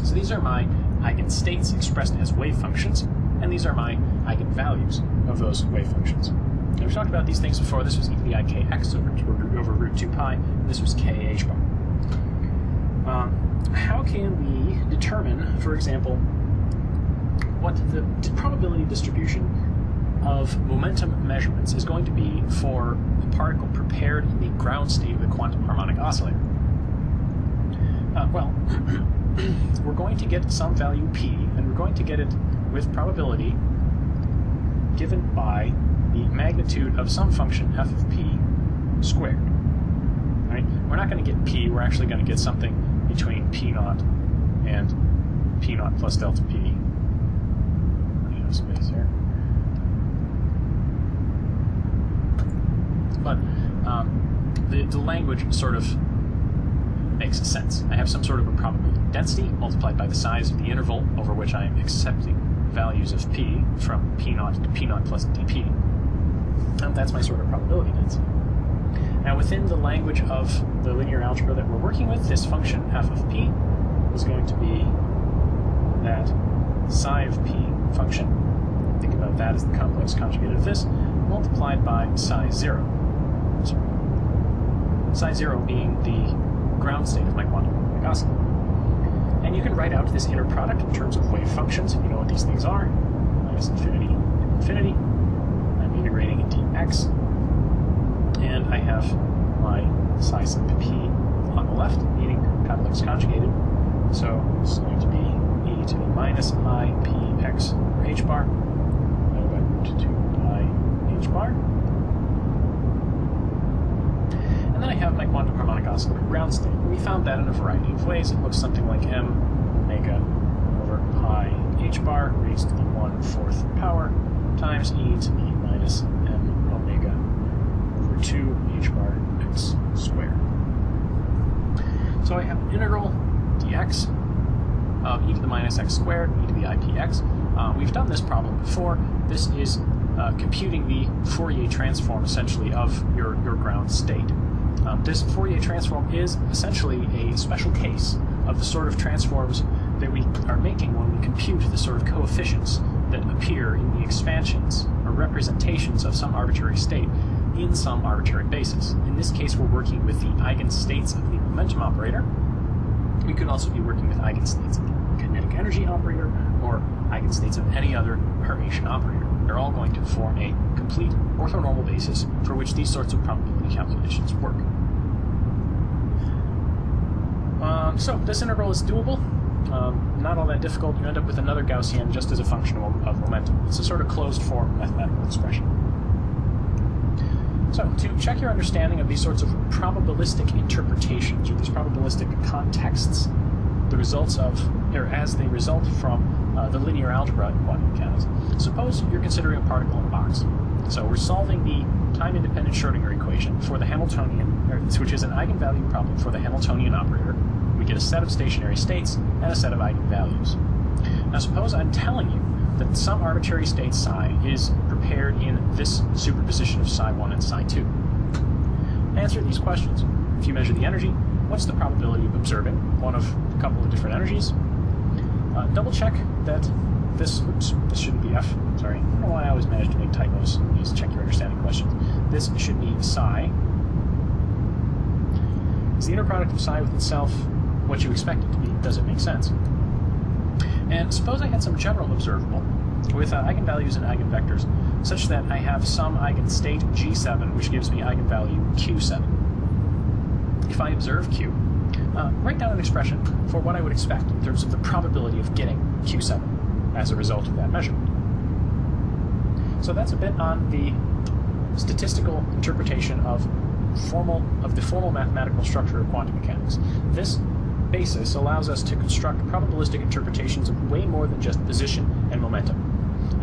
[SPEAKER 4] So these are my eigenstates expressed as wave functions, and these are my eigenvalues of those wave functions. Now, we've talked about these things before. This was e to the I kx over root 2 pi, and this was k h bar. How can we determine, for example, what the probability distribution of momentum measurements is going to be for a particle prepared in the ground state of the quantum harmonic oscillator? Well, we're going to get some value p, and we're going to get it with probability given by the magnitude of some function f of p squared. Right? We're not going to get p, we're actually going to get something between p naught and p naught plus delta p. Running out of space here. But the language sort of makes sense. I have some sort of a probability density multiplied by the size of the interval over which I am accepting values of p from p naught to p naught plus dp. And that's my sort of probability density. Now, within the language of the linear algebra that we're working with, this function f of p is going to be that psi of p function. Think about that as the complex conjugate of this, multiplied by psi 0. Psi 0 being the ground state of my quantum harmonic oscillator. And you can write out this inner product in terms of wave functions, if you know what these things are. Minus infinity and infinity. I'm integrating in dx. And I have my psi sub p on the left, meaning complex conjugated. So this is going to be e to the minus I p x over h bar divided by root 2 pi h bar. And then I have my quantum harmonic oscillator ground state. We found that in a variety of ways. It looks something like m omega over pi h bar raised to the 1/4 power times e to the minus m omega over 2 h bar x squared. So I have an integral dx of e to the minus x squared, e to the ipx. We've done this problem before. This is computing the Fourier transform, essentially, of your ground state. This Fourier transform is essentially a special case of the sort of transforms that we are making when we compute the sort of coefficients that appear in the expansions or representations of some arbitrary state in some arbitrary basis. In this case, we're working with the eigenstates of the momentum operator. We could also be working with eigenstates of the kinetic energy operator or eigenstates of any other Hermitian operator. They're all going to form a complete orthonormal basis for which these sorts of probability calculations work. So this integral is doable, not all that difficult. You end up with another Gaussian just as a function of momentum. It's a sort of closed form mathematical expression. So to check your understanding of these sorts of probabilistic interpretations or these probabilistic contexts, the results of, or as they result from the linear algebra in quantum mechanics, suppose you're considering a particle in a box. So we're solving the time-independent Schrödinger equation for the Hamiltonian, which is an eigenvalue problem for the Hamiltonian operator. We get a set of stationary states and a set of eigenvalues. Now suppose I'm telling you that some arbitrary state psi is prepared in this superposition of psi 1 and psi 2. Answer these questions. If you measure the energy, what's the probability of observing one of a couple of different energies? Double check that this shouldn't be F, sorry. I don't know why I always manage to make typos in these check your understanding questions. This should be psi. Is the inner product of psi with itself what you expect it to be? Does it make sense? And suppose I had some general observable with eigenvalues and eigenvectors, such that I have some eigenstate G7, which gives me eigenvalue Q7. If I observe Q, write down an expression for what I would expect in terms of the probability of getting Q7 as a result of that measurement. So that's a bit on the statistical interpretation of the formal mathematical structure of quantum mechanics. This basis allows us to construct probabilistic interpretations of way more than just position and momentum.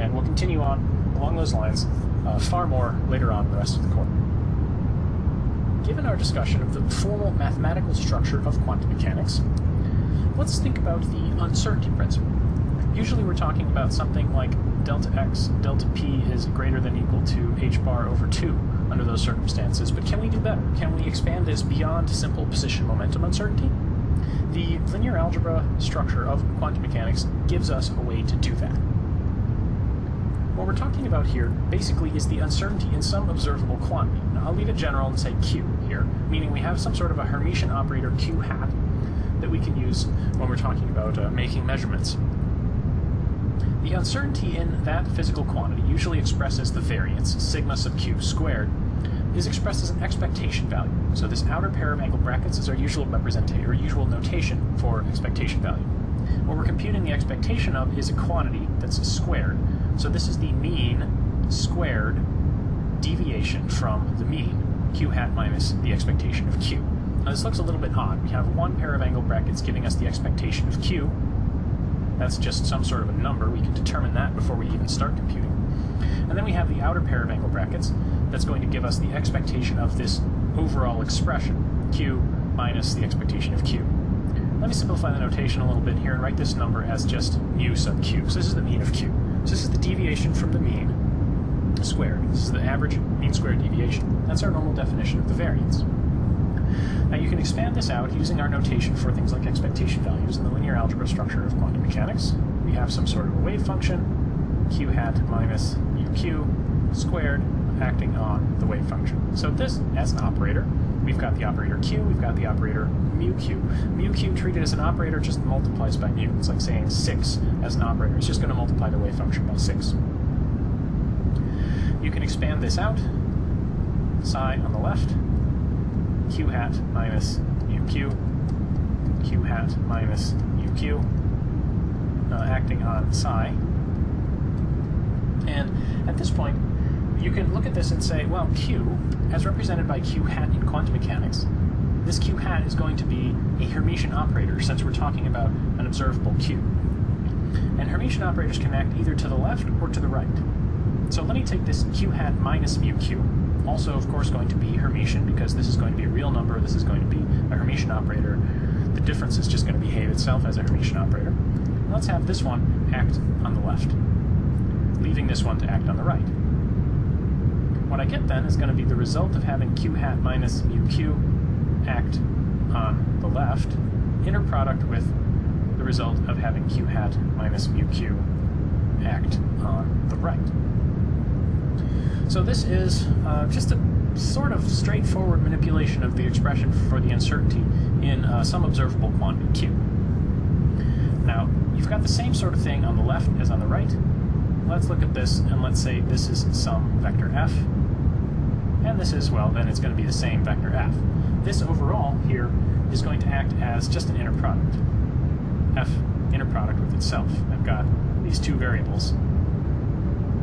[SPEAKER 4] And we'll continue on along those lines far more later on in the rest of the course. Given our discussion of the formal mathematical structure of quantum mechanics, let's think about the uncertainty principle. Usually we're talking about something like delta x, delta p is greater than or equal to h bar over 2 under those circumstances, but can we do better? Can we expand this beyond simple position momentum uncertainty? The linear algebra structure of quantum mechanics gives us a way to do that. What we're talking about here basically is the uncertainty in some observable quantity. Now, I'll leave it general and say Q here, meaning we have some sort of a Hermitian operator Q hat that we can use when we're talking about making measurements. The uncertainty in that physical quantity usually expresses the variance, sigma sub q squared, is expressed as an expectation value. So this outer pair of angle brackets is our usual representation, or usual notation for expectation value. What we're computing the expectation of is a quantity that's squared. So this is the mean squared deviation from the mean, q hat minus the expectation of q. Now this looks a little bit odd. We have one pair of angle brackets giving us the expectation of q. That's just some sort of a number. We can determine that before we even start computing. And then we have the outer pair of angle brackets that's going to give us the expectation of this overall expression, q minus the expectation of q. Let me simplify the notation a little bit here and write this number as just mu sub q. So this is the mean of q. So this is the deviation from the mean squared. This is the average mean squared deviation. That's our normal definition of the variance. Now you can expand this out using our notation for things like expectation values in the linear algebra structure of quantum mechanics. We have some sort of a wave function, q hat minus uq squared, acting on the wave function. So this, as an operator, we've got the operator q, we've got the operator mu q. Mu q treated as an operator just multiplies by mu. It's like saying 6 as an operator. It's just going to multiply the wave function by 6. You can expand this out. Psi on the left, q hat minus uq, q hat minus uq, acting on psi. And at this point, you can look at this and say, well, q, as represented by q hat in quantum mechanics, this q hat is going to be a Hermitian operator since we're talking about an observable q. And Hermitian operators can act either to the left or to the right. So let me take this q hat minus mu q, also of course going to be Hermitian because this is going to be a real number, this is going to be a Hermitian operator. The difference is just going to behave itself as a Hermitian operator. Let's have this one act on the left, leaving this one to act on the right. What I get then is going to be the result of having q hat minus mu q act on the left, inner product with the result of having q hat minus mu q act on the right. So this is just a sort of straightforward manipulation of the expression for the uncertainty in some observable quantity q. Now, you've got the same sort of thing on the left as on the right. Let's look at this, and let's say this is some vector f, and this is, well, then it's going to be the same vector f. This overall here is going to act as just an inner product. F inner product with itself. I've got these two variables,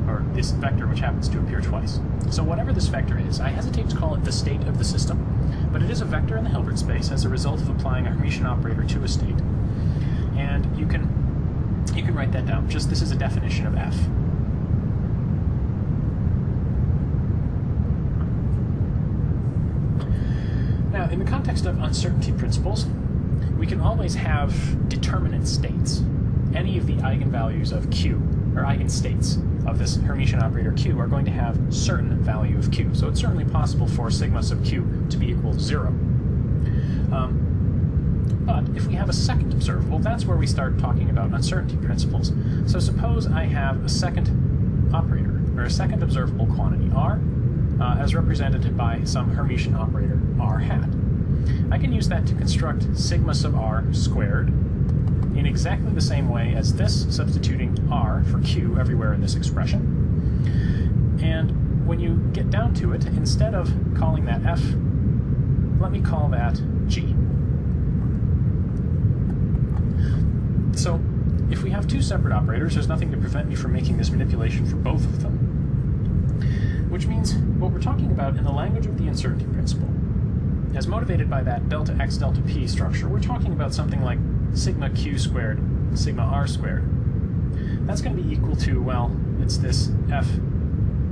[SPEAKER 4] or this vector which happens to appear twice. So whatever this vector is, I hesitate to call it the state of the system, but it is a vector in the Hilbert space as a result of applying a Hermitian operator to a state. And you can write that down. Just this is a definition of f. Now, in the context of uncertainty principles, we can always have determinate states. Any of the eigenvalues of q, or eigenstates of this Hermitian operator q, are going to have certain value of q. So it's certainly possible for sigma sub q to be equal to 0. But if we have a second observable, that's where we start talking about uncertainty principles. So suppose I have a second operator, or a second observable quantity, r, as represented by some Hermitian operator, r hat. I can use that to construct sigma sub r squared in exactly the same way as this, substituting r for q everywhere in this expression. And when you get down to it, instead of calling that f, let me call that g. So, if we have two separate operators, there's nothing to prevent me from making this manipulation for both of them. Which means what we're talking about in the language of the uncertainty principle, as motivated by that delta x delta p structure, we're talking about something like sigma q squared, sigma r squared. That's going to be equal to, well, it's this f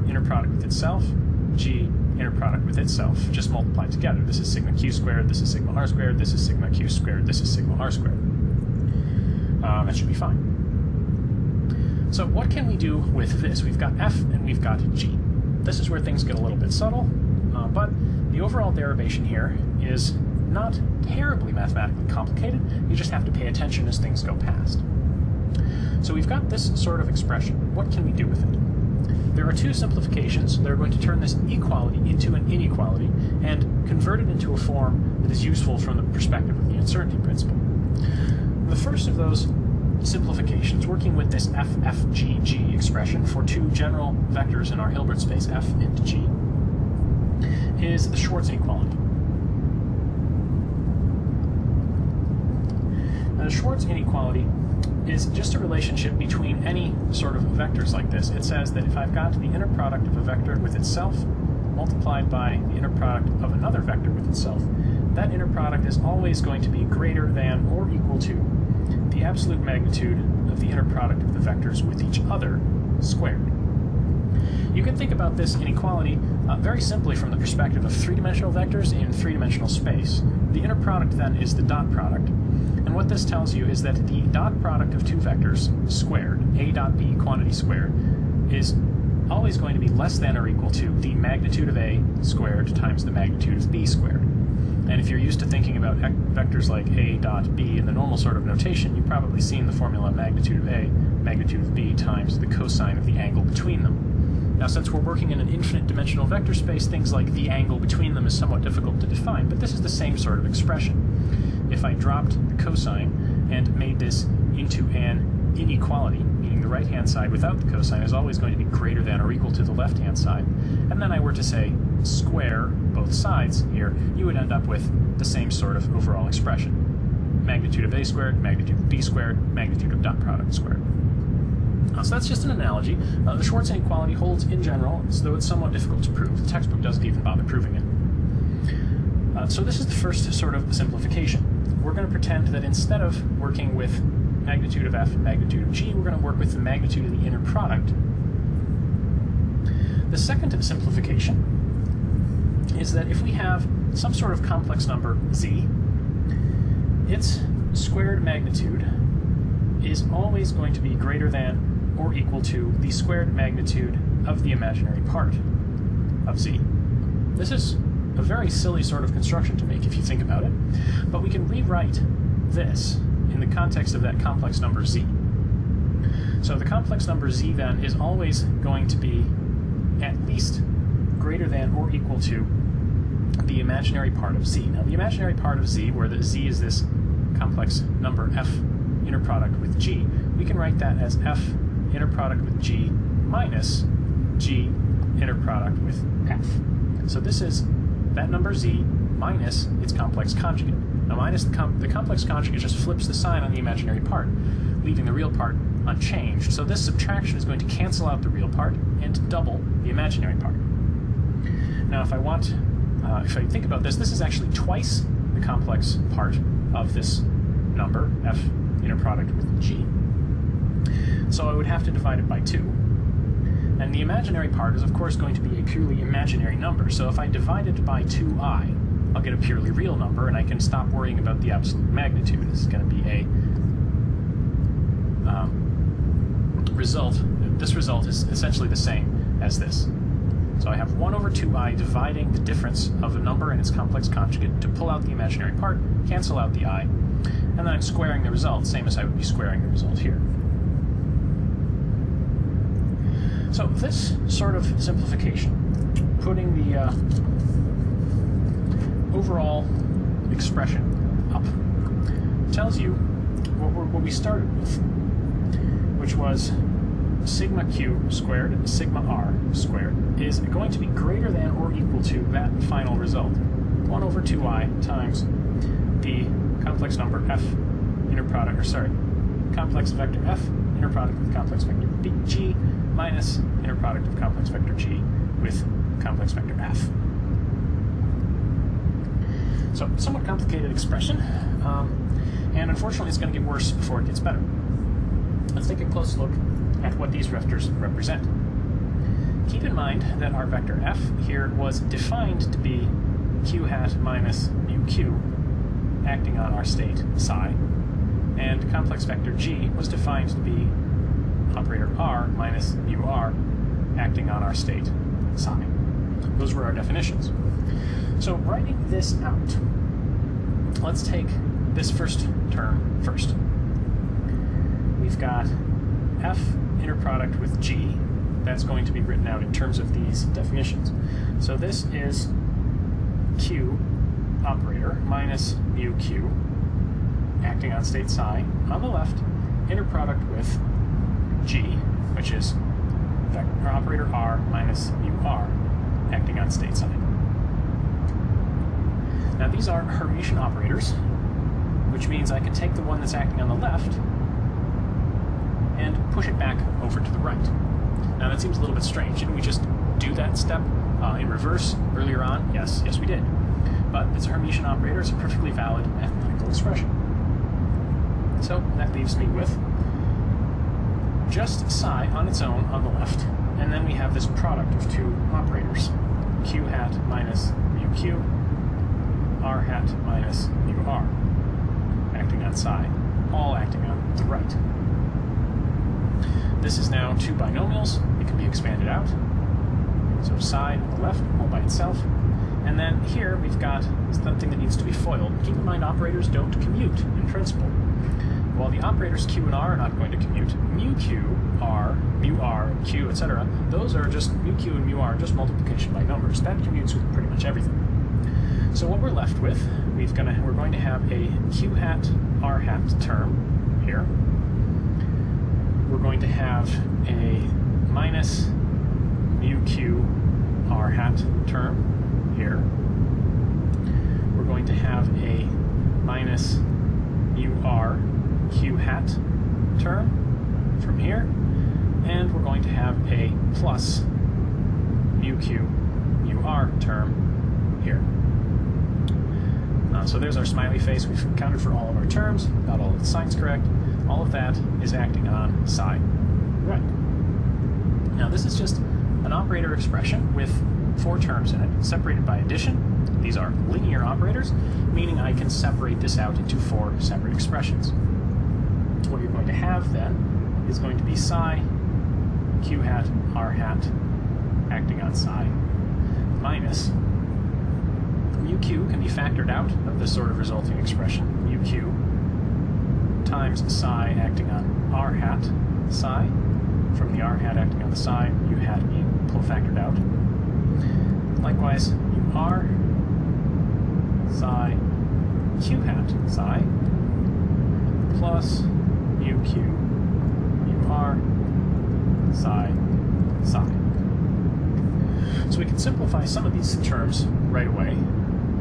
[SPEAKER 4] inner product with itself, g inner product with itself, just multiplied together. This is sigma q squared, this is sigma r squared, this is sigma q squared, this is sigma r squared. That should be fine. So what can we do with this? We've got f and we've got g. This is where things get a little bit subtle, but the overall derivation here is not terribly mathematically complicated. You just have to pay attention as things go past. So we've got this sort of expression. What can we do with it? There are two simplifications that are going to turn this equality into an inequality and convert it into a form that is useful from the perspective of the uncertainty principle. The first of those simplifications, working with this FFGG expression for two general vectors in our Hilbert space f and g, is the Schwarz inequality. Now, the Schwarz inequality is just a relationship between any sort of vectors like this. It says that if I've got the inner product of a vector with itself multiplied by the inner product of another vector with itself, that inner product is always going to be greater than or equal to the absolute magnitude of the inner product of the vectors with each other squared. You can think about this inequality very simply from the perspective of three-dimensional vectors in three-dimensional space. The inner product then is the dot product, and what this tells you is that the dot product of two vectors squared, a dot b quantity squared, is always going to be less than or equal to the magnitude of a squared times the magnitude of b squared. And if you're used to thinking about vectors like a dot b in the normal sort of notation, you've probably seen the formula magnitude of a, magnitude of b times the cosine of the angle between them. Now, since we're working in an infinite dimensional vector space, things like the angle between them is somewhat difficult to define, but this is the same sort of expression. If I dropped the cosine and made this into an inequality, meaning the right-hand side without the cosine is always going to be greater than or equal to the left-hand side, and then I were to say square both sides here, you would end up with the same sort of overall expression. Magnitude of a squared, magnitude of b squared, magnitude of dot product squared. So that's just an analogy. The Schwarz inequality holds in general, though it's somewhat difficult to prove. The textbook doesn't even bother proving it. So this is the first sort of simplification. We're going to pretend that instead of working with magnitude of f and magnitude of g, we're going to work with the magnitude of the inner product. The second simplification is that if we have some sort of complex number z, its squared magnitude is always going to be greater than or equal to the squared magnitude of the imaginary part of z. This is a very silly sort of construction to make if you think about it, but we can rewrite this in the context of that complex number z. So the complex number z then is always going to be at least greater than or equal to the imaginary part of z. Now the imaginary part of z, where the z is this complex number f inner product with g, we can write that as f inner product with g minus g inner product with f. So this is that number z minus its complex conjugate. Now minus the complex conjugate just flips the sign on the imaginary part, leaving the real part unchanged. So this subtraction is going to cancel out the real part and double the imaginary part. Now if I think about this, this is actually twice the complex part of this number, f inner product with g. So I would have to divide it by 2. And the imaginary part is of course going to be a purely imaginary number, so if I divide it by 2i, I'll get a purely real number and I can stop worrying about the absolute magnitude. This is going to be a result. This result is essentially the same as this. So I have 1 over 2i dividing the difference of a number and its complex conjugate to pull out the imaginary part, cancel out the I, and then I'm squaring the result, same as I would be squaring the result here. So this sort of simplification, putting the overall expression up, tells you what we started with, which was sigma q squared, sigma r squared, is going to be greater than or equal to that final result, 1 over 2i times the complex number f inner product, or sorry, complex vector f inner product with complex vector g minus inner product of complex vector g with complex vector f. So, somewhat complicated expression, and unfortunately it's going to get worse before it gets better. Let's take a close look at what these vectors represent. Keep in mind that our vector f here was defined to be q hat minus mu q, acting on our state psi, and complex vector g was defined to be operator r minus mu r, acting on our state psi. Those were our definitions. So writing this out, let's take this first term first. We've got f inner product with g. That's going to be written out in terms of these definitions. So this is q operator minus mu q, acting on state psi, on the left, inner product with g, which is vector operator r minus mu r, acting on state psi. Now these are Hermitian operators, which means I can take the one that's acting on the left and push it back over to the right. Now that seems a little bit strange. Didn't we just do that step in reverse earlier on? Yes, we did. But it's a Hermitian operator. It's a perfectly valid mathematical expression. So that leaves me with just psi on its own on the left, and then we have this product of two operators, q hat minus mu q, r hat minus mu r, acting on psi, all acting on the right. This is now two binomials. It can be expanded out. So psi on the left, all by itself. And then here we've got something that needs to be foiled. Keep in mind operators don't commute in principle. While the operators q and r are not going to commute, mu q, r, q, etc., those are just, mu q and mu r, just multiplication by numbers. That commutes with pretty much everything. So what we're left with, we're going to have a q hat, r hat term here. We're going to have a minus mu q, r hat term here. We're going to have a minus mu r q hat term from here, and we're going to have a plus mu q mu r term here. So there's our smiley face. We've accounted for all of our terms, got all of the signs correct. All of that is acting on psi. Right. Now this is just an operator expression with four terms in it, separated by addition. These are linear operators, meaning I can separate this out into four separate expressions. What you're going to have then is going to be psi, q hat, r hat, acting on psi, minus mu q can be factored out of this sort of resulting expression, mu q times psi acting on r hat psi, from the r hat acting on the psi, u hat being factored out. Likewise, mu r psi q hat psi plus mu q mu r psi psi. So we can simplify some of these terms right away.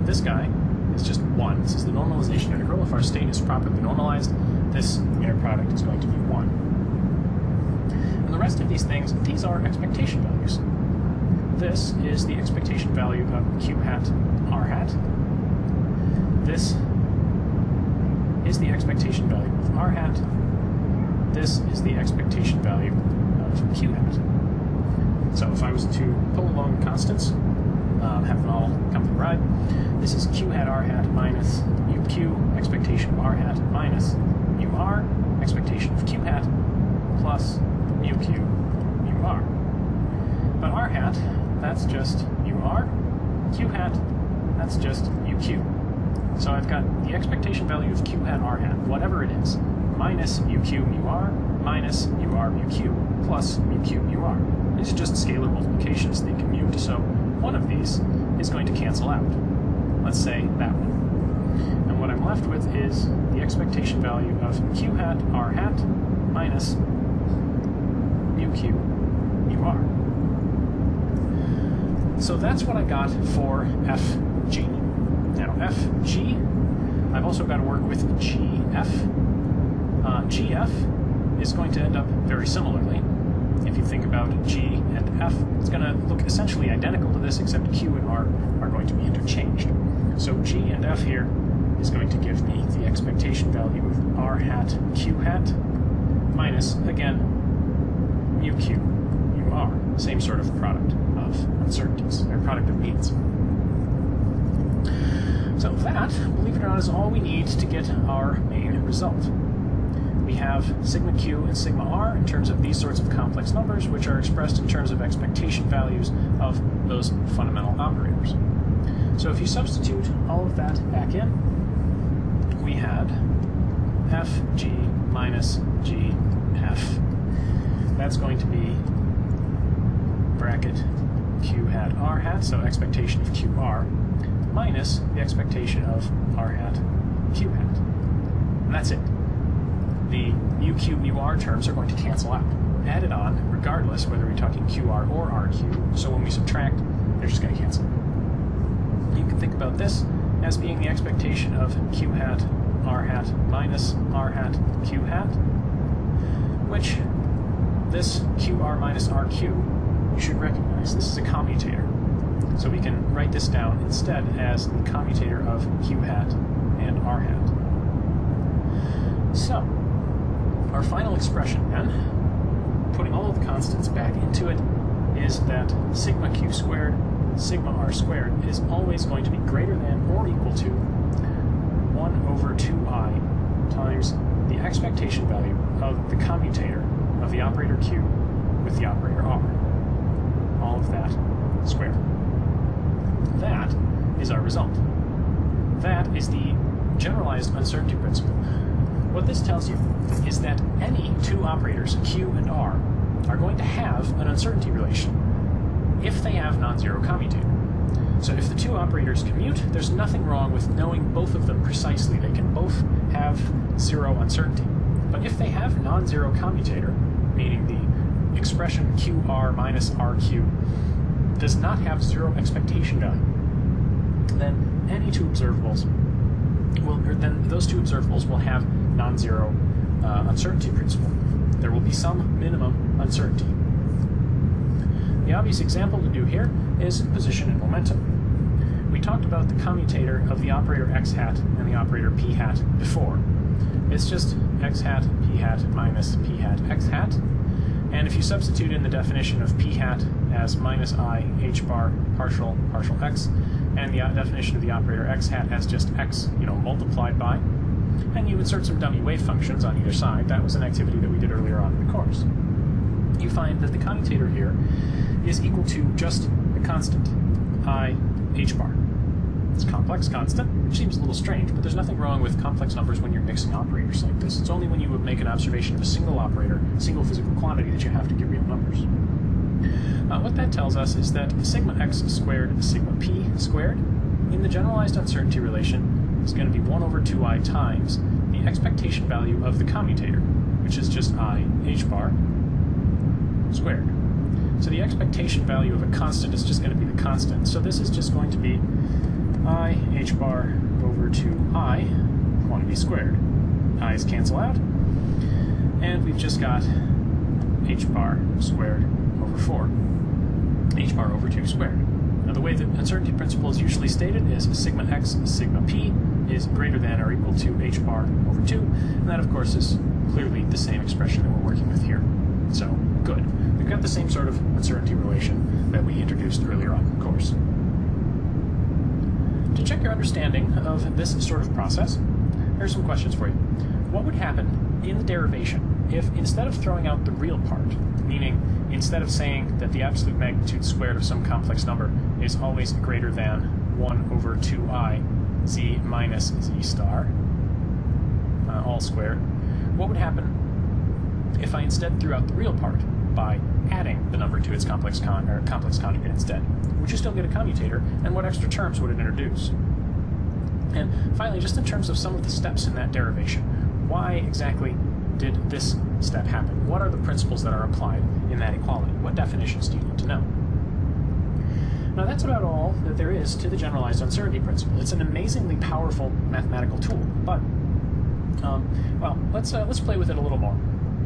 [SPEAKER 4] This guy is just 1. This is the normalization integral. If our state is properly normalized, this inner product is going to be 1. And the rest of these things, these are expectation values. This is the expectation value of q hat, r hat. This is the expectation value of r hat. This is the expectation value of q hat. So if I was to pull along constants, have them all come for the ride, this is q hat r hat minus mu q, expectation of r hat, minus mu r, expectation of q hat, plus mu q mu r. But r hat that's just UR. Q hat, that's just UQ. So I've got the expectation value of Q hat R hat, whatever it is, minus UQ mu R minus UR mu Q plus mu Q mu R. These are just scalar multiplications, they commute, so one of these is going to cancel out. Let's say that one. And what I'm left with is the expectation value of Q hat R hat minus mu Q mu R. So that's what I got for FG. Now FG, I've also got to work with GF. GF is going to end up very similarly. If you think about G and F, it's going to look essentially identical to this, except Q and R are going to be interchanged. So G and F here is going to give me the expectation value of R hat Q hat minus, again, mu Q mu R. Same sort of product of uncertainties, or product of means. So that, believe it or not, is all we need to get our main result. We have sigma q and sigma r in terms of these sorts of complex numbers, which are expressed in terms of expectation values of those fundamental operators. So if you substitute all of that back in, we had fg minus gf. That's going to be bracket q hat r hat, so expectation of qr, minus the expectation of r hat q hat. And that's it. The mu q mu r terms are going to cancel out. Added on, regardless whether we're talking qr or rq, so when we subtract, they're just going to cancel. You can think about this as being the expectation of q hat r hat minus r hat q hat, which this qr minus rq you should recognize. This is a commutator. So we can write this down instead as the commutator of q hat and r hat. So, our final expression then, putting all of the constants back into it, is that sigma q squared, sigma r squared is always going to be greater than or equal to 1 over 2i times the expectation value of the commutator of the operator q with the operator r. All of that squared. That is our result. That is the generalized uncertainty principle. What this tells you is that any two operators, q and r, are going to have an uncertainty relation if they have non-zero commutator. So if the two operators commute, there's nothing wrong with knowing both of them precisely. They can both have zero uncertainty. But if they have non-zero commutator, meaning the expression qr minus rq does not have zero expectation value, then any two observables then those two observables will have non-zero uncertainty principle. There will be some minimum uncertainty. The obvious example to do here is position and momentum. We talked about the commutator of the operator x hat and the operator p hat before. It's just x hat p hat minus p hat x hat. And if you substitute in the definition of p hat as minus I h bar partial x, and the definition of the operator x hat as just x, multiplied by, and you insert some dummy wave functions on either side. That was an activity that we did earlier on in the course. You find that the commutator here is equal to just the constant, I h bar. It's a complex constant, which seems a little strange, but there's nothing wrong with complex numbers when you're mixing operators like this. It's only when you would make an observation of a single operator, single physical quantity, that you have to give real numbers. What that tells us is that sigma x squared sigma p squared in the generalized uncertainty relation is going to be 1 over 2i times the expectation value of the commutator, which is just I h bar squared. So the expectation value of a constant is just going to be the constant. So this is just going to be I h bar over 2i quantity squared. I's cancel out, and we've just got h bar squared over 4. H bar over 2 squared. Now the way the uncertainty principle is usually stated is sigma x sigma p is greater than or equal to h bar over 2, and that of course is clearly the same expression that we're working with here. So, good. We've got the same sort of uncertainty relation that we introduced earlier on in the course. To check your understanding of this sort of process, there are some questions for you. What would happen in the derivation if instead of throwing out the real part, meaning instead of saying that the absolute magnitude squared of some complex number is always greater than 1 over 2I z minus z star, all squared, what would happen if I instead threw out the real part by adding the number to its complex conjugate instead? Would you still get a commutator, and what extra terms would it introduce? And finally, just in terms of some of the steps in that derivation, why exactly did this step happen? What are the principles that are applied in that equality? What definitions do you need to know? Now, that's about all that there is to the generalized uncertainty principle. It's an amazingly powerful mathematical tool, but well, let's play with it a little more.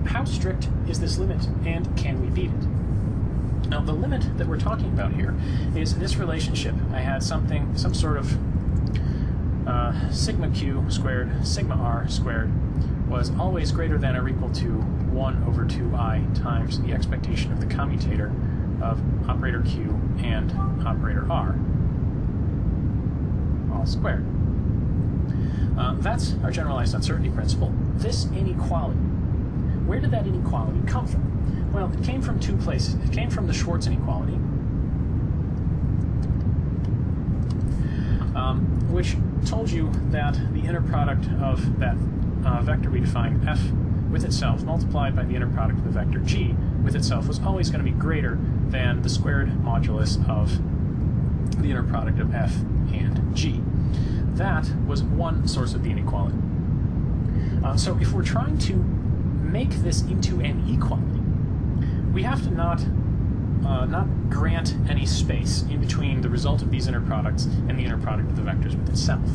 [SPEAKER 4] How strict is this limit, and can we beat it? Now, the limit that we're talking about here is this relationship. I had some sort of sigma q squared, sigma r squared was always greater than or equal to 1 over 2I times the expectation of the commutator of operator q and operator r, all squared. That's our generalized uncertainty principle. This inequality, where did that inequality come from? Well, it came from two places. It came from the Schwarz inequality, which told you that the inner product of that vector we defined, f with itself, multiplied by the inner product of the vector g with itself, was always going to be greater than the squared modulus of the inner product of f and g. That was one source of the inequality. So if we're trying to make this into an equality, we have to not grant any space in between the result of these inner products and the inner product of the vectors with itself.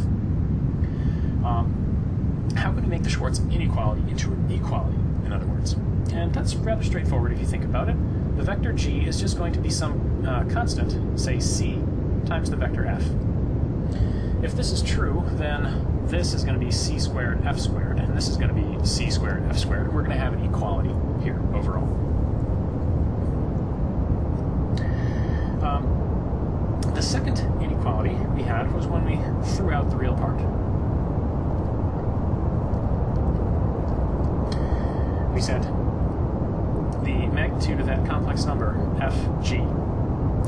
[SPEAKER 4] How can we make the Schwarz inequality into an equality, in other words? And that's rather straightforward if you think about it. The vector g is just going to be some constant, say c, times the vector f. If this is true, then this is going to be c squared f squared, and this is going to be c squared f squared, and we're going to have an equality here overall. The second inequality we had was when we threw out the real part. We said the magnitude of that complex number, fg,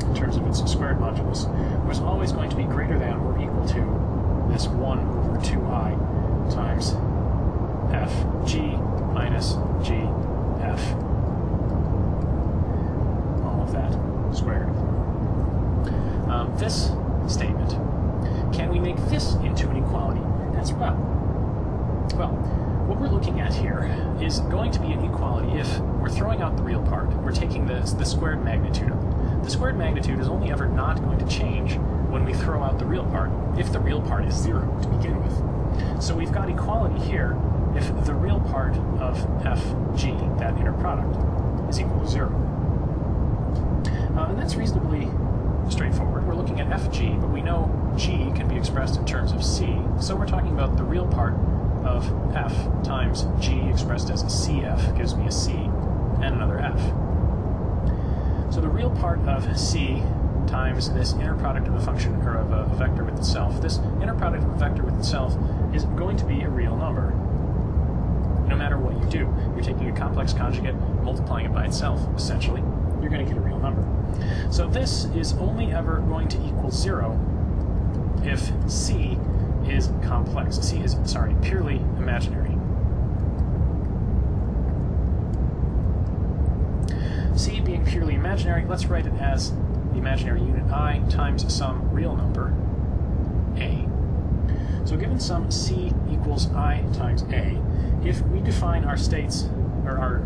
[SPEAKER 4] in terms of its squared modulus, was always going to be greater than or equal to this 1 over 2I times fg minus gf, all of that squared. This statement, can we make this into an equality as well? Well, what we're looking at here is going to be an equality if we're throwing out the real part, we're taking the squared magnitude of it. The squared magnitude is only ever not going to change when we throw out the real part, if the real part is 0 to begin with. So we've got equality here if the real part of fg, that inner product, is equal to 0. And that's reasonably straightforward. We're looking at fg, but we know g can be expressed in terms of c, so we're talking about the real part of f times g expressed as a cf gives me a c and another f. So the real part of c times this inner product of a function, or of a vector with itself, this inner product of a vector with itself is going to be a real number. No matter what you do, you're taking a complex conjugate, multiplying it by itself, essentially, you're going to get a real number. So this is only ever going to equal 0 if c is complex. C is, purely imaginary. C being purely imaginary, let's write it as the imaginary unit I times some real number, a. So given some c equals I times a, if we define our states, or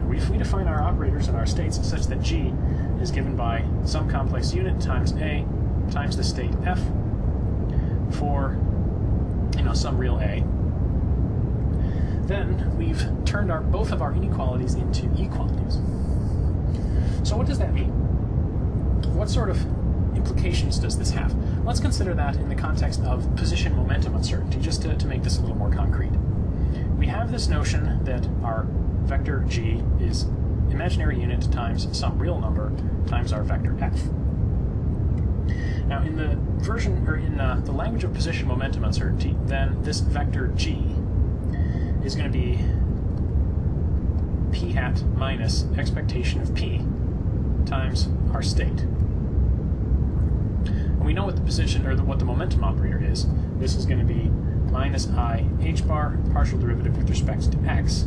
[SPEAKER 4] if we define our operators and our states such that g is given by some complex unit times a times the state f for some real a, then we've turned both of our inequalities into equalities. So what does that mean? What sort of implications does this have? Let's consider that in the context of position momentum uncertainty, just to make this a little more concrete. We have this notion that our vector g is imaginary unit times some real number times our vector f. Now, in the version, or in the language of position momentum uncertainty, then this vector g is going to be p hat minus expectation of p times our state. And we know what the position, or what the momentum operator is. This is going to be minus I h bar, partial derivative with respect to x,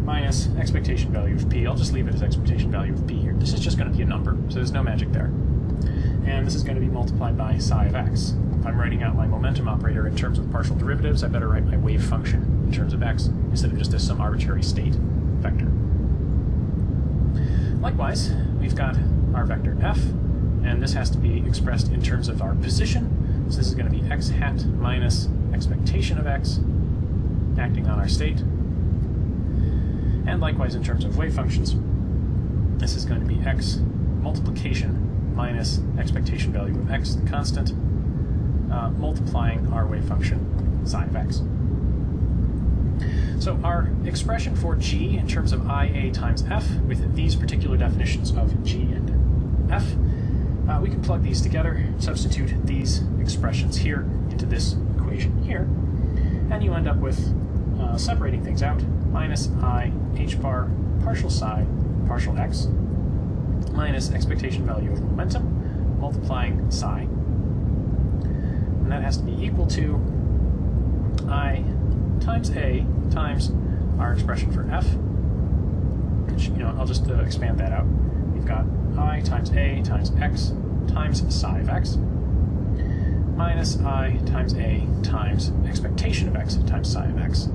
[SPEAKER 4] minus expectation value of p. I'll just leave it as expectation value of p here. This is just going to be a number, so there's no magic there. And this is going to be multiplied by psi of x. If I'm writing out my momentum operator in terms of partial derivatives, I better write my wave function in terms of x instead of just as some arbitrary state vector. Likewise, we've got our vector f, and this has to be expressed in terms of our position. So this is going to be x hat minus expectation of x, acting on our state. And likewise, in terms of wave functions, this is going to be x multiplication minus expectation value of x, the constant, multiplying our wave function psi of x. So our expression for g in terms of IA times f, with these particular definitions of g and f, we can plug these together, substitute these expressions here into this equation here, and you end up with, separating things out, minus I h bar partial psi partial x minus expectation value of momentum multiplying psi. And that has to be equal to I times A times our expression for f, which, I'll just expand that out. We've got I times A times x times psi of x minus I times A times expectation of x times psi of x.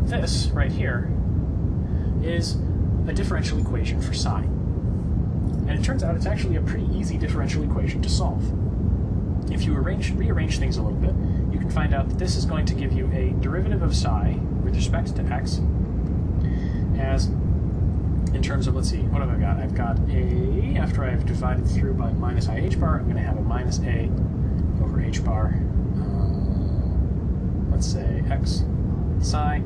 [SPEAKER 4] This right here is a differential equation for psi. And it turns out it's actually a pretty easy differential equation to solve. If you rearrange things a little bit, you can find out that this is going to give you a derivative of psi with respect to x as, in terms of, let's see, what have I got? I've got a, after I've divided through by minus I h bar, I'm going to have a minus a over h bar, let's say x psi,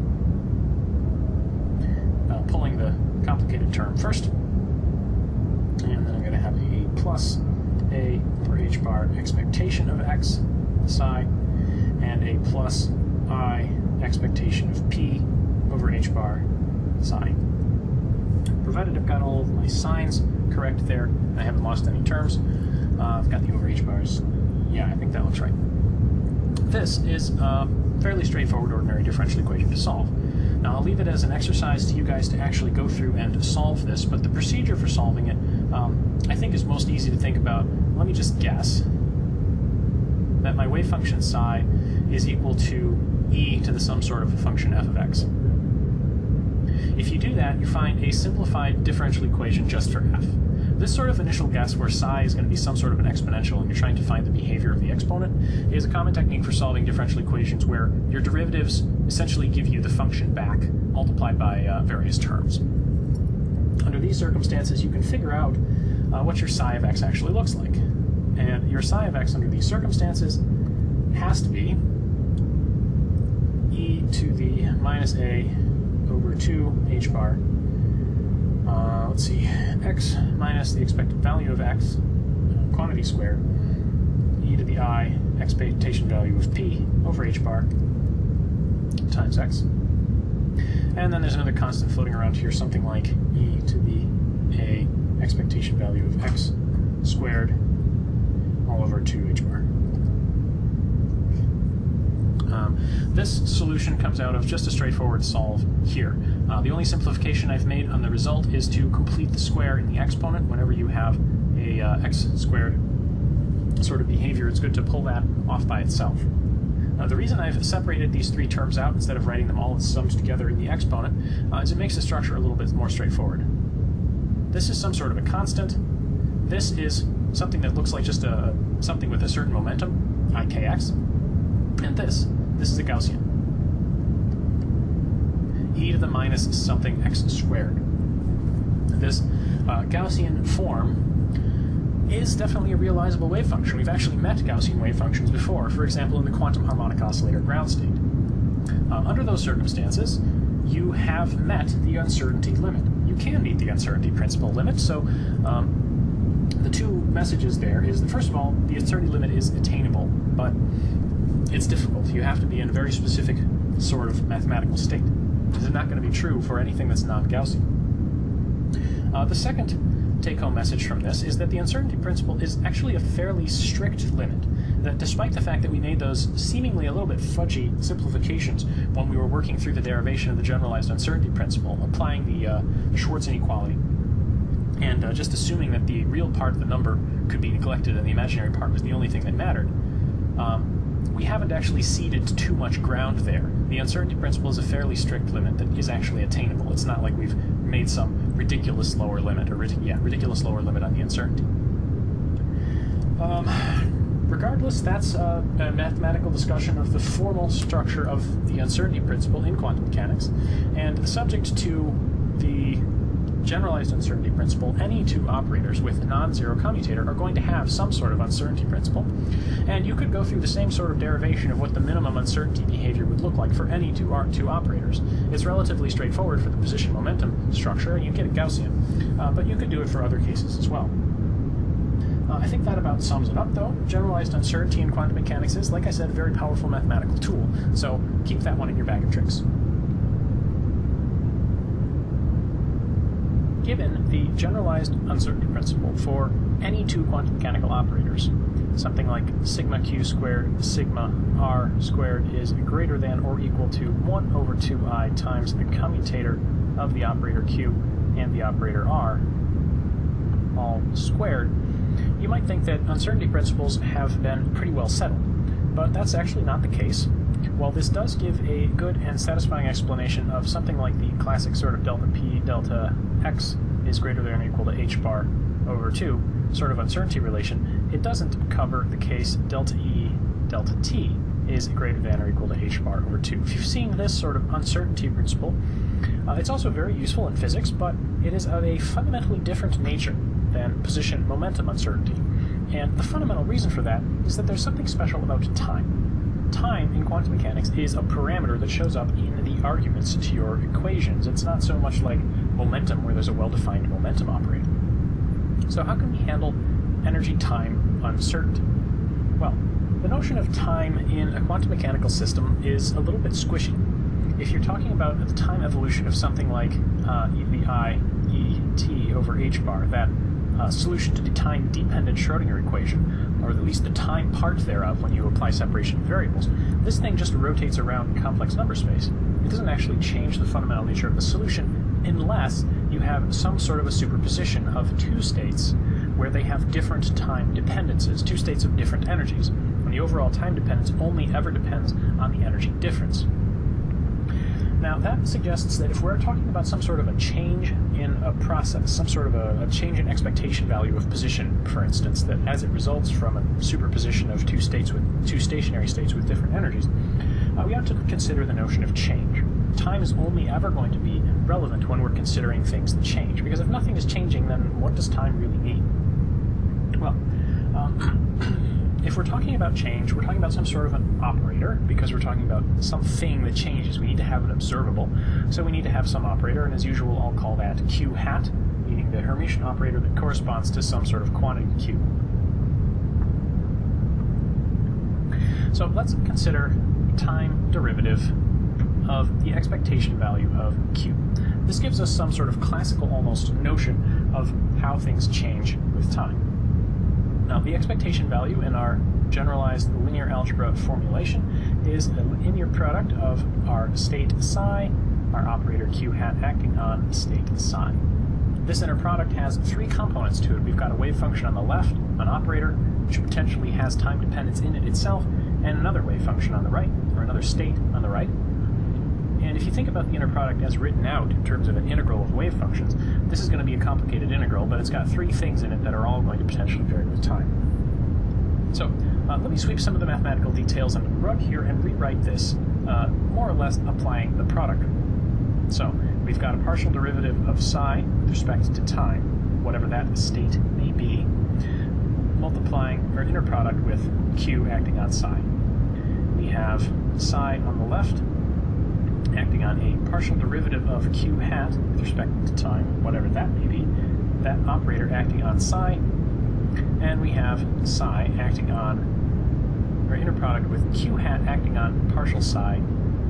[SPEAKER 4] pulling the complicated term first, and then I'm going to have a plus a over h bar expectation of x psi, and a plus I expectation of p over h bar psi. Provided I've got all of my signs correct there, I haven't lost any terms. I've got the over h bars. Yeah, I think that looks right. This is a fairly straightforward ordinary differential equation to solve. Now, I'll leave it as an exercise to you guys to actually go through and solve this, but the procedure for solving it, I think, is most easy to think about. Let me just guess that my wave function psi is equal to e to the some sort of function f of x. If you do that, you find a simplified differential equation just for f. This sort of initial guess where psi is going to be some sort of an exponential and you're trying to find the behavior of the exponent is a common technique for solving differential equations where your derivatives essentially give you the function back multiplied by various terms. Under these circumstances, you can figure out what your psi of x actually looks like. And your psi of x under these circumstances has to be e to the minus a over 2 h bar, let's see, x minus the expected value of x, quantity squared, e to the I expectation value of p over h bar times x. And then there's another constant floating around here, something like e to the a expectation value of x squared all over 2h bar. This solution comes out of just a straightforward solve here. The only simplification I've made on the result is to complete the square in the exponent. Whenever you have a x squared sort of behavior, it's good to pull that off by itself. The reason I've separated these three terms out instead of writing them all as sums together in the exponent is it makes the structure a little bit more straightforward. This is some sort of a constant. This is something that looks like just something with a certain momentum, ikx. And this is a Gaussian. E to the minus something x squared. This Gaussian form is definitely a realizable wave function. We've actually met Gaussian wave functions before, for example, in the quantum harmonic oscillator ground state. Under those circumstances, you have met the uncertainty limit. You can meet the uncertainty principal limit, so the two messages there is that, first of all, the uncertainty limit is attainable, but it's difficult. You have to be in a very specific sort of mathematical state. This is not going to be true for anything that's non-Gaussian. The second take-home message from this is that the uncertainty principle is actually a fairly strict limit. That despite the fact that we made those seemingly a little bit fudgy simplifications when we were working through the derivation of the generalized uncertainty principle, applying the Schwarz inequality, and just assuming that the real part of the number could be neglected and the imaginary part was the only thing that mattered, we haven't actually ceded too much ground there. The uncertainty principle is a fairly strict limit that is actually attainable. It's not like we've made some ridiculous lower limit, or ridiculous lower limit on the uncertainty. Regardless, that's a mathematical discussion of the formal structure of the uncertainty principle in quantum mechanics, and subject to the generalized uncertainty principle, any two operators with a non-zero commutator are going to have some sort of uncertainty principle, and you could go through the same sort of derivation of what the minimum uncertainty behavior would look like for any two operators. It's relatively straightforward for the position momentum structure, and you get it Gaussian, but you could do it for other cases as well. I think that about sums it up, though. Generalized uncertainty in quantum mechanics is, like I said, a very powerful mathematical tool, so keep that one in your bag of tricks. Given the generalized uncertainty principle for any two quantum mechanical operators, something like sigma q squared sigma r squared is greater than or equal to 1 over 2i times the commutator of the operator q and the operator r, all squared, you might think that uncertainty principles have been pretty well settled, but that's actually not the case. While this does give a good and satisfying explanation of something like the classic sort of delta p delta x is greater than or equal to h bar over 2 sort of uncertainty relation, it doesn't cover the case delta e delta t is greater than or equal to h bar over 2. If you've seen this sort of uncertainty principle, it's also very useful in physics, but it is of a fundamentally different nature than position momentum uncertainty. And the fundamental reason for that is that there's something special about time. Time in quantum mechanics is a parameter that shows up in the arguments to your equations. It's not so much like momentum, where there's a well-defined momentum operator. So how can we handle energy-time uncertainty? Well, the notion of time in a quantum mechanical system is a little bit squishy. If you're talking about the time evolution of something like the I e t over h bar, that solution to the time-dependent Schrödinger equation, or at least the time part thereof when you apply separation of variables, this thing just rotates around in complex number space. It doesn't actually change the fundamental nature of the solution unless you have some sort of a superposition of two states where they have different time dependences, two states of different energies, when the overall time dependence only ever depends on the energy difference. Now, that suggests that if we're talking about some sort of a change in a process, some sort of a change in expectation value of position, for instance, that as it results from a superposition of two stationary states with different energies, we have to consider the notion of change. Time is only ever going to be relevant when we're considering things that change, because if nothing is changing, then what does time really mean? Well, if we're talking about change, we're talking about some sort of an operator, because we're talking about something that changes. We need to have an observable, so we need to have some operator, and as usual, I'll call that q hat, meaning the Hermitian operator that corresponds to some sort of quantity q. So let's consider time derivative of the expectation value of q. This gives us some sort of classical almost notion of how things change with time. Now, the expectation value in our generalized linear algebra formulation is a linear product of our state psi, our operator q hat acting on state psi. This inner product has three components to it. We've got a wave function on the left, an operator, which potentially has time dependence in it itself, and another wave function on the right, or another state on the right. And if you think about the inner product as written out in terms of an integral of wave functions, this is going to be a complicated integral, but it's got three things in it that are all going to potentially vary with time. So let me sweep some of the mathematical details under the rug here and rewrite this, more or less applying the product. So we've got a partial derivative of psi with respect to time, whatever that state may be, multiplying our inner product with q acting on psi. We have psi on the left acting on a partial derivative of q hat with respect to time, whatever that may be, that operator acting on psi, and we have psi acting on our inner product with q hat acting on partial psi,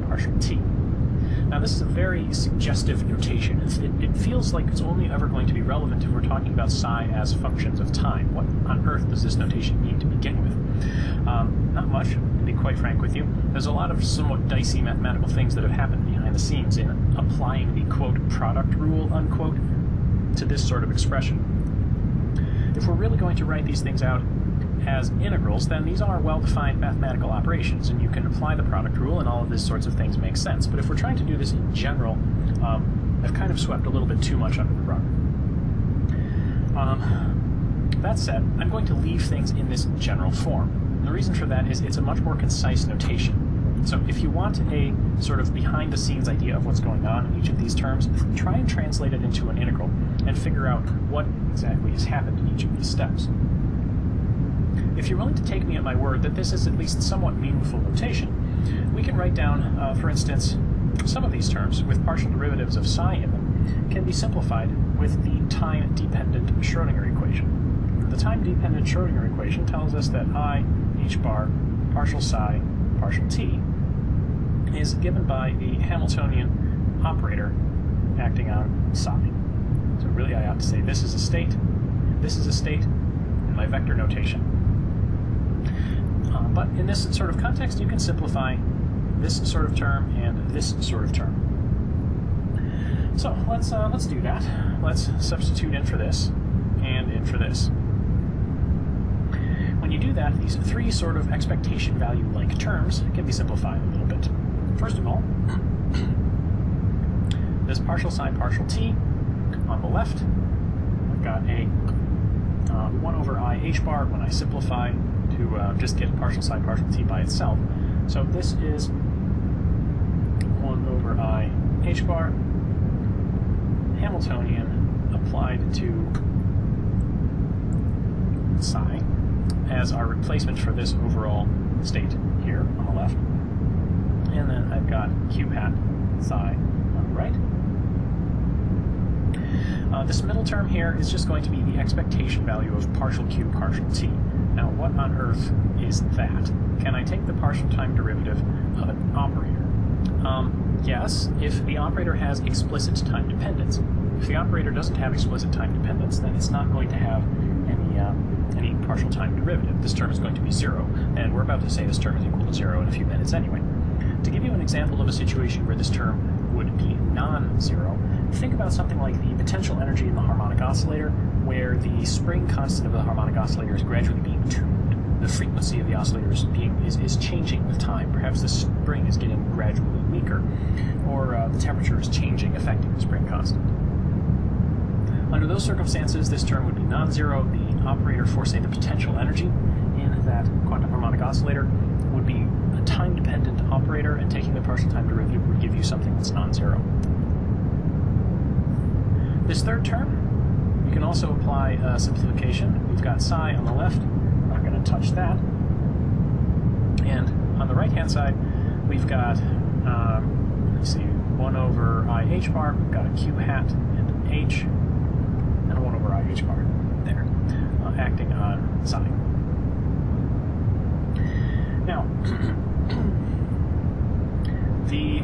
[SPEAKER 4] partial t. Now, this is a very suggestive notation. It feels like it's only ever going to be relevant if we're talking about psi as functions of time. What on earth does this notation mean to begin with? Not much, to be quite frank with you. There's a lot of somewhat dicey mathematical things that have happened behind the scenes in applying the, quote, product rule, unquote, to this sort of expression. If we're really going to write these things out as integrals, then these are well-defined mathematical operations, and you can apply the product rule and all of these sorts of things make sense. But if we're trying to do this in general, I've kind of swept a little bit too much under the rug. That said, I'm going to leave things in this general form. And the reason for that is it's a much more concise notation. So if you want a sort of behind-the-scenes idea of what's going on in each of these terms, try and translate it into an integral and figure out what exactly has happened in each of these steps. If you're willing to take me at my word that this is at least somewhat meaningful notation, we can write down, for instance, some of these terms with partial derivatives of psi in them can be simplified with the time-dependent Schrödinger equation. The time-dependent Schrödinger equation tells us that I, h bar, partial psi, partial t, is given by the Hamiltonian operator acting on psi. So really I ought to say this is a state, and my vector notation. But in this sort of context, you can simplify this sort of term and this sort of term. So let's do that. Let's substitute in for this and in for this. When you do that, these three sort of expectation value-like terms can be simplified a little bit. First of all, this partial psi partial t on the left, I've got a 1 over I h bar when I simplify to just get partial psi partial t by itself. So this is 1 over I h bar Hamiltonian applied to psi as our replacement for this overall state here on the left. And then I've got q hat psi on the right. This middle term here is just going to be the expectation value of partial q partial t. Now, what on earth is that? Can I take the partial time derivative of an operator? Yes, if the operator has explicit time dependence. If the operator doesn't have explicit time dependence, then it's not going to have any partial time derivative. This term is going to be 0, and we're about to say this term is equal to 0 in a few minutes anyway. To give you an example of a situation where this term would be non-zero, think about something like the potential energy in the harmonic oscillator, where the spring constant of the harmonic oscillator is gradually being tuned. The frequency of the oscillator is changing with time. Perhaps the spring is getting gradually weaker, or the temperature is changing, affecting the spring constant. Under those circumstances, this term would be non-zero. The operator for, say, the potential energy in that quantum harmonic oscillator would be a time-dependent operator, and taking the partial time derivative would give you something that's non-zero. This third term, you can also apply simplification. We've got psi on the left. I'm not going to touch that. And on the right-hand side, we've got, let's see, 1 over I h bar. We've got a q hat and an h, and a 1 over I h bar there, acting on psi. Now, the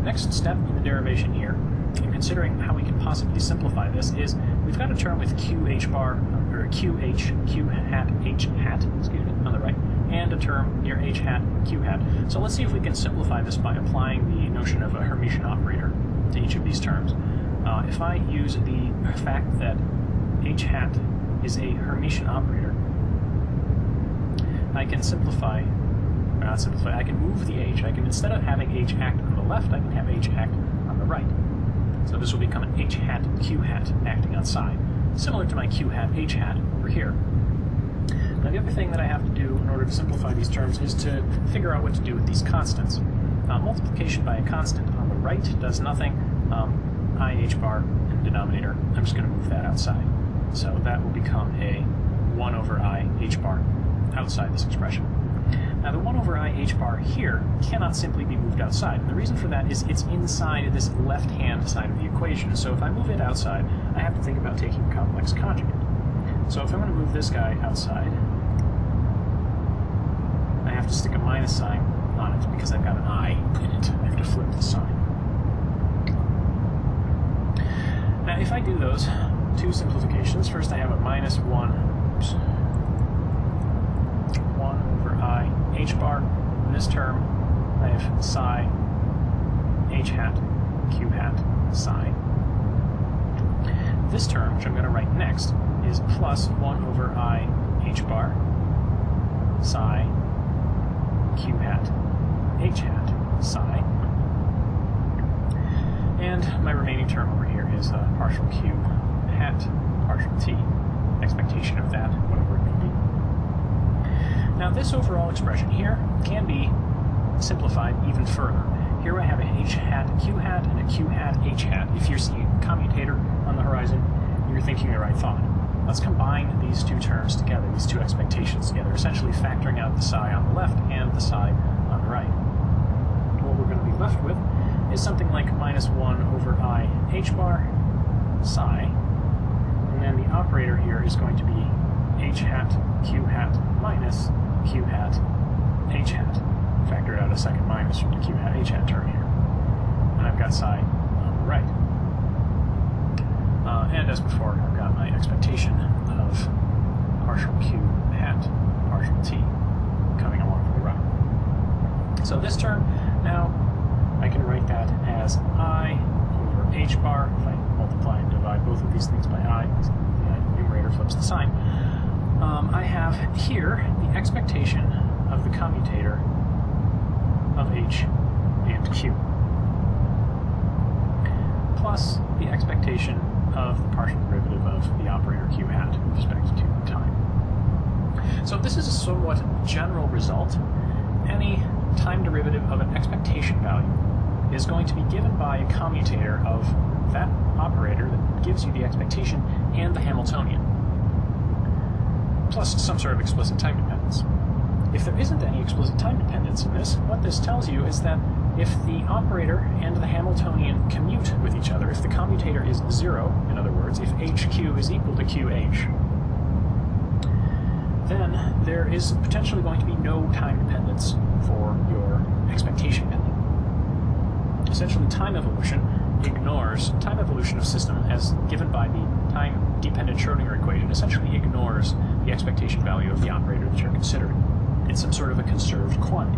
[SPEAKER 4] next step in the derivation here, in considering how we can possibly simplify this, is we've got a term with q h bar, or q hat, excuse me, on the right, and a term near h hat, q hat. So let's see if we can simplify this by applying the notion of a Hermitian operator to each of these terms. If I use the fact that h hat is a Hermitian operator, I can simplify, or not simplify, I can move the h. I can, instead of having h act on the left, I can have h act on the right. So this will become an h hat q hat acting on psi, similar to my q hat h hat over here. Now the other thing that I have to do in order to simplify these terms is to figure out what to do with these constants. Multiplication by a constant on the right does nothing. I h bar in the denominator, I'm just going to move that outside. So that will become a 1 over I h bar outside this expression. Now the 1 over I h bar here cannot simply be moved outside, and the reason for that is it's inside this left-hand side of the equation. So if I move it outside, I have to think about taking a complex conjugate. So if I'm going to move this guy outside, I have to stick a minus sign on it because I've got an I in it. I have to flip the sign. Now, if I do those two simplifications, first I have a minus 1 over I h bar. In this term, I have psi h hat q hat psi. This term, which I'm going to write next, is plus 1 over I h bar psi q hat h hat psi. And my remaining term over here is partial q hat partial t, expectation of that, whatever it may be. Now this overall expression here can be simplified even further. Here I have a h hat q hat and a q hat h hat. If you're seeing a commutator on the horizon, you're thinking the right thought. Let's combine these two terms together, these two expectations together, essentially factoring out the psi on the left and the psi on the right. What we're going to be left with is something like minus 1 over I h bar psi, and then the operator here is going to be h hat q hat minus q hat h hat. Factored out a second minus from the q hat h hat term here. And I've got psi on the right. And as before, I've got my expectation of partial q hat partial t coming along to the right. So this term, now I can write that as I over h bar. If I multiply and divide both of these things by I, the numerator flips the sign. I have here the expectation of the commutator of h and q, plus the expectation of the partial derivative of the operator q hat with respect to time. So this is a somewhat general result. Any time derivative of an expectation value is going to be given by a commutator of that operator that gives you the expectation and the Hamiltonian, plus some sort of explicit time dependence. If there isn't any explicit time dependence in this, what this tells you is that if the operator and the Hamiltonian commute with each other, if the commutator is 0, in other words, if HQ is equal to QH, then there is potentially going to be no time dependence for your expectation value. Essentially, time evolution of system as given by the time-dependent Schrodinger equation essentially ignores the expectation value of the operator that you're considering. It's some sort of a conserved quantity.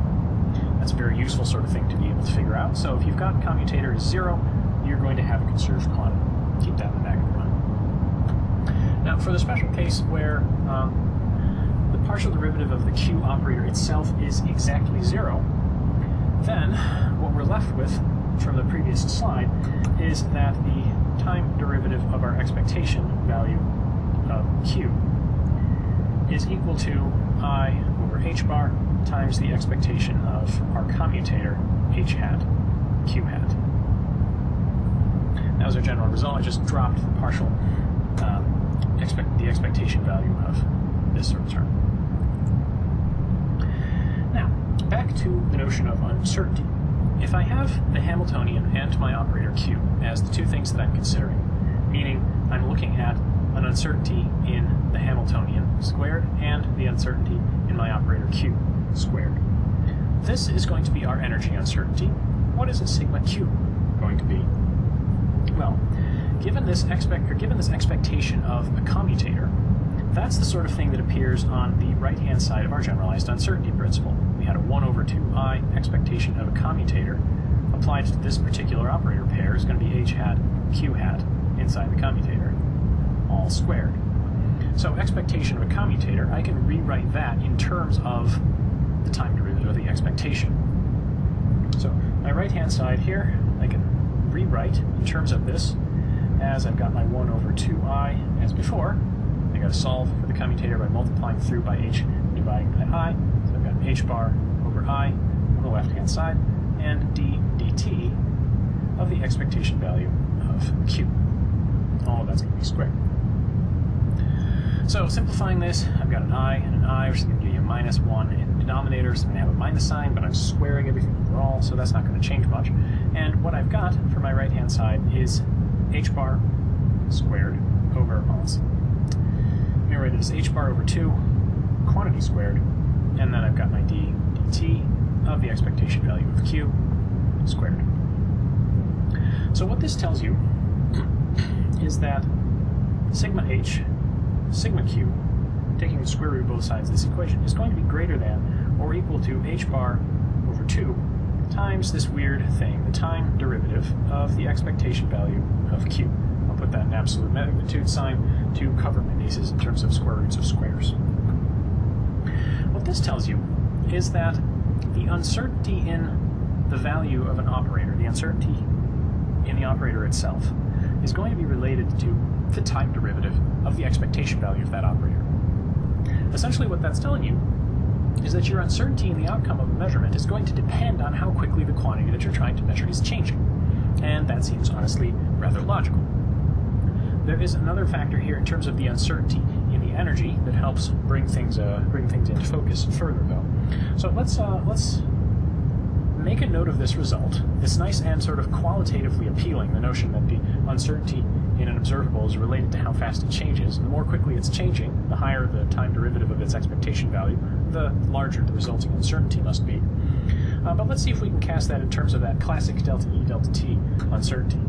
[SPEAKER 4] That's a very useful sort of thing to be able to figure out. So if you've got commutator is 0, you're going to have a conserved quantity. Keep that in the back of your mind. Now, for the special case where the partial derivative of the q operator itself is exactly 0, then what we're left with from the previous slide is that the time derivative of our expectation value of q is equal to I over h bar times the expectation of our commutator h hat q hat. That was our general result. I just dropped the partial the expectation value of this sort of term. Now, back to the notion of uncertainty. If I have the Hamiltonian and my operator q as the two things that I'm considering, meaning I'm looking at an uncertainty in the Hamiltonian squared and the uncertainty in my operator q squared. This is going to be our energy uncertainty. What is a sigma q going to be? Well, given this expectation of a commutator, that's the sort of thing that appears on the right-hand side of our generalized uncertainty principle. We had a 1 over 2i expectation of a commutator applied to this particular operator pair is going to be h hat q hat inside the commutator, all squared. So expectation of a commutator, I can rewrite that in terms of the time derivative of the expectation. So my right-hand side here, I can rewrite in terms of this as I've got my 1 over 2i as before. I got to solve for the commutator by multiplying through by h and dividing by I. So I've got h bar over I on the left-hand side and d dt of the expectation value of q. All of that's going to be squared. So simplifying this, I've got an I and an I, which is going to give you a minus 1 in the denominator, so I'm going to have a minus sign, but I'm squaring everything overall, so that's not going to change much. And what I've got for my right-hand side is h bar squared over, well, let me write it as h bar over 2, quantity squared, and then I've got my d dt of the expectation value of q squared. So what this tells you is that sigma h, sigma q, taking the square root of both sides of this equation, is going to be greater than or equal to h bar over 2 times this weird thing, the time derivative of the expectation value of q. I'll put that in absolute magnitude sign to cover my bases in terms of square roots of squares. What this tells you is that the uncertainty in the value of an operator, the uncertainty in the operator itself, is going to be related to the time derivative of the expectation value of that operator. Essentially what that's telling you is that your uncertainty in the outcome of a measurement is going to depend on how quickly the quantity that you're trying to measure is changing. And that seems honestly rather logical. There is another factor here in terms of the uncertainty in the energy that helps bring things into focus further, though. So let's make a note of this result. It's nice and sort of qualitatively appealing, the notion that the uncertainty in an observable is related to how fast it changes. And the more quickly it's changing, the higher the time derivative of its expectation value, the larger the resulting uncertainty must be. But let's see if we can cast that in terms of that classic delta E, delta T uncertainty.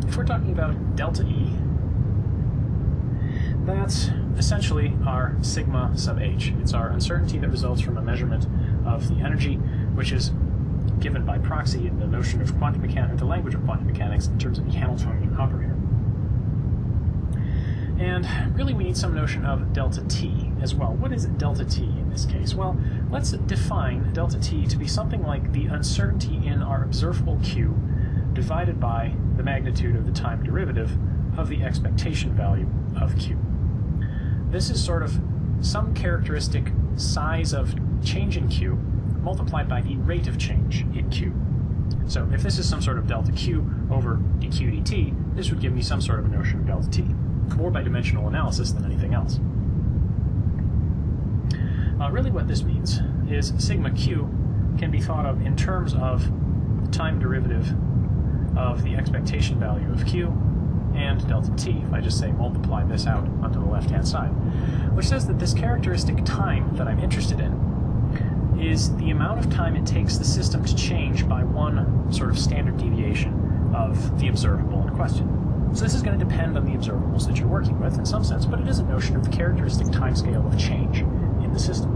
[SPEAKER 4] If we're talking about delta E, that's essentially our sigma sub h. It's our uncertainty that results from a measurement of the energy, which is given by proxy in the notion of quantum mechanics, the language of quantum mechanics, in terms of the Hamiltonian operator. And really we need some notion of delta t as well. What is delta t in this case? Well, let's define delta t to be something like the uncertainty in our observable q divided by the magnitude of the time derivative of the expectation value of q. This is sort of some characteristic size of change in q multiplied by the rate of change in q. So if this is some sort of delta q over dq dt, this would give me some sort of a notion of delta t, more by dimensional analysis than anything else. Really what this means is sigma q can be thought of in terms of the time derivative of the expectation value of q and delta t, if I just say multiply this out onto the left-hand side, which says that this characteristic time that I'm interested in is the amount of time it takes the system to change by one sort of standard deviation of the observable in question. So this is going to depend on the observables that you're working with in some sense, but it is a notion of the characteristic timescale of change in the system.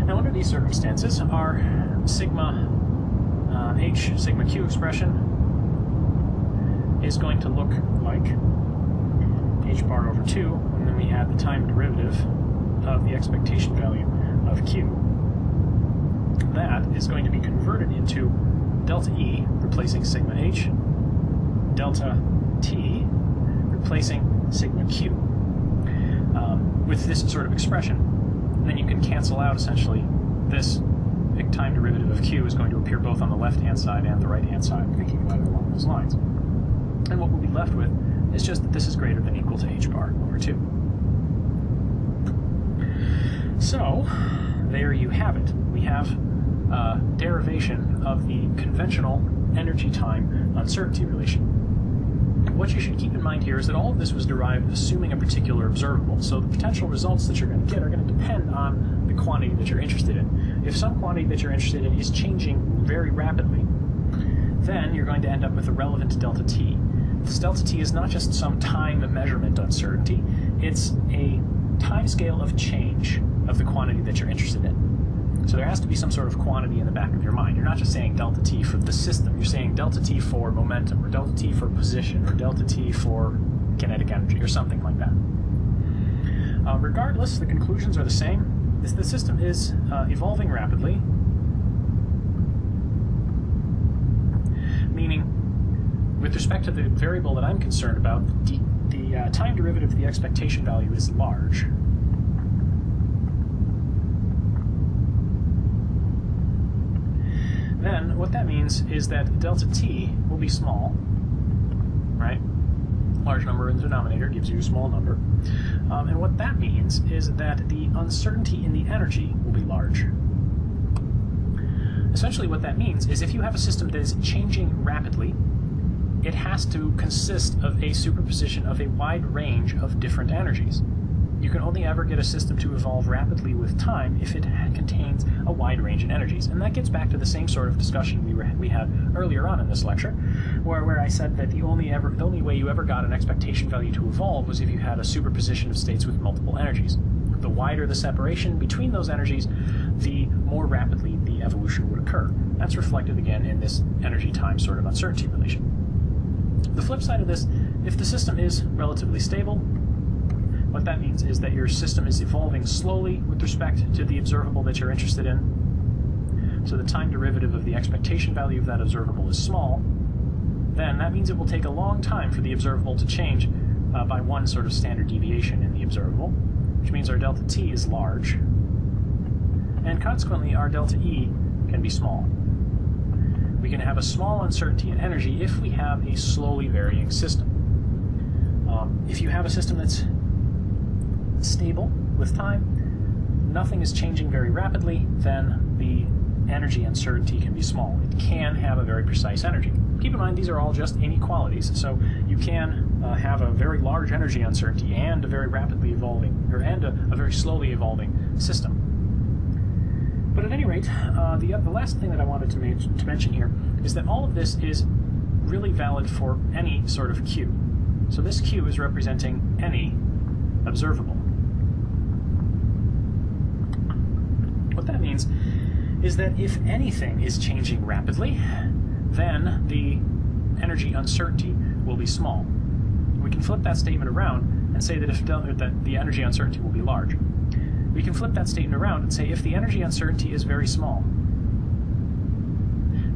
[SPEAKER 4] Now under these circumstances, our sigma h, sigma q expression is going to look like h bar over 2, and then we add the time derivative of the expectation value of q. That is going to be converted into delta E replacing sigma h, delta t replacing sigma q. With this sort of expression, then you can cancel out essentially this time derivative of q is going to appear both on the left-hand side and the right-hand side, thinking about it along those lines. And what we'll be left with is just that this is greater than or equal to h bar over 2. So, there you have it. We have a derivation of the conventional energy-time uncertainty relation. What you should keep in mind here is that all of this was derived assuming a particular observable, so the potential results that you're going to get are going to depend on the quantity that you're interested in. If some quantity that you're interested in is changing very rapidly, then you're going to end up with a relevant delta t. This delta t is not just some time measurement uncertainty, it's a time scale of change of the quantity that you're interested in. So there has to be some sort of quantity in the back of your mind. You're not just saying delta t for the system, you're saying delta t for momentum, or delta t for position, or delta t for kinetic energy, or something like that. Regardless, the conclusions are the same. The system is evolving rapidly, meaning, with respect to the variable that I'm concerned about, the time derivative of the expectation value is large. Then what that means is that delta t will be small, right? Large number in the denominator gives you a small number. And what that means is that the uncertainty in the energy will be large. Essentially what that means is if you have a system that is changing rapidly, it has to consist of a superposition of a wide range of different energies. You can only ever get a system to evolve rapidly with time if it contains a wide range of energies. And that gets back to the same sort of discussion we had earlier on in this lecture, where I said that the only way you ever got an expectation value to evolve was if you had a superposition of states with multiple energies. The wider the separation between those energies, the more rapidly the evolution would occur. That's reflected again in this energy-time sort of uncertainty relation. The flip side of this, if the system is relatively stable, what that means is that your system is evolving slowly with respect to the observable that you're interested in. So the time derivative of the expectation value of that observable is small. Then that means it will take a long time for the observable to change by one sort of standard deviation in the observable, which means our delta t is large, and consequently our delta E can be small. We can have a small uncertainty in energy if we have a slowly varying system. If you have a system that's stable with time, nothing is changing very rapidly, then the energy uncertainty can be small. It can have a very precise energy. Keep in mind these are all just inequalities, so you can have a very large energy uncertainty and a very rapidly evolving, and a very slowly evolving system. But at any rate, the last thing that I wanted to mention here is that all of this is really valid for any sort of Q. So this Q is representing any observable. What that means is that if anything is changing rapidly, then the energy uncertainty will be small. We can flip that statement around and say that that the energy uncertainty will be large. We can flip that statement around and say if the energy uncertainty is very small,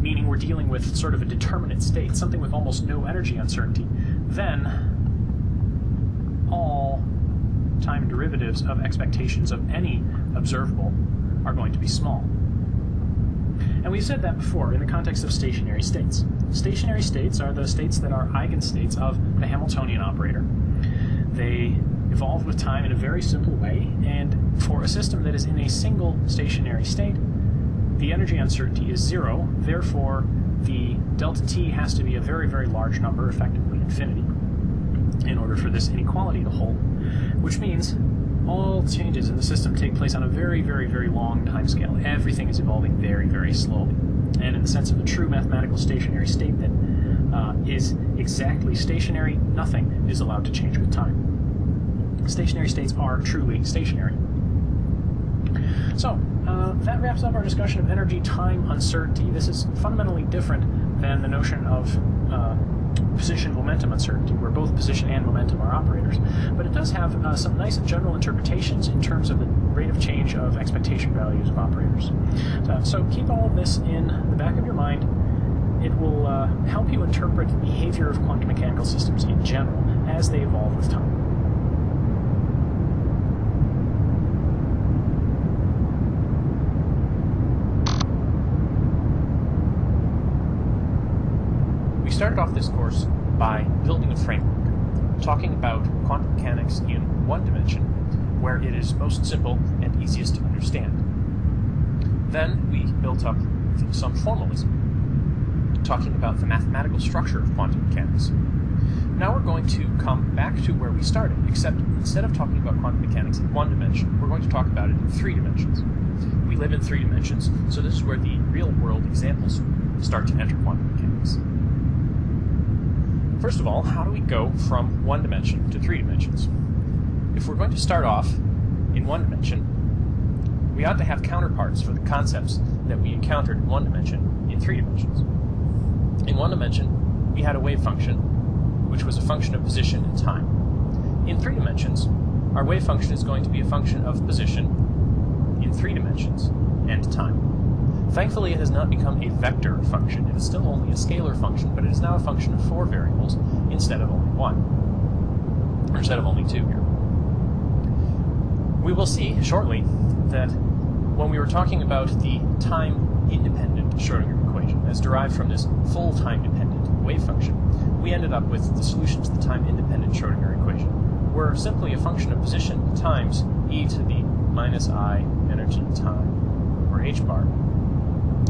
[SPEAKER 4] meaning we're dealing with sort of a determinate state, something with almost no energy uncertainty, then all time derivatives of expectations of any observable are going to be small. And we've said that before in the context of stationary states. Stationary states are the states that are eigenstates of the Hamiltonian operator. They evolve with time in a very simple way, and for a system that is in a single stationary state, the energy uncertainty is zero, therefore the delta t has to be a very, very large number, effectively infinity, in order for this inequality to hold, which means all changes in the system take place on a very, very, very long time scale. Everything is evolving very, very slowly. And in the sense of a true mathematical stationary state that is exactly stationary, nothing is allowed to change with time. Stationary states are truly stationary. So, that wraps up our discussion of energy-time uncertainty. This is fundamentally different than the notion of position-momentum uncertainty, where both position and momentum are operators. But it does have some nice general interpretations in terms of the rate of change of expectation values of operators. So keep all of this in the back of your mind. It will help you interpret the behavior of quantum mechanical systems in general as they evolve with time.
[SPEAKER 2] We started off this course by building a framework, talking about quantum mechanics in one dimension, where it is most simple and easiest to understand. Then we built up some formalism, talking about the mathematical structure of quantum mechanics. Now we're going to come back to where we started, except instead of talking about quantum mechanics in one dimension, we're going to talk about it in 3 dimensions. We live in 3 dimensions, so this is where the real-world examples start to enter quantum mechanics. First of all, how do we go from 1 dimension to 3 dimensions? If we're going to start off in 1 dimension, we ought to have counterparts for the concepts that we encountered in 1 dimension in 3 dimensions. In 1 dimension, we had a wave function, which was a function of position and time. In 3 dimensions, our wave function is going to be a function of position in 3 dimensions and time. Thankfully, it has not become a vector function. It is still only a scalar function, but it is now a function of 4 variables instead of only 1, or instead of only 2 here. We will see shortly that when we were talking about the time-independent Schrödinger equation, as derived from this full time-dependent wave function, we ended up with the solution to the time-independent Schrödinger equation, were simply a function of position times e to the minus I energy time, or h bar.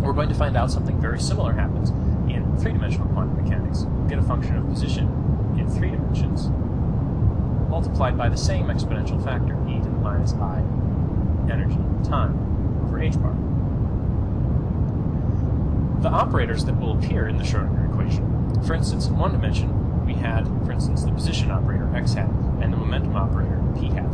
[SPEAKER 2] We're going to find out something very similar happens in 3-dimensional quantum mechanics. We'll get a function of position in 3 dimensions multiplied by the same exponential factor, e to the minus I energy time over h bar.
[SPEAKER 4] the operators that will appear in the Schrodinger equation. For instance, in one dimension, we had, for instance, the position operator x hat and the momentum operator p hat.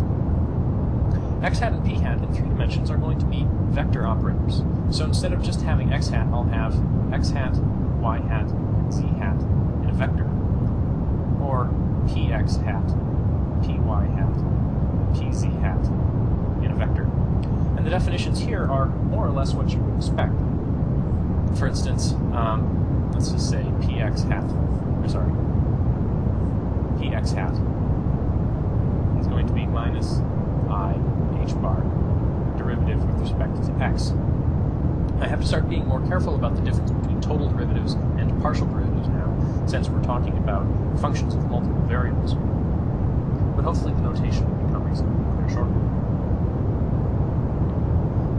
[SPEAKER 4] X hat and p hat in 3 dimensions are going to be vector operators. So instead of just having x hat, I'll have x hat, y hat, and z hat in a vector. Or px hat, py hat, pz hat in a vector. And the definitions here are more or less what you would expect. For instance, let's just say px hat is going to be minus I h bar derivative with respect to x. I have to start being more careful about the difference between total derivatives and partial derivatives now, since we're talking about functions of multiple variables. But hopefully the notation will become reasonably clear shortly.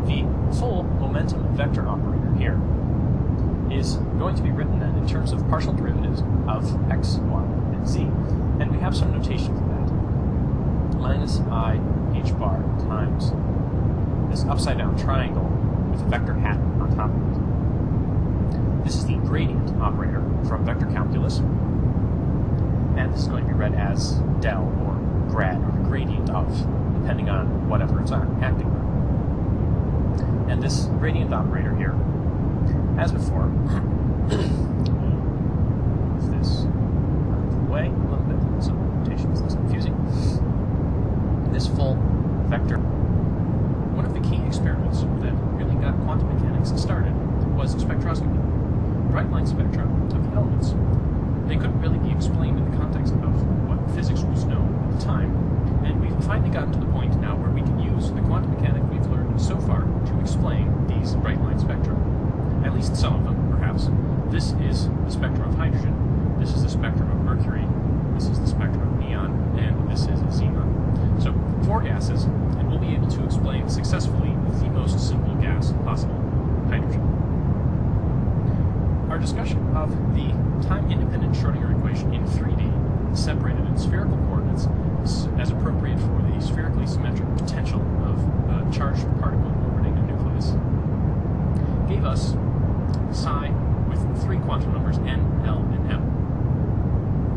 [SPEAKER 4] The full momentum vector operator here is going to be written then in terms of partial derivatives of x, y, and z. And we have some notation for that. Minus I h bar times this upside down triangle with a vector hat on top of it. This is the gradient operator from vector calculus. And this is going to be read as del or grad, or the gradient of, depending on whatever it's acting on. And this gradient operator here, as before, move this out of the way a little bit so the notation is less confusing. This full vector. One of the key experiments that really got quantum mechanics started was spectroscopy. Bright line spectra of the elements. They couldn't really be explained in the context of what physics was known at the time, and we've finally gotten to the point now where we can use the quantum mechanics we've learned so far to explain these bright line spectra. At least some of them, perhaps. This is the spectrum of hydrogen, this is the spectrum of mercury, this is the spectrum of neon, and this is xenon. So, 4 gases, and we'll be able to explain successfully the most simple gas possible, hydrogen. Our discussion of the time-independent Schrodinger equation in 3D, separated in spherical coordinates, as appropriate for the spherically symmetric potential of a charged particle orbiting a nucleus, gave us psi with 3 quantum numbers n, l, and m.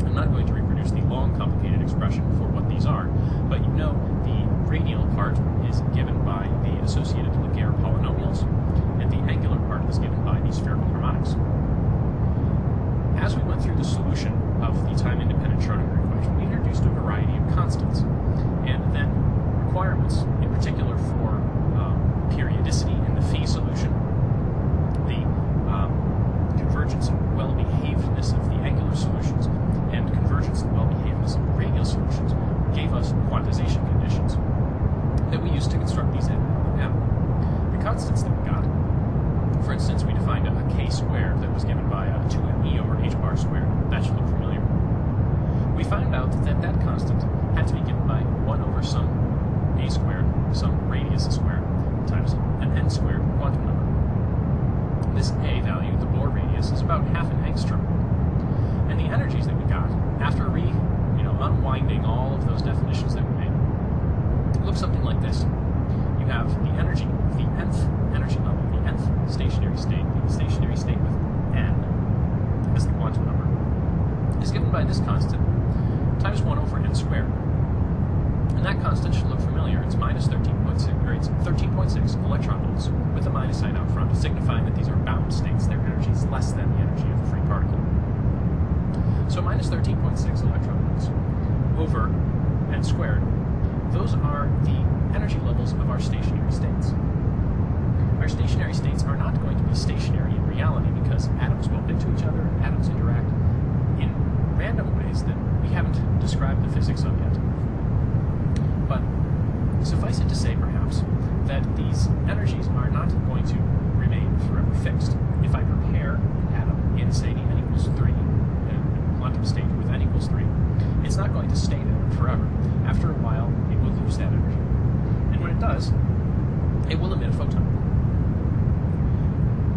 [SPEAKER 4] I'm not going to reproduce the long, complicated expression for what these are, but you know the radial part is given by the associated Laguerre polynomials, and the angular part is given by the spherical harmonics. As we went through the solution of the time-independent Schrodinger equation, we introduced a variety of constants, and then requirements, in particular for periodicity in the phi solution, the convergence and well-behavedness of the angular solutions, and convergence and well-behavedness of the radial solutions, gave us quantization conditions that we used to construct these n, l, and m. The constants that we got, for instance, we defined a k squared that was given by 2me over h bar squared. That should look familiar. We found out that that constant had to be given by 1 over some a squared, some radius squared, times an n squared quantum number. This a value, the Bohr radius, is about half an angstrom. And the energies that we got, after unwinding all of those definitions that we made, look something like this. You have the energy, the nth energy level, the nth stationary state with n as the quantum number, is given by this constant, times 1 over n squared. And that constant should look familiar. It's minus 13.6, or it's 13.6 electron volts, with a minus sign out front, signifying that these are bound states. Their energy is less than the energy of a free particle. So minus 13.6 electron volts over n squared, those are the energy levels of our stationary states. Our stationary states are not going to be stationary in reality because atoms bump into each other, atoms interact in random ways that we haven't described the physics of yet. But suffice it to say, perhaps, that these energies are not going to remain forever fixed. If I prepare an atom in, say, the n equals 3, quantum state with n equals 3, it's not going to stay there forever. After a while, it will lose that energy. And when it does, it will emit a photon.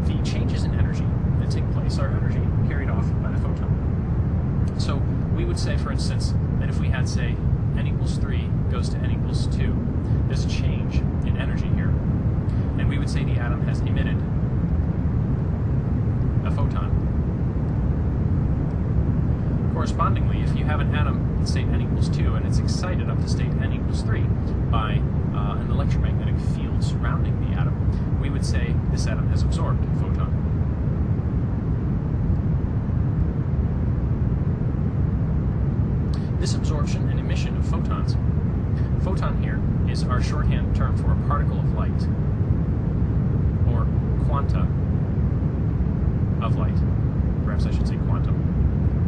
[SPEAKER 4] The changes in energy that take place are energy carried off by the photon. So we would say, for instance, that if we had, say, n equals 3 goes to n equals 2, there's a change in energy here. And we would say the atom has emitted
[SPEAKER 1] at state n equals 2, and it's excited up to state n equals 3 by an electromagnetic field surrounding the atom, we would say this atom has absorbed a photon. This absorption and emission of photons. Photon here is our shorthand term for a particle of light, or quanta of light. Perhaps I should say quantum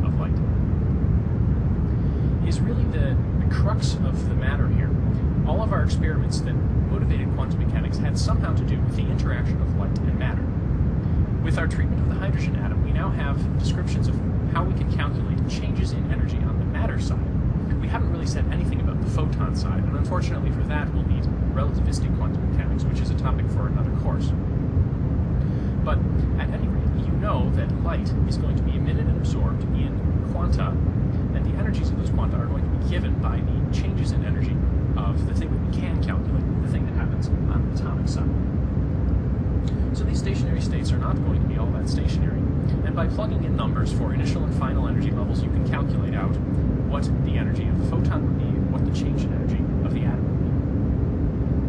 [SPEAKER 1] of light. Is really the crux of the matter here. All of our experiments that motivated quantum mechanics had somehow to do with the interaction of light and matter. With our treatment of the hydrogen atom, we now have descriptions of how we can calculate changes in energy on the matter side. We haven't really said anything about the photon side, and unfortunately for that we'll need relativistic quantum mechanics, which is a topic for another course. But at any rate, you know that light is going to be emitted and absorbed in quanta, and the energies of those quanta are going to be given by the changes in energy of the thing that we can calculate, the thing that happens on the atomic side. So these stationary states are not going to be all that stationary, and by plugging in numbers for initial and final energy levels, you can calculate out what the energy of the photon would be and what the change in energy of the atom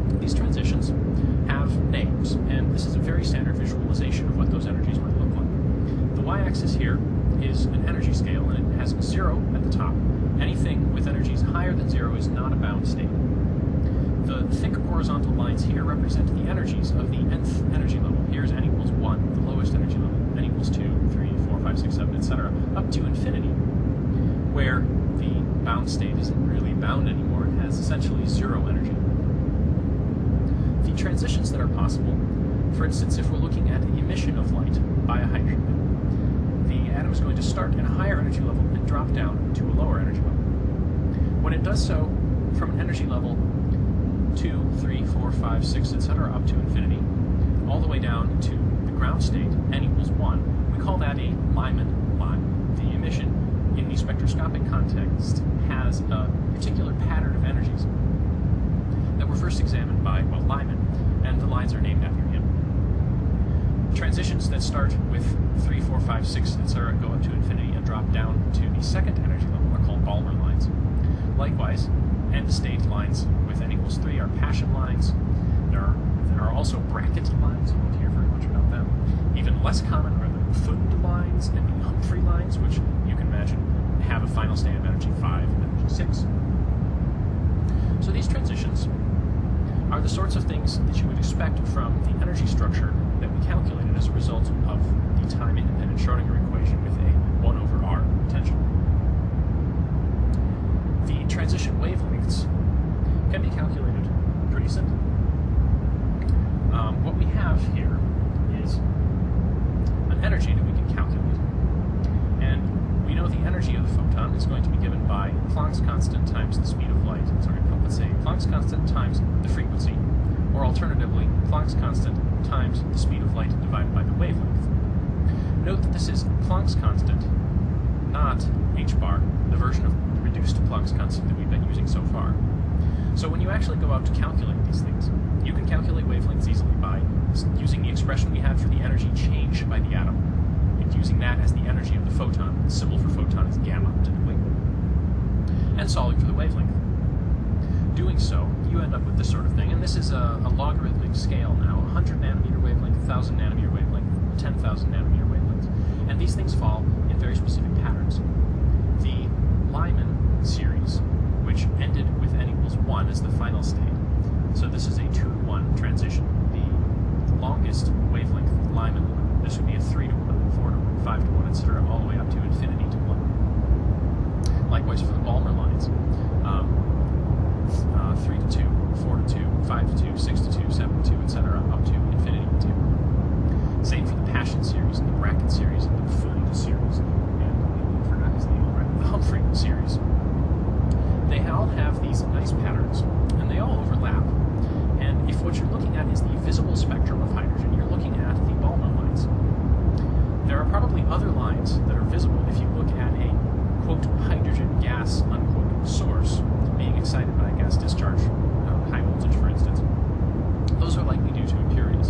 [SPEAKER 1] would be. These transitions have names, and this is a very standard visualization of what those energies might look like. The y-axis here is an energy scale, and it has 0 at the top. Anything with energies higher than 0 is not a bound state. The thick horizontal lines here represent the energies of the nth energy level. Here's n equals 1, the lowest energy level, n equals 2, 3, 4, 5, 6, 7, etc., up to infinity, where the bound state isn't really bound anymore. It has essentially 0 energy. The transitions that are possible, for instance, if we're looking at the emission of light by a hydrogen atom, the atom is going to start at a higher energy level and drop down to a lower energy level. When it does so from an energy level 2, 3, 4, 5, 6, etc., up to infinity, all the way down to the ground state, n equals 1, we call that a Lyman line. The emission in the spectroscopic context has a particular pattern of energies that were first examined by, well, Lyman, and the lines are named after him. Transitions that start with 3, 4, 5, 6, etc., go up to infinity and drop down to the second energy level are called Balmer lines. Likewise, end state lines with n equals 3 are Paschen lines. There are also bracket lines. You won't hear very much about them. Even less common are the Pfund lines and the Humphrey lines, which you can imagine have a final state of energy 5 and energy 6. So these transitions are the sorts of things that you would expect from the energy structure that we calculated as a result of the time-independent Schrodinger equation with a 1 over r potential. The transition wavelengths can be calculated pretty simply. What we have here is an energy that we can calculate, and we know the energy of the photon is going to be given by Planck's constant times the speed of light. Sorry, let's say Planck's constant times the frequency, or alternatively, Planck's constant times the speed of light divided by the wavelength. Note that this is Planck's constant, not h bar, the version of reduced Planck's constant that we've been using so far. So when you actually go out to calculate these things, you can calculate wavelengths easily by using the expression we had for the energy change by the atom, and using that as the energy of the photon. The symbol for photon is gamma, typically, and solving for the wavelength. Doing so, you end up with this sort of thing, and this is a logarithmic scale now, 100 nanometer wavelength, 1,000 nanometer wavelength, 10,000 nanometer wavelength, and these things fall in very specific patterns. The Lyman series, which ended with n equals 1 as the final state, so this is a 2-to-1 transition. The longest wavelength, Lyman, this would be a 3-to-1, 4-to-1, 5-to-1, etc., all the way up to infinity to 1. Likewise for the Balmer lines, 3-to-2, 4-to-2, 5-to-2, 6-to-2, 7-to-2, etc., up to infinity to 2. Same for the Paschen series, and the bracket series, and the Pfund series, and I forgot his name already, the Humphrey series. They all have these nice patterns, and they all overlap. And if what you're looking at is the visible spectrum of hydrogen, you're looking at the Balmer lines. There are probably other lines that are visible if you look at a, quote, hydrogen gas, unquote, source being excited by a gas discharge, high voltage, for instance. Those are likely due to impurities.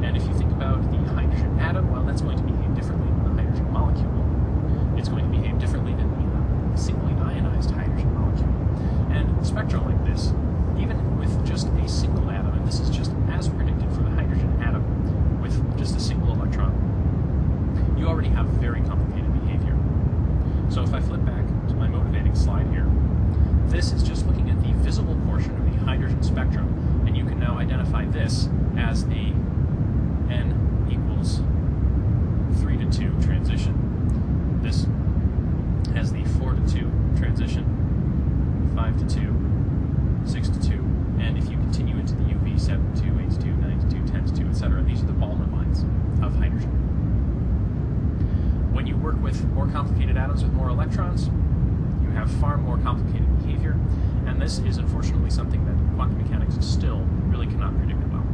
[SPEAKER 1] And if you think about the hydrogen atom, well, that's going to behave differently than the hydrogen molecule. It's going to behave differently than the singly ionized hydrogen has a n equals 3 to 2 transition. This has the 4 to 2 transition, 5 to 2, 6 to 2, and if you continue into the UV, 7 to 2, 8 to 2, 9 to 2, 10 to 2, etc., these are the Balmer lines of hydrogen. When you work with more complicated atoms with more electrons, you have far more complicated behavior, and this is unfortunately something that quantum mechanics still really cannot predict well.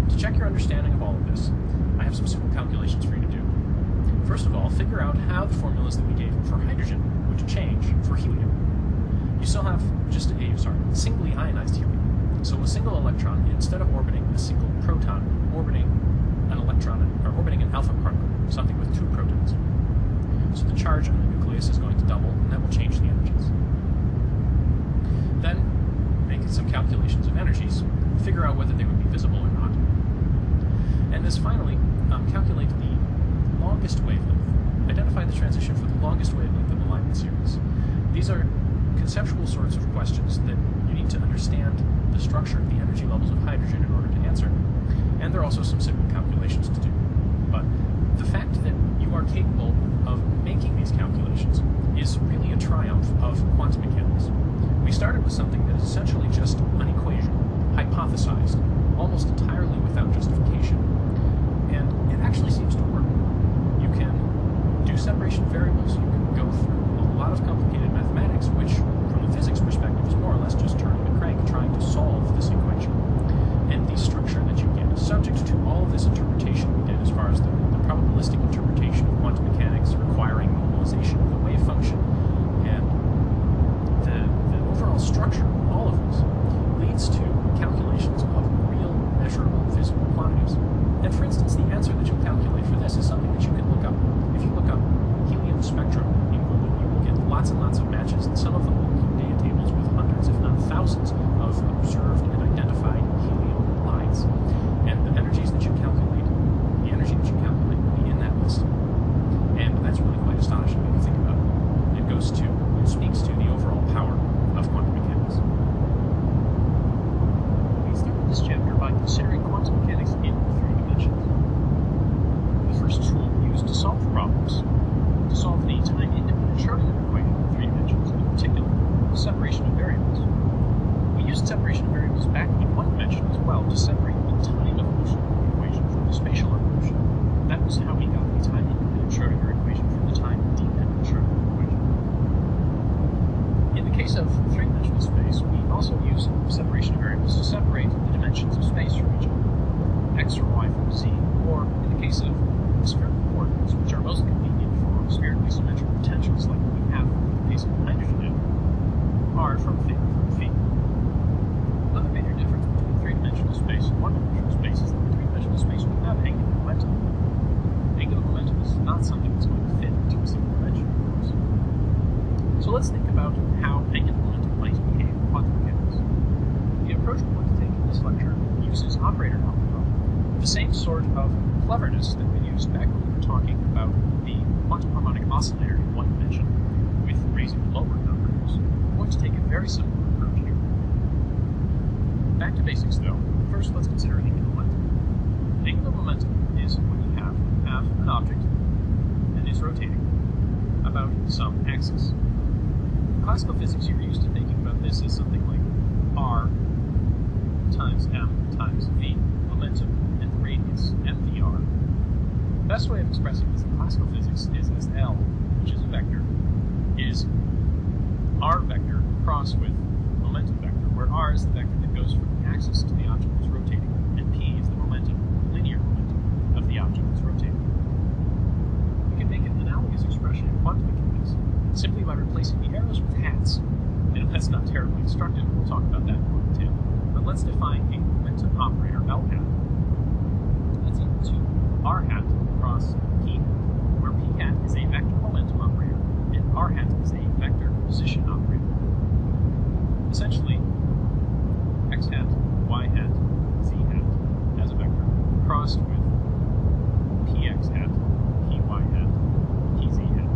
[SPEAKER 1] To check your understanding of all of this, I have some simple calculations for you to do. First of all, figure out how the formulas that we gave for hydrogen would change for helium. You still have just singly ionized helium. So a single electron, instead of orbiting a single proton, orbiting an electron, or orbiting an alpha particle, something with 2 protons. So the charge on the nucleus is going to double, and that will change the energies. Then, make some calculations of energies, figure out whether they would be visible or not. And this finally, calculate the longest wavelength. Identify the transition for the longest wavelength of the Lyman series. These are conceptual sorts of questions that you need to understand the structure of the energy levels of hydrogen in order to answer. And there are also some simple calculations to do. But the fact that you are capable of making these calculations is really a triumph of quantum mechanics. We started with something that is essentially just an equation, hypothesized, almost entirely without justification. And it actually seems to work. You can do separation of variables, you can go through a lot of complicated mathematics, which, from the physics perspective, is more or less just turning the crank, trying to solve this equation. And the structure that you get is subject to all of this interpretation we did as far as the probabilistic interpretation of quantum mechanics requiring normalization of the wave function, and the overall structure of all of this leads to calculations of real, measurable, physical quantities. And for instance, the answer that you'll calculate for this is something that you can look up. If you look up helium spectrum in Google, you will get lots and lots of matches, and some of them will include data tables with hundreds, if not thousands, of observed and identified helium lines. And the energies that you calculate, the energy that you calculate will be in that list. And that's really quite astonishing when you think about it. It speaks to the overall power of quantum mechanics. We started this chapter by considering quantum mechanics in 3 dimensions. The first tool used to solve problems, to solve the time-independent Schrödinger equation in 3 dimensions, in particular, was separation of variables. We used separation of variables back in 1 dimension as well to separate the time evolution equation from the spatial evolution. That was how we got the time-independent Schrödinger equation from the time-dependent Schrödinger equation. In the case of 3-dimensional space, we also use separation of variables to separate the dimensions of space from each other, x from y from z, or in the case of spherical coordinates, which are most convenient for spherically symmetrical potentials like we have in the case of hydrogen atom, r from theta from phi. Another major difference between 3-dimensional space and 1-dimensional space is that 3-dimensional space will have angular momentum. Angular momentum is not something that's going to fit into a single dimension, of course. So let's think about how angular momentum might behave in quantum mechanics. The approach we want to take in this lecture uses operator algebra, the same sort of cleverness that we used back when we were talking about the quantum harmonic oscillator in 1 dimension with raising the low-order operators. We're going to take a very similar approach here. Back to basics, though. First, let's consider angular momentum. Angular momentum is when you have an object that is rotating about some axis. In classical physics, you're used to thinking about this as something like r times m times v, momentum, and the radius, mvr. The best way of expressing this in classical physics is as L, which is a vector, is r vector crossed with momentum vector, where r is the vector that goes from the axis to the object that's rotating, and p is the momentum, linear momentum, of the object that's rotating. We can make an analogous expression in quantum mechanics simply by replacing the arrows with hats. And that's not terribly instructive, we'll talk about that in more detail. But let's define a momentum operator, L hat. That's equal to r hat cross p, where p hat is a vector momentum operator, and r hat is a vector position operator. Essentially, x hat, y hat, z hat as a vector, crossed with px hat, py hat, pz hat,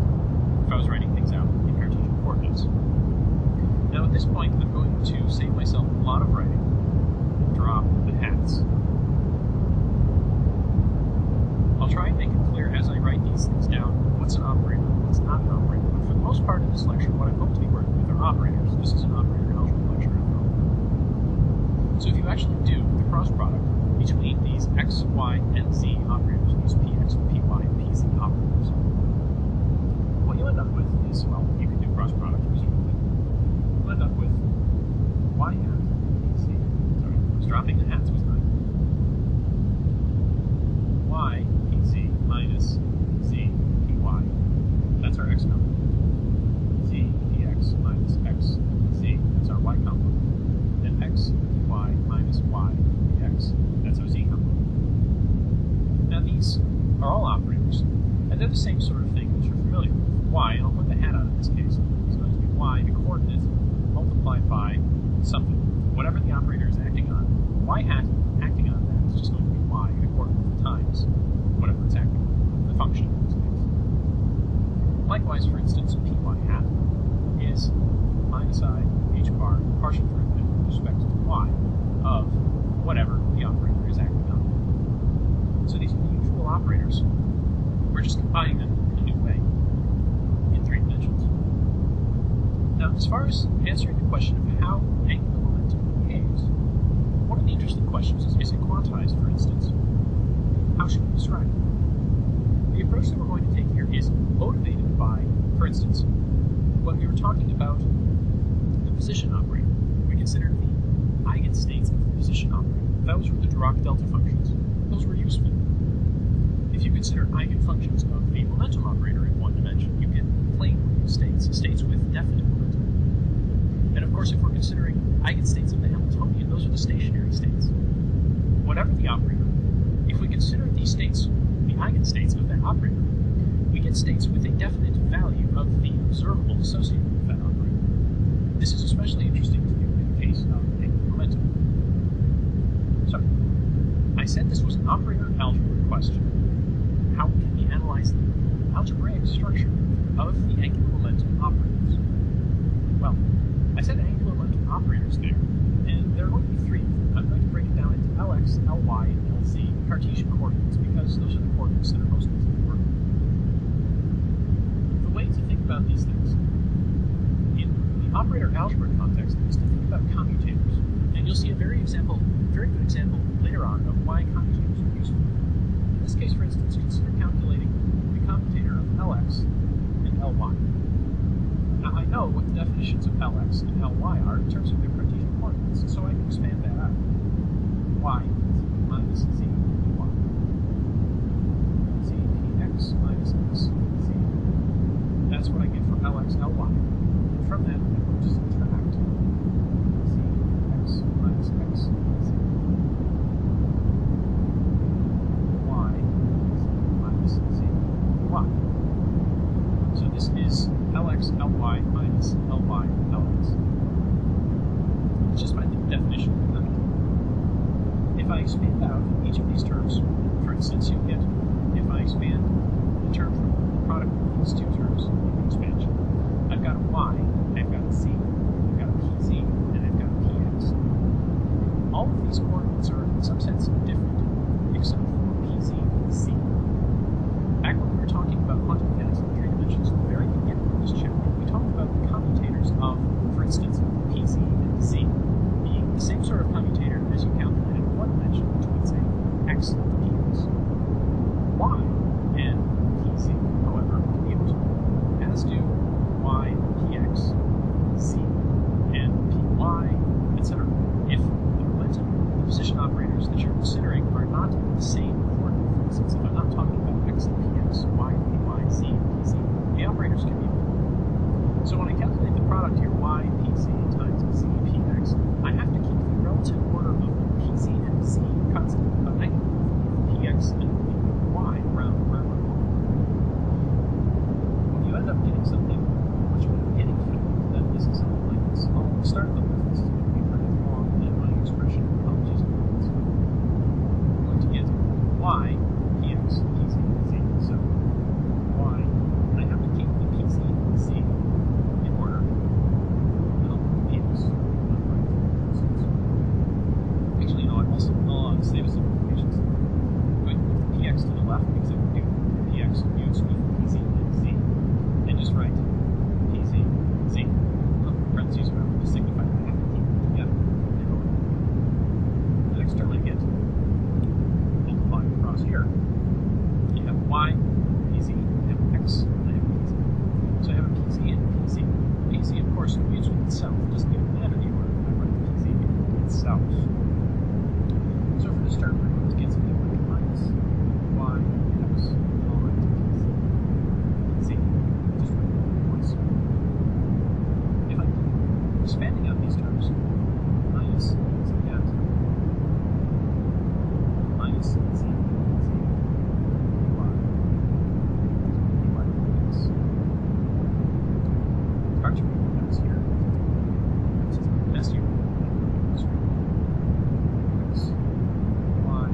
[SPEAKER 1] if I was writing things out in Cartesian coordinates. Now at this point, I'm going to save my
[SPEAKER 4] cross product between these x, y, and z operators, these px, py, and pz operators. What you end up with is, well, you can do cross product presumably. You end up with y hat pz. Sorry, I was dropping the hats, wasn't I? Y pz minus z py. That's our x component. Z px minus x z. That's our y component. And x py minus y px. That's our z component. Now these are all operators, and they're the same sort of thing that you're familiar with. Y, and I'll put the hat on in this case, is going to be y, the coordinate, multiplied by something. Whatever the operator is acting on, y hat acting on that is just going to be y, the coordinate, times whatever it's acting on, the function in this case. Likewise, for instance, py hat is minus I h bar partial derivative with respect to y of whatever the operator is acting on. So these are the usual operators. We're just combining them in a new way in 3 dimensions. Now, as far as answering the question of how angular momentum behaves, one of the interesting questions is it quantized, for instance? How should we describe it? The approach that we're going to take here is motivated by, for instance, when we were talking about the position operator, we considered the eigenstates of the position operator. Those were the Dirac delta functions. Those were useful. If you consider eigenfunctions of the momentum operator in 1 dimension, you get plane wave states, states with definite momentum. And of course, if we're considering eigenstates of the Hamiltonian, those are the stationary states. Whatever the operator, if we consider these states, the eigenstates of that operator, we get states with a definite value of the observable associated with that operator. This is especially interesting to you in the case of angular momentum. So, I said this was an operator algebra question. How can we analyze the algebraic structure of the angular momentum operators? Well, I said angular momentum operators there, and there are going to be 3 of them. I'm going to break it down into Lx, Ly, and Lz Cartesian coordinates because those are the coordinates that are most easy to work with. The way to think about these things in the operator algebra context is to think about commutators, and you'll see a very good example later on of why commutators are useful. In this case, for instance, consider calculating the commutator of Lx and Ly. Now, I know what the definitions of Lx and Ly are in terms of their Cartesian coordinates, so I can expand that out. Y minus z py. Z px minus x z. That's what I get for Lx, Ly. And from that, I'm going to subtract z px minus x z. Y minus z y. So this is Lx, Ly minus Ly, Lx. It's just my definition of the commutator. If I expand out each of these terms, for instance, you'll get, if I expand the term from the product of these 2 terms in the expansion, I've got a y, I've got a z, I've got a pz, and I've got a px. All of these coordinates are in some sense different, except for pz and z. Back when we were talking about quantum mechanics in 3 dimensions at the very beginning of this chapter, we talked about the commutators of, for instance, pz and z being the same sort of commutator as you calculated in 1 dimension between, say, x and px. Y and pz, however, commute, as do y, px, z, and py, etc. If the momentum, the position operators that you're considering are not the same coordinate, for instance, if I'm not talking about x and px, y, py, z, and pz, the operators can be moved. So when I calculate the product here, y, pz times z, px, I have to keep the relative order of the pz and z constant, but I can move px and y around wherever I want. When you end up getting something, what you end up getting for that is something like this. I'll start the with this is going to be pretty long in my expression. Apologies in advance. I'm going to get y, px, pz, z. So y, and I have to keep the pz and z in order. And I'll put px on the right. Actually, no, I'll save a simplification. Going to put px to the left because I would do px units with pz and z, and just write pz, z. Parentheses around to signify that I have to keep them together. The next term I get start, we're going to get something like minus y x all right z. Just write it once. If I'm expanding out these terms, minus z at minus z y x. Hard to read notes here. This is the best you x, y,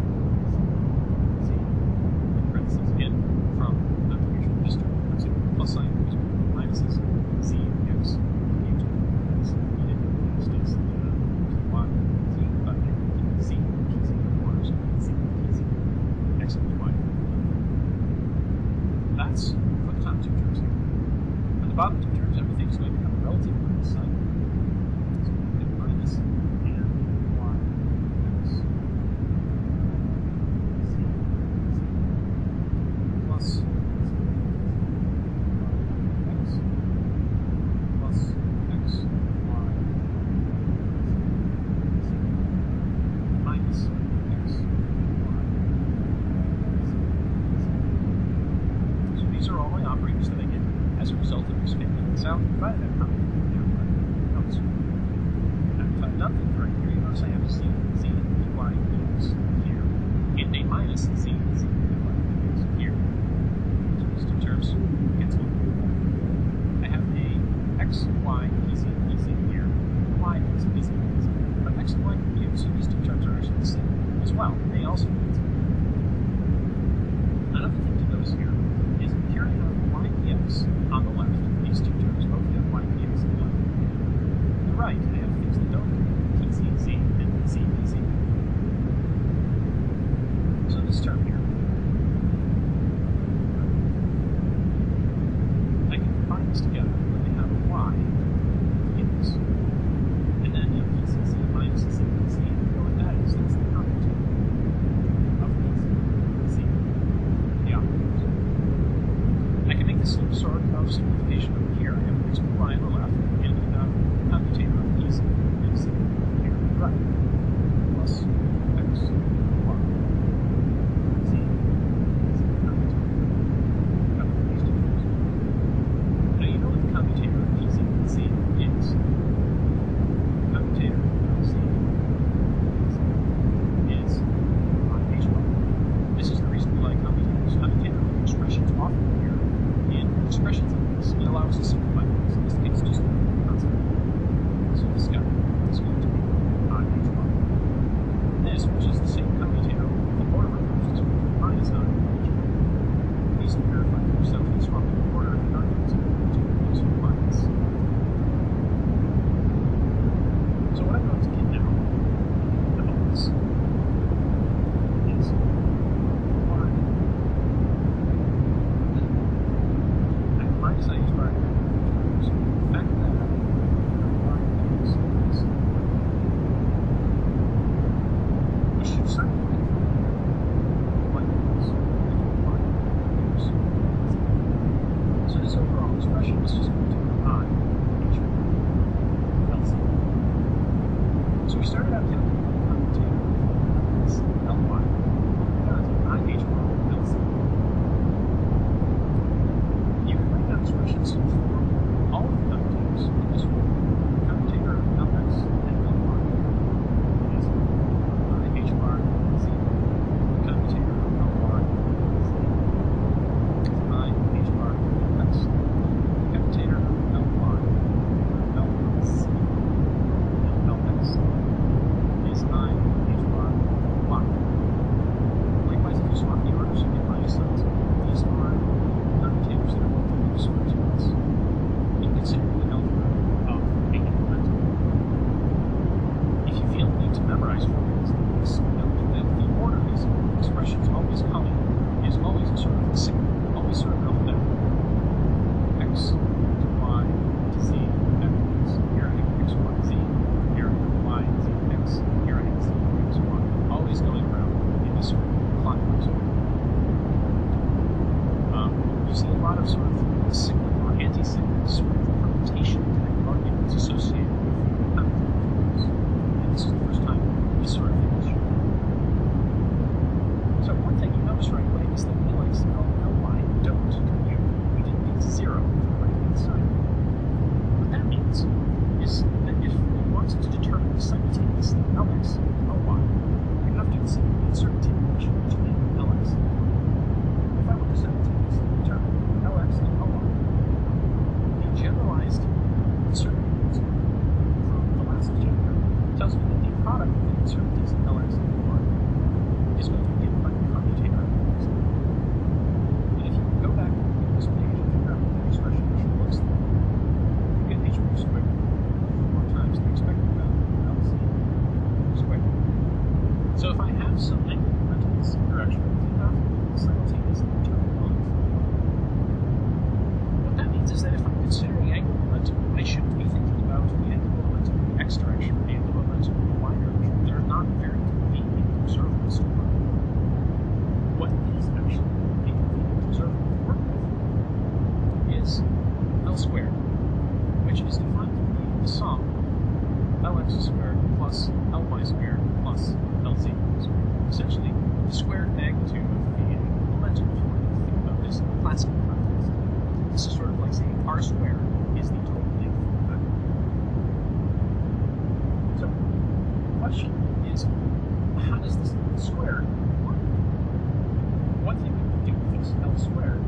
[SPEAKER 4] z, in parentheses again from the usual register. Let's see, plus sign minuses z, x, u2, x, needed, sticks, y, z, but z, z, corners, z, z, x, y. That's for the top two terms here. For the bottom two terms, everything's going to become a relative minus sign. So we get minus and y, x, z, z, plus z, y, x, plus x, y, z, minus x, y, z, z. So these are all my operators that I get as a result of expanding this out, provided I've not notes. Now, if I've done things right here, you notice I have z, z, y, x here, and a minus z, z, y, x here. So these two terms cancel. I have a x, y, pz, pz here, y, x, pz, pz. But x and y compute, so these two terms are actually the same as well. They also cancel. Another thing to notice here is here I have y px on the left. These two terms both have y px on the left. On the right, I have things that don't pz, z, and z, pz. So this term here, I can combine this together. I have y px, and then you have pz minus z, pz. You know what that is? That's the commutator of these z. The operators. I can make the same sort of simplification over here. I have a reasonable y on the left, and I have a commutator of these and z here on the right. Plus x, y, z, z commutator. Cover these two terms. Now you know what the commutator of pz and z is. Commutator of z is on h bar. This is the reason we like commutators. Commutator expressions often here in expressions like this. It allows us to simplify things. In this case, just a constant. So this guy is going to be on h bar. This, which is the same commutator with the order reversed, is going to be minus on h bar. Please verify for yourself the swap in order and not using to use minus. So what I'm going to get now, the bonus, is y. I have minus I h bar, so factor that out. Y is this. Which should certainly be like this. Y is z. So this overall expression is just going to be on h bar LC. So we started out calculating the commutator of this Ly. Now it's I h bar LC. You can write down expressions for all of the commutators in this form. The commutator of Lx and Ly is I h bar So if I have some angular momentum in some direction, I have simultaneous internal lines. What that means is that if I'm considering angular momentum, I shouldn't be thinking about the angular momentum in the x direction or the angular momentum in the y direction. They're not very convenient observables to work with. What is actually a convenient observable to work with is L squared, which is defined to be the sum Lx squared plus Ly squared plus Lz squared. Essentially, the squared magnitude of the angular momentum, if you want to think about this in a classical context. This is sort of like saying r squared is the total length of the vector. So, the question is, how does this squared work? One thing we can do with this L squared,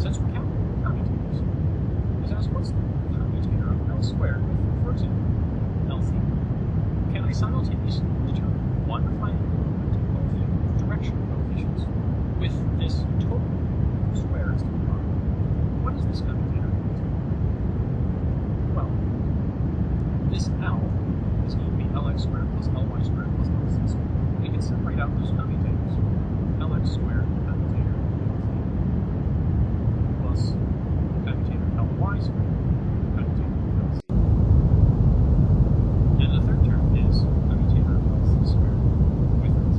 [SPEAKER 4] since we're calculating commutators, is ask what's the commutator of L squared with, for example, Lz? Can I simultaneously determine one of my angular momentum direction coefficients with this total squares to the bottom? What is this commutator equal to? Well, this L is going to be Lx squared plus Ly squared plus Lz squared. We can separate out those commutators. Lx squared commutator plus commutator Ly squared commutator Lz. And the third term is commutator Lz squared with Lz.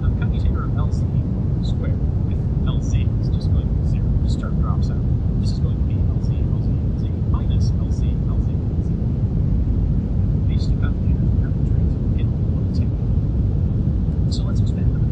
[SPEAKER 4] Now the commutator of Lz squared with Lz is just going to be 0. This term drops out. This is going to be Lz, Lz, Lz minus Lz, Lz, Lz. These two commutators are arbitrary in 1 and 2. So let's expand them.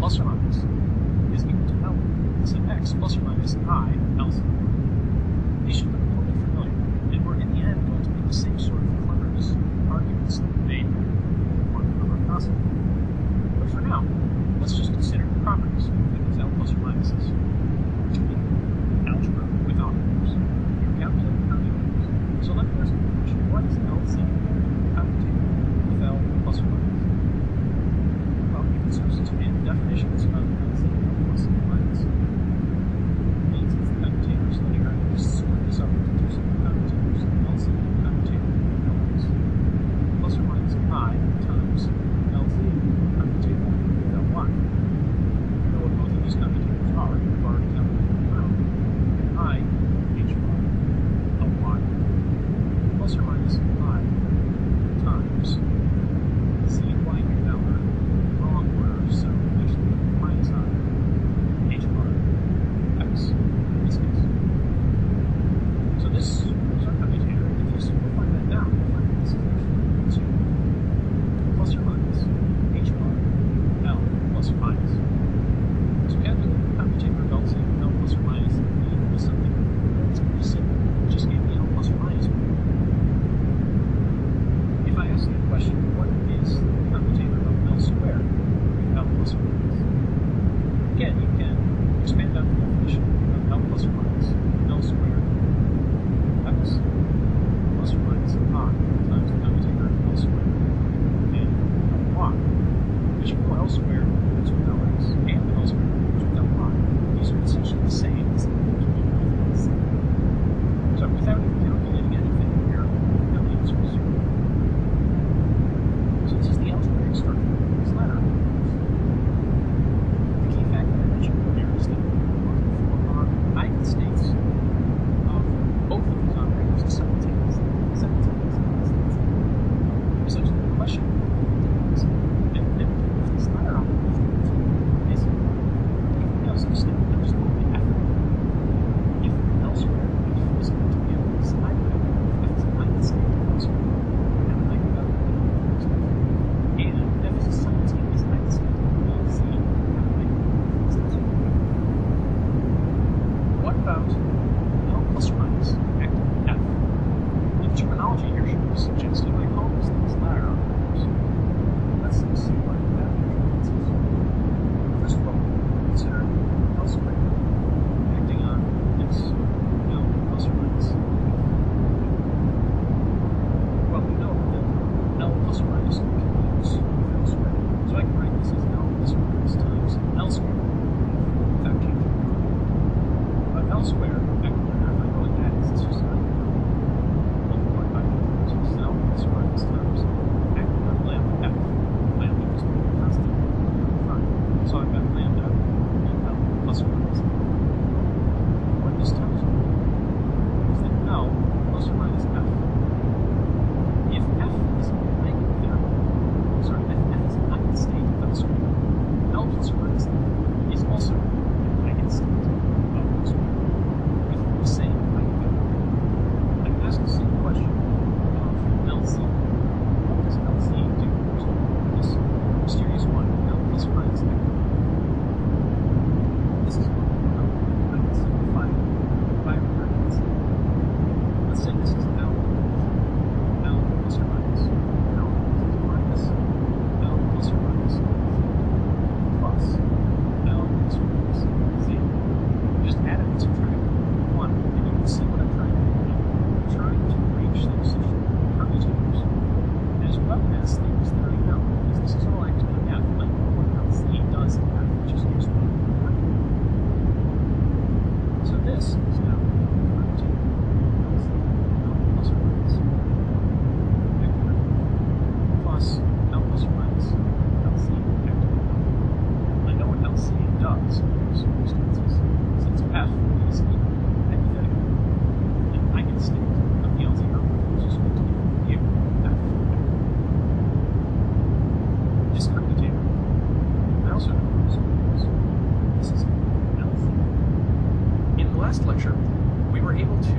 [SPEAKER 4] plus or minus is equal to L. So x plus or minus I LC. These should look totally familiar, and we're in the end going to make the same sort of cleverness arguments that we made for the number of constant. But for now, let's just consider the properties of these L plus or minuses, which will be algebra with operators. You're calculating calculators. So let me ask you a question. What is LC commutative with L plus or minus? Well, you can substitute in definitions of LC plus or minus. It means if the commutator is linear, I can just split this up into two separate commutators. LC commutator with Ls plus or minus I times LZ commutator with Ly. You know what both of these commutators are. We've already calculated them out. I H bar Ly plus or minus I times Z and Y here now are wrong order, so actually minus I H bar X in this case. So this is our commutator. If you simplify that down, you'll find that this is actually equal to plus or minus H bar L plus or minus. So calculating the commutator of LC L plus or minus is something that's pretty simple. It just gave me L plus or minus. If I ask you a question, what is the commutator of L squared with L plus or minus? Again, you can expand out the definition of L plus or minus L squared X plus or minus I times the commutator of L squared and Ly. Because you know L squared equals with Lx and L squared equals with Ly. These are essentially the same as the equals with LC. So without even calculating anything here, now the answer is 0. So this is the algebraic structure of these ladder operators. The key fact that I mentioned earlier is that for our eigenstates of both of these operators is simultaneously. Essentially, the question is, and if these ladder operators are basically, if we have some state, there's only F. If L squared is going to be able to decide if it's an eigenstate of L squared, and an eigenvalue of L squared, and F is a simultaneous eigenstate of LC, what about L plus or minus acting F? The terminology here should be suggested. I call these things ladder operators. Let's see what that means. First of all, consider L squared acting on this L plus or minus. Well, we know that L plus or minus computes with L squared. So I can write this as L plus or minus times L squared without changing it. But L squared acting on F, I know what that is. It's just an eigenvalue multiplied by F. So this is L plus or minus times acting on lambda F. Lambda just being a constant. Fine. So I've got lambda and L plus or minus. What this tells me is that L plus or minus F, if F is an eigenvalue, sorry, if F is an eigenstate of L squared, L plus or minus F is also an eigenstate of L squared with the same eigenvalue. I can ask the same question of LC. What does LC do to this mysterious one, L plus or minus F? This is what I can simplify by recurrence. Let's say this is L plus or minus L minus L plus or minus plus L plus or minus Z. Just add it and subtract 1, and you can see what I'm trying to do. I'm trying to reach those commutators as well as things that I know, because this is all acting on F. I know what LC does in F, which is used to so this is now commutator LC L plus or minus plus L plus or minus LC active. I know what LC does in those circumstances, since F is hypothetically an eigenstate of the LC operator, which is going to give F. This commutator, I also know this is LC.
[SPEAKER 3] In the last lecture, we were able to,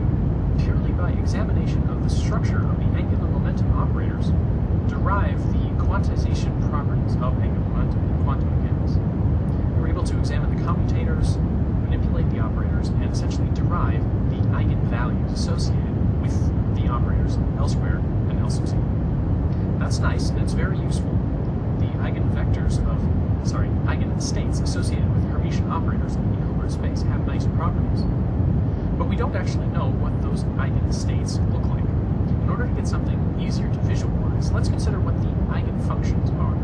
[SPEAKER 3] purely by examination of the structure of the angular momentum operators, derive the quantization properties of angular momentum in quantum mechanics. to examine the commutators, manipulate the operators, and essentially derive the eigenvalues associated with the operators L squared and L sub z. That's nice, and it's very useful. The eigenstates associated with Hermitian operators in Hilbert space have nice properties. But we don't actually know what those eigenstates look like. In order to get something easier to visualize, let's consider what the eigenfunctions are,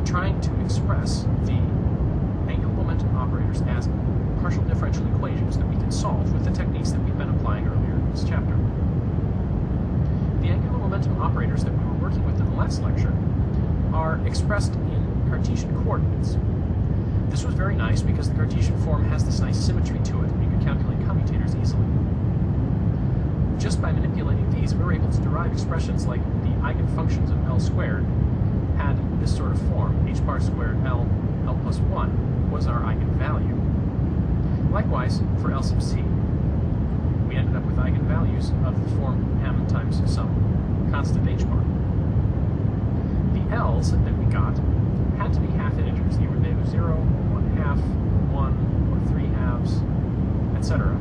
[SPEAKER 3] trying to express the angular momentum operators as partial differential equations that we can solve with the techniques that we've been applying earlier in this chapter. The angular momentum operators that we were working with in the last lecture are expressed in Cartesian coordinates. This was very nice because the Cartesian form has this nice symmetry to it, and you can calculate commutators easily. Just by manipulating these, we were able to derive expressions like the eigenfunctions of L squared had this sort of form. H bar squared L plus 1 was our eigenvalue. Likewise, for L sub c, we ended up with eigenvalues of the form m times some constant h bar. The L's that we got had to be half integers. Either they were 0, 1/2, 1, or 3/2, etc.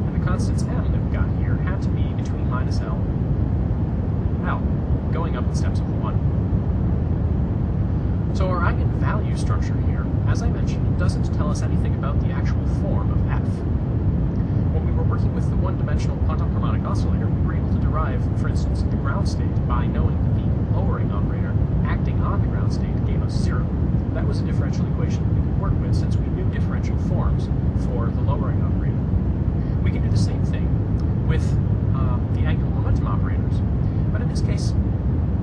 [SPEAKER 3] And the constants m that we got here had to be between minus L and L, going up in steps of 1. So our eigenvalue structure here, as I mentioned, doesn't tell us anything about the actual form of f. When we were working with the one-dimensional quantum harmonic oscillator, we were able to derive, for instance, the ground state by knowing that the lowering operator acting on the ground state gave us 0. That was a differential equation that we could work with since we knew differential forms for the lowering operator. We can do the same thing with the angular momentum operators, but in this case,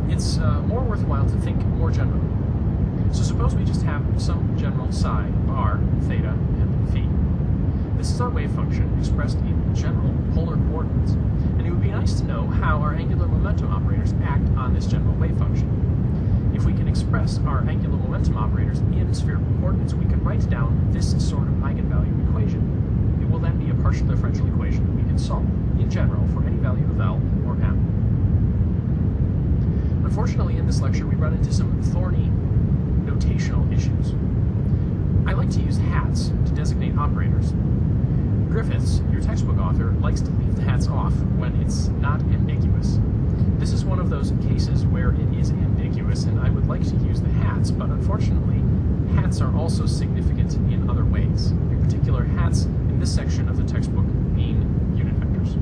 [SPEAKER 3] it's more worthwhile to think more generally. So suppose we just have some general psi of r, theta, and phi. This is our wave function expressed in general polar coordinates, and it would be nice to know how our angular momentum operators act on this general wave function. If we can express our angular momentum operators in spherical coordinates, we can write down this sort of eigenvalue equation. It will then be a partial differential equation that we can solve, in general, for any value of L or M. Unfortunately, in this lecture, we run into some thorny notational issues. I like to use hats to designate operators. Griffiths, your textbook author, likes to leave the hats off when it's not ambiguous. This is one of those cases where it is ambiguous, and I would like to use the hats, but unfortunately, hats are also significant in other ways. In particular, hats in this section of the textbook mean unit vectors.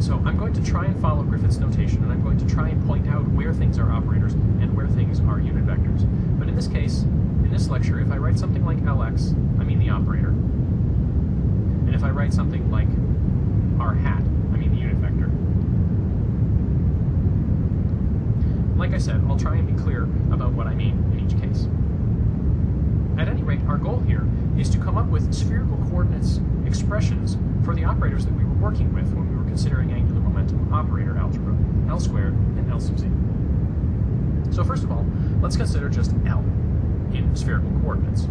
[SPEAKER 3] So I'm going to try and follow Griffith's notation, and I'm going to try and point out where things are operators and where things are unit vectors. But in this case, in this lecture, if I write something like Lx, I mean the operator. And if I write something like r hat, I mean the unit vector. Like I said, I'll try and be clear about what I mean in each case. At any rate, our goal here is to come up with spherical coordinates expressions for the operators that we were working with when we were considering angular momentum operator algebra, L squared and L sub z. So first of all, let's consider just L in spherical coordinates.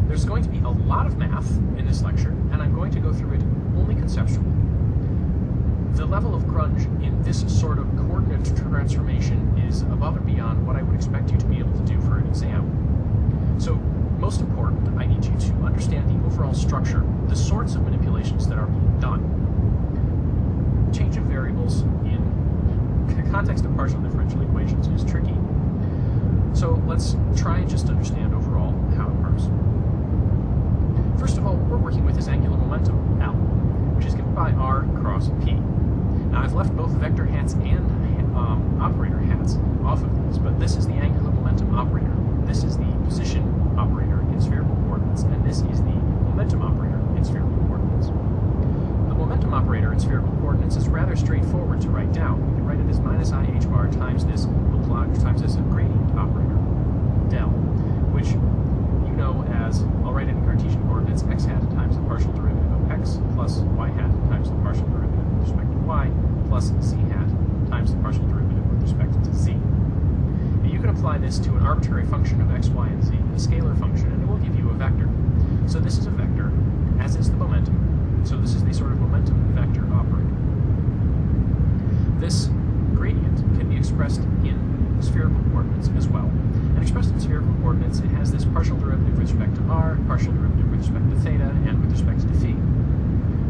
[SPEAKER 3] There's going to be a lot of math in this lecture, and I'm going to go through it only conceptually. The level of grunge in this sort of coordinate transformation is above and beyond what I would expect you to be able to do for an exam. So, most important, I need you to understand the overall structure, the sorts of manipulations that are being done. Change of variables in the context of partial differential equations is tricky. So let's try and just understand overall how it works. First of all, what we're working with is angular momentum, L, which is given by r cross p. Now I've left both vector hats and operator hats off of these, but this is the angular momentum operator. This is the position operator in spherical coordinates, and this is the momentum operator in spherical coordinates. The momentum operator in spherical coordinates is rather straightforward to write down. We can write it as minus I h bar times this gradient operator, del, which you know as, I'll write it in Cartesian coordinates, x hat times the partial derivative of x plus y hat times the partial derivative with respect to y plus z hat times the partial derivative with respect to z. Now you can apply this to an arbitrary function of x, y, and z, a scalar function, and it will give you a vector. So this is a vector, as is the momentum. So this is the sort of momentum vector operator. This gradient can be expressed in spherical coordinates as well. And expressed in spherical coordinates, it has this partial derivative with with respect to r, partial derivative with respect to theta, and with respect to phi.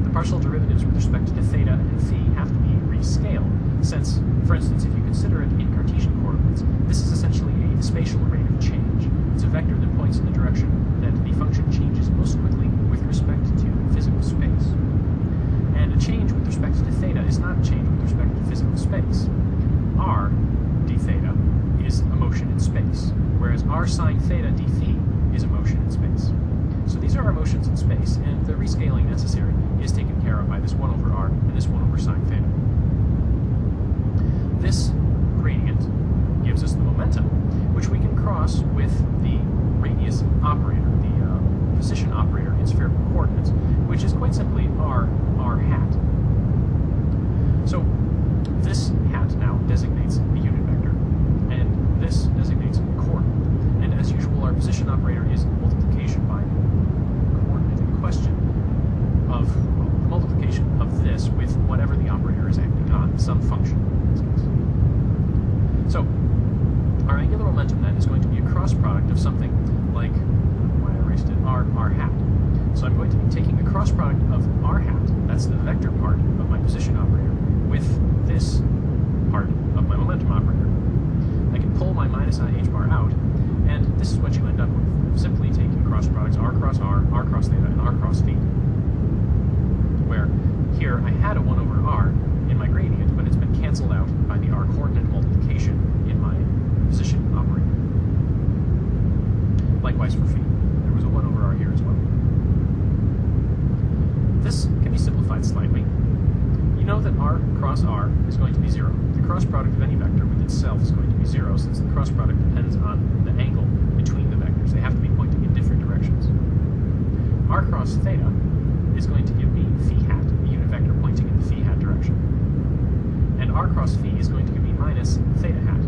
[SPEAKER 3] The partial derivatives with respect to theta and phi have to be rescaled, since, for instance, if you consider it in Cartesian coordinates, this is essentially a spatial rate of change. It's a vector that points in the direction that the function changes most quickly with respect to physical space. And a change with respect to theta is not a change with respect to physical space. R d theta is a motion in space, whereas r sine theta d phi is a motion in space. So these are our motions in space, and the rescaling necessary is taken care of by this 1 over r and this 1 over sine theta. This gradient gives us the momentum, which we can cross with the radius operator, the position operator in spherical coordinates, which is quite simply r hat. So this hat now designates the unit vector, and this designates the coordinate. And as usual, our position operator is multiplication by the coordinate in question of the multiplication of this with whatever the operator is acting on, some function in this case. So our angular momentum then is going to be a cross product of something like, why I erased it, r hat. So I'm going to be taking the cross product of r hat, that's the vector part of my position operator, with this part of my momentum operator. I can pull my minus I h bar out, and this is what you end up with, simply taking cross products r cross theta, and r cross phi. Where here I had a 1 over r in my gradient, but it's been cancelled out by the r coordinate multiplication in my position operator. Likewise for phi. There was a 1 over r here as well. This can be simplified slightly. You know that r cross r is going to be 0. The cross product of any vector with itself is going to be 0, since the cross product depends on the angle between the vectors. They have to be pointing in different directions. R cross theta is going to give me phi hat, the unit vector pointing in the phi hat direction. And r cross phi is going to give me minus theta hat,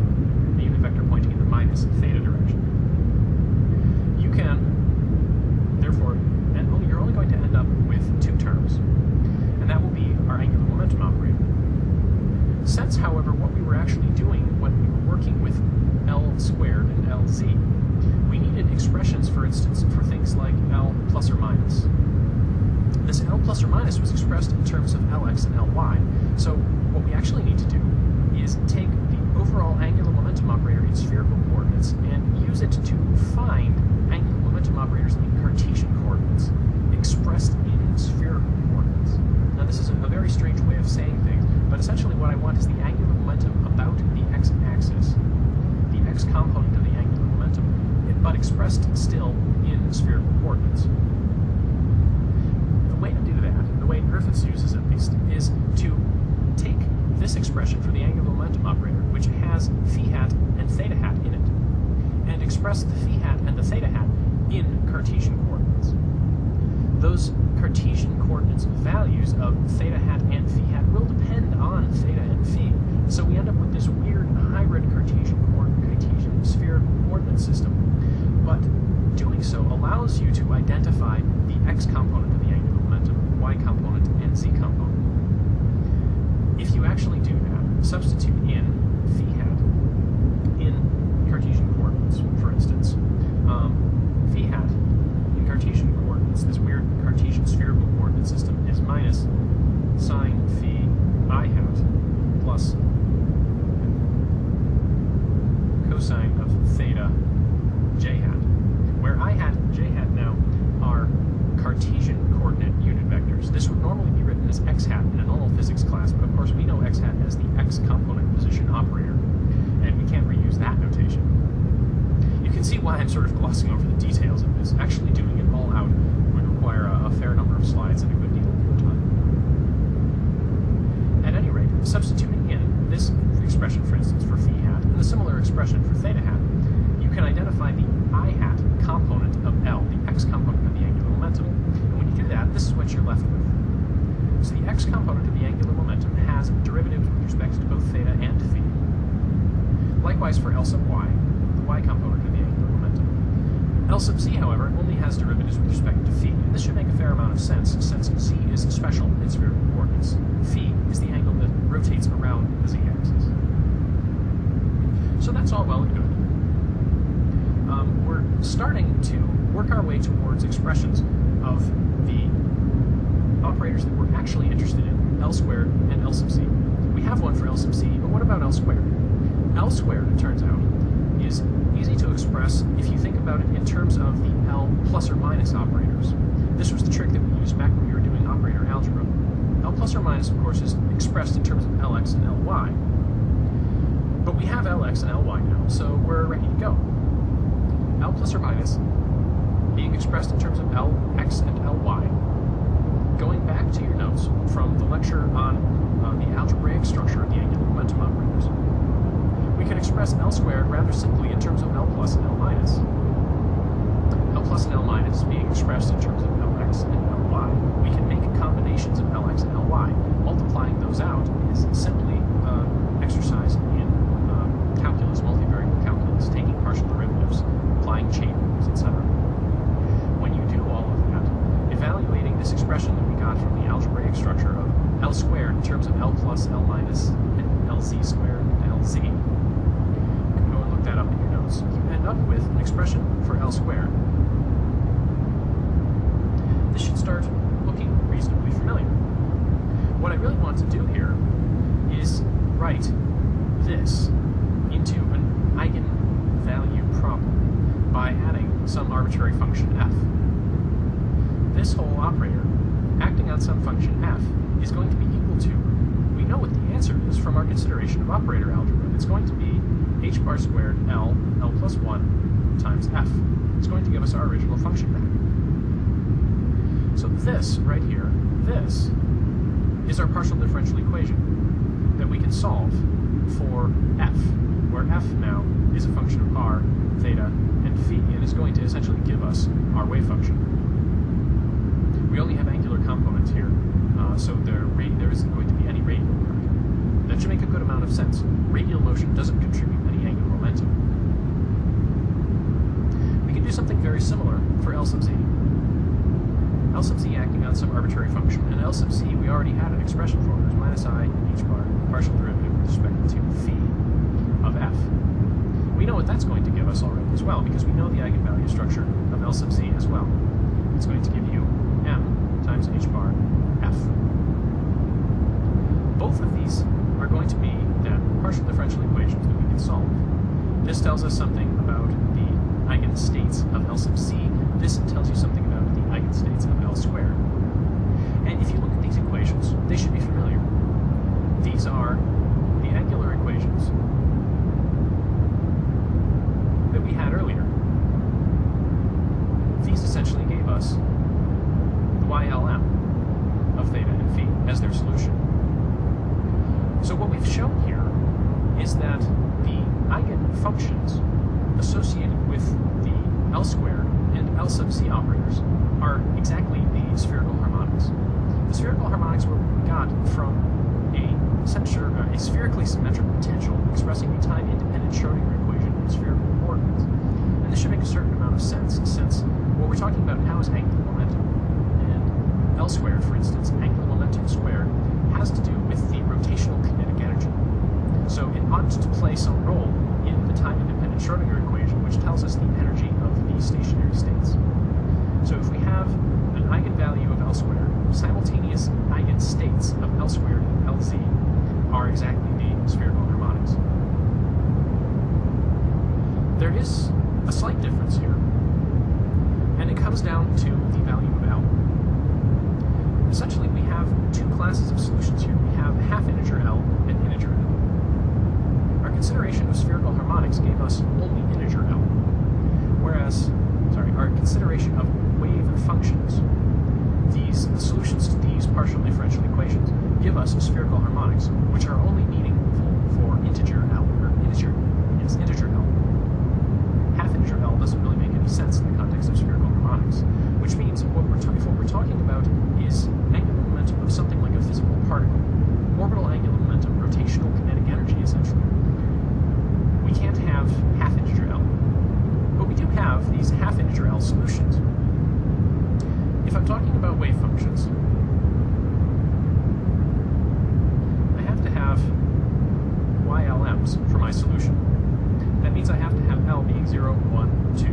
[SPEAKER 3] the unit vector pointing in the minus theta direction. You can, therefore, you're only going to end up with 2 terms, and that will be our angular momentum operator. Since, however, what we were actually doing when we were working with L squared and LZ, we needed expressions, for instance, for things like L plus or minus. This L plus or minus was expressed in terms of Lx and Ly, so what we actually need to do is take the overall angular momentum operator in spherical coordinates and use it to find angular momentum operators in Cartesian coordinates, expressed in spherical coordinates. Now this is a very strange way of saying things, but essentially what I want is the angular momentum about the x-axis, the x component of the angular momentum, but expressed still in spherical coordinates. The way to do that, the way Griffiths uses at least, is to take this expression for the angular momentum operator, which has phi hat and theta hat in it, and express the phi hat and the theta hat in Cartesian coordinates. Those Cartesian coordinates values of theta hat and phi hat will depend on theta and phi, so we end up with this weird hybrid Cartesian spherical coordinate system. But doing so allows you to identify the x component of the angular momentum, y component, and z component. If you actually do that, substitute in phi hat in Cartesian coordinates, for instance. Phi hat in Cartesian coordinates, this weird Cartesian spherical coordinate system, is minus sine phi I hat plus cosine of theta j hat, where I hat and j hat now are Cartesian coordinate unit vectors. This would normally be written as x hat in a normal physics class, but of course we know x hat as the x component position operator, and we can't reuse that notation. You can see why I'm sort of glossing over the details of this. Actually doing it all out would require a fair number of slides and a good deal of time. At any rate, substituting in this expression, for instance, for phi hat, and a similar expression for theta hat, you can identify the I hat component of L, the x component of the angular momentum. And when you do that, this is what you're left with. So the x component of the angular momentum has derivatives with respect to both theta and phi. Likewise for L sub y, the y component of the angular momentum. L sub z, however, only has derivatives with respect to phi, and this should make a fair amount of sense, since z is special in spherical coordinates. Phi is the angle that rotates around the z-axis. So that's all well and good. we're starting to work our way towards expressions of the operators that we're actually interested in, L squared and L sub c. We have one for L sub c, but what about L squared? L squared, it turns out, is easy to express if you think about it in terms of the L plus or minus operators. This was the trick that we used back when we were doing operator algebra. L plus or minus, of course, is expressed in terms of Lx and Ly. But we have Lx and Ly now, so we're ready to go. L plus or minus being expressed in terms of Lx and Ly. Going back to your notes from the lecture on the algebraic structure of the angular momentum operators, we can express L squared rather simply in terms of L plus and L minus. L plus and L minus being expressed in terms of Lx and Ly. We can make combinations of Lx and Ly. Multiplying those out is simply exercise in calculus, multivariable calculus, taking partial derivatives, applying chain rules, etc. When you do all of that, evaluating this expression that we got from the algebraic structure of L squared in terms of L plus, L minus, and Lz squared and Lz, you can go and look that up in your notes. You end up with an expression for L squared. This should start looking reasonably familiar. What I really want to do here is write this into an eigenvalue problem by adding some arbitrary function f. This whole operator, acting on some function f, is going to be equal to, we know what the answer is from our consideration of operator algebra. It's going to be h bar squared L plus 1 times f. It's going to give us our original function back. So this right here, this is our partial differential equation that we can solve for f, where f now is a function of r, theta, and phi, and is going to essentially give us our wave function. We only have angular components here, so there isn't going to be any radial part. That should make a good amount of sense. Radial motion doesn't contribute any angular momentum. We can do something very similar for L sub z. L sub z acting on some arbitrary function, and L sub z we already had an expression for. There's minus I h bar, partial derivative with respect to phi of f. We know what that's going to give us already as well, because we know the eigenvalue structure of L sub z as well. It's going to give you m times h bar f. Both of these are going to be then partial differential equations that we can solve. This tells us something about the eigenstates of L sub c. This tells you something about the eigenstates of L squared. And if you look at these equations, they should be familiar. These are the angular equations that we had earlier. These essentially gave us the YLM of theta and phi as their solution. So what we've shown here is that the eigenfunctions associated with the L squared and L sub c operators are exactly the spherical harmonics. The spherical harmonics were what we got from a spherically symmetric potential expressing the time-independent Schrödinger equation in spherical coordinates. And this should make a certain amount of sense, since what we're talking about now is angular momentum. And L squared, for instance, angular momentum squared, has to do with the rotational kinetic energy. So it ought to play some role in the time-independent Schrödinger equation, which tells us the energy of the stationary states. So if we have an eigenvalue of L squared, simultaneous eigenstates of L squared and Lz are exactly the spherical harmonics. There is a slight difference here, and it comes down to the value of L. Essentially, we have two classes of solutions here. We have half-integer L and integer L. Our consideration of spherical harmonics gave us only integer L, whereas, our consideration of wave functions, the solutions to these partial differential equations, give us spherical harmonics, which are only meaningful for integer L, or integer L. Half-integer L doesn't really make any sense in the context of spherical harmonics, which means if what we're talking about is angular momentum of something like a physical particle, orbital angular momentum, rotational kinetic energy, essentially, we can't have half-integer L. But we do have these half-integer L solutions. If I'm talking about wave functions, I have to have YLMs for my solution. That means I have to have L being 0, 1, 2,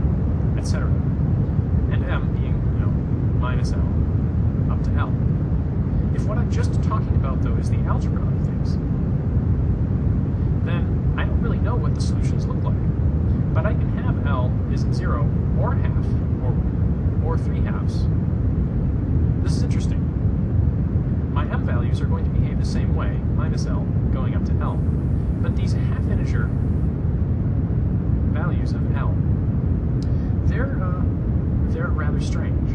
[SPEAKER 3] minus L up to L. If what I'm just talking about, though, is the algebra of things, then I don't really know what the solutions look like. But I can have L is 0 or half, or 3 halves. This is interesting. My M values are going to behave the same way, minus L, going up to L. But these half-integer values of L, they're rather strange.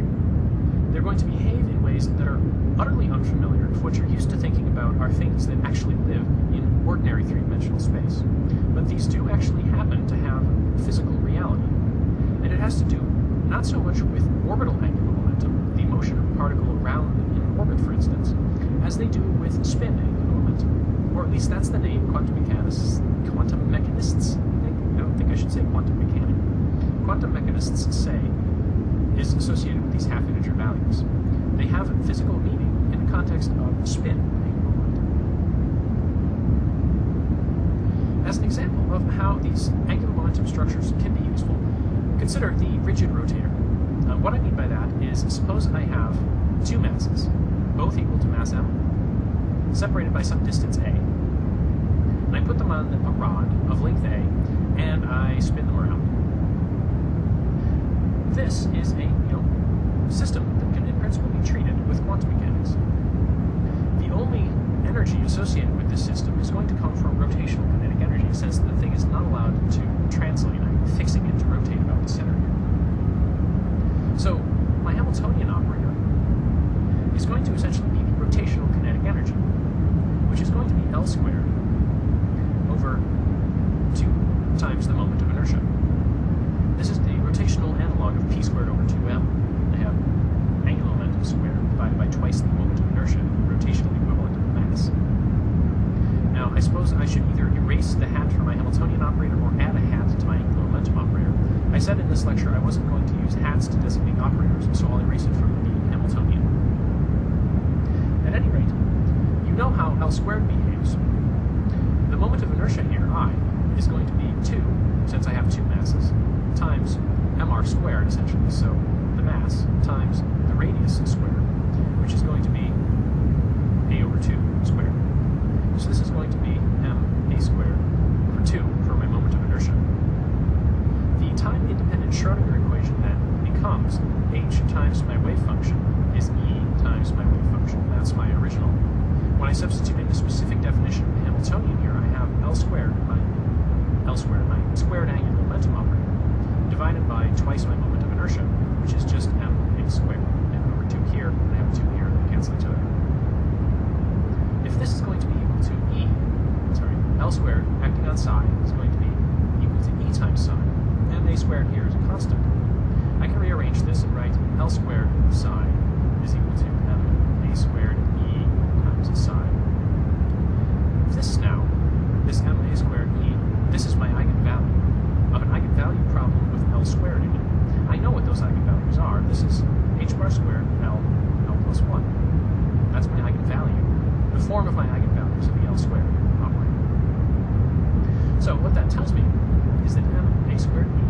[SPEAKER 3] They're going to behave in ways that are utterly unfamiliar if what you're used to thinking about are things that actually live in ordinary three-dimensional space. But these do actually happen to have physical reality. And it has to do not so much with orbital angular momentum, the motion of a particle around in orbit, for instance, as they do with spin angular momentum. Or at least that's the name quantum mechanists think. I don't think I should say quantum mechanic. Quantum mechanists say is associated with these half-integer values. They have physical meaning in the context of spin angular momentum. As an example of how these angular momentum structures can be useful, consider the rigid rotator. What I mean by that is, suppose I have two masses, both equal to mass m, separated by some distance a, and I put them on a rod of length a, and I spin them around. This is a system that can in principle be treated with quantum mechanics. The only energy associated with this system is going to come from rotational kinetic energy, in the sense that the thing is not allowed to translate. I'm fixing it to rotate about the center here. So my Hamiltonian operator is going to essentially be the rotational kinetic energy, which is going to be L squared over 2 times the moment of inertia. This is the rotational analog of p squared over 2m. I have angular momentum squared divided by twice the moment of inertia, the rotational equivalent of the mass. Now, I suppose I should either erase the hat from my Hamiltonian operator or add a hat to my angular momentum operator. I said in this lecture I wasn't going to use hats to designate operators, so I'll erase it from the Hamiltonian. At any rate, you know how L squared behaves. The moment of inertia here, I, is going to be 2, since I have two masses, times mr squared, essentially, so the mass, times the radius squared, which is going to be a over 2 squared. So this is going to be m a squared over 2 for my moment of inertia. The time-independent Schrodinger equation then becomes h times my wave function is e times my wave function. That's my original. When I substitute in the specific definition of the Hamiltonian here, I have L squared, my squared angular momentum operator, divided by twice my moment of inertia, which is just m a squared. And over 2 here, and I have 2 here, they cancel each other. If this is going to be equal to L squared acting on psi is going to be equal to e times psi, and a squared here is a constant. I can rearrange this and write L squared psi is equal to m a squared e times psi. This m a squared e, this is my eigenvalue of an eigenvalue problem with L squared in it. I know what those eigenvalues are. This is h bar squared L plus 1. That's my eigenvalue. The form of my eigenvalues of the L squared operator. So what that tells me is that m a squared e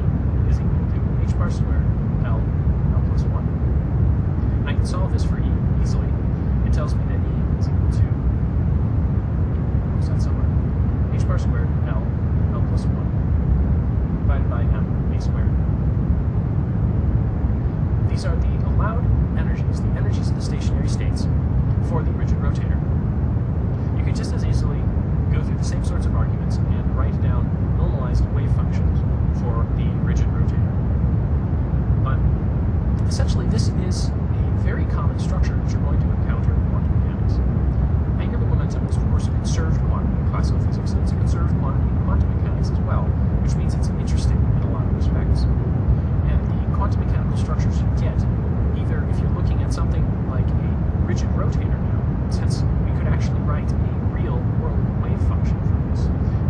[SPEAKER 3] is equal to h bar squared L plus 1. I can solve this for e easily. It tells me that e is equal to, what's that somewhere? H bar squared L plus 1 divided by m a squared. These are the allowed energies, the energies of the stationary states for the rigid rotator. You can just as easily go through the same sorts of arguments and write down normalized wave functions for the rigid rotator. But essentially this is a very common structure that you're going to encounter in quantum mechanics. Angular momentum is, of course, a conserved quantity in classical physics, and it's a conserved quantity in quantum mechanics as well, which means it's interesting in a lot of respects. And the quantum mechanical structures you get, either if you're looking at something like a rigid rotator now, since we could actually write a real-world wave function for this,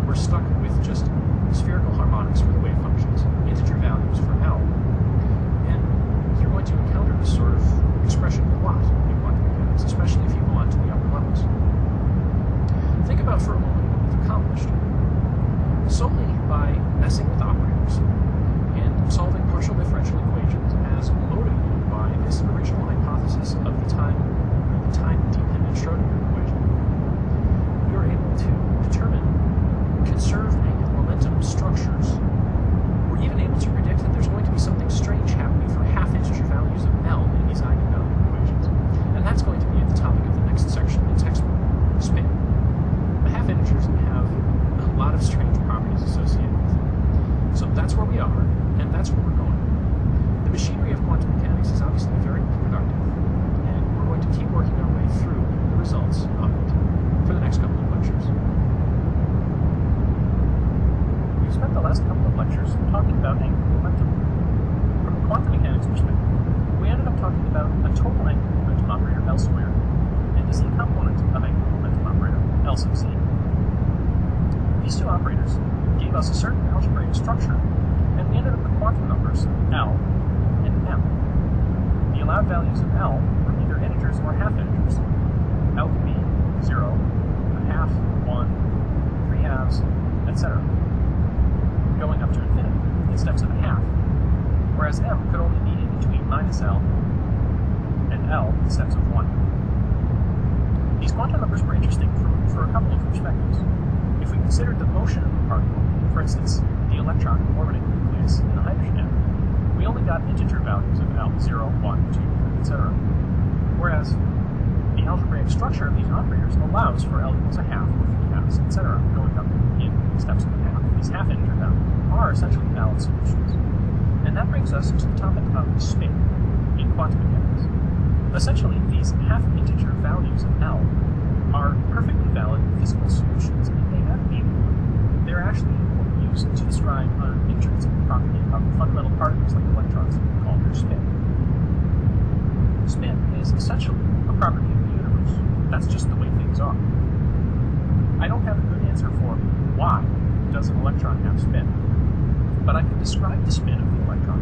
[SPEAKER 3] we're stuck with just spherical harmonics for the wave functions, integer values for L, and you're going to encounter this sort of expression a lot in quantum mechanics, especially if you go on to the upper levels. Think about for a moment what we've accomplished. Solely by messing with operators and solving partial differential equations as motivated by this original hypothesis
[SPEAKER 2] total angular momentum operator L squared, and is the component of angular momentum operator L sub c. These two operators gave us a certain algebraic structure, and we ended up with quantum numbers L and M. The allowed values of L were either integers or half integers. L could be 0, a half, 1, 3 halves, etc., going up to infinity in steps of a half, whereas M could only be in between minus L and L in steps of 1. These quantum numbers were interesting for a couple of perspectives. If we considered the motion of the particle, for instance, the electron orbiting the nucleus in the hydrogen atom, we only got integer values of L, 0, 1, 2, etc. Whereas the algebraic structure of these operators allows for L equals a half or 3 halves, etc., going up in steps of a half. These half integer values are essentially valid solutions. And that brings us to the topic of spin in quantum mechanics. Essentially, these half integer values of L are perfectly valid physical solutions, and they have meaning. They're actually used to describe an intrinsic property of fundamental particles like electrons called their spin. Spin is essentially a property of the universe. That's just the way things are. I don't have a good answer for why does an electron have spin, but I can describe the spin of the electron,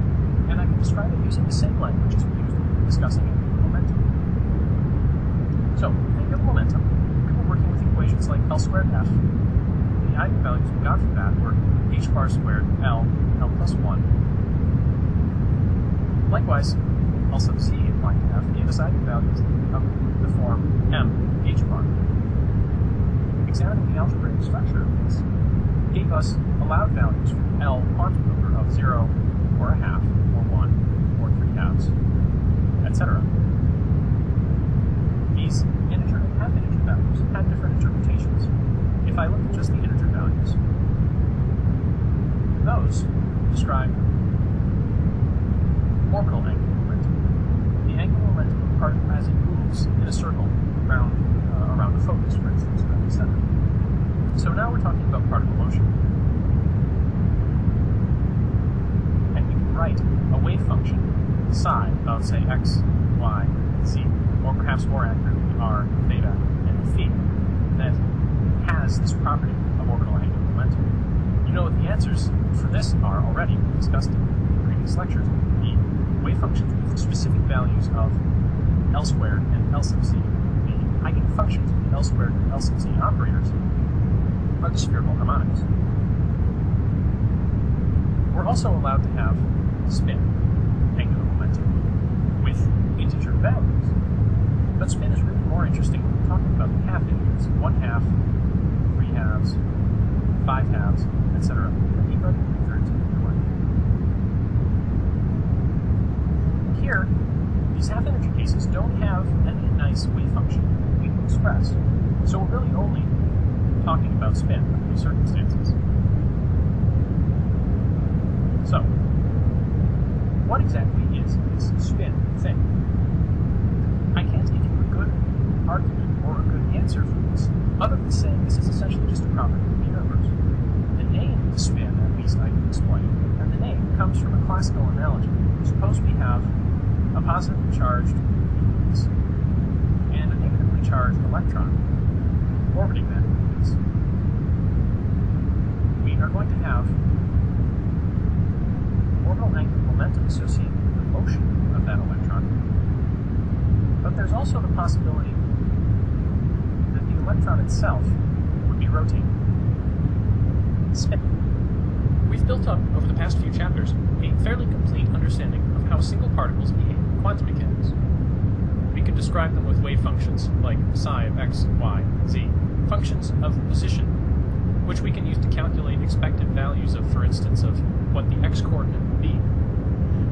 [SPEAKER 2] and I can describe it using the same language as we used in discussing angular momentum. So, angular momentum, we were working with equations like L squared F. The eigenvalues we got from that were h bar squared L plus 1. Likewise, L sub c applied to F gave us eigenvalues of the form m h bar. Examining the algebraic structure of this gave us allowed values for L quantum number of 0, or a half, or 1, or 3 halves, etc. These integer and half integer values had different interpretations. If I look at just the integer values, those describe orbital angular momentum, the angular momentum of a particle as it moves in a circle around a focus, for instance, around the center. So now we're talking about particle motion. And we can write a wave function, psi, of, say, x, y, z, or perhaps more accurately, r, theta, and phi, that has this property of orbital angular momentum. You know what the answers for this are already. We discussed in previous lectures. The wave functions with specific values of L squared and L sub c, the eigenfunctions of the L squared and L sub c operators, are the spherical harmonics. We're also allowed to have spin, angular momentum, with integer values. But spin is really more interesting when we're talking about the half integers, 1 half, 3 halves, 5 halves, etc. And even 3/3 either way. Here, these half integer cases don't have any nice wave function we can express. So we're really only talking about spin under these circumstances. So, what exactly is this spin thing? I can't give you a good argument or a good answer for this, other than saying this is essentially just a property of the universe. The name spin, at least I can explain, and the name comes from a classical analogy. Suppose we have a positively charged nucleus and a negatively charged electron orbiting that nucleus. We are going to have orbital angular momentum associated with the motion of that electron, but there's also the possibility that the electron itself would be rotating, spinning.
[SPEAKER 1] We've built up, over the past few chapters, a fairly complete understanding of how single particles behave in quantum mechanics. We can describe them with wave functions like psi of x, y, z, functions of position, which we can use to calculate expected values of, for instance, of what the x-coordinate will be.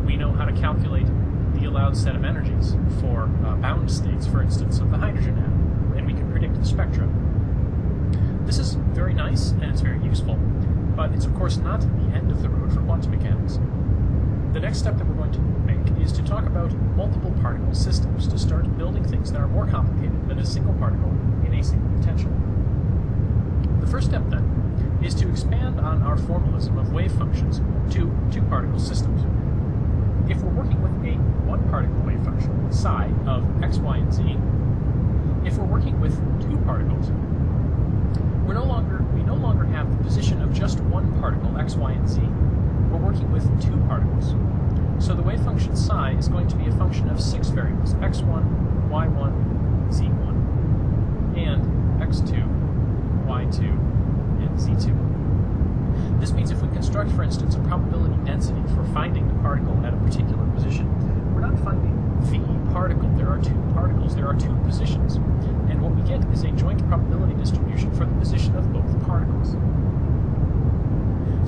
[SPEAKER 1] We know how to calculate the allowed set of energies for bound states, for instance, of the hydrogen atom, and we can predict the spectra. This is very nice, and it's very useful, but it's of course not the end of the road for quantum mechanics. The next step that we're going to make is to talk about multiple particle systems, to start building things that are more complicated than a single particle in a single potential. The first step, then, is to expand on our formalism of wave functions to two-particle systems. If we're working with a one-particle wave function, let's psi of x, y, and z, if we're working with two particles, we no longer have the position of just one particle, x, y, and z. We're working with two particles. So the wave function psi is going to be a function of 6 variables, x1, y1, z1, and x2, y2, and z2. This means if we construct, for instance, a probability density for finding the particle at a particular position, we're not finding the particle. There are two particles, there are two positions. And what we get is a joint probability distribution for the position of both particles.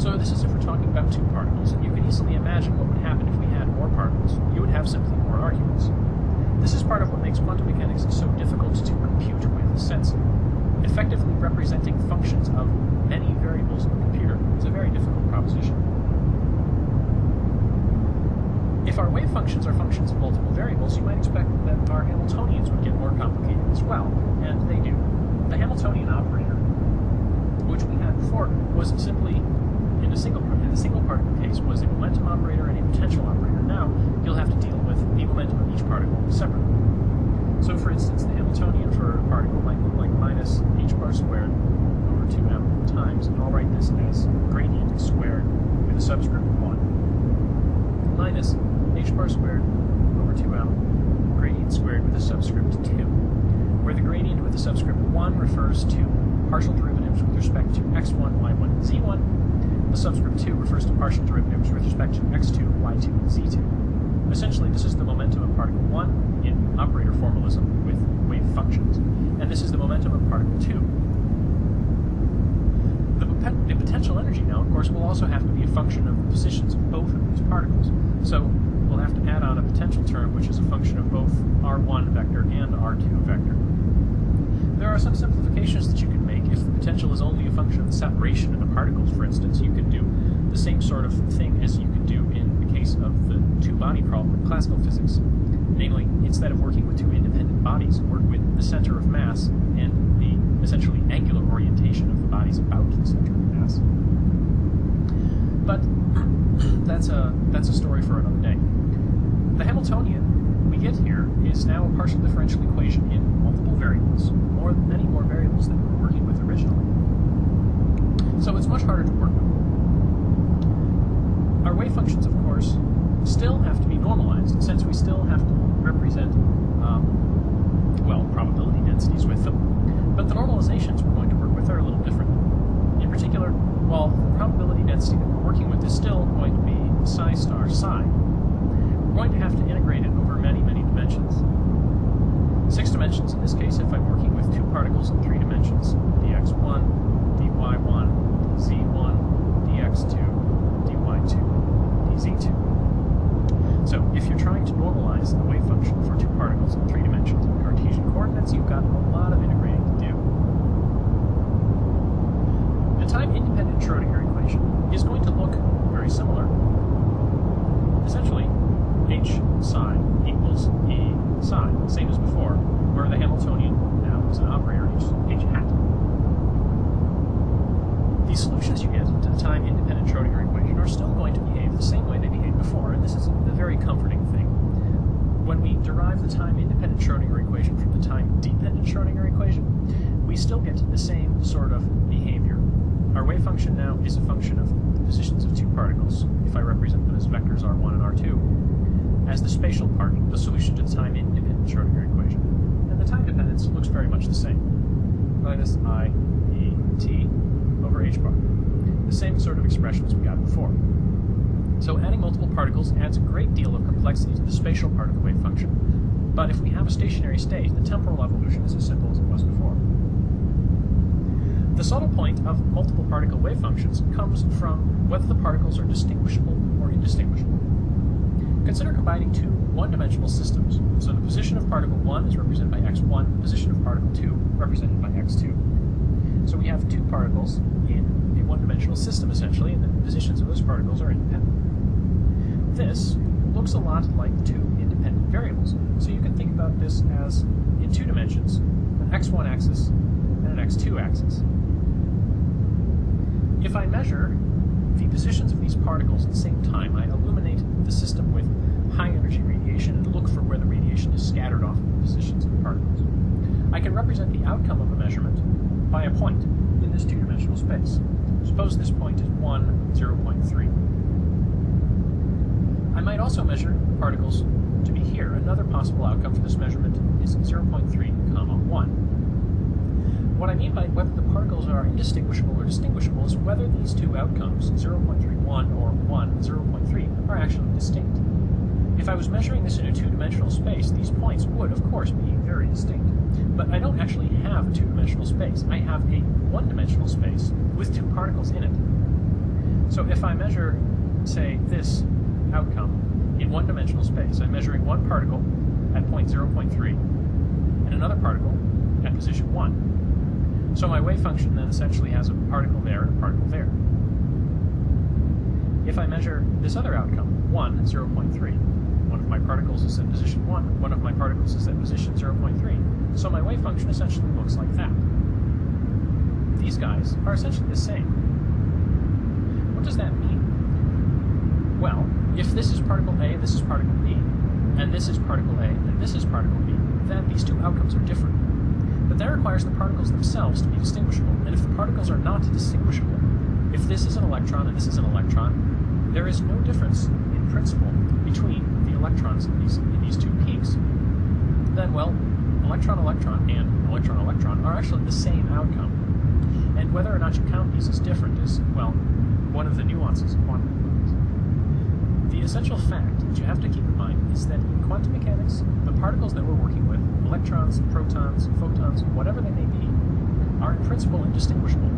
[SPEAKER 1] So this is if we're talking about two particles, and you can easily imagine what would happen if we had more particles. You would have simply more arguments. This is part of what makes quantum mechanics so difficult to compute with, since effectively representing functions of many variables in a computer is a very difficult proposition. If our wave functions are functions of multiple variables, you might expect that our Hamiltonians would get more complicated as well, and they do. The Hamiltonian operator, which we had before, was simply, in the single particle case, was a momentum operator and a potential operator. Now, you'll have to deal with the momentum of each particle separately. So, for instance, the Hamiltonian for a particle might look like minus h bar squared over 2m times, and I'll write this as gradient squared with a subscript 1, minus h bar squared over 2m, gradient squared with a subscript 2, where the gradient with the subscript 1 refers to partial derivatives with respect to x1, y1, and z1. The subscript 2 refers to partial derivatives with respect to x2, y2, and z2. Essentially, this is the momentum of particle 1 in operator formalism with wave functions, and this is the momentum of particle 2. The potential energy now, of course, will also have to be a function of the positions of both of these particles. So we'll have to add on a potential term which is a function of both r1 vector and r2 vector. There are some simplifications that you can make if the potential is only a function of the separation of the particles. For instance, you could do the same sort of thing as you could do in the case of the two-body problem in classical physics. Namely, instead of working with two independent bodies, work with the center of mass and the essentially angular orientation of the bodies about the center of mass. But that's a story for another day. The Hamiltonian we get here is now a partial differential equation in multiple variables, many more variables than we were working with originally. So it's much harder to work with. Our wave functions, of course, still have to be normalized, since we still have to represent, probability densities with them. But the normalizations we're going to work with are a little different. In particular, while the probability density that we're working with is still going to be psi star psi, we're going to have to integrate it over many, many dimensions. 6 dimensions in this case if I'm working with two particles in 3 dimensions, dx1, dy1, z1, dx2, dy2, dz2. So if you're trying to normalize the wave function for two particles in 3 dimensions in Cartesian coordinates, you've got a lot of integrating to do. The time-independent Schrödinger equation is going to look very similar. Essentially, h psi equals e psi, same as before, where the Hamiltonian now is an operator h hat. The solutions you get to the time-independent Schrödinger equation are still going to behave the same way they behaved before, and this is the very comforting thing. When we derive the time-independent Schrödinger equation from the time-dependent Schrödinger equation, we still get the same sort of behavior. Our wave function now is a function of the positions of two particles, if I represent them as vectors r1 and r2, as the spatial part, the solution to the time-independent Schrödinger equation. And the time dependence looks very much the same. Minus I e t over h bar. The same sort of expressions we got before. So adding multiple particles adds a great deal of complexity to the spatial part of the wave function, but if we have a stationary state, the temporal evolution is as simple as it was before. The subtle point of multiple particle wave functions comes from whether the particles are distinguishable or indistinguishable. Consider combining two one-dimensional systems. So the position of particle 1 is represented by x1, the position of particle 2 represented by x2. So we have two particles in a one-dimensional system, essentially, and the positions of those particles are independent. This looks a lot like two independent variables. So you can think about this as, in 2 dimensions, an x1 axis and an x2 axis. If I measure the positions of these particles at the same time, I illuminate the system with high-energy radiation and look for where the radiation is
[SPEAKER 3] particles. I can represent the outcome of a measurement by a point in this two-dimensional space. Suppose this point is 1, 0.3. I might also measure particles to be here. Another possible outcome for this measurement is 0.3, 1. What I mean by whether the particles are indistinguishable or distinguishable is whether these two outcomes, 0.31 or 1, 0.3, are actually distinct. If I was measuring this in a two-dimensional space, these points would, of course, be very distinct. But I don't actually have a two-dimensional space. I have a one-dimensional space with two particles in it. So if I measure, say, this outcome in one-dimensional space, I'm measuring one particle at point 0.3 and another particle at position 1. So my wave function then essentially has a particle there and a particle there. If I measure this other outcome, 1, 0.3, one of my particles is at position 1, one of my particles is at position 0.3. So my wave function essentially looks like that. These guys are essentially the same. What does that mean? Well, if this is particle A and this is particle B, and this is particle A and this is particle B, then these two outcomes are different. But that requires the particles themselves to be distinguishable. And if the particles are not distinguishable, if this is an electron and this is an electron, there is no difference in principle between the electrons in these two peaks. Then, well, electron-electron and electron-electron are actually the same outcome. And whether or not you count these as different is, well, one of the nuances of quantum mechanics. The essential fact that you have to keep in mind is that in quantum mechanics, the particles that we're working with, electrons, protons, photons, whatever they may be, are in principle indistinguishable.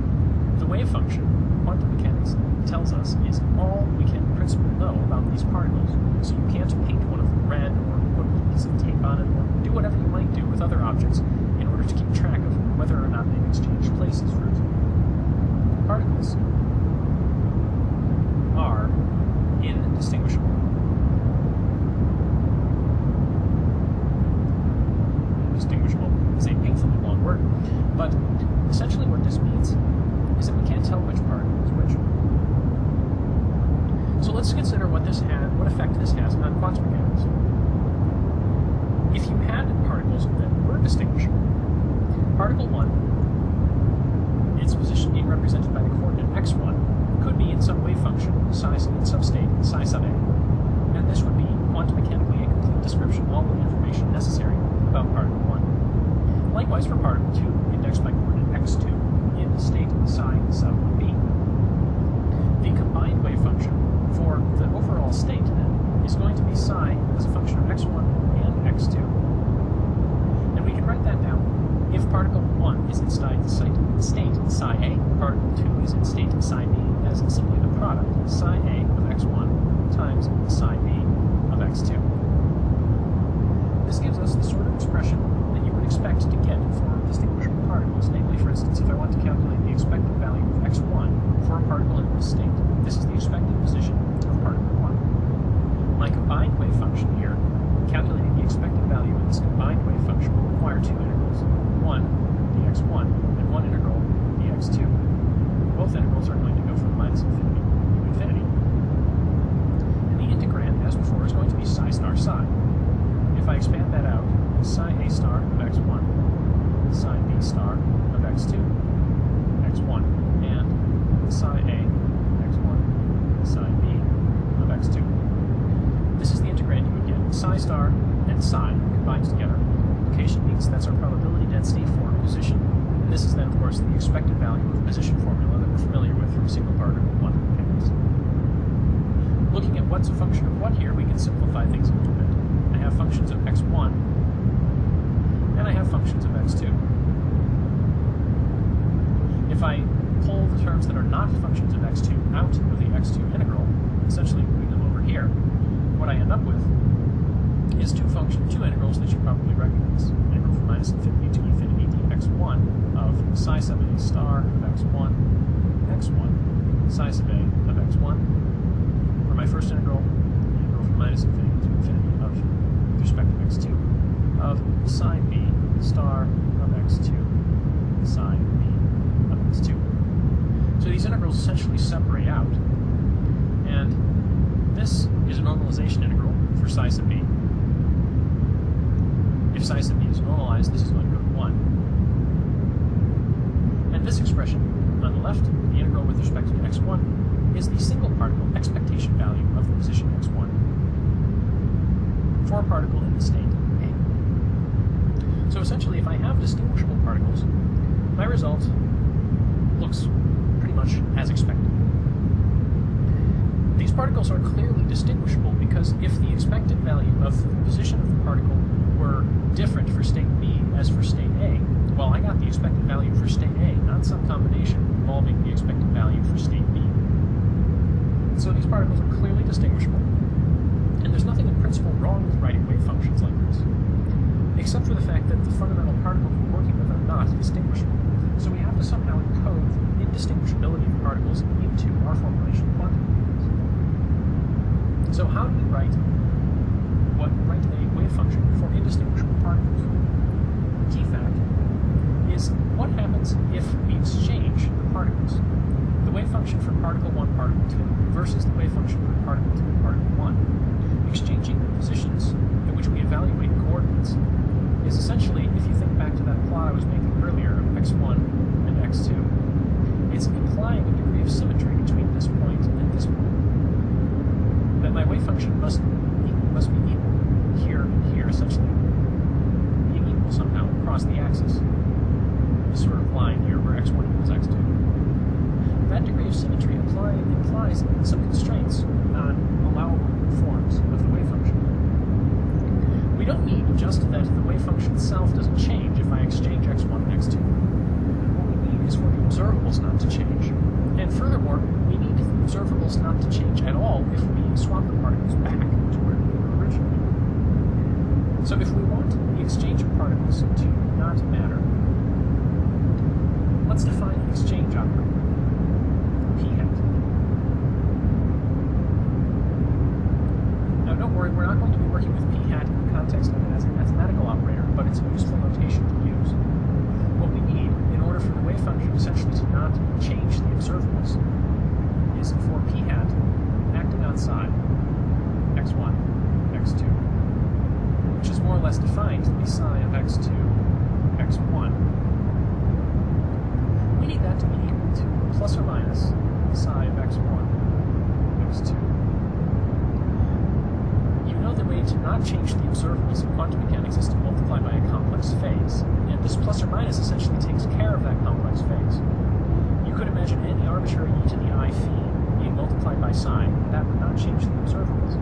[SPEAKER 3] The wave function, quantum mechanics tells us, is all we can in principle know about these particles. So you can't paint one of them red or put a piece of tape on it or do whatever you might do with other objects in order to keep track of whether or not they've exchanged places, for example. Particles are indistinguishable. Indistinguishable is a painfully long word, but essentially what this means is that we can't tell which particle is which. So let's consider what effect this has on quantum mechanics. If you had particles that were distinguishable, particle 1, its position being represented by the coordinate x1, could be in some wave function, in some state, psi sub a, and this would be quantum mechanically a complete description of all the information necessary about particle 1. Likewise for particle 2, indexed by coordinate x2, in state psi sub b. The combined wave function for the overall state, then, is going to be psi as a function of x1 and x2. And we can write that down. If particle 1 is in state psi a, particle 2 is in state psi b, as simply the product, psi a of x1 times psi b of x2. This gives us the sort of expression that you would expect to get for distinguishable particles. Namely, for instance, if I want to calculate the expected value of x1 for a particle in this state, this is the expected position of particle 1. My combined wave function here, calculating the expected value of this combined wave function, will require two integrals, one dx1 and one integral dx2. Both integrals are going to go from minus infinity to infinity. And the integrand, as before, is going to be psi star psi. If I expand that out, psi a star of x1, psi b star of x2, x1, and psi a x1, psi b of x2. This is the integrand you would get. Psi star and psi combined together. Implication means that's our probability density for position. And this is then, of course, the expected value of the position formula that we're familiar with from single particle quantum mechanics. Looking at what's a function of what here, we can simplify things a little bit. I have functions of x1, and I have functions of x2. If I pull the terms that are not functions of x2 out of the x2 integral, essentially moving them over here, what I end up with is two integrals that you probably recognize. Integral from minus infinity to infinity dx1 of psi sub a star of x1, x1, psi sub a of x1. For my first integral, from minus infinity to infinity of, with respect to x2, of psi b star of x2, psi b of x2. So these integrals essentially separate out, and this is a normalization integral for psi sub b. If psi sub b is normalized, this is going to go to 1. And this expression on the left, the integral with respect to x1, is the single particle expectation value of the position x1 for a particle in the state A. So essentially, if I have distinguishable particles, my result looks pretty much as expected. These particles are clearly distinguishable because if the expected value of the position of the particle were different for state B as for state A, well, I got the expected value for state A, not some combination involving the expected value for state B. So these particles are clearly distinguishable, and there's nothing in principle wrong with writing wave functions like this, except for the fact that the fundamental particles we're working with are not distinguishable. So we have to somehow encode the indistinguishability of particles into our formulation of quantum mechanics. So how do we write a wave function for indistinguishable particles? The key fact is what happens if we exchange the particles. The wave function for particle 1, particle 2 versus the wave function for particle 2, particle 1. Exchanging the positions in which we evaluate coordinates is essentially, if you think back to that plot I was making earlier of x1 and x2, it's implying a degree of symmetry between this point and this point. That my wave function must be equal here and here, essentially being equal somehow across the axis. This sort of line here where x1 equals x2. That degree of symmetry implies some constraints on allowable forms of the wave function. We don't need just that the wave function itself doesn't change if I exchange x1 and x2. What we need is for the observables not to change. And furthermore, we need the observables not to change at all if we swap the particles back to where they were originally. So if we want the exchange of particles to not matter, let's define the exchange operator, p hat. Now don't worry, we're not going to be working with p hat in the context of it as a mathematical operator, but it's a useful notation to use. What we need in order for the wave function essentially to not change the observables is for p hat acting on psi, x1, x2, which is more or less defined to be psi of x2, x1. We need that to be equal to plus or minus psi of x1, x2. You know the way to not change the observables in quantum mechanics is to multiply by a complex phase, and this plus or minus essentially takes care of that complex phase. You could imagine any arbitrary e to the I phi being multiplied by psi, and that would not change the observables.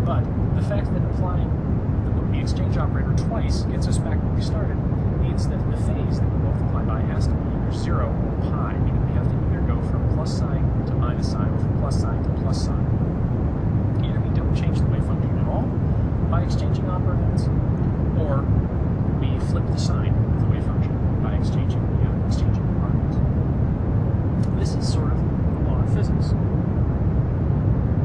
[SPEAKER 3] But the fact that applying the exchange operator twice gets us back where we started means that the phase that we multiply by has to be either 0 or pi, meaning we have to either go from plus sign to minus sign or from plus sign to plus sign. Either we don't change the wave function at all by exchanging operands, or we flip the sign of the wave function by exchanging the particles. This is sort of the law of physics.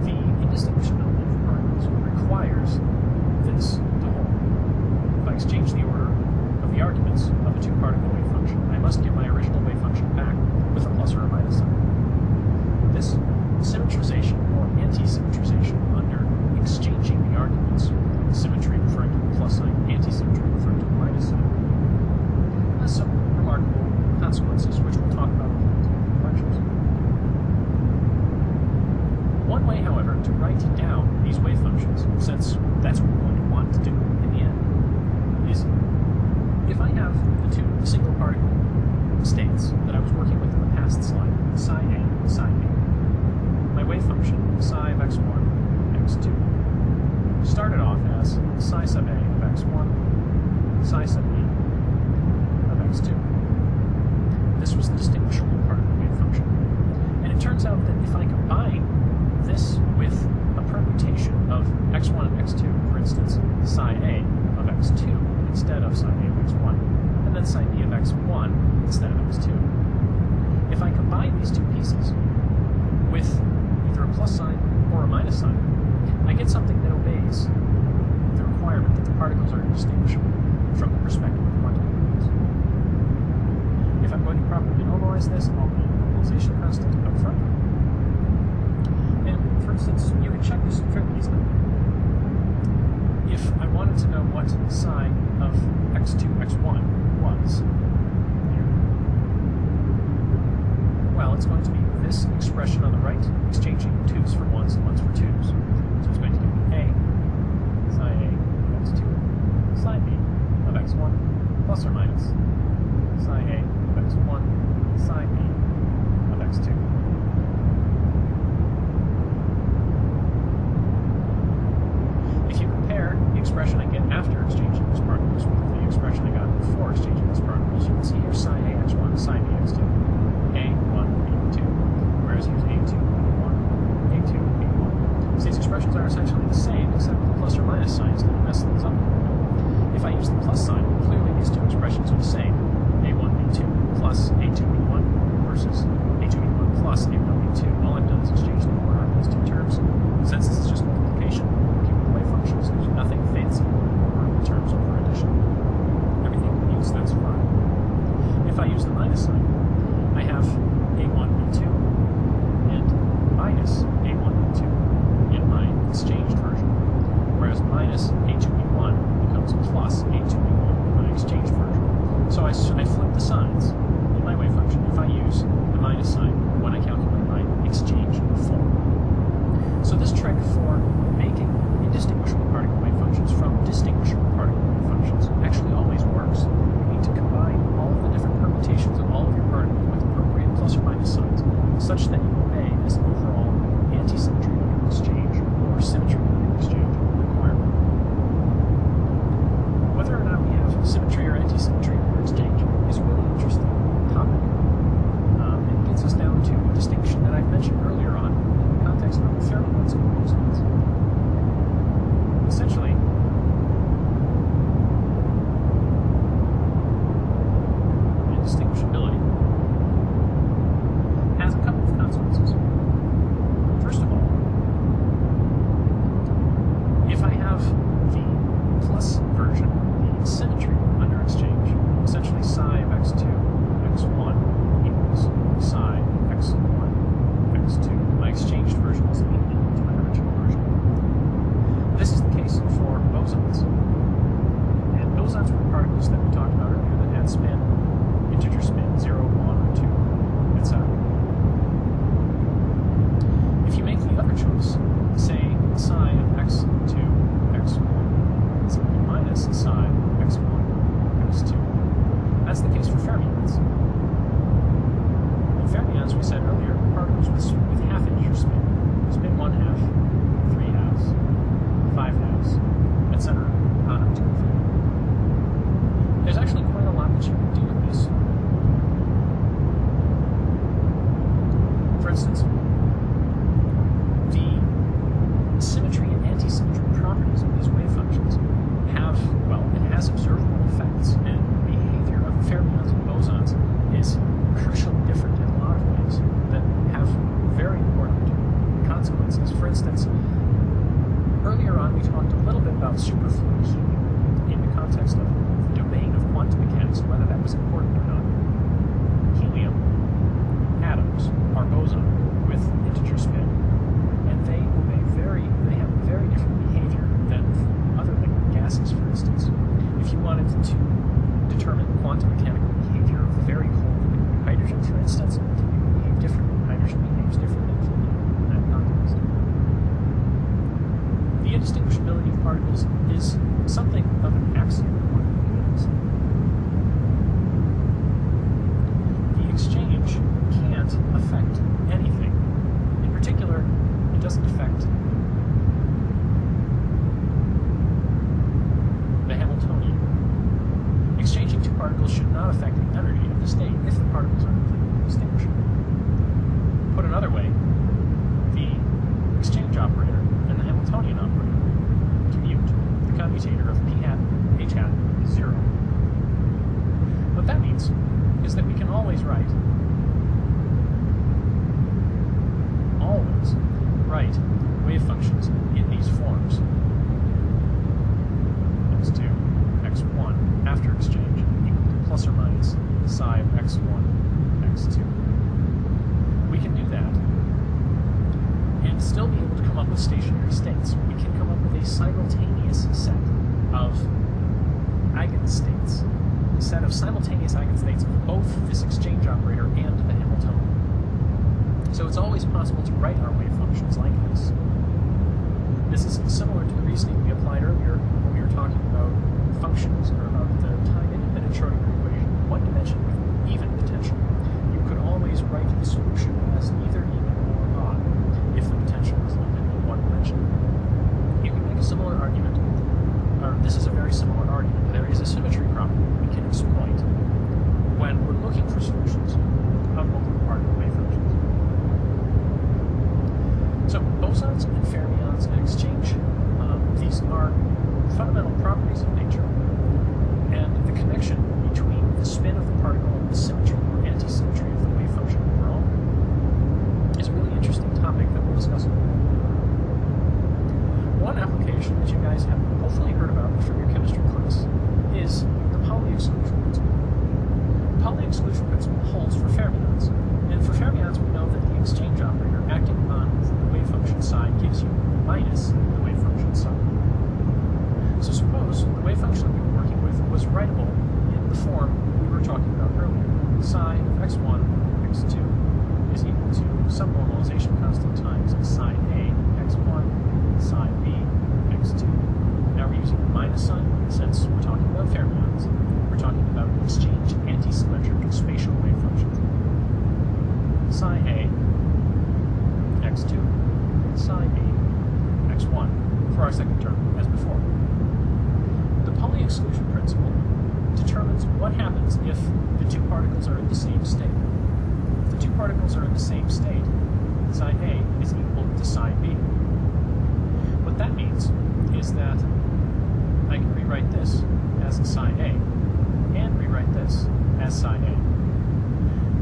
[SPEAKER 3] The indistinguishability of the particles requires this to hold. If I exchange the order of the arguments of a two-particle wave function, I must get my original wave function back with a plus or a minus sign. This symmetrization or anti-symmetrization under exchanging the arguments, symmetry referring to the plus sign, anti-symmetry referring to the minus sign, has some remarkable consequences, which we'll talk about in lectures. One way, however, to write down these wave functions, since that's what we're going to want to do in the end, is if I have the two single particle states that I was working with in the past slide, psi A and psi B, my wave function, psi of x1, x2, started off as psi sub A of x1, psi sub B of x2. This was the distinguishable part of the wave function. And it turns out that if I combine this with a permutation of x1 and x2, for instance, psi A of x2 instead of psi A of x1, and then psi B of x1 instead of x2. If I combine these two pieces with either a plus sign or a minus sign, I get something that obeys the requirement that the particles are indistinguishable from the perspective of quantum mechanics. If I'm going to properly normalize this, I'll need a normalization constant up front. And for instance, you can check this fairly easily. If I wanted to know what psi of
[SPEAKER 4] x2, x1 was here? Well, it's going to be this expression on the right, exchanging 2's for 1's and 1's for 2's. So it's going to give me a sine a of x2 sine b of x1 plus or minus sine a of x1 sine b of x2. If you compare the expression I get after exchanging these particles with the expression I got before exchanging these particles, you can see here sine a x1 sine b x2. a1 b2, whereas here's a2 b1, a2 b1. So these expressions are essentially the same, except the plus or minus signs that mess things up. If I use the plus sign, clearly these two expressions are the same. a1 b2 plus a2 b1 versus a2 b1 plus a1 b2. All I've done is exchange the order of these two terms. Since this is just multiplication, working with wave functions, there's nothing fancy over the terms over addition. Everything means that's fine. If I use the minus sign, I have a1 b2 and minus a1 b2 in my exchanged version, whereas minus a2 b1 becomes plus a2 b1 in my exchanged version. So I flip the signs in my wave function if I use the minus sign when I calculate my exchange form. So this trick for making indistinguishable particle wave functions from distinguishable particle wave functions actually always works. You need to combine all of the different permutations of all of your particles with appropriate plus or minus signs, such that you obey this overall anti-symmetry under exchange or symmetry under exchange requirement. Whether or not we have symmetry or anti-symmetry under exchange is a really interesting topic. It gets us down to a distinction that I've mentioned earlier on in the context of fermions and bosons. Essentially, indistinguishability has a couple of consequences. First of all, if I have the plus version, the symmetry under exchange, essentially psi of x2, x1 equals psi x1, x2. My exchanged version is equal to my original version. This is the case for bosons. And bosons were particles that we talked about earlier that had spin, integer spin, 0, 1, or 2, etc. If you make the other choice, say psi of x2, x1 is equal to minus psi x1, x2. That's the case for fermions. In fermions, we said earlier, particles with half integer spin. Spin 1 half, 3 halves, 5 halves, etc. on up to infinity. There's actually quite a lot that you can do with this. For instance, the symmetry and anti-symmetry properties of these wave functions have, well, it has observable effects, and the behavior of fermions and bosons is crucially different in a lot of ways that have very important consequences. For instance, earlier on we talked a little bit about superfluid helium in the context of the domain of quantum mechanics and whether that was important or not. Helium atoms are boson with integer spin, and they have very different behavior than other liquid gases, for instance. If you wanted to determine quantum mechanical behavior of very cold liquid hydrogen, for instance, it would behave differently. Hydrogen behaves differently from helium in that context. The indistinguishability of particles is something of an axiom in quantum mechanics. The exchange can't affect anything. In particular, it doesn't affect the Hamiltonian. Exchanging two particles should not affect the energy of the state if the particles are completely indistinguishable. Put another way, the exchange operator and the Hamiltonian operator commute. The commutator of p hat h hat is 0. What that means is that we can always write wave functions in these forms. x2, x1 after exchange equal to plus or minus psi of x1, x2. We can do that and still be able to come up with stationary states. We can come up with a simultaneous set of eigenstates
[SPEAKER 1] required of simultaneous eigenstates of both this exchange operator and the Hamiltonian. So it's always possible to write our wave functions like this. This is similar to the reasoning we applied earlier when we were talking about functions, or about the time-independent Schrodinger equation, one dimension with even potential. You could always write the solution as either even or odd if the potential is limited in one dimension. You can make a similar argument, or this is a very similar argument. There is a symmetry property we can exploit when we're looking for solutions of multiple particle wave functions. So bosons and fermions and exchange, these are fundamental properties of nature, and the connection between the spin of the particle and the symmetry or anti-symmetry of the wave function overall is a really interesting topic that we'll discuss. One application that you guys have hopefully heard about from your chemistry class is the Pauli exclusion principle. The Pauli exclusion principle holds for fermions, and for fermions we know that the exchange operator acting on the wave function psi gives you minus the wave function psi. So suppose the wave function that we were working with was writable in the form we were talking about earlier. Psi of x1, x2 is equal to some normalization constant times psi a, x1, psi b, x2. Now we're using the minus sign since we're talking about fermions. We're talking about exchange anti-symmetric spatial wave functions. Psi a, x2, psi b, x1 for our second term, as before. The Pauli exclusion principle determines what happens if the two particles are in the same state. If the two particles are in the same state, psi A is equal to psi B. What that means is that I can rewrite this as psi A and rewrite this as psi A.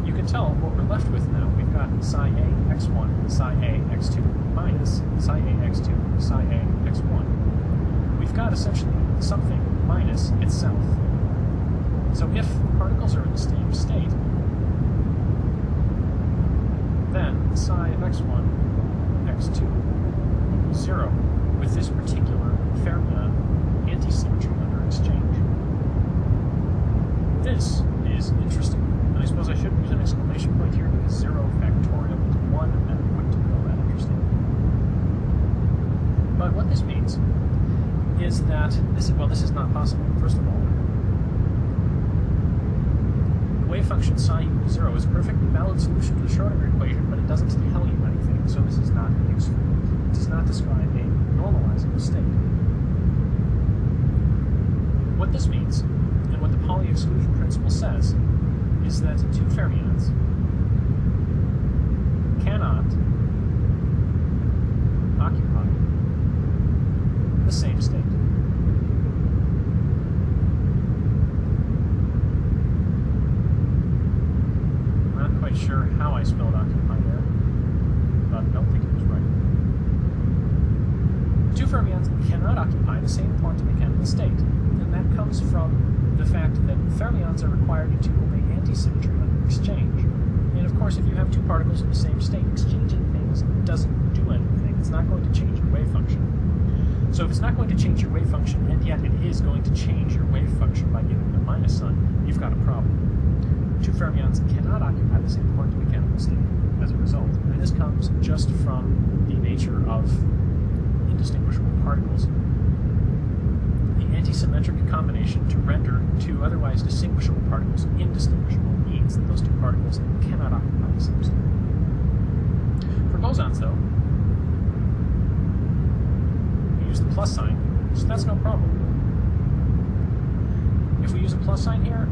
[SPEAKER 1] You can tell what we're left with now. We've got psi A x1, psi A x2 minus psi A x2, psi A x1. We've got essentially something minus itself. So if the particles are in the same state, then psi of x1, x2, 0, with this particular fermion anti-symmetry under exchange. This is interesting. And I suppose I should use an exclamation point here because 0 factorial is 1, and it wouldn't be all that interesting. But what this means is that this is not possible. First of all, the wave function psi equals 0 is a perfectly valid solution to the Schrodinger equation, but it doesn't tell you anything, so this is not useful. It does not describe a normalizable state. What this means, and what the Pauli exclusion principle says, is that two fermions cannot occupy the same state. I'm not quite sure how I spelled occupy there, but I don't think it was right. Two fermions cannot occupy the same quantum mechanical state, and that comes from the fact that fermions are required to obey anti-symmetry under exchange. And of course, if you have two particles in the same state, exchanging things doesn't do anything. It's not going to change your wave function. So if it's not going to change your wave function, and yet it is going to change your wave function by giving it a minus sign, you've got a problem. Two fermions cannot occupy the same quantum mechanical state as a result. And this comes just from the nature of indistinguishable particles. The anti-symmetric combination to render two otherwise distinguishable particles indistinguishable means that those two particles cannot occupy the same state. For bosons, though, we use the plus sign, so that's no problem. If we use a plus sign here,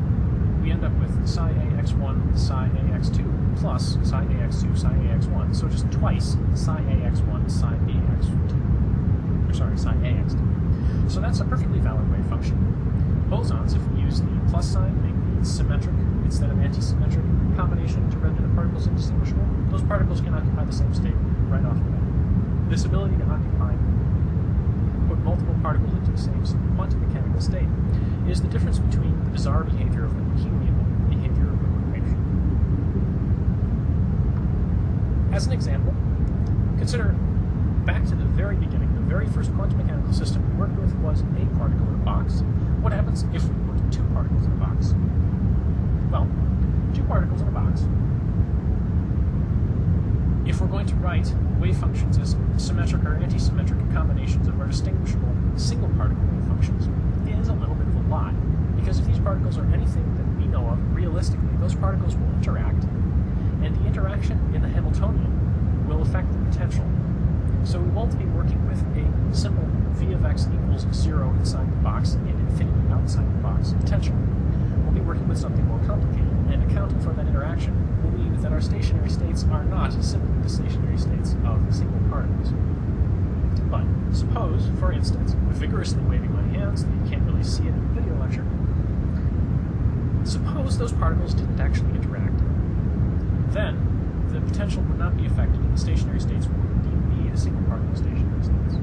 [SPEAKER 1] we end up with psi A x1, psi A x2, plus psi A x2, psi A x1. So just twice psi A x1, psi B x2. Or sorry, psi A x2. So that's a perfectly valid wave function. Bosons, if we use the plus sign, make the symmetric instead of anti-symmetric combination to render the particles indistinguishable, those particles can occupy the same state right off the bat. This ability to occupy, put multiple particles into the same quantum mechanical state, is the difference between the bizarre behavior of the Higgs and the behavior of the equation. As an example, consider back to the very beginning. The very first quantum mechanical system we worked with was a particle in a box. What happens if we put two particles in a box? bosons. If we're going to write wave functions as symmetric or anti-symmetric combinations of our distinguishable single particle wave functions, it is a little bit of a lie. Because if these particles are anything that we know of realistically, those particles will interact, and the interaction in the Hamiltonian will affect the potential. So we won't be working with a simple v of x equals 0 inside the box and infinity outside the box potential. We'll be working with something more complicated, and accounting for that interaction will mean that our stationary states are not simply the stationary states of single particles. But suppose, for instance, vigorously waving my hands, that you can't really see it in the video lecture, suppose those particles didn't actually interact. Then the potential would not be affected, and the stationary states would indeed be the single particle stationary states.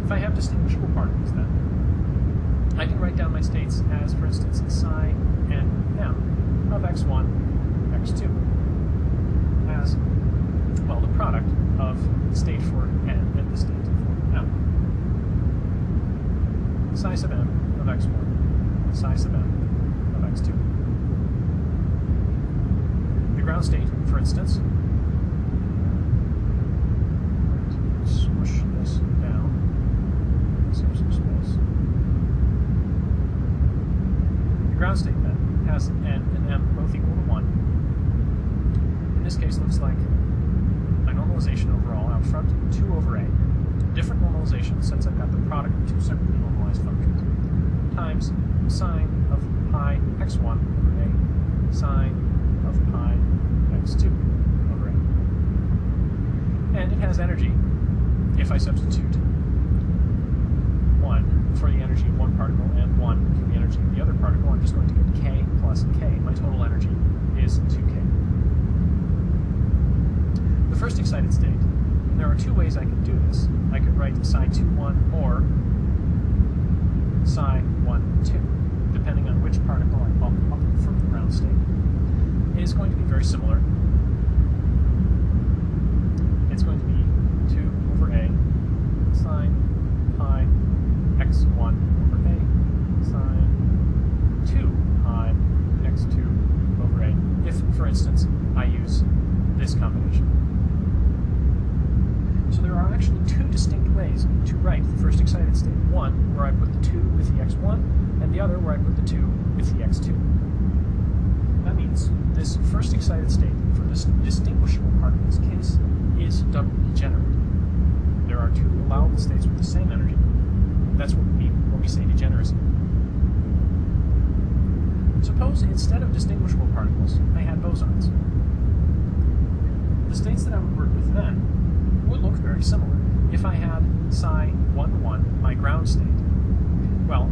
[SPEAKER 1] If I have distinguishable particles, then I can write down my states as, for instance, psi and m of x1, x2 as, well, the product of state for n and the state for m. Psi sub m of x1, psi sub m of x2. The ground state, for instance, smush this down, save some space. The ground state then has n and m both equal to 1. In this case, looks like my normalization overall out front, 2 over a. Different normalization since I've got the product of two separately normalized functions, times sine of pi x1 over a, sine of pi x2 over a. And it has energy, if I substitute 1 for the energy of one particle and 1 for the energy of the other particle, I'm just going to get k plus k. My total energy is 2k. The first excited state, and there are two ways I can do this. I could write psi 2,1 or psi 1,2, depending on which particle I bump up from the ground state. It is going to be very similar. It's going to be 2 over a sine pi x1 over a sine 2 pi x2 over a, if, for instance, I use this combination. So there are actually two distinct ways to write the first excited state. One where I put the 2 with the x1, and the other where I put the 2 with the x2. That means this first excited state for this distinguishable particle's case is doubly degenerate. There are two allowable states with the same energy. That's what we mean when we say degeneracy. Suppose instead of distinguishable particles, I had bosons. The states that I would work with then would look very similar. If I had psi 1,1, my ground state, well,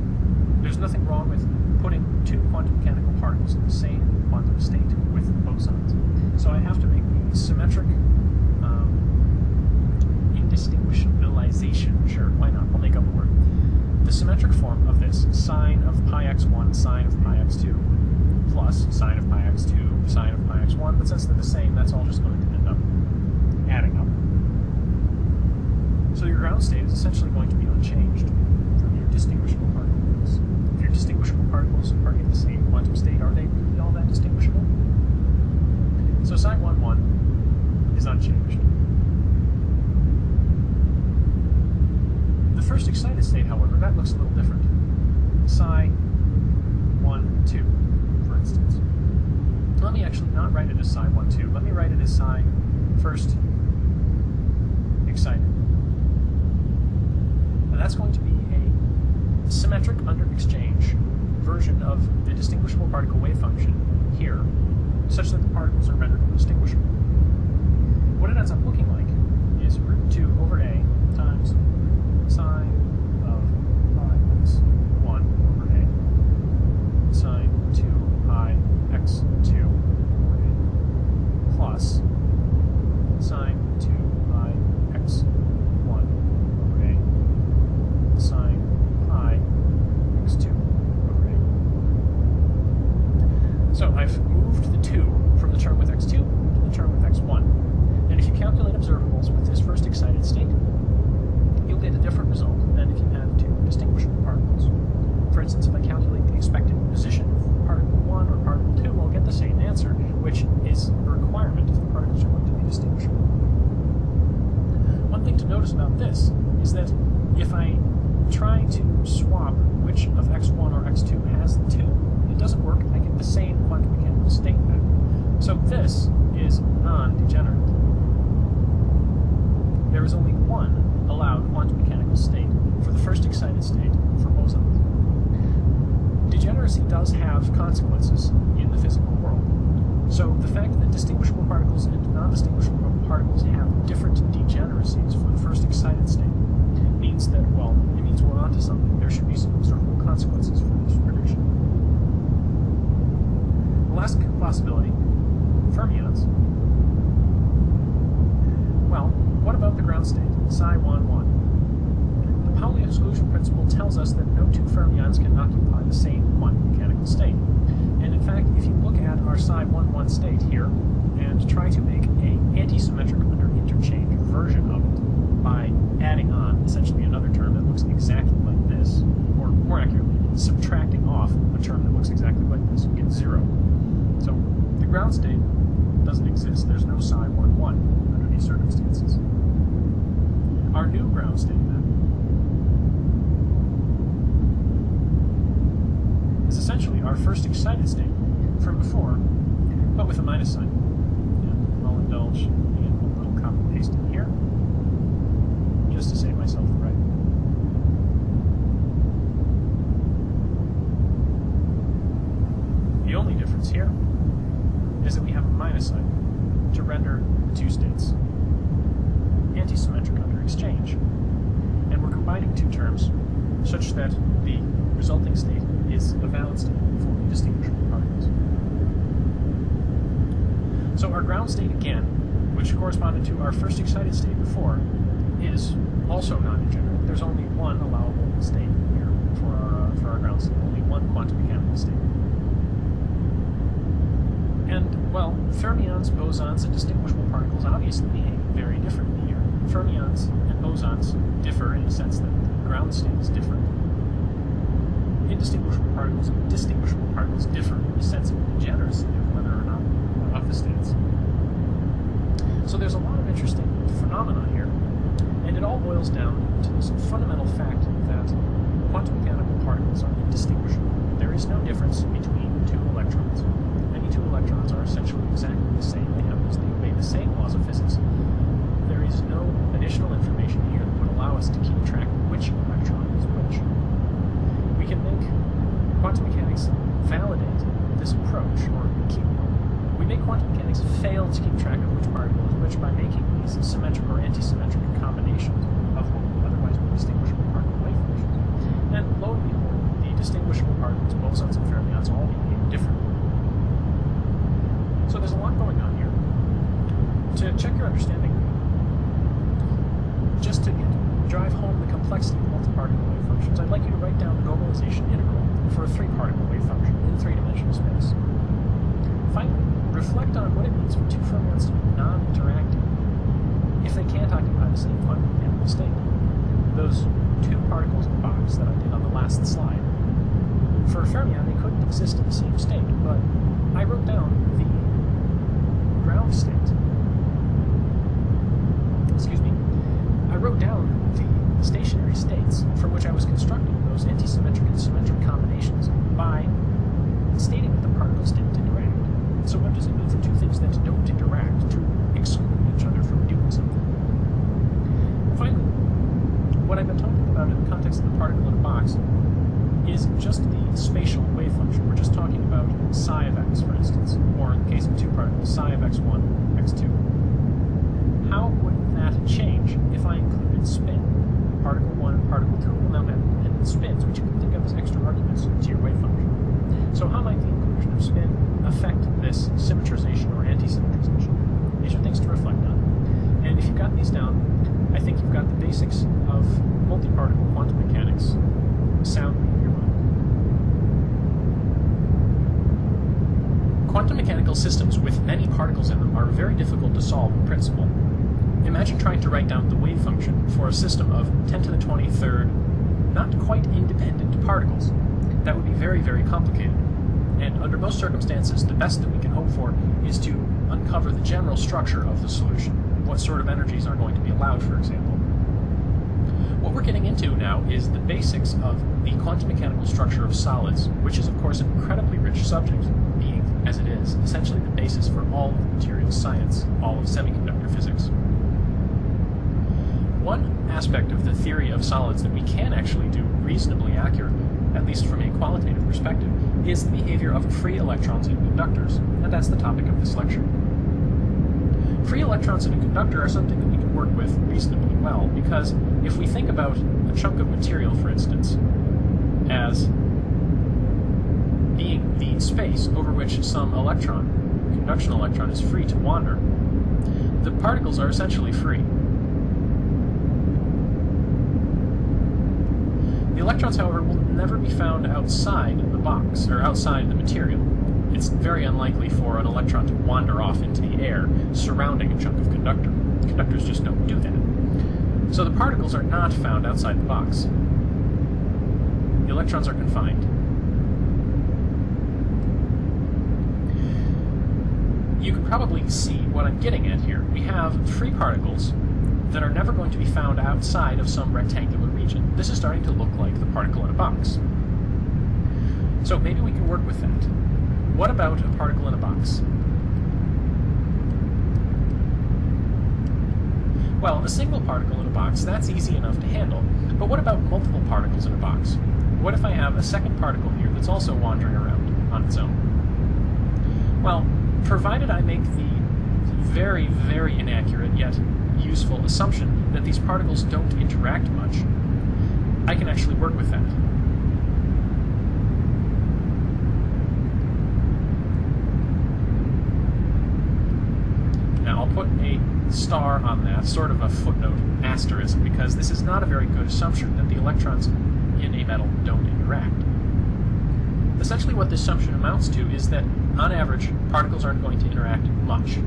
[SPEAKER 1] there's nothing wrong with putting two quantum mechanical particles in the same quantum state with bosons. So I have to make the symmetric indistinguishabilization. Sure, why not? I'll make up a word. The symmetric form of this, sine of pi x1, sine of pi x2, plus sine of pi x2, sine of pi x1, but since they're the same, that's all just going to end up adding up. So your ground state is essentially going to be unchanged from your distinguishable particles. If your distinguishable particles are in the same quantum state, are they really all that distinguishable? So psi 1,1 is unchanged. The first excited state, however, that looks a little different. Psi 1,2, for instance. Let me actually not write it as psi 1,2. Let me write it as psi first excited. And that's going to be a symmetric under exchange version of the distinguishable particle wave function here, such that the particles are rendered indistinguishable. What it ends up looking like is root 2 over a times sine of pi x1 over a sine 2 pi x2 over a plus sine 2 pi x1 over a sine pi x2 over a. So I've moved the 2 from the term with x2 to the term with x1. And if you calculate observables with this first excited state, you'll get a different result than if
[SPEAKER 4] to swap which of x1 or x2 has the 2, it doesn't work. I get the same quantum mechanical state back. So this is non-degenerate. There is only one allowed quantum mechanical state for the first excited state for bosons. Degeneracy does have consequences in the physical world. So the fact that distinguishable particles and non-distinguishable particles have different degeneracies for the first excited state means that, well, it means we're onto something. There should be some sort of consequences for this prediction. The last possibility, fermions. Well, what about the ground state, psi 1,1? The Pauli exclusion principle tells us that no two fermions can occupy the same quantum mechanical state. And in fact, if you look at our psi 1,1 state here and try to make an anti-symmetric under interchange version of it by adding on essentially another term that looks exactly like this, or more accurately, subtracting off a term that looks exactly like this, you get 0. So the ground state doesn't exist. There's no psi 1,1 under these circumstances. Our new ground state, then, is essentially our first excited state from before, but with a minus sign. And I'll indulge in a little copy and paste in here, just to save myself the writing. The only difference here is that we have a minus sign to render the two states anti-symmetric under exchange. And we're combining two terms such that the resulting state is a valid state for the distinguishable particles. So our ground state again, which corresponded to our first excited state before, is also non-degenerate. There's only one allowable state here for our ground state, only one quantum mechanical state. And, well, fermions, bosons, and distinguishable particles obviously behave very differently here. Fermions and bosons differ in the sense that the ground state is different. Indistinguishable particles and distinguishable particles differ in the sense of degeneracy of whether or not of the states. So there's a lot of interesting phenomena here, and it all boils down to this fundamental fact that quantum mechanical particles are indistinguishable. There is no difference between two electrons. Any two electrons are essentially exactly the same. They obey the same laws of physics. There is no additional information here that would allow us to keep track of which electron is which. We can make quantum mechanics validate this approach, or we make quantum mechanics fail to keep track of which particle is which by making these symmetric or anti-symmetric combinations of what would otherwise be distinguishable particle wave functions. And lo and behold, the distinguishable particles, bosons and fermions, all behave differently. So there's a lot going on here. To check your understanding, just to drive home the complexity of multi-particle wave functions, I'd like you to write down the normalization integral for a three-particle wave function in three-dimensional space. Finally, reflect on what it means for two fermions to be non-interacting if they can't occupy the same quantum mechanical state. Those two particles in the box that I did on the last slide, for a fermion, they couldn't exist in the same state, but I wrote down the ground state. I wrote down the stationary states from which I was constructing those anti-symmetric and symmetric combinations by stating that the particles didn't interact. So what does it mean for two things that don't interact to exclude each other from doing something? Finally, what I've been talking about in the context of the particle in a box is just the spatial wave function. We're just talking about psi of x, for instance, or in the case of two particles, psi of x1, x2. How would that change if I included spin? Particle 1 and particle 2 will now have independent spins, which you can think of as extra arguments to your wave function. So how might the inclusion of spin affect this symmetrization or anti-symmetrization? These are things to reflect on. And if you've got these down, I think you've got the basics of multi-particle quantum mechanics soundly in your mind. Quantum mechanical systems with many particles in them are very difficult to solve in principle. Imagine trying to write down the wave function for a system of 10 to the 23rd, not quite independent particles. That would be very, very complicated. And under most circumstances, the best that we can hope for is to uncover the general structure of the solution. What sort of energies are going to be allowed, for example. What we're getting into now is the basics
[SPEAKER 1] quantum mechanical structure of solids, which is of course an incredibly rich subject, being, as it is, essentially the basis for all of materials science, all of semiconductor physics. One aspect of the theory of solids that we can actually do reasonably accurately, at least from a qualitative perspective, is the behavior of free electrons in conductors, and that's the topic of this lecture. Free electrons in a conductor are something that we can work with reasonably well, because if we think about a chunk of material, for instance, as being the space over which some electron, conduction electron, is free to wander, the particles are essentially free. The electrons, however, will never be found outside the box, or outside the material. It's very unlikely for an electron to wander off into the air surrounding a chunk of conductor. Conductors just don't do that. So the particles are not found outside the box. The electrons are confined. You can probably see what I'm getting at here. We have free particles that are never going to be found outside of some rectangular region. This is starting to look like the particle in a box. So maybe we can work with that. What about a particle in a box? Well, a single particle in a box, that's easy enough to handle. But what about multiple particles in a box? What if I have a second particle here that's also wandering around on its own? Well, provided I make the very, very inaccurate yet useful assumption that these particles don't interact much, I can actually work with that. Now I'll put a star on that, sort of a footnote asterisk, because this is not a very good assumption that the electrons in a metal don't interact. Essentially what this assumption amounts to is that, on average, particles aren't going to interact much.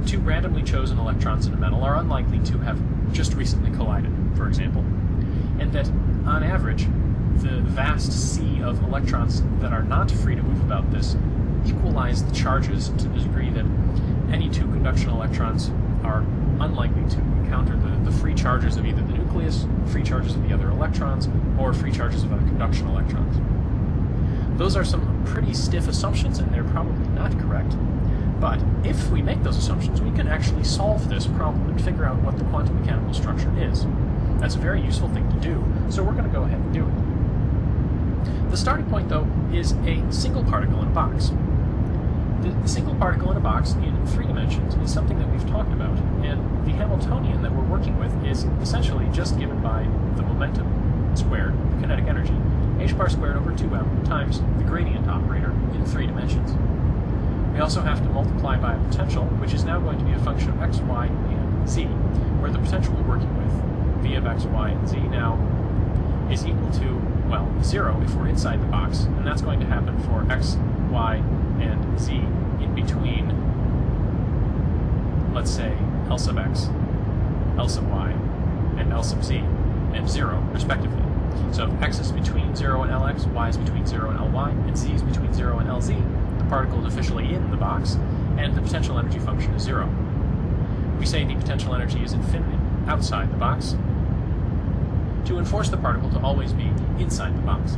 [SPEAKER 1] Two randomly chosen electrons in a metal are unlikely to have just recently collided, for example, and that, on average, the vast sea of electrons that are not free to move about this equalize the charges to the degree that any two conduction electrons are unlikely to encounter the free charges of either the nucleus, free charges of the other electrons, or free charges of other conduction electrons. Those are some pretty stiff assumptions, and they're probably not correct. But if we make those assumptions, we can actually solve this problem and figure out what the quantum mechanical structure is. That's a very useful thing to do, so we're going to go ahead and do it. The starting point, though, is a single particle in a box. The single particle in a box in 3 dimensions is something that we've talked about, and the Hamiltonian that we're working with is essentially just given by the momentum squared, the kinetic energy, h bar squared over 2m times the gradient operator in 3 dimensions. We also have to multiply by a potential, which is now going to be a function of x, y, and z, where the potential we're working with, v of x, y, and z, now is equal to, well, 0 if we're inside the box, and that's going to happen for x, y, and z in between, let's say, L sub x, L sub y, and L sub z, and 0, respectively. So if x is between 0 and Lx, y is between 0 and Ly, and z is between 0 and Lz, the particle is officially in the box, and the potential energy function is 0. We say the potential energy is infinity outside the box to enforce the particle to always be inside the box.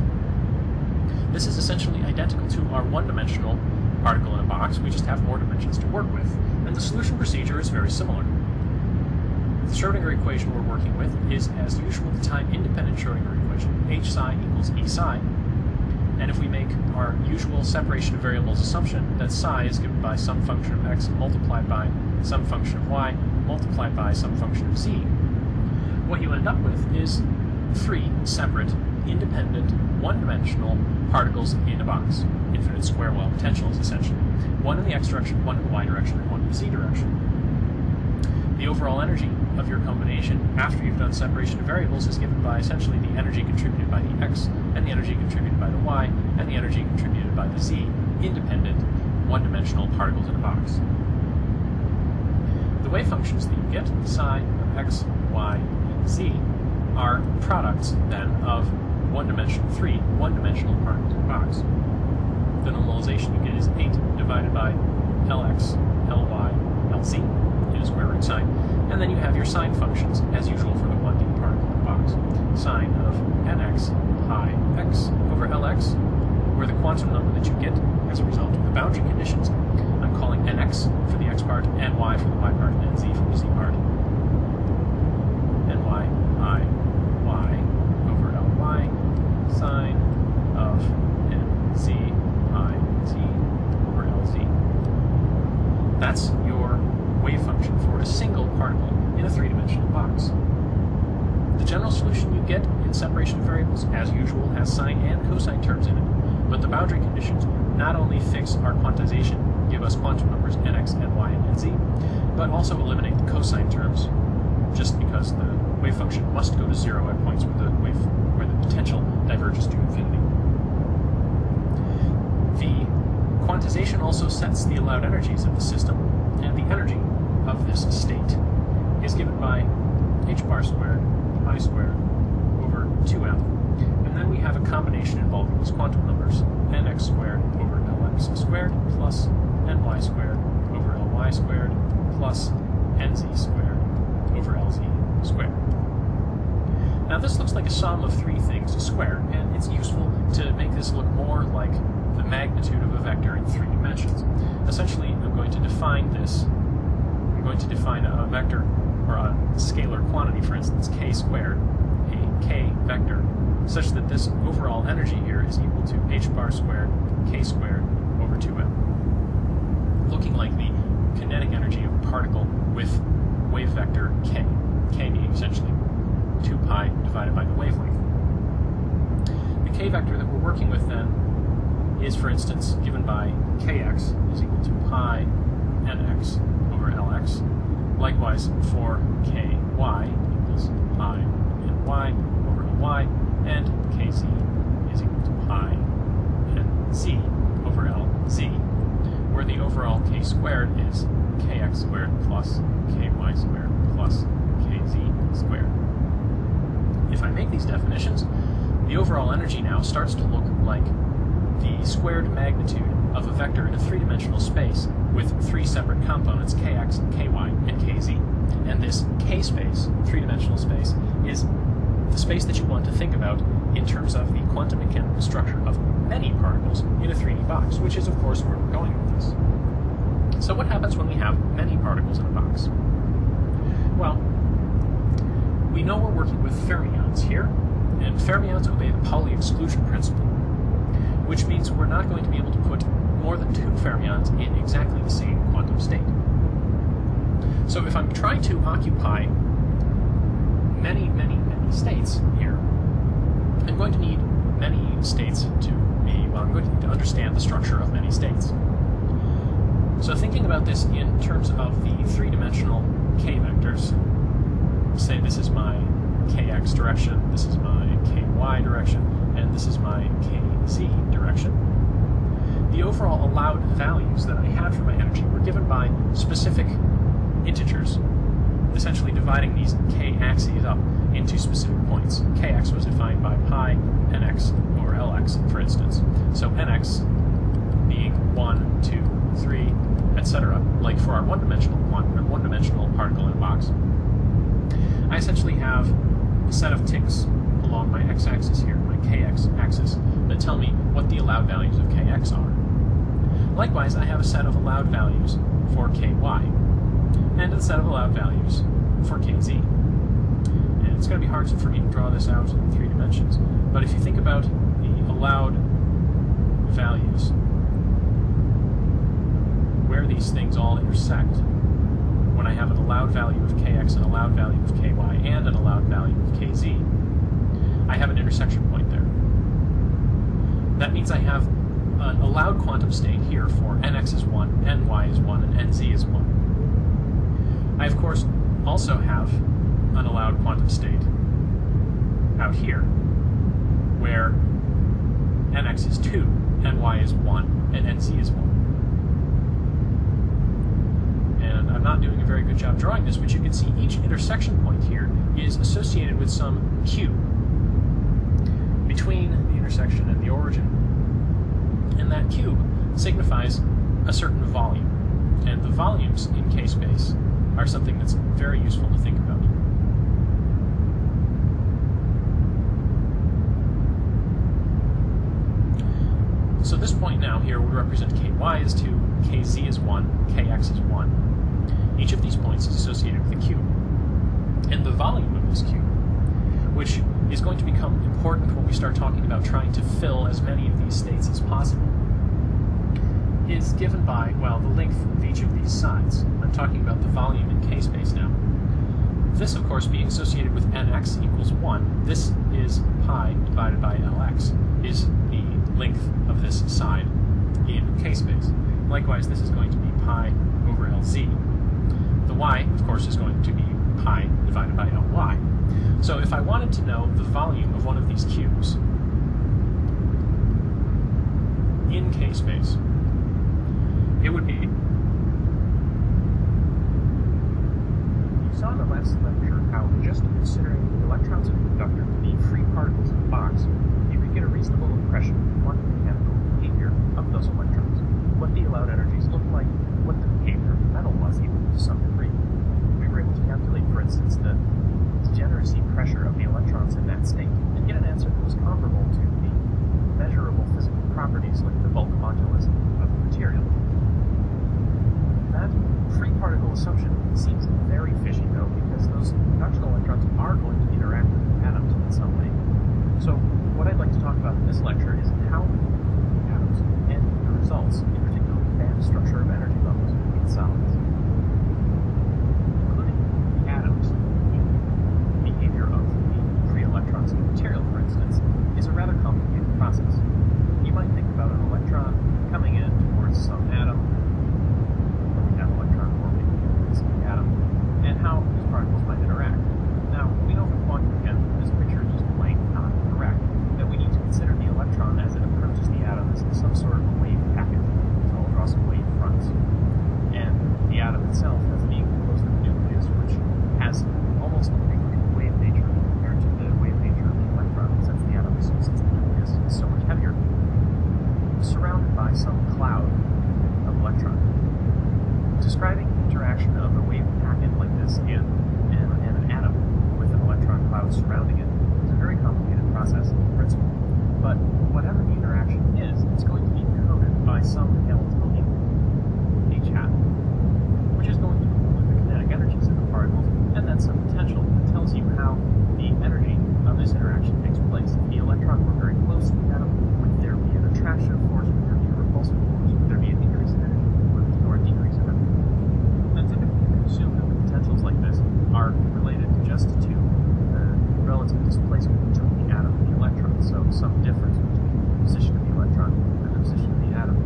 [SPEAKER 1] This is essentially identical to our one-dimensional particle in a box, we just have more dimensions to work with, and the solution procedure is very similar. The Schrödinger equation we're working with is, as usual, the time-independent Schrödinger equation, h psi equals E psi, and if we make our usual separation of variables assumption that psi is given by some function of x multiplied by some function of y multiplied by some function of z, what you end up with is 3 separate, independent, one-dimensional particles in a box. Infinite square well potentials, essentially. One in the x direction, one in the y direction, and one in the z direction. The overall energy of your combination after you've done separation of variables is given by essentially the energy contributed by the x, and the energy contributed by the y, and the energy contributed by the z, independent, one-dimensional particles in a box. The wave functions that you get, psi of x, y, and z, are products, then, of three one-dimensional particles in a box. The normalization you get is 8 divided by Lx, Ly, Lz, in a square root sign, and then you have your sine functions, as usual for the 1D particle in the box. Sine of nx pi
[SPEAKER 4] x, where the quantum number that you get as a result of the boundary conditions, I'm calling nx for the x part, ny for the y part, and nz for the z part. ny I y over ly sine of nz I t over lz. That's your wave function for a single particle in a three-dimensional box. The general solution you get in separation of variables, as usual, has sine and cosine terms in it, but the boundary conditions not only fix our quantization, give us quantum numbers nx, ny, and nz, but also eliminate the cosine terms, just because the wave function must go to zero at points where the potential diverges to infinity. The quantization also sets the allowed energies of the system, and the energy of this state is given by h bar squared I squared over 2m. And then we have a combination involving these quantum numbers, nx squared over lx squared plus ny squared over ly squared plus nz squared over lz squared. Now this looks like a sum of three things squared, and it's useful to make this look more like the magnitude of a vector in three dimensions. Essentially, I'm going to define a vector, or a scalar quantity, for instance, k squared, a k vector, such that this overall energy here is equal to h bar squared k squared over 2m, looking like the kinetic energy of a particle with wave vector k being essentially 2 pi divided by the wavelength. The k vector that we're working with then is, for instance, given by kx is equal to pi nx over lx. Likewise, for ky equals pi ny over ly, and kz is equal to pi nz over lz, where the overall k squared is kx squared plus ky squared plus kz squared. If I make these definitions, the overall energy now starts to look like the squared magnitude of a vector in a three-dimensional space with three separate components, kx, ky, and kz. And this k-space, three-dimensional space, is the space that you want to think about in terms of the quantum mechanical structure of many particles in a 3D box, which is, of course, where we're going with this. So what happens when we have many particles in a box? Well, we know we're working with fermions here, and fermions obey the Pauli exclusion principle, which means we're not going to be able to put more than 2 fermions in exactly the same quantum state. So if I'm trying to occupy many states here, I'm going to need many states I'm going to need to understand the structure of many states. So thinking about this in terms of the three-dimensional k vectors, say this is my kx direction, this is my ky direction, and this is my kz direction. The overall allowed values that I had for my energy were given by specific integers, essentially dividing these k-axes up into specific points. Kx was defined by pi nx over lx, for instance. So nx being 1, 2, 3, etc., like for our one-dimensional particle in a box. I essentially have a set of ticks along my x-axis here, my kx axis, that tell me what the allowed values of kx are. Likewise, I have a set of allowed values for ky, and a set of allowed values for kz. And it's going to be hard for me to draw this out in 3 dimensions, but if you think about the allowed values, where these things all intersect, when I have an allowed value of kx, an allowed value of ky, and an allowed value of kz, I have an intersection point there. That means I have an allowed quantum state here for nx is 1, ny is 1, and nz is 1. I, of course, also have an allowed quantum state out here, where nx is 2, ny is 1, and nz is 1. And I'm not doing a very good job drawing this, but you can see each intersection point here is associated with some q between the intersection and the origin. And that cube signifies a certain volume. And the volumes in k-space are something that's very useful to think about. So this point now here would represent ky is 2, kz is 1, kx is 1. Each of these points is associated with a cube. And the volume of this cube, which is going to become important when we start talking about trying to fill as many of these states as possible, is given by, well, the length of each of these sides. I'm talking about the volume in k-space now. This, of course, being associated with nx equals 1, this is pi divided by lx, is the length of this side in k-space. Likewise, this is going to be pi over lz. The y, of course, is going to be pi divided by ly. So if I wanted to know the volume of one of these cubes in k-space, it would be...
[SPEAKER 2] You saw in the last lecture how just considering the electrons in the conductor to be free particles in the box, you could get a reasonable impression of the quantum mechanical behavior of those electrons, what the allowed energies looked like, what the behavior of the metal was, even to some degree. We were able to calculate, for instance, the degeneracy pressure of the electrons in that state, and get an answer that was comparable to the measurable physical properties like the bulk modulus of the material. That free particle assumption seems very fishy, though, because those conduction electrons are going to interact with the atoms in some way. So what I'd like to talk about in this lecture is how the atoms and the results, in particular the band structure of energy levels in solids. Including the atoms, the behavior of the free electrons in the material, for instance, is a rather complicated process. You might think about an electron coming in towards some atom, and how these particles might interact. Now, we know from quantum mechanics that this picture is just plain not correct, that we need to consider the electron as it approaches the atom as some sort of a wave packet. So I'll draw some wave fronts. And the atom itself as being close to the nucleus, which has almost a negligible wave nature compared to the wave nature of the electron, since the atom is, since the nucleus is so much heavier, surrounded by some cloud of electrons. Describing the interaction of a wave packet like this and an atom with an electron cloud surrounding it is a very complicated process in principle. But whatever the interaction is, it's going to be coded by some Hamiltonian H hat, which is going to include the kinetic energies of the particles and then some potential that tells you how the energy of this interaction takes place. If the electron were very close to the atom, would there be an attraction force? Would there be a repulsive force? Would there be a decrease in energy? Or a decrease in energy? Then typically you can assume that the potentials like this are related just to the relative displacement between the atom and the electron, so some difference between the position of the electron and the position of the atom.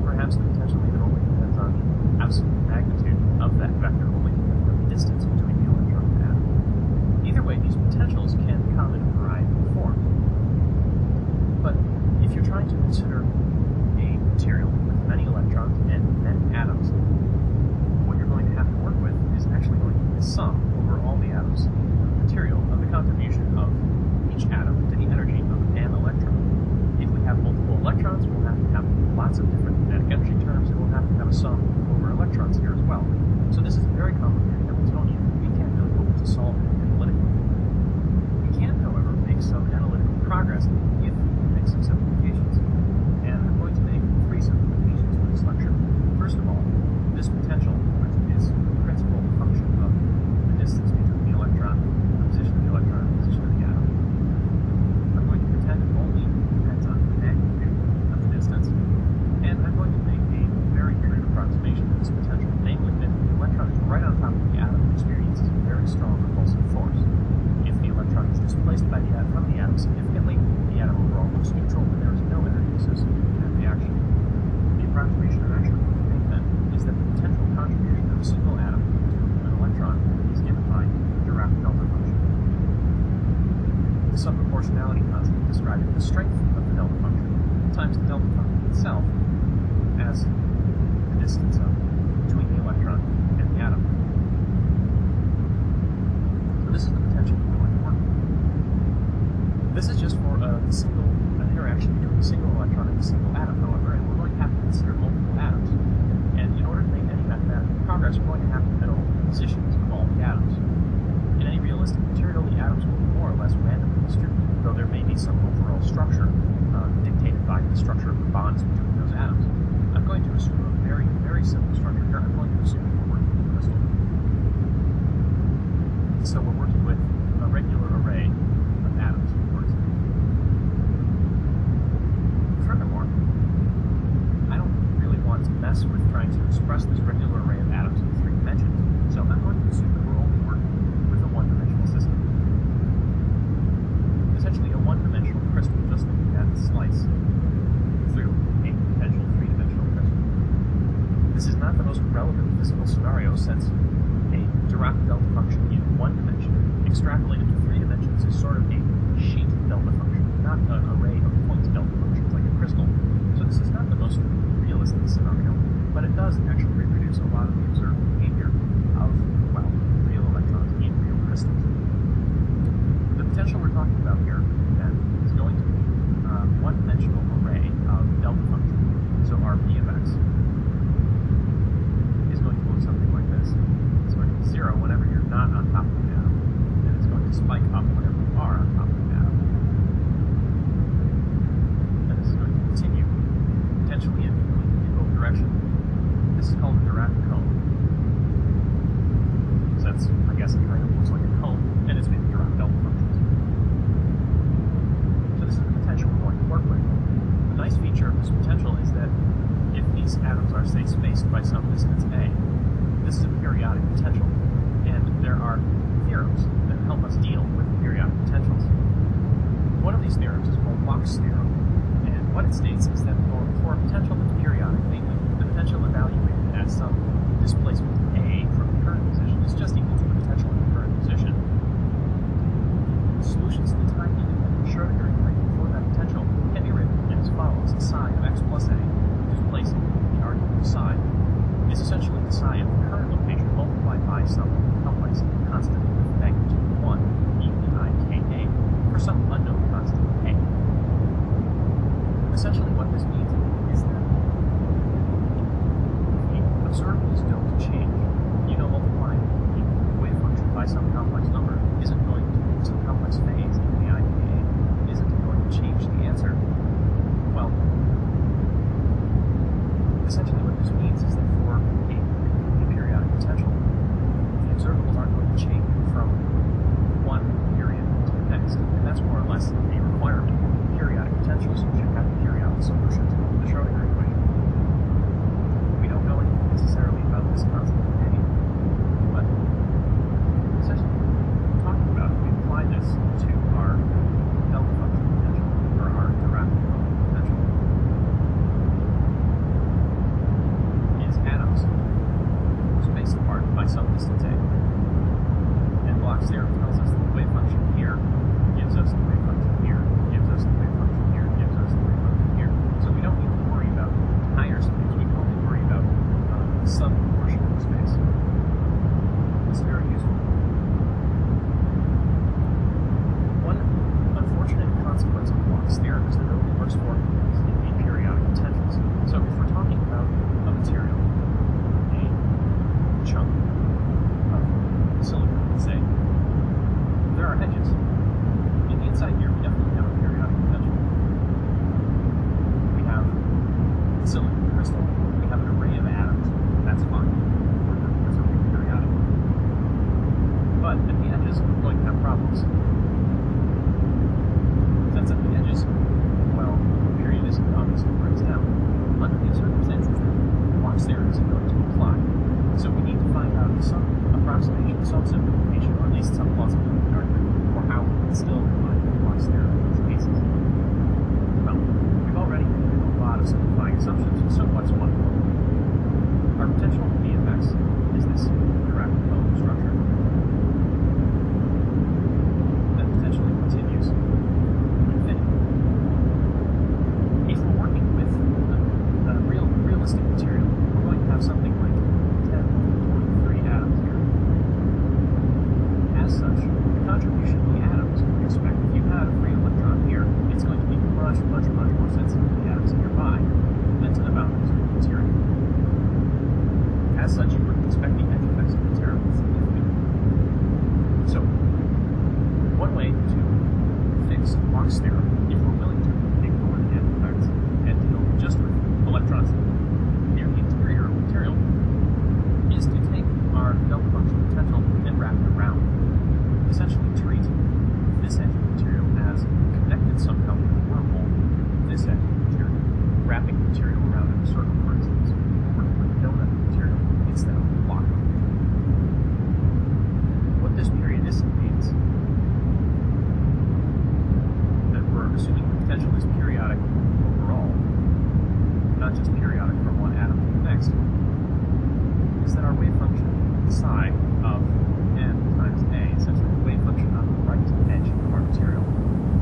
[SPEAKER 2] Perhaps the potential even only depends on the absolute magnitude of that vector, only the distance between the electron and the atom. Either way, these potentials can come in a variety of forms. But if you're trying to consider a material with many electrons and many atoms, what you're going to have to work with is actually going to be the sum over all the atoms in the material of the contribution of each atom to the energy of an electron. If we have multiple electrons, we'll have to have lots of different kinetic energy terms, and we'll have to have a sum over electrons here as well. So this is a very complicated Hamiltonian. We can't really hope to solve it analytically. We can, however, make some analytical progress if we make some simplifications. And I'm going to make 3 simplifications for this lecture. First of all, this potential, which is the principal function of the distance between the electron, the position of the electron, and the position of the atom, I'm going to pretend it only depends on the magnitude of the distance, and I'm going to make a very crude approximation of this potential, namely that the electron is right on top of the atom and experiences a very strong repulsive force. If the electron is displaced by the from the atom significantly, the atom overall moves neutral, and there is no energy associated with that reaction. The approximation I'm actually going to make then is that the potential contribution of a single atom to an electron is given by the Dirac delta function. The subproportionality constant describing the strength of the delta function times the delta function itself as the distance between the electron and the atom. So this is the potential we're going to work with. This is just for an interaction between a single electron and a single atom, however, and we're going to have to consider multiple atoms. And in order to make any mathematical progress, we're going to have to know positions of all the atoms. In any real realistic material, the atoms will be more or less randomly distributed, though there may be some overall structure dictated by the structure of the bonds between those atoms. I'm going to assume a very, very simple structure here. I'm going to assume we're working with a crystal. So we're working with a regular array of atoms, of course. Furthermore, I don't really want to mess with trying to express this regular array of atoms in 3 dimensions. So I'm going to assume that we're only working with a 1-dimensional system. Essentially a 1-dimensional crystal, just looking at the slice through a potential 3-dimensional crystal. This is not the most relevant physical scenario, since a Dirac delta function in 1 dimension extrapolated to 3 dimensions is sort of a sheet delta function, not an array of point delta functions like a crystal. So this is not the most realistic scenario, but it does actually reproduce a lot of the observed behavior of, well, real electrons in real crystals. The potential we're talking about here, then, is going to be a 1-dimensional array of delta functions. So our p of x is going to look something like this. It's going to be 0 whenever you're not on top of the atom, and it's going to spike up whenever you are on top of the atom. And this is going to continue, potentially infinitely, in both directions. This is called a Dirac cone. So that's, I guess, it kind of looks like a cone, and it's with Dirac delta functions. So this is the potential we're going to work with. The nice feature of this potential is that if these atoms are, say, spaced by some distance a, this is a periodic potential, and there are theorems that help us deal with periodic potentials. One of these theorems is called Mach's theorem, and what it states is that for a potential that's periodic, namely the potential evaluated at some displacement a from the current position is just equal to the potential in the current position. Solutions to the time-independent Schrödinger equation for that potential can be written as follows: psi of x plus a, whose place in the argument of psi is essentially the psi of the current location multiplied by some complex constant with magnitude 1, e⁻k⁴, for some unknown constant a. Essentially what this means is that the observables don't change. Multiplying the wave function by some complex number isn't going to, some complex phase in the IKA, isn't wrapping the material around in a circle, for instance, or working with a donut material instead of a block. What this periodicity means, that we're assuming the potential is periodic overall, not just periodic from one atom to the next, is that our wave function psi of n times a, essentially the wave function on the right edge of our material,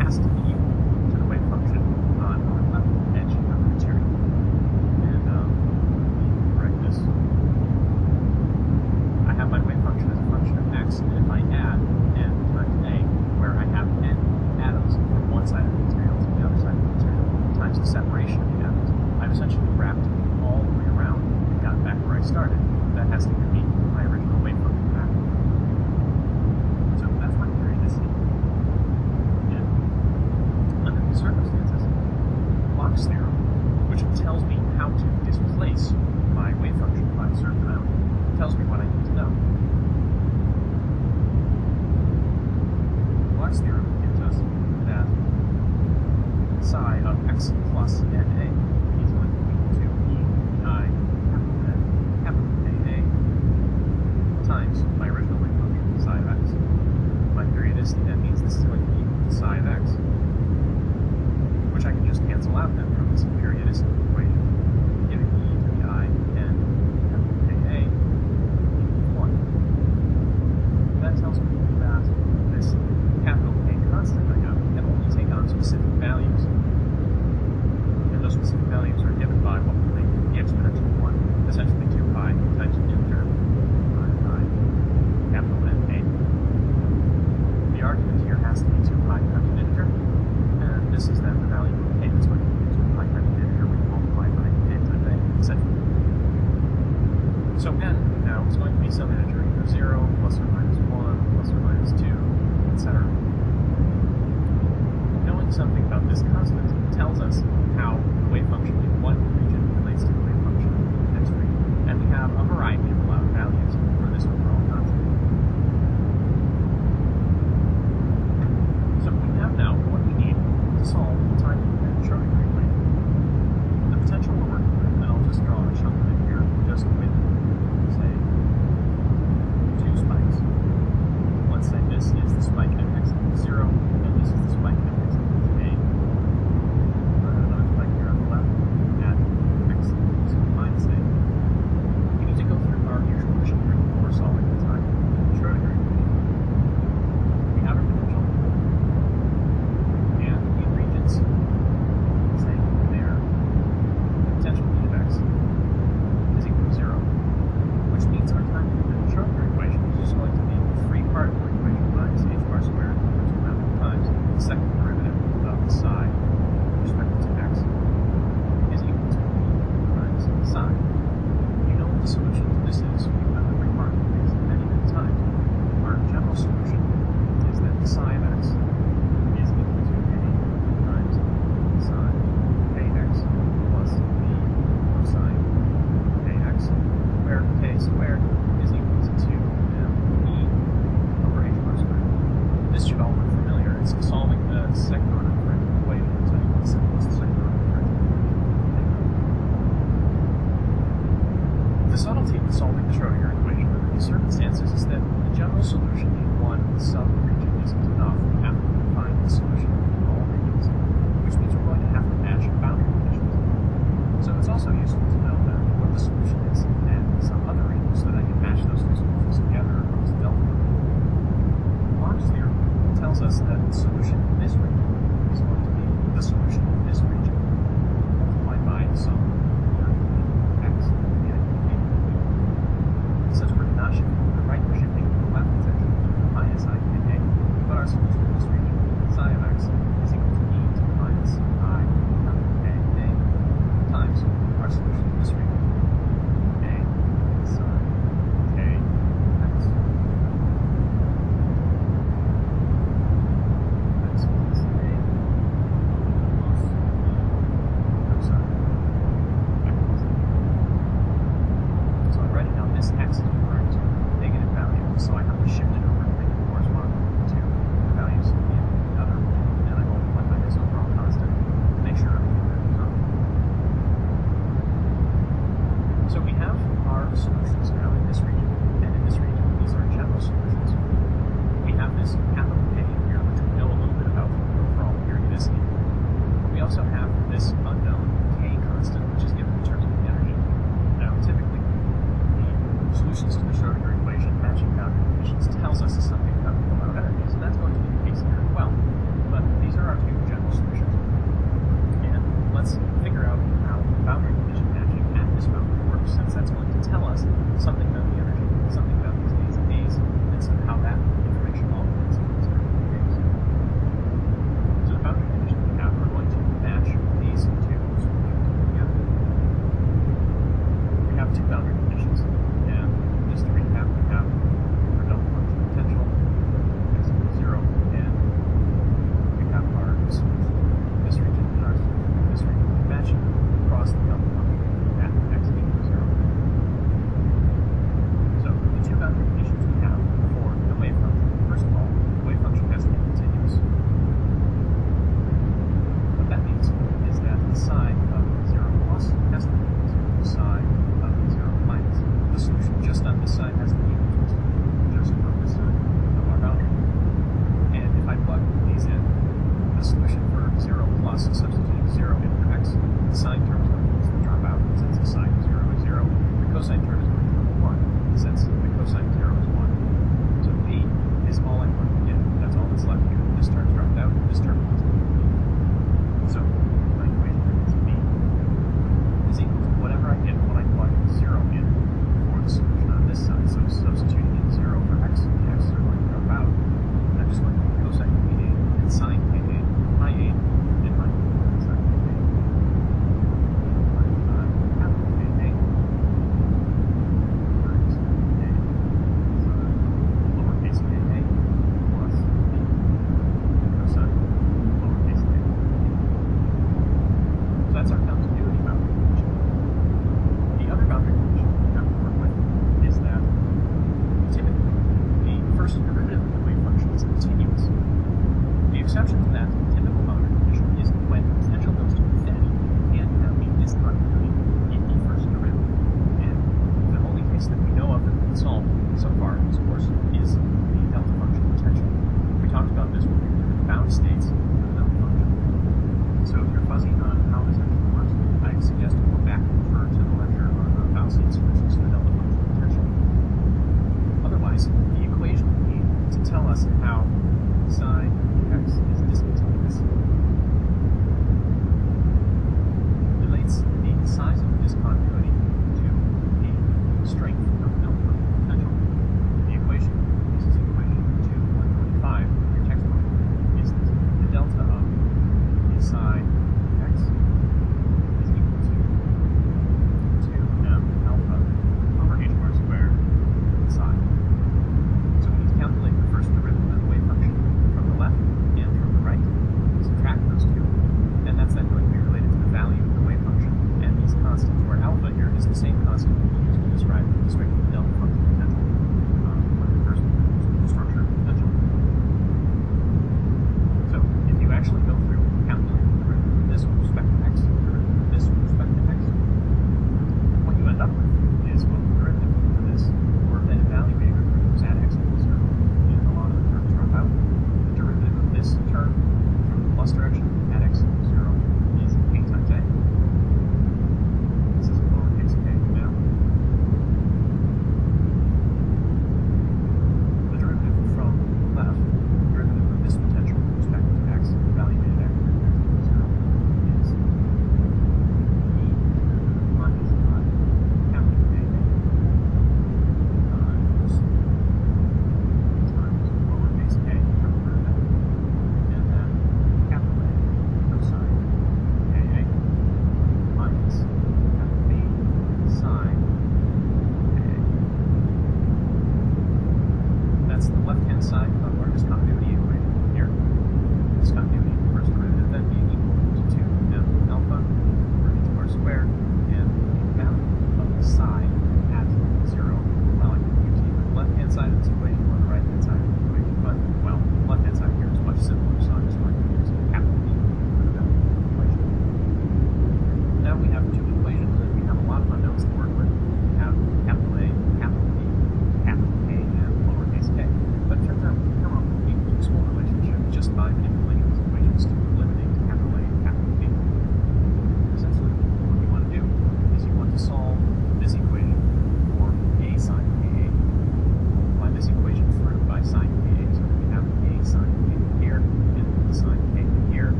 [SPEAKER 2] has to be equal to the wave function on our left edge of the material. And let me correct this. I have my wave function as a function of x, and if I add n times a, where I have n atoms from one side of the material to the other side of the material, times the separation of the atoms, I've essentially wrapped all the way around and got back where I started. That has to give me my original wave function back. So that's my periodicity. And under these circumstances, Bloch's theorem, which tells me how to displace my wave function by a certain amount, tells me what I need to know. Bloch's theorem gives us that psi of x plus na is equal to e I capital A times my original wave function, psi of x. My periodicity then means this is going to be equal to psi of x, which I can just cancel out then from this periodicity equation, giving e to the I n capital A equals 1. That tells me that this capital A constant I have can only take on specific values, and those specific values are given by what will make the exponential 1, essentially 2 pi times an integer divided by capital N A. The argument here has to be 2 pi times an integer, and this is then the value of k that's going to be 2 pi times an integer when you multiply by n times a, essentially. So n now is going to be some integer, either 0, plus or minus 1, plus or minus 2, etc. Knowing something about this constant tells us how the wave function in one region relates to the wave function in the next region, and we have a variety of allowed values for this overall constant. So we have now what we need to solve the time-dependent Schrodinger equation. The potential we're working with, and I'll just draw a chunk of it here, just with, say, 2 spikes. Let's say this is the spike at x equals 0, and this is the spike at x equals a. Another spike here on the left at x equals minus a. We need to go through our
[SPEAKER 4] plus substituting 0 in for x, the sine term is going to drop out since the sine of 0 is 0. The cosine term is going to be 1 since the cosine of 0 is 1. So b is all I want to get. That's all that's left here. This term's dropped out, this term is b. So my equation is b is equal to whatever I get when I plug 0 in for the solution on this side. So substituting in 0 for x, the x's are going to drop out. I'm just going to put cosine pa and sine pa, my a and my sine pa.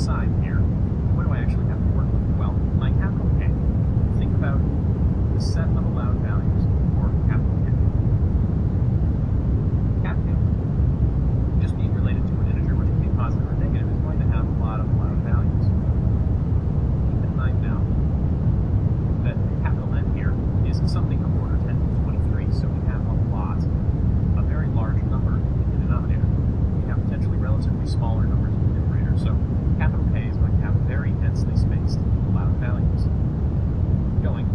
[SPEAKER 3] side here, what do I actually have to work with? Well, my capital K, think about the set of allowed values for capital K. Cap K, just being related to an integer, which can be positive or negative, is going to have a lot of allowed values. Keep in mind now that capital N here is something of order 10 to 23, so we have a very large number in the denominator. We have potentially relatively smaller numbers in the numerator, so capital K is going to have very densely spaced allowed values, going,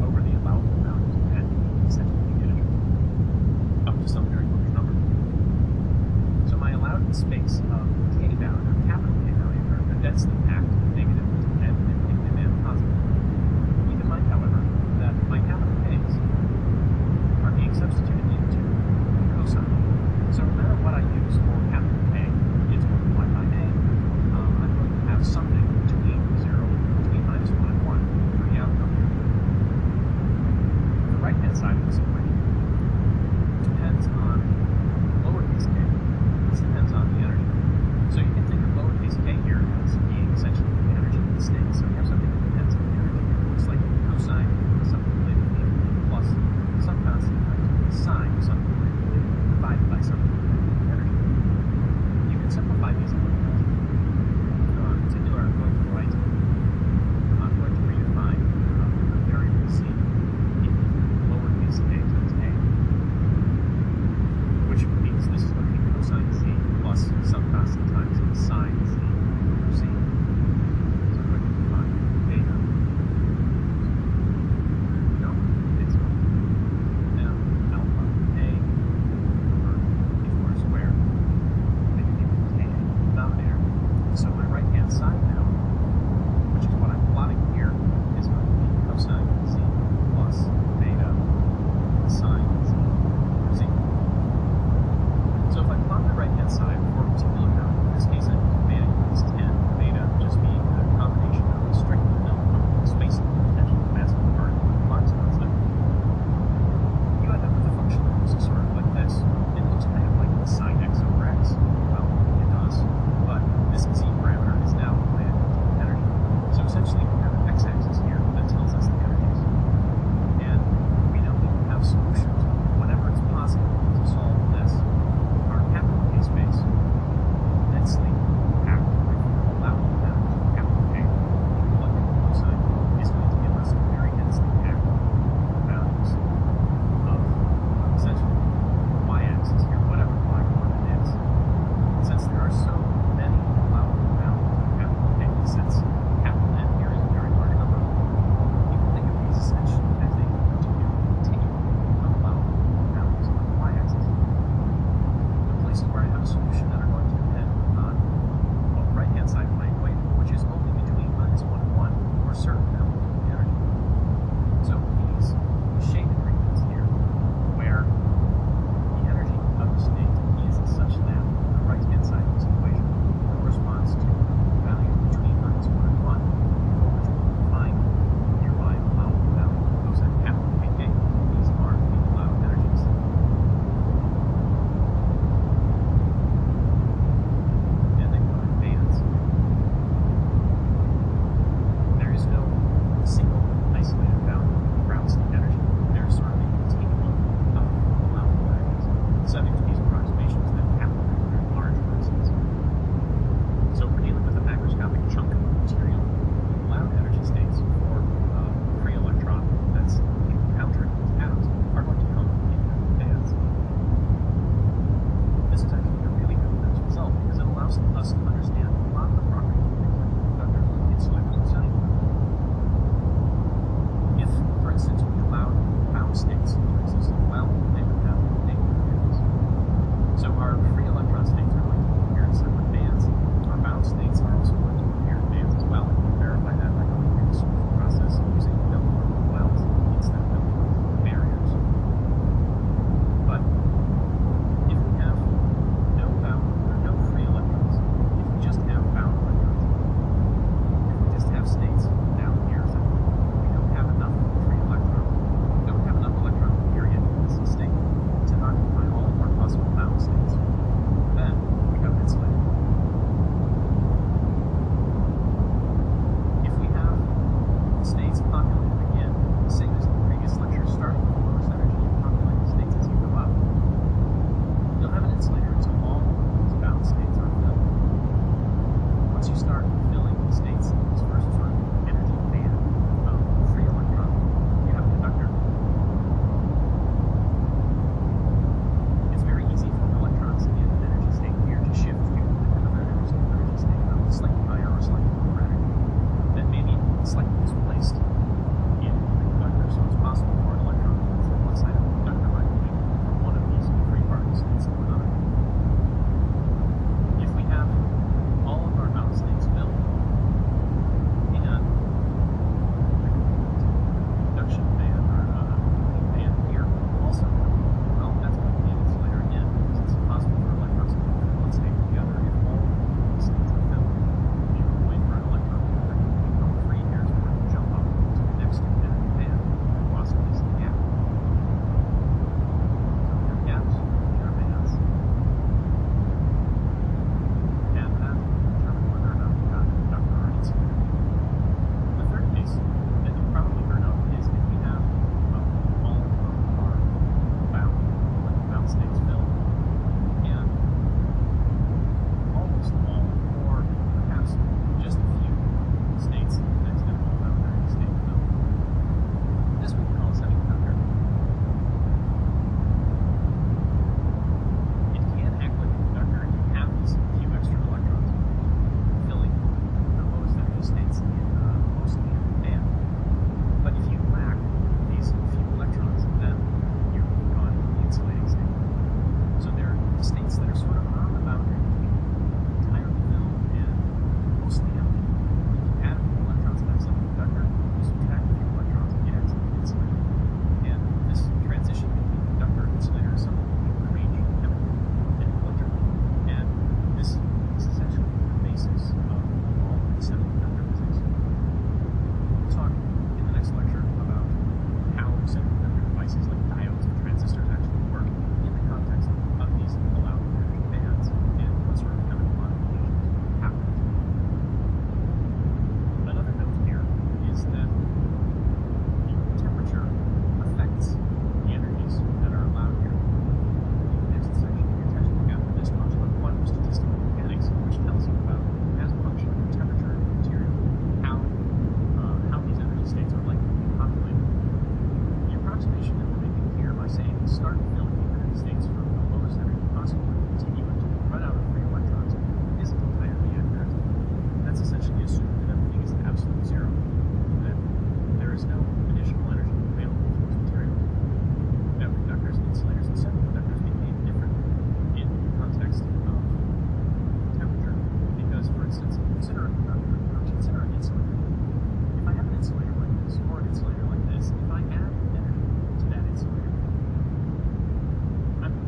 [SPEAKER 3] over the allowable values of N, essentially the integer, up to some very large number. So my allowed space of K value, or capital K value, are densely packed negative and positive. Keep in mind, however, that my capital K's are being substituted into cosine. So no matter what I use for capital K is multiplied by A, I'm going to have something between minus 1 and 1 for the outcome. The right-hand side of this equation depends on lowercase k. This depends on the energy. So you can think of lowercase k here as being essentially the energy of the state. So we have something that depends on the energy. It looks like cosine is something related to the plus some constant times sine is something related to divided by something related to the energy. You can simplify these a little bit. In particular, I'm going to redefine the variable c in lowercase k times a, which means this is going to be cosine c plus some constant times sine c over c. So I'm going to define a now. It's m alpha a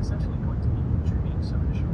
[SPEAKER 2] essentially going to be contributing some additional